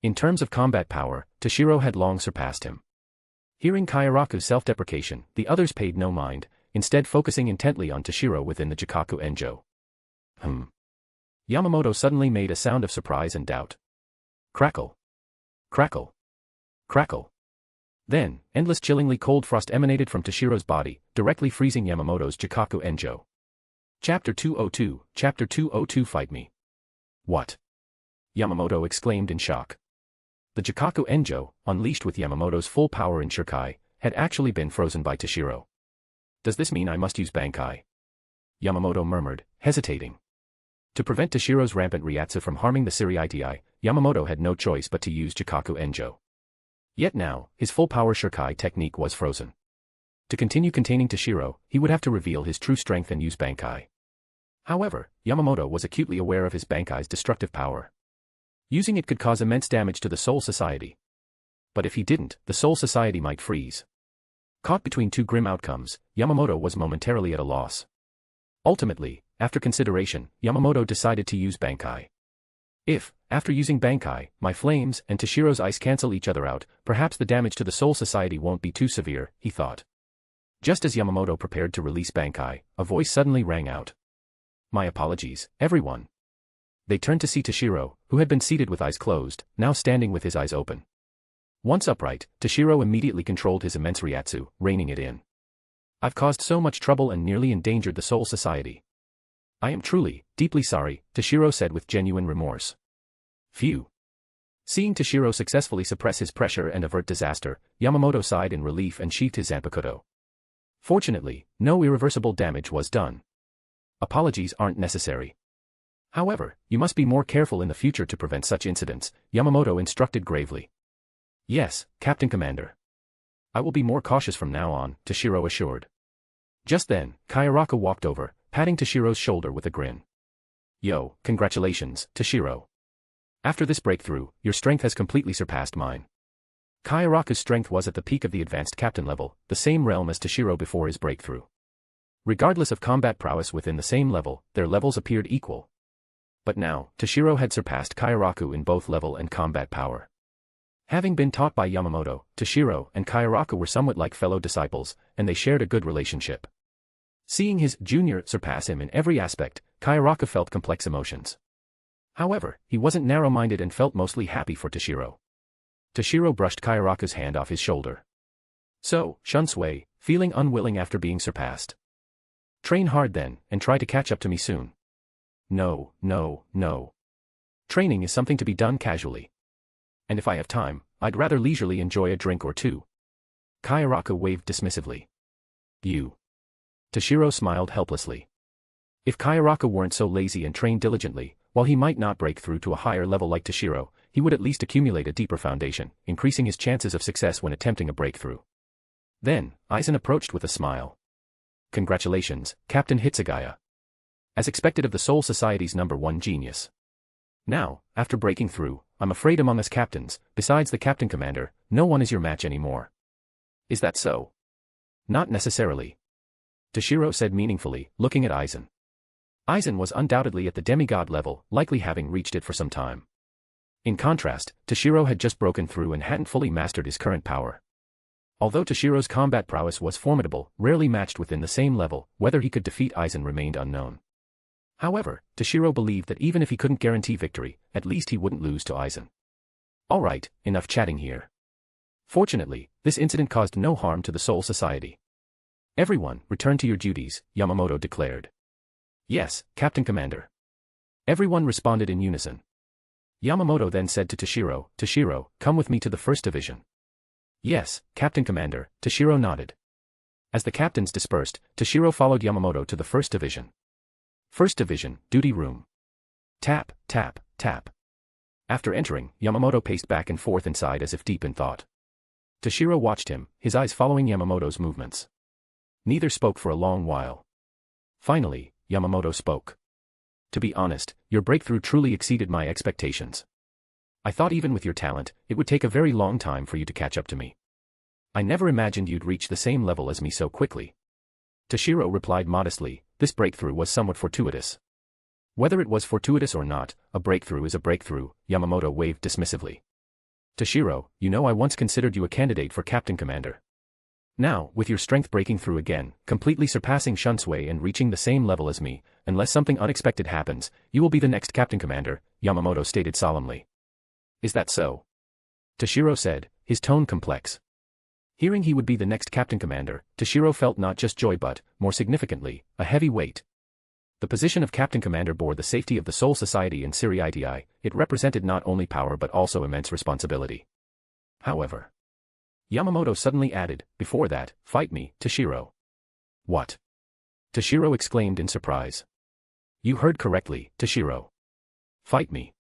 In terms of combat power, Toshiro had long surpassed him. Hearing Kayaraku's self-deprecation, the others paid no mind, instead focusing intently on Toshiro within the Jikaku Enjo. Yamamoto suddenly made a sound of surprise and doubt. Crackle. Crackle. Crackle. Then, endless chillingly cold frost emanated from Toshiro's body, directly freezing Yamamoto's Jikaku Enjo. Chapter 202 Fight Me. What? Yamamoto exclaimed in shock. The Jikaku Enjo, unleashed with Yamamoto's full power in Shirkai, had actually been frozen by Toshiro. Does this mean I must use Bankai? Yamamoto murmured, hesitating. To prevent Toshiro's rampant Ryatsu from harming the Siriiti, Yamamoto had no choice but to use Jikaku Enjo. Yet now, his full-power Shirkai technique was frozen. To continue containing Toshiro, he would have to reveal his true strength and use Bankai. However, Yamamoto was acutely aware of his Bankai's destructive power. Using it could cause immense damage to the Soul Society. But if he didn't, the Soul Society might freeze. Caught between two grim outcomes, Yamamoto was momentarily at a loss. Ultimately, after consideration, Yamamoto decided to use Bankai. If, after using Bankai, my flames and Toshiro's ice cancel each other out, perhaps the damage to the Soul Society won't be too severe, he thought. Just as Yamamoto prepared to release Bankai, a voice suddenly rang out. My apologies, everyone. They turned to see Toshiro, who had been seated with eyes closed, now standing with his eyes open. Once upright, Toshiro immediately controlled his immense Ryatsu, reining it in. I've caused so much trouble and nearly endangered the Soul Society. I am truly, deeply sorry, Toshiro said with genuine remorse. Phew. Seeing Toshiro successfully suppress his pressure and avert disaster, Yamamoto sighed in relief and sheathed his Zanpakuto. Fortunately, no irreversible damage was done. Apologies aren't necessary. However, you must be more careful in the future to prevent such incidents, Yamamoto instructed gravely. Yes, Captain Commander. I will be more cautious from now on, Toshiro assured. Just then, Kayaraka walked over, patting Toshiro's shoulder with a grin. Yo, congratulations, Toshiro. After this breakthrough, your strength has completely surpassed mine. Kayaraka's strength was at the peak of the advanced captain level, the same realm as Toshiro before his breakthrough. Regardless of combat prowess within the same level, their levels appeared equal. But now, Toshiro had surpassed Kayaraku in both level and combat power. Having been taught by Yamamoto, Toshiro and Kayaraku were somewhat like fellow disciples, and they shared a good relationship. Seeing his junior surpass him in every aspect, Kayaraku felt complex emotions. However, he wasn't narrow-minded and felt mostly happy for Toshiro. Toshiro brushed Kayaraku's hand off his shoulder. So, Shunsui, feeling unwilling after being surpassed. Train hard then, and try to catch up to me soon. No. Training is something to be done casually. And if I have time, I'd rather leisurely enjoy a drink or two. Kayaraku waved dismissively. You. Toshiro smiled helplessly. If Kayaraku weren't so lazy and trained diligently, while he might not break through to a higher level like Toshiro, he would at least accumulate a deeper foundation, increasing his chances of success when attempting a breakthrough. Then, Aizen approached with a smile. Congratulations, Captain Hitsugaya. As expected of the Soul Society's #1 genius. Now, after breaking through, I'm afraid among us captains, besides the Captain Commander, no one is your match anymore. Is that so? Not necessarily. Toshiro said meaningfully, looking at Aizen. Aizen was undoubtedly at the demigod level, likely having reached it for some time. In contrast, Toshiro had just broken through and hadn't fully mastered his current power. Although Toshiro's combat prowess was formidable, rarely matched within the same level, whether he could defeat Aizen remained unknown. However, Toshiro believed that even if he couldn't guarantee victory, at least he wouldn't lose to Aizen. Alright, enough chatting here. Fortunately, this incident caused no harm to the Soul Society. Everyone, return to your duties, Yamamoto declared. Yes, Captain Commander. Everyone responded in unison. Yamamoto then said to Toshiro, Toshiro, come with me to the First Division. Yes, Captain Commander, Toshiro nodded. As the captains dispersed, Toshiro followed Yamamoto to the First Division. First Division, duty room. Tap, tap, tap. After entering, Yamamoto paced back and forth inside as if deep in thought. Toshiro watched him, his eyes following Yamamoto's movements. Neither spoke for a long while. Finally, Yamamoto spoke. To be honest, your breakthrough truly exceeded my expectations. I thought even with your talent, it would take a very long time for you to catch up to me. I never imagined you'd reach the same level as me so quickly. Toshiro replied modestly, this breakthrough was somewhat fortuitous. Whether it was fortuitous or not, a breakthrough is a breakthrough, Yamamoto waved dismissively. Toshiro, you know I once considered you a candidate for Captain Commander. Now, with your strength breaking through again, completely surpassing Shunsui and reaching the same level as me, unless something unexpected happens, you will be the next Captain Commander, Yamamoto stated solemnly. Is that so? Toshiro said, his tone complex. Hearing he would be the next Captain Commander, Toshiro felt not just joy but, more significantly, a heavy weight. The position of Captain Commander bore the safety of the Soul Society in Siriiti. It represented not only power but also immense responsibility. However, Yamamoto suddenly added, before that, fight me, Toshiro. What? Toshiro exclaimed in surprise. You heard correctly, Toshiro. Fight me.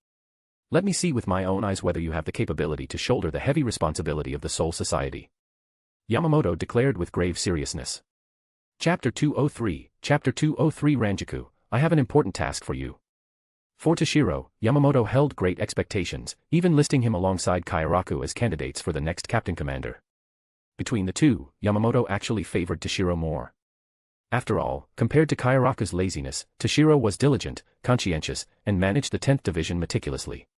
Let me see with my own eyes whether you have the capability to shoulder the heavy responsibility of the Soul Society. Yamamoto declared with grave seriousness. Chapter 203, Chapter 203 Ranjaku, I have an important task for you. For Toshiro, Yamamoto held great expectations, even listing him alongside Kairaku as candidates for the next Captain Commander. Between the two, Yamamoto actually favored Toshiro more. After all, compared to Kairaku's laziness, Toshiro was diligent, conscientious, and managed the 10th Division meticulously.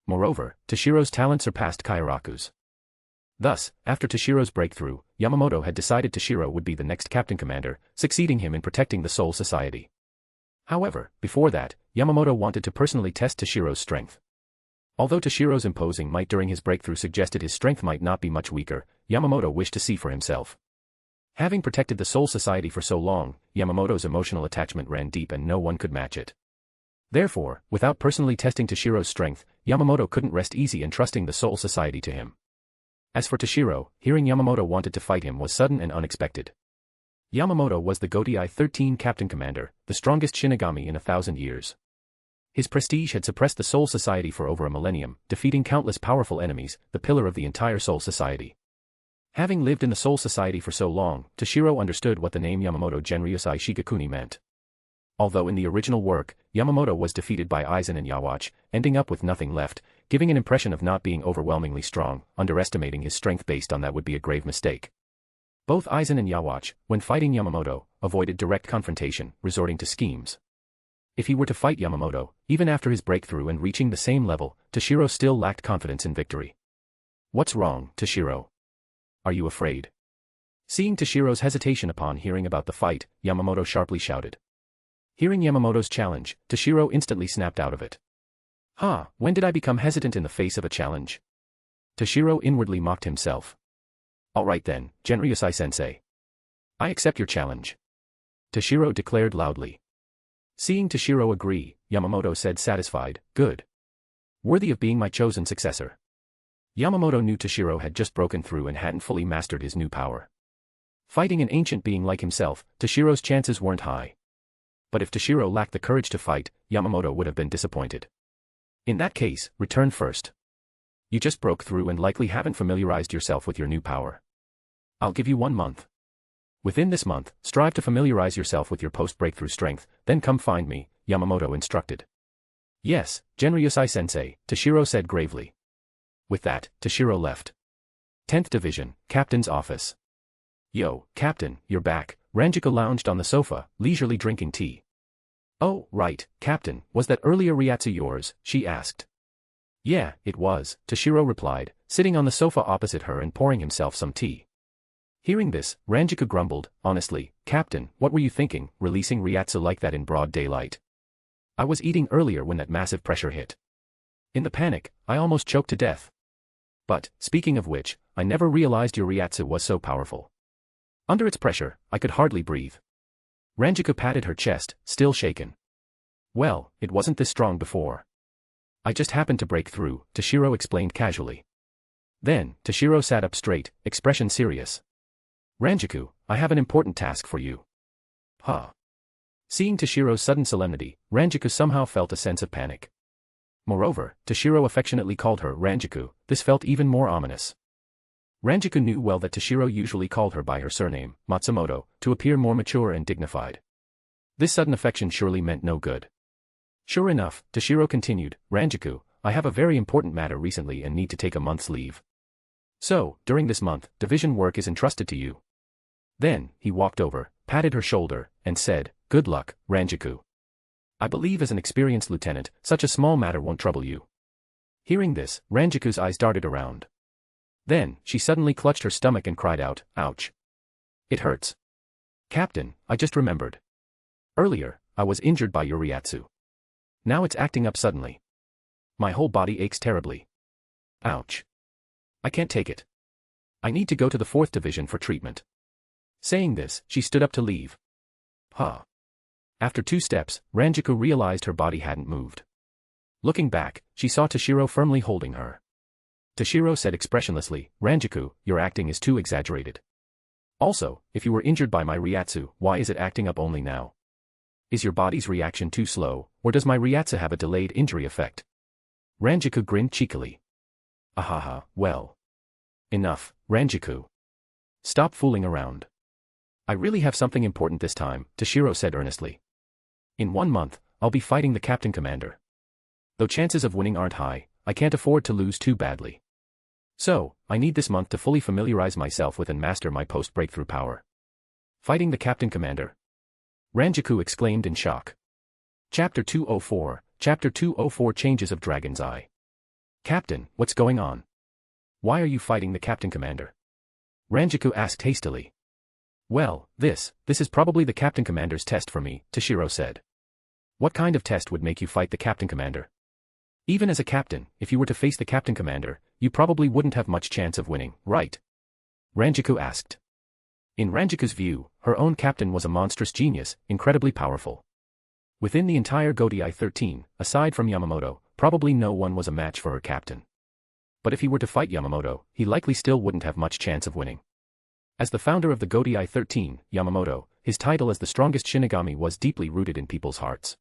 Moreover, Toshiro's talent surpassed Kairaku's. Thus, after Toshiro's breakthrough, Yamamoto had decided Toshiro would be the next Captain Commander, succeeding him in protecting the Soul Society. However, before that, Yamamoto wanted to personally test Toshiro's strength. Although Toshiro's imposing might during his breakthrough suggested his strength might not be much weaker, Yamamoto wished to see for himself. Having protected the Soul Society for so long, Yamamoto's emotional attachment ran deep and no one could match it. Therefore, without personally testing Toshiro's strength, Yamamoto couldn't rest easy in trusting the Soul Society to him. As for Toshiro, hearing Yamamoto wanted to fight him was sudden and unexpected. Yamamoto was the Gotei 13 Captain Commander, the strongest Shinigami in 1,000 years. His prestige had suppressed the Soul Society for over a millennium, defeating countless powerful enemies, the pillar of the entire Soul Society. Having lived in the Soul Society for so long, Toshiro understood what the name Yamamoto Genryusai Shigakuni meant. Although in the original work, Yamamoto was defeated by Aizen and Yhwach, ending up with nothing left, giving an impression of not being overwhelmingly strong, underestimating his strength based on that would be a grave mistake. Both Aizen and Yhwach, when fighting Yamamoto, avoided direct confrontation, resorting to schemes. If he were to fight Yamamoto, even after his breakthrough and reaching the same level, Toshiro still lacked confidence in victory. What's wrong, Toshiro? Are you afraid? Seeing Toshiro's hesitation upon hearing about the fight, Yamamoto sharply shouted. Hearing Yamamoto's challenge, Toshiro instantly snapped out of it. When did I become hesitant in the face of a challenge? Toshiro inwardly mocked himself. Alright then, Genryusai-sensei. I accept your challenge. Toshiro declared loudly. Seeing Toshiro agree, Yamamoto said satisfied, good. Worthy of being my chosen successor. Yamamoto knew Toshiro had just broken through and hadn't fully mastered his new power. Fighting an ancient being like himself, Toshiro's chances weren't high. But if Toshiro lacked the courage to fight, Yamamoto would have been disappointed. In that case, return first. You just broke through and likely haven't familiarized yourself with your new power. I'll give you 1 month. Within this month, strive to familiarize yourself with your post-breakthrough strength, then come find me, Yamamoto instructed. Yes, Genryusai-sensei, Toshiro said gravely. With that, Toshiro left. 10th Division, Captain's Office. Yo, Captain, you're back, Ranjaku lounged on the sofa, leisurely drinking tea. Oh, right, Captain, was that earlier Ryatsu yours, she asked. Yeah, it was, Toshiro replied, sitting on the sofa opposite her and pouring himself some tea. Hearing this, Ranjaku grumbled, honestly, Captain, what were you thinking, releasing Ryatsu like that in broad daylight? I was eating earlier when that massive pressure hit. In the panic, I almost choked to death. But, speaking of which, I never realized your Ryatsu was so powerful. Under its pressure, I could hardly breathe. Ranjaku patted her chest, still shaken. Well, it wasn't this strong before. I just happened to break through, Toshiro explained casually. Then, Toshiro sat up straight, expression serious. Ranjaku, I have an important task for you. Seeing Toshiro's sudden solemnity, Ranjaku somehow felt a sense of panic. Moreover, Toshiro affectionately called her Ranjaku, this felt even more ominous. Ranjaku knew well that Toshiro usually called her by her surname, Matsumoto, to appear more mature and dignified. This sudden affection surely meant no good. Sure enough, Toshiro continued, Ranjaku, I have a very important matter recently and need to take a month's leave. So, during this month, division work is entrusted to you. Then, he walked over, patted her shoulder, and said, "Good luck, Ranjaku. I believe as an experienced lieutenant, such a small matter won't trouble you." Hearing this, Ranjaku's eyes darted around. Then, she suddenly clutched her stomach and cried out, "Ouch. It hurts. Captain, I just remembered. Earlier, I was injured by your Ryatsu. Now it's acting up suddenly. My whole body aches terribly. Ouch. I can't take it. I need to go to the 4th Division for treatment." Saying this, she stood up to leave. Huh. After 2 steps, Ranjaku realized her body hadn't moved. Looking back, she saw Toshiro firmly holding her. Toshiro said expressionlessly, "Ranjaku, your acting is too exaggerated. Also, if you were injured by my Ryatsu, why is it acting up only now? Is your body's reaction too slow, or does my Ryatsu have a delayed injury effect?" Ranjaku grinned cheekily. "Ahaha, well. Enough, Ranjaku. Stop fooling around. I really have something important this time," Toshiro said earnestly. "In 1 month, I'll be fighting the Captain Commander. Though chances of winning aren't high, I can't afford to lose too badly. So, I need this month to fully familiarize myself with and master my post-breakthrough power." "Fighting the Captain Commander?" Ranjaku exclaimed in shock. Chapter 204, Chapter 204 Changes of Dragon's Eye. "Captain, what's going on? Why are you fighting the Captain Commander?" Ranjaku asked hastily. "Well, this is probably the Captain Commander's test for me," Toshiro said. "What kind of test would make you fight the Captain Commander? Even as a captain, if you were to face the Captain Commander, you probably wouldn't have much chance of winning, right?" Ranjaku asked. In Ranjaku's view, her own captain was a monstrous genius, incredibly powerful. Within the entire Gotei 13, aside from Yamamoto, probably no one was a match for her captain. But if he were to fight Yamamoto, he likely still wouldn't have much chance of winning. As the founder of the Gotei 13, Yamamoto, his title as the strongest Shinigami was deeply rooted in people's hearts.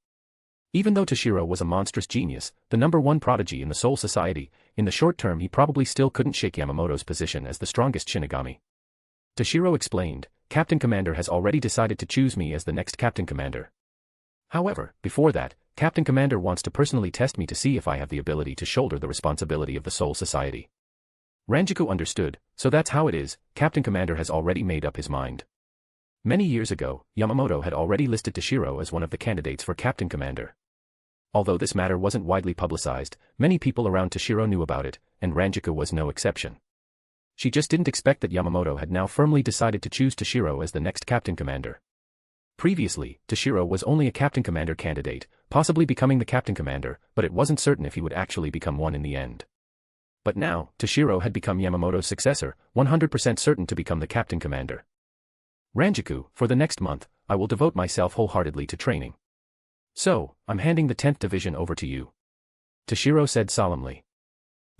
Even though Toshiro was a monstrous genius, the #1 prodigy in the Soul Society, in the short term he probably still couldn't shake Yamamoto's position as the strongest Shinigami. Toshiro explained, "Captain Commander has already decided to choose me as the next Captain Commander. However, before that, Captain Commander wants to personally test me to see if I have the ability to shoulder the responsibility of the Soul Society." Ranjaku understood, so that's how it is, Captain Commander has already made up his mind. Many years ago, Yamamoto had already listed Toshiro as one of the candidates for Captain Commander. Although this matter wasn't widely publicized, many people around Toshiro knew about it, and Ranjaku was no exception. She just didn't expect that Yamamoto had now firmly decided to choose Toshiro as the next Captain Commander. Previously, Toshiro was only a Captain Commander candidate, possibly becoming the Captain Commander, but it wasn't certain if he would actually become one in the end. But now, Toshiro had become Yamamoto's successor, 100% certain to become the Captain Commander. "Ranjaku, for the next month, I will devote myself wholeheartedly to training. So, I'm handing the 10th Division over to you," Toshiro said solemnly.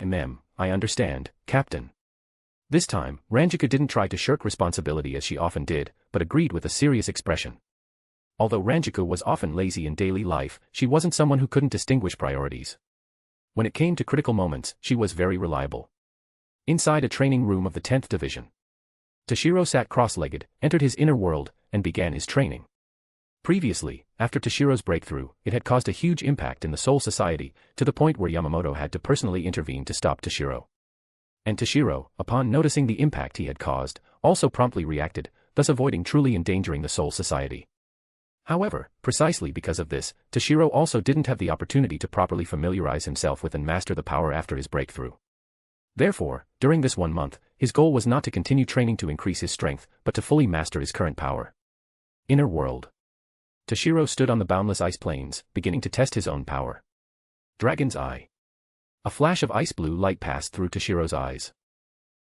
I understand, Captain." This time, Ranjaku didn't try to shirk responsibility as she often did, but agreed with a serious expression. Although Ranjaku was often lazy in daily life, she wasn't someone who couldn't distinguish priorities. When it came to critical moments, she was very reliable. Inside a training room of the 10th Division, Toshiro sat cross-legged, entered his inner world, and began his training. Previously, after Toshiro's breakthrough, it had caused a huge impact in the Soul Society, to the point where Yamamoto had to personally intervene to stop Toshiro. And Toshiro, upon noticing the impact he had caused, also promptly reacted, thus avoiding truly endangering the Soul Society. However, precisely because of this, Toshiro also didn't have the opportunity to properly familiarize himself with and master the power after his breakthrough. Therefore, during this 1 month, his goal was not to continue training to increase his strength, but to fully master his current power. Inner World. Toshiro stood on the boundless ice plains, beginning to test his own power. Dragon's Eye. A flash of ice blue light passed through Toshiro's eyes.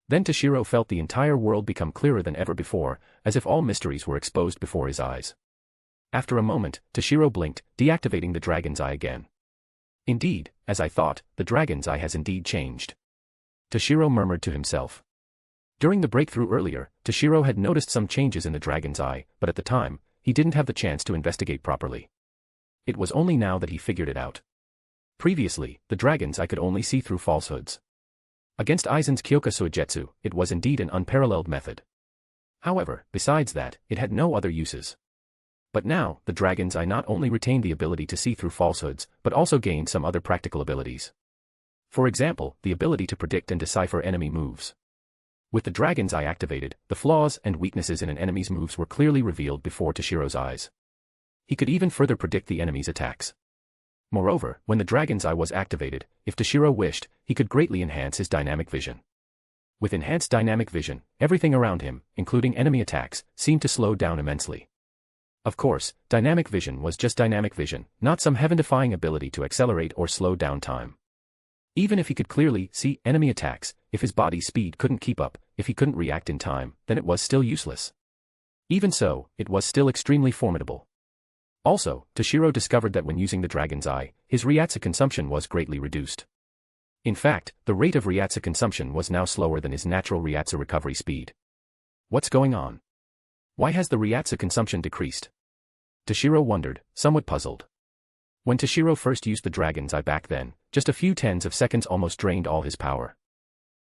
Then Toshiro felt the entire world become clearer than ever before, as if all mysteries were exposed before his eyes. After a moment, Toshiro blinked, deactivating the Dragon's Eye again. "Indeed, as I thought, the Dragon's Eye has indeed changed," Toshiro murmured to himself. During the breakthrough earlier, Toshiro had noticed some changes in the Dragon's Eye, but at the time, he didn't have the chance to investigate properly. It was only now that he figured it out. Previously, the Dragon's Eye could only see through falsehoods. Against Aizen's Kyoka Suigetsu, it was indeed an unparalleled method. However, besides that, it had no other uses. But now, the Dragon's Eye not only retained the ability to see through falsehoods, but also gained some other practical abilities. For example, the ability to predict and decipher enemy moves. With the Dragon's Eye activated, the flaws and weaknesses in an enemy's moves were clearly revealed before Toshiro's eyes. He could even further predict the enemy's attacks. Moreover, when the Dragon's Eye was activated, if Toshiro wished, he could greatly enhance his dynamic vision. With enhanced dynamic vision, everything around him, including enemy attacks, seemed to slow down immensely. Of course, dynamic vision was just dynamic vision, not some heaven-defying ability to accelerate or slow down time. Even if he could clearly see enemy attacks, if his body's speed couldn't keep up, if he couldn't react in time, then it was still useless. Even so, it was still extremely formidable. Also, Toshiro discovered that when using the Dragon's Eye, his Ryatsu consumption was greatly reduced. In fact, the rate of Ryatsu consumption was now slower than his natural Ryatsu recovery speed. What's going on? Why has the Ryatsu consumption decreased? Toshiro wondered, somewhat puzzled. When Toshiro first used the Dragon's Eye back then, just a few tens of seconds almost drained all his power.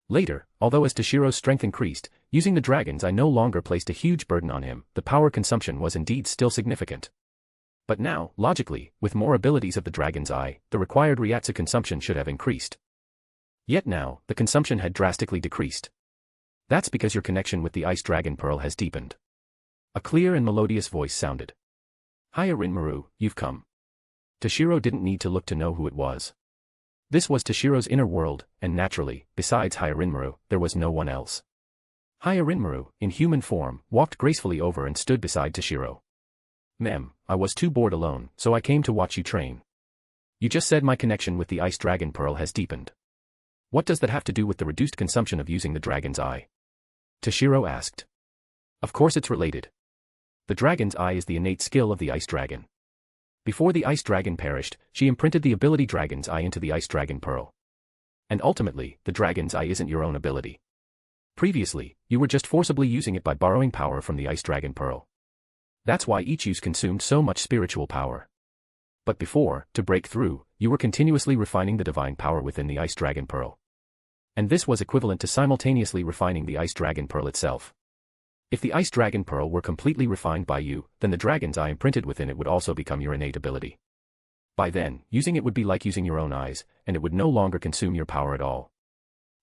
Later, although as Toshiro's strength increased, using the Dragon's Eye no longer placed a huge burden on him, the power consumption was indeed still significant. But now, logically, with more abilities of the Dragon's Eye, the required Ryatsu consumption should have increased. Yet now, the consumption had drastically decreased. That's because your connection with the Ice Dragon Pearl has deepened. A clear and melodious voice sounded. Hiya Rinmaru, you've come. Toshiro didn't need to look to know who it was. This was Toshiro's inner world, and naturally, besides Hiya Rinmaru, there was no one else. Hiya Rinmaru, in human form, walked gracefully over and stood beside Toshiro. Mem, I was too bored alone, so I came to watch you train. You just said my connection with the Ice Dragon Pearl has deepened. What does that have to do with the reduced consumption of using the Dragon's Eye? Toshiro asked. Of course it's related. The Dragon's Eye is the innate skill of the Ice Dragon. Before the Ice Dragon perished, she imprinted the ability Dragon's Eye into the Ice Dragon Pearl. And ultimately, the Dragon's Eye isn't your own ability. Previously, you were just forcibly using it by borrowing power from the Ice Dragon Pearl. That's why each use consumed so much spiritual power. But before, to break through, you were continuously refining the divine power within the Ice Dragon Pearl. And this was equivalent to simultaneously refining the Ice Dragon Pearl itself. If the Ice Dragon Pearl were completely refined by you, then the Dragon's Eye imprinted within it would also become your innate ability. By then, using it would be like using your own eyes, and it would no longer consume your power at all.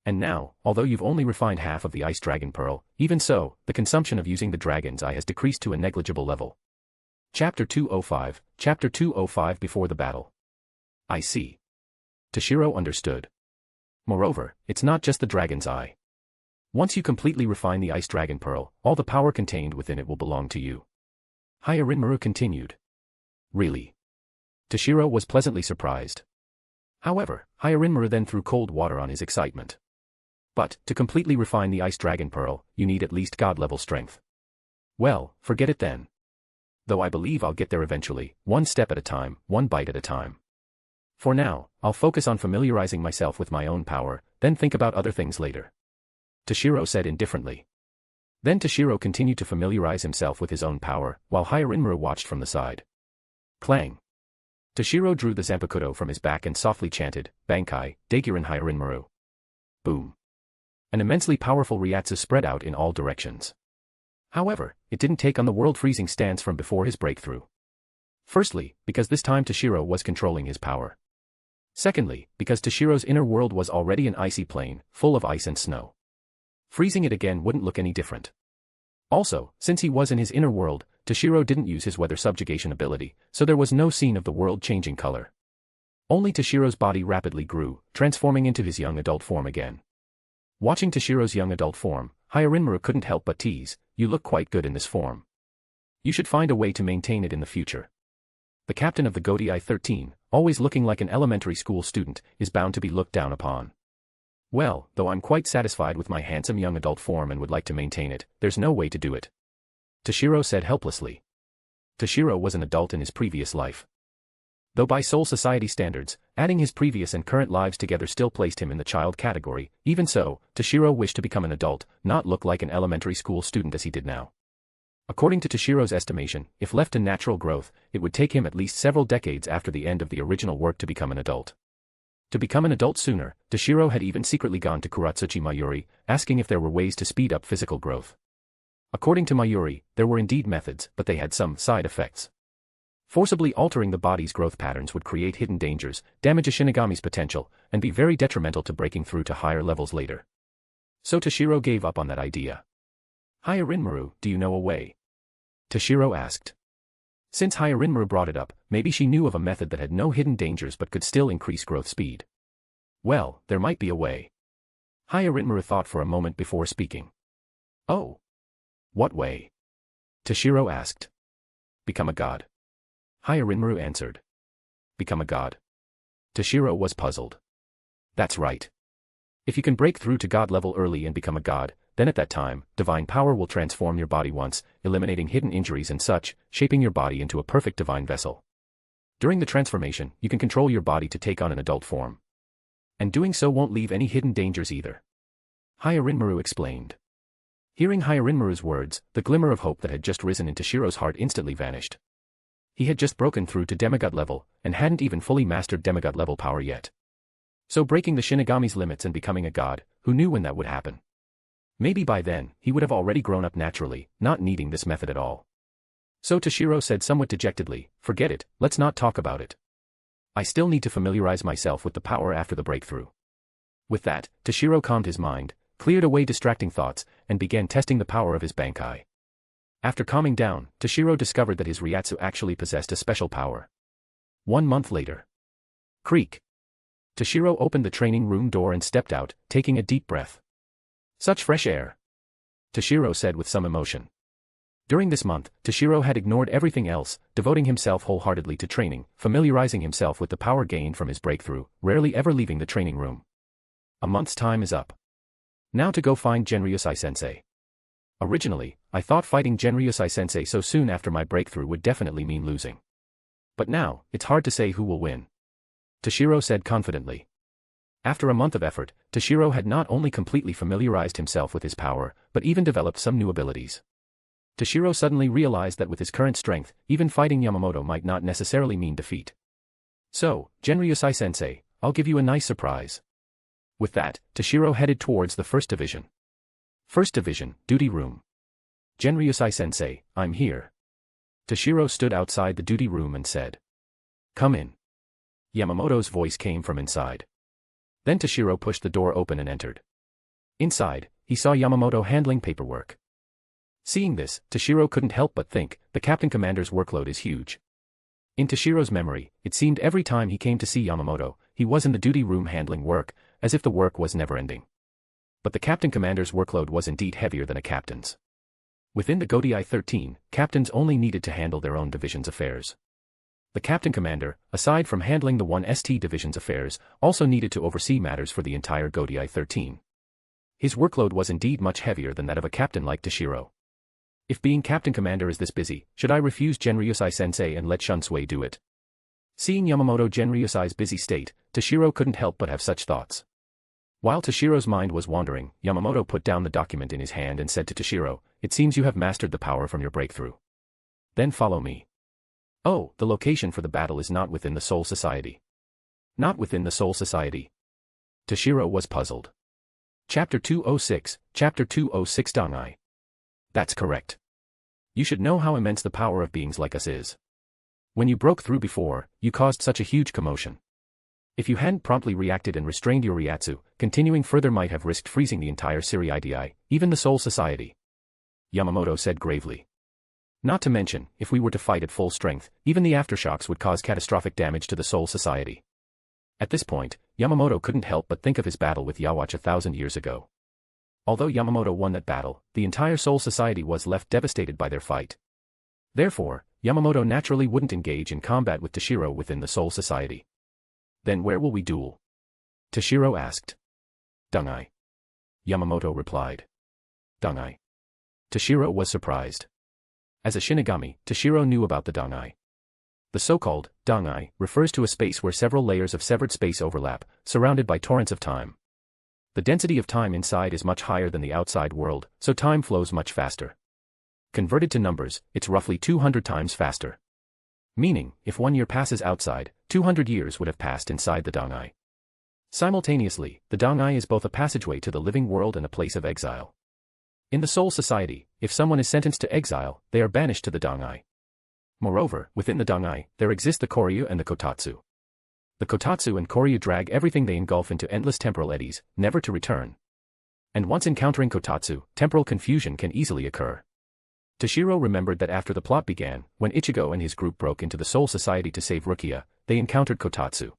And now, although you've only refined half of the Ice Dragon Pearl, even so, the consumption of using the Dragon's Eye has decreased to a negligible level. Chapter 205, Chapter 205 Before the Battle. I see. Toshiro understood. Moreover, it's not just the Dragon's Eye. Once you completely refine the Ice Dragon Pearl, all the power contained within it will belong to you. Hiya Rinmaru continued. Really? Toshiro was pleasantly surprised. However, Hiya Rinmaru then threw cold water on his excitement. But, to completely refine the Ice Dragon Pearl, you need at least God-level strength. Well, forget it then. Though I believe I'll get there eventually, one step at a time, one bite at a time. For now, I'll focus on familiarizing myself with my own power, then think about other things later. Toshiro said indifferently. Then Toshiro continued to familiarize himself with his own power, while Hiya Rinmaru watched from the side. Clang. Toshiro drew the Zanpakuto from his back and softly chanted, Bankai, Daiguren Hiya Rinmaru. Boom. An immensely powerful Ryatsu spread out in all directions. However, it didn't take on the world-freezing stance from before his breakthrough. Firstly, because this time Toshiro was controlling his power. Secondly, because Toshiro's inner world was already an icy plain, full of ice and snow. Freezing it again wouldn't look any different. Also, since he was in his inner world, Toshiro didn't use his weather subjugation ability, so there was no scene of the world changing color. Only Toshiro's body rapidly grew, transforming into his young adult form again. Watching Toshiro's young adult form, Hiya Rinmaru couldn't help but tease, you look quite good in this form. You should find a way to maintain it in the future. The captain of the Godi I-13, always looking like an elementary school student, is bound to be looked down upon. Well, though I'm quite satisfied with my handsome young adult form and would like to maintain it, there's no way to do it. Toshiro said helplessly. Toshiro was an adult in his previous life. Though by Soul Society standards, adding his previous and current lives together still placed him in the child category, even so, Toshiro wished to become an adult, not look like an elementary school student as he did now. According to Toshiro's estimation, if left to natural growth, it would take him at least several decades after the end of the original work to become an adult. To become an adult sooner, Toshiro had even secretly gone to Kuratsuchi Mayuri, asking if there were ways to speed up physical growth. According to Mayuri, there were indeed methods, but they had some side effects. Forcibly altering the body's growth patterns would create hidden dangers, damage a Shinigami's potential, and be very detrimental to breaking through to higher levels later. So Toshiro gave up on that idea. Hyarinmaru, do you know a way? Toshiro asked. Since Hyarinmaru brought it up, maybe she knew of a method that had no hidden dangers but could still increase growth speed. Well, there might be a way. Hyarinmaru thought for a moment before speaking. Oh. What way? Toshiro asked. Become a god. Hyarinmaru answered. Become a god. Toshiro was puzzled. That's right. If you can break through to god level early and become a god, then at that time, divine power will transform your body once, eliminating hidden injuries and such, shaping your body into a perfect divine vessel. During the transformation, you can control your body to take on an adult form. And doing so won't leave any hidden dangers either. Hyarinmaru explained. Hearing Hyarinmaru's words, the glimmer of hope that had just risen in Toshiro's heart instantly vanished. He had just broken through to demigod level, and hadn't even fully mastered demigod level power yet. So breaking the Shinigami's limits and becoming a god, who knew when that would happen? Maybe by then, he would have already grown up naturally, not needing this method at all. So Toshiro said somewhat dejectedly, forget it, let's not talk about it. I still need to familiarize myself with the power after the breakthrough. With that, Toshiro calmed his mind, cleared away distracting thoughts, and began testing the power of his Bankai. After calming down, Toshiro discovered that his Ryatsu actually possessed a special power. 1 month later. Creak. Toshiro opened the training room door and stepped out, taking a deep breath. Such fresh air. Toshiro said with some emotion. During this month, Toshiro had ignored everything else, devoting himself wholeheartedly to training, familiarizing himself with the power gained from his breakthrough, rarely ever leaving the training room. A month's time is up. Now to go find Genryusai-sensei. Originally, I thought fighting Genryusai-sensei so soon after my breakthrough would definitely mean losing. But now, it's hard to say who will win. Toshiro said confidently. After a month of effort, Toshiro had not only completely familiarized himself with his power, but even developed some new abilities. Toshiro suddenly realized that with his current strength, even fighting Yamamoto might not necessarily mean defeat. So, Genryusai-sensei, I'll give you a nice surprise. With that, Toshiro headed towards the First Division. First Division, Duty Room. Genryusai-sensei, I'm here. Toshiro stood outside the duty room and said. Come in. Yamamoto's voice came from inside. Then Toshiro pushed the door open and entered. Inside, he saw Yamamoto handling paperwork. Seeing this, Toshiro couldn't help but think, the Captain Commander's workload is huge. In Toshiro's memory, it seemed every time he came to see Yamamoto, he was in the duty room handling work, as if the work was never-ending. But the Captain Commander's workload was indeed heavier than a captain's. Within the Godai 13, captains only needed to handle their own division's affairs. The Captain Commander, aside from handling the 1st Division's affairs, also needed to oversee matters for the entire Godai 13. His workload was indeed much heavier than that of a captain like Toshiro. If being Captain Commander is this busy, should I refuse Genryusai-sensei and let Shunsui do it? Seeing Yamamoto Genryusai's busy state, Toshiro couldn't help but have such thoughts. While Toshiro's mind was wandering, Yamamoto put down the document in his hand and said to Toshiro, it seems you have mastered the power from your breakthrough. Then follow me. Oh, the location for the battle is not within the Soul Society. Not within the Soul Society. Toshiro was puzzled. Chapter 206, Chapter 206 Dangai. That's correct. You should know how immense the power of beings like us is. When you broke through before, you caused such a huge commotion. If you hadn't promptly reacted and restrained your Ryatsu, continuing further might have risked freezing the entire Siri-idi, even the Soul Society. Yamamoto said gravely. Not to mention, if we were to fight at full strength, even the aftershocks would cause catastrophic damage to the Soul Society. At this point, Yamamoto couldn't help but think of his battle with Yhwach 1,000 years ago. Although Yamamoto won that battle, the entire Soul Society was left devastated by their fight. Therefore, Yamamoto naturally wouldn't engage in combat with Toshiro within the Soul Society. Then where will we duel? Toshiro asked. Dangai. Yamamoto replied. Dangai. Toshiro was surprised. As a Shinigami, Toshiro knew about the Dangai. The so-called Dangai refers to a space where several layers of severed space overlap, surrounded by torrents of time. The density of time inside is much higher than the outside world, so time flows much faster. Converted to numbers, it's roughly 200 times faster. Meaning, if 1 year passes outside, 200 years would have passed inside the Dangai. Simultaneously, the Dangai is both a passageway to the living world and a place of exile. In the Soul Society, if someone is sentenced to exile, they are banished to the Dangai. Moreover, within the Dangai, there exist the Koryu and the Kotatsu. The Kotatsu and Koryu drag everything they engulf into endless temporal eddies, never to return. And once encountering Kotatsu, temporal confusion can easily occur. Toshiro remembered that after the plot began, when Ichigo and his group broke into the Soul Society to save Rukia, they encountered Kotatsu.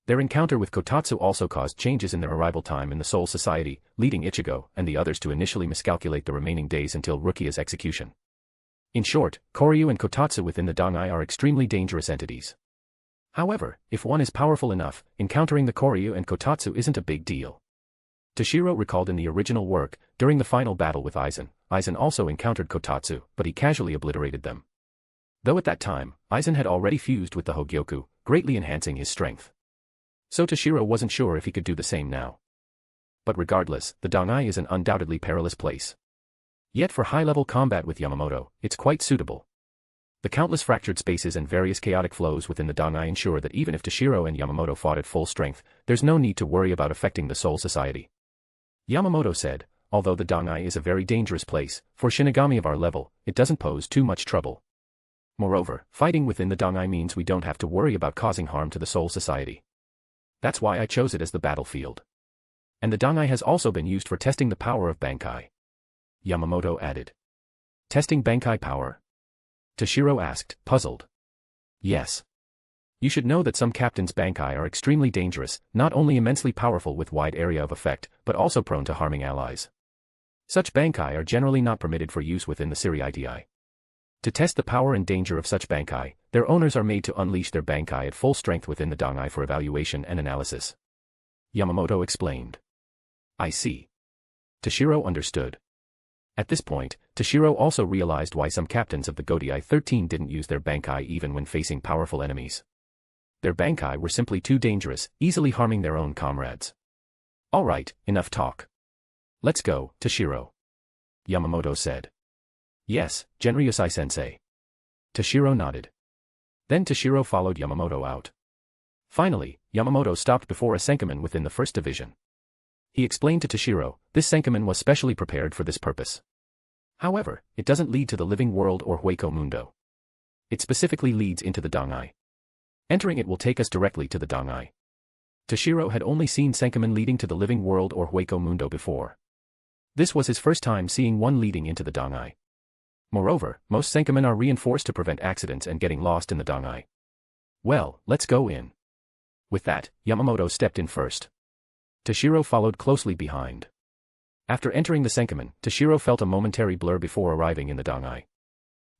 Their encounter with Kotatsu also caused changes in their arrival time in the Soul Society, leading Ichigo and the others to initially miscalculate the remaining days until Rukia's execution. In short, Koryu and Kotatsu within the Dangai are extremely dangerous entities. However, if one is powerful enough, encountering the Koryu and Kotatsu isn't a big deal. Toshiro recalled in the original work, during the final battle with Aizen, Aizen also encountered Kotatsu, but he casually obliterated them. Though at that time, Aizen had already fused with the Hogyoku, greatly enhancing his strength. So Toshiro wasn't sure if he could do the same now. But regardless, the Dangai is an undoubtedly perilous place. Yet for high-level combat with Yamamoto, it's quite suitable. The countless fractured spaces and various chaotic flows within the Dangai ensure that even if Toshiro and Yamamoto fought at full strength, there's no need to worry about affecting the Soul Society. Yamamoto said, although the Dangai is a very dangerous place, for Shinigami of our level, it doesn't pose too much trouble. Moreover, fighting within the Dangai means we don't have to worry about causing harm to the Soul Society. That's why I chose it as the battlefield. And the Dangai has also been used for testing the power of Bankai. Yamamoto added. Testing Bankai power? Toshiro asked, puzzled. Yes. You should know that some captains' Bankai are extremely dangerous, not only immensely powerful with wide area of effect, but also prone to harming allies. Such Bankai are generally not permitted for use within the Siriiti. To test the power and danger of such Bankai, their owners are made to unleash their Bankai at full strength within the Dangai for evaluation and analysis. Yamamoto explained. I see. Toshiro understood. At this point, Toshiro also realized why some captains of the Godai 13 didn't use their Bankai even when facing powerful enemies. Their Bankai were simply too dangerous, easily harming their own comrades. Alright, enough talk. Let's go, Toshiro. Yamamoto said. Yes, Genryusai-sensei. Toshiro nodded. Then Toshiro followed Yamamoto out. Finally, Yamamoto stopped before a Senkaman within the first division. He explained to Toshiro, this Senkaman was specially prepared for this purpose. However, it doesn't lead to the living world or Hueco Mundo. It specifically leads into the Dangai. Entering it will take us directly to the Dangai. Toshiro had only seen Senkaman leading to the living world or Hueco Mundo before. This was his first time seeing one leading into the Dangai. Moreover, most Senkamen are reinforced to prevent accidents and getting lost in the Dangai. Well, let's go in. With that, Yamamoto stepped in first. Toshiro followed closely behind. After entering the Senkaman, Toshiro felt a momentary blur before arriving in the Dangai.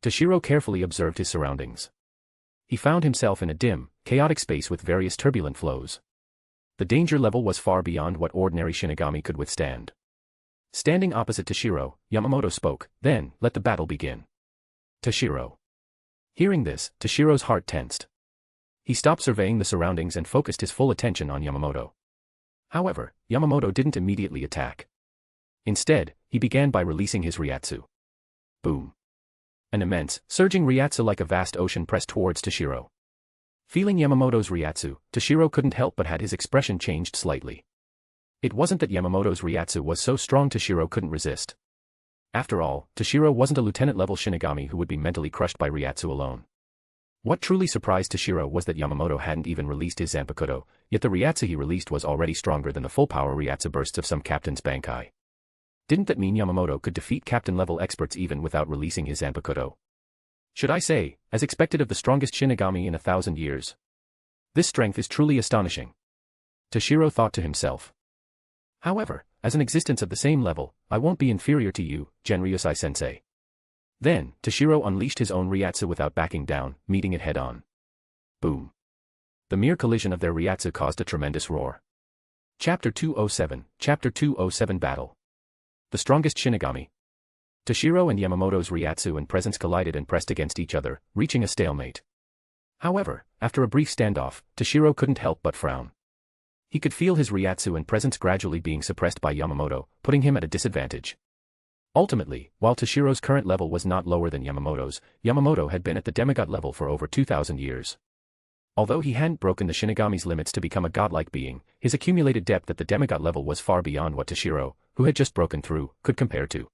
Toshiro carefully observed his surroundings. He found himself in a dim, chaotic space with various turbulent flows. The danger level was far beyond what ordinary Shinigami could withstand. Standing opposite Toshiro, Yamamoto spoke, then, let the battle begin. Toshiro. Hearing this, Toshiro's heart tensed. He stopped surveying the surroundings and focused his full attention on Yamamoto. However, Yamamoto didn't immediately attack. Instead, he began by releasing his Ryatsu. Boom. An immense, surging Ryatsu like a vast ocean pressed towards Toshiro. Feeling Yamamoto's Ryatsu, Toshiro couldn't help but had his expression changed slightly. It wasn't that Yamamoto's Ryatsu was so strong Toshiro couldn't resist. After all, Toshiro wasn't a lieutenant-level Shinigami who would be mentally crushed by Ryatsu alone. What truly surprised Toshiro was that Yamamoto hadn't even released his Zanpakuto, yet the Ryatsu he released was already stronger than the full-power Ryatsu bursts of some captain's Bankai. Didn't that mean Yamamoto could defeat captain-level experts even without releasing his Zanpakuto? Should I say, as expected of the strongest Shinigami in 1,000 years? This strength is truly astonishing. Toshiro thought to himself. However, as an existence of the same level, I won't be inferior to you, Genryusai-sensei. Then, Toshiro unleashed his own Ryatsu without backing down, meeting it head-on. Boom. The mere collision of their Ryatsu caused a tremendous roar. Chapter 207, Chapter 207 Battle. The strongest Shinigami. Toshiro and Yamamoto's Ryatsu and presence collided and pressed against each other, reaching a stalemate. However, after a brief standoff, Toshiro couldn't help but frown. He could feel his Ryatsu and presence gradually being suppressed by Yamamoto, putting him at a disadvantage. Ultimately, while Toshiro's current level was not lower than Yamamoto's, Yamamoto had been at the demigod level for over 2,000 years. Although he hadn't broken the Shinigami's limits to become a godlike being, his accumulated depth at the demigod level was far beyond what Toshiro, who had just broken through, could compare to.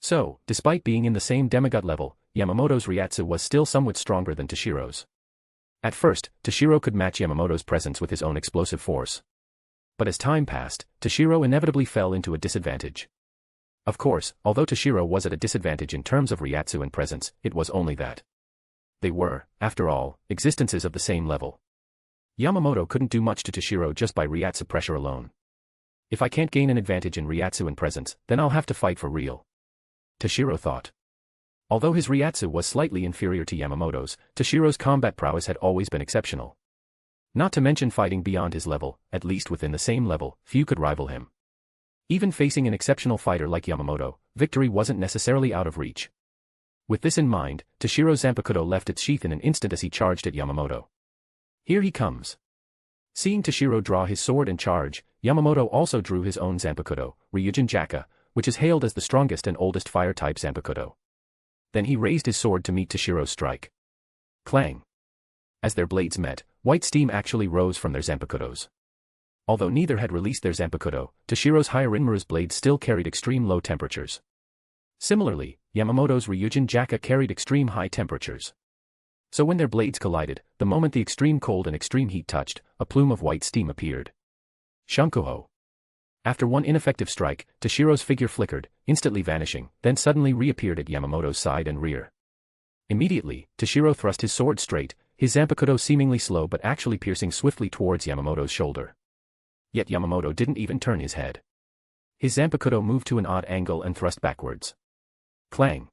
So, despite being in the same demigod level, Yamamoto's Ryatsu was still somewhat stronger than Toshiro's. At first, Toshiro could match Yamamoto's presence with his own explosive force. But as time passed, Toshiro inevitably fell into a disadvantage. Of course, although Toshiro was at a disadvantage in terms of Ryatsu and presence, it was only that. They were, after all, existences of the same level. Yamamoto couldn't do much to Toshiro just by Ryatsu pressure alone. If I can't gain an advantage in Ryatsu and presence, then I'll have to fight for real, Toshiro thought. Although his Ryatsu was slightly inferior to Yamamoto's, Toshiro's combat prowess had always been exceptional. Not to mention fighting beyond his level, at least within the same level, few could rival him. Even facing an exceptional fighter like Yamamoto, victory wasn't necessarily out of reach. With this in mind, Toshiro's Zanpakuto left its sheath in an instant as he charged at Yamamoto. Here he comes. Seeing Toshiro draw his sword and charge, Yamamoto also drew his own Zanpakuto, Ryujin Jaka, which is hailed as the strongest and oldest fire-type Zanpakuto. Then he raised his sword to meet Toshiro's strike. Clang. As their blades met, white steam actually rose from their Zanpakutos. Although neither had released their Zanpakuto, Toshiro's Hyarinmaru's blades still carried extreme low temperatures. Similarly, Yamamoto's Ryujin Jaka carried extreme high temperatures. So when their blades collided, the moment the extreme cold and extreme heat touched, a plume of white steam appeared. Shunkuho. After one ineffective strike, Toshiro's figure flickered, instantly vanishing, then suddenly reappeared at Yamamoto's side and rear. Immediately, Toshiro thrust his sword straight, his Zanpakuto seemingly slow but actually piercing swiftly towards Yamamoto's shoulder. Yet Yamamoto didn't even turn his head. His Zanpakuto moved to an odd angle and thrust backwards. Clang.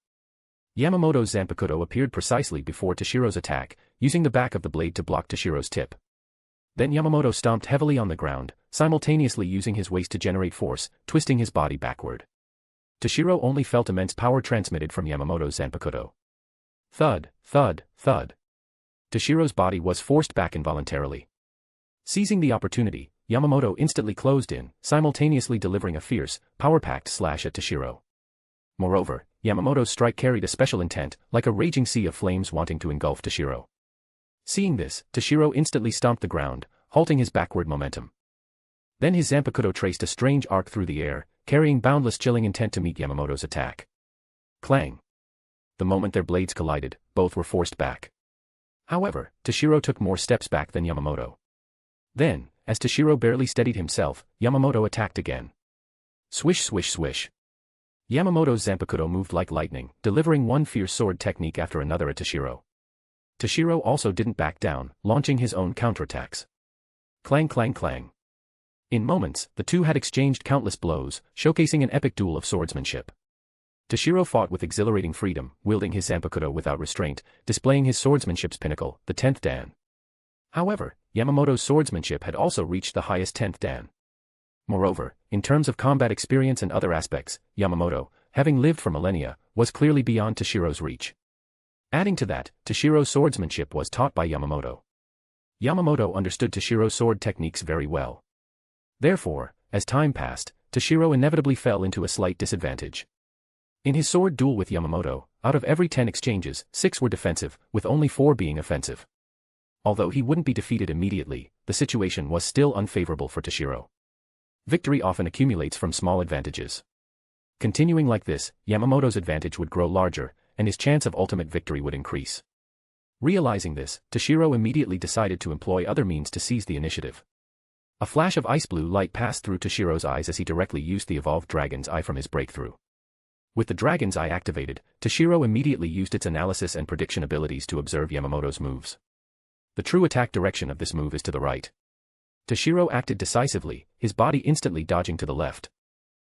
Yamamoto's Zanpakuto appeared precisely before Toshiro's attack, using the back of the blade to block Toshiro's tip. Then Yamamoto stomped heavily on the ground, simultaneously using his waist to generate force, twisting his body backward. Toshiro only felt immense power transmitted from Yamamoto's Zanpakuto. Thud, thud, thud. Toshiro's body was forced back involuntarily. Seizing the opportunity, Yamamoto instantly closed in, simultaneously delivering a fierce, power-packed slash at Toshiro. Moreover, Yamamoto's strike carried a special intent, like a raging sea of flames wanting to engulf Toshiro. Seeing this, Toshiro instantly stomped the ground, halting his backward momentum. Then his Zanpakuto traced a strange arc through the air, carrying boundless chilling intent to meet Yamamoto's attack. Clang. The moment their blades collided, both were forced back. However, Toshiro took more steps back than Yamamoto. Then, as Toshiro barely steadied himself, Yamamoto attacked again. Swish swish swish. Yamamoto's Zanpakuto moved like lightning, delivering one fierce sword technique after another at Toshiro. Toshiro also didn't back down, launching his own counterattacks. Clang clang clang. In moments, the two had exchanged countless blows, showcasing an epic duel of swordsmanship. Toshiro fought with exhilarating freedom, wielding his Zanpakuto without restraint, displaying his swordsmanship's pinnacle, the 10th Dan. However, Yamamoto's swordsmanship had also reached the highest 10th Dan. Moreover, in terms of combat experience and other aspects, Yamamoto, having lived for millennia, was clearly beyond Toshiro's reach. Adding to that, Toshiro's swordsmanship was taught by Yamamoto. Yamamoto understood Toshiro's sword techniques very well. Therefore, as time passed, Toshiro inevitably fell into a slight disadvantage. In his sword duel with Yamamoto, out of every 10 exchanges, 6 were defensive, with only 4 being offensive. Although he wouldn't be defeated immediately, the situation was still unfavorable for Toshiro. Victory often accumulates from small advantages. Continuing like this, Yamamoto's advantage would grow larger, and his chance of ultimate victory would increase. Realizing this, Toshiro immediately decided to employ other means to seize the initiative. A flash of ice blue light passed through Toshiro's eyes as he directly used the evolved Dragon's Eye from his breakthrough. With the Dragon's Eye activated, Toshiro immediately used its analysis and prediction abilities to observe Yamamoto's moves. The true attack direction of this move is to the right. Toshiro acted decisively, his body instantly dodging to the left.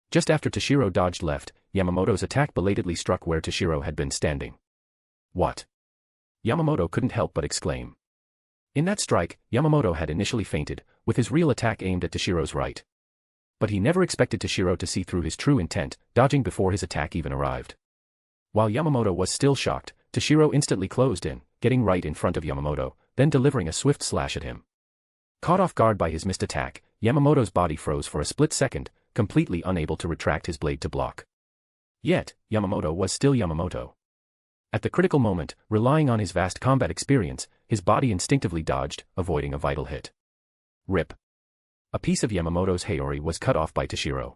Just after Toshiro dodged left, Yamamoto's attack belatedly struck where Toshiro had been standing. What? Yamamoto couldn't help but exclaim. In that strike, Yamamoto had initially feinted, with his real attack aimed at Toshiro's right. But he never expected Toshiro to see through his true intent, dodging before his attack even arrived. While Yamamoto was still shocked, Toshiro instantly closed in, getting right in front of Yamamoto, then delivering a swift slash at him. Caught off guard by his missed attack, Yamamoto's body froze for a split second, completely unable to retract his blade to block. Yet, Yamamoto was still Yamamoto. At the critical moment, relying on his vast combat experience, his body instinctively dodged, avoiding a vital hit. Rip. A piece of Yamamoto's Hayori was cut off by Toshiro.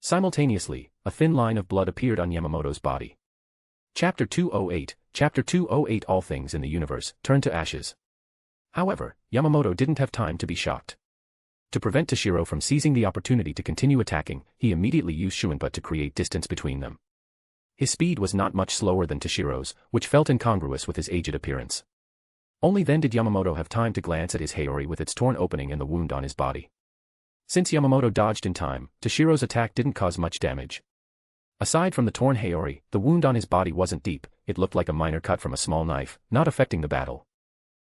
Simultaneously, a thin line of blood appeared on Yamamoto's body. Chapter 208, Chapter 208 All things in the universe turn to ashes. However, Yamamoto didn't have time to be shocked. To prevent Toshiro from seizing the opportunity to continue attacking, he immediately used Shuinpa to create distance between them. His speed was not much slower than Toshiro's, which felt incongruous with his aged appearance. Only then did Yamamoto have time to glance at his Hayori with its torn opening and the wound on his body. Since Yamamoto dodged in time, Toshiro's attack didn't cause much damage. Aside from the torn Hayori, the wound on his body wasn't deep, it looked like a minor cut from a small knife, not affecting the battle.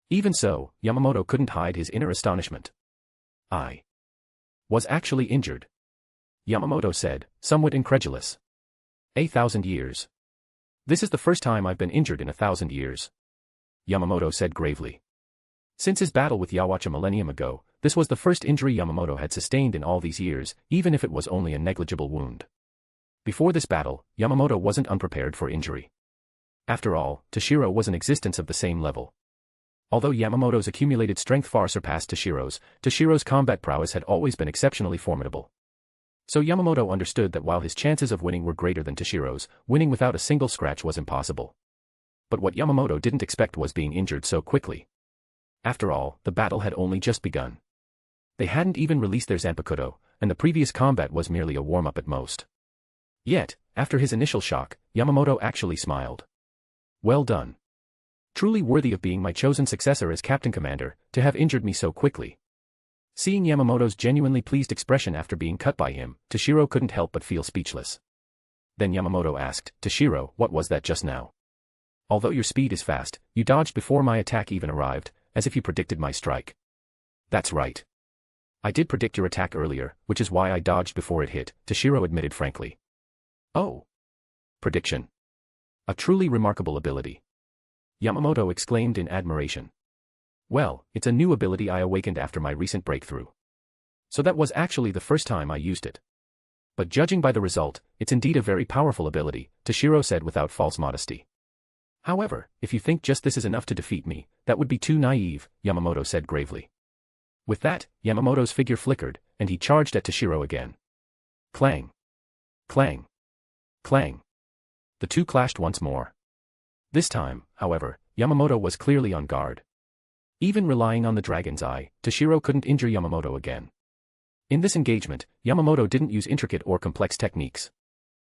Even so, Yamamoto couldn't hide his inner astonishment. I was actually injured, Yamamoto said, somewhat incredulous. 1,000 years. This is the first time I've been injured in 1,000 years, Yamamoto said gravely. Since his battle with Yhwach a millennium ago, this was the first injury Yamamoto had sustained in all these years, even if it was only a negligible wound. Before this battle, Yamamoto wasn't unprepared for injury. After all, Toshiro was an existence of the same level. Although Yamamoto's accumulated strength far surpassed Toshiro's combat prowess had always been exceptionally formidable. So Yamamoto understood that while his chances of winning were greater than Toshiro's, winning without a single scratch was impossible. But what Yamamoto didn't expect was being injured so quickly. After all, the battle had only just begun. They hadn't even released their Zanpakuto, and the previous combat was merely a warm-up at most. Yet, after his initial shock, Yamamoto actually smiled. Well done. Truly worthy of being my chosen successor as Captain Commander, to have injured me so quickly. Seeing Yamamoto's genuinely pleased expression after being cut by him, Toshiro couldn't help but feel speechless. Then Yamamoto asked, Toshiro, what was that just now? Although your speed is fast, you dodged before my attack even arrived, as if you predicted my strike. That's right. I did predict your attack earlier, which is why I dodged before it hit, Toshiro admitted frankly. Oh. Prediction. A truly remarkable ability. Yamamoto exclaimed in admiration. Well, it's a new ability I awakened after my recent breakthrough. So that was actually the first time I used it. But judging by the result, it's indeed a very powerful ability, Toshiro said without false modesty. However, if you think just this is enough to defeat me, that would be too naive, Yamamoto said gravely. With that, Yamamoto's figure flickered, and he charged at Toshiro again. Clang. Clang. Clang. The two clashed once more. This time, however, Yamamoto was clearly on guard. Even relying on the dragon's eye, Toshiro couldn't injure Yamamoto again. In this engagement, Yamamoto didn't use intricate or complex techniques.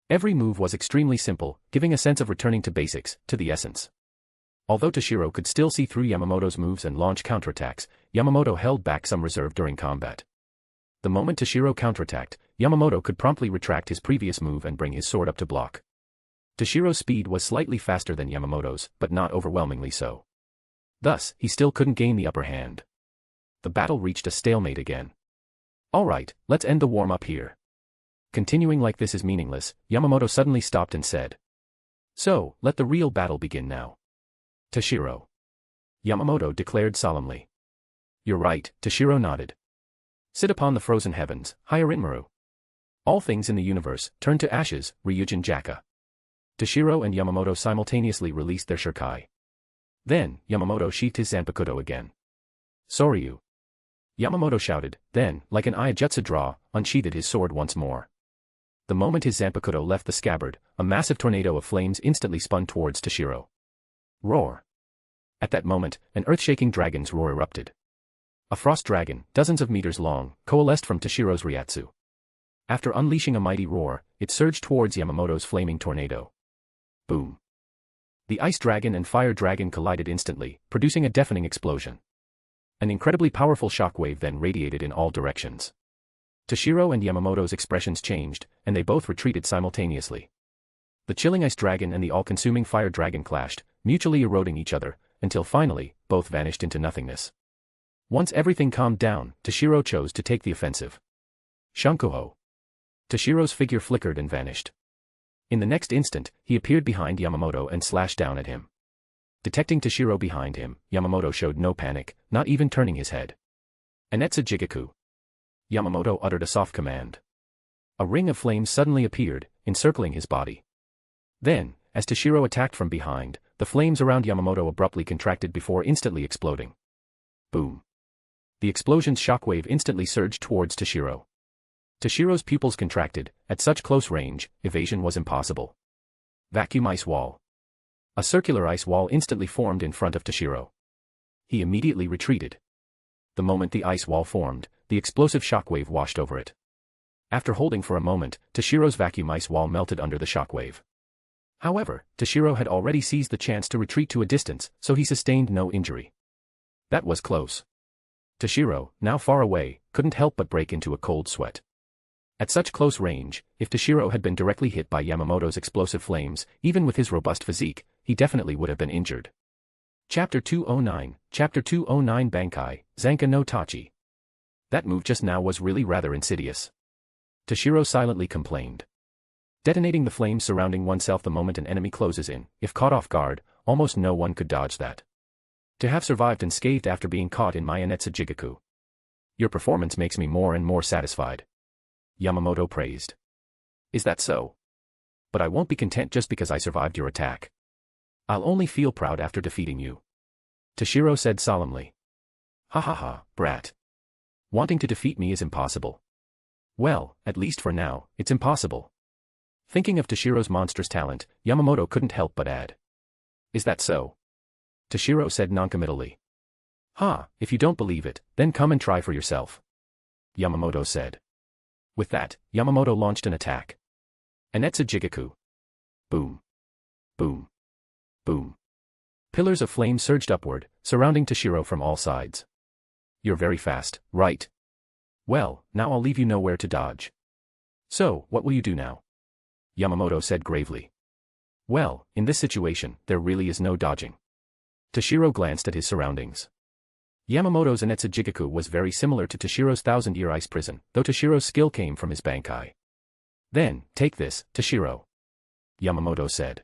Every move was extremely simple, giving a sense of returning to basics, to the essence. Although Toshiro could still see through Yamamoto's moves and launch counterattacks, Yamamoto held back some reserve during combat. The moment Toshiro counterattacked, Yamamoto could promptly retract his previous move and bring his sword up to block. Toshiro's speed was slightly faster than Yamamoto's, but not overwhelmingly so. Thus, he still couldn't gain the upper hand. The battle reached a stalemate again. Alright, let's end the warm-up here. Continuing like this is meaningless, Yamamoto suddenly stopped and said. So, let the real battle begin now. Toshiro. Yamamoto declared solemnly. You're right, Toshiro nodded. Sit upon the frozen heavens, Hyarinmaru. All things in the universe turn to ashes, Ryujin Jaka. Toshiro and Yamamoto simultaneously released their shurikai. Then, Yamamoto sheathed his Zanpakuto again. Soryu. Yamamoto shouted, then, like an Iajutsu draw, unsheathed his sword once more. The moment his Zanpakuto left the scabbard, a massive tornado of flames instantly spun towards Toshiro. Roar. At that moment, an earth-shaking dragon's roar erupted. A frost dragon, dozens of meters long, coalesced from Toshiro's Ryatsu. After unleashing a mighty roar, it surged towards Yamamoto's flaming tornado. Boom. The ice dragon and fire dragon collided instantly, producing a deafening explosion. An incredibly powerful shockwave then radiated in all directions. Toshiro and Yamamoto's expressions changed, and they both retreated simultaneously. The chilling ice dragon and the all-consuming fire dragon clashed, mutually eroding each other, until finally, both vanished into nothingness. Once everything calmed down, Toshiro chose to take the offensive. Shunkuho. Toshiro's figure flickered and vanished. In the next instant, he appeared behind Yamamoto and slashed down at him. Detecting Toshiro behind him, Yamamoto showed no panic, not even turning his head. Anetsu Jigaku. Yamamoto uttered a soft command. A ring of flames suddenly appeared, encircling his body. Then, as Toshiro attacked from behind, the flames around Yamamoto abruptly contracted before instantly exploding. Boom. The explosion's shockwave instantly surged towards Toshiro. Toshiro's pupils contracted, at such close range, evasion was impossible. Vacuum ice wall. A circular ice wall instantly formed in front of Toshiro. He immediately retreated. The moment the ice wall formed, the explosive shockwave washed over it. After holding for a moment, Toshiro's vacuum ice wall melted under the shockwave. However, Toshiro had already seized the chance to retreat to a distance, so he sustained no injury. That was close. Toshiro, now far away, couldn't help but break into a cold sweat. At such close range, if Toshiro had been directly hit by Yamamoto's explosive flames, even with his robust physique, he definitely would have been injured. Chapter 209, Chapter 209 Bankai, Zanka no Tachi. That move just now was really rather insidious. Toshiro silently complained. Detonating the flames surrounding oneself the moment an enemy closes in, if caught off guard, almost no one could dodge that. To have survived unscathed after being caught in my Anetsu Jigaku. Your performance makes me more and more satisfied. Yamamoto praised. Is that so? But I won't be content just because I survived your attack. I'll only feel proud after defeating you. Toshiro said solemnly. Ha ha ha, brat. Wanting to defeat me is impossible. Well, at least for now, it's impossible. Thinking of Toshiro's monstrous talent, Yamamoto couldn't help but add. Is that so? Toshiro said noncommittally. Ha, if you don't believe it, then come and try for yourself. Yamamoto said. With that, Yamamoto launched an attack. Anetsu Jigaku. Boom. Boom. Boom. Pillars of flame surged upward, surrounding Toshiro from all sides. You're very fast, right? Well, now I'll leave you nowhere to dodge. So, what will you do now? Yamamoto said gravely. Well, in this situation, there really is no dodging. Toshiro glanced at his surroundings. Yamamoto's Anetsu Jigaku was very similar to Toshiro's thousand-year ice prison, though Toshiro's skill came from his Bankai. Then, take this, Toshiro. Yamamoto said.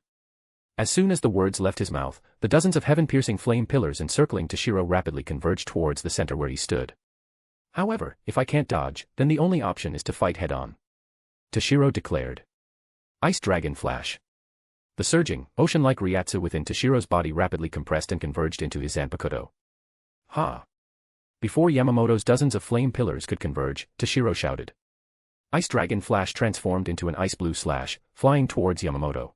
As soon as the words left his mouth, the dozens of heaven-piercing flame pillars encircling Toshiro rapidly converged towards the center where he stood. However, if I can't dodge, then the only option is to fight head-on. Toshiro declared. Ice Dragon Flash. The surging, ocean-like Ryatsu within Toshiro's body rapidly compressed and converged into his Zanpakuto. Ha! Before Yamamoto's dozens of flame pillars could converge, Toshiro shouted. Ice Dragon Flash transformed into an ice blue slash, flying towards Yamamoto.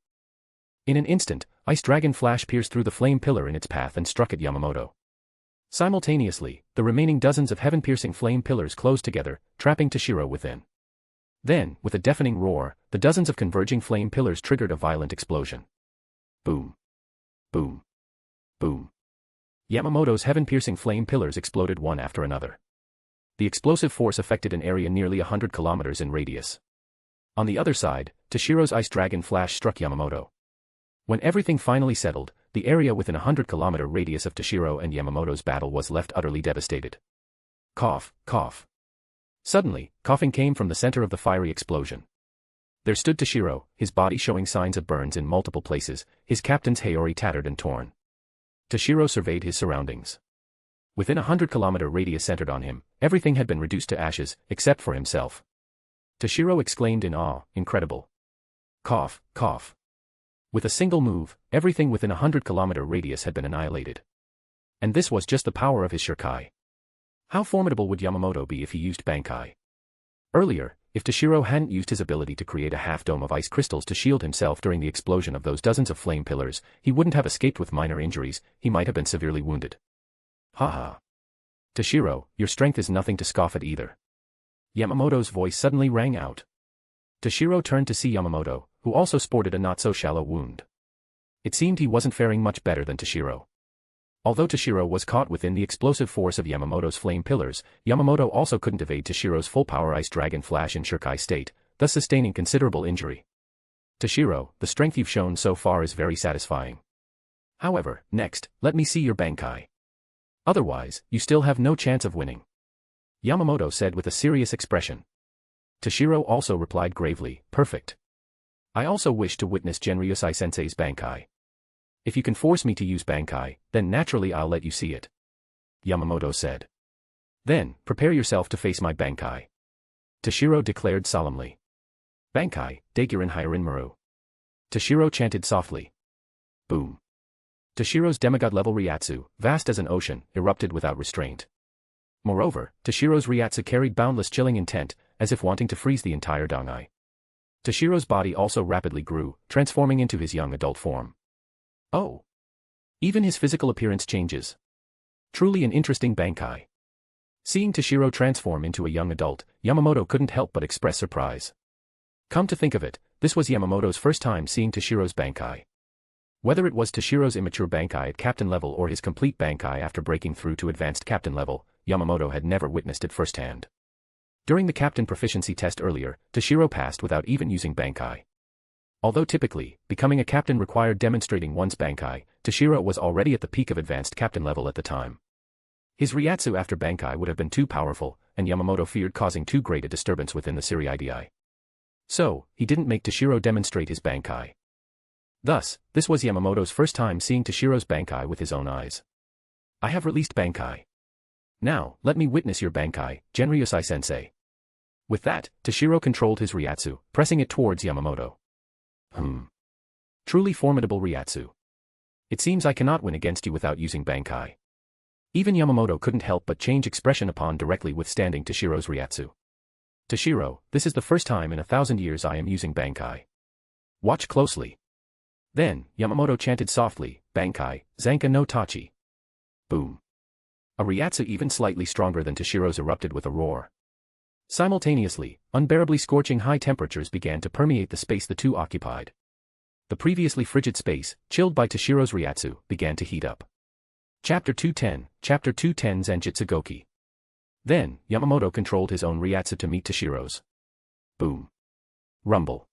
In an instant, Ice Dragon Flash pierced through the flame pillar in its path and struck at Yamamoto. Simultaneously, the remaining dozens of heaven-piercing flame pillars closed together, trapping Toshiro within. Then, with a deafening roar, the dozens of converging flame pillars triggered a violent explosion. Boom. Boom. Boom. Yamamoto's heaven-piercing flame pillars exploded one after another. The explosive force affected an area nearly 100 kilometers in radius. On the other side, Toshiro's Ice Dragon Flash struck Yamamoto. When everything finally settled, the area within a 100-kilometer radius of Toshiro and Yamamoto's battle was left utterly devastated. Cough, cough. Suddenly, coughing came from the center of the fiery explosion. There stood Toshiro, his body showing signs of burns in multiple places, his captain's Hayori tattered and torn. Toshiro surveyed his surroundings. Within a 100-kilometer radius centered on him, everything had been reduced to ashes, except for himself. Toshiro exclaimed in awe, incredible. Cough, cough. With a single move, everything within a 100-kilometer radius had been annihilated. And this was just the power of his Shirkai. How formidable would Yamamoto be if he used Bankai? Earlier, if Toshiro hadn't used his ability to create a half-dome of ice crystals to shield himself during the explosion of those dozens of flame pillars, he wouldn't have escaped with minor injuries, he might have been severely wounded. Ha ha. Toshiro, your strength is nothing to scoff at either. Yamamoto's voice suddenly rang out. Toshiro turned to see Yamamoto, who also sported a not-so-shallow wound. It seemed he wasn't faring much better than Toshiro. Although Toshiro was caught within the explosive force of Yamamoto's flame pillars, Yamamoto also couldn't evade Toshiro's full-power Ice Dragon Flash in Shirkai state, thus sustaining considerable injury. Toshiro, the strength you've shown so far is very satisfying. However, next, let me see your Bankai. Otherwise, you still have no chance of winning. Yamamoto said with a serious expression. Toshiro also replied gravely, perfect. I also wish to witness Genryusai-sensei's Bankai. If you can force me to use Bankai, then naturally I'll let you see it. Yamamoto said. Then, prepare yourself to face my Bankai. Toshiro declared solemnly. Bankai, Daikirin Hyarinmaru. Toshiro chanted softly. Boom. Toshiro's demigod-level Ryatsu, vast as an ocean, erupted without restraint. Moreover, Toshiro's Ryatsu carried boundless chilling intent, as if wanting to freeze the entire Dangai. Toshiro's body also rapidly grew, transforming into his young adult form. Oh. Even his physical appearance changes. Truly an interesting Bankai. Seeing Toshiro transform into a young adult, Yamamoto couldn't help but express surprise. Come to think of it, this was Yamamoto's first time seeing Toshiro's Bankai. Whether it was Toshiro's immature Bankai at captain level or his complete Bankai after breaking through to advanced captain level, Yamamoto had never witnessed it firsthand. During the captain proficiency test earlier, Toshiro passed without even using Bankai. Although typically, becoming a captain required demonstrating one's Bankai, Toshiro was already at the peak of advanced captain level at the time. His Ryatsu after Bankai would have been too powerful, and Yamamoto feared causing too great a disturbance within the Siriidi. So, he didn't make Toshiro demonstrate his Bankai. Thus, this was Yamamoto's first time seeing Toshiro's Bankai with his own eyes. I have released Bankai. Now, let me witness your Bankai, Genryosai-sensei. With that, Toshiro controlled his Ryatsu, pressing it towards Yamamoto. Truly formidable Ryatsu. It seems I cannot win against you without using Bankai. Even Yamamoto couldn't help but change expression upon directly withstanding Toshiro's Ryatsu. Toshiro, this is the first time in 1,000 years I am using Bankai. Watch closely. Then, Yamamoto chanted softly, Bankai, Zanka no Tachi. Boom. A Ryatsu even slightly stronger than Toshiro's erupted with a roar. Simultaneously, unbearably scorching high temperatures began to permeate the space the two occupied. The previously frigid space, chilled by Toshiro's Ryatsu, began to heat up. Chapter 210, Chapter 210 Zanjitsugoki. Then, Yamamoto controlled his own Ryatsu to meet Toshiro's. Boom. Rumble.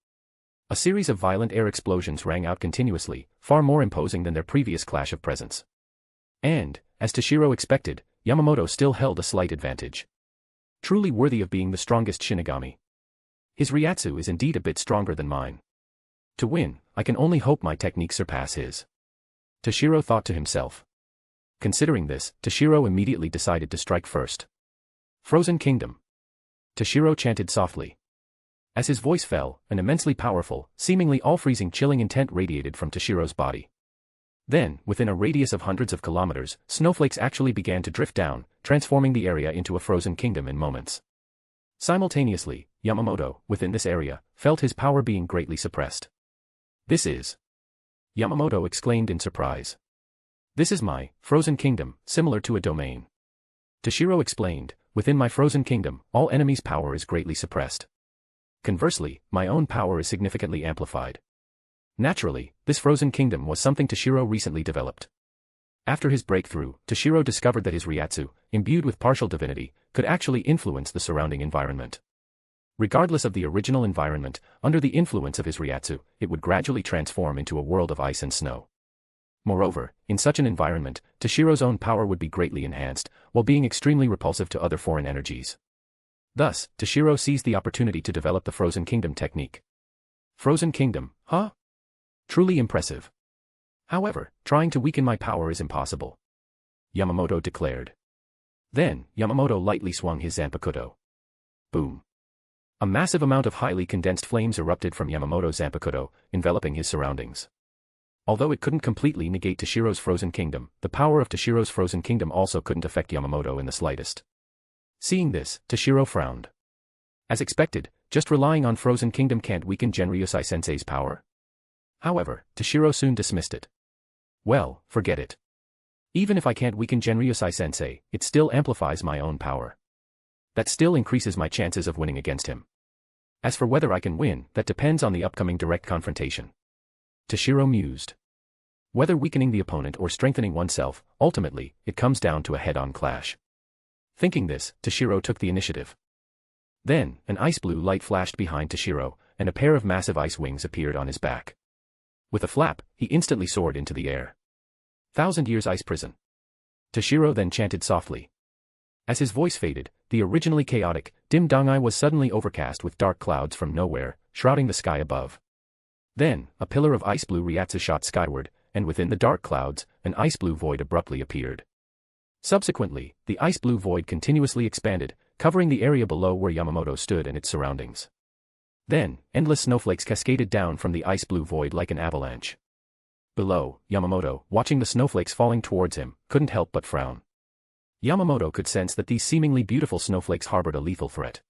A series of violent air explosions rang out continuously, far more imposing than their previous clash of presence. And, as Toshiro expected, Yamamoto still held a slight advantage. Truly worthy of being the strongest Shinigami. His Ryatsu is indeed a bit stronger than mine. To win, I can only hope my techniques surpass his. Toshiro thought to himself. Considering this, Toshiro immediately decided to strike first. Frozen Kingdom. Toshiro chanted softly. As his voice fell, an immensely powerful, seemingly all-freezing chilling intent radiated from Toshiro's body. Then, within a radius of hundreds of kilometers, snowflakes actually began to drift down, transforming the area into a frozen kingdom in moments. Simultaneously, Yamamoto, within this area, felt his power being greatly suppressed. This is... Yamamoto exclaimed in surprise. This is my frozen kingdom, similar to a domain. Toshiro explained, within my frozen kingdom, all enemies' power is greatly suppressed. Conversely, my own power is significantly amplified. Naturally, this frozen kingdom was something Toshiro recently developed. After his breakthrough, Toshiro discovered that his Ryatsu, imbued with partial divinity, could actually influence the surrounding environment. Regardless of the original environment, under the influence of his Ryatsu, it would gradually transform into a world of ice and snow. Moreover, in such an environment, Toshiro's own power would be greatly enhanced, while being extremely repulsive to other foreign energies. Thus, Toshiro seized the opportunity to develop the Frozen Kingdom technique. Frozen Kingdom, huh? Truly impressive. However, trying to weaken my power is impossible. Yamamoto declared. Then, Yamamoto lightly swung his Zanpakuto. Boom. A massive amount of highly condensed flames erupted from Yamamoto's Zanpakuto, enveloping his surroundings. Although it couldn't completely negate Toshiro's Frozen Kingdom, the power of Toshiro's Frozen Kingdom also couldn't affect Yamamoto in the slightest. Seeing this, Toshiro frowned. As expected, just relying on Frozen Kingdom can't weaken Genryosai-sensei's power. However, Toshiro soon dismissed it. Well, forget it. Even if I can't weaken Genryosai-sensei, it still amplifies my own power. That still increases my chances of winning against him. As for whether I can win, that depends on the upcoming direct confrontation. Toshiro mused. Whether weakening the opponent or strengthening oneself, ultimately, it comes down to a head-on clash. Thinking this, Toshiro took the initiative. Then, an ice blue light flashed behind Toshiro, and a pair of massive ice wings appeared on his back. With a flap, he instantly soared into the air. 1,000 Years Ice Prison. Toshiro then chanted softly. As his voice faded, the originally chaotic, dim Dangai was suddenly overcast with dark clouds from nowhere, shrouding the sky above. Then, a pillar of ice blue Ryatsu shot skyward, and within the dark clouds, an ice blue void abruptly appeared. Subsequently, the ice blue void continuously expanded, covering the area below where Yamamoto stood and its surroundings. Then, endless snowflakes cascaded down from the ice blue void like an avalanche. Below, Yamamoto, watching the snowflakes falling towards him, couldn't help but frown. Yamamoto could sense that these seemingly beautiful snowflakes harbored a lethal threat.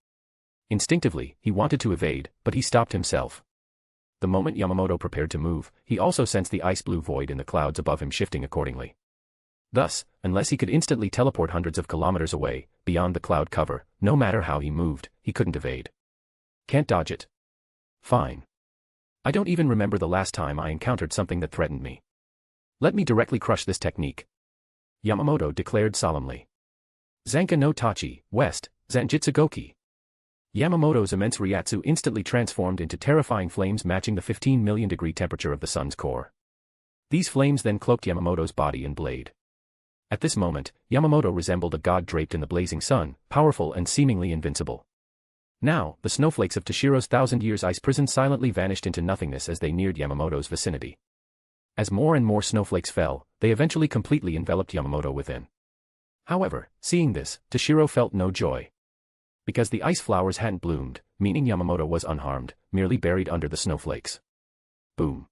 Instinctively, he wanted to evade, but he stopped himself. The moment Yamamoto prepared to move, he also sensed the ice-blue void in the clouds above him shifting accordingly. Thus, unless he could instantly teleport hundreds of kilometers away, beyond the cloud cover, no matter how he moved, he couldn't evade. Can't dodge it. Fine. I don't even remember the last time I encountered something that threatened me. Let me directly crush this technique. Yamamoto declared solemnly. Zanka no Tachi, West, Zanjitsugoki. Yamamoto's immense Ryatsu instantly transformed into terrifying flames matching the 15 million degree temperature of the sun's core. These flames then cloaked Yamamoto's body and blade. At this moment, Yamamoto resembled a god draped in the blazing sun, powerful and seemingly invincible. Now, the snowflakes of Toshiro's 1,000 years ice prison silently vanished into nothingness as they neared Yamamoto's vicinity. As more and more snowflakes fell, they eventually completely enveloped Yamamoto within. However, seeing this, Toshiro felt no joy. Because the ice flowers hadn't bloomed, meaning Yamamoto was unharmed, merely buried under the snowflakes. Boom.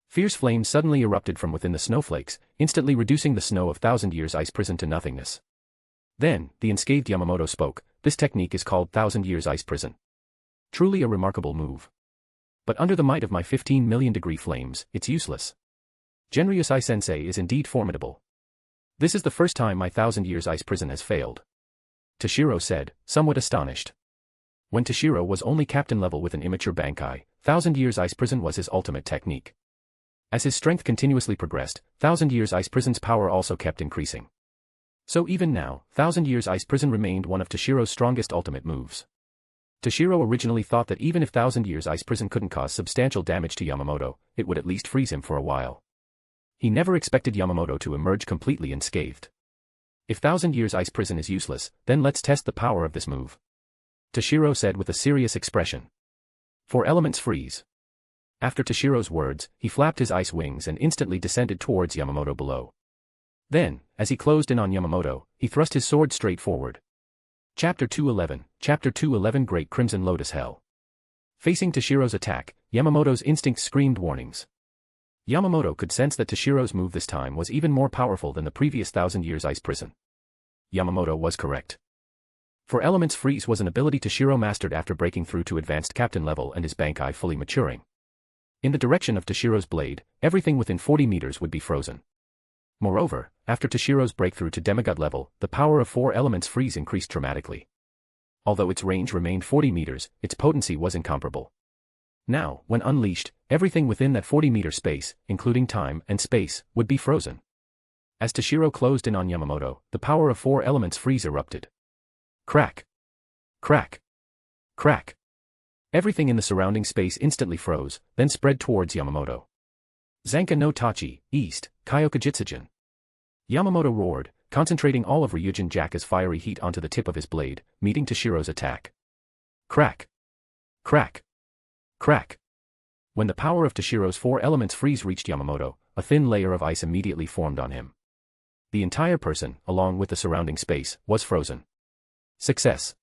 Fierce flames suddenly erupted from within the snowflakes, instantly reducing the snow of 1,000 years ice prison to nothingness. Then, the unscathed Yamamoto spoke, "This technique is called 1,000 years ice prison. Truly a remarkable move. But under the might of my 15 million degree flames, it's useless. Genryusai-sensei is indeed formidable. This is the first time my 1,000 years ice prison has failed," Toshiro said, somewhat astonished. When Toshiro was only captain level with an immature Bankai, 1,000 years ice prison was his ultimate technique. As his strength continuously progressed, 1,000 years ice prison's power also kept increasing. So even now, 1,000 years ice prison remained one of Toshiro's strongest ultimate moves. Toshiro originally thought that even if 1,000 years ice prison couldn't cause substantial damage to Yamamoto, it would at least freeze him for a while. He never expected Yamamoto to emerge completely unscathed. If 1,000 years ice prison is useless, then let's test the power of this move, Toshiro said with a serious expression. 4 elements freeze. After Toshiro's words, he flapped his ice wings and instantly descended towards Yamamoto below. Then, as he closed in on Yamamoto, he thrust his sword straight forward. Chapter 211 Great Crimson Lotus Hell. Facing Toshiro's attack, Yamamoto's instincts screamed warnings. Yamamoto could sense that Toshiro's move this time was even more powerful than the previous 1,000 years ice prison. Yamamoto was correct. 4 elements freeze was an ability Toshiro mastered after breaking through to advanced captain level and his Bankai fully maturing. In the direction of Toshiro's blade, everything within 40 meters would be frozen. Moreover, after Toshiro's breakthrough to demigod level, the power of 4 elements freeze increased dramatically. Although its range remained 40 meters, its potency was incomparable. Now, when unleashed, everything within that 40-meter space, including time and space, would be frozen. As Toshiro closed in on Yamamoto, the power of 4 elements freeze erupted. Crack! Crack! Crack! Everything in the surrounding space instantly froze, then spread towards Yamamoto. Zanka no Tachi, East, Kyokujitsujin. Yamamoto roared, concentrating all of Ryujin Jaka's fiery heat onto the tip of his blade, meeting Toshiro's attack. Crack! Crack! Crack! When the power of Toshiro's 4 elements freeze reached Yamamoto, a thin layer of ice immediately formed on him. The entire person, along with the surrounding space, was frozen. Success!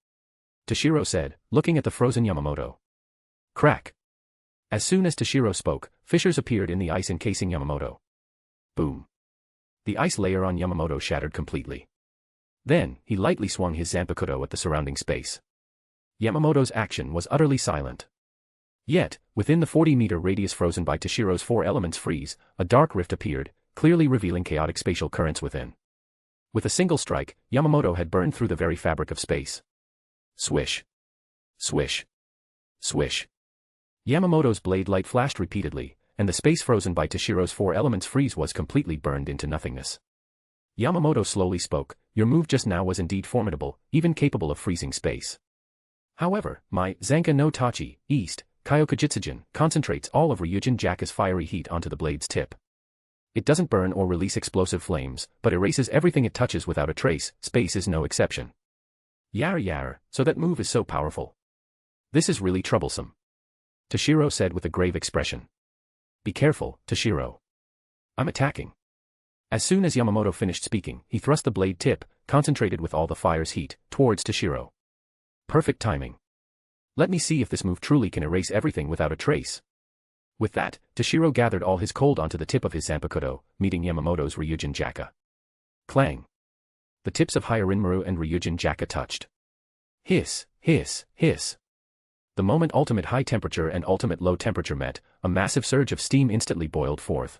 Toshiro said, looking at the frozen Yamamoto. Crack! As soon as Toshiro spoke, fissures appeared in the ice encasing Yamamoto. Boom! The ice layer on Yamamoto shattered completely. Then, he lightly swung his Zanpakuto at the surrounding space. Yamamoto's action was utterly silent. Yet, within the 40-meter radius frozen by Toshiro's 4 elements freeze, a dark rift appeared, clearly revealing chaotic spatial currents within. With a single strike, Yamamoto had burned through the very fabric of space. Swish! Swish! Swish! Yamamoto's blade light flashed repeatedly, and the space frozen by Toshiro's 4 elements freeze was completely burned into nothingness. Yamamoto slowly spoke, "Your move just now was indeed formidable, even capable of freezing space. However, my Zanka no Tachi, East, Kyokujitsujin, concentrates all of Ryujin Jaka's fiery heat onto the blade's tip. It doesn't burn or release explosive flames, but erases everything it touches without a trace, space is no exception. Yar, so that move is so powerful. This is really troublesome," Toshiro said with a grave expression. "Be careful, Toshiro. I'm attacking." As soon as Yamamoto finished speaking, he thrust the blade tip, concentrated with all the fire's heat, towards Toshiro. Perfect timing. Let me see if this move truly can erase everything without a trace. With that, Toshiro gathered all his cold onto the tip of his Zanpakuto, meeting Yamamoto's Ryujin Jaka. Clang! The tips of Hyarinmaru and Ryujin Jaka touched. Hiss, hiss, hiss. The The moment ultimate high temperature and ultimate low temperature met, a massive surge of steam instantly boiled forth.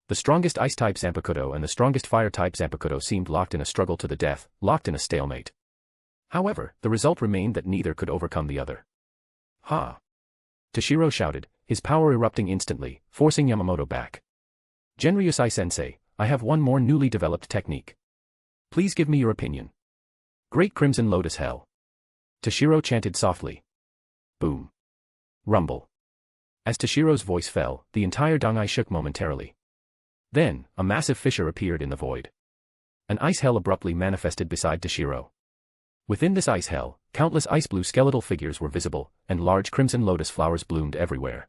The strongest ice-type Zanpakuto and the strongest fire-type Zanpakuto seemed locked in a struggle to the death, locked in a stalemate. However, the result remained that neither could overcome the other. Ha! Toshiro shouted, his power erupting instantly, forcing Yamamoto back. Genryusai-sensei, I have one more newly developed technique. Please give me your opinion. Great Crimson Lotus Hell. Toshiro chanted softly. Boom. Rumble. As Toshiro's voice fell, the entire Dangai shook momentarily. Then, a massive fissure appeared in the void. An ice hell abruptly manifested beside Toshiro. Within this ice hell, countless ice-blue skeletal figures were visible, and large crimson lotus flowers bloomed everywhere.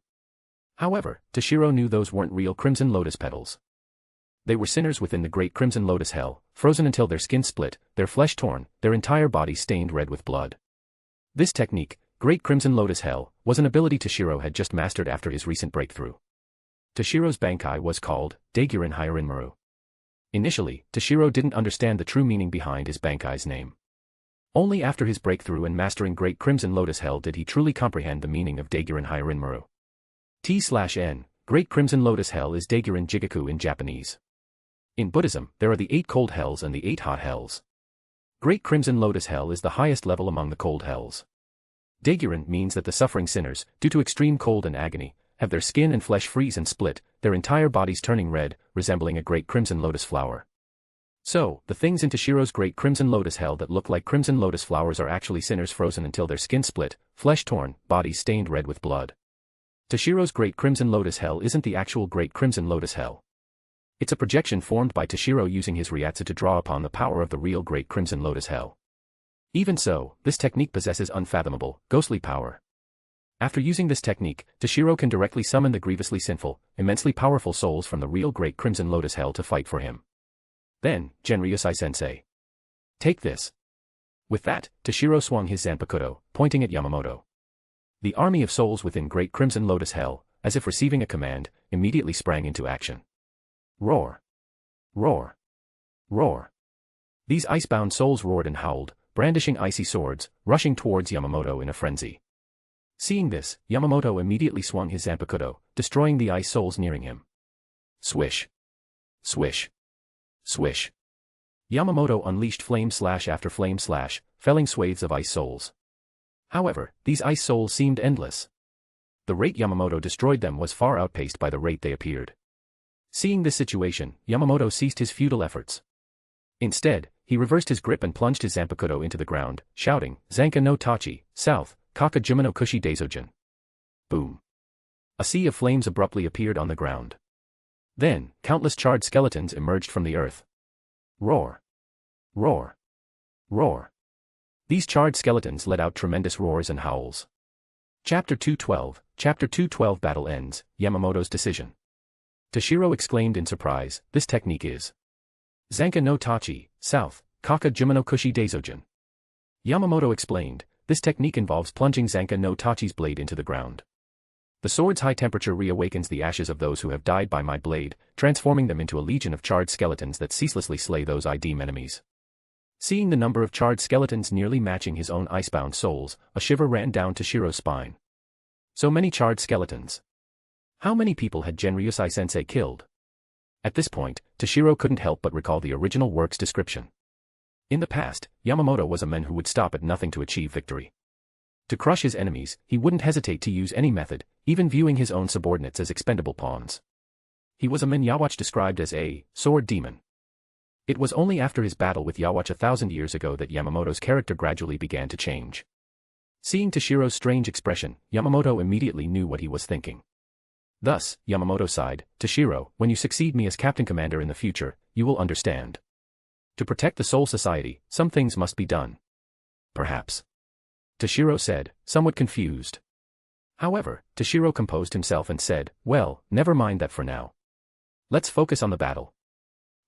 However, Toshiro knew those weren't real crimson lotus petals. They were sinners within the great crimson lotus hell, frozen until their skin split, their flesh torn, their entire body stained red with blood. This technique, Great Crimson Lotus Hell, was an ability Toshiro had just mastered after his recent breakthrough. Toshiro's Bankai was called Daiguren Hyarinmaru. Initially, Toshiro didn't understand the true meaning behind his Bankai's name. Only after his breakthrough and mastering Great Crimson Lotus Hell did he truly comprehend the meaning of Daiguren Hyarinmaru. T/N, Great Crimson Lotus Hell is Daiguren Jigaku in Japanese. In Buddhism, there are the 8 cold hells and the 8 hot hells. Great Crimson Lotus Hell is the highest level among the cold hells. Daiguren means that the suffering sinners, due to extreme cold and agony, have their skin and flesh freeze and split, their entire bodies turning red, resembling a great crimson lotus flower. So, the things in Toshiro's Great Crimson Lotus Hell that look like crimson lotus flowers are actually sinners frozen until their skin split, flesh torn, bodies stained red with blood. Toshiro's Great Crimson Lotus Hell isn't the actual Great Crimson Lotus Hell. It's a projection formed by Toshiro using his Ryatsu to draw upon the power of the real Great Crimson Lotus Hell. Even so, this technique possesses unfathomable, ghostly power. After using this technique, Toshiro can directly summon the grievously sinful, immensely powerful souls from the real Great Crimson Lotus Hell to fight for him. Then, Genryusai-sensei. Take this. With that, Toshiro swung his Zanpakuto, pointing at Yamamoto. The army of souls within Great Crimson Lotus Hell, as if receiving a command, immediately sprang into action. Roar. Roar. Roar. These icebound souls roared and howled, brandishing icy swords, rushing towards Yamamoto in a frenzy. Seeing this, Yamamoto immediately swung his Zanpakuto, destroying the ice souls nearing him. Swish. Swish. Swish. Yamamoto unleashed flame slash after flame slash, felling swathes of ice souls. However, these ice souls seemed endless. The rate Yamamoto destroyed them was far outpaced by the rate they appeared. Seeing this situation, Yamamoto ceased his futile efforts. Instead, he reversed his grip and plunged his Zanpakuto into the ground, shouting, Zanka no Tachi, south, Kaka Jima no Kushi Daizojin. Boom. A sea of flames abruptly appeared on the ground. Then, countless charred skeletons emerged from the earth. Roar. Roar. Roar. These charred skeletons let out tremendous roars and howls. Chapter 212, Chapter 212 Battle ends, Yamamoto's decision. Toshiro exclaimed in surprise, this technique is Zanka no Tachi, south, Kaka Jima no Kushi Daizojin. Yamamoto explained, this technique involves plunging Zanka no Tachi's blade into the ground. The sword's high temperature reawakens the ashes of those who have died by my blade, transforming them into a legion of charred skeletons that ceaselessly slay those I deem enemies. Seeing the number of charred skeletons nearly matching his own icebound souls, a shiver ran down Toshiro's spine. So many charred skeletons. How many people had Genryusai-sensei killed? At this point, Toshiro couldn't help but recall the original work's description. In the past, Yamamoto was a man who would stop at nothing to achieve victory. To crush his enemies, he wouldn't hesitate to use any method, even viewing his own subordinates as expendable pawns. He was a man Yhwach described as a sword demon. It was only after his battle with Yhwach 1,000 years ago that Yamamoto's character gradually began to change. Seeing Toshiro's strange expression, Yamamoto immediately knew what he was thinking. Thus, Yamamoto sighed, Toshiro, when you succeed me as Captain Commander in the future, you will understand. To protect the Soul Society, some things must be done. Perhaps. Toshiro said, somewhat confused. However, Toshiro composed himself and said, well, never mind that for now. Let's focus on the battle.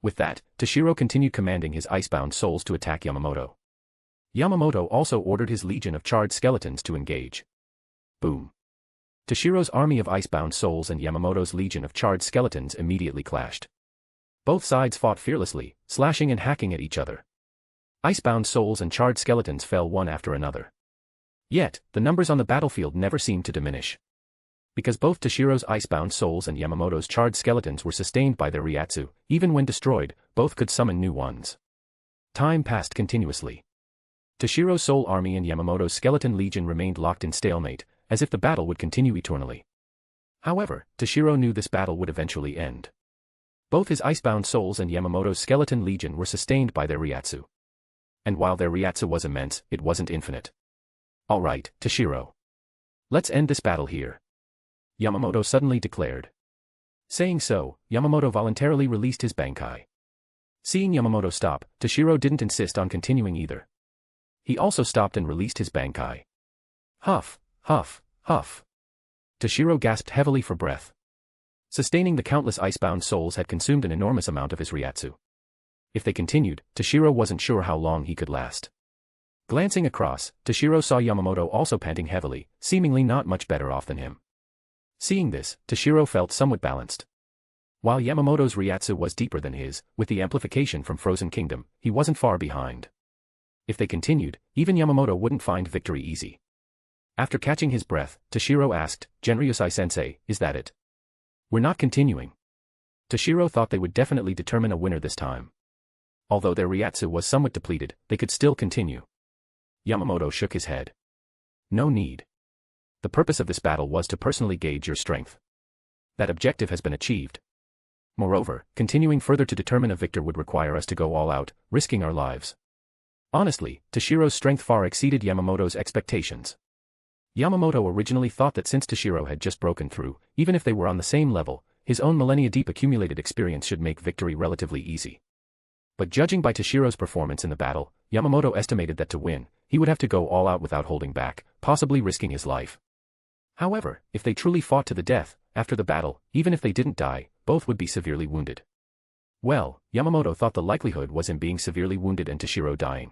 With that, Toshiro continued commanding his icebound souls to attack Yamamoto. Yamamoto also ordered his legion of charred skeletons to engage. Boom. Toshiro's army of icebound souls and Yamamoto's legion of charred skeletons immediately clashed. Both sides fought fearlessly, slashing and hacking at each other. Icebound souls and charred skeletons fell one after another. Yet, the numbers on the battlefield never seemed to diminish. Because both Toshiro's icebound souls and Yamamoto's charred skeletons were sustained by their Ryatsu, even when destroyed, both could summon new ones. Time passed continuously. Toshiro's soul army and Yamamoto's skeleton legion remained locked in stalemate, as if the battle would continue eternally. However, Toshiro knew this battle would eventually end. Both his icebound souls and Yamamoto's skeleton legion were sustained by their Ryatsu. And while their Ryatsu was immense, it wasn't infinite. Alright, Toshiro. Let's end this battle here. Yamamoto suddenly declared. Saying so, Yamamoto voluntarily released his Bankai. Seeing Yamamoto stop, Toshiro didn't insist on continuing either. He also stopped and released his Bankai. Huff, huff, huff. Toshiro gasped heavily for breath. Sustaining the countless icebound souls had consumed an enormous amount of his Ryatsu. If they continued, Toshiro wasn't sure how long he could last. Glancing across, Toshiro saw Yamamoto also panting heavily, seemingly not much better off than him. Seeing this, Toshiro felt somewhat balanced. While Yamamoto's Ryatsu was deeper than his, with the amplification from Frozen Kingdom, he wasn't far behind. If they continued, even Yamamoto wouldn't find victory easy. After catching his breath, Toshiro asked, Genryusai-sensei, is that it? We're not continuing. Toshiro thought they would definitely determine a winner this time. Although their Ryatsu was somewhat depleted, they could still continue. Yamamoto shook his head. No need. The purpose of this battle was to personally gauge your strength. That objective has been achieved. Moreover, continuing further to determine a victor would require us to go all out, risking our lives. Honestly, Toshiro's strength far exceeded Yamamoto's expectations. Yamamoto originally thought that since Toshiro had just broken through, even if they were on the same level, his own millennia-deep accumulated experience should make victory relatively easy. But judging by Toshiro's performance in the battle, Yamamoto estimated that to win, he would have to go all out without holding back, possibly risking his life. However, if they truly fought to the death, after the battle, even if they didn't die, both would be severely wounded. Well, Yamamoto thought the likelihood was in being severely wounded and Toshiro dying.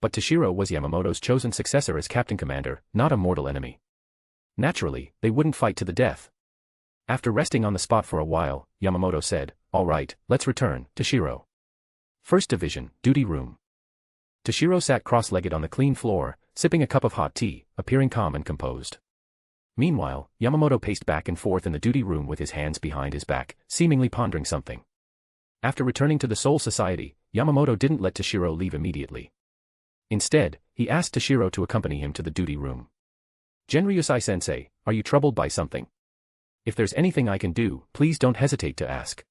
But Toshiro was Yamamoto's chosen successor as captain commander, not a mortal enemy. Naturally, they wouldn't fight to the death. After resting on the spot for a while, Yamamoto said, all right, let's return, Toshiro. First Division, duty room. Toshiro sat cross-legged on the clean floor, sipping a cup of hot tea, appearing calm and composed. Meanwhile, Yamamoto paced back and forth in the duty room with his hands behind his back, seemingly pondering something. After returning to the Soul Society, Yamamoto didn't let Toshiro leave immediately. Instead, he asked Toshiro to accompany him to the duty room. Genryusai-sensei, are you troubled by something? If there's anything I can do, please don't hesitate to ask.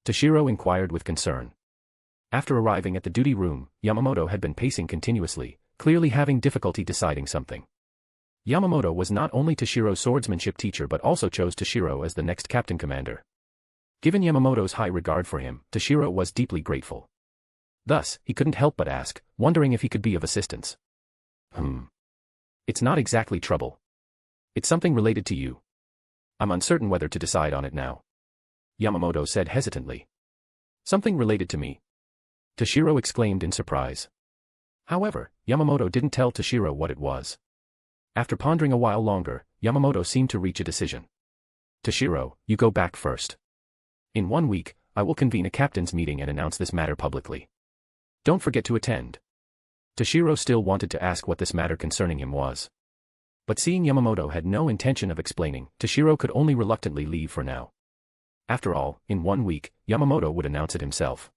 Toshiro inquired with concern. After arriving at the duty room, Yamamoto had been pacing continuously, clearly having difficulty deciding something. Yamamoto was not only Toshiro's swordsmanship teacher but also chose Toshiro as the next captain commander. Given Yamamoto's high regard for him, Toshiro was deeply grateful. Thus, he couldn't help but ask, wondering if he could be of assistance. It's not exactly trouble. It's something related to you. I'm uncertain whether to decide on it now. Yamamoto said hesitantly. Something related to me? Toshiro exclaimed in surprise. However, Yamamoto didn't tell Toshiro what it was. After pondering a while longer, Yamamoto seemed to reach a decision. Toshiro, you go back first. In 1 week, I will convene a captain's meeting and announce this matter publicly. Don't forget to attend. Toshiro still wanted to ask what this matter concerning him was. But seeing Yamamoto had no intention of explaining, Toshiro could only reluctantly leave for now. After all, in 1 week, Yamamoto would announce it himself.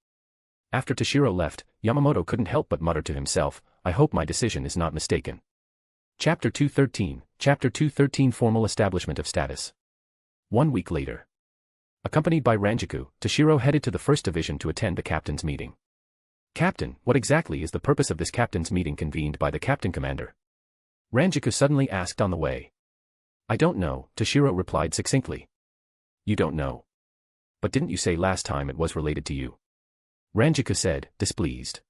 After Toshiro left, Yamamoto couldn't help but mutter to himself, I hope my decision is not mistaken. Chapter 213, Chapter 213 Formal Establishment of Status. 1 week later. Accompanied by Ranjaku, Toshiro headed to the First Division to attend the captain's meeting. Captain, what exactly is the purpose of this captain's meeting convened by the captain commander? Ranjaku suddenly asked on the way. I don't know, Toshiro replied succinctly. You don't know. But didn't you say last time it was related to you? Ranjaku said, displeased.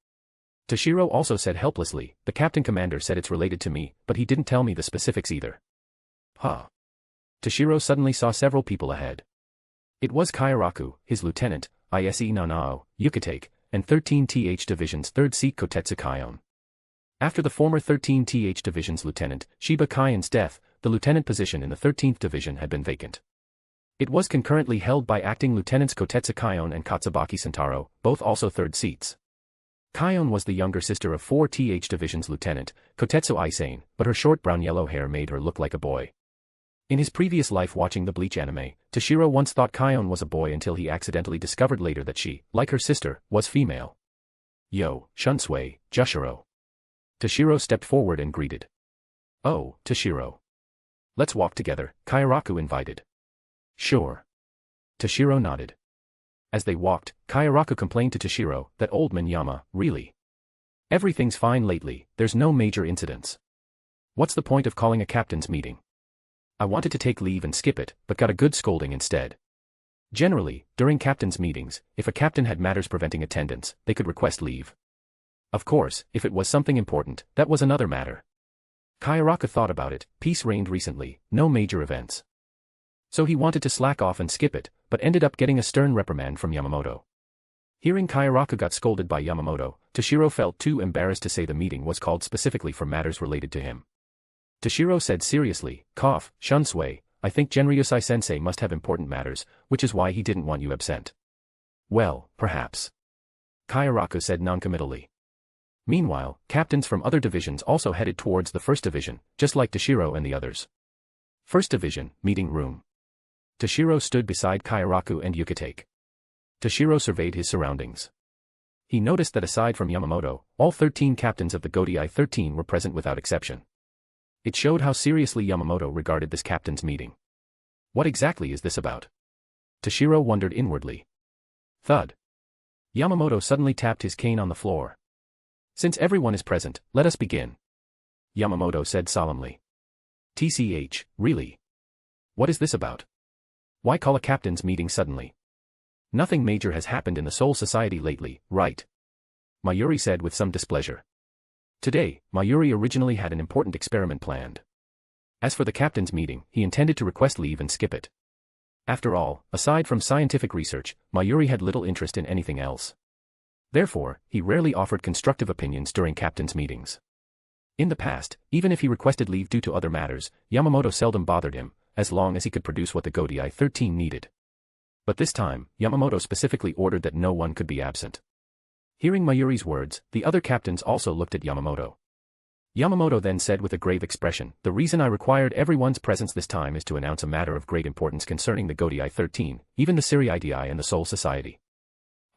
Toshiro also said helplessly, the captain commander said it's related to me, but he didn't tell me the specifics either. Toshiro suddenly saw several people ahead. It was Kairaku, his lieutenant, Ise Nanao, Yukatake, and 13th Division's 3rd Seat Kotetsu Kaion. After the former 13th Division's lieutenant, Shiba Kaion's death, the lieutenant position in the 13th Division had been vacant. It was concurrently held by acting lieutenants Kotetsu Kaion and Katsubaki Sentaro, both also 3rd seats. Kion was the younger sister of 4th Division's Lieutenant, Kotetsu Aizen, but her short brown-yellow hair made her look like a boy. In his previous life watching the Bleach anime, Toshiro once thought Kion was a boy until he accidentally discovered later that she, like her sister, was female. "Yo, Shunsui, Jushiro." Toshiro stepped forward and greeted. "Oh, Toshiro. Let's walk together," Kayaraku invited. "Sure." Toshiro nodded. As they walked, Kayaraku complained to Toshiro that old man Yama, really. Everything's fine lately, there's no major incidents. What's the point of calling a captain's meeting? I wanted to take leave and skip it, but got a good scolding instead. Generally, during captain's meetings, if a captain had matters preventing attendance, they could request leave. Of course, if it was something important, that was another matter. Kayaraku thought about it, peace reigned recently, no major events. So he wanted to slack off and skip it, but ended up getting a stern reprimand from Yamamoto. Hearing Kayaraku got scolded by Yamamoto, Toshiro felt too embarrassed to say the meeting was called specifically for matters related to him. Toshiro said seriously, "Shunsui, I think Genryusai-sensei must have important matters, which is why he didn't want you absent." "Well, perhaps," Kayaraku said noncommittally. Meanwhile, captains from other divisions also headed towards the First Division, just like Toshiro and the others. First Division, meeting room. Toshiro stood beside Kayaraku and Yukitake. Toshiro surveyed his surroundings. He noticed that aside from Yamamoto, all 13 captains of the Godai 13 were present without exception. It showed how seriously Yamamoto regarded this captain's meeting. What exactly is this about? Toshiro wondered inwardly. Thud. Yamamoto suddenly tapped his cane on the floor. "Since everyone is present, let us begin," Yamamoto said solemnly. "TCH, really? What is this about? Why call a captain's meeting suddenly? Nothing major has happened in the Soul Society lately, right?" Mayuri said with some displeasure. Today, Mayuri originally had an important experiment planned. As for the captain's meeting, he intended to request leave and skip it. After all, aside from scientific research, Mayuri had little interest in anything else. Therefore, he rarely offered constructive opinions during captain's meetings. In the past, even if he requested leave due to other matters, Yamamoto seldom bothered him, as long as he could produce what the Godai 13 needed. But this time, Yamamoto specifically ordered that no one could be absent. Hearing Mayuri's words, the other captains also looked at Yamamoto. Yamamoto then said with a grave expression, "The reason I required everyone's presence this time is to announce a matter of great importance concerning the Godai 13, even the Siriidi and the Soul Society."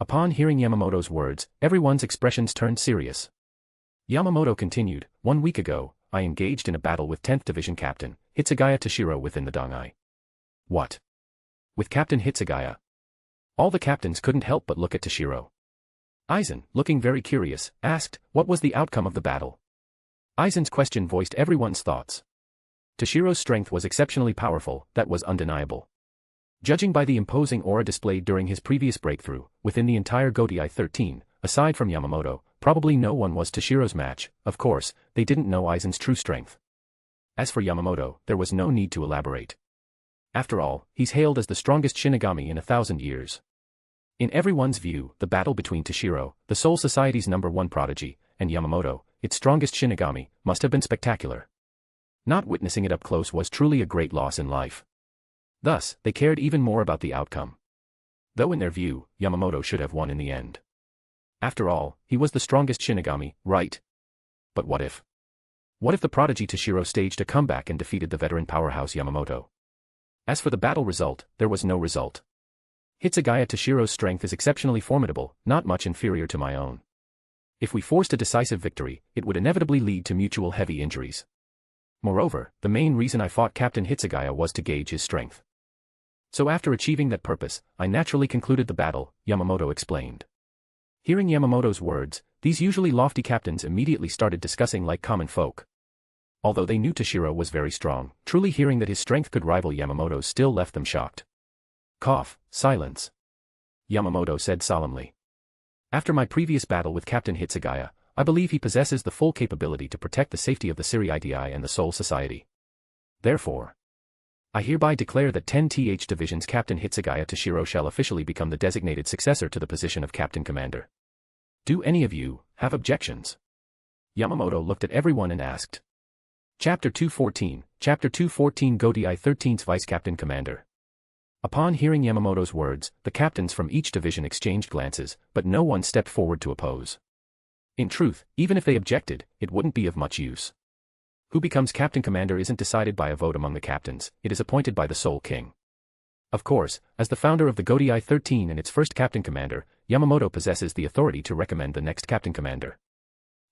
Upon hearing Yamamoto's words, everyone's expressions turned serious. Yamamoto continued, "1 week ago, I engaged in a battle with 10th Division Captain Hitsugaya Toshiro within the Dangai." "What? With Captain Hitsugaya?" All the captains couldn't help but look at Toshiro. Aizen, looking very curious, asked, "What was the outcome of the battle?" Aizen's question voiced everyone's thoughts. Toshiro's strength was exceptionally powerful, that was undeniable. Judging by the imposing aura displayed during his previous breakthrough, within the entire Godai 13, aside from Yamamoto, probably no one was Toshiro's match. Of course, they didn't know Aizen's true strength. As for Yamamoto, there was no need to elaborate. After all, he's hailed as the strongest Shinigami in 1,000 years. In everyone's view, the battle between Toshiro, the Soul Society's #1 prodigy, and Yamamoto, its strongest Shinigami, must have been spectacular. Not witnessing it up close was truly a great loss in life. Thus, they cared even more about the outcome. Though in their view, Yamamoto should have won in the end. After all, he was the strongest Shinigami, right? But what if? What if the prodigy Toshiro staged a comeback and defeated the veteran powerhouse Yamamoto? As for the battle result, there was no result. Hitsugaya Toshiro's strength is exceptionally formidable, not much inferior to my own. If we forced a decisive victory, it would inevitably lead to mutual heavy injuries. Moreover, the main reason I fought Captain Hitsugaya was to gauge his strength. So after achieving that purpose, I naturally concluded the battle, Yamamoto explained. Hearing Yamamoto's words, these usually lofty captains immediately started discussing like common folk. Although they knew Toshiro was very strong, truly hearing that his strength could rival Yamamoto's still left them shocked. Silence. Yamamoto said solemnly. After my previous battle with Captain Hitsugaya, I believe he possesses the full capability to protect the safety of the Siriidi and the Soul Society. Therefore, I hereby declare that 10th Division's Captain Hitsugaya Toshiro shall officially become the designated successor to the position of Captain Commander. Do any of you have objections? Yamamoto looked at everyone and asked. Chapter 214, Chapter 214 Godai 13's Vice Captain Commander. Upon hearing Yamamoto's words, the captains from each division exchanged glances, but no one stepped forward to oppose. In truth, even if they objected, it wouldn't be of much use. Who becomes captain commander isn't decided by a vote among the captains, it is appointed by the Soul King. Of course, as the founder of the Godai 13 and its first captain commander, Yamamoto possesses the authority to recommend the next captain commander.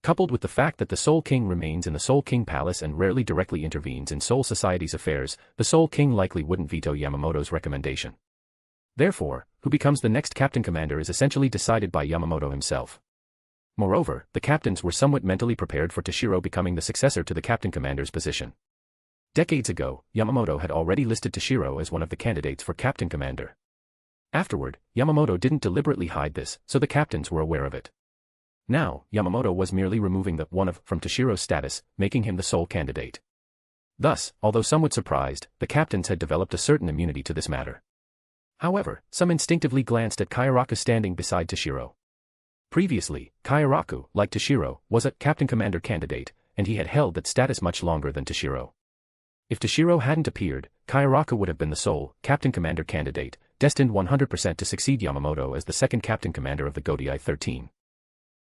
Coupled with the fact that the Soul King remains in the Soul King Palace and rarely directly intervenes in Soul Society's affairs, the Soul King likely wouldn't veto Yamamoto's recommendation. Therefore, who becomes the next captain commander is essentially decided by Yamamoto himself. Moreover, the captains were somewhat mentally prepared for Toshiro becoming the successor to the captain commander's position. Decades ago, Yamamoto had already listed Toshiro as one of the candidates for captain commander. Afterward, Yamamoto didn't deliberately hide this, so the captains were aware of it. Now, Yamamoto was merely removing the one of from Toshiro's status, making him the sole candidate. Thus, although somewhat surprised, the captains had developed a certain immunity to this matter. However, some instinctively glanced at Kyoraku standing beside Toshiro. Previously, Kyoraku, like Toshiro, was a captain commander candidate, and he had held that status much longer than Toshiro. If Toshiro hadn't appeared, Kyoraku would have been the sole captain commander candidate, destined 100% to succeed Yamamoto as the second captain commander of the Godai 13.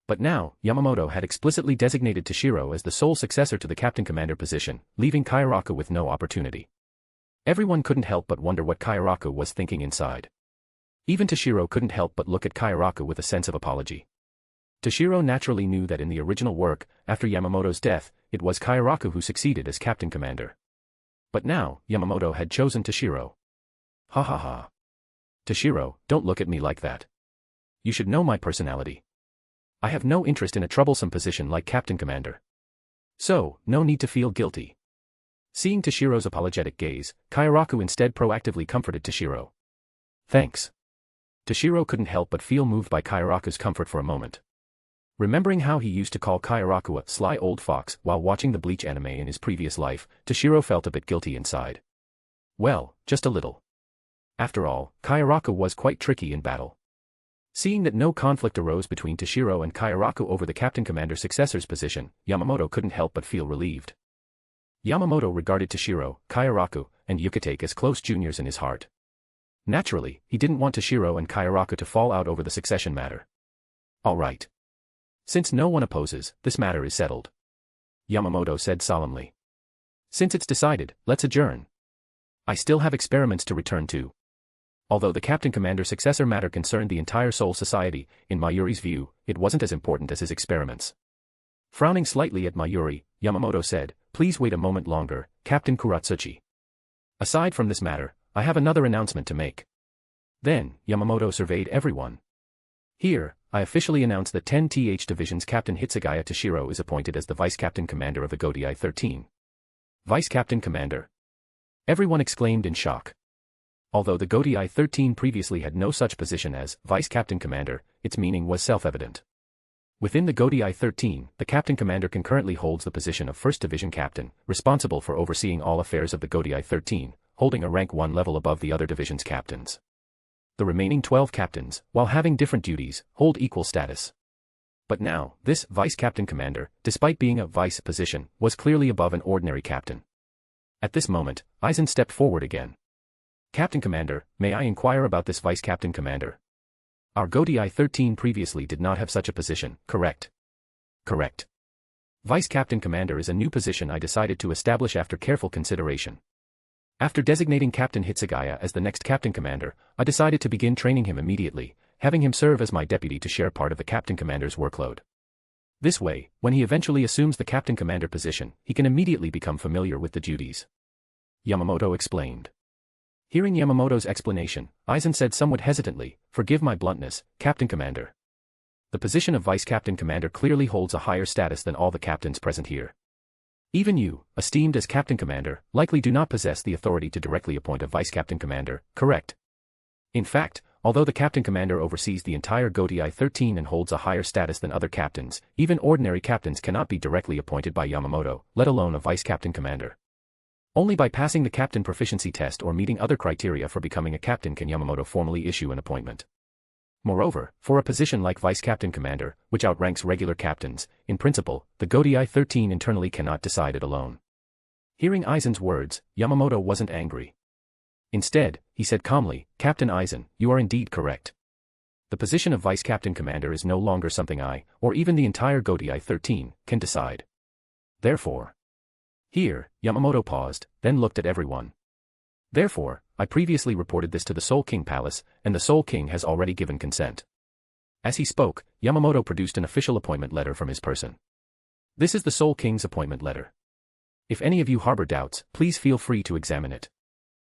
But now, Yamamoto had explicitly designated Toshiro as the sole successor to the captain commander position, leaving Kyoraku with no opportunity. Everyone couldn't help but wonder what Kyoraku was thinking inside. Even Toshiro couldn't help but look at Kyoraku with a sense of apology. Toshiro naturally knew that in the original work, after Yamamoto's death, it was Kyoraku who succeeded as captain commander. But now, Yamamoto had chosen Toshiro. Ha ha ha. Toshiro, don't look at me like that. You should know my personality. I have no interest in a troublesome position like captain commander. So, no need to feel guilty. Seeing Toshiro's apologetic gaze, Kyoraku instead proactively comforted Toshiro. Thanks. Toshiro couldn't help but feel moved by Kyoraku's comfort for a moment. Remembering how he used to call Kyoraku a sly old fox while watching the Bleach anime in his previous life, Toshiro felt a bit guilty inside. Well, just a little. After all, Kyoraku was quite tricky in battle. Seeing that no conflict arose between Toshiro and Kyoraku over the captain commander successor's position, Yamamoto couldn't help but feel relieved. Yamamoto regarded Toshiro, Kyoraku, and Yhwach as close juniors in his heart. Naturally, he didn't want Toshiro and Kyoraku to fall out over the succession matter. All right. Since no one opposes, this matter is settled. Yamamoto said solemnly. Since it's decided, let's adjourn. I still have experiments to return to. Although the captain commander successor matter concerned the entire Soul Society, in Mayuri's view, it wasn't as important as his experiments. Frowning slightly at Mayuri, Yamamoto said, please wait a moment longer, Captain Kuratsuchi. Aside from this matter, I have another announcement to make. Then, Yamamoto surveyed everyone. Here, I officially announce that 10th Division's Captain Hitsugaya Toshiro is appointed as the Vice Captain Commander of the Godai 13. Vice Captain Commander? Everyone exclaimed in shock. Although the Godai 13 previously had no such position as Vice Captain Commander, its meaning was self-evident. Within the Godai 13, the Captain Commander concurrently holds the position of 1st Division Captain, responsible for overseeing all affairs of the Godai 13, holding a rank 1 level above the other division's captains. The remaining 12 captains, while having different duties, hold equal status. But now, this Vice Captain Commander, despite being a vice position, was clearly above an ordinary captain. At this moment, Aizen stepped forward again. Captain Commander, may I inquire about this Vice Captain Commander? Our Godai 13 previously did not have such a position, correct? Correct. Vice Captain Commander is a new position I decided to establish after careful consideration. After designating Captain Hitsugaya as the next Captain Commander, I decided to begin training him immediately, having him serve as my deputy to share part of the Captain Commander's workload. This way, when he eventually assumes the Captain Commander position, he can immediately become familiar with the duties. Yamamoto explained. Hearing Yamamoto's explanation, Aizen said somewhat hesitantly, forgive my bluntness, Captain Commander. The position of Vice Captain Commander clearly holds a higher status than all the captains present here. Even you, esteemed as Captain Commander, likely do not possess the authority to directly appoint a Vice Captain Commander, correct? In fact, although the Captain Commander oversees the entire Godai 13 and holds a higher status than other captains, even ordinary captains cannot be directly appointed by Yamamoto, let alone a Vice Captain Commander. Only by passing the captain proficiency test or meeting other criteria for becoming a captain can Yamamoto formally issue an appointment. Moreover, for a position like Vice Captain Commander, which outranks regular captains, in principle, the Godai 13 internally cannot decide it alone. Hearing Aizen's words, Yamamoto wasn't angry. Instead, he said calmly, Captain Aizen, you are indeed correct. The position of Vice Captain Commander is no longer something I, or even the entire Godai 13, can decide. Therefore. Here, Yamamoto paused, then looked at everyone. Therefore, I previously reported this to the Soul King Palace, and the Soul King has already given consent. As he spoke, Yamamoto produced an official appointment letter from his person. This is the Soul King's appointment letter. If any of you harbor doubts, please feel free to examine it.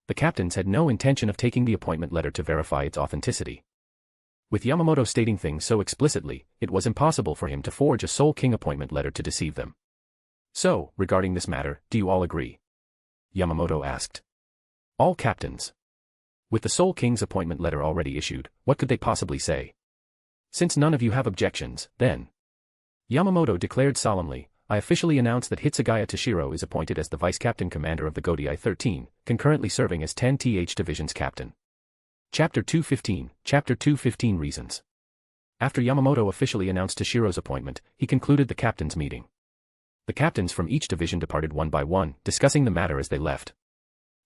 The captains had no intention of taking the appointment letter to verify its authenticity. With Yamamoto stating things so explicitly, it was impossible for him to forge a Soul King appointment letter to deceive them. So, regarding this matter, do you all agree? Yamamoto asked. All captains. With the Soul King's appointment letter already issued, what could they possibly say? Since none of you have objections, then. Yamamoto declared solemnly, I officially announce that Hitsugaya Toshiro is appointed as the Vice Captain Commander of the Godai 13, concurrently serving as 10th Division's Captain. Chapter 215, Chapter 215 Reasons. After Yamamoto officially announced Toshiro's appointment, he concluded the captains' meeting. The captains from each division departed one by one, discussing the matter as they left.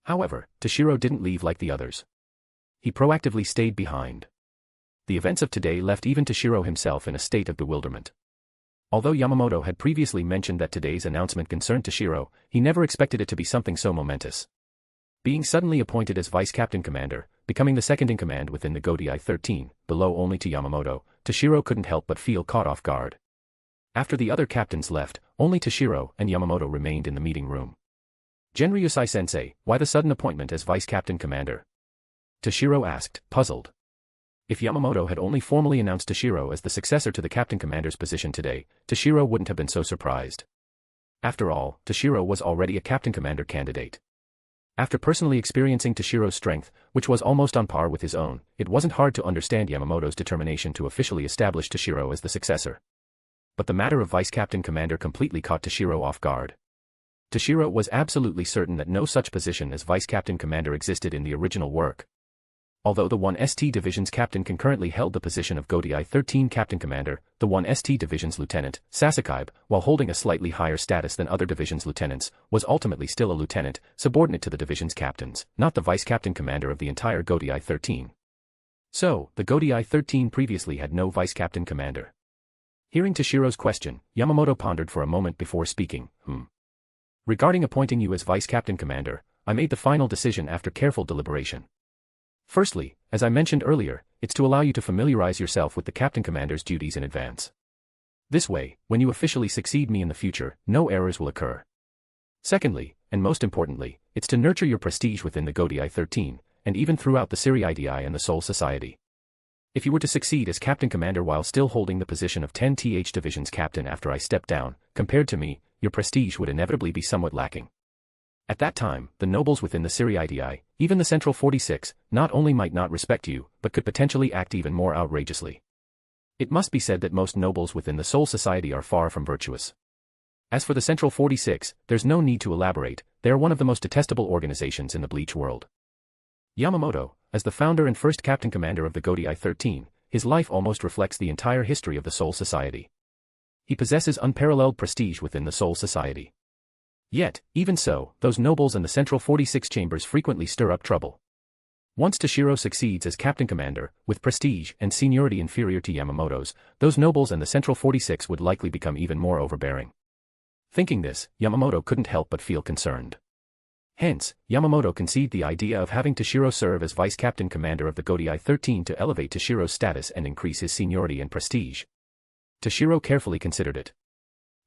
However, Toshiro didn't leave like the others. He proactively stayed behind. The events of today left even Toshiro himself in a state of bewilderment. Although Yamamoto had previously mentioned that today's announcement concerned Toshiro, he never expected it to be something so momentous. Being suddenly appointed as Vice Captain Commander, becoming the second in command within the Godai 13, below only to Yamamoto, Toshiro couldn't help but feel caught off guard. After the other captains left, only Toshiro and Yamamoto remained in the meeting room. Genryusai-sensei, why the sudden appointment as Vice Captain Commander? Toshiro asked, puzzled. If Yamamoto had only formally announced Toshiro as the successor to the Captain Commander's position today, Toshiro wouldn't have been so surprised. After all, Toshiro was already a Captain Commander candidate. After personally experiencing Toshiro's strength, which was almost on par with his own, it wasn't hard to understand Yamamoto's determination to officially establish Toshiro as the successor. But the matter of Vice Captain Commander completely caught Toshiro off guard. Toshiro was absolutely certain that no such position as Vice Captain Commander existed in the original work. Although the 1st Division's captain concurrently held the position of Godai 13 Captain Commander, the 1st Division's lieutenant, Sasakaibe, while holding a slightly higher status than other divisions' lieutenants, was ultimately still a lieutenant, subordinate to the division's captains, not the Vice Captain Commander of the entire Godai 13. So, the Godai 13 previously had no Vice Captain Commander. Hearing Toshiro's question, Yamamoto pondered for a moment before speaking, Regarding appointing you as Vice Captain Commander, I made the final decision after careful deliberation. Firstly, as I mentioned earlier, it's to allow you to familiarize yourself with the Captain Commander's duties in advance. This way, when you officially succeed me in the future, no errors will occur. Secondly, and most importantly, it's to nurture your prestige within the Godai 13, and even throughout the Shinigami and the Soul Society. If you were to succeed as Captain Commander while still holding the position of 10th Division's Captain after I step down, compared to me, your prestige would inevitably be somewhat lacking. At that time, the nobles within the Shinigami, even the Central 46, not only might not respect you, but could potentially act even more outrageously. It must be said that most nobles within the Soul Society are far from virtuous. As for the Central 46, there's no need to elaborate, they are one of the most detestable organizations in the Bleach world. Yamamoto, as the founder and first Captain Commander of the Godai 13, his life almost reflects the entire history of the Soul Society. He possesses unparalleled prestige within the Soul Society. Yet, even so, those nobles and the Central 46 chambers frequently stir up trouble. Once Toshiro succeeds as Captain Commander, with prestige and seniority inferior to Yamamoto's, those nobles and the Central 46 would likely become even more overbearing. Thinking this, Yamamoto couldn't help but feel concerned. Hence, Yamamoto conceived the idea of having Toshiro serve as Vice Captain Commander of the Godai 13 to elevate Toshiro's status and increase his seniority and prestige. Toshiro carefully considered it.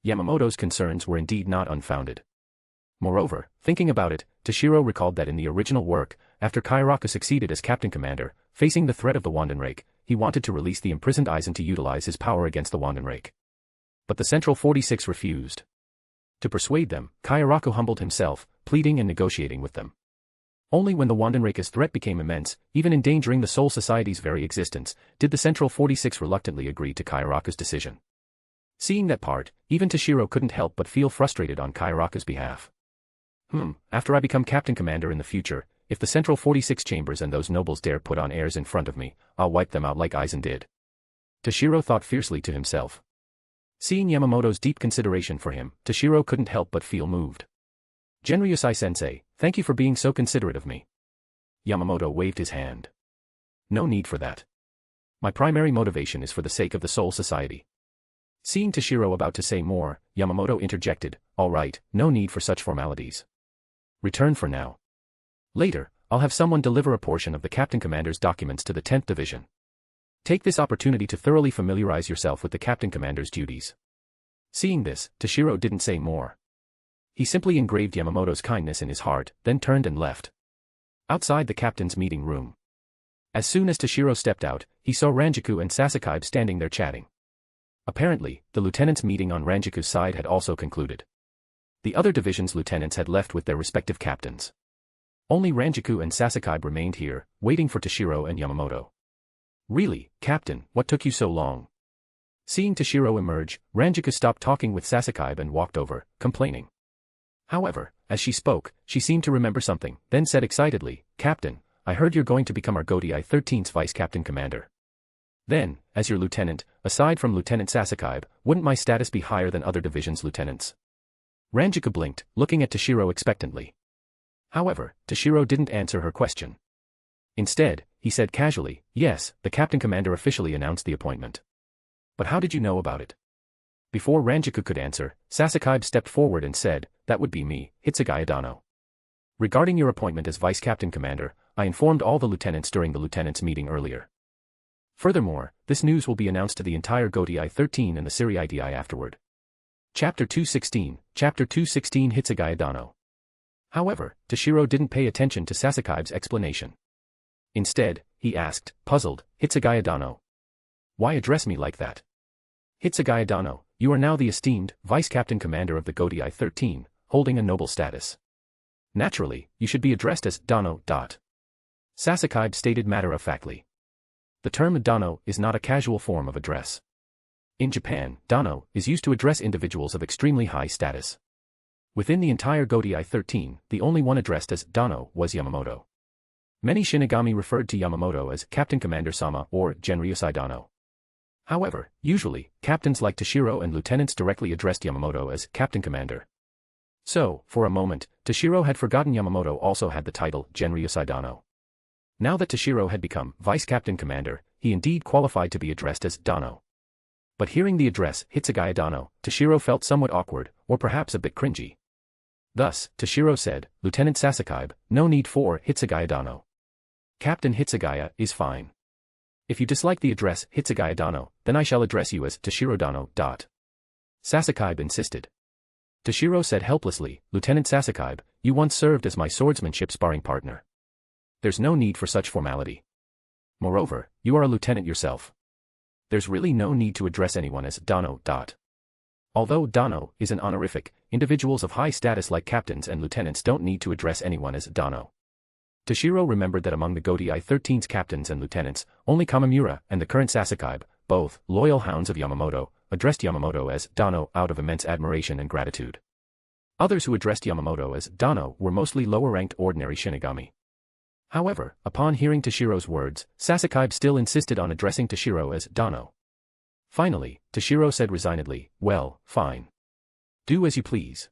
Yamamoto's concerns were indeed not unfounded. Moreover, thinking about it, Toshiro recalled that in the original work, after Kairaku succeeded as Captain Commander, facing the threat of the Wandenrake, he wanted to release the imprisoned Aizen to utilize his power against the Wandenrake. But the Central 46 refused. To persuade them, Kairaku humbled himself, pleading and negotiating with them. Only when the Wandenrake's threat became immense, even endangering the Soul Society's very existence, did the Central 46 reluctantly agree to Kairaku's decision. Seeing that part, even Toshiro couldn't help but feel frustrated on Kairaku's behalf. After I become Captain Commander in the future, if the Central 46 chambers and those nobles dare put on airs in front of me, I'll wipe them out like Aizen did. Toshiro thought fiercely to himself. Seeing Yamamoto's deep consideration for him, Toshiro couldn't help but feel moved. Genryusai-sensei, thank you for being so considerate of me. Yamamoto waved his hand. No need for that. My primary motivation is for the sake of the Soul Society. Seeing Toshiro about to say more, Yamamoto interjected, all right, no need for such formalities. Return for now. Later, I'll have someone deliver a portion of the Captain Commander's documents to the 10th Division. Take this opportunity to thoroughly familiarize yourself with the Captain Commander's duties. Seeing this, Toshiro didn't say more. He simply engraved Yamamoto's kindness in his heart, then turned and left. Outside the captain's meeting room. As soon as Toshiro stepped out, he saw Ranjaku and Sasakaibe standing there chatting. Apparently, the lieutenants' meeting on Ranjaku's side had also concluded. The other division's lieutenants had left with their respective captains. Only Ranjaku and Sasakaibe remained here, waiting for Toshiro and Yamamoto. Really, Captain, what took you so long? Seeing Toshiro emerge, Ranjaku stopped talking with Sasakaibe and walked over, complaining. However, as she spoke, she seemed to remember something, then said excitedly, Captain, I heard you're going to become our Gotei 13's Vice Captain Commander. Then, as your lieutenant, aside from Lieutenant Sasakaibe, wouldn't my status be higher than other divisions' lieutenants? Ranjaku blinked, looking at Toshiro expectantly. However, Toshiro didn't answer her question. Instead, he said casually, yes, the Captain Commander officially announced the appointment. But how did you know about it? Before Ranjaku could answer, Sasakaibe stepped forward and said, that would be me, Hitsugaya Toshiro. Regarding your appointment as Vice Captain Commander, I informed all the lieutenants during the lieutenants' meeting earlier. Furthermore, this news will be announced to the entire Gotei 13 and the Serie afterward. Chapter 216, Chapter 216 Hitsugaya Toshiro. However, Toshiro didn't pay attention to Sasakaibe's explanation. Instead, he asked, puzzled, Hitsugaya Toshiro. Why address me like that? Hitsugaya Toshiro, you are now the esteemed Vice Captain Commander of the Gotei 13, holding a noble status. Naturally, you should be addressed as Toshiro. Sasakaibe stated matter-of-factly. The term Toshiro is not a casual form of address. In Japan, Toshiro is used to address individuals of extremely high status. Within the entire Gotei 13, the only one addressed as Toshiro was Yamamoto. Many Shinigami referred to Yamamoto as Captain Commander-sama or Genryusai Toshiro. However, usually, captains like Toshiro and lieutenants directly addressed Yamamoto as Captain Commander. So, for a moment, Toshiro had forgotten Yamamoto also had the title Genryusai Toshiro. Now that Toshiro had become Vice Captain Commander, he indeed qualified to be addressed as Toshiro. But hearing the address Hitsugaya Toshiro, Toshiro felt somewhat awkward, or perhaps a bit cringy. Thus, Toshiro said, Lieutenant Sasakaibe, no need for Hitsugaya Toshiro. Captain Hitsugaya is fine. If you dislike the address Hitsugaya Toshiro, then I shall address you as Toshiro Toshiro. Sasakaibe insisted. Toshiro said helplessly, Lieutenant Sasakaibe, you once served as my swordsmanship sparring partner. There's no need for such formality. Moreover, you are a lieutenant yourself. There's really no need to address anyone as Toshiro. Although Toshiro is an honorific, individuals of high status like captains and lieutenants don't need to address anyone as Toshiro. Toshiro remembered that among the Gotei 13's captains and lieutenants, only Kamimura and the current Sasakaibe, both loyal hounds of Yamamoto, addressed Yamamoto as Toshiro out of immense admiration and gratitude. Others who addressed Yamamoto as Toshiro were mostly lower-ranked ordinary Shinigami. However, upon hearing Toshiro's words, Sasakaibe still insisted on addressing Toshiro as Toshiro. Finally, Toshiro said resignedly, well, fine. Do as you please.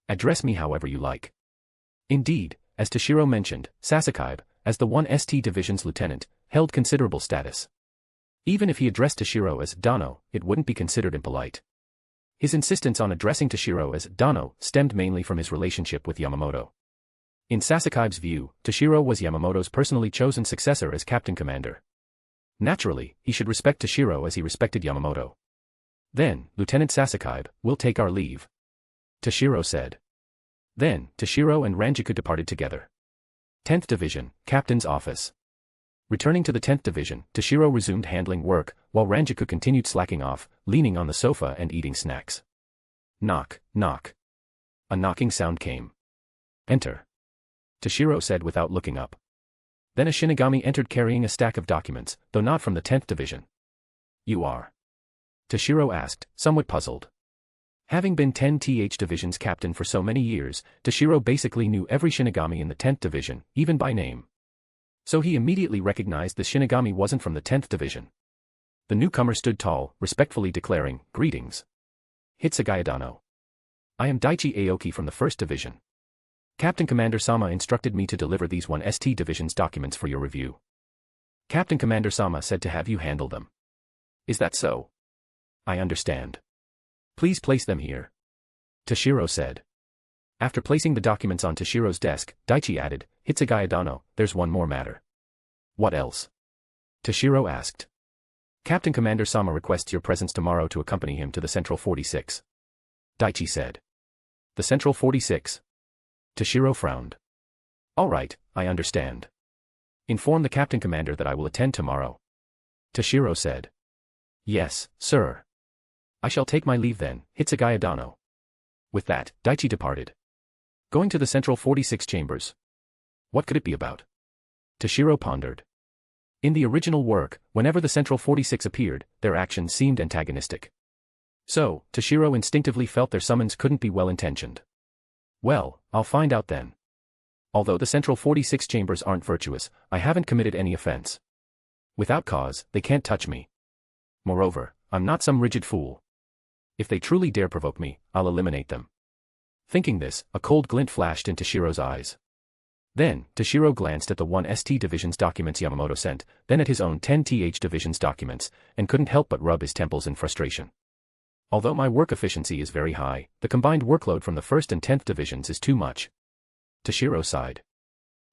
Address me however you like. Indeed, as Toshiro mentioned, Sasakaibe, as the 1st Division's lieutenant, held considerable status. Even if he addressed Toshiro as Toshiro, it wouldn't be considered impolite. His insistence on addressing Toshiro as Toshiro stemmed mainly from his relationship with Yamamoto. In Sasakaibe's view, Toshiro was Yamamoto's personally chosen successor as Captain Commander. Naturally, he should respect Toshiro as he respected Yamamoto. Then, Lieutenant Sasakaibe, we'll take our leave. Toshiro said. Then, Toshiro and Ranjaku departed together. 10th Division, Captain's Office. Returning to the 10th Division, Toshiro resumed handling work, while Ranjaku continued slacking off, leaning on the sofa and eating snacks. Knock, knock. A knocking sound came. Enter. Toshiro said without looking up. Then a Shinigami entered carrying a stack of documents, though not from the 10th Division. You are? Toshiro asked, somewhat puzzled. Having been 10th Division's captain for so many years, Toshiro basically knew every Shinigami in the 10th Division, even by name. So he immediately recognized the Shinigami wasn't from the 10th Division. The newcomer stood tall, respectfully declaring, greetings. Hitsugaya Toshiro. I am Daichi Aoki from the 1st Division. Captain Commander Sama instructed me to deliver these 1st Division's documents for your review. Captain Commander Sama said to have you handle them. Is that so? I understand. Please place them here. Toshiro said. After placing the documents on Toshiro's desk, Daichi added, Hitsugaya Dono, there's one more matter. What else? Toshiro asked. Captain Commander Sama requests your presence tomorrow to accompany him to the Central 46. Daichi said. The Central 46? Toshiro frowned. All right, I understand. Inform the Captain Commander that I will attend tomorrow. Toshiro said. Yes, sir. I shall take my leave then, Hitsugaya Dono. With that, Daichi departed. Going to the Central 46 chambers. What could it be about? Toshiro pondered. In the original work, whenever the Central 46 appeared, their actions seemed antagonistic. So, Toshiro instinctively felt their summons couldn't be well-intentioned. Well, I'll find out then. Although the Central 46 chambers aren't virtuous, I haven't committed any offense. Without cause, they can't touch me. Moreover, I'm not some rigid fool. If they truly dare provoke me, I'll eliminate them. Thinking this, a cold glint flashed in Toshiro's eyes. Then, Toshiro glanced at the 1ST Division's documents Yamamoto sent, then at his own 10TH Division's documents, and couldn't help but rub his temples in frustration. Although my work efficiency is very high, the combined workload from the 1st and 10th Divisions is too much. Toshiro sighed.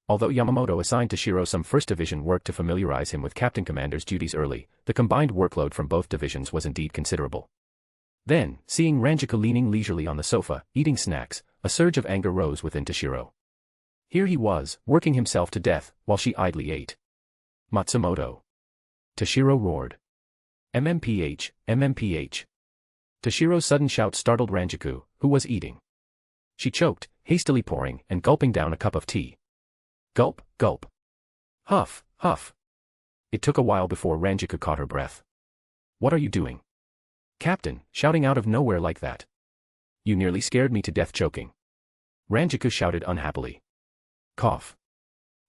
Although Yamamoto assigned Toshiro some 1st Division work to familiarize him with Captain Commander's duties early, the combined workload from both divisions was indeed considerable. Then, seeing Ranjika leaning leisurely on the sofa, eating snacks, a surge of anger rose within Toshiro. Here he was, working himself to death, while she idly ate. Matsumoto. Toshiro roared. MMPH, MMPH. Toshiro's sudden shout startled Ranjiku, who was eating. She choked, hastily pouring and gulping down a cup of tea. Gulp, gulp. Huff, huff. It took a while before Ranjiku caught her breath. What are you doing? Captain, shouting out of nowhere like that. You nearly scared me to death choking. Ranjiku shouted unhappily. Cough.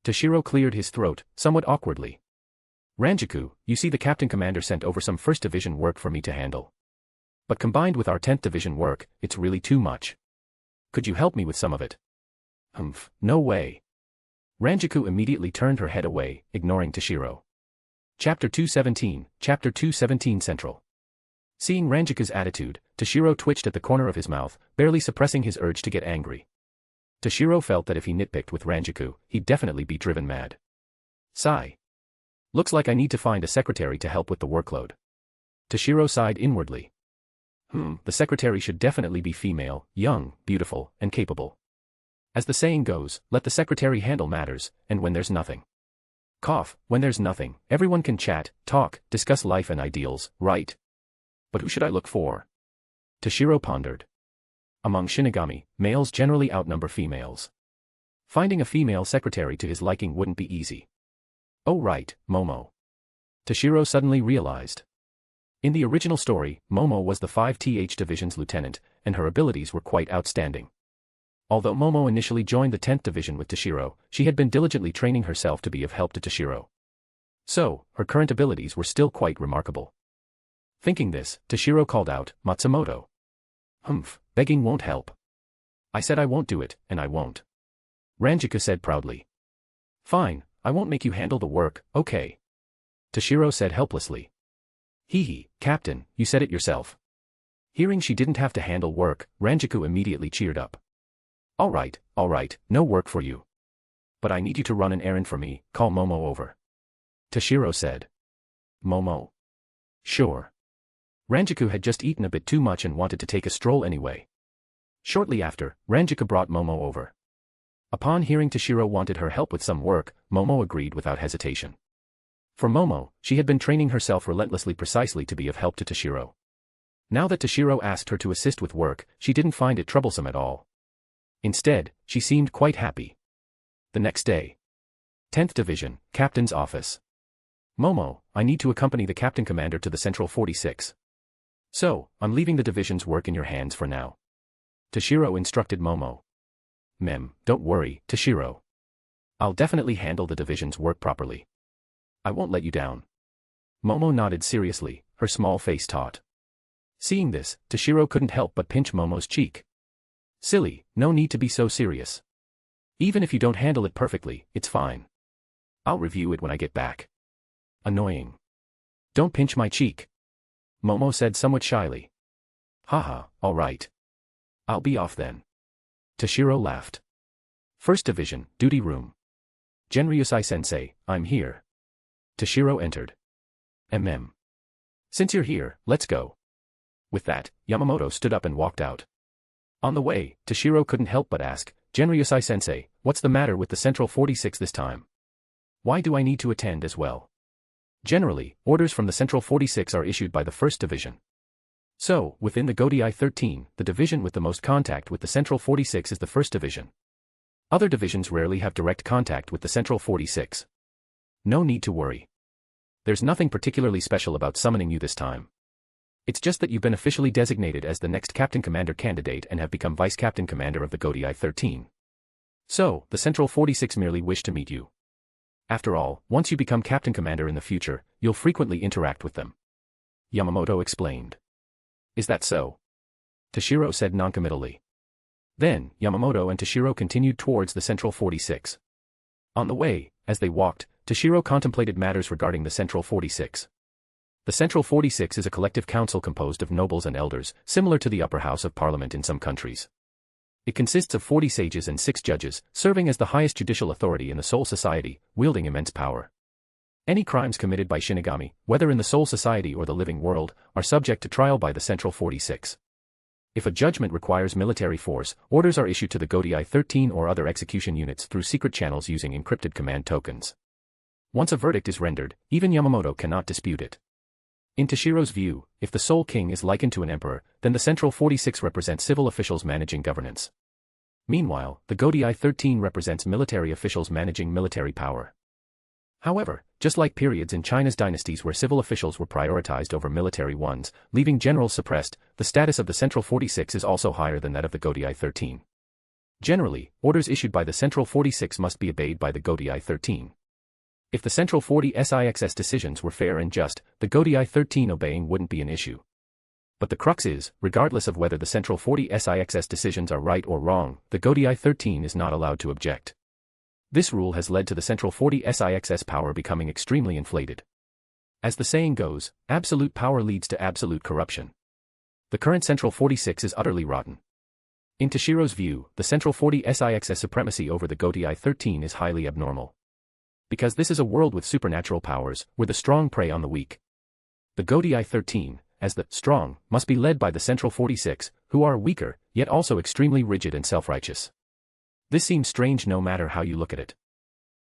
Toshiro cleared his throat, somewhat awkwardly. Ranjiku, you see the Captain Commander sent over some 1st Division work for me to handle. But combined with our 10th Division work, it's really too much. Could you help me with some of it? Humph, no way. Ranjiku immediately turned her head away, ignoring Toshiro. Chapter 217, Chapter 217 Central. Seeing Ranjiku's attitude, Toshiro twitched at the corner of his mouth, barely suppressing his urge to get angry. Toshiro felt that if he nitpicked with Ranjiku, he'd definitely be driven mad. Sigh. Looks like I need to find a secretary to help with the workload. Toshiro sighed inwardly. The secretary should definitely be female, young, beautiful, and capable. As the saying goes, let the secretary handle matters, and when there's nothing. Cough, when there's nothing, everyone can chat, talk, discuss life and ideals, right? But who should I look for? Toshiro pondered. Among Shinigami, males generally outnumber females. Finding a female secretary to his liking wouldn't be easy. Oh right, Momo. Toshiro suddenly realized. In the original story, Momo was the 5th Division's lieutenant, and her abilities were quite outstanding. Although Momo initially joined the 10th Division with Toshiro, she had been diligently training herself to be of help to Toshiro. So, her current abilities were still quite remarkable. Thinking this, Toshiro called out, Matsumoto. Humph, begging won't help. I said I won't do it, and I won't. Ranjiku said proudly. Fine, I won't make you handle the work, okay. Toshiro said helplessly. Hee, Captain, you said it yourself. Hearing she didn't have to handle work, Ranjiku immediately cheered up. All right, no work for you. But I need you to run an errand for me, call Momo over. Toshiro said. Momo? Sure. Ranjiku had just eaten a bit too much and wanted to take a stroll anyway. Shortly after, Ranjiku brought Momo over. Upon hearing Toshiro wanted her help with some work, Momo agreed without hesitation. For Momo, she had been training herself relentlessly precisely to be of help to Toshiro. Now that Toshiro asked her to assist with work, she didn't find it troublesome at all. Instead, she seemed quite happy. The next day. 10th Division, Captain's Office. Momo, I need to accompany the Captain Commander to the Central 46. So, I'm leaving the division's work in your hands for now. Toshiro instructed Momo. Don't worry, Toshiro. I'll definitely handle the division's work properly. I won't let you down. Momo nodded seriously, her small face taut. Seeing this, Toshiro couldn't help but pinch Momo's cheek. Silly, no need to be so serious. Even if you don't handle it perfectly, it's fine. I'll review it when I get back. Annoying. Don't pinch my cheek. Momo said somewhat shyly. Haha, alright. I'll be off then. Toshiro laughed. First Division, duty room. Genryusai-sensei, I'm here. Toshiro entered. Since you're here, let's go. With that, Yamamoto stood up and walked out. On the way, Toshiro couldn't help but ask, Genryusai-sensei, what's the matter with the Central 46 this time? Why do I need to attend as well? Generally, orders from the Central 46 are issued by the First Division. So, within the Godai 13, the division with the most contact with the Central 46 is the First Division. Other divisions rarely have direct contact with the Central 46. No need to worry. There's nothing particularly special about summoning you this time. It's just that you've been officially designated as the next Captain Commander candidate and have become Vice Captain Commander of the Godai 13. So, the Central 46 merely wish to meet you. After all, once you become Captain Commander in the future, you'll frequently interact with them. Yamamoto explained. Is that so? Toshiro said noncommittally. Then, Yamamoto and Toshiro continued towards the Central 46. On the way, as they walked, Toshiro contemplated matters regarding the Central 46. The Central 46 is a collective council composed of nobles and elders, similar to the upper house of parliament in some countries. It consists of 40 sages and 6 judges, serving as the highest judicial authority in the Soul Society, wielding immense power. Any crimes committed by Shinigami, whether in the Soul Society or the living world, are subject to trial by the Central 46. If a judgment requires military force, orders are issued to the Godai 13 or other execution units through secret channels using encrypted command tokens. Once a verdict is rendered, even Yamamoto cannot dispute it. In Toshiro's view, if the Soul King is likened to an emperor, then the Central 46 represents civil officials managing governance. Meanwhile, the Godai 13 represents military officials managing military power. However, just like periods in China's dynasties where civil officials were prioritized over military ones, leaving generals suppressed, the status of the Central 46 is also higher than that of the Godai 13. Generally, orders issued by the Central 46 must be obeyed by the Godai 13. If the Central 46's decisions were fair and just, the Godai 13 obeying wouldn't be an issue. But the crux is, regardless of whether the Central 46's decisions are right or wrong, the Godai 13 is not allowed to object. This rule has led to the Central 46's power becoming extremely inflated. As the saying goes, absolute power leads to absolute corruption. The current Central 46 is utterly rotten. In Toshiro's view, the Central 46's supremacy over the Godai 13 is highly abnormal. Because this is a world with supernatural powers, where the strong prey on the weak. The Godai 13, as the strong, must be led by the Central 46, who are weaker, yet also extremely rigid and self-righteous. This seems strange no matter how you look at it.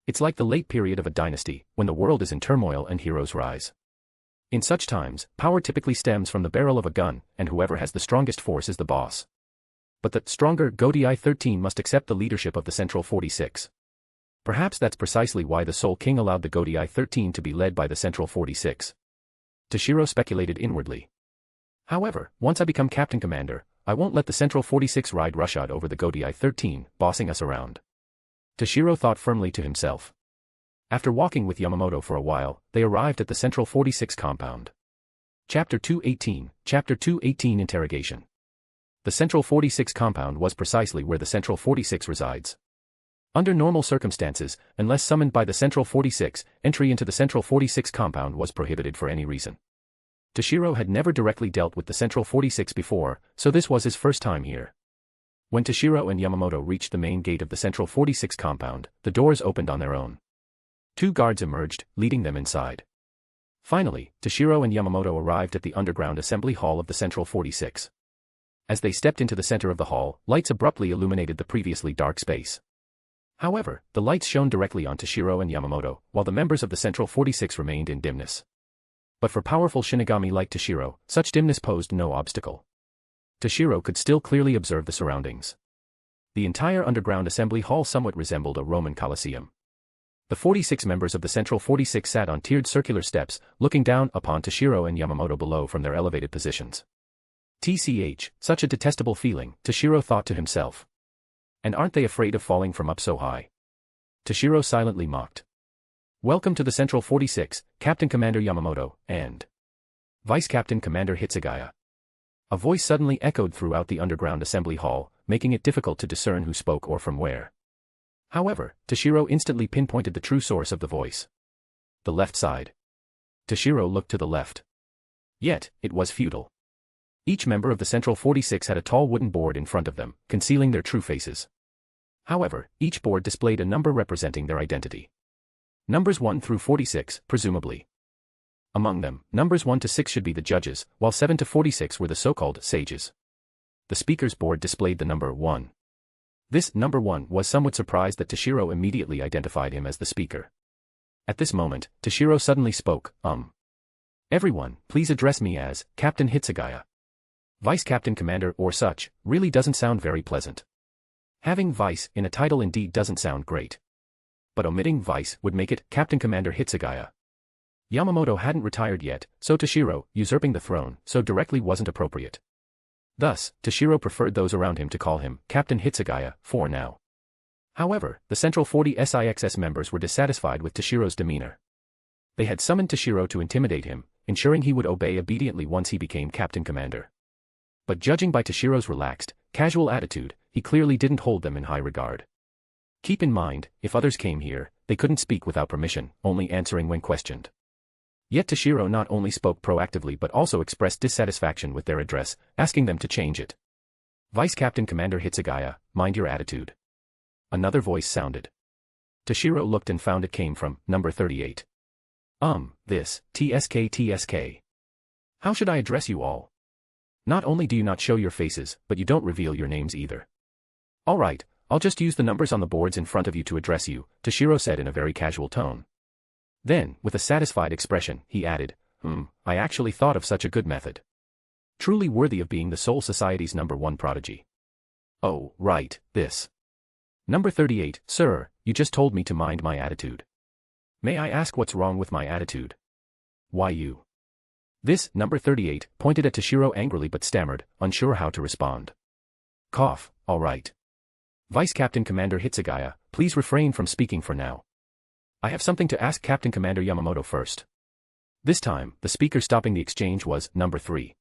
It's like the late period of a dynasty, when the world is in turmoil and heroes rise. In such times, power typically stems from the barrel of a gun, and whoever has the strongest force is the boss. But the stronger Godai 13 must accept the leadership of the Central 46. Perhaps that's precisely why the Soul King allowed the Godai 13 to be led by the Central 46. Toshiro speculated inwardly. However, once I become Captain Commander, I won't let the Central 46 ride roughshod over the Godai 13, bossing us around. Toshiro thought firmly to himself. After walking with Yamamoto for a while, they arrived at the Central 46 compound. Chapter 218, Chapter 218 Interrogation. The Central 46 compound was precisely where the Central 46 resides. Under normal circumstances, unless summoned by the Central 46, entry into the Central 46 compound was prohibited for any reason. Toshiro had never directly dealt with the Central 46 before, so this was his first time here. When Toshiro and Yamamoto reached the main gate of the Central 46 compound, the doors opened on their own. 2 guards emerged, leading them inside. Finally, Toshiro and Yamamoto arrived at the underground assembly hall of the Central 46. As they stepped into the center of the hall, lights abruptly illuminated the previously dark space. However, the lights shone directly on Toshiro and Yamamoto, while the members of the Central 46 remained in dimness. But for powerful Shinigami like Toshiro, such dimness posed no obstacle. Toshiro could still clearly observe the surroundings. The entire underground assembly hall somewhat resembled a Roman Colosseum. The 46 members of the Central 46 sat on tiered circular steps, looking down upon Toshiro and Yamamoto below from their elevated positions. TCH, such a detestable feeling, Toshiro thought to himself. And aren't they afraid of falling from up so high? Toshiro silently mocked. Welcome to the Central 46, Captain Commander Yamamoto, and Vice Captain Commander Hitsugaya. A voice suddenly echoed throughout the underground assembly hall, making it difficult to discern who spoke or from where. However, Toshiro instantly pinpointed the true source of the voice. The left side. Toshiro looked to the left. Yet, it was futile. Each member of the Central 46 had a tall wooden board in front of them, concealing their true faces. However, each board displayed a number representing their identity. Numbers 1 through 46, presumably. Among them, numbers 1 to 6 should be the judges, while 7 to 46 were the so-called sages. The speaker's board displayed the number 1. This number 1 was somewhat surprised that Toshiro immediately identified him as the speaker. At this moment, Toshiro suddenly spoke, Everyone, please address me as Captain Hitsugaya. Vice Captain Commander or such, really doesn't sound very pleasant. Having Vice in a title indeed doesn't sound great. But omitting Vice would make it Captain Commander Hitsugaya. Yamamoto hadn't retired yet, so Toshiro, usurping the throne, so directly wasn't appropriate. Thus, Toshiro preferred those around him to call him Captain Hitsugaya for now. However, the Central 40 SIXS members were dissatisfied with Toshiro's demeanor. They had summoned Toshiro to intimidate him, ensuring he would obey obediently once he became Captain Commander. But judging by Toshiro's relaxed, casual attitude, he clearly didn't hold them in high regard. Keep in mind, if others came here, they couldn't speak without permission, only answering when questioned. Yet Toshiro not only spoke proactively but also expressed dissatisfaction with their address, asking them to change it. Vice Captain Commander Hitsugaya, mind your attitude. Another voice sounded. Toshiro looked and found it came from number 38. This, TSK. How should I address you all? Not only do you not show your faces, but you don't reveal your names either. Alright, I'll just use the numbers on the boards in front of you to address you, Toshiro said in a very casual tone. Then, with a satisfied expression, he added, I actually thought of such a good method. Truly worthy of being the Soul Society's number 1 prodigy. Oh, right, this. Number 38, sir, you just told me to mind my attitude. May I ask what's wrong with my attitude? Why you? This, number 38, pointed at Toshiro angrily but stammered, unsure how to respond. Cough, all right. Vice Captain Commander Hitsugaya, please refrain from speaking for now. I have something to ask Captain Commander Yamamoto first. This time, the speaker stopping the exchange was number 3.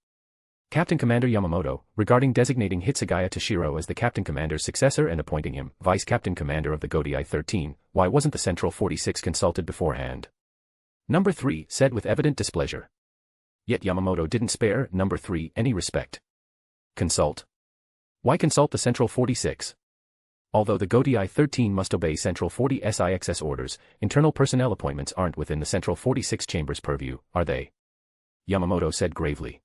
Captain Commander Yamamoto, regarding designating Hitsugaya Toshiro as the Captain Commander's successor and appointing him Vice Captain Commander of the Godai 13, why wasn't the Central 46 consulted beforehand? Number 3 said with evident displeasure. Yet Yamamoto didn't spare number 3 any respect. Consult? Why consult the Central 46? Although the Godai 13 must obey Central 40 SIXS orders, internal personnel appointments aren't within the Central 46 chamber's purview, are they? Yamamoto said gravely.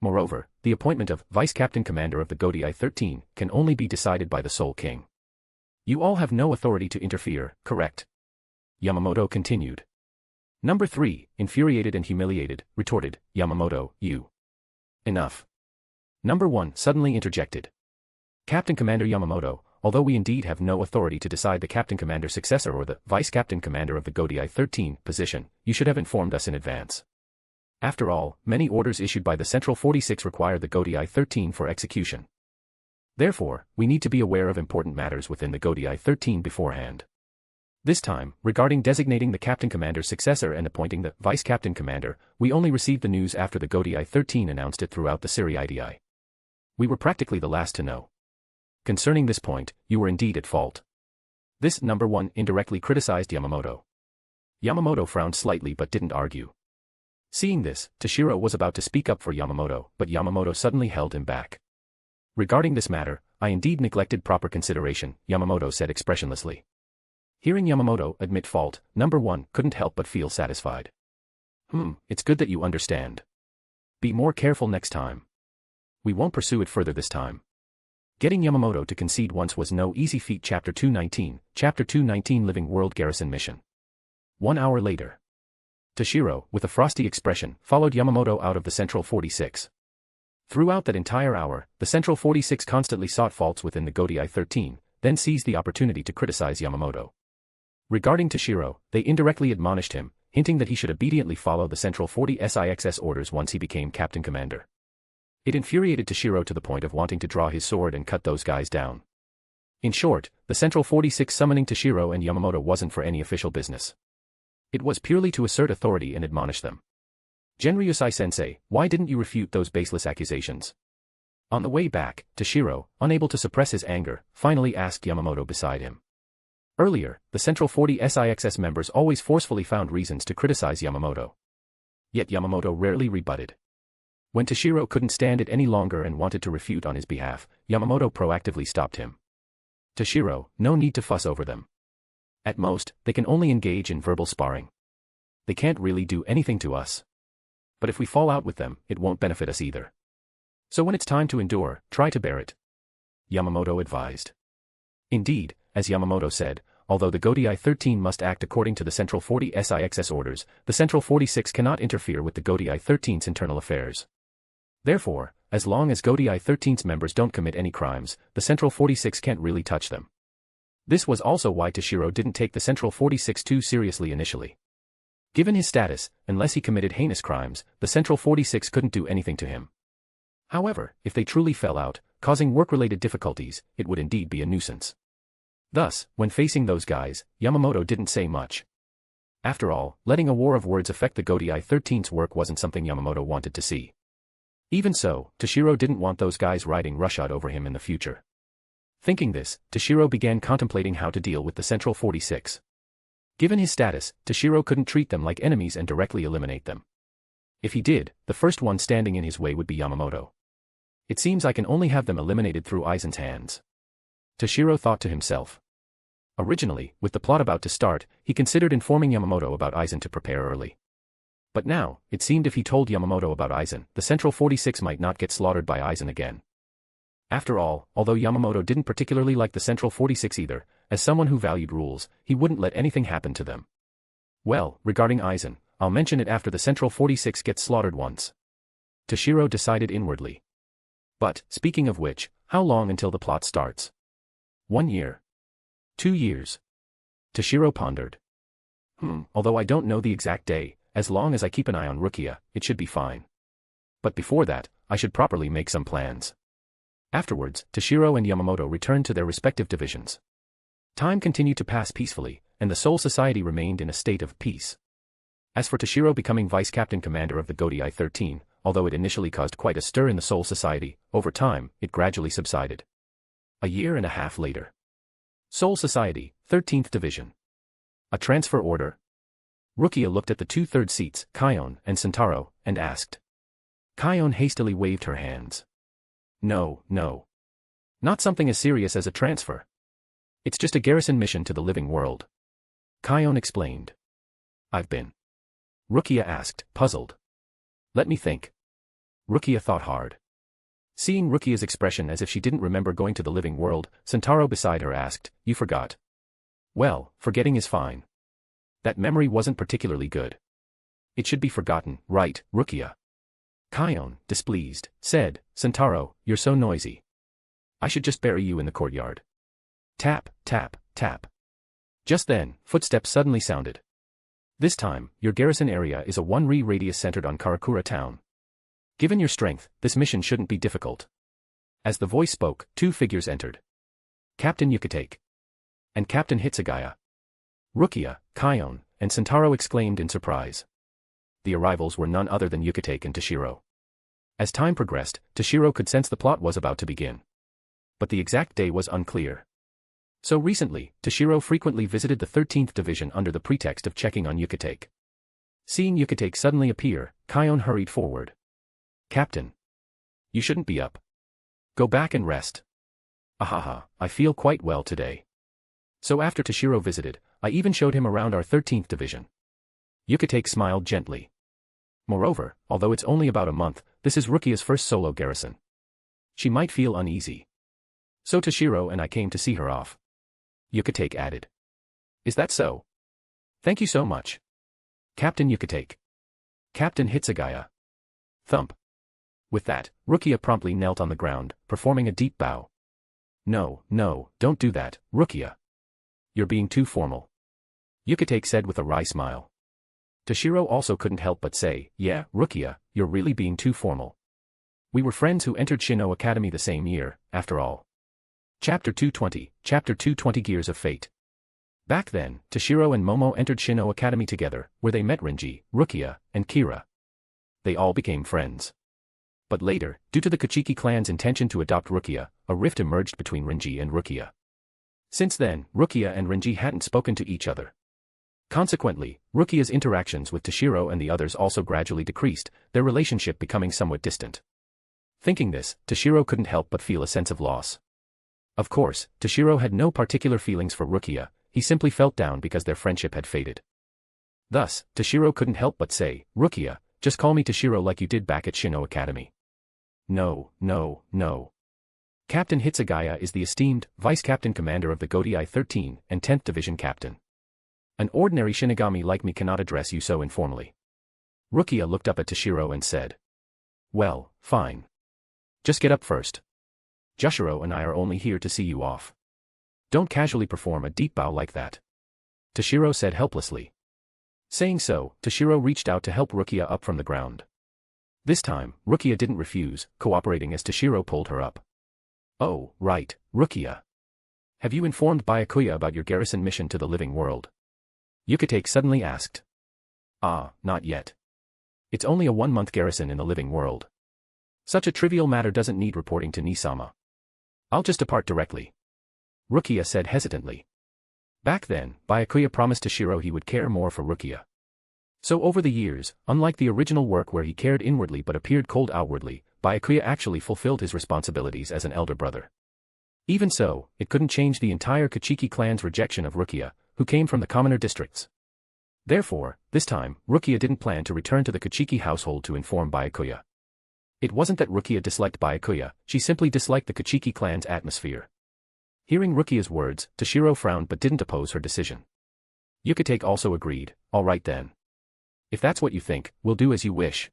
Moreover, the appointment of Vice Captain Commander of the Godai 13 can only be decided by the Soul King. You all have no authority to interfere, correct? Yamamoto continued. Number 3, infuriated and humiliated, retorted, Yamamoto, you. Enough. Number 1 suddenly interjected. Captain Commander Yamamoto, although we indeed have no authority to decide the Captain Commander's successor or the Vice Captain Commander of the Godai 13 position, you should have informed us in advance. After all, many orders issued by the Central 46 require the Godai 13 for execution. Therefore, we need to be aware of important matters within the Godai 13 beforehand. This time, regarding designating the Captain Commander's successor and appointing the Vice Captain Commander, we only received the news after the Godai 13 announced it throughout the Siri. We were practically the last to know. Concerning this point, you were indeed at fault. This number 1 indirectly criticized Yamamoto. Yamamoto frowned slightly but didn't argue. Seeing this, Toshiro was about to speak up for Yamamoto, but Yamamoto suddenly held him back. Regarding this matter, I indeed neglected proper consideration, Yamamoto said expressionlessly. Hearing Yamamoto admit fault, number 1 couldn't help but feel satisfied. It's good that you understand. Be more careful next time. We won't pursue it further this time. Getting Yamamoto to concede once was no easy feat. Chapter 219 Living World Garrison Mission. 1 hour later. Toshiro, with a frosty expression, followed Yamamoto out of the Central 46. Throughout that entire hour, the Central 46 constantly sought faults within the Godai 13, then seized the opportunity to criticize Yamamoto. Regarding Toshiro, they indirectly admonished him, hinting that he should obediently follow the Central 40 SIXS orders once he became Captain Commander. It infuriated Toshiro to the point of wanting to draw his sword and cut those guys down. In short, the Central 46 summoning Toshiro and Yamamoto wasn't for any official business. It was purely to assert authority and admonish them. Genryusai-sensei, why didn't you refute those baseless accusations? On the way back, Toshiro, unable to suppress his anger, finally asked Yamamoto beside him. Earlier, the Central 40 SIXS members always forcefully found reasons to criticize Yamamoto. Yet Yamamoto rarely rebutted. When Toshiro couldn't stand it any longer and wanted to refute on his behalf, Yamamoto proactively stopped him. Toshiro, no need to fuss over them. At most, they can only engage in verbal sparring. They can't really do anything to us. But if we fall out with them, it won't benefit us either. So when it's time to endure, try to bear it. Yamamoto advised. Indeed, as Yamamoto said, although the Godai 13 must act according to the Central 40 SIX's orders, the Central 46 cannot interfere with the Godai 13's internal affairs. Therefore, as long as Godai 13's members don't commit any crimes, the Central 46 can't really touch them. This was also why Toshiro didn't take the Central 46 too seriously initially. Given his status, unless he committed heinous crimes, the Central 46 couldn't do anything to him. However, if they truly fell out, causing work-related difficulties, it would indeed be a nuisance. Thus, when facing those guys, Yamamoto didn't say much. After all, letting a war of words affect the Godai 13's work wasn't something Yamamoto wanted to see. Even so, Toshiro didn't want those guys riding roughshod over him in the future. Thinking this, Toshiro began contemplating how to deal with the Central 46. Given his status, Toshiro couldn't treat them like enemies and directly eliminate them. If he did, the first one standing in his way would be Yamamoto. It seems I can only have them eliminated through Aizen's hands. Toshiro thought to himself. Originally, with the plot about to start, he considered informing Yamamoto about Aizen to prepare early. But now, it seemed if he told Yamamoto about Aizen, the Central 46 might not get slaughtered by Aizen again. After all, although Yamamoto didn't particularly like the Central 46 either, as someone who valued rules, he wouldn't let anything happen to them. Well, regarding Aizen, I'll mention it after the Central 46 gets slaughtered once. Toshiro decided inwardly. But, speaking of which, how long until the plot starts? 1 year. 2 years. Toshiro pondered. Although I don't know the exact day, as long as I keep an eye on Rukia, it should be fine. But before that, I should properly make some plans. Afterwards, Toshiro and Yamamoto returned to their respective divisions. Time continued to pass peacefully, and the Soul Society remained in a state of peace. As for Toshiro becoming vice captain commander of the Godai 13, although it initially caused quite a stir in the Soul Society, over time, it gradually subsided. A year and a half later. Soul Society, 13th Division. A transfer order? Rukia looked at the 2/3 seats, Kion and Sentaro, and asked. Kion hastily waved her hands. No. Not something as serious as a transfer. It's just a garrison mission to the living world. Kion explained. I've been. Rukia asked, puzzled. Let me think. Rukia thought hard. Seeing Rukia's expression as if she didn't remember going to the living world, Sentaro beside her asked, You forgot. Well, forgetting is fine. That memory wasn't particularly good. It should be forgotten, right, Rukia? Kion, displeased, said, Sentaro, you're so noisy. I should just bury you in the courtyard. Tap, tap, tap. Just then, footsteps suddenly sounded. This time, your garrison area is a 1-ri radius centered on Karakura town. Given your strength, this mission shouldn't be difficult. As the voice spoke, 2 figures entered. Captain Yhwach. And Captain Hitsugaya. Rukia, Kion, and Sentaro exclaimed in surprise. The arrivals were none other than Yhwach and Toshiro. As time progressed, Toshiro could sense the plot was about to begin. But the exact day was unclear. So recently, Toshiro frequently visited the 13th Division under the pretext of checking on Yhwach. Seeing Yhwach suddenly appear, Kion hurried forward. Captain. You shouldn't be up. Go back and rest. Ahaha, I feel quite well today. So after Toshiro visited, I even showed him around our 13th Division. Yhwach smiled gently. Moreover, although it's only about a month, this is Rukia's first solo garrison. She might feel uneasy. So Toshiro and I came to see her off. Yhwach added. Is that so? Thank you so much. Captain Yhwach. Captain Hitsugaya. Thump. With that, Rukia promptly knelt on the ground, performing a deep bow. No, don't do that, Rukia. You're being too formal. Yhwach said with a wry smile. Toshiro also couldn't help but say, yeah, Rukia, you're really being too formal. We were friends who entered Shino Academy the same year, after all. Chapter 220 Gears of Fate. Back then, Toshiro and Momo entered Shino Academy together, where they met Renji, Rukia, and Kira. They all became friends. But later, due to the Kuchiki clan's intention to adopt Rukia, a rift emerged between Renji and Rukia. Since then, Rukia and Renji hadn't spoken to each other. Consequently, Rukia's interactions with Toshiro and the others also gradually decreased, their relationship becoming somewhat distant. Thinking this, Toshiro couldn't help but feel a sense of loss. Of course, Toshiro had no particular feelings for Rukia, he simply felt down because their friendship had faded. Thus, Toshiro couldn't help but say, "Rukia, just call me Toshiro like you did back at Shino Academy." No, no, no. Captain Hitsugaya is the esteemed, Vice-Captain Commander of the Godai 13 and 10th Division Captain. An ordinary Shinigami like me cannot address you so informally. Rukia looked up at Toshiro and said. Well, fine. Just get up first. Toshiro and I are only here to see you off. Don't casually perform a deep bow like that. Toshiro said helplessly. Saying so, Toshiro reached out to help Rukia up from the ground. This time, Rukia didn't refuse, cooperating as Toshiro pulled her up. Oh, right, Rukia. Have you informed Byakuya about your garrison mission to the living world? Yhwach suddenly asked. Ah, not yet. It's only a 1-month garrison in the living world. Such a trivial matter doesn't need reporting to Nisama. I'll just depart directly. Rukia said hesitantly. Back then, Byakuya promised Toshiro he would care more for Rukia. So over the years, unlike the original work where he cared inwardly but appeared cold outwardly, Byakuya actually fulfilled his responsibilities as an elder brother. Even so, it couldn't change the entire Kuchiki clan's rejection of Rukia, who came from the commoner districts. Therefore, this time, Rukia didn't plan to return to the Kuchiki household to inform Byakuya. It wasn't that Rukia disliked Byakuya, she simply disliked the Kuchiki clan's atmosphere. Hearing Rukia's words, Toshiro frowned but didn't oppose her decision. Yhwach also agreed, all right then. If that's what you think, we'll do as you wish.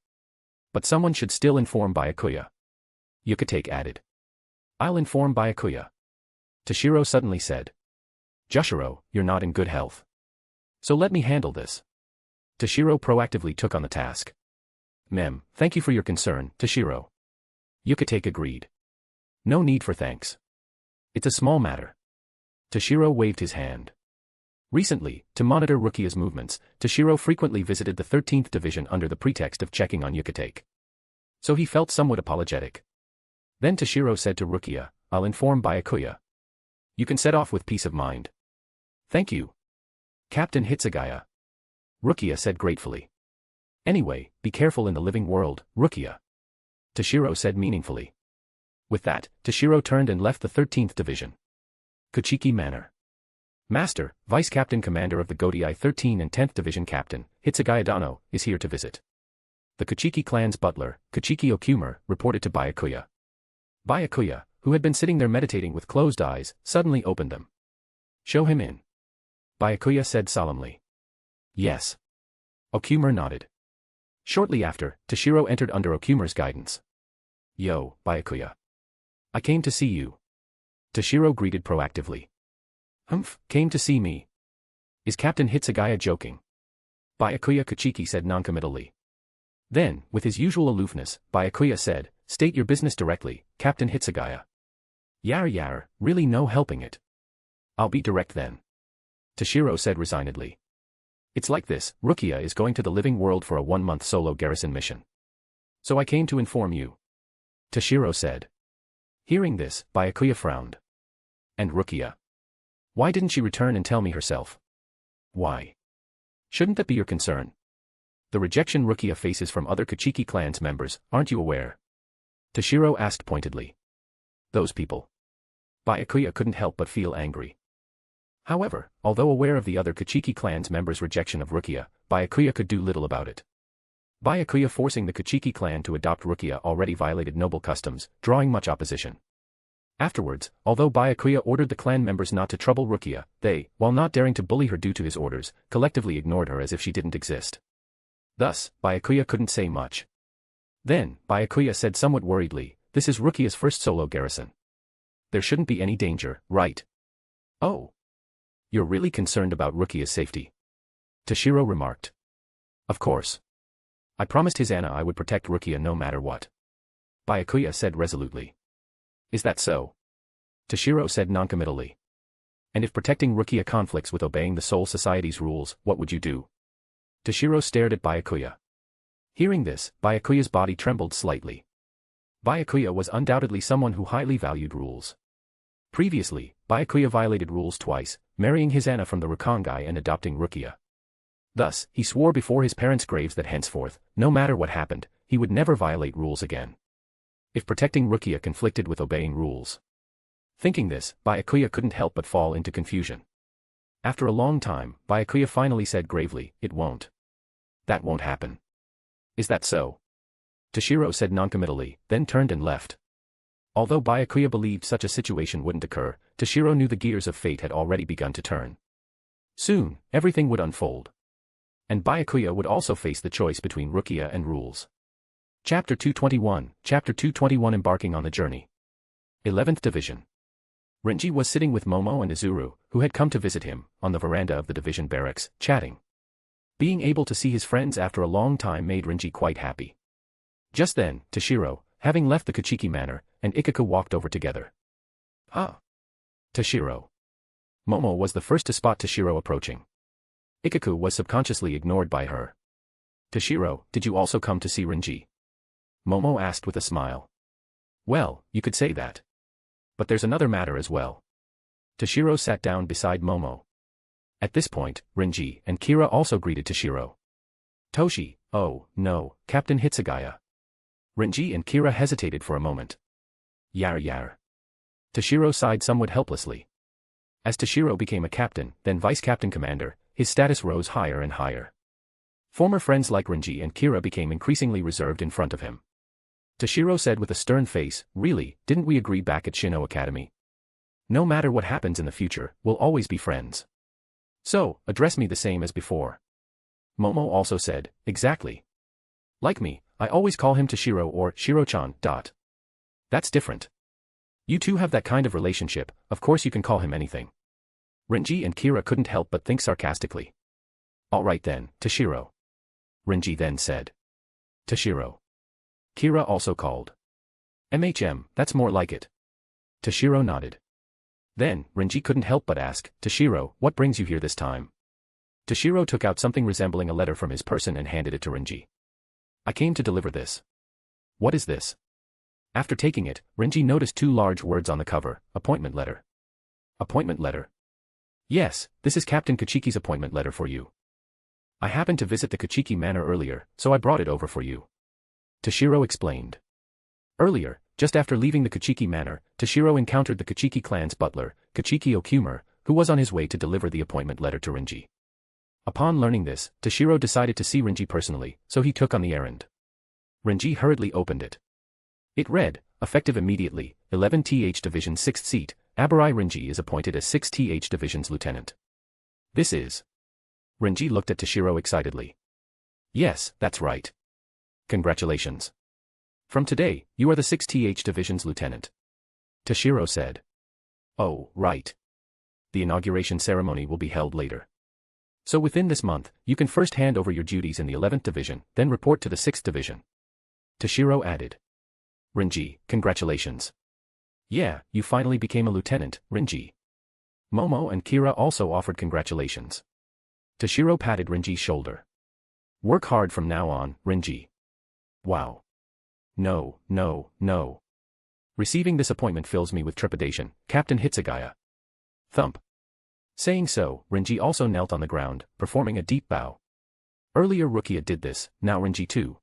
But someone should still inform Byakuya. Yhwach added. I'll inform Byakuya. Toshiro suddenly said. Toshiro, you're not in good health. So let me handle this. Toshiro proactively took on the task. Thank you for your concern, Toshiro. Yhwach agreed. No need for thanks. It's a small matter. Toshiro waved his hand. Recently, to monitor Rukia's movements, Toshiro frequently visited the 13th Division under the pretext of checking on Yhwach. So he felt somewhat apologetic. Then Toshiro said to Rukia, I'll inform Byakuya. You can set off with peace of mind. Thank you. Captain Hitsugaya. Rukia said gratefully. Anyway, be careful in the living world, Rukia. Toshiro said meaningfully. With that, Toshiro turned and left the 13th Division. Kuchiki Manor. Master, Vice-Captain Commander of the Godai 13 and 10th Division Captain, Hitsugaya Dano, is here to visit. The Kuchiki clan's butler, Kuchiki Okumer, reported to Byakuya. Byakuya, who had been sitting there meditating with closed eyes, suddenly opened them. Show him in. Byakuya said solemnly. Yes. Okumer nodded. Shortly after, Toshiro entered under Okumer's guidance. Yo, Byakuya. I came to see you. Toshiro greeted proactively. Humph, came to see me. Is Captain Hitsugaya joking? Byakuya Kuchiki said noncommittally. Then, with his usual aloofness, Byakuya said, state your business directly, Captain Hitsugaya. Yar, really no helping it. I'll be direct then. Toshiro said resignedly. It's like this, Rukia is going to the living world for a 1-month solo garrison mission. So I came to inform you. Toshiro said. Hearing this, Byakuya frowned. And Rukia? Why didn't she return and tell me herself? Why? Shouldn't that be your concern? The rejection Rukia faces from other Kuchiki clan's members, aren't you aware? Toshiro asked pointedly. Those people. Byakuya couldn't help but feel angry. However, although aware of the other Kuchiki clan's members' rejection of Rukia, Byakuya could do little about it. Byakuya forcing the Kuchiki clan to adopt Rukia already violated noble customs, drawing much opposition. Afterwards, although Byakuya ordered the clan members not to trouble Rukia, they, while not daring to bully her due to his orders, collectively ignored her as if she didn't exist. Thus, Byakuya couldn't say much. Then, Byakuya said somewhat worriedly, this is Rukia's first solo garrison. There shouldn't be any danger, right? Oh. You're really concerned about Rukia's safety? Toshiro remarked. Of course. I promised Hizana I would protect Rukia no matter what. Byakuya said resolutely. Is that so? Toshiro said noncommittally. And if protecting Rukia conflicts with obeying the Soul Society's rules, what would you do? Toshiro stared at Byakuya. Hearing this, Byakuya's body trembled slightly. Byakuya was undoubtedly someone who highly valued rules. Previously, Byakuya violated rules twice, marrying Hizana from the Rukongai and adopting Rukia. Thus, he swore before his parents' graves that henceforth, no matter what happened, he would never violate rules again. If protecting Rukia conflicted with obeying rules. Thinking this, Byakuya couldn't help but fall into confusion. After a long time, Byakuya finally said gravely, "It won't. That won't happen." "Is that so?" Toshiro said noncommittally, then turned and left. Although Byakuya believed such a situation wouldn't occur, Toshiro knew the gears of fate had already begun to turn. Soon, everything would unfold. And Byakuya would also face the choice between Rukia and rules. Chapter 221, Chapter 221 Embarking on the Journey. 11th Division. Renji was sitting with Momo and Izuru, who had come to visit him, on the veranda of the division barracks, chatting. Being able to see his friends after a long time made Renji quite happy. Just then, Toshiro, having left the Kuchiki Manor, and Ikaku walked over together. "Ah! Toshiro." Momo was the first to spot Toshiro approaching. Ikaku was subconsciously ignored by her. "Toshiro, did you also come to see Renji?" Momo asked with a smile. "Well, you could say that. But there's another matter as well." Toshiro sat down beside Momo. At this point, Renji and Kira also greeted Toshiro. "Toshi, oh, no, Captain Hitsugaya." Renji and Kira hesitated for a moment. "Yar yar." Toshiro sighed somewhat helplessly. As Toshiro became a captain, then vice-captain commander, his status rose higher and higher. Former friends like Renji and Kira became increasingly reserved in front of him. Toshiro said with a stern face, "Really, didn't we agree back at Shino Academy? No matter what happens in the future, we'll always be friends. So, address me the same as before." Momo also said, "Exactly. Like me, I always call him Toshiro or Shiro-chan. That's different. You two have that kind of relationship, of course you can call him anything." Renji and Kira couldn't help but think sarcastically. "All right then, Toshiro." Renji then said. "Toshiro." Kira also called. That's more like it." Toshiro nodded. Then, Renji couldn't help but ask, "Toshiro, what brings you here this time?" Toshiro took out something resembling a letter from his person and handed it to Renji. "I came to deliver this." "What is this?" After taking it, Renji noticed two large words on the cover, "Appointment letter." "Appointment letter?" "Yes, this is Captain Kuchiki's appointment letter for you. I happened to visit the Kuchiki Manor earlier, so I brought it over for you." Toshiro explained. Earlier, just after leaving the Kuchiki Manor, Toshiro encountered the Kuchiki clan's butler, Kuchiki Okumur, who was on his way to deliver the appointment letter to Renji. Upon learning this, Toshiro decided to see Renji personally, so he took on the errand. Renji hurriedly opened it. It read, "Effective immediately, 11th Division 6th seat, Abarai Renji is appointed as 6th Division's lieutenant." "This is..." Renji looked at Toshiro excitedly. "Yes, that's right. Congratulations. From today, you are the 6th Division's lieutenant," Toshiro said. "Oh, right. The inauguration ceremony will be held later. So within this month, you can first hand over your duties in the 11th Division, then report to the 6th Division." Toshiro added. "Renji, congratulations. Yeah, you finally became a lieutenant, Renji." Momo and Kira also offered congratulations. Toshiro patted Renji's shoulder. "Work hard from now on, Renji." "Wow. No, no, no. Receiving this appointment fills me with trepidation, Captain Hitsugaya." Thump. Saying so, Renji also knelt on the ground, performing a deep bow. Earlier Rukia did this, now Renji too.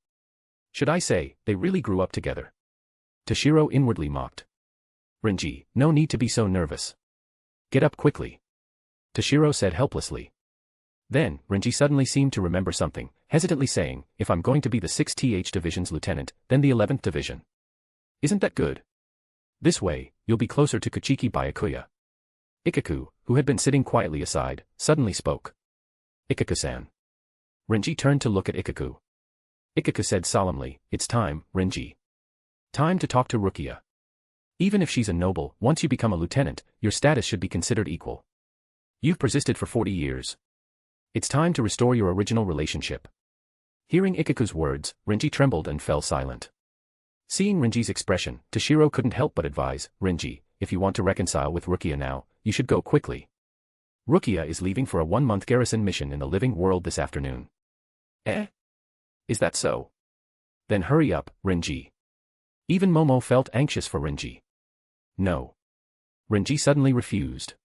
Should I say, they really grew up together. Toshiro inwardly mocked. "Renji, no need to be so nervous. Get up quickly," Toshiro said helplessly. Then, Renji suddenly seemed to remember something, hesitantly saying, "If I'm going to be the 6th Division's lieutenant, then the 11th Division. Isn't that good? This way, you'll be closer to Kuchiki Byakuya." Ikaku, who had been sitting quietly aside, suddenly spoke. "Ikaku-san." Renji turned to look at Ikaku. Ikaku said solemnly, "It's time, Renji. Time to talk to Rukia. Even if she's a noble, once you become a lieutenant, your status should be considered equal. You've persisted for 40 years. It's time to restore your original relationship." Hearing Ikaku's words, Renji trembled and fell silent. Seeing Renji's expression, Toshiro couldn't help but advise, "Renji, if you want to reconcile with Rukia now, you should go quickly. Rukia is leaving for a 1-month garrison mission in the living world this afternoon." "Eh? Is that so? Then hurry up, Renji." Even Momo felt anxious for Renji. "No." Renji suddenly refused.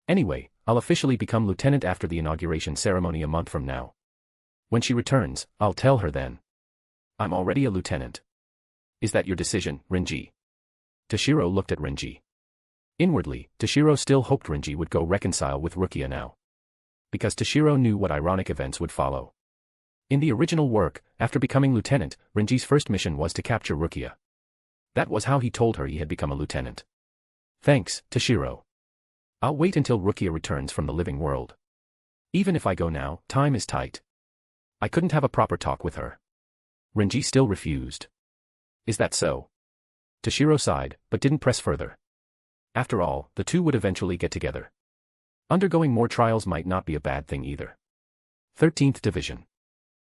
"Anyway, I'll officially become lieutenant after the inauguration ceremony a month from now. When she returns, I'll tell her then. I'm already a lieutenant. Is that your decision, Renji? Toshiro looked at Renji. Inwardly, Toshiro still hoped Renji would go reconcile with Rukia now. Because Toshiro knew what ironic events would follow. In the original work, after becoming lieutenant, Renji's first mission was to capture Rukia. That was how he told her he had become a lieutenant. Thanks, Toshiro. I'll wait until Rukia returns from the living world. Even if I go now, time is tight. I couldn't have a proper talk with her. Renji still refused. Is that so? Toshiro sighed, but didn't press further. After all, the two would eventually get together. Undergoing more trials might not be a bad thing either. 13th Division.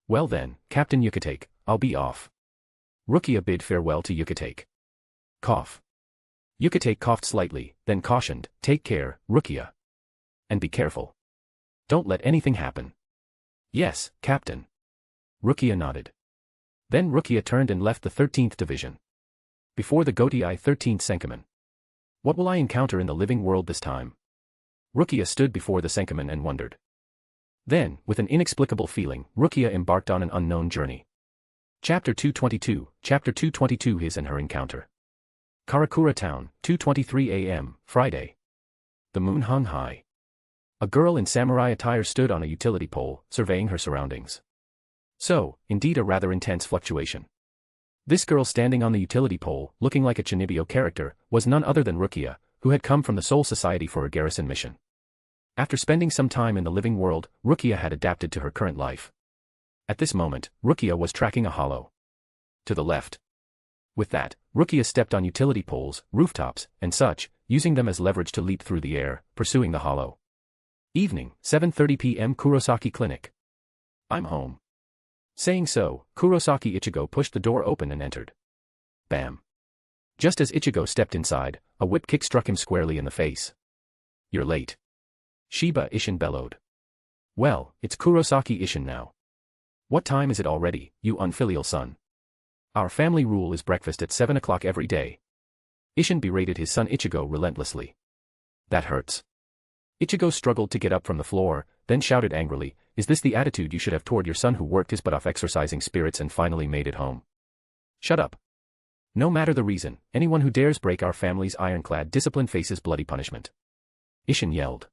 Well then, Captain Yhwach, I'll be off. Rukia bid farewell to Yhwach. Cough. Yhwach coughed slightly, then cautioned, take care, Rukia. And be careful. Don't let anything happen. Yes, Captain. Rukia nodded. Then Rukia turned and left the 13th Division. Before the Gotei 13th Senkaman. What will I encounter in the living world this time? Rukia stood before the Senkaman and wondered. Then, with an inexplicable feeling, Rukia embarked on an unknown journey. Chapter 222, Chapter 222 His and Her Encounter. Karakura Town, 2:23 a.m., Friday. The moon hung high. A girl in samurai attire stood on a utility pole, surveying her surroundings. So, indeed a rather intense fluctuation. This girl standing on the utility pole, looking like a Chunibyo character, was none other than Rukia, who had come from the Soul Society for a garrison mission. After spending some time in the living world, Rukia had adapted to her current life. At this moment, Rukia was tracking a hollow. To the left. With that, Rukia stepped on utility poles, rooftops, and such, using them as leverage to leap through the air, pursuing the hollow. Evening, 7:30 p.m. Kurosaki Clinic. I'm home. Saying so, Kurosaki Ichigo pushed the door open and entered. Bam. Just as Ichigo stepped inside, a whip kick struck him squarely in the face. You're late. Shiba Ishin bellowed. Well, it's Kurosaki Ishin now. What time is it already, you unfilial son? Our family rule is breakfast at 7 o'clock every day. Ishin berated his son Ichigo relentlessly. That hurts. Ichigo struggled to get up from the floor, then shouted angrily, is this the attitude you should have toward your son who worked his butt off exercising spirits and finally made it home? Shut up. No matter the reason, anyone who dares break our family's ironclad discipline faces bloody punishment. Ishin yelled.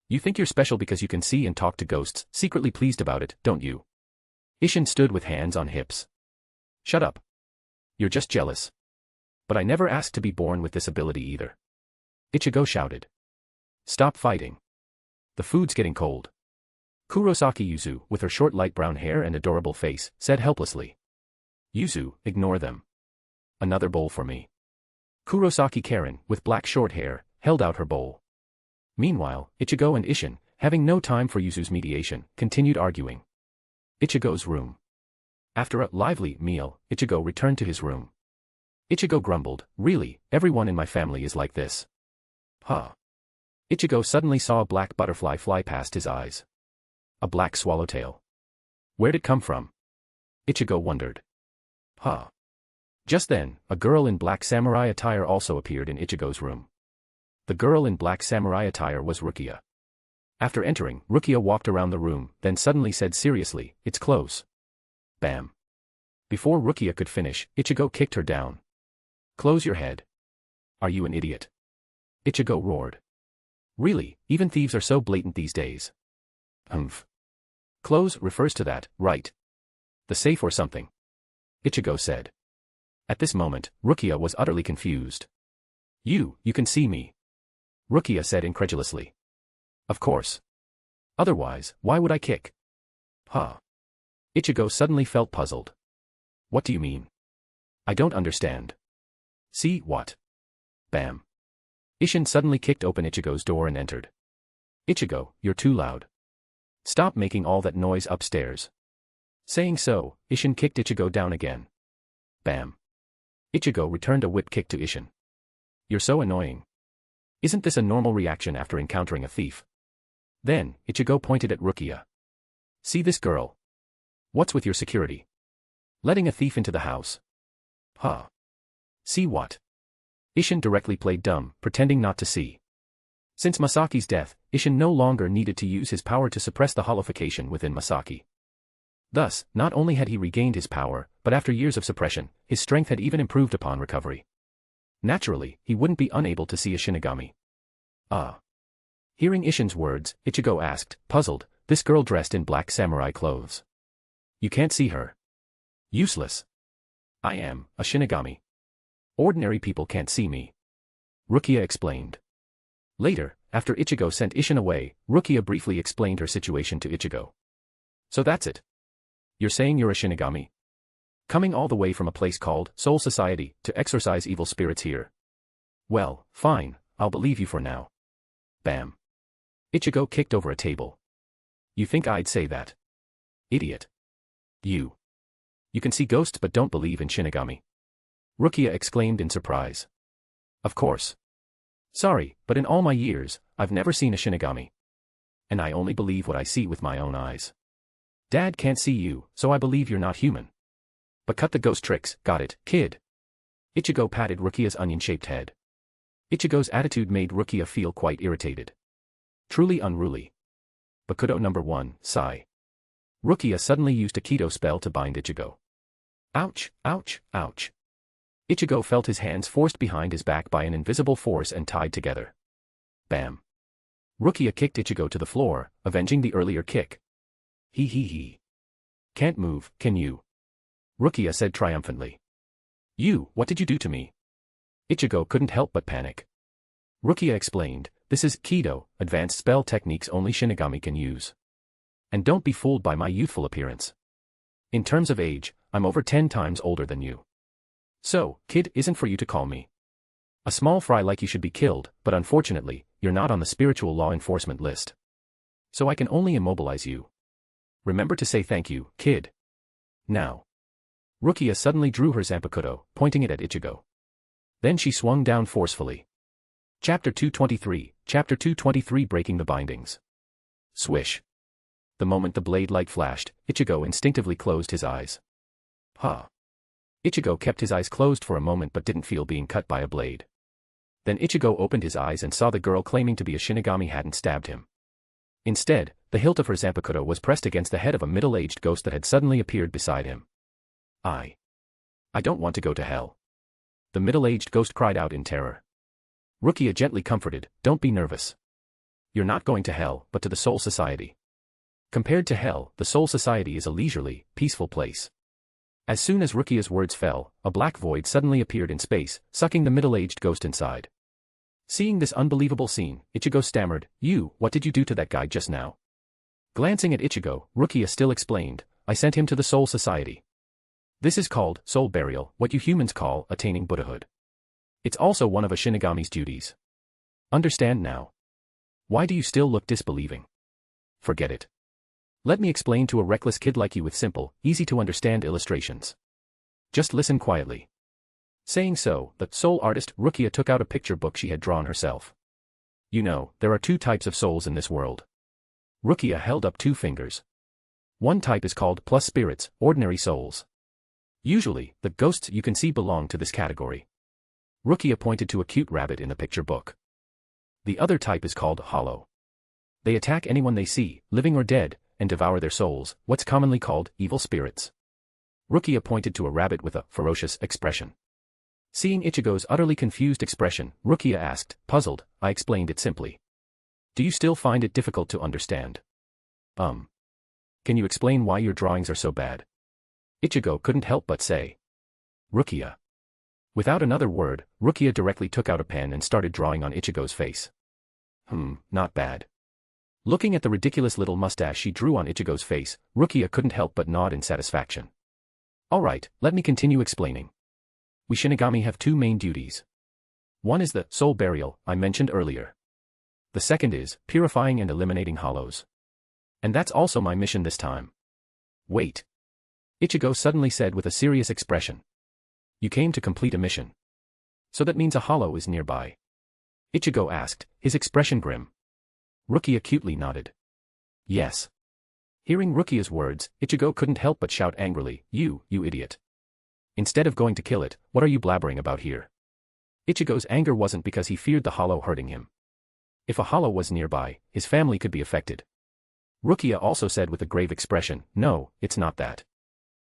You think you're special because you can see and talk to ghosts, secretly pleased about it, don't you? Ishin stood with hands on hips. Shut up. You're just jealous. But I never asked to be born with this ability either. Ichigo shouted. Stop fighting. The food's getting cold. Kurosaki Yuzu, with her short light brown hair and adorable face, said helplessly. Yuzu, ignore them. Another bowl for me. Kurosaki Karen, with black short hair, held out her bowl. Meanwhile, Ichigo and Ishin, having no time for Yuzu's mediation, continued arguing. Ichigo's room. After a lively meal, Ichigo returned to his room. Ichigo grumbled, really, everyone in my family is like this. Huh. Ichigo suddenly saw a black butterfly fly past his eyes. A black swallowtail. Where'd it come from? Ichigo wondered. Huh. Just then, a girl in black samurai attire also appeared in Ichigo's room. The girl in black samurai attire was Rukia. After entering, Rukia walked around the room, then suddenly said seriously, it's close. Bam. Before Rukia could finish, Ichigo kicked her down. Close your head. Are you an idiot? Ichigo roared. Really, even thieves are so blatant these days. Humph. Close refers to that, right? The safe or something. Ichigo said. At this moment, Rukia was utterly confused. You can see me. Rukia said incredulously. Of course. Otherwise, why would I kick? Huh. Ichigo suddenly felt puzzled. What do you mean? I don't understand. See what? Bam. Ishin suddenly kicked open Ichigo's door and entered. Ichigo, you're too loud. Stop making all that noise upstairs. Saying so, Ishin kicked Ichigo down again. Bam. Ichigo returned a whip kick to Ishin. You're so annoying. Isn't this a normal reaction after encountering a thief? Then, Ichigo pointed at Rukia. See this girl? What's with your security? Letting a thief into the house. Huh. See what? Ishin directly played dumb, pretending not to see. Since Masaki's death, Ishin no longer needed to use his power to suppress the holification within Masaki. Thus, not only had he regained his power, but after years of suppression, his strength had even improved upon recovery. Naturally, he wouldn't be unable to see a Shinigami. Ah. Hearing Isshin's words, Ichigo asked, puzzled, this girl dressed in black samurai clothes. You can't see her. Useless. I am a Shinigami. Ordinary people can't see me. Rukia explained. Later, after Ichigo sent Isshin away, Rukia briefly explained her situation to Ichigo. So that's it. You're saying you're a Shinigami? Coming all the way from a place called Soul Society to exorcise evil spirits here. Well, fine, I'll believe you for now. Bam. Ichigo kicked over a table. You think I'd say that? Idiot. You can see ghosts but don't believe in Shinigami. Rukia exclaimed in surprise. Of course. Sorry, but in all my years, I've never seen a Shinigami. And I only believe what I see with my own eyes. Dad can't see you, so I believe you're not human. But cut the ghost tricks, got it, kid? Ichigo patted Rukia's onion-shaped head. Ichigo's attitude made Rukia feel quite irritated. Truly unruly. Bakudo number 1, sigh. Rukia suddenly used a Kido spell to bind Ichigo. Ouch, ouch, ouch. Ichigo felt his hands forced behind his back by an invisible force and tied together. Bam. Rukia kicked Ichigo to the floor, avenging the earlier kick. He. Can't move, can you? Rukia said triumphantly. What did you do to me? Ichigo couldn't help but panic. Rukia explained, this is Kido, advanced spell techniques only Shinigami can use. And don't be fooled by my youthful appearance. In terms of age, I'm over 10 times older than you. So, kid isn't for you to call me. A small fry like you should be killed, but unfortunately, you're not on the spiritual law enforcement list. So I can only immobilize you. Remember to say thank you, kid. Now. Rukia suddenly drew her Zanpakuto, pointing it at Ichigo. Then she swung down forcefully. Chapter 223, Breaking the Bindings. Swish. The moment the blade light flashed, Ichigo instinctively closed his eyes. Huh. Ichigo kept his eyes closed for a moment but didn't feel being cut by a blade. Then Ichigo opened his eyes and saw the girl claiming to be a Shinigami hadn't stabbed him. Instead, the hilt of her Zanpakuto was pressed against the head of a middle-aged ghost that had suddenly appeared beside him. I don't want to go to hell. The middle-aged ghost cried out in terror. Rukia gently comforted, don't be nervous. You're not going to hell, but to the Soul Society. Compared to hell, the Soul Society is a leisurely, peaceful place. As soon as Rukia's words fell, a black void suddenly appeared in space, sucking the middle-aged ghost inside. Seeing this unbelievable scene, Ichigo stammered, what did you do to that guy just now? Glancing at Ichigo, Rukia still explained, I sent him to the Soul Society. This is called soul burial, what you humans call attaining Buddhahood. It's also one of a Shinigami's duties. Understand now? Why do you still look disbelieving? Forget it. Let me explain to a reckless kid like you with simple, easy-to-understand illustrations. Just listen quietly. Saying so, the soul artist Rukia took out a picture book she had drawn herself. You know, there are 2 types of souls in this world. Rukia held up 2 fingers. One type is called plus spirits, ordinary souls. Usually, the ghosts you can see belong to this category. Rukia pointed to a cute rabbit in the picture book. The other type is called hollow. They attack anyone they see, living or dead, and devour their souls, what's commonly called evil spirits. Rukia pointed to a rabbit with a ferocious expression. Seeing Ichigo's utterly confused expression, Rukia asked, puzzled, I explained it simply. Do you still find it difficult to understand? Can you explain why your drawings are so bad? Ichigo couldn't help but say. Rukia. Without another word, Rukia directly took out a pen and started drawing on Ichigo's face. Not bad. Looking at the ridiculous little mustache she drew on Ichigo's face, Rukia couldn't help but nod in satisfaction. Alright, let me continue explaining. We Shinigami have 2 main duties. One is the soul burial I mentioned earlier. The second is purifying and eliminating hollows. And that's also my mission this time. Wait. Ichigo suddenly said with a serious expression. You came to complete a mission. So that means a hollow is nearby. Ichigo asked, his expression grim. Rukia cutely nodded. Yes. Hearing Rukia's words, Ichigo couldn't help but shout angrily, you idiot. Instead of going to kill it, what are you blabbering about here? Ichigo's anger wasn't because he feared the hollow hurting him. If a hollow was nearby, his family could be affected. Rukia also said with a grave expression, "No, it's not that.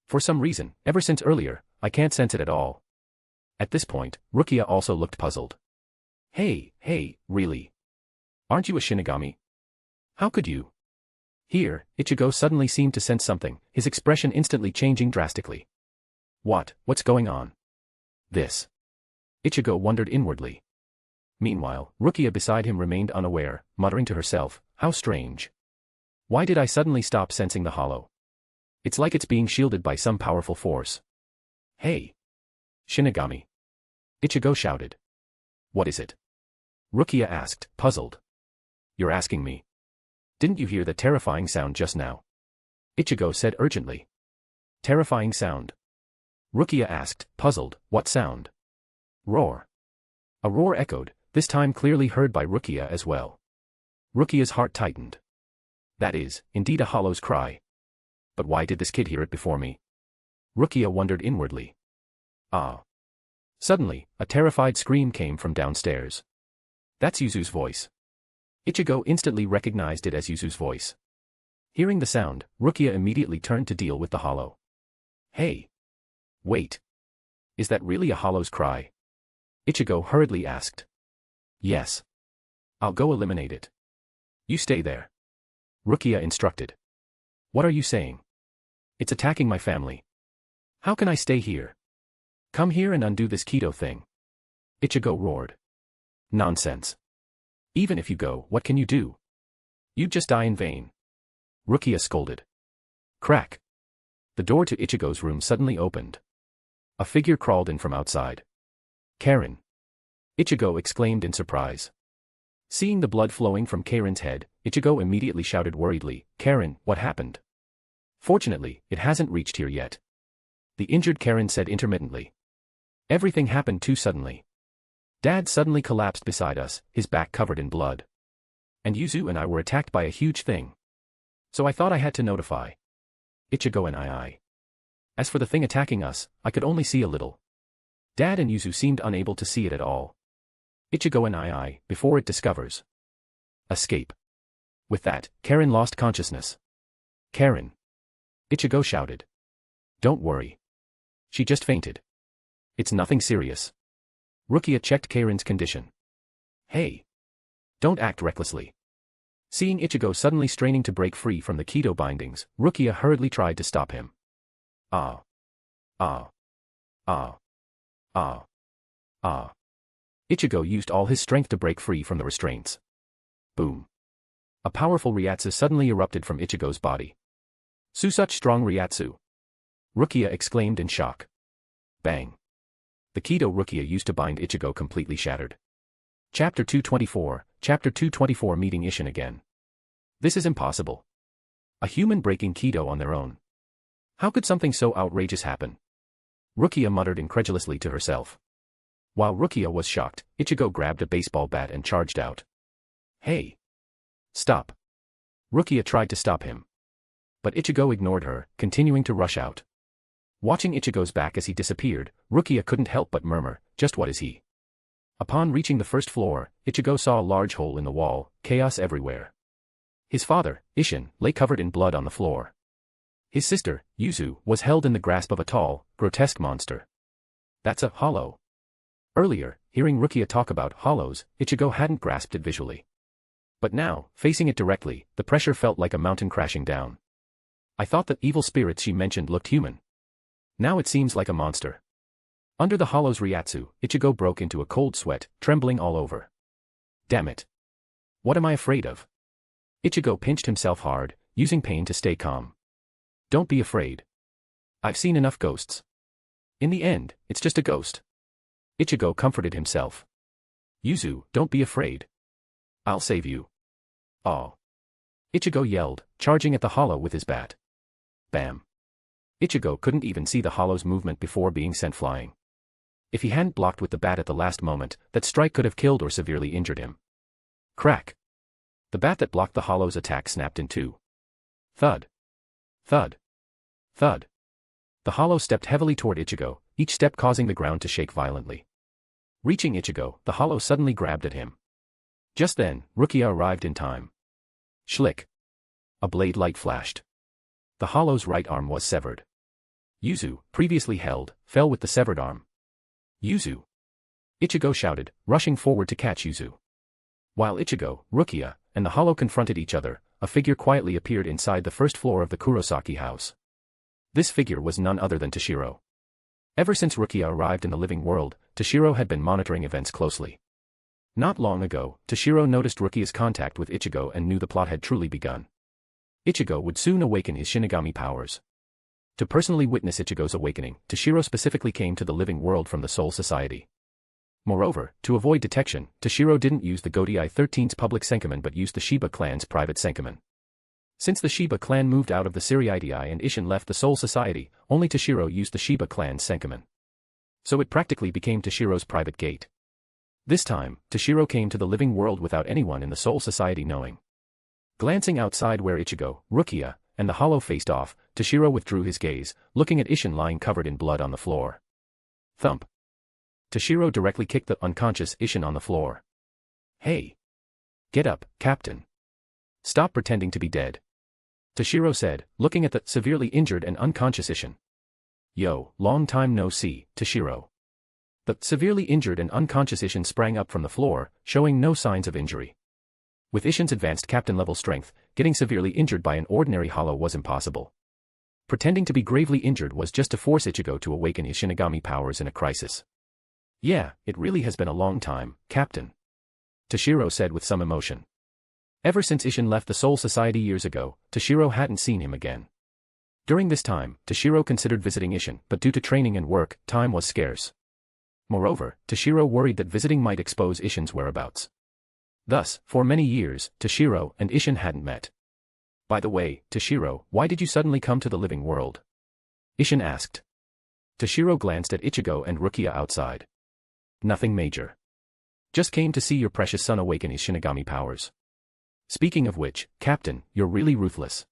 For some reason, ever since earlier, I can't sense it at all." At this point, Rukia also looked puzzled. Hey, really? Aren't you a Shinigami? How could you? Here, Ichigo suddenly seemed to sense something, his expression instantly changing drastically. What's going on? This. Ichigo wondered inwardly. Meanwhile, Rukia beside him remained unaware, muttering to herself, "How strange. Why did I suddenly stop sensing the hollow? It's like it's being shielded by some powerful force." "Hey! Shinigami!" Ichigo shouted. "What is it?" Rukia asked, puzzled. "You're asking me. Didn't you hear that terrifying sound just now?" Ichigo said urgently. "Terrifying sound?" Rukia asked, puzzled. "What sound?" "Roar." A roar echoed, this time clearly heard by Rukia as well. Rukia's heart tightened. That is, indeed a hollow's cry. But why did this kid hear it before me? Rukia wondered inwardly. Ah. Suddenly, a terrified scream came from downstairs. That's Yuzu's voice. Ichigo instantly recognized it as Yuzu's voice. Hearing the sound, Rukia immediately turned to deal with the hollow. "Hey! Wait. Is that really a hollow's cry?" Ichigo hurriedly asked. "Yes. I'll go eliminate it. You stay there," Rukia instructed. "What are you saying? It's attacking my family. How can I stay here? Come here and undo this keto thing." Ichigo roared. "Nonsense. Even if you go, what can you do? You'd just die in vain," Rukia scolded. Crack. The door to Ichigo's room suddenly opened. A figure crawled in from outside. "Karen!" Ichigo exclaimed in surprise. Seeing the blood flowing from Karen's head, Ichigo immediately shouted worriedly, "Karen, what happened?" "Fortunately, it hasn't reached here yet," the injured Karen said intermittently. "Everything happened too suddenly. Dad suddenly collapsed beside us, his back covered in blood. And Yuzu and I were attacked by a huge thing. So I thought I had to notify Ichigo and I. As for the thing attacking us, I could only see a little. Dad and Yuzu seemed unable to see it at all. Ichigo and I, before it discovers. Escape." With that, Karen lost consciousness. "Karen!" Ichigo shouted. "Don't worry. She just fainted. It's nothing serious." Rukia checked Karen's condition. "Hey! Don't act recklessly." Seeing Ichigo suddenly straining to break free from the keto bindings, Rukia hurriedly tried to stop him. Ah. Ah. Ah. Ah. Ah. Ichigo used all his strength to break free from the restraints. Boom. A powerful Ryatsu suddenly erupted from Ichigo's body. Such strong Ryatsu!" Rukia exclaimed in shock. Bang. The keto Rukia used to bind Ichigo completely shattered. Chapter 224, Chapter 224 Meeting Ishin again. This is impossible. A human breaking keto on their own. How could something so outrageous happen? Rukia muttered incredulously to herself. While Rukia was shocked, Ichigo grabbed a baseball bat and charged out. "Hey! Stop!" Rukia tried to stop him. But Ichigo ignored her, continuing to rush out. Watching Ichigo's back as he disappeared, Rukia couldn't help but murmur, "Just what is he?" Upon reaching the first floor, Ichigo saw a large hole in the wall, chaos everywhere. His father, Ishin, lay covered in blood on the floor. His sister, Yuzu, was held in the grasp of a tall, grotesque monster. That's a hollow. Earlier, hearing Rukia talk about hollows, Ichigo hadn't grasped it visually. But now, facing it directly, the pressure felt like a mountain crashing down. I thought that evil spirits she mentioned looked human. Now it seems like a monster. Under the hollow's Ryatsu, Ichigo broke into a cold sweat, trembling all over. Damn it. What am I afraid of? Ichigo pinched himself hard, using pain to stay calm. Don't be afraid. I've seen enough ghosts. In the end, it's just a ghost. Ichigo comforted himself. Yuzu, don't be afraid. I'll save you. Aw. Ichigo yelled, charging at the hollow with his bat. Bam. Ichigo couldn't even see the hollow's movement before being sent flying. If he hadn't blocked with the bat at the last moment, that strike could have killed or severely injured him. Crack. The bat that blocked the hollow's attack snapped in two. Thud. Thud. Thud. The hollow stepped heavily toward Ichigo, each step causing the ground to shake violently. Reaching Ichigo, the hollow suddenly grabbed at him. Just then, Rukia arrived in time. Schlick. A blade light flashed. The hollow's right arm was severed. Yuzu, previously held, fell with the severed arm. Yuzu! Ichigo shouted, rushing forward to catch Yuzu. While Ichigo, Rukia, and the hollow confronted each other, a figure quietly appeared inside the first floor of the Kurosaki house. This figure was none other than Toshiro. Ever since Rukia arrived in the living world, Toshiro had been monitoring events closely. Not long ago, Toshiro noticed Rukia's contact with Ichigo and knew the plot had truly begun. Ichigo would soon awaken his Shinigami powers. To personally witness Ichigo's awakening, Toshiro specifically came to the living world from the Soul Society. Moreover, to avoid detection, Toshiro didn't use the Godai 13's public Senkaman but used the Shiba clan's private Senkaman. Since the Shiba clan moved out of the Siriidai and Isshin left the Soul Society, only Toshiro used the Shiba clan's Senkaman. So it practically became Toshiro's private gate. This time, Toshiro came to the living world without anyone in the Soul Society knowing. Glancing outside where Ichigo, Rukia, and the hollow faced off, Toshiro withdrew his gaze, looking at Isshin lying covered in blood on the floor. Thump. Toshiro directly kicked the unconscious Isshin on the floor. Hey! Get up, Captain. Stop pretending to be dead. Toshiro said, looking at the severely injured and unconscious Isshin. Yo, long time no see, Toshiro. The severely injured and unconscious Isshin sprang up from the floor, showing no signs of injury. With Isshin's advanced captain-level strength, getting severely injured by an ordinary hollow was impossible. Pretending to be gravely injured was just to force Ichigo to awaken his Shinigami powers in a crisis. Yeah, it really has been a long time, Captain. Toshiro said with some emotion. Ever since Isshin left the Soul Society years ago, Toshiro hadn't seen him again. During this time, Toshiro considered visiting Isshin, but due to training and work, time was scarce. Moreover, Toshiro worried that visiting might expose Isshin's whereabouts. Thus, for many years, Toshiro and Isshin hadn't met. By the way, Toshiro, why did you suddenly come to the living world? Isshin asked. Toshiro glanced at Ichigo and Rukia outside. Nothing major. Just came to see your precious son awaken his Shinigami powers. Speaking of which, Captain, you're really ruthless.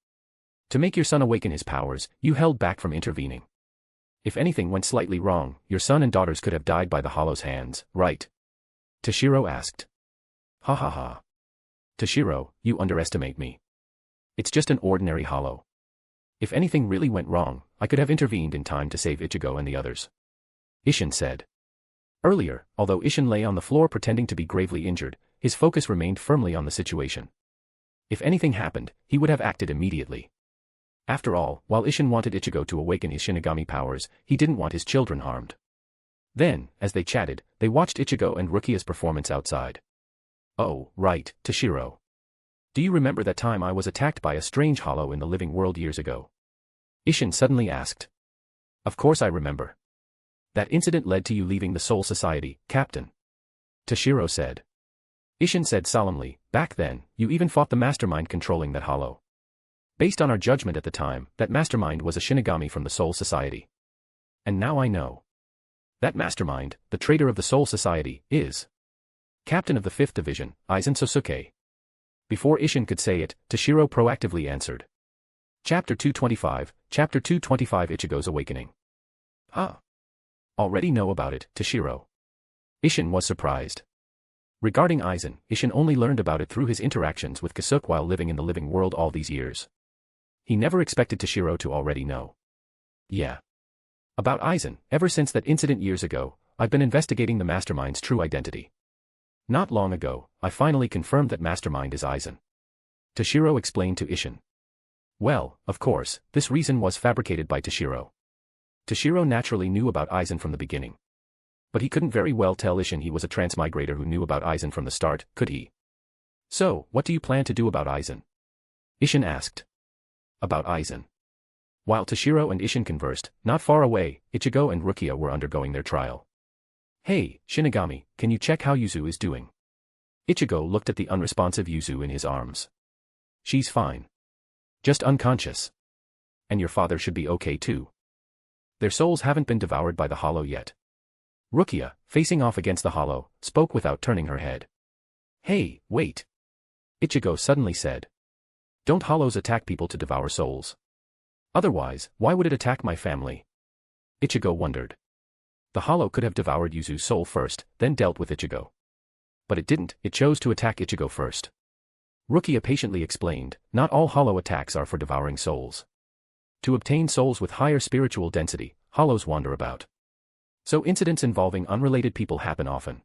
To make your son awaken his powers, you held back from intervening. If anything went slightly wrong, your son and daughters could have died by the hollow's hands, right? Toshiro asked. Ha ha ha. Toshiro, you underestimate me. It's just an ordinary hollow. If anything really went wrong, I could have intervened in time to save Ichigo and the others. Isshin said. Earlier, although Isshin lay on the floor pretending to be gravely injured, his focus remained firmly on the situation. If anything happened, he would have acted immediately. After all, while Isshin wanted Ichigo to awaken his Shinigami powers, he didn't want his children harmed. Then, as they chatted, they watched Ichigo and Rukia's performance outside. Oh, right, Toshiro. Do you remember that time I was attacked by a strange hollow in the living world years ago? Isshin suddenly asked. Of course I remember. That incident led to you leaving the Soul Society, Captain. Toshiro said. Isshin said solemnly, back then, you even fought the mastermind controlling that hollow. Based on our judgment at the time, that mastermind was a Shinigami from the Soul Society. And now I know. That mastermind, the traitor of the Soul Society, is Captain of the 5th Division, Aizen Sosuke. Before Isshin could say it, Toshiro proactively answered. Chapter 225, Chapter 225 Ichigo's Awakening. Huh. Already know about it, Toshiro. Isshin was surprised. Regarding Aizen, Isshin only learned about it through his interactions with Kasuke while living in the living world all these years. He never expected Toshiro to already know. Yeah. About Aizen, ever since that incident years ago, I've been investigating the mastermind's true identity. Not long ago, I finally confirmed that mastermind is Aizen. Toshiro explained to Isshin. Well, of course, this reason was fabricated by Toshiro. Toshiro naturally knew about Aizen from the beginning. But he couldn't very well tell Isshin he was a transmigrator who knew about Aizen from the start, could he? So, what do you plan to do about Aizen? Isshin asked. About Aizen. While Toshiro and Isshin conversed, not far away, Ichigo and Rukia were undergoing their trial. Hey, Shinigami, can you check how Yuzu is doing? Ichigo looked at the unresponsive Yuzu in his arms. She's fine. Just unconscious. And your father should be okay too. Their souls haven't been devoured by the hollow yet. Rukia, facing off against the hollow, spoke without turning her head. Hey, wait. Ichigo suddenly said. Don't hollows attack people to devour souls? Otherwise, why would it attack my family? Ichigo wondered. The hollow could have devoured Yuzu's soul first, then dealt with Ichigo. But it didn't, it chose to attack Ichigo first. Rukia patiently explained, not all hollow attacks are for devouring souls. To obtain souls with higher spiritual density, hollows wander about. So incidents involving unrelated people happen often.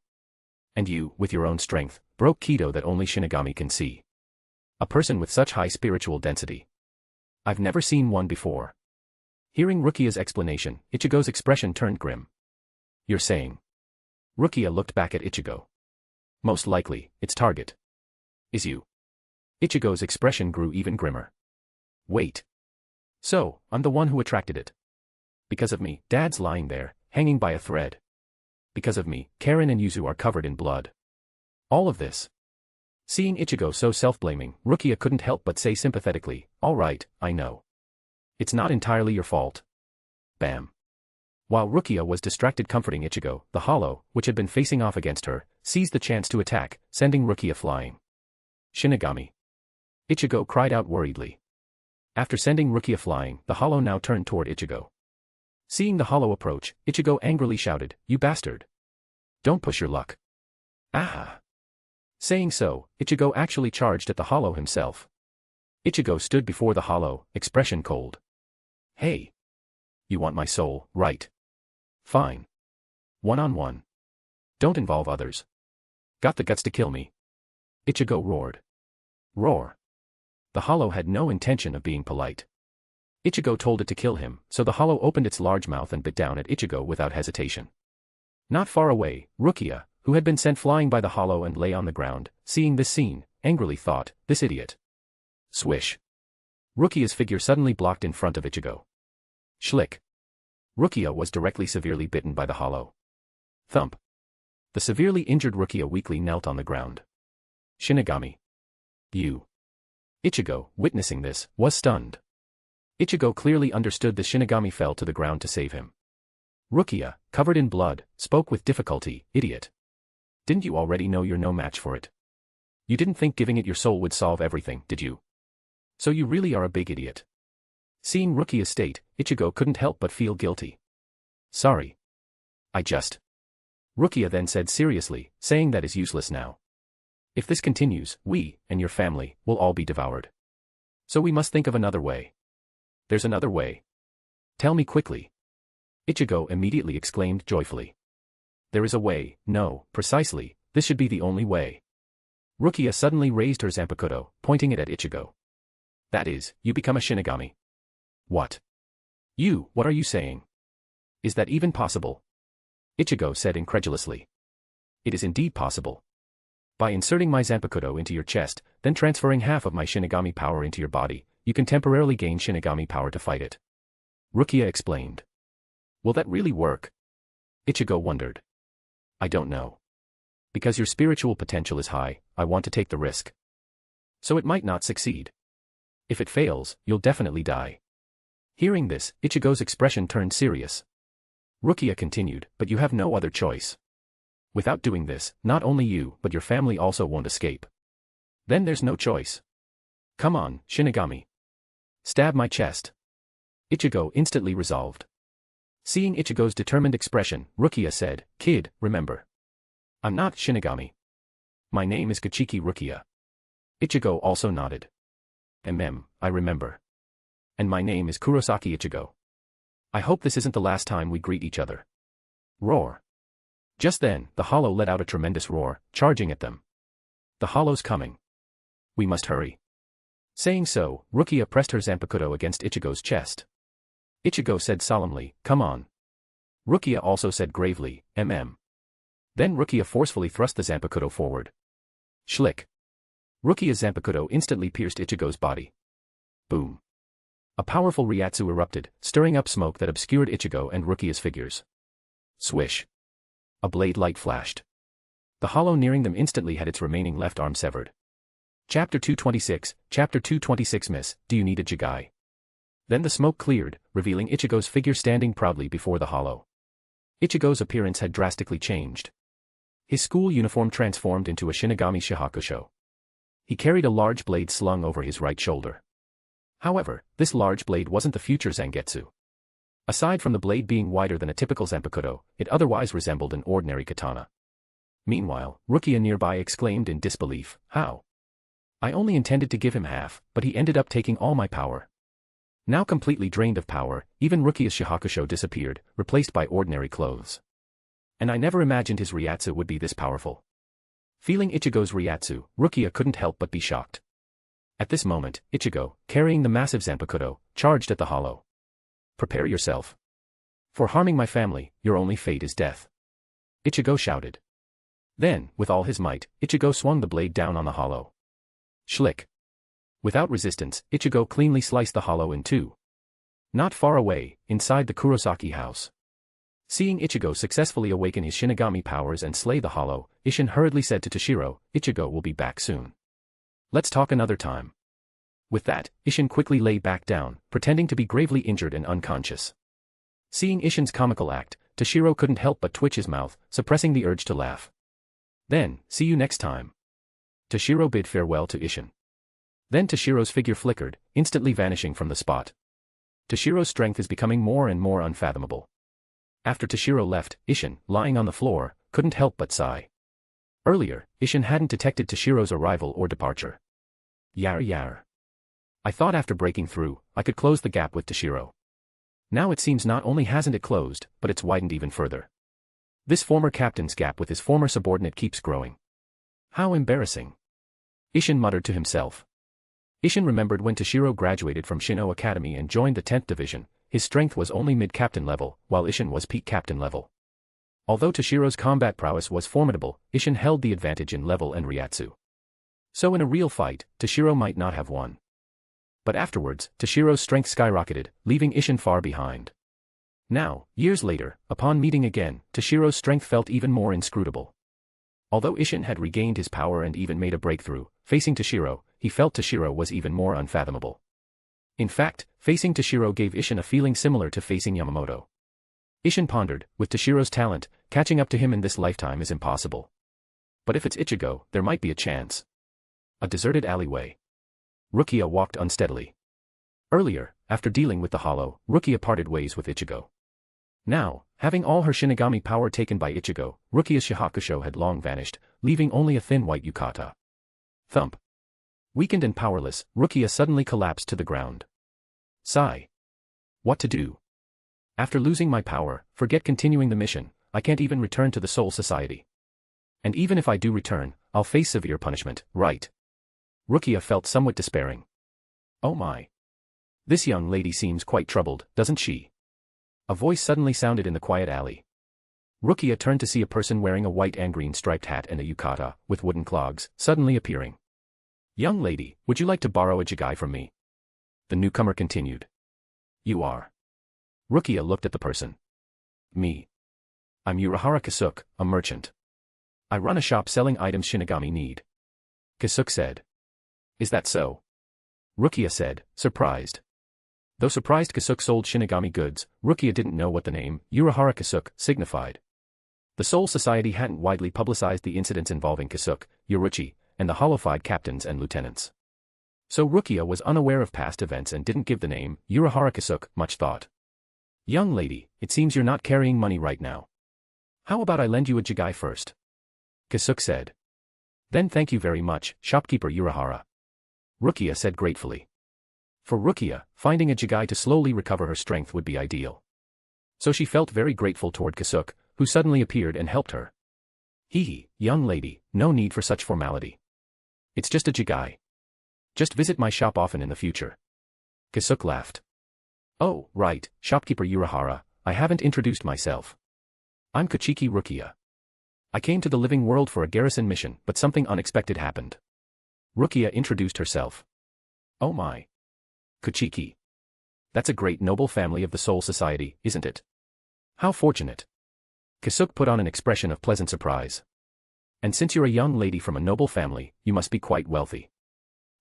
And you, with your own strength, broke Kido that only Shinigami can see. A person with such high spiritual density. I've never seen one before. Hearing Rukia's explanation, Ichigo's expression turned grim. You're saying? Rukia looked back at Ichigo. Most likely, its target is you. Ichigo's expression grew even grimmer. Wait. So, I'm the one who attracted it. Because of me, Dad's lying there, hanging by a thread. Because of me, Karen and Yuzu are covered in blood. All of this. Seeing Ichigo so self-blaming, Rukia couldn't help but say sympathetically, all right, I know. It's not entirely your fault. Bam. While Rukia was distracted comforting Ichigo, the hollow, which had been facing off against her, seized the chance to attack, sending Rukia flying. Shinigami. Ichigo cried out worriedly. After sending Rukia flying, the hollow now turned toward Ichigo. Seeing the hollow approach, Ichigo angrily shouted, you bastard. Don't push your luck. Ah. Saying so, Ichigo actually charged at the hollow himself. Ichigo stood before the hollow, expression cold. Hey. You want my soul, right? Fine. One-on-one. Don't involve others. Got the guts to kill me? Ichigo roared. Roar. The hollow had no intention of being polite. Ichigo told it to kill him, so the hollow opened its large mouth and bit down at Ichigo without hesitation. Not far away, Rukia, who had been sent flying by the hollow and lay on the ground, seeing this scene, angrily thought, this idiot. Swish. Rukia's figure suddenly blocked in front of Ichigo. Schlick. Rukia was directly severely bitten by the hollow. Thump. The severely injured Rukia weakly knelt on the ground. Shinigami. You. Ichigo, witnessing this, was stunned. Ichigo clearly understood the Shinigami fell to the ground to save him. Rukia, covered in blood, spoke with difficulty, idiot. Didn't you already know you're no match for it? You didn't think giving it your soul would solve everything, did you? So you really are a big idiot. Seeing Rukia's state, Ichigo couldn't help but feel guilty. Sorry. I just. Rukia then said seriously, saying that is useless now. If this continues, we, and your family, will all be devoured. So we must think of another way. There's another way. Tell me quickly. Ichigo immediately exclaimed joyfully. There is a way, no, precisely, this should be the only way. Rukia suddenly raised her Zanpakuto, pointing it at Ichigo. That is, you become a Shinigami. What? What are you saying? Is that even possible? Ichigo said incredulously. It is indeed possible. By inserting my Zanpakuto into your chest, then transferring half of my Shinigami power into your body, you can temporarily gain Shinigami power to fight it. Rukia explained. Will that really work? Ichigo wondered. I don't know. Because your spiritual potential is high, I want to take the risk. So it might not succeed. If it fails, you'll definitely die. Hearing this, Ichigo's expression turned serious. Rukia continued, but you have no other choice. Without doing this, not only you, but your family also won't escape. Then there's no choice. Come on, Shinigami. Stab my chest. Ichigo instantly resolved. Seeing Ichigo's determined expression, Rukia said, Kid, remember. I'm not Shinigami. My name is Kachiki Rukia. Ichigo also nodded. I remember. And my name is Kurosaki Ichigo. I hope this isn't the last time we greet each other. Roar. Just then, the hollow let out a tremendous roar, charging at them. The hollow's coming. We must hurry. Saying so, Rukia pressed her Zanpakuto against Ichigo's chest. Ichigo said solemnly, come on. Rukia also said gravely, Then Rukia forcefully thrust the Zanpakuto forward. Schlick. Rukia's Zanpakuto instantly pierced Ichigo's body. Boom. A powerful Ryatsu erupted, stirring up smoke that obscured Ichigo and Rukia's figures. Swish. A blade light flashed. The hollow nearing them instantly had its remaining left arm severed. Chapter 226, Chapter 226 Miss, do you need a Jigai? Then the smoke cleared, revealing Ichigo's figure standing proudly before the hollow. Ichigo's appearance had drastically changed. His school uniform transformed into a Shinigami Shihakusho. He carried a large blade slung over his right shoulder. However, this large blade wasn't the future Zangetsu. Aside from the blade being wider than a typical Zanpakuto, it otherwise resembled an ordinary katana. Meanwhile, Rukia nearby exclaimed in disbelief, How? I only intended to give him half, but he ended up taking all my power. Now completely drained of power, even Rukia's Shihakusho disappeared, replaced by ordinary clothes. And I never imagined his Ryatsu would be this powerful. Feeling Ichigo's Ryatsu, Rukia couldn't help but be shocked. At this moment, Ichigo, carrying the massive Zanpakuto, charged at the hollow. Prepare yourself. For harming my family, your only fate is death. Ichigo shouted. Then, with all his might, Ichigo swung the blade down on the hollow. Schlick. Without resistance, Ichigo cleanly sliced the hollow in two. Not far away, inside the Kurosaki house. Seeing Ichigo successfully awaken his Shinigami powers and slay the hollow, Isshin hurriedly said to Toshiro, Ichigo will be back soon. Let's talk another time. With that, Isshin quickly lay back down, pretending to be gravely injured and unconscious. Seeing Isshin's comical act, Toshiro couldn't help but twitch his mouth, suppressing the urge to laugh. Then, see you next time. Toshiro bid farewell to Isshin. Then Toshiro's figure flickered, instantly vanishing from the spot. Toshiro's strength is becoming more and more unfathomable. After Toshiro left, Isshin, lying on the floor, couldn't help but sigh. Earlier, Isshin hadn't detected Toshiro's arrival or departure. Yar. I thought after breaking through, I could close the gap with Toshiro. Now it seems not only hasn't it closed, but it's widened even further. This former captain's gap with his former subordinate keeps growing. How embarrassing. Isshin muttered to himself. Isshin remembered when Toshiro graduated from Shino Academy and joined the 10th Division, his strength was only mid-captain level, while Isshin was peak captain level. Although Toshiro's combat prowess was formidable, Isshin held the advantage in level and Ryatsu. So in a real fight, Toshiro might not have won. But afterwards, Toshiro's strength skyrocketed, leaving Isshin far behind. Now, years later, upon meeting again, Toshiro's strength felt even more inscrutable. Although Isshin had regained his power and even made a breakthrough, facing Toshiro, he felt Toshiro was even more unfathomable. In fact, facing Toshiro gave Isshin a feeling similar to facing Yamamoto. Isshin pondered, with Toshiro's talent, catching up to him in this lifetime is impossible. But if it's Ichigo, there might be a chance. A deserted alleyway. Rukia walked unsteadily. Earlier, after dealing with the hollow, Rukia parted ways with Ichigo. Now, having all her Shinigami power taken by Ichigo, Rukia's Shihakusho had long vanished, leaving only a thin white yukata. Thump. Weakened and powerless, Rukia suddenly collapsed to the ground. Sigh. What to do? After losing my power, forget continuing the mission, I can't even return to the Soul Society. And even if I do return, I'll face severe punishment, right? Rukia felt somewhat despairing. Oh my. This young lady seems quite troubled, doesn't she? A voice suddenly sounded in the quiet alley. Rukia turned to see a person wearing a white and green striped hat and a yukata, with wooden clogs, suddenly appearing. Young lady, would you like to borrow a jigai from me? The newcomer continued. You are. Rukia looked at the person. Me. I'm Urahara Kasuke, a merchant. I run a shop selling items Shinigami need. Kasuke said. Is that so? Rukia said, surprised. Though surprised Kasuke sold Shinigami goods, Rukia didn't know what the name, Urahara Kasuke, signified. The Soul Society hadn't widely publicized the incidents involving Kasuke, Yoruchi, and the hollowified captains and lieutenants. So Rukia was unaware of past events and didn't give the name, Urahara Kasuke, much thought. Young lady, it seems you're not carrying money right now. How about I lend you a jigai first? Kasuke said. Then thank you very much, shopkeeper Urahara. Rukia said gratefully. For Rukia, finding a jigai to slowly recover her strength would be ideal. So she felt very grateful toward Kasuke, who suddenly appeared and helped her. Hee, young lady, no need for such formality. It's just a jigai. Just visit my shop often in the future. Kasuke laughed. Oh, right, shopkeeper Urahara, I haven't introduced myself. I'm Kochiki Rukia. I came to the living world for a garrison mission, but something unexpected happened. Rukia introduced herself. Oh my. Kochiki. That's a great noble family of the Soul Society, isn't it? How fortunate. Kasuke put on an expression of pleasant surprise. And since you're a young lady from a noble family, you must be quite wealthy.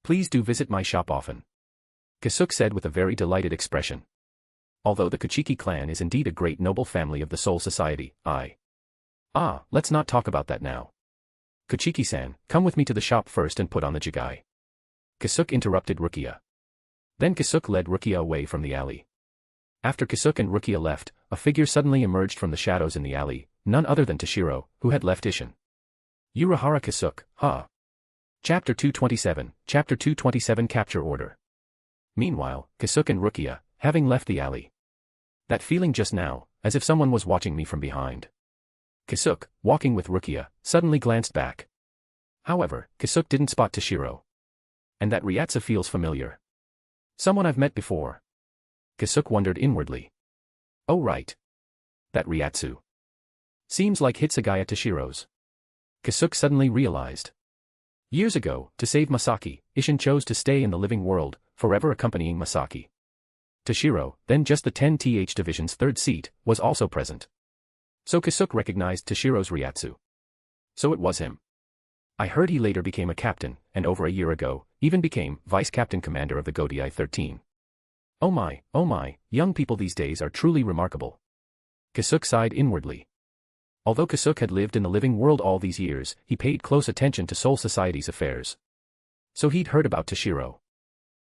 Please do visit my shop often. Kasuke said with a very delighted expression. Although the Kochiki clan is indeed a great noble family of the Soul Society, let's not talk about that now. Kochiki-san, come with me to the shop first and put on the jigai. Kasuke interrupted Rukia. Then Kasuke led Rukia away from the alley. After Kasuke and Rukia left, a figure suddenly emerged from the shadows in the alley, none other than Toshiro, who had left Isshin. Urahara Kasuke, huh? Chapter 227 Capture Order. Meanwhile, Kisuke and Rukia, having left the alley. That feeling just now, as if someone was watching me from behind. Kisuke, walking with Rukia, suddenly glanced back. However, Kisuke didn't spot Toshiro. And that Ryatsu feels familiar. Someone I've met before. Kisuke wondered inwardly. Oh right. That Ryatsu. Seems like Hitsugaya Toshiro's. Kisuke suddenly realized. Years ago, to save Masaki, Ishin chose to stay in the living world, forever accompanying Masaki. Toshiro, then just the 10th Division's third seat, was also present. So Kisuke recognized Toshiro's Ryatsu. So it was him. I heard he later became a captain, and over a year ago, even became vice-captain commander of the Godai 13. Oh my, young people these days are truly remarkable. Kisuke sighed inwardly. Although Kisuke had lived in the living world all these years, he paid close attention to Soul Society's affairs. So he'd heard about Toshiro.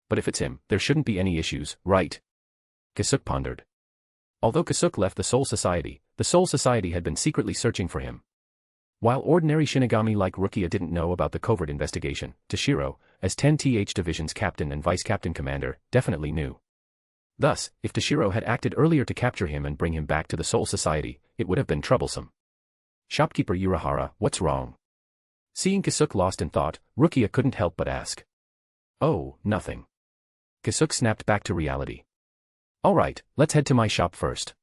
But if it's him, there shouldn't be any issues, right? Kisuke pondered. Although Kisuke left the Soul Society had been secretly searching for him. While ordinary Shinigami like Rukia didn't know about the covert investigation, Toshiro, as 10th Division's captain and vice-captain commander, definitely knew. Thus, if Toshiro had acted earlier to capture him and bring him back to the Soul Society, it would have been troublesome. Shopkeeper Urahara, what's wrong? Seeing Kisuke lost in thought, Rukia couldn't help but ask. Oh, nothing. Kisuke snapped back to reality. Alright, let's head to my shop first.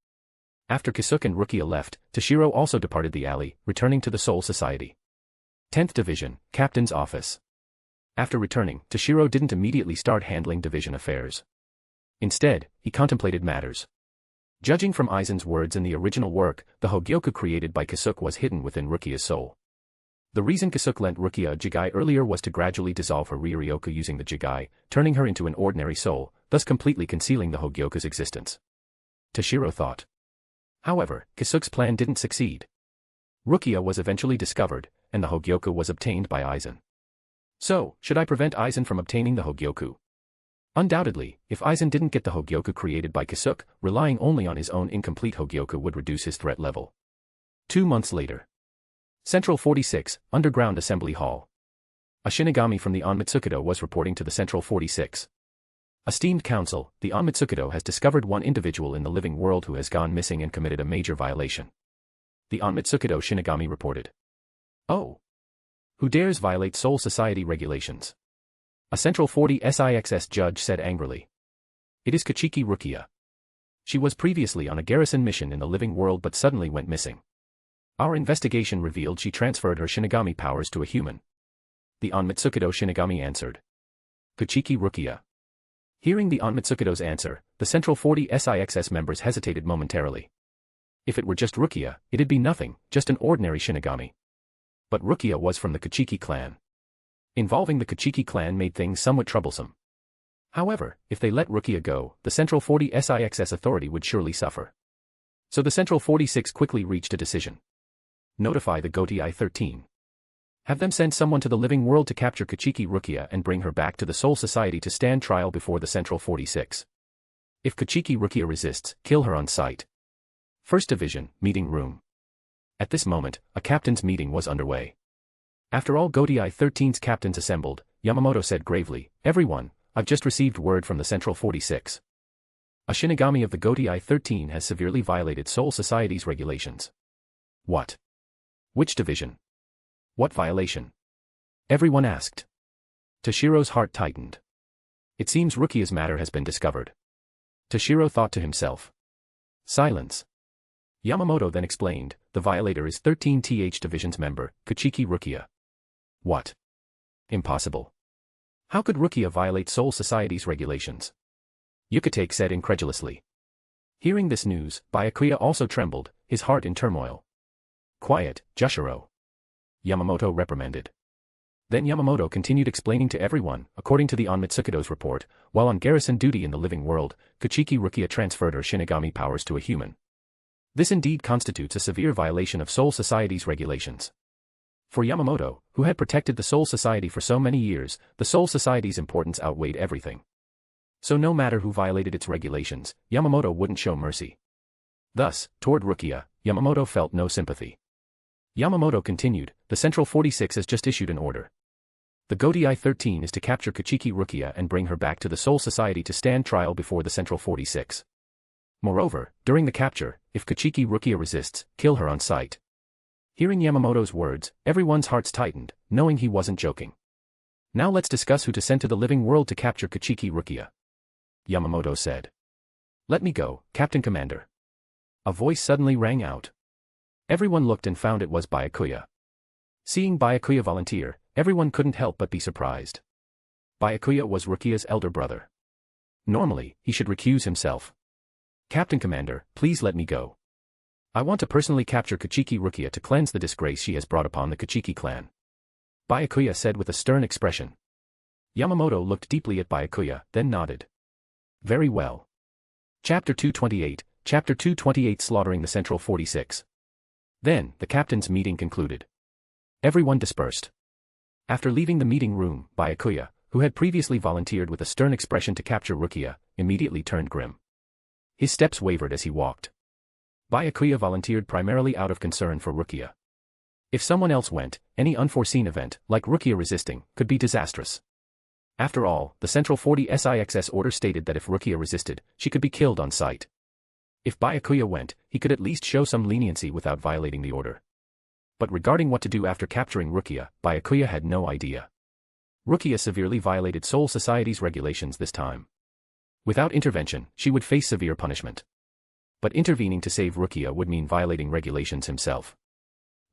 After Kisuke and Rukia left, Toshiro also departed the alley, returning to the Soul Society. 10th Division, Captain's Office. After returning, Toshiro didn't immediately start handling division affairs. Instead, he contemplated matters. Judging from Aizen's words in the original work, the Hogyoku created by Kisuke was hidden within Rukia's soul. The reason Kisuke lent Rukia a Jigai earlier was to gradually dissolve her Riryoku using the Jigai, turning her into an ordinary soul, thus completely concealing the Hogyoku's existence. Toshiro thought. However, Kisuke's plan didn't succeed. Rukia was eventually discovered, and the Hogyoku was obtained by Aizen. So, should I prevent Aizen from obtaining the Hogyoku? Undoubtedly, if Aizen didn't get the Hogyoku created by Kisuke, relying only on his own incomplete Hogyoku would reduce his threat level. 2 months later. Central 46, Underground Assembly Hall. A Shinigami from the Onmitsukido was reporting to the Central 46. Esteemed Council, the Onmitsukido has discovered one individual in the living world who has gone missing and committed a major violation. The Onmitsukido Shinigami reported. Oh. Who dares violate Soul Society regulations? A Central 40 SIXS judge said angrily. It is Kichiki Rukia. She was previously on a garrison mission in the living world but suddenly went missing. Our investigation revealed she transferred her Shinigami powers to a human. The Onmitsukido Shinigami answered. Kichiki Rukia. Hearing the Onmitsukido's answer, the Central 40 SIXS members hesitated momentarily. If it were just Rukia, it'd be nothing, just an ordinary Shinigami. But Rukia was from the Kichiki clan. Involving the Kichiki clan made things somewhat troublesome. However, if they let Rukia go, the Central 40 SIXS authority would surely suffer. So the Central 46 quickly reached a decision. Notify the Godai 13. Have them send someone to the living world to capture Kichiki Rukia and bring her back to the Soul Society to stand trial before the Central 46. If Kichiki Rukia resists, kill her on sight. 1st Division, Meeting Room. At this moment, a captain's meeting was underway. After all Godai 13's captains assembled, Yamamoto said gravely, Everyone, I've just received word from the Central 46. A Shinigami of the Godai 13 has severely violated Soul Society's regulations. What? Which division? What violation? Everyone asked. Toshiro's heart tightened. It seems Rukia's matter has been discovered. Toshiro thought to himself. Silence. Yamamoto then explained, the violator is 13th Division's member, Kichiki Rukia. What? Impossible. How could Rukia violate Soul Society's regulations? Yukitake said incredulously. Hearing this news, Byakuya also trembled, his heart in turmoil. Quiet, Jushiro. Yamamoto reprimanded. Then Yamamoto continued explaining to everyone, according to the Onmitsukido's report, while on garrison duty in the living world, Kichiki Rukia transferred her Shinigami powers to a human. This indeed constitutes a severe violation of Soul Society's regulations. For Yamamoto, who had protected the Soul Society for so many years, the Soul Society's importance outweighed everything. So no matter who violated its regulations, Yamamoto wouldn't show mercy. Thus, toward Rukia, Yamamoto felt no sympathy. Yamamoto continued, the Central 46 has just issued an order. The Godai 13 is to capture Kachiki Rukia and bring her back to the Soul Society to stand trial before the Central 46. Moreover, during the capture, if Kachiki Rukia resists, kill her on sight. Hearing Yamamoto's words, everyone's hearts tightened, knowing he wasn't joking. Now let's discuss who to send to the living world to capture Kachiki Rukia. Yamamoto said. Let me go, Captain Commander. A voice suddenly rang out. Everyone looked and found it was Byakuya. Seeing Byakuya volunteer, everyone couldn't help but be surprised. Byakuya was Rukia's elder brother. Normally, he should recuse himself. Captain Commander, please let me go. I want to personally capture Kachiki Rukia to cleanse the disgrace she has brought upon the Kachiki clan. Byakuya said with a stern expression. Yamamoto looked deeply at Byakuya, then nodded. Very well. Chapter 228, Chapter 228 Slaughtering the Central 46. Then, the captain's meeting concluded. Everyone dispersed. After leaving the meeting room, Byakuya, who had previously volunteered with a stern expression to capture Rukia, immediately turned grim. His steps wavered as he walked. Byakuya volunteered primarily out of concern for Rukia. If someone else went, any unforeseen event, like Rukia resisting, could be disastrous. After all, the Central 46 order stated that if Rukia resisted, she could be killed on sight. If Byakuya went, he could at least show some leniency without violating the order. But regarding what to do after capturing Rukia, Byakuya had no idea. Rukia severely violated Soul Society's regulations this time. Without intervention, she would face severe punishment. But intervening to save Rukia would mean violating regulations himself.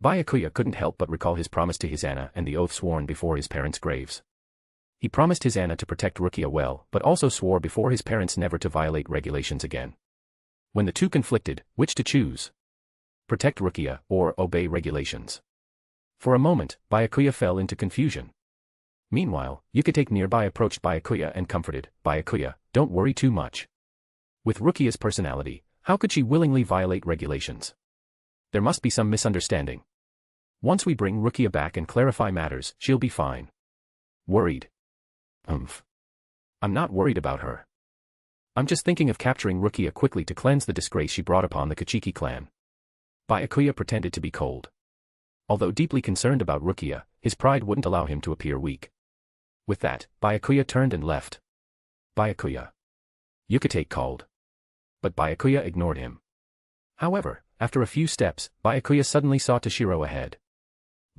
Byakuya couldn't help but recall his promise to Hisana and the oath sworn before his parents' graves. He promised Hisana to protect Rukia well, but also swore before his parents never to violate regulations again. When the two conflicted, which to choose? Protect Rukia, or obey regulations? For a moment, Byakuya fell into confusion. Meanwhile, Yukitake nearby approached Byakuya and comforted, Byakuya, don't worry too much. With Rukia's personality, how could she willingly violate regulations? There must be some misunderstanding. Once we bring Rukia back and clarify matters, she'll be fine. Worried? I'm not worried about her. I'm just thinking of capturing Rukia quickly to cleanse the disgrace she brought upon the Kachiki clan. Byakuya pretended to be cold. Although deeply concerned about Rukia, his pride wouldn't allow him to appear weak. With that, Byakuya turned and left. Byakuya. Yukitake called. But Byakuya ignored him. However, after a few steps, Byakuya suddenly saw Toshiro ahead.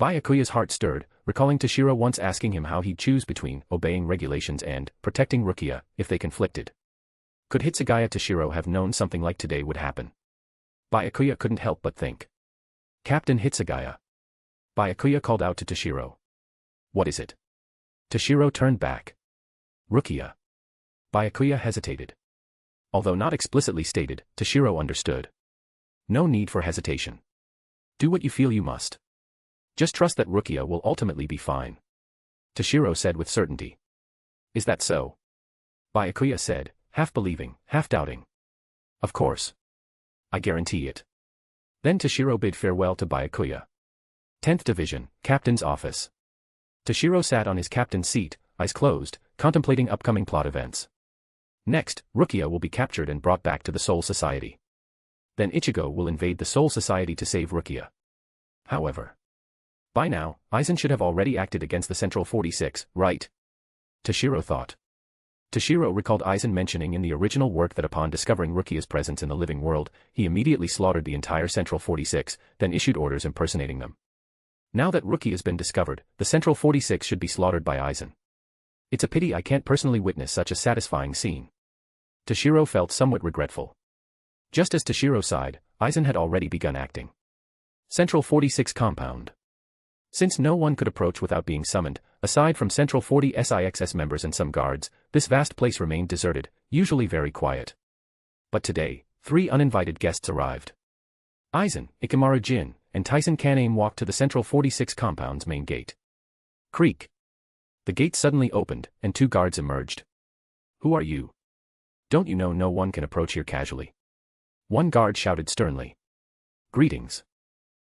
Byakuya's heart stirred, recalling Toshiro once asking him how he'd choose between obeying regulations and protecting Rukia if they conflicted. Could Hitsugaya Toshiro have known something like today would happen? Byakuya couldn't help but think. Captain Hitsugaya. Byakuya called out to Toshiro. What is it? Toshiro turned back. Rukia. Byakuya hesitated. Although not explicitly stated, Toshiro understood. No need for hesitation. Do what you feel you must. Just trust that Rukia will ultimately be fine. Toshiro said with certainty. Is that so? Byakuya said, half believing, half doubting. Of course. I guarantee it. Then Toshiro bid farewell to Byakuya. 10th Division, Captain's Office. Toshiro sat on his captain's seat, eyes closed, contemplating upcoming plot events. Next, Rukia will be captured and brought back to the Soul Society. Then Ichigo will invade the Soul Society to save Rukia. However, by now, Aizen should have already acted against the Central 46, right? Toshiro thought. Toshiro recalled Aizen mentioning in the original work that upon discovering Rukia's presence in the living world, he immediately slaughtered the entire Central 46, then issued orders impersonating them. Now that Rukia has been discovered, the Central 46 should be slaughtered by Aizen. It's a pity I can't personally witness such a satisfying scene. Toshiro felt somewhat regretful. Just as Toshiro sighed, Aizen had already begun acting. Central 46 compound. Since no one could approach without being summoned, aside from Central 46 members and some guards, this vast place remained deserted, usually very quiet. But today, 3 uninvited guests arrived. Aizen, Ikamaru Jin, and Tyson Kaname walked to the Central 46 compound's main gate. Creak. The gate suddenly opened, and 2 guards emerged. Who are you? Don't you know no one can approach here casually? One guard shouted sternly. Greetings.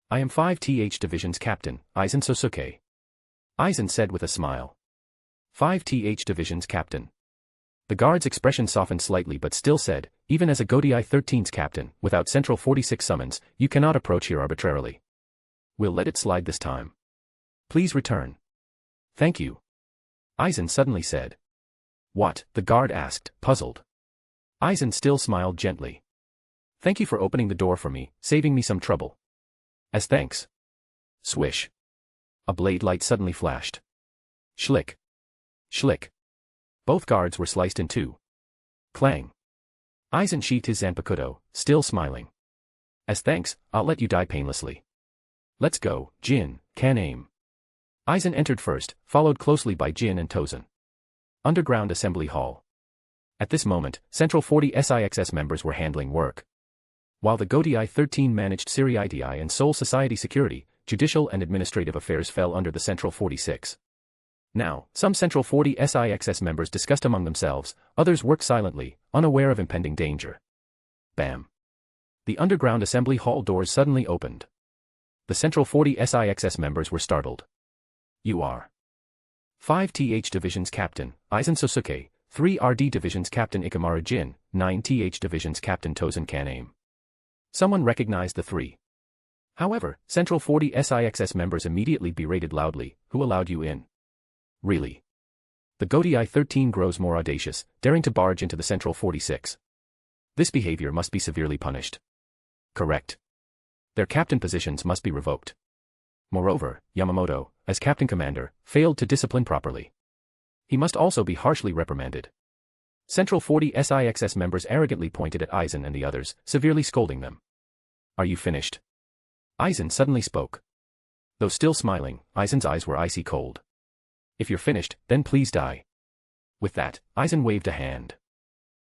I am 5th Division's captain, Aizen Sosuke. Aizen said with a smile. 5th Division's captain. The guard's expression softened slightly but still said, even as a Godai 13's captain, without Central 46 summons, you cannot approach here arbitrarily. We'll let it slide this time. Please return. Thank you. Aizen suddenly said. What? The guard asked, puzzled. Aizen still smiled gently. Thank you for opening the door for me, saving me some trouble. As thanks. Swish. A blade light suddenly flashed. Schlick. Schlick. Both guards were sliced in two. Clang. Aizen sheathed his Zanpakuto, still smiling. As thanks, I'll let you die painlessly. Let's go, Jin, can aim. Aizen entered first, followed closely by Jin and Tozen. Underground Assembly Hall. At this moment, Central 40 SIXS members were handling work. While the Godii 13 managed Siriiti and Soul Society security, judicial and administrative affairs fell under the Central 46. Now, some Central 40 SIXS members discussed among themselves, others worked silently, unaware of impending danger. Bam. The underground assembly hall doors suddenly opened. The Central 40 SIXS members were startled. You are 5th Division's Captain, Aizen Sosuke, 3RD Division's Captain Ikamaru Jin, 9th Division's Captain Tozen Kaname. Someone recognized the three. However, Central 40 SIXS members immediately berated loudly, who allowed you in? Really? The Godii 13 grows more audacious, daring to barge into the Central 46. This behavior must be severely punished. Correct. Their captain positions must be revoked. Moreover, Yamamoto, as captain commander, failed to discipline properly. He must also be harshly reprimanded. Central 40 SIXS members arrogantly pointed at Aizen and the others, severely scolding them. Are you finished? Aizen suddenly spoke. Though still smiling, Aizen's eyes were icy cold. If you're finished, then please die. With that, Aizen waved a hand.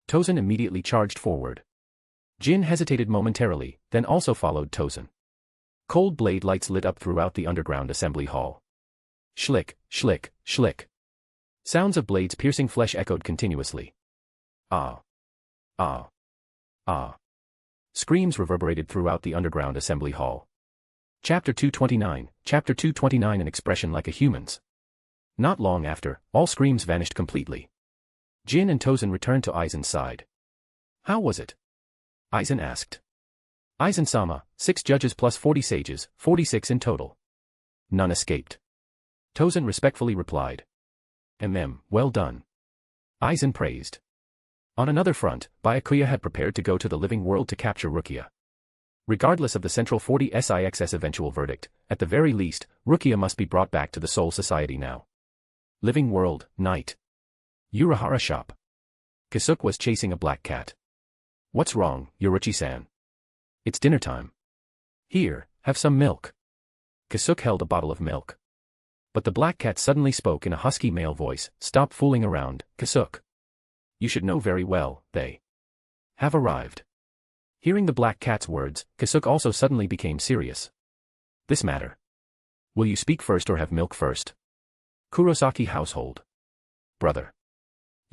Tozen immediately charged forward. Jin hesitated momentarily, then also followed Tozen. Cold blade lights lit up throughout the underground assembly hall. Schlick, schlick, schlick. Sounds of blades piercing flesh echoed continuously. Ah. Ah. Ah. Screams reverberated throughout the underground assembly hall. Chapter 229, Chapter 229 an expression like a human's. Not long after, all screams vanished completely. Jin and Tozen returned to Aizen's side. How was it? Aizen asked. Aizen-sama, 6 judges plus 40 sages, 46 in total. None escaped. Tozen respectfully replied. Well done. Aizen praised. On another front, Byakuya had prepared to go to the living world to capture Rukia. Regardless of the Central 40 SIXS eventual verdict, at the very least, Rukia must be brought back to the Soul Society now. Living world, night. Urahara shop. Kisuke was chasing a black cat. What's wrong, Yoruchi-san? It's dinner time. Here, have some milk. Kisuke held a bottle of milk. But the black cat suddenly spoke in a husky male voice, stop fooling around, Kisuke. You should know very well, they have arrived. Hearing the black cat's words, Kisuke also suddenly became serious. This matter. Will you speak first or have milk first? Kurosaki household. Brother.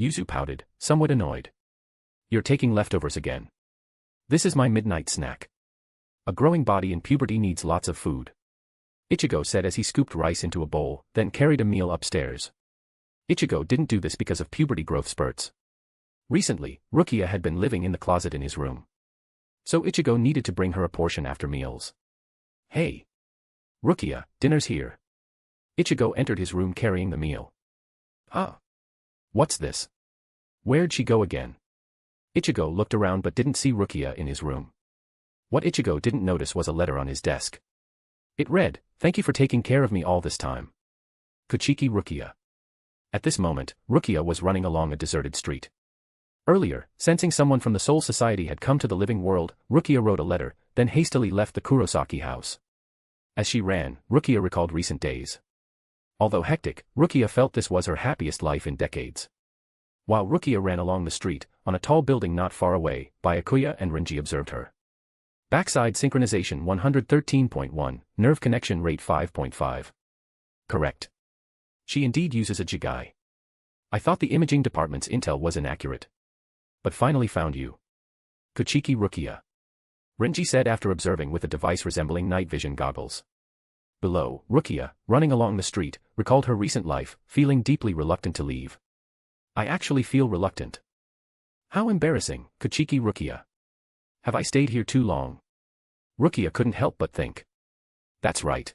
Yuzu pouted, somewhat annoyed. You're taking leftovers again. This is my midnight snack. A growing body in puberty needs lots of food. Ichigo said as he scooped rice into a bowl, then carried a meal upstairs. Ichigo didn't do this because of puberty growth spurts. Recently, Rukia had been living in the closet in his room. So Ichigo needed to bring her a portion after meals. Hey! Rukia, dinner's here. Ichigo entered his room carrying the meal. Huh? What's this? Where'd she go again? Ichigo looked around but didn't see Rukia in his room. What Ichigo didn't notice was a letter on his desk. It read, thank you for taking care of me all this time. Kuchiki Rukia. At this moment, Rukia was running along a deserted street. Earlier, sensing someone from the Soul Society had come to the living world, Rukia wrote a letter, then hastily left the Kurosaki house. As she ran, Rukia recalled recent days. Although hectic, Rukia felt this was her happiest life in decades. While Rukia ran along the street, on a tall building not far away, Byakuya and Renji observed her. Backside synchronization 113.1, nerve connection rate 5.5. Correct. She indeed uses a jigai. I thought the imaging department's intel was inaccurate. But finally found you. Kuchiki Rukia. Renji said after observing with a device resembling night vision goggles. Below, Rukia, running along the street, recalled her recent life, feeling deeply reluctant to leave. I actually feel reluctant. How embarrassing, Kuchiki Rukia. Have I stayed here too long? Rukia couldn't help but think. That's right.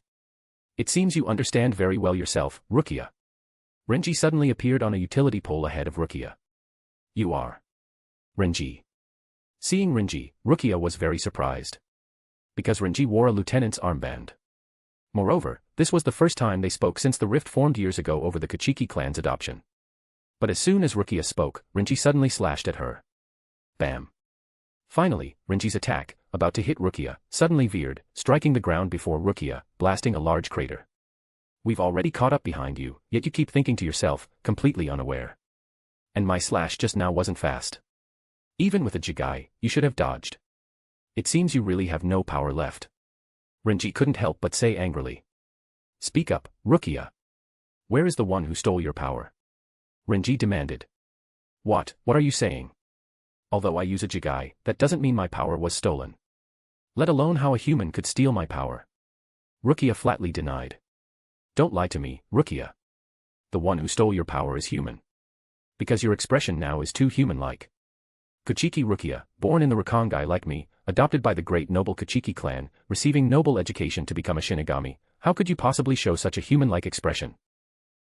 It seems you understand very well yourself, Rukia. Renji suddenly appeared on a utility pole ahead of Rukia. You are Renji. Seeing Renji, Rukia was very surprised. Because Renji wore a lieutenant's armband. Moreover, this was the first time they spoke since the rift formed years ago over the Kuchiki clan's adoption. But as soon as Rukia spoke, Renji suddenly slashed at her. Bam. Finally, Renji's attack, about to hit Rukia, suddenly veered, striking the ground before Rukia, blasting a large crater. We've already caught up behind you, yet you keep thinking to yourself, completely unaware. And my slash just now wasn't fast. Even with a Jigai, you should have dodged. It seems you really have no power left. Renji couldn't help but say angrily. Speak up, Rukia. Where is the one who stole your power? Renji demanded. What are you saying? Although I use a Jigai, that doesn't mean my power was stolen. Let alone how a human could steal my power. Rukia flatly denied. Don't lie to me, Rukia. The one who stole your power is human. Because your expression now is too human-like. Kuchiki Rukia, born in the Rakangai like me, adopted by the great noble Kuchiki clan, receiving noble education to become a Shinigami, how could you possibly show such a human-like expression?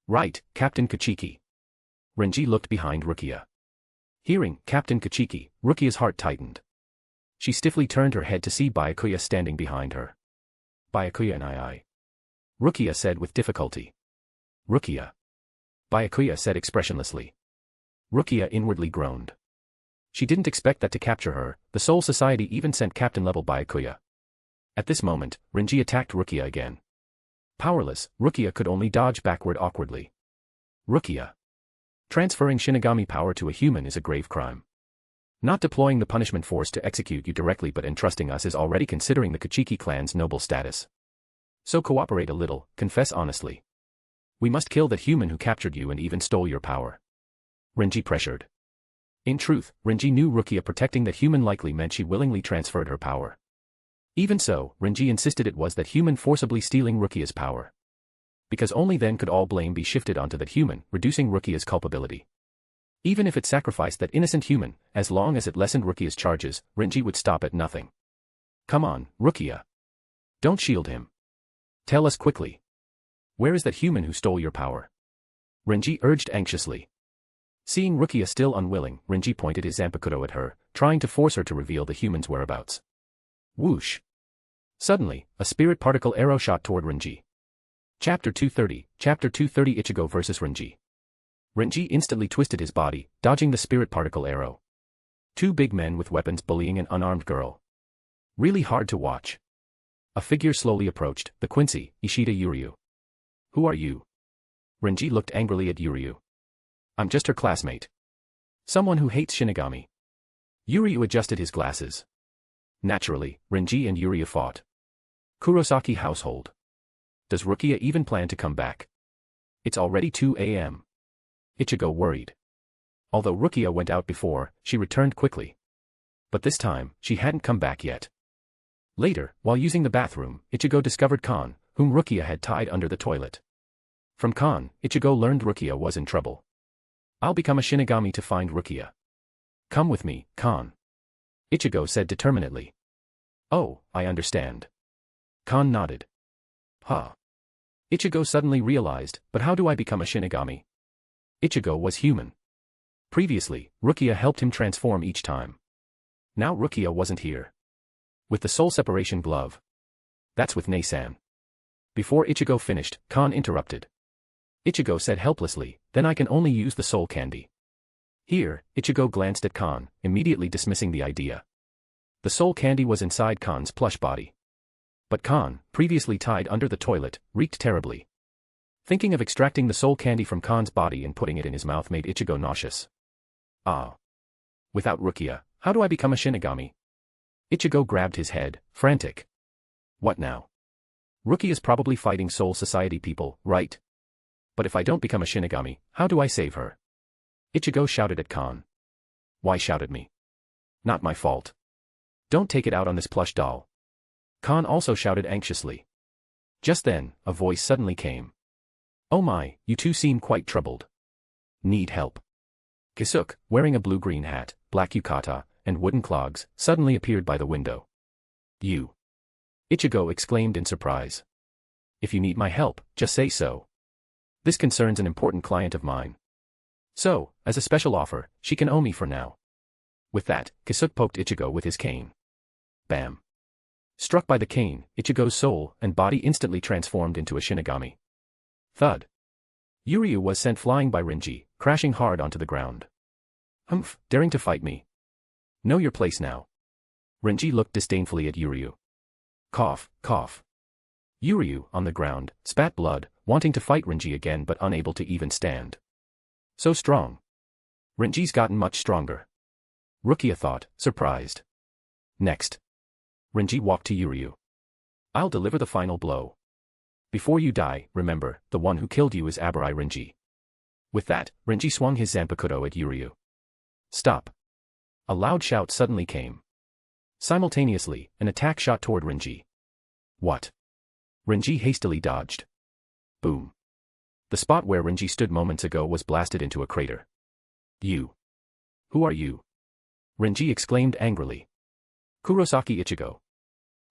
Right, Captain Kuchiki. Renji looked behind Rukia. Hearing Captain Kuchiki, Rukia's heart tightened. She stiffly turned her head to see Byakuya standing behind her. Byakuya and I. Rukia said with difficulty. Rukia. Byakuya said expressionlessly. Rukia inwardly groaned. She didn't expect that to capture her, the Soul Society even sent captain-level Byakuya. At this moment, Renji attacked Rukia again. Powerless, Rukia could only dodge backward awkwardly. Rukia. Transferring Shinigami power to a human is a grave crime. Not deploying the punishment force to execute you directly but entrusting us is already considering the Kuchiki clan's noble status. So cooperate a little, confess honestly. We must kill that human who captured you and even stole your power. Renji pressured. In truth, Renji knew Rukia protecting that human likely meant she willingly transferred her power. Even so, Renji insisted it was that human forcibly stealing Rukia's power. Because only then could all blame be shifted onto that human, reducing Rukia's culpability. Even if it sacrificed that innocent human, as long as it lessened Rukia's charges, Renji would stop at nothing. Come on, Rukia. Don't shield him. Tell us quickly. Where is that human who stole your power? Renji urged anxiously. Seeing Rukia still unwilling, Renji pointed his Zanpakuto at her, trying to force her to reveal the human's whereabouts. Whoosh. Suddenly, a spirit particle arrow shot toward Renji. Chapter 230, Chapter 230 Ichigo vs Renji. Renji instantly twisted his body, dodging the spirit particle arrow. Two big men with weapons bullying an unarmed girl. Really hard to watch. A figure slowly approached, the Quincy, Ishida Yuryu. Who are you? Renji looked angrily at Yuryu. I'm just her classmate. Someone who hates Shinigami. Yuryu adjusted his glasses. Naturally, Renji and Yuryu fought. Kurosaki household. Does Rukia even plan to come back? It's already 2 a.m. Ichigo worried. Although Rukia went out before, she returned quickly. But this time, she hadn't come back yet. Later, while using the bathroom, Ichigo discovered Kan, whom Rukia had tied under the toilet. From Kan, Ichigo learned Rukia was in trouble. I'll become a Shinigami to find Rukia. Come with me, Kan. Ichigo said determinedly. Oh, I understand. Kan nodded. Huh. Ichigo suddenly realized, but how do I become a Shinigami? Ichigo was human. Previously, Rukia helped him transform each time. Now Rukia wasn't here. With the soul separation glove. That's with Nei-san. Before Ichigo finished, Kan interrupted. Ichigo said helplessly, then I can only use the soul candy. Here, Ichigo glanced at Kan, immediately dismissing the idea. The soul candy was inside Kan's plush body. But Kan, previously tied under the toilet, reeked terribly. Thinking of extracting the soul candy from Kan's body and putting it in his mouth made Ichigo nauseous. Ah. Without Rukia, how do I become a Shinigami? Ichigo grabbed his head, frantic. What now? Rukia's probably fighting Soul Society people, right? But if I don't become a Shinigami, how do I save her? Ichigo shouted at Kan. Why shout at me? Not my fault. Don't take it out on this plush doll. Kan also shouted anxiously. Just then, a voice suddenly came. Oh my, you two seem quite troubled. Need help. Kisuke, wearing a blue-green hat, black yukata, and wooden clogs, suddenly appeared by the window. You. Ichigo exclaimed in surprise. If you need my help, just say so. This concerns an important client of mine. So, as a special offer, she can owe me for now. With that, Kisuke poked Ichigo with his cane. Bam. Struck by the cane, Ichigo's soul and body instantly transformed into a Shinigami. Thud. Yuryu was sent flying by Renji, crashing hard onto the ground. Humph, daring to fight me. Know your place now. Renji looked disdainfully at Yuryu. Cough, cough. Yuryu, on the ground, spat blood, wanting to fight Renji again but unable to even stand. So strong. Renji's gotten much stronger. Rukia thought, surprised. Next. Renji walked to Yuryu. I'll deliver the final blow. Before you die, remember, the one who killed you is Abarai Renji. With that, Renji swung his Zanpakuto at Yuryu. Stop. A loud shout suddenly came. Simultaneously, an attack shot toward Renji. What? Renji hastily dodged. Boom. The spot where Renji stood moments ago was blasted into a crater. You. Who are you? Renji exclaimed angrily. Kurosaki Ichigo.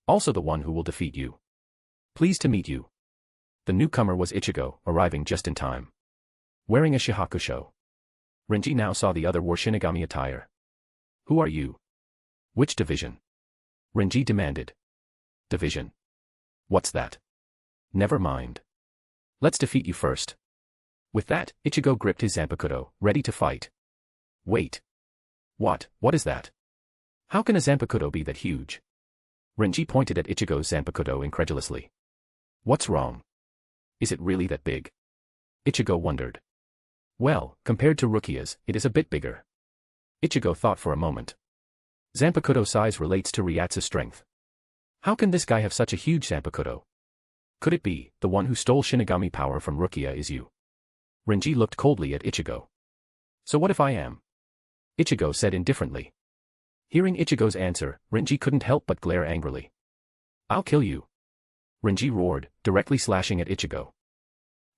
Also the one who will defeat you. Pleased to meet you. The newcomer was Ichigo, arriving just in time. Wearing a shihakusho. Renji now saw the other wore Shinigami attire. Who are you? Which division? Renji demanded. Division? What's that? Never mind. Let's defeat you first. With that, Ichigo gripped his Zanpakuto, ready to fight. Wait. What is that? How can a Zanpakuto be that huge? Renji pointed at Ichigo's Zanpakuto incredulously. What's wrong? Is it really that big? Ichigo wondered. Well, compared to Rukia's, it is a bit bigger. Ichigo thought for a moment. Zanpakuto size relates to Ryatsu's strength. How can this guy have such a huge Zanpakuto? Could it be, the one who stole Shinigami power from Rukia is you? Renji looked coldly at Ichigo. So what if I am? Ichigo said indifferently. Hearing Ichigo's answer, Renji couldn't help but glare angrily. I'll kill you. Renji roared, directly slashing at Ichigo.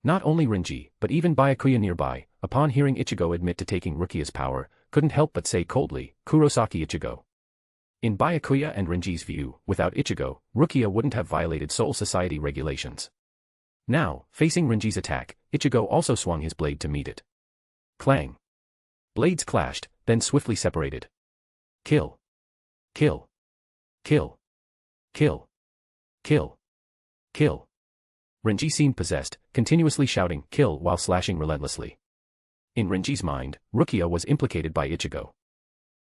Not only Renji, but even Byakuya nearby, upon hearing Ichigo admit to taking Rukia's power, couldn't help but say coldly, Kurosaki Ichigo. In Byakuya and Renji's view, without Ichigo, Rukia wouldn't have violated Soul Society regulations. Now, facing Renji's attack, Ichigo also swung his blade to meet it. Clang. Blades clashed, then swiftly separated. Kill. Kill. Kill. Kill. Kill. Kill. Renji seemed possessed, continuously shouting kill while slashing relentlessly. In Renji's mind, Rukia was implicated by Ichigo.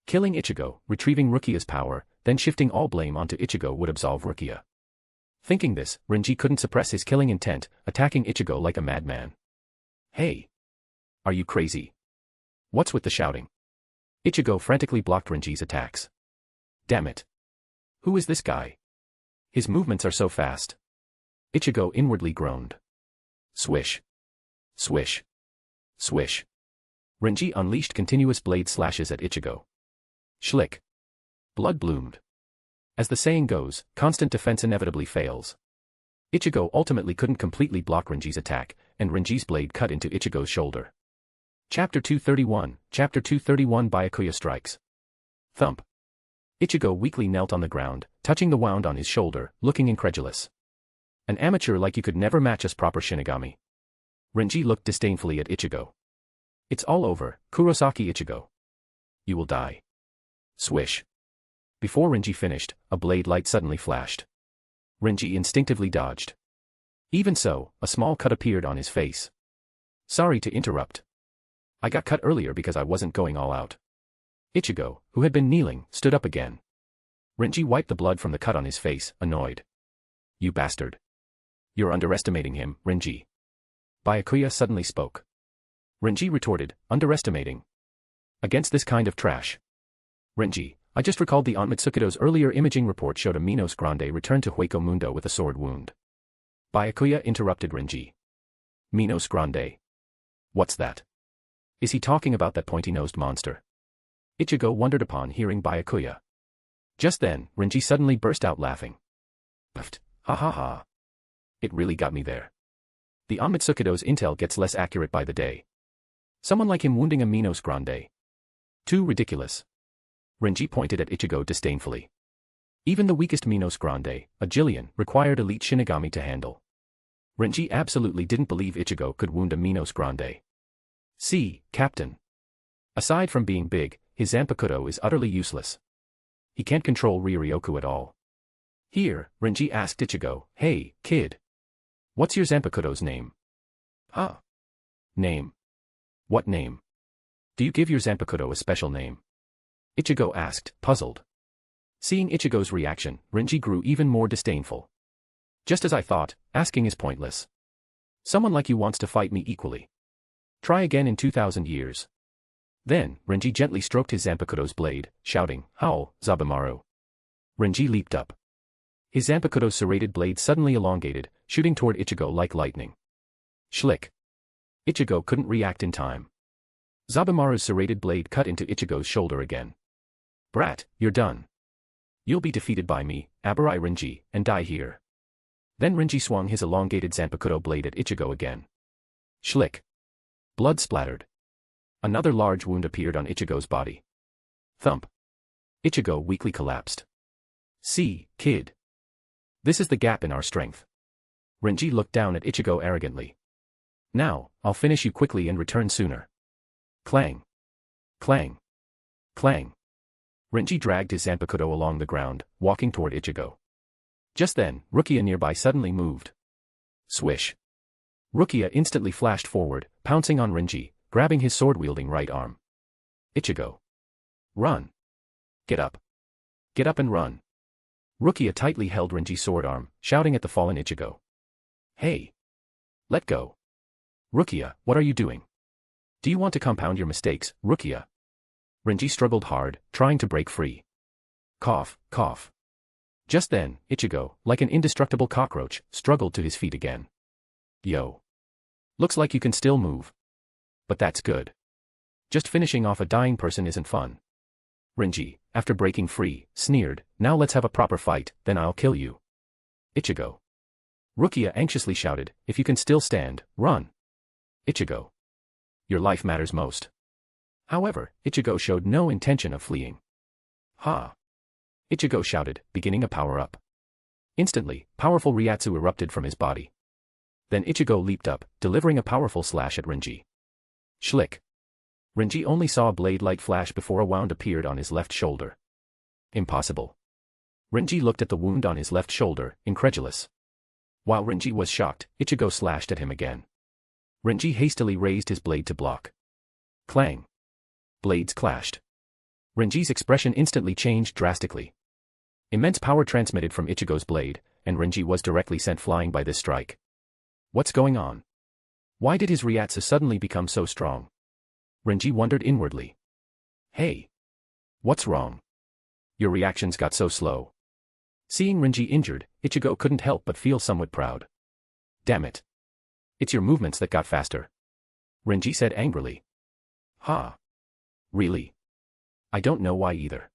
Killing Ichigo, retrieving Rukia's power, then shifting all blame onto Ichigo would absolve Rukia. Thinking this, Renji couldn't suppress his killing intent, attacking Ichigo like a madman. Hey! Are you crazy? What's with the shouting? Ichigo frantically blocked Renji's attacks. Damn it! Who is this guy? His movements are so fast. Ichigo inwardly groaned. Swish. Swish. Swish. Renji unleashed continuous blade slashes at Ichigo. Schlick. Blood bloomed. As the saying goes, constant defense inevitably fails. Ichigo ultimately couldn't completely block Renji's attack, and Renji's blade cut into Ichigo's shoulder. Chapter 231, Chapter 231 Byakuya Strikes. Thump. Ichigo weakly knelt on the ground, touching the wound on his shoulder, looking incredulous. An amateur like you could never match us proper Shinigami. Renji looked disdainfully at Ichigo. It's all over, Kurosaki Ichigo. You will die. Swish. Before Renji finished, a blade light suddenly flashed. Renji instinctively dodged. Even so, a small cut appeared on his face. Sorry to interrupt. I got cut earlier because I wasn't going all out. Ichigo, who had been kneeling, stood up again. Renji wiped the blood from the cut on his face, annoyed. You bastard. You're underestimating him, Renji. Byakuya suddenly spoke. Renji retorted, underestimating. Against this kind of trash. Renji, I just recalled the Aunt Mitsukido's earlier imaging report showed a Minos Grande return to Hueco Mundo with a sword wound. Byakuya interrupted Renji. Minos Grande. What's that? Is he talking about that pointy-nosed monster? Ichigo wondered upon hearing Byakuya. Just then, Renji suddenly burst out laughing. Puffed, ha ha ha. It really got me there. The Aunt Mitsukido's intel gets less accurate by the day. Someone like him wounding a Minos Grande. Too ridiculous. Renji pointed at Ichigo disdainfully. Even the weakest Minos Grande, a Jillian, required elite Shinigami to handle. Renji absolutely didn't believe Ichigo could wound a Minos Grande. See, Captain. Aside from being big, his Zanpakuto is utterly useless. He can't control Ryuryoku at all. Here, Renji asked Ichigo, hey, kid. What's your Zanpakuto's name? Huh? Name? What name? Do you give your Zanpakuto a special name? Ichigo asked, puzzled. Seeing Ichigo's reaction, Renji grew even more disdainful. Just as I thought, asking is pointless. Someone like you wants to fight me equally. Try again in 2,000 years. Then, Renji gently stroked his Zanpakuto's blade, shouting, howl, Zabumaru. Renji leaped up. His Zanpakuto's serrated blade suddenly elongated, shooting toward Ichigo like lightning. Schlick. Ichigo couldn't react in time. Zabumaru's serrated blade cut into Ichigo's shoulder again. Brat, you're done. You'll be defeated by me, Abarai Renji, and die here. Then Renji swung his elongated Zanpakuto blade at Ichigo again. Schlick. Blood splattered. Another large wound appeared on Ichigo's body. Thump. Ichigo weakly collapsed. See, kid. This is the gap in our strength. Renji looked down at Ichigo arrogantly. Now, I'll finish you quickly and return sooner. Clang. Clang. Clang. Renji dragged his Zanpakuto along the ground, walking toward Ichigo. Just then, Rukia nearby suddenly moved. Swish. Rukia instantly flashed forward, pouncing on Renji, grabbing his sword-wielding right arm. Ichigo. Run. Get up. Get up and run. Rukia tightly held Renji's sword arm, shouting at the fallen Ichigo. Hey. Let go. Rukia, what are you doing? Do you want to compound your mistakes, Rukia? Renji struggled hard, trying to break free. Cough, cough. Just then, Ichigo, like an indestructible cockroach, struggled to his feet again. Yo. Looks like you can still move. But that's good. Just finishing off a dying person isn't fun. Renji, after breaking free, sneered, now let's have a proper fight, then I'll kill you. Ichigo. Rukia anxiously shouted, if you can still stand, run. Ichigo. Your life matters most. However, Ichigo showed no intention of fleeing. Ha! Ichigo shouted, beginning a power-up. Instantly, powerful Ryatsu erupted from his body. Then Ichigo leaped up, delivering a powerful slash at Renji. Schlick. Renji only saw a blade-like flash before a wound appeared on his left shoulder. Impossible. Renji looked at the wound on his left shoulder, incredulous. While Renji was shocked, Ichigo slashed at him again. Renji hastily raised his blade to block. Clang. Blades clashed. Renji's expression instantly changed drastically. Immense power transmitted from Ichigo's blade, and Renji was directly sent flying by this strike. What's going on? Why did his Ryatsu suddenly become so strong? Renji wondered inwardly. Hey. What's wrong? Your reactions got so slow. Seeing Renji injured, Ichigo couldn't help but feel somewhat proud. Damn it. It's your movements that got faster. Renji said angrily. Ha. Really? I don't know why either.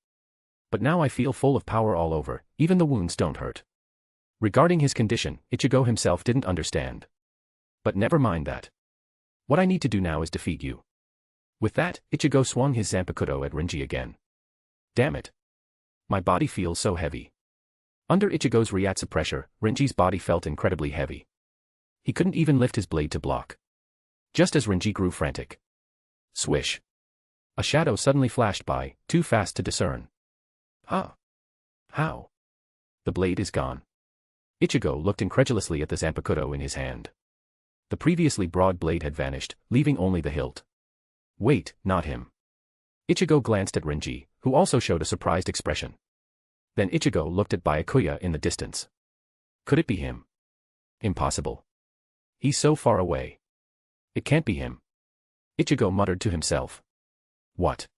But now I feel full of power all over, even the wounds don't hurt. Regarding his condition, Ichigo himself didn't understand. But never mind that. What I need to do now is defeat you. With that, Ichigo swung his Zanpakuto at Renji again. Damn it. My body feels so heavy. Under Ichigo's Ryatsu pressure, Renji's body felt incredibly heavy. He couldn't even lift his blade to block. Just as Renji grew frantic. Swish. A shadow suddenly flashed by, too fast to discern. Huh? How? The blade is gone. Ichigo looked incredulously at the Zanpakuto in his hand. The previously broad blade had vanished, leaving only the hilt. Wait, not him. Ichigo glanced at Renji, who also showed a surprised expression. Then Ichigo looked at Byakuya in the distance. Could it be him? Impossible. He's so far away. It can't be him. Ichigo muttered to himself. What?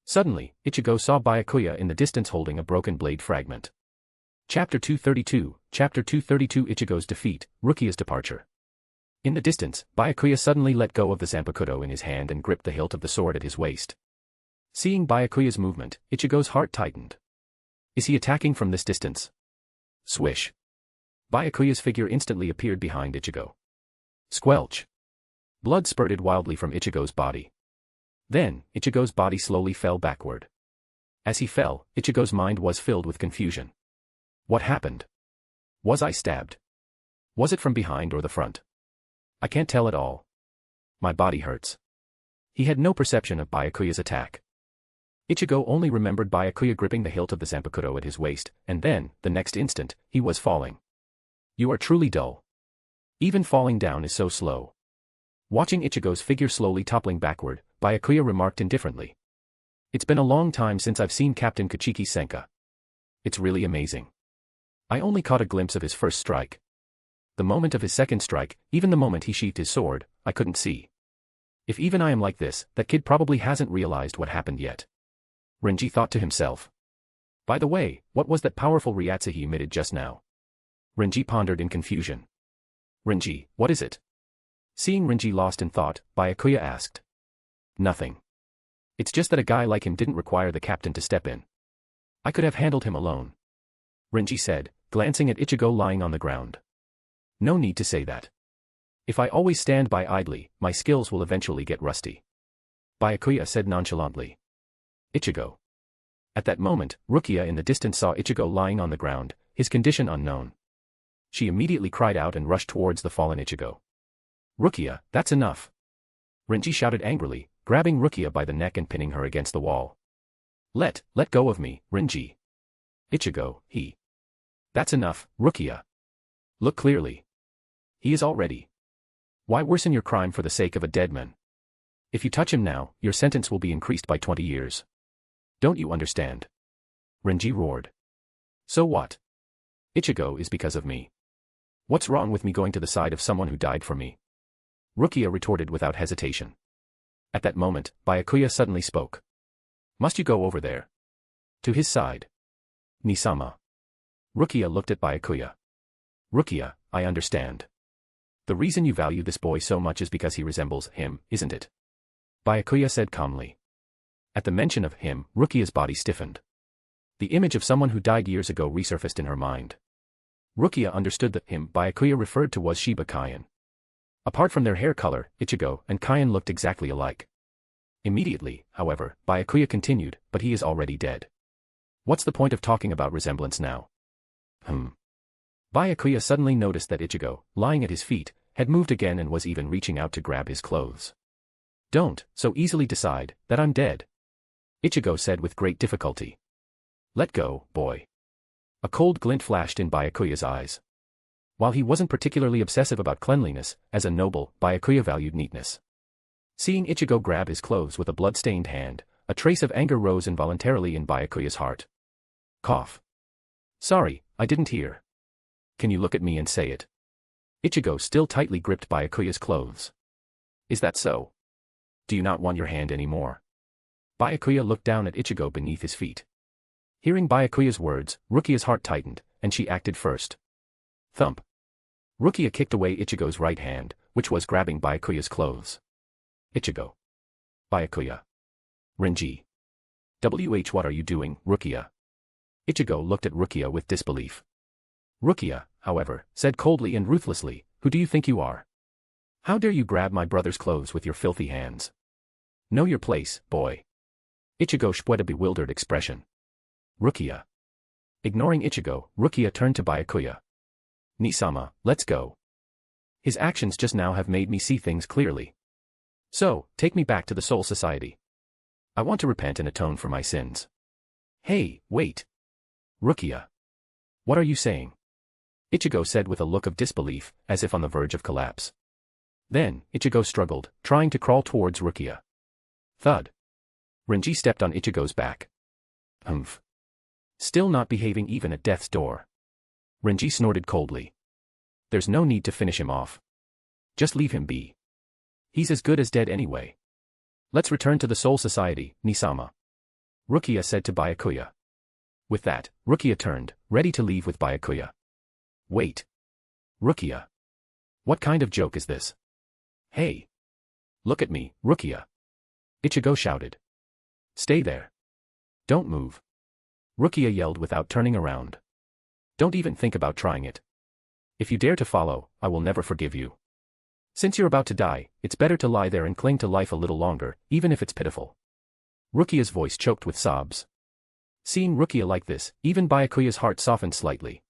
Suddenly, Ichigo saw Byakuya in the distance holding a broken blade fragment. Chapter 232, Chapter 232 Ichigo's defeat, Rukia's departure. In the distance, Byakuya suddenly let go of the Zanpakuto in his hand and gripped the hilt of the sword at his waist. Seeing Byakuya's movement, Ichigo's heart tightened. Is he attacking from this distance? Swish. Byakuya's figure instantly appeared behind Ichigo. Squelch. Blood spurted wildly from Ichigo's body. Then, Ichigo's body slowly fell backward. As he fell, Ichigo's mind was filled with confusion. What happened? Was I stabbed? Was it from behind or the front? I can't tell at all. My body hurts. He had no perception of Byakuya's attack. Ichigo only remembered Byakuya gripping the hilt of the zanpakuto at his waist, and then, the next instant, he was falling. You are truly dull. Even falling down is so slow. Watching Ichigo's figure slowly toppling backward, Byakuya remarked indifferently. It's been a long time since I've seen Captain Kachiki's Senka. It's really amazing. I only caught a glimpse of his first strike. The moment of his second strike, even the moment he sheathed his sword, I couldn't see. If even I am like this, that kid probably hasn't realized what happened yet. Renji thought to himself. By the way, what was that powerful Ryatsu he emitted just now? Renji pondered in confusion. Renji, what is it? Seeing Renji lost in thought, Byakuya asked. Nothing. It's just that a guy like him didn't require the captain to step in. I could have handled him alone. Renji said, glancing at Ichigo lying on the ground. No need to say that. If I always stand by idly, my skills will eventually get rusty. Byakuya said nonchalantly. Ichigo. At that moment, Rukia in the distance saw Ichigo lying on the ground, his condition unknown. She immediately cried out and rushed towards the fallen Ichigo. Rukia, that's enough. Renji shouted angrily, grabbing Rukia by the neck and pinning her against the wall. Let go of me, Renji. Ichigo, That's enough, Rukia. Look clearly. He is already. Why worsen your crime for the sake of a dead man? If you touch him now, your sentence will be increased by 20 years. Don't you understand? Renji roared. So what? Ichigo is because of me. What's wrong with me going to the side of someone who died for me? Rukia retorted without hesitation. At that moment, Byakuya suddenly spoke. Must you go over there? To his side. Nisama. Rukia looked at Byakuya. Rukia, I understand. The reason you value this boy so much is because he resembles him, isn't it? Byakuya said calmly. At the mention of him, Rukia's body stiffened. The image of someone who died years ago resurfaced in her mind. Rukia understood that him Byakuya referred to was Shiba Kaien. Apart from their hair color, Ichigo and Kaien looked exactly alike. Immediately, however, Byakuya continued, but he is already dead. What's the point of talking about resemblance now? Byakuya suddenly noticed that Ichigo, lying at his feet, had moved again and was even reaching out to grab his clothes. Don't so easily decide that I'm dead. Ichigo said with great difficulty. Let go, boy. A cold glint flashed in Byakuya's eyes. While he wasn't particularly obsessive about cleanliness, as a noble, Byakuya valued neatness. Seeing Ichigo grab his clothes with a blood-stained hand, a trace of anger rose involuntarily in Byakuya's heart. Cough. Sorry, I didn't hear. Can you look at me and say it? Ichigo still tightly gripped Byakuya's clothes. Is that so? Do you not want your hand anymore? Byakuya looked down at Ichigo beneath his feet. Hearing Byakuya's words, Rukia's heart tightened, and she acted first. Thump. Rukia kicked away Ichigo's right hand, which was grabbing Byakuya's clothes. Ichigo. Byakuya. Renji. What are you doing, Rukia? Ichigo looked at Rukia with disbelief. Rukia, however, said coldly and ruthlessly, who do you think you are? How dare you grab my brother's clothes with your filthy hands? Know your place, boy. Ichigo spread a bewildered expression. Rukia. Ignoring Ichigo, Rukia turned to Byakuya. Nisama, let's go. His actions just now have made me see things clearly. So, take me back to the Soul Society. I want to repent and atone for my sins. Hey, wait. Rukia. What are you saying? Ichigo said with a look of disbelief, as if on the verge of collapse. Then, Ichigo struggled, trying to crawl towards Rukia. Thud. Renji stepped on Ichigo's back. Humph. Still not behaving even at death's door. Renji snorted coldly. There's no need to finish him off. Just leave him be. He's as good as dead anyway. Let's return to the Soul Society, Nisama. Rukia said to Byakuya. With that, Rukia turned, ready to leave with Byakuya. Wait. Rukia. What kind of joke is this? Hey. Look at me, Rukia. Ichigo shouted. Stay there. Don't move. Rukia yelled without turning around. Don't even think about trying it. If you dare to follow, I will never forgive you. Since you're about to die, it's better to lie there and cling to life a little longer, even if it's pitiful. Rukia's voice choked with sobs. Seeing Rukia like this, even Byakuya's heart softened slightly.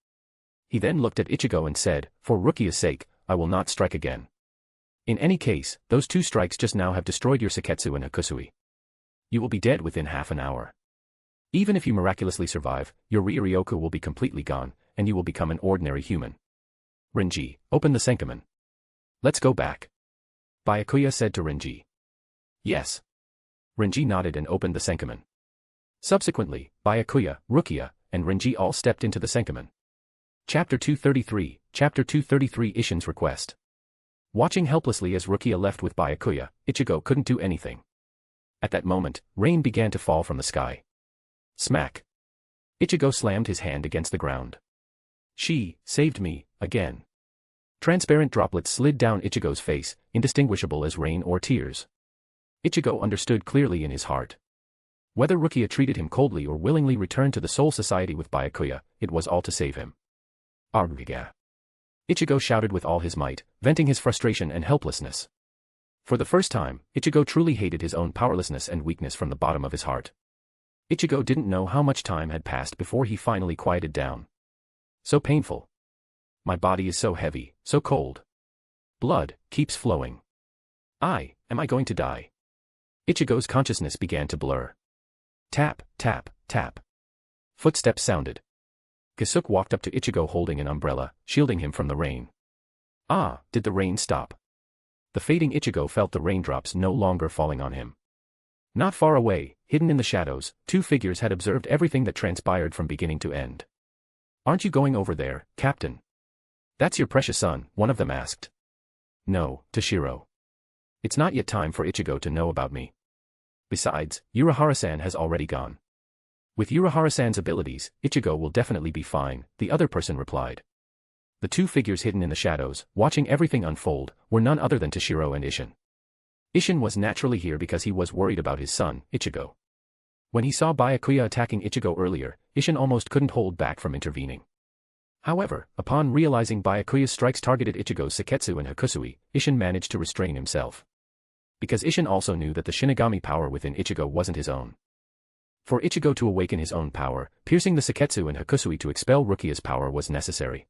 He then looked at Ichigo and said, "For Rukia's sake, I will not strike again. In any case, those 2 strikes just now have destroyed your Seketsu and Hakusui. You will be dead within half an hour. Even if you miraculously survive, your Ryuryoku will be completely gone, and you will become an ordinary human. Renji, open the Senkamen. Let's go back." Byakuya said to Renji. Yes. Renji nodded and opened the Senkamen. Subsequently, Byakuya, Rukia, and Renji all stepped into the Senkamen. Chapter 233, Chapter 233 Ishin's Request. Watching helplessly as Rukia left with Byakuya, Ichigo couldn't do anything. At that moment, rain began to fall from the sky. Smack. Ichigo slammed his hand against the ground. She saved me, again. Transparent droplets slid down Ichigo's face, indistinguishable as rain or tears. Ichigo understood clearly in his heart. Whether Rukia treated him coldly or willingly returned to the Soul Society with Byakuya, it was all to save him. Argiga. Ichigo shouted with all his might, venting his frustration and helplessness. For the first time, Ichigo truly hated his own powerlessness and weakness from the bottom of his heart. Ichigo didn't know how much time had passed before he finally quieted down. So painful. My body is so heavy, so cold. Blood keeps flowing. Am I going to die? Ichigo's consciousness began to blur. Tap, tap, tap. Footsteps sounded. Kisuke walked up to Ichigo holding an umbrella, shielding him from the rain. Did the rain stop? The fading Ichigo felt the raindrops no longer falling on him. Not far away, hidden in the shadows, 2 figures had observed everything that transpired from beginning to end. Aren't you going over there, Captain? That's your precious son, one of them asked. No, Toshiro. It's not yet time for Ichigo to know about me. Besides, Urahara-san has already gone. With Urahara-san's abilities, Ichigo will definitely be fine, the other person replied. The 2 figures hidden in the shadows, watching everything unfold, were none other than Toshiro and Ishin. Ishin was naturally here because he was worried about his son, Ichigo. When he saw Byakuya attacking Ichigo earlier, Ishin almost couldn't hold back from intervening. However, upon realizing Byakuya's strikes targeted Ichigo's Seketsu and Hakusui, Ishin managed to restrain himself. Because Ishin also knew that the Shinigami power within Ichigo wasn't his own. For Ichigo to awaken his own power, piercing the Seketsu and Hakusui to expel Rukia's power was necessary.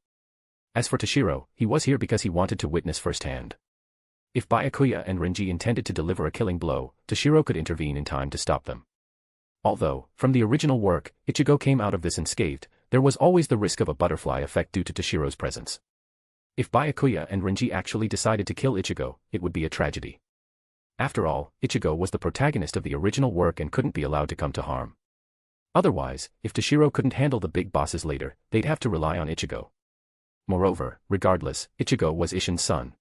As for Toshiro, he was here because he wanted to witness firsthand. If Byakuya and Renji intended to deliver a killing blow, Toshiro could intervene in time to stop them. Although, from the original work, Ichigo came out of this unscathed, there was always the risk of a butterfly effect due to Toshiro's presence. If Byakuya and Renji actually decided to kill Ichigo, it would be a tragedy. After all, Ichigo was the protagonist of the original work and couldn't be allowed to come to harm. Otherwise, if Toshiro couldn't handle the big bosses later, they'd have to rely on Ichigo. Moreover, regardless, Ichigo was Ishin's son.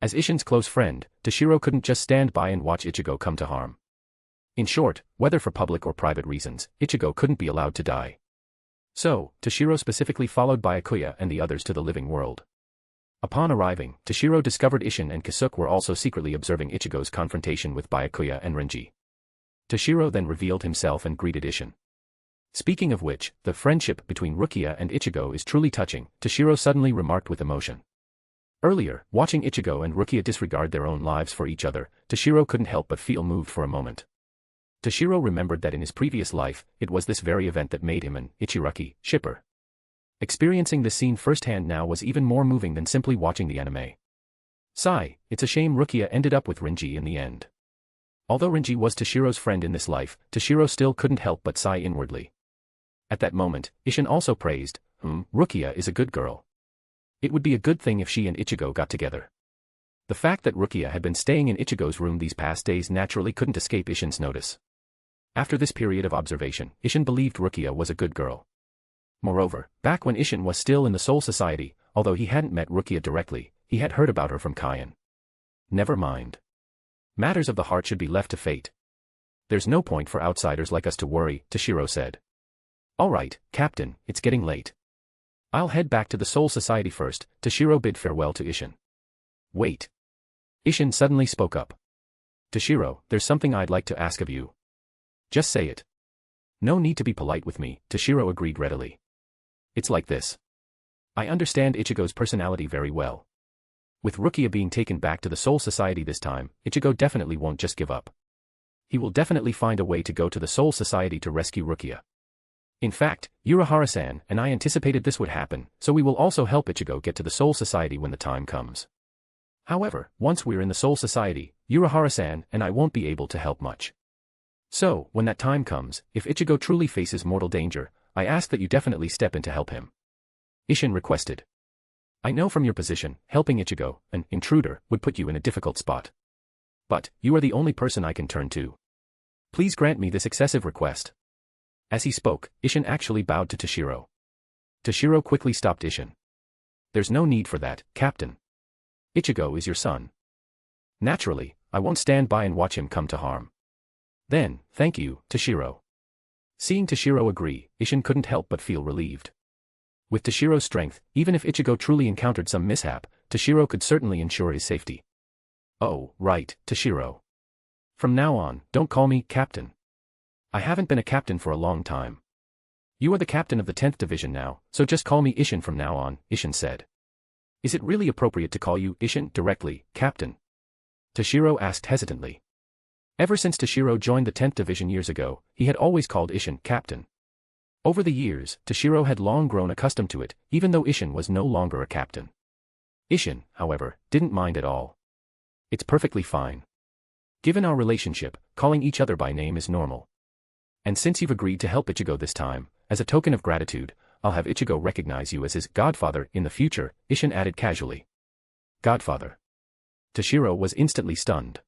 As Ishin's close friend, Toshiro couldn't just stand by and watch Ichigo come to harm. In short, whether for public or private reasons, Ichigo couldn't be allowed to die. So, Toshiro specifically followed Byakuya and the others to the living world. Upon arriving, Toshiro discovered Ishin and Kisuke were also secretly observing Ichigo's confrontation with Byakuya and Renji. Toshiro then revealed himself and greeted Ishin. Speaking of which, the friendship between Rukia and Ichigo is truly touching, Toshiro suddenly remarked with emotion. Earlier, watching Ichigo and Rukia disregard their own lives for each other, Toshiro couldn't help but feel moved for a moment. Toshiro remembered that in his previous life, it was this very event that made him an Ichiraki shipper. Experiencing this scene firsthand now was even more moving than simply watching the anime. Sigh, it's a shame Rukia ended up with Renji in the end. Although Renji was Toshiro's friend in this life, Toshiro still couldn't help but sigh inwardly. At that moment, Ishin also praised, Rukia is a good girl. It would be a good thing if she and Ichigo got together. The fact that Rukia had been staying in Ichigo's room these past days naturally couldn't escape Ishin's notice. After this period of observation, Ishin believed Rukia was a good girl. Moreover, back when Ishin was still in the Soul Society, although he hadn't met Rukia directly, he had heard about her from Kaien. Never mind. Matters of the heart should be left to fate. There's no point for outsiders like us to worry, Toshiro said. Alright, Captain, it's getting late. I'll head back to the Soul Society first, Toshiro bid farewell to Ishin. Wait. Ishin suddenly spoke up. Toshiro, there's something I'd like to ask of you. Just say it. No need to be polite with me, Toshiro agreed readily. It's like this. I understand Ichigo's personality very well. With Rukia being taken back to the Soul Society this time, Ichigo definitely won't just give up. He will definitely find a way to go to the Soul Society to rescue Rukia. In fact, Urahara-san and I anticipated this would happen, so we will also help Ichigo get to the Soul Society when the time comes. However, once we're in the Soul Society, Urahara-san and I won't be able to help much. So, when that time comes, if Ichigo truly faces mortal danger, I ask that you definitely step in to help him. Isshin requested. I know from your position, helping Ichigo, an intruder, would put you in a difficult spot. But, you are the only person I can turn to. Please grant me this excessive request. As he spoke, Isshin actually bowed to Toshiro. Toshiro quickly stopped Isshin. There's no need for that, Captain. Ichigo is your son. Naturally, I won't stand by and watch him come to harm. Then, thank you, Toshiro. Seeing Toshiro agree, Isshin couldn't help but feel relieved. With Toshiro's strength, even if Ichigo truly encountered some mishap, Toshiro could certainly ensure his safety. Oh, right, Toshiro. From now on, don't call me Captain. I haven't been a captain for a long time. You are the captain of the 10th Division now, so just call me Isshin from now on, Isshin said. Is it really appropriate to call you Isshin directly, Captain? Toshiro asked hesitantly. Ever since Toshiro joined the 10th Division years ago, he had always called Isshin Captain. Over the years, Toshiro had long grown accustomed to it, even though Isshin was no longer a captain. Isshin, however, didn't mind at all. It's perfectly fine. Given our relationship, calling each other by name is normal. And since you've agreed to help Ichigo this time, as a token of gratitude, I'll have Ichigo recognize you as his godfather in the future, Isshin added casually. Godfather. Toshiro was instantly stunned.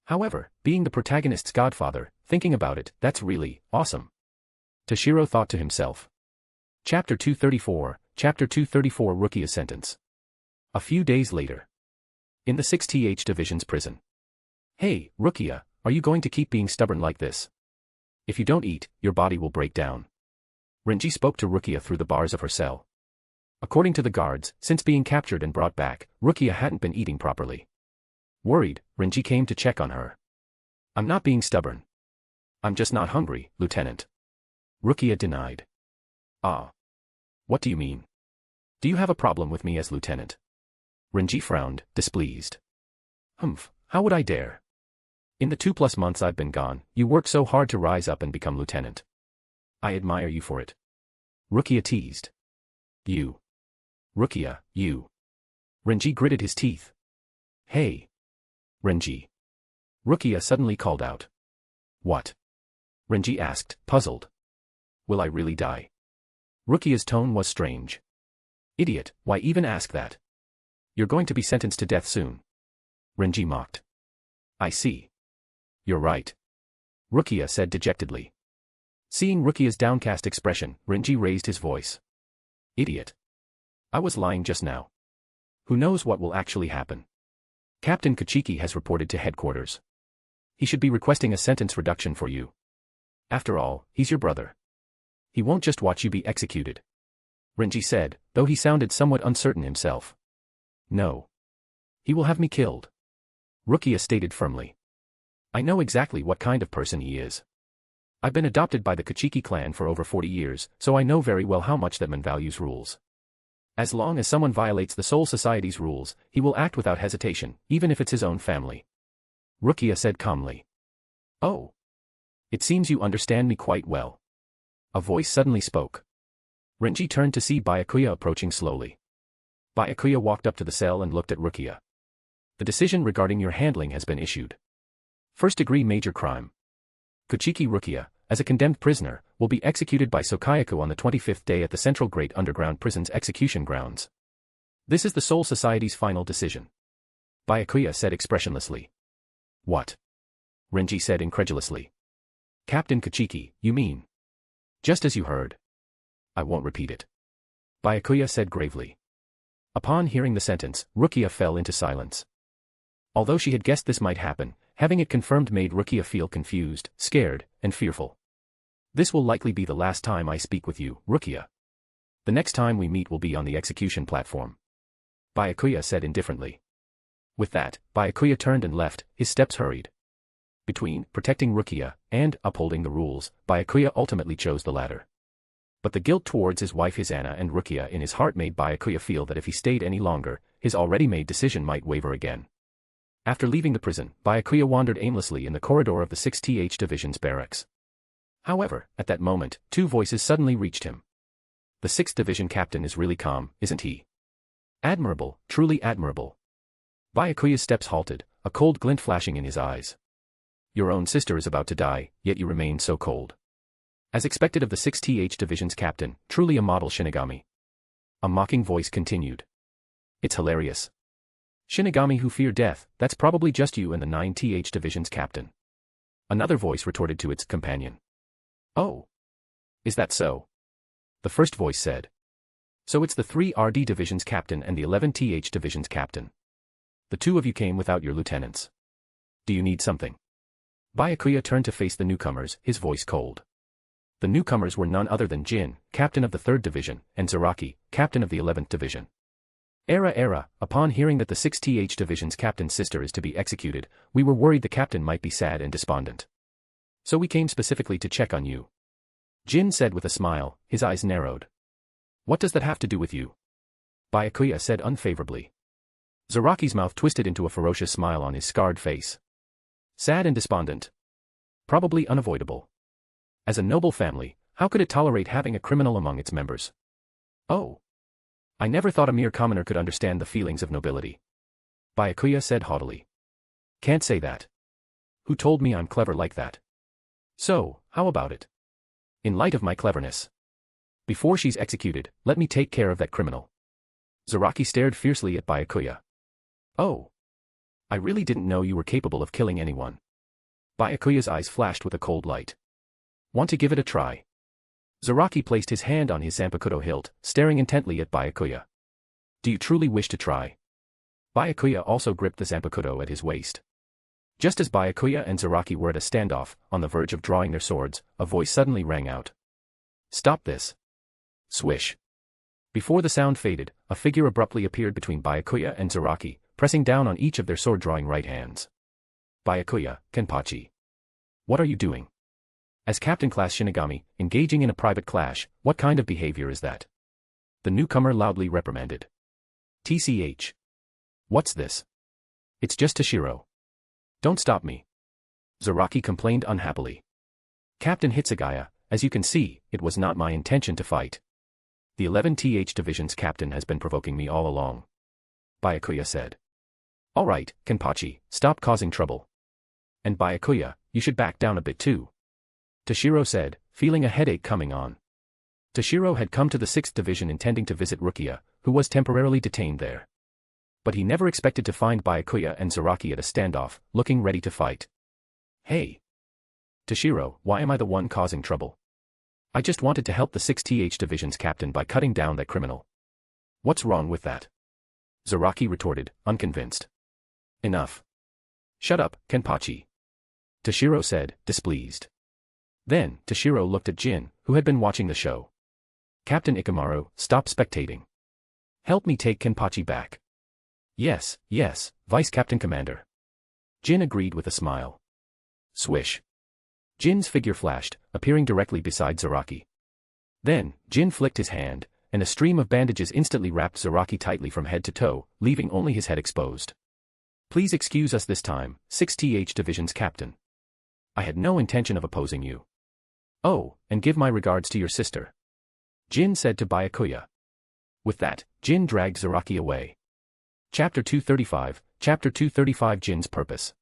However, being the protagonist's godfather, thinking about it, that's really awesome. Toshiro thought to himself. Chapter 234, Chapter 234 Rukia's Sentence. A few days later. In the 6th Division's prison. Hey, Rukia, are you going to keep being stubborn like this? If you don't eat, your body will break down. Renji spoke to Rukia through the bars of her cell. According to the guards, since being captured and brought back, Rukia hadn't been eating properly. Worried, Renji came to check on her. I'm not being stubborn. I'm just not hungry, Lieutenant. Rukia denied. Ah. What do you mean? Do you have a problem with me as Lieutenant? Renji frowned, displeased. Humph, how would I dare? In the 2+ months I've been gone, you worked so hard to rise up and become lieutenant. I admire you for it. Rukia teased. You. Rukia, you. Renji gritted his teeth. Hey. Renji. Rukia suddenly called out. What? Renji asked, puzzled. Will I really die? Rukia's tone was strange. Idiot, why even ask that? You're going to be sentenced to death soon. Renji mocked. I see. You're right. Rukia said dejectedly. Seeing Rukia's downcast expression, Renji raised his voice. Idiot. I was lying just now. Who knows what will actually happen? Captain Kuchiki has reported to headquarters. He should be requesting a sentence reduction for you. After all, he's your brother. He won't just watch you be executed. Renji said, though he sounded somewhat uncertain himself. No. He will have me killed. Rukia stated firmly. I know exactly what kind of person he is. I've been adopted by the Kuchiki clan for over 40 years, so I know very well how much that man values rules. As long as someone violates the Soul Society's rules, he will act without hesitation, even if it's his own family. Rukia said calmly. Oh. It seems you understand me quite well. A voice suddenly spoke. Renji turned to see Byakuya approaching slowly. Byakuya walked up to the cell and looked at Rukia. The decision regarding your handling has been issued. First-degree major crime. Kuchiki Rukia, as a condemned prisoner, will be executed by Sokayaku on the 25th day at the Central Great Underground Prison's execution grounds. This is the Soul Society's final decision. Byakuya said expressionlessly. What? Renji said incredulously. Captain Kuchiki, you mean? Just as you heard. I won't repeat it. Byakuya said gravely. Upon hearing the sentence, Rukia fell into silence. Although she had guessed this might happen, having it confirmed made Rukia feel confused, scared, and fearful. This will likely be the last time I speak with you, Rukia. The next time we meet will be on the execution platform. Byakuya said indifferently. With that, Byakuya turned and left, his steps hurried. Between protecting Rukia and upholding the rules, Byakuya ultimately chose the latter. But the guilt towards his wife Hisana and Rukia in his heart made Byakuya feel that if he stayed any longer, his already made decision might waver again. After leaving the prison, Byakuya wandered aimlessly in the corridor of the 6th Division's barracks. However, at that moment, two voices suddenly reached him. The 6th Division captain is really calm, isn't he? Admirable, truly admirable. Byakuya's steps halted, a cold glint flashing in his eyes. Your own sister is about to die, yet you remain so cold. As expected of the 6th Division's captain, truly a model Shinigami. A mocking voice continued. It's hilarious. Shinigami who fear death, that's probably just you and the 9th Division's captain. Another voice retorted to its companion. Oh. Is that so? The first voice said. So it's the 3rd Division's captain and the 11th Division's captain. The two of you came without your lieutenants. Do you need something? Byakuya turned to face the newcomers, his voice cold. The newcomers were none other than Jin, captain of the 3rd Division, and Zaraki, captain of the 11th Division. Upon hearing that the 6th Division's captain's sister is to be executed, we were worried the captain might be sad and despondent. So we came specifically to check on you. Jin said with a smile, his eyes narrowed. What does that have to do with you? Byakuya said unfavorably. Zaraki's mouth twisted into a ferocious smile on his scarred face. Sad and despondent. Probably unavoidable. As a noble family, how could it tolerate having a criminal among its members? Oh. I never thought a mere commoner could understand the feelings of nobility. Byakuya said haughtily. Can't say that. Who told me I'm clever like that? So, how about it? In light of my cleverness. Before she's executed, let me take care of that criminal. Zaraki stared fiercely at Byakuya. Oh. I really didn't know you were capable of killing anyone. Byakuya's eyes flashed with a cold light. Want to give it a try? Zaraki placed his hand on his zanpakuto hilt, staring intently at Byakuya. Do you truly wish to try? Byakuya also gripped the zanpakuto at his waist. Just as Byakuya and Zaraki were at a standoff, on the verge of drawing their swords, a voice suddenly rang out. Stop this. Swish. Before the sound faded, a figure abruptly appeared between Byakuya and Zaraki, pressing down on each of their sword-drawing right hands. Byakuya, Kenpachi. What are you doing? As Captain-class Shinigami, engaging in a private clash, what kind of behavior is that? The newcomer loudly reprimanded. TCH. What's this? It's just Toshiro. Don't stop me. Zaraki complained unhappily. Captain Hitsugaya, as you can see, it was not my intention to fight. The 11th Division's captain has been provoking me all along. Byakuya said. All right, Kenpachi, stop causing trouble. And Byakuya, you should back down a bit too. Toshiro said, feeling a headache coming on. Toshiro had come to the 6th Division intending to visit Rukia, who was temporarily detained there. But he never expected to find Byakuya and Zaraki at a standoff, looking ready to fight. Hey. Toshiro, why am I the one causing trouble? I just wanted to help the 6th Division's captain by cutting down that criminal. What's wrong with that? Zaraki retorted, unconvinced. Enough. Shut up, Kenpachi. Toshiro said, displeased. Then, Toshiro looked at Jin, who had been watching the show. Captain Ikamaru, stop spectating. Help me take Kenpachi back. Yes, yes, Vice Captain Commander. Jin agreed with a smile. Swish. Jin's figure flashed, appearing directly beside Zaraki. Then, Jin flicked his hand, and a stream of bandages instantly wrapped Zaraki tightly from head to toe, leaving only his head exposed. Please excuse us this time, 6th Division's captain. I had no intention of opposing you. Oh, and give my regards to your sister. Jin said to Byakuya. With that, Jin dragged Zaraki away. Chapter 235, Jin's Purpose.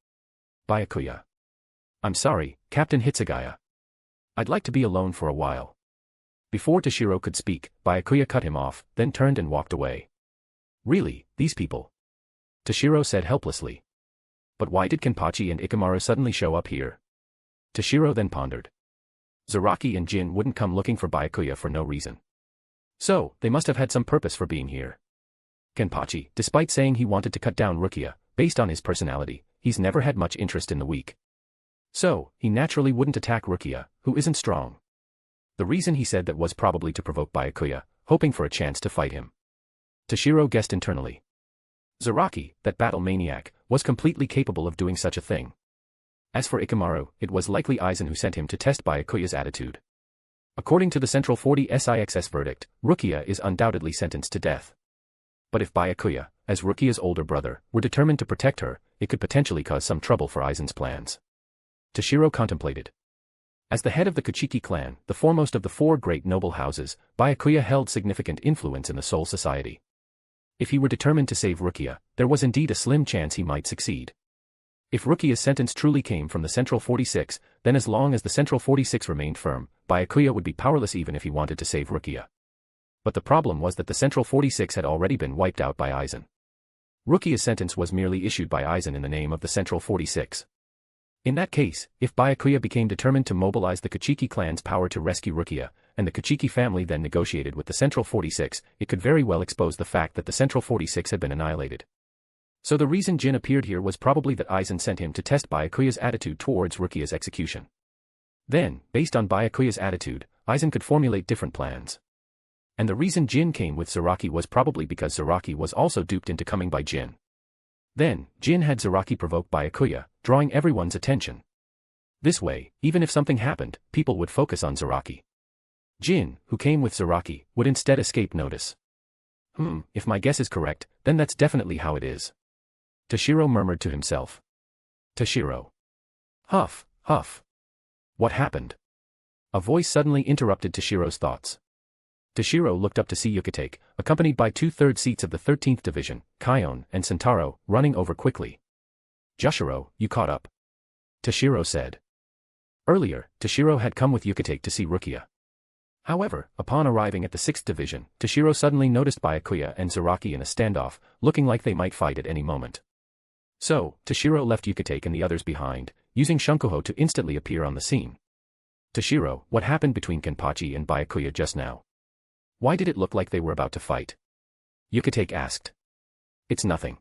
Byakuya. I'm sorry, Captain Hitsugaya. I'd like to be alone for a while. Before Toshiro could speak, Byakuya cut him off, then turned and walked away. Really, these people? Toshiro said helplessly. But why did Kenpachi and Ikamaru suddenly show up here? Toshiro then pondered. Zaraki and Jin wouldn't come looking for Byakuya for no reason. So, they must have had some purpose for being here. Kenpachi, despite saying he wanted to cut down Rukia, based on his personality, he's never had much interest in the weak. So, he naturally wouldn't attack Rukia, who isn't strong. The reason he said that was probably to provoke Byakuya, hoping for a chance to fight him. Toshiro guessed internally. Zaraki, that battle maniac, was completely capable of doing such a thing. As for Ikamaru, it was likely Aizen who sent him to test Byakuya's attitude. According to the Central 40 SIXS verdict, Rukia is undoubtedly sentenced to death. But if Byakuya, as Rukia's older brother, were determined to protect her, it could potentially cause some trouble for Aizen's plans. Toshiro contemplated. As the head of the Kuchiki clan, the foremost of the four great noble houses, Byakuya held significant influence in the Soul Society. If he were determined to save Rukia, there was indeed a slim chance he might succeed. If Rukia's sentence truly came from the Central 46, then as long as the Central 46 remained firm, Byakuya would be powerless even if he wanted to save Rukia. But the problem was that the Central 46 had already been wiped out by Aizen. Rukia's sentence was merely issued by Aizen in the name of the Central 46. In that case, if Byakuya became determined to mobilize the Kuchiki clan's power to rescue Rukia, and the Kuchiki family then negotiated with the Central 46, it could very well expose the fact that the Central 46 had been annihilated. So the reason Jin appeared here was probably that Aizen sent him to test Byakuya's attitude towards Rukia's execution. Then, based on Byakuya's attitude, Aizen could formulate different plans. And the reason Jin came with Zaraki was probably because Zaraki was also duped into coming by Jin. Then, Jin had Zaraki provoke Byakuya, drawing everyone's attention. This way, even if something happened, people would focus on Zaraki. Jin, who came with Zaraki, would instead escape notice. If my guess is correct, then that's definitely how it is. Toshiro murmured to himself. Toshiro. Huff, huff. What happened? A voice suddenly interrupted Toshiro's thoughts. Toshiro looked up to see Yhwach, accompanied by 2/3 seats of the 13th Division, Kion and Sentaro, running over quickly. Jushiro, you caught up. Toshiro said. Earlier, Toshiro had come with Yhwach to see Rukia. However, upon arriving at the 6th Division, Toshiro suddenly noticed Byakuya and Zaraki in a standoff, looking like they might fight at any moment. So, Toshiro left Yhwach and the others behind, using Shunkuho to instantly appear on the scene. Toshiro, what happened between Kenpachi and Byakuya just now? Why did it look like they were about to fight? Yhwach asked. It's nothing.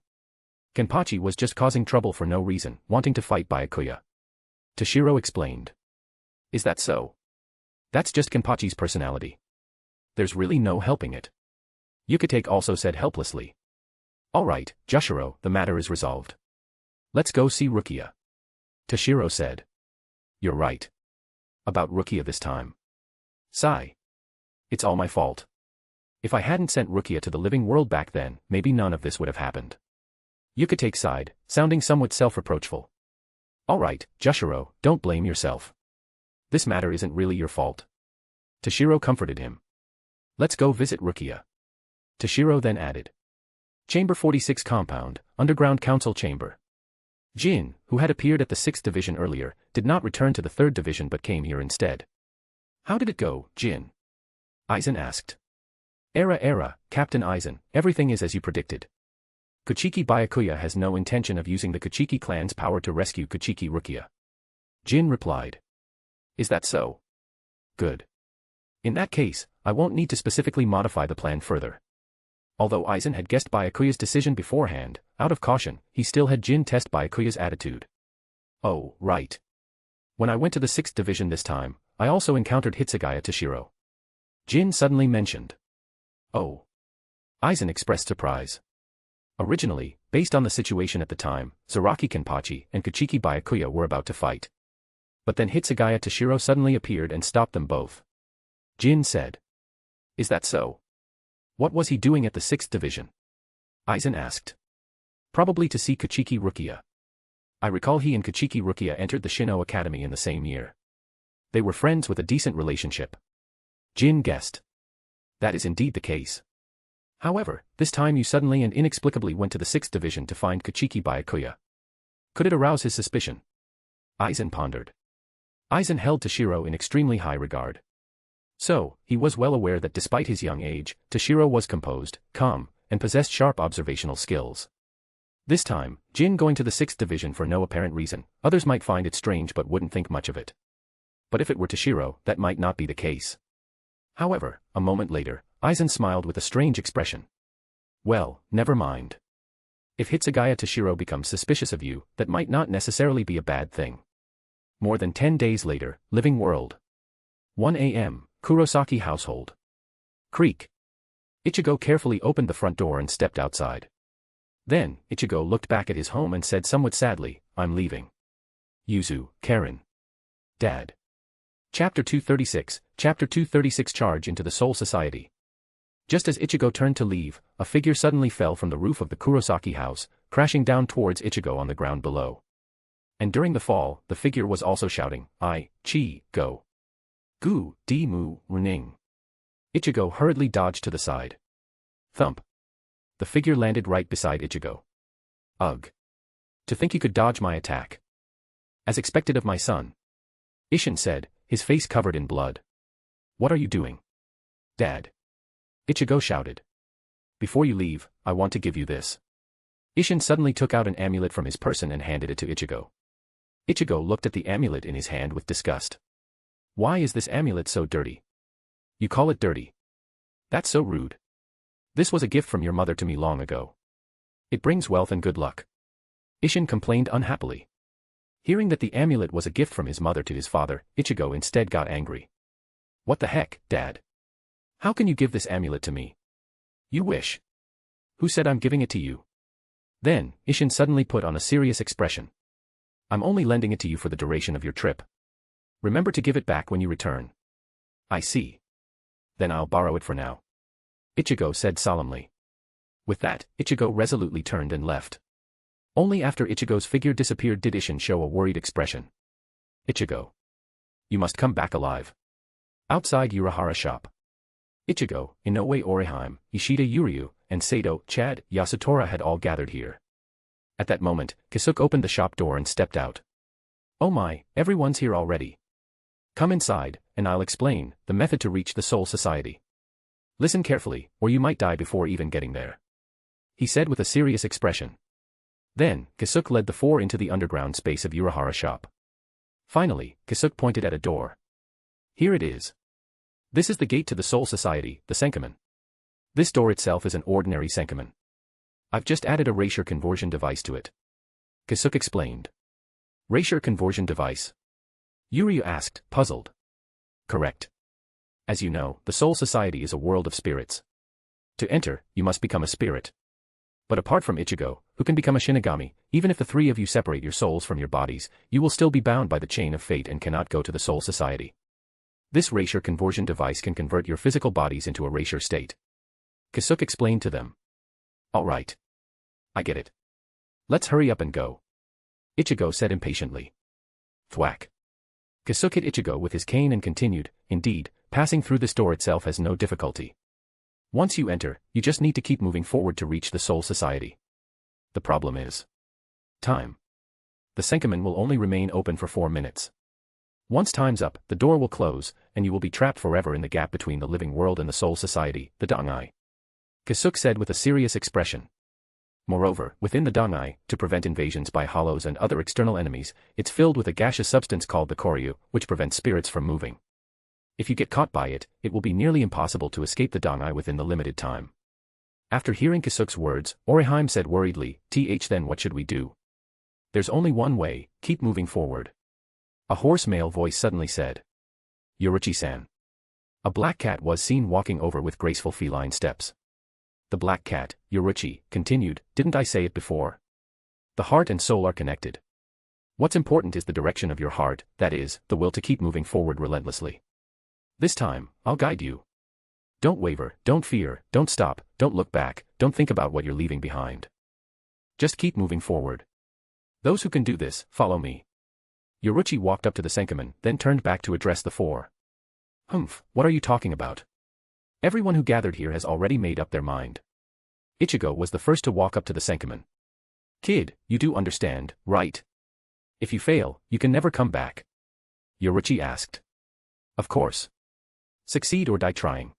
Kenpachi was just causing trouble for no reason, wanting to fight Byakuya. Toshiro explained. Is that so? That's just Kenpachi's personality. There's really no helping it. Yhwach also said helplessly. Alright, Jushiro, the matter is resolved. Let's go see Rukia. Toshiro said. You're right. About Rukia this time. Sigh. It's all my fault. If I hadn't sent Rukia to the living world back then, maybe none of this would have happened. Yhwach sighed, sounding somewhat self-reproachful. Alright, Jushiro, don't blame yourself. This matter isn't really your fault. Toshiro comforted him. Let's go visit Rukia. Toshiro then added. Chamber 46 compound, underground council chamber. Jin, who had appeared at the 6th Division earlier, did not return to the 3rd Division but came here instead. How did it go, Jin? Aizen asked. Captain Aizen, everything is as you predicted. Kuchiki Byakuya has no intention of using the Kuchiki clan's power to rescue Kuchiki Rukia. Jin replied. Is that so? Good. In that case, I won't need to specifically modify the plan further. Although Aizen had guessed Byakuya's decision beforehand, out of caution, he still had Jin test Byakuya's attitude. Oh, right. When I went to the 6th Division this time, I also encountered Hitsugaya Toshiro. Jin suddenly mentioned. Oh. Aizen expressed surprise. Originally, based on the situation at the time, Zaraki Kenpachi and Kuchiki Byakuya were about to fight. But then Hitsugaya Toshiro suddenly appeared and stopped them both. Jin said. Is that so? What was he doing at the 6th Division? Aizen asked. Probably to see Kuchiki Rukia. I recall he and Kuchiki Rukia entered the Shino Academy in the same year. They were friends with a decent relationship. Jin guessed. That is indeed the case. However, this time you suddenly and inexplicably went to the 6th Division to find Kuchiki Byakuya. Could it arouse his suspicion? Aizen pondered. Aizen held Toshiro in extremely high regard. So, he was well aware that despite his young age, Toshiro was composed, calm, and possessed sharp observational skills. This time, Jin going to the 6th Division for no apparent reason, others might find it strange but wouldn't think much of it. But if it were Toshiro, that might not be the case. However, a moment later, Aizen smiled with a strange expression. Well, never mind. If Hitsugaya Toshiro becomes suspicious of you, that might not necessarily be a bad thing. More than 10 days later, Living World. 1 a.m., Kurosaki household. Creak. Ichigo carefully opened the front door and stepped outside. Then, Ichigo looked back at his home and said somewhat sadly, I'm leaving. Yuzu, Karen. Dad. Chapter 236, Chapter 236 Charge into the Soul Society. Just as Ichigo turned to leave, a figure suddenly fell from the roof of the Kurosaki house, crashing down towards Ichigo on the ground below. And during the fall, the figure was also shouting, "I, Chi, go. Gu, Di Mu, Runing." Ichigo hurriedly dodged to the side. Thump. The figure landed right beside Ichigo. Ugh. To think you could dodge my attack. As expected of my son. Isshin said, his face covered in blood. What are you doing? Dad. Ichigo shouted. Before you leave, I want to give you this. Isshin suddenly took out an amulet from his person and handed it to Ichigo. Ichigo looked at the amulet in his hand with disgust. Why is this amulet so dirty? You call it dirty? That's so rude. This was a gift from your mother to me long ago. It brings wealth and good luck. Isshin complained unhappily. Hearing that the amulet was a gift from his mother to his father, Ichigo instead got angry. What the heck, Dad? How can you give this amulet to me? You wish. Who said I'm giving it to you? Then, Isshin suddenly put on a serious expression. I'm only lending it to you for the duration of your trip. Remember to give it back when you return. I see. Then I'll borrow it for now. Ichigo said solemnly. With that, Ichigo resolutely turned and left. Only after Ichigo's figure disappeared did Isshin show a worried expression. Ichigo. You must come back alive. Outside Urahara's shop. Ichigo, Inoue Orihime, Ishida Yuryu, and Sato, Chad, Yasutora had all gathered here. At that moment, Kisuke opened the shop door and stepped out. Oh my, everyone's here already. Come inside, and I'll explain the method to reach the Soul Society. Listen carefully, or you might die before even getting there. He said with a serious expression. Then, Kisuke led the four into the underground space of Urahara's shop. Finally, Kisuke pointed at a door. Here it is. This is the gate to the Soul Society, the Senkamen. This door itself is an ordinary Senkamen. I've just added a erasure conversion device to it. Kisuke explained. Erasure conversion device? Yuryu asked, puzzled. Correct. As you know, the Soul Society is a world of spirits. To enter, you must become a spirit. But apart from Ichigo, who can become a Shinigami, even if the three of you separate your souls from your bodies, you will still be bound by the chain of fate and cannot go to the Soul Society. This erasure conversion device can convert your physical bodies into a erasure state. Kisuke explained to them. All right. I get it. Let's hurry up and go. Ichigo said impatiently. Thwack. Kisuke hit Ichigo with his cane and continued, indeed, passing through this door itself has no difficulty. Once you enter, you just need to keep moving forward to reach the Soul Society. The problem is time. The Senkamen will only remain open for 4 minutes. Once time's up, the door will close, and you will be trapped forever in the gap between the living world and the Soul Society, the Dangai. Kisuke said with a serious expression. Moreover, within the Dangai, to prevent invasions by hollows and other external enemies, it's filled with a gaseous substance called the Koryu, which prevents spirits from moving. If you get caught by it, it will be nearly impossible to escape the Dangai within the limited time. After hearing Kisuke's words, Orihime said worriedly, then what should we do? There's only one way, keep moving forward. A hoarse male voice suddenly said. Yoruchi-san. A black cat was seen walking over with graceful feline steps. The black cat, Yoruchi, continued, didn't I say it before? The heart and soul are connected. What's important is the direction of your heart, that is, the will to keep moving forward relentlessly. This time, I'll guide you. Don't waver, don't fear, don't stop, don't look back, don't think about what you're leaving behind. Just keep moving forward. Those who can do this, follow me. Yoruchi walked up to the Senkamen, then turned back to address the four. Humph, what are you talking about? Everyone who gathered here has already made up their mind. Ichigo was the first to walk up to the Senkamen. Kid, you do understand, right? If you fail, you can never come back. Yoruchi asked. Of course. Succeed or die trying.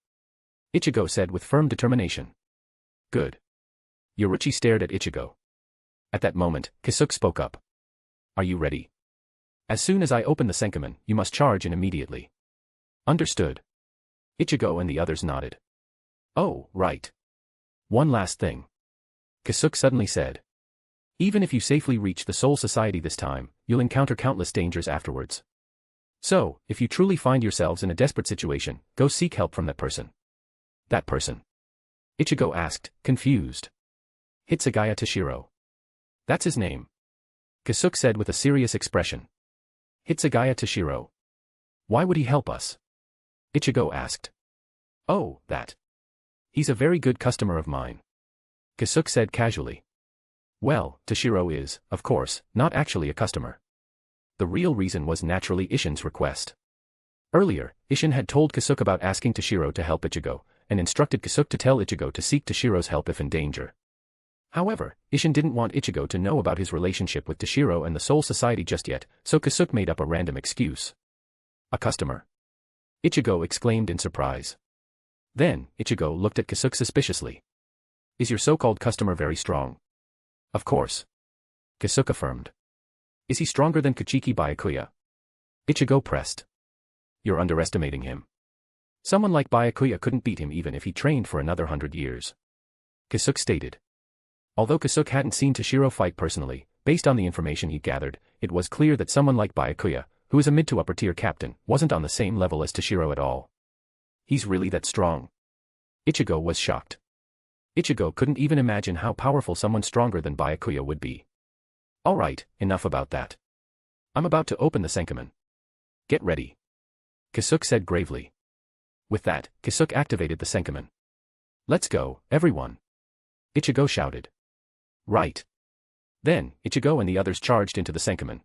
Ichigo said with firm determination. Good. Yoruchi stared at Ichigo. At that moment, Kisuke spoke up. Are you ready? As soon as I open the Senkamen, you must charge in immediately. Understood. Ichigo and the others nodded. Oh, right. One last thing. Kisuke suddenly said. Even if you safely reach the Soul Society this time, you'll encounter countless dangers afterwards. So, if you truly find yourselves in a desperate situation, go seek help from that person. That person? Ichigo asked, confused. Hitsugaya Toshiro. That's his name. Kisuke said with a serious expression. Hitsugaya Toshiro. Why would he help us? Ichigo asked. Oh, that. He's a very good customer of mine. Kisuke said casually. Well, Toshiro is, of course, not actually a customer. The real reason was naturally Isshin's request. Earlier, Isshin had told Kasuke about asking Toshiro to help Ichigo, and instructed Kasuke to tell Ichigo to seek Toshiro's help if in danger. However, Isshin didn't want Ichigo to know about his relationship with Toshiro and the Soul Society just yet, so Kasuke made up a random excuse. A customer. Ichigo exclaimed in surprise. Then, Ichigo looked at Kasuke suspiciously. Is your so-called customer very strong? Of course. Kasuke affirmed. Is he stronger than Kuchiki Byakuya? Ichigo pressed. You're underestimating him. Someone like Byakuya couldn't beat him even if he trained for another 100 years. Kasuke stated. Although Kasuke hadn't seen Toshiro fight personally, based on the information he'd gathered, it was clear that someone like Byakuya, who is a mid to upper tier captain, wasn't on the same level as Toshiro at all. He's really that strong? Ichigo was shocked. Ichigo couldn't even imagine how powerful someone stronger than Byakuya would be. Alright, enough about that. I'm about to open the Senkamen. Get ready. Kasuke said gravely. With that, Kasuke activated the Senkamen. Let's go, everyone. Ichigo shouted. Right. Then, Ichigo and the others charged into the Senkamen.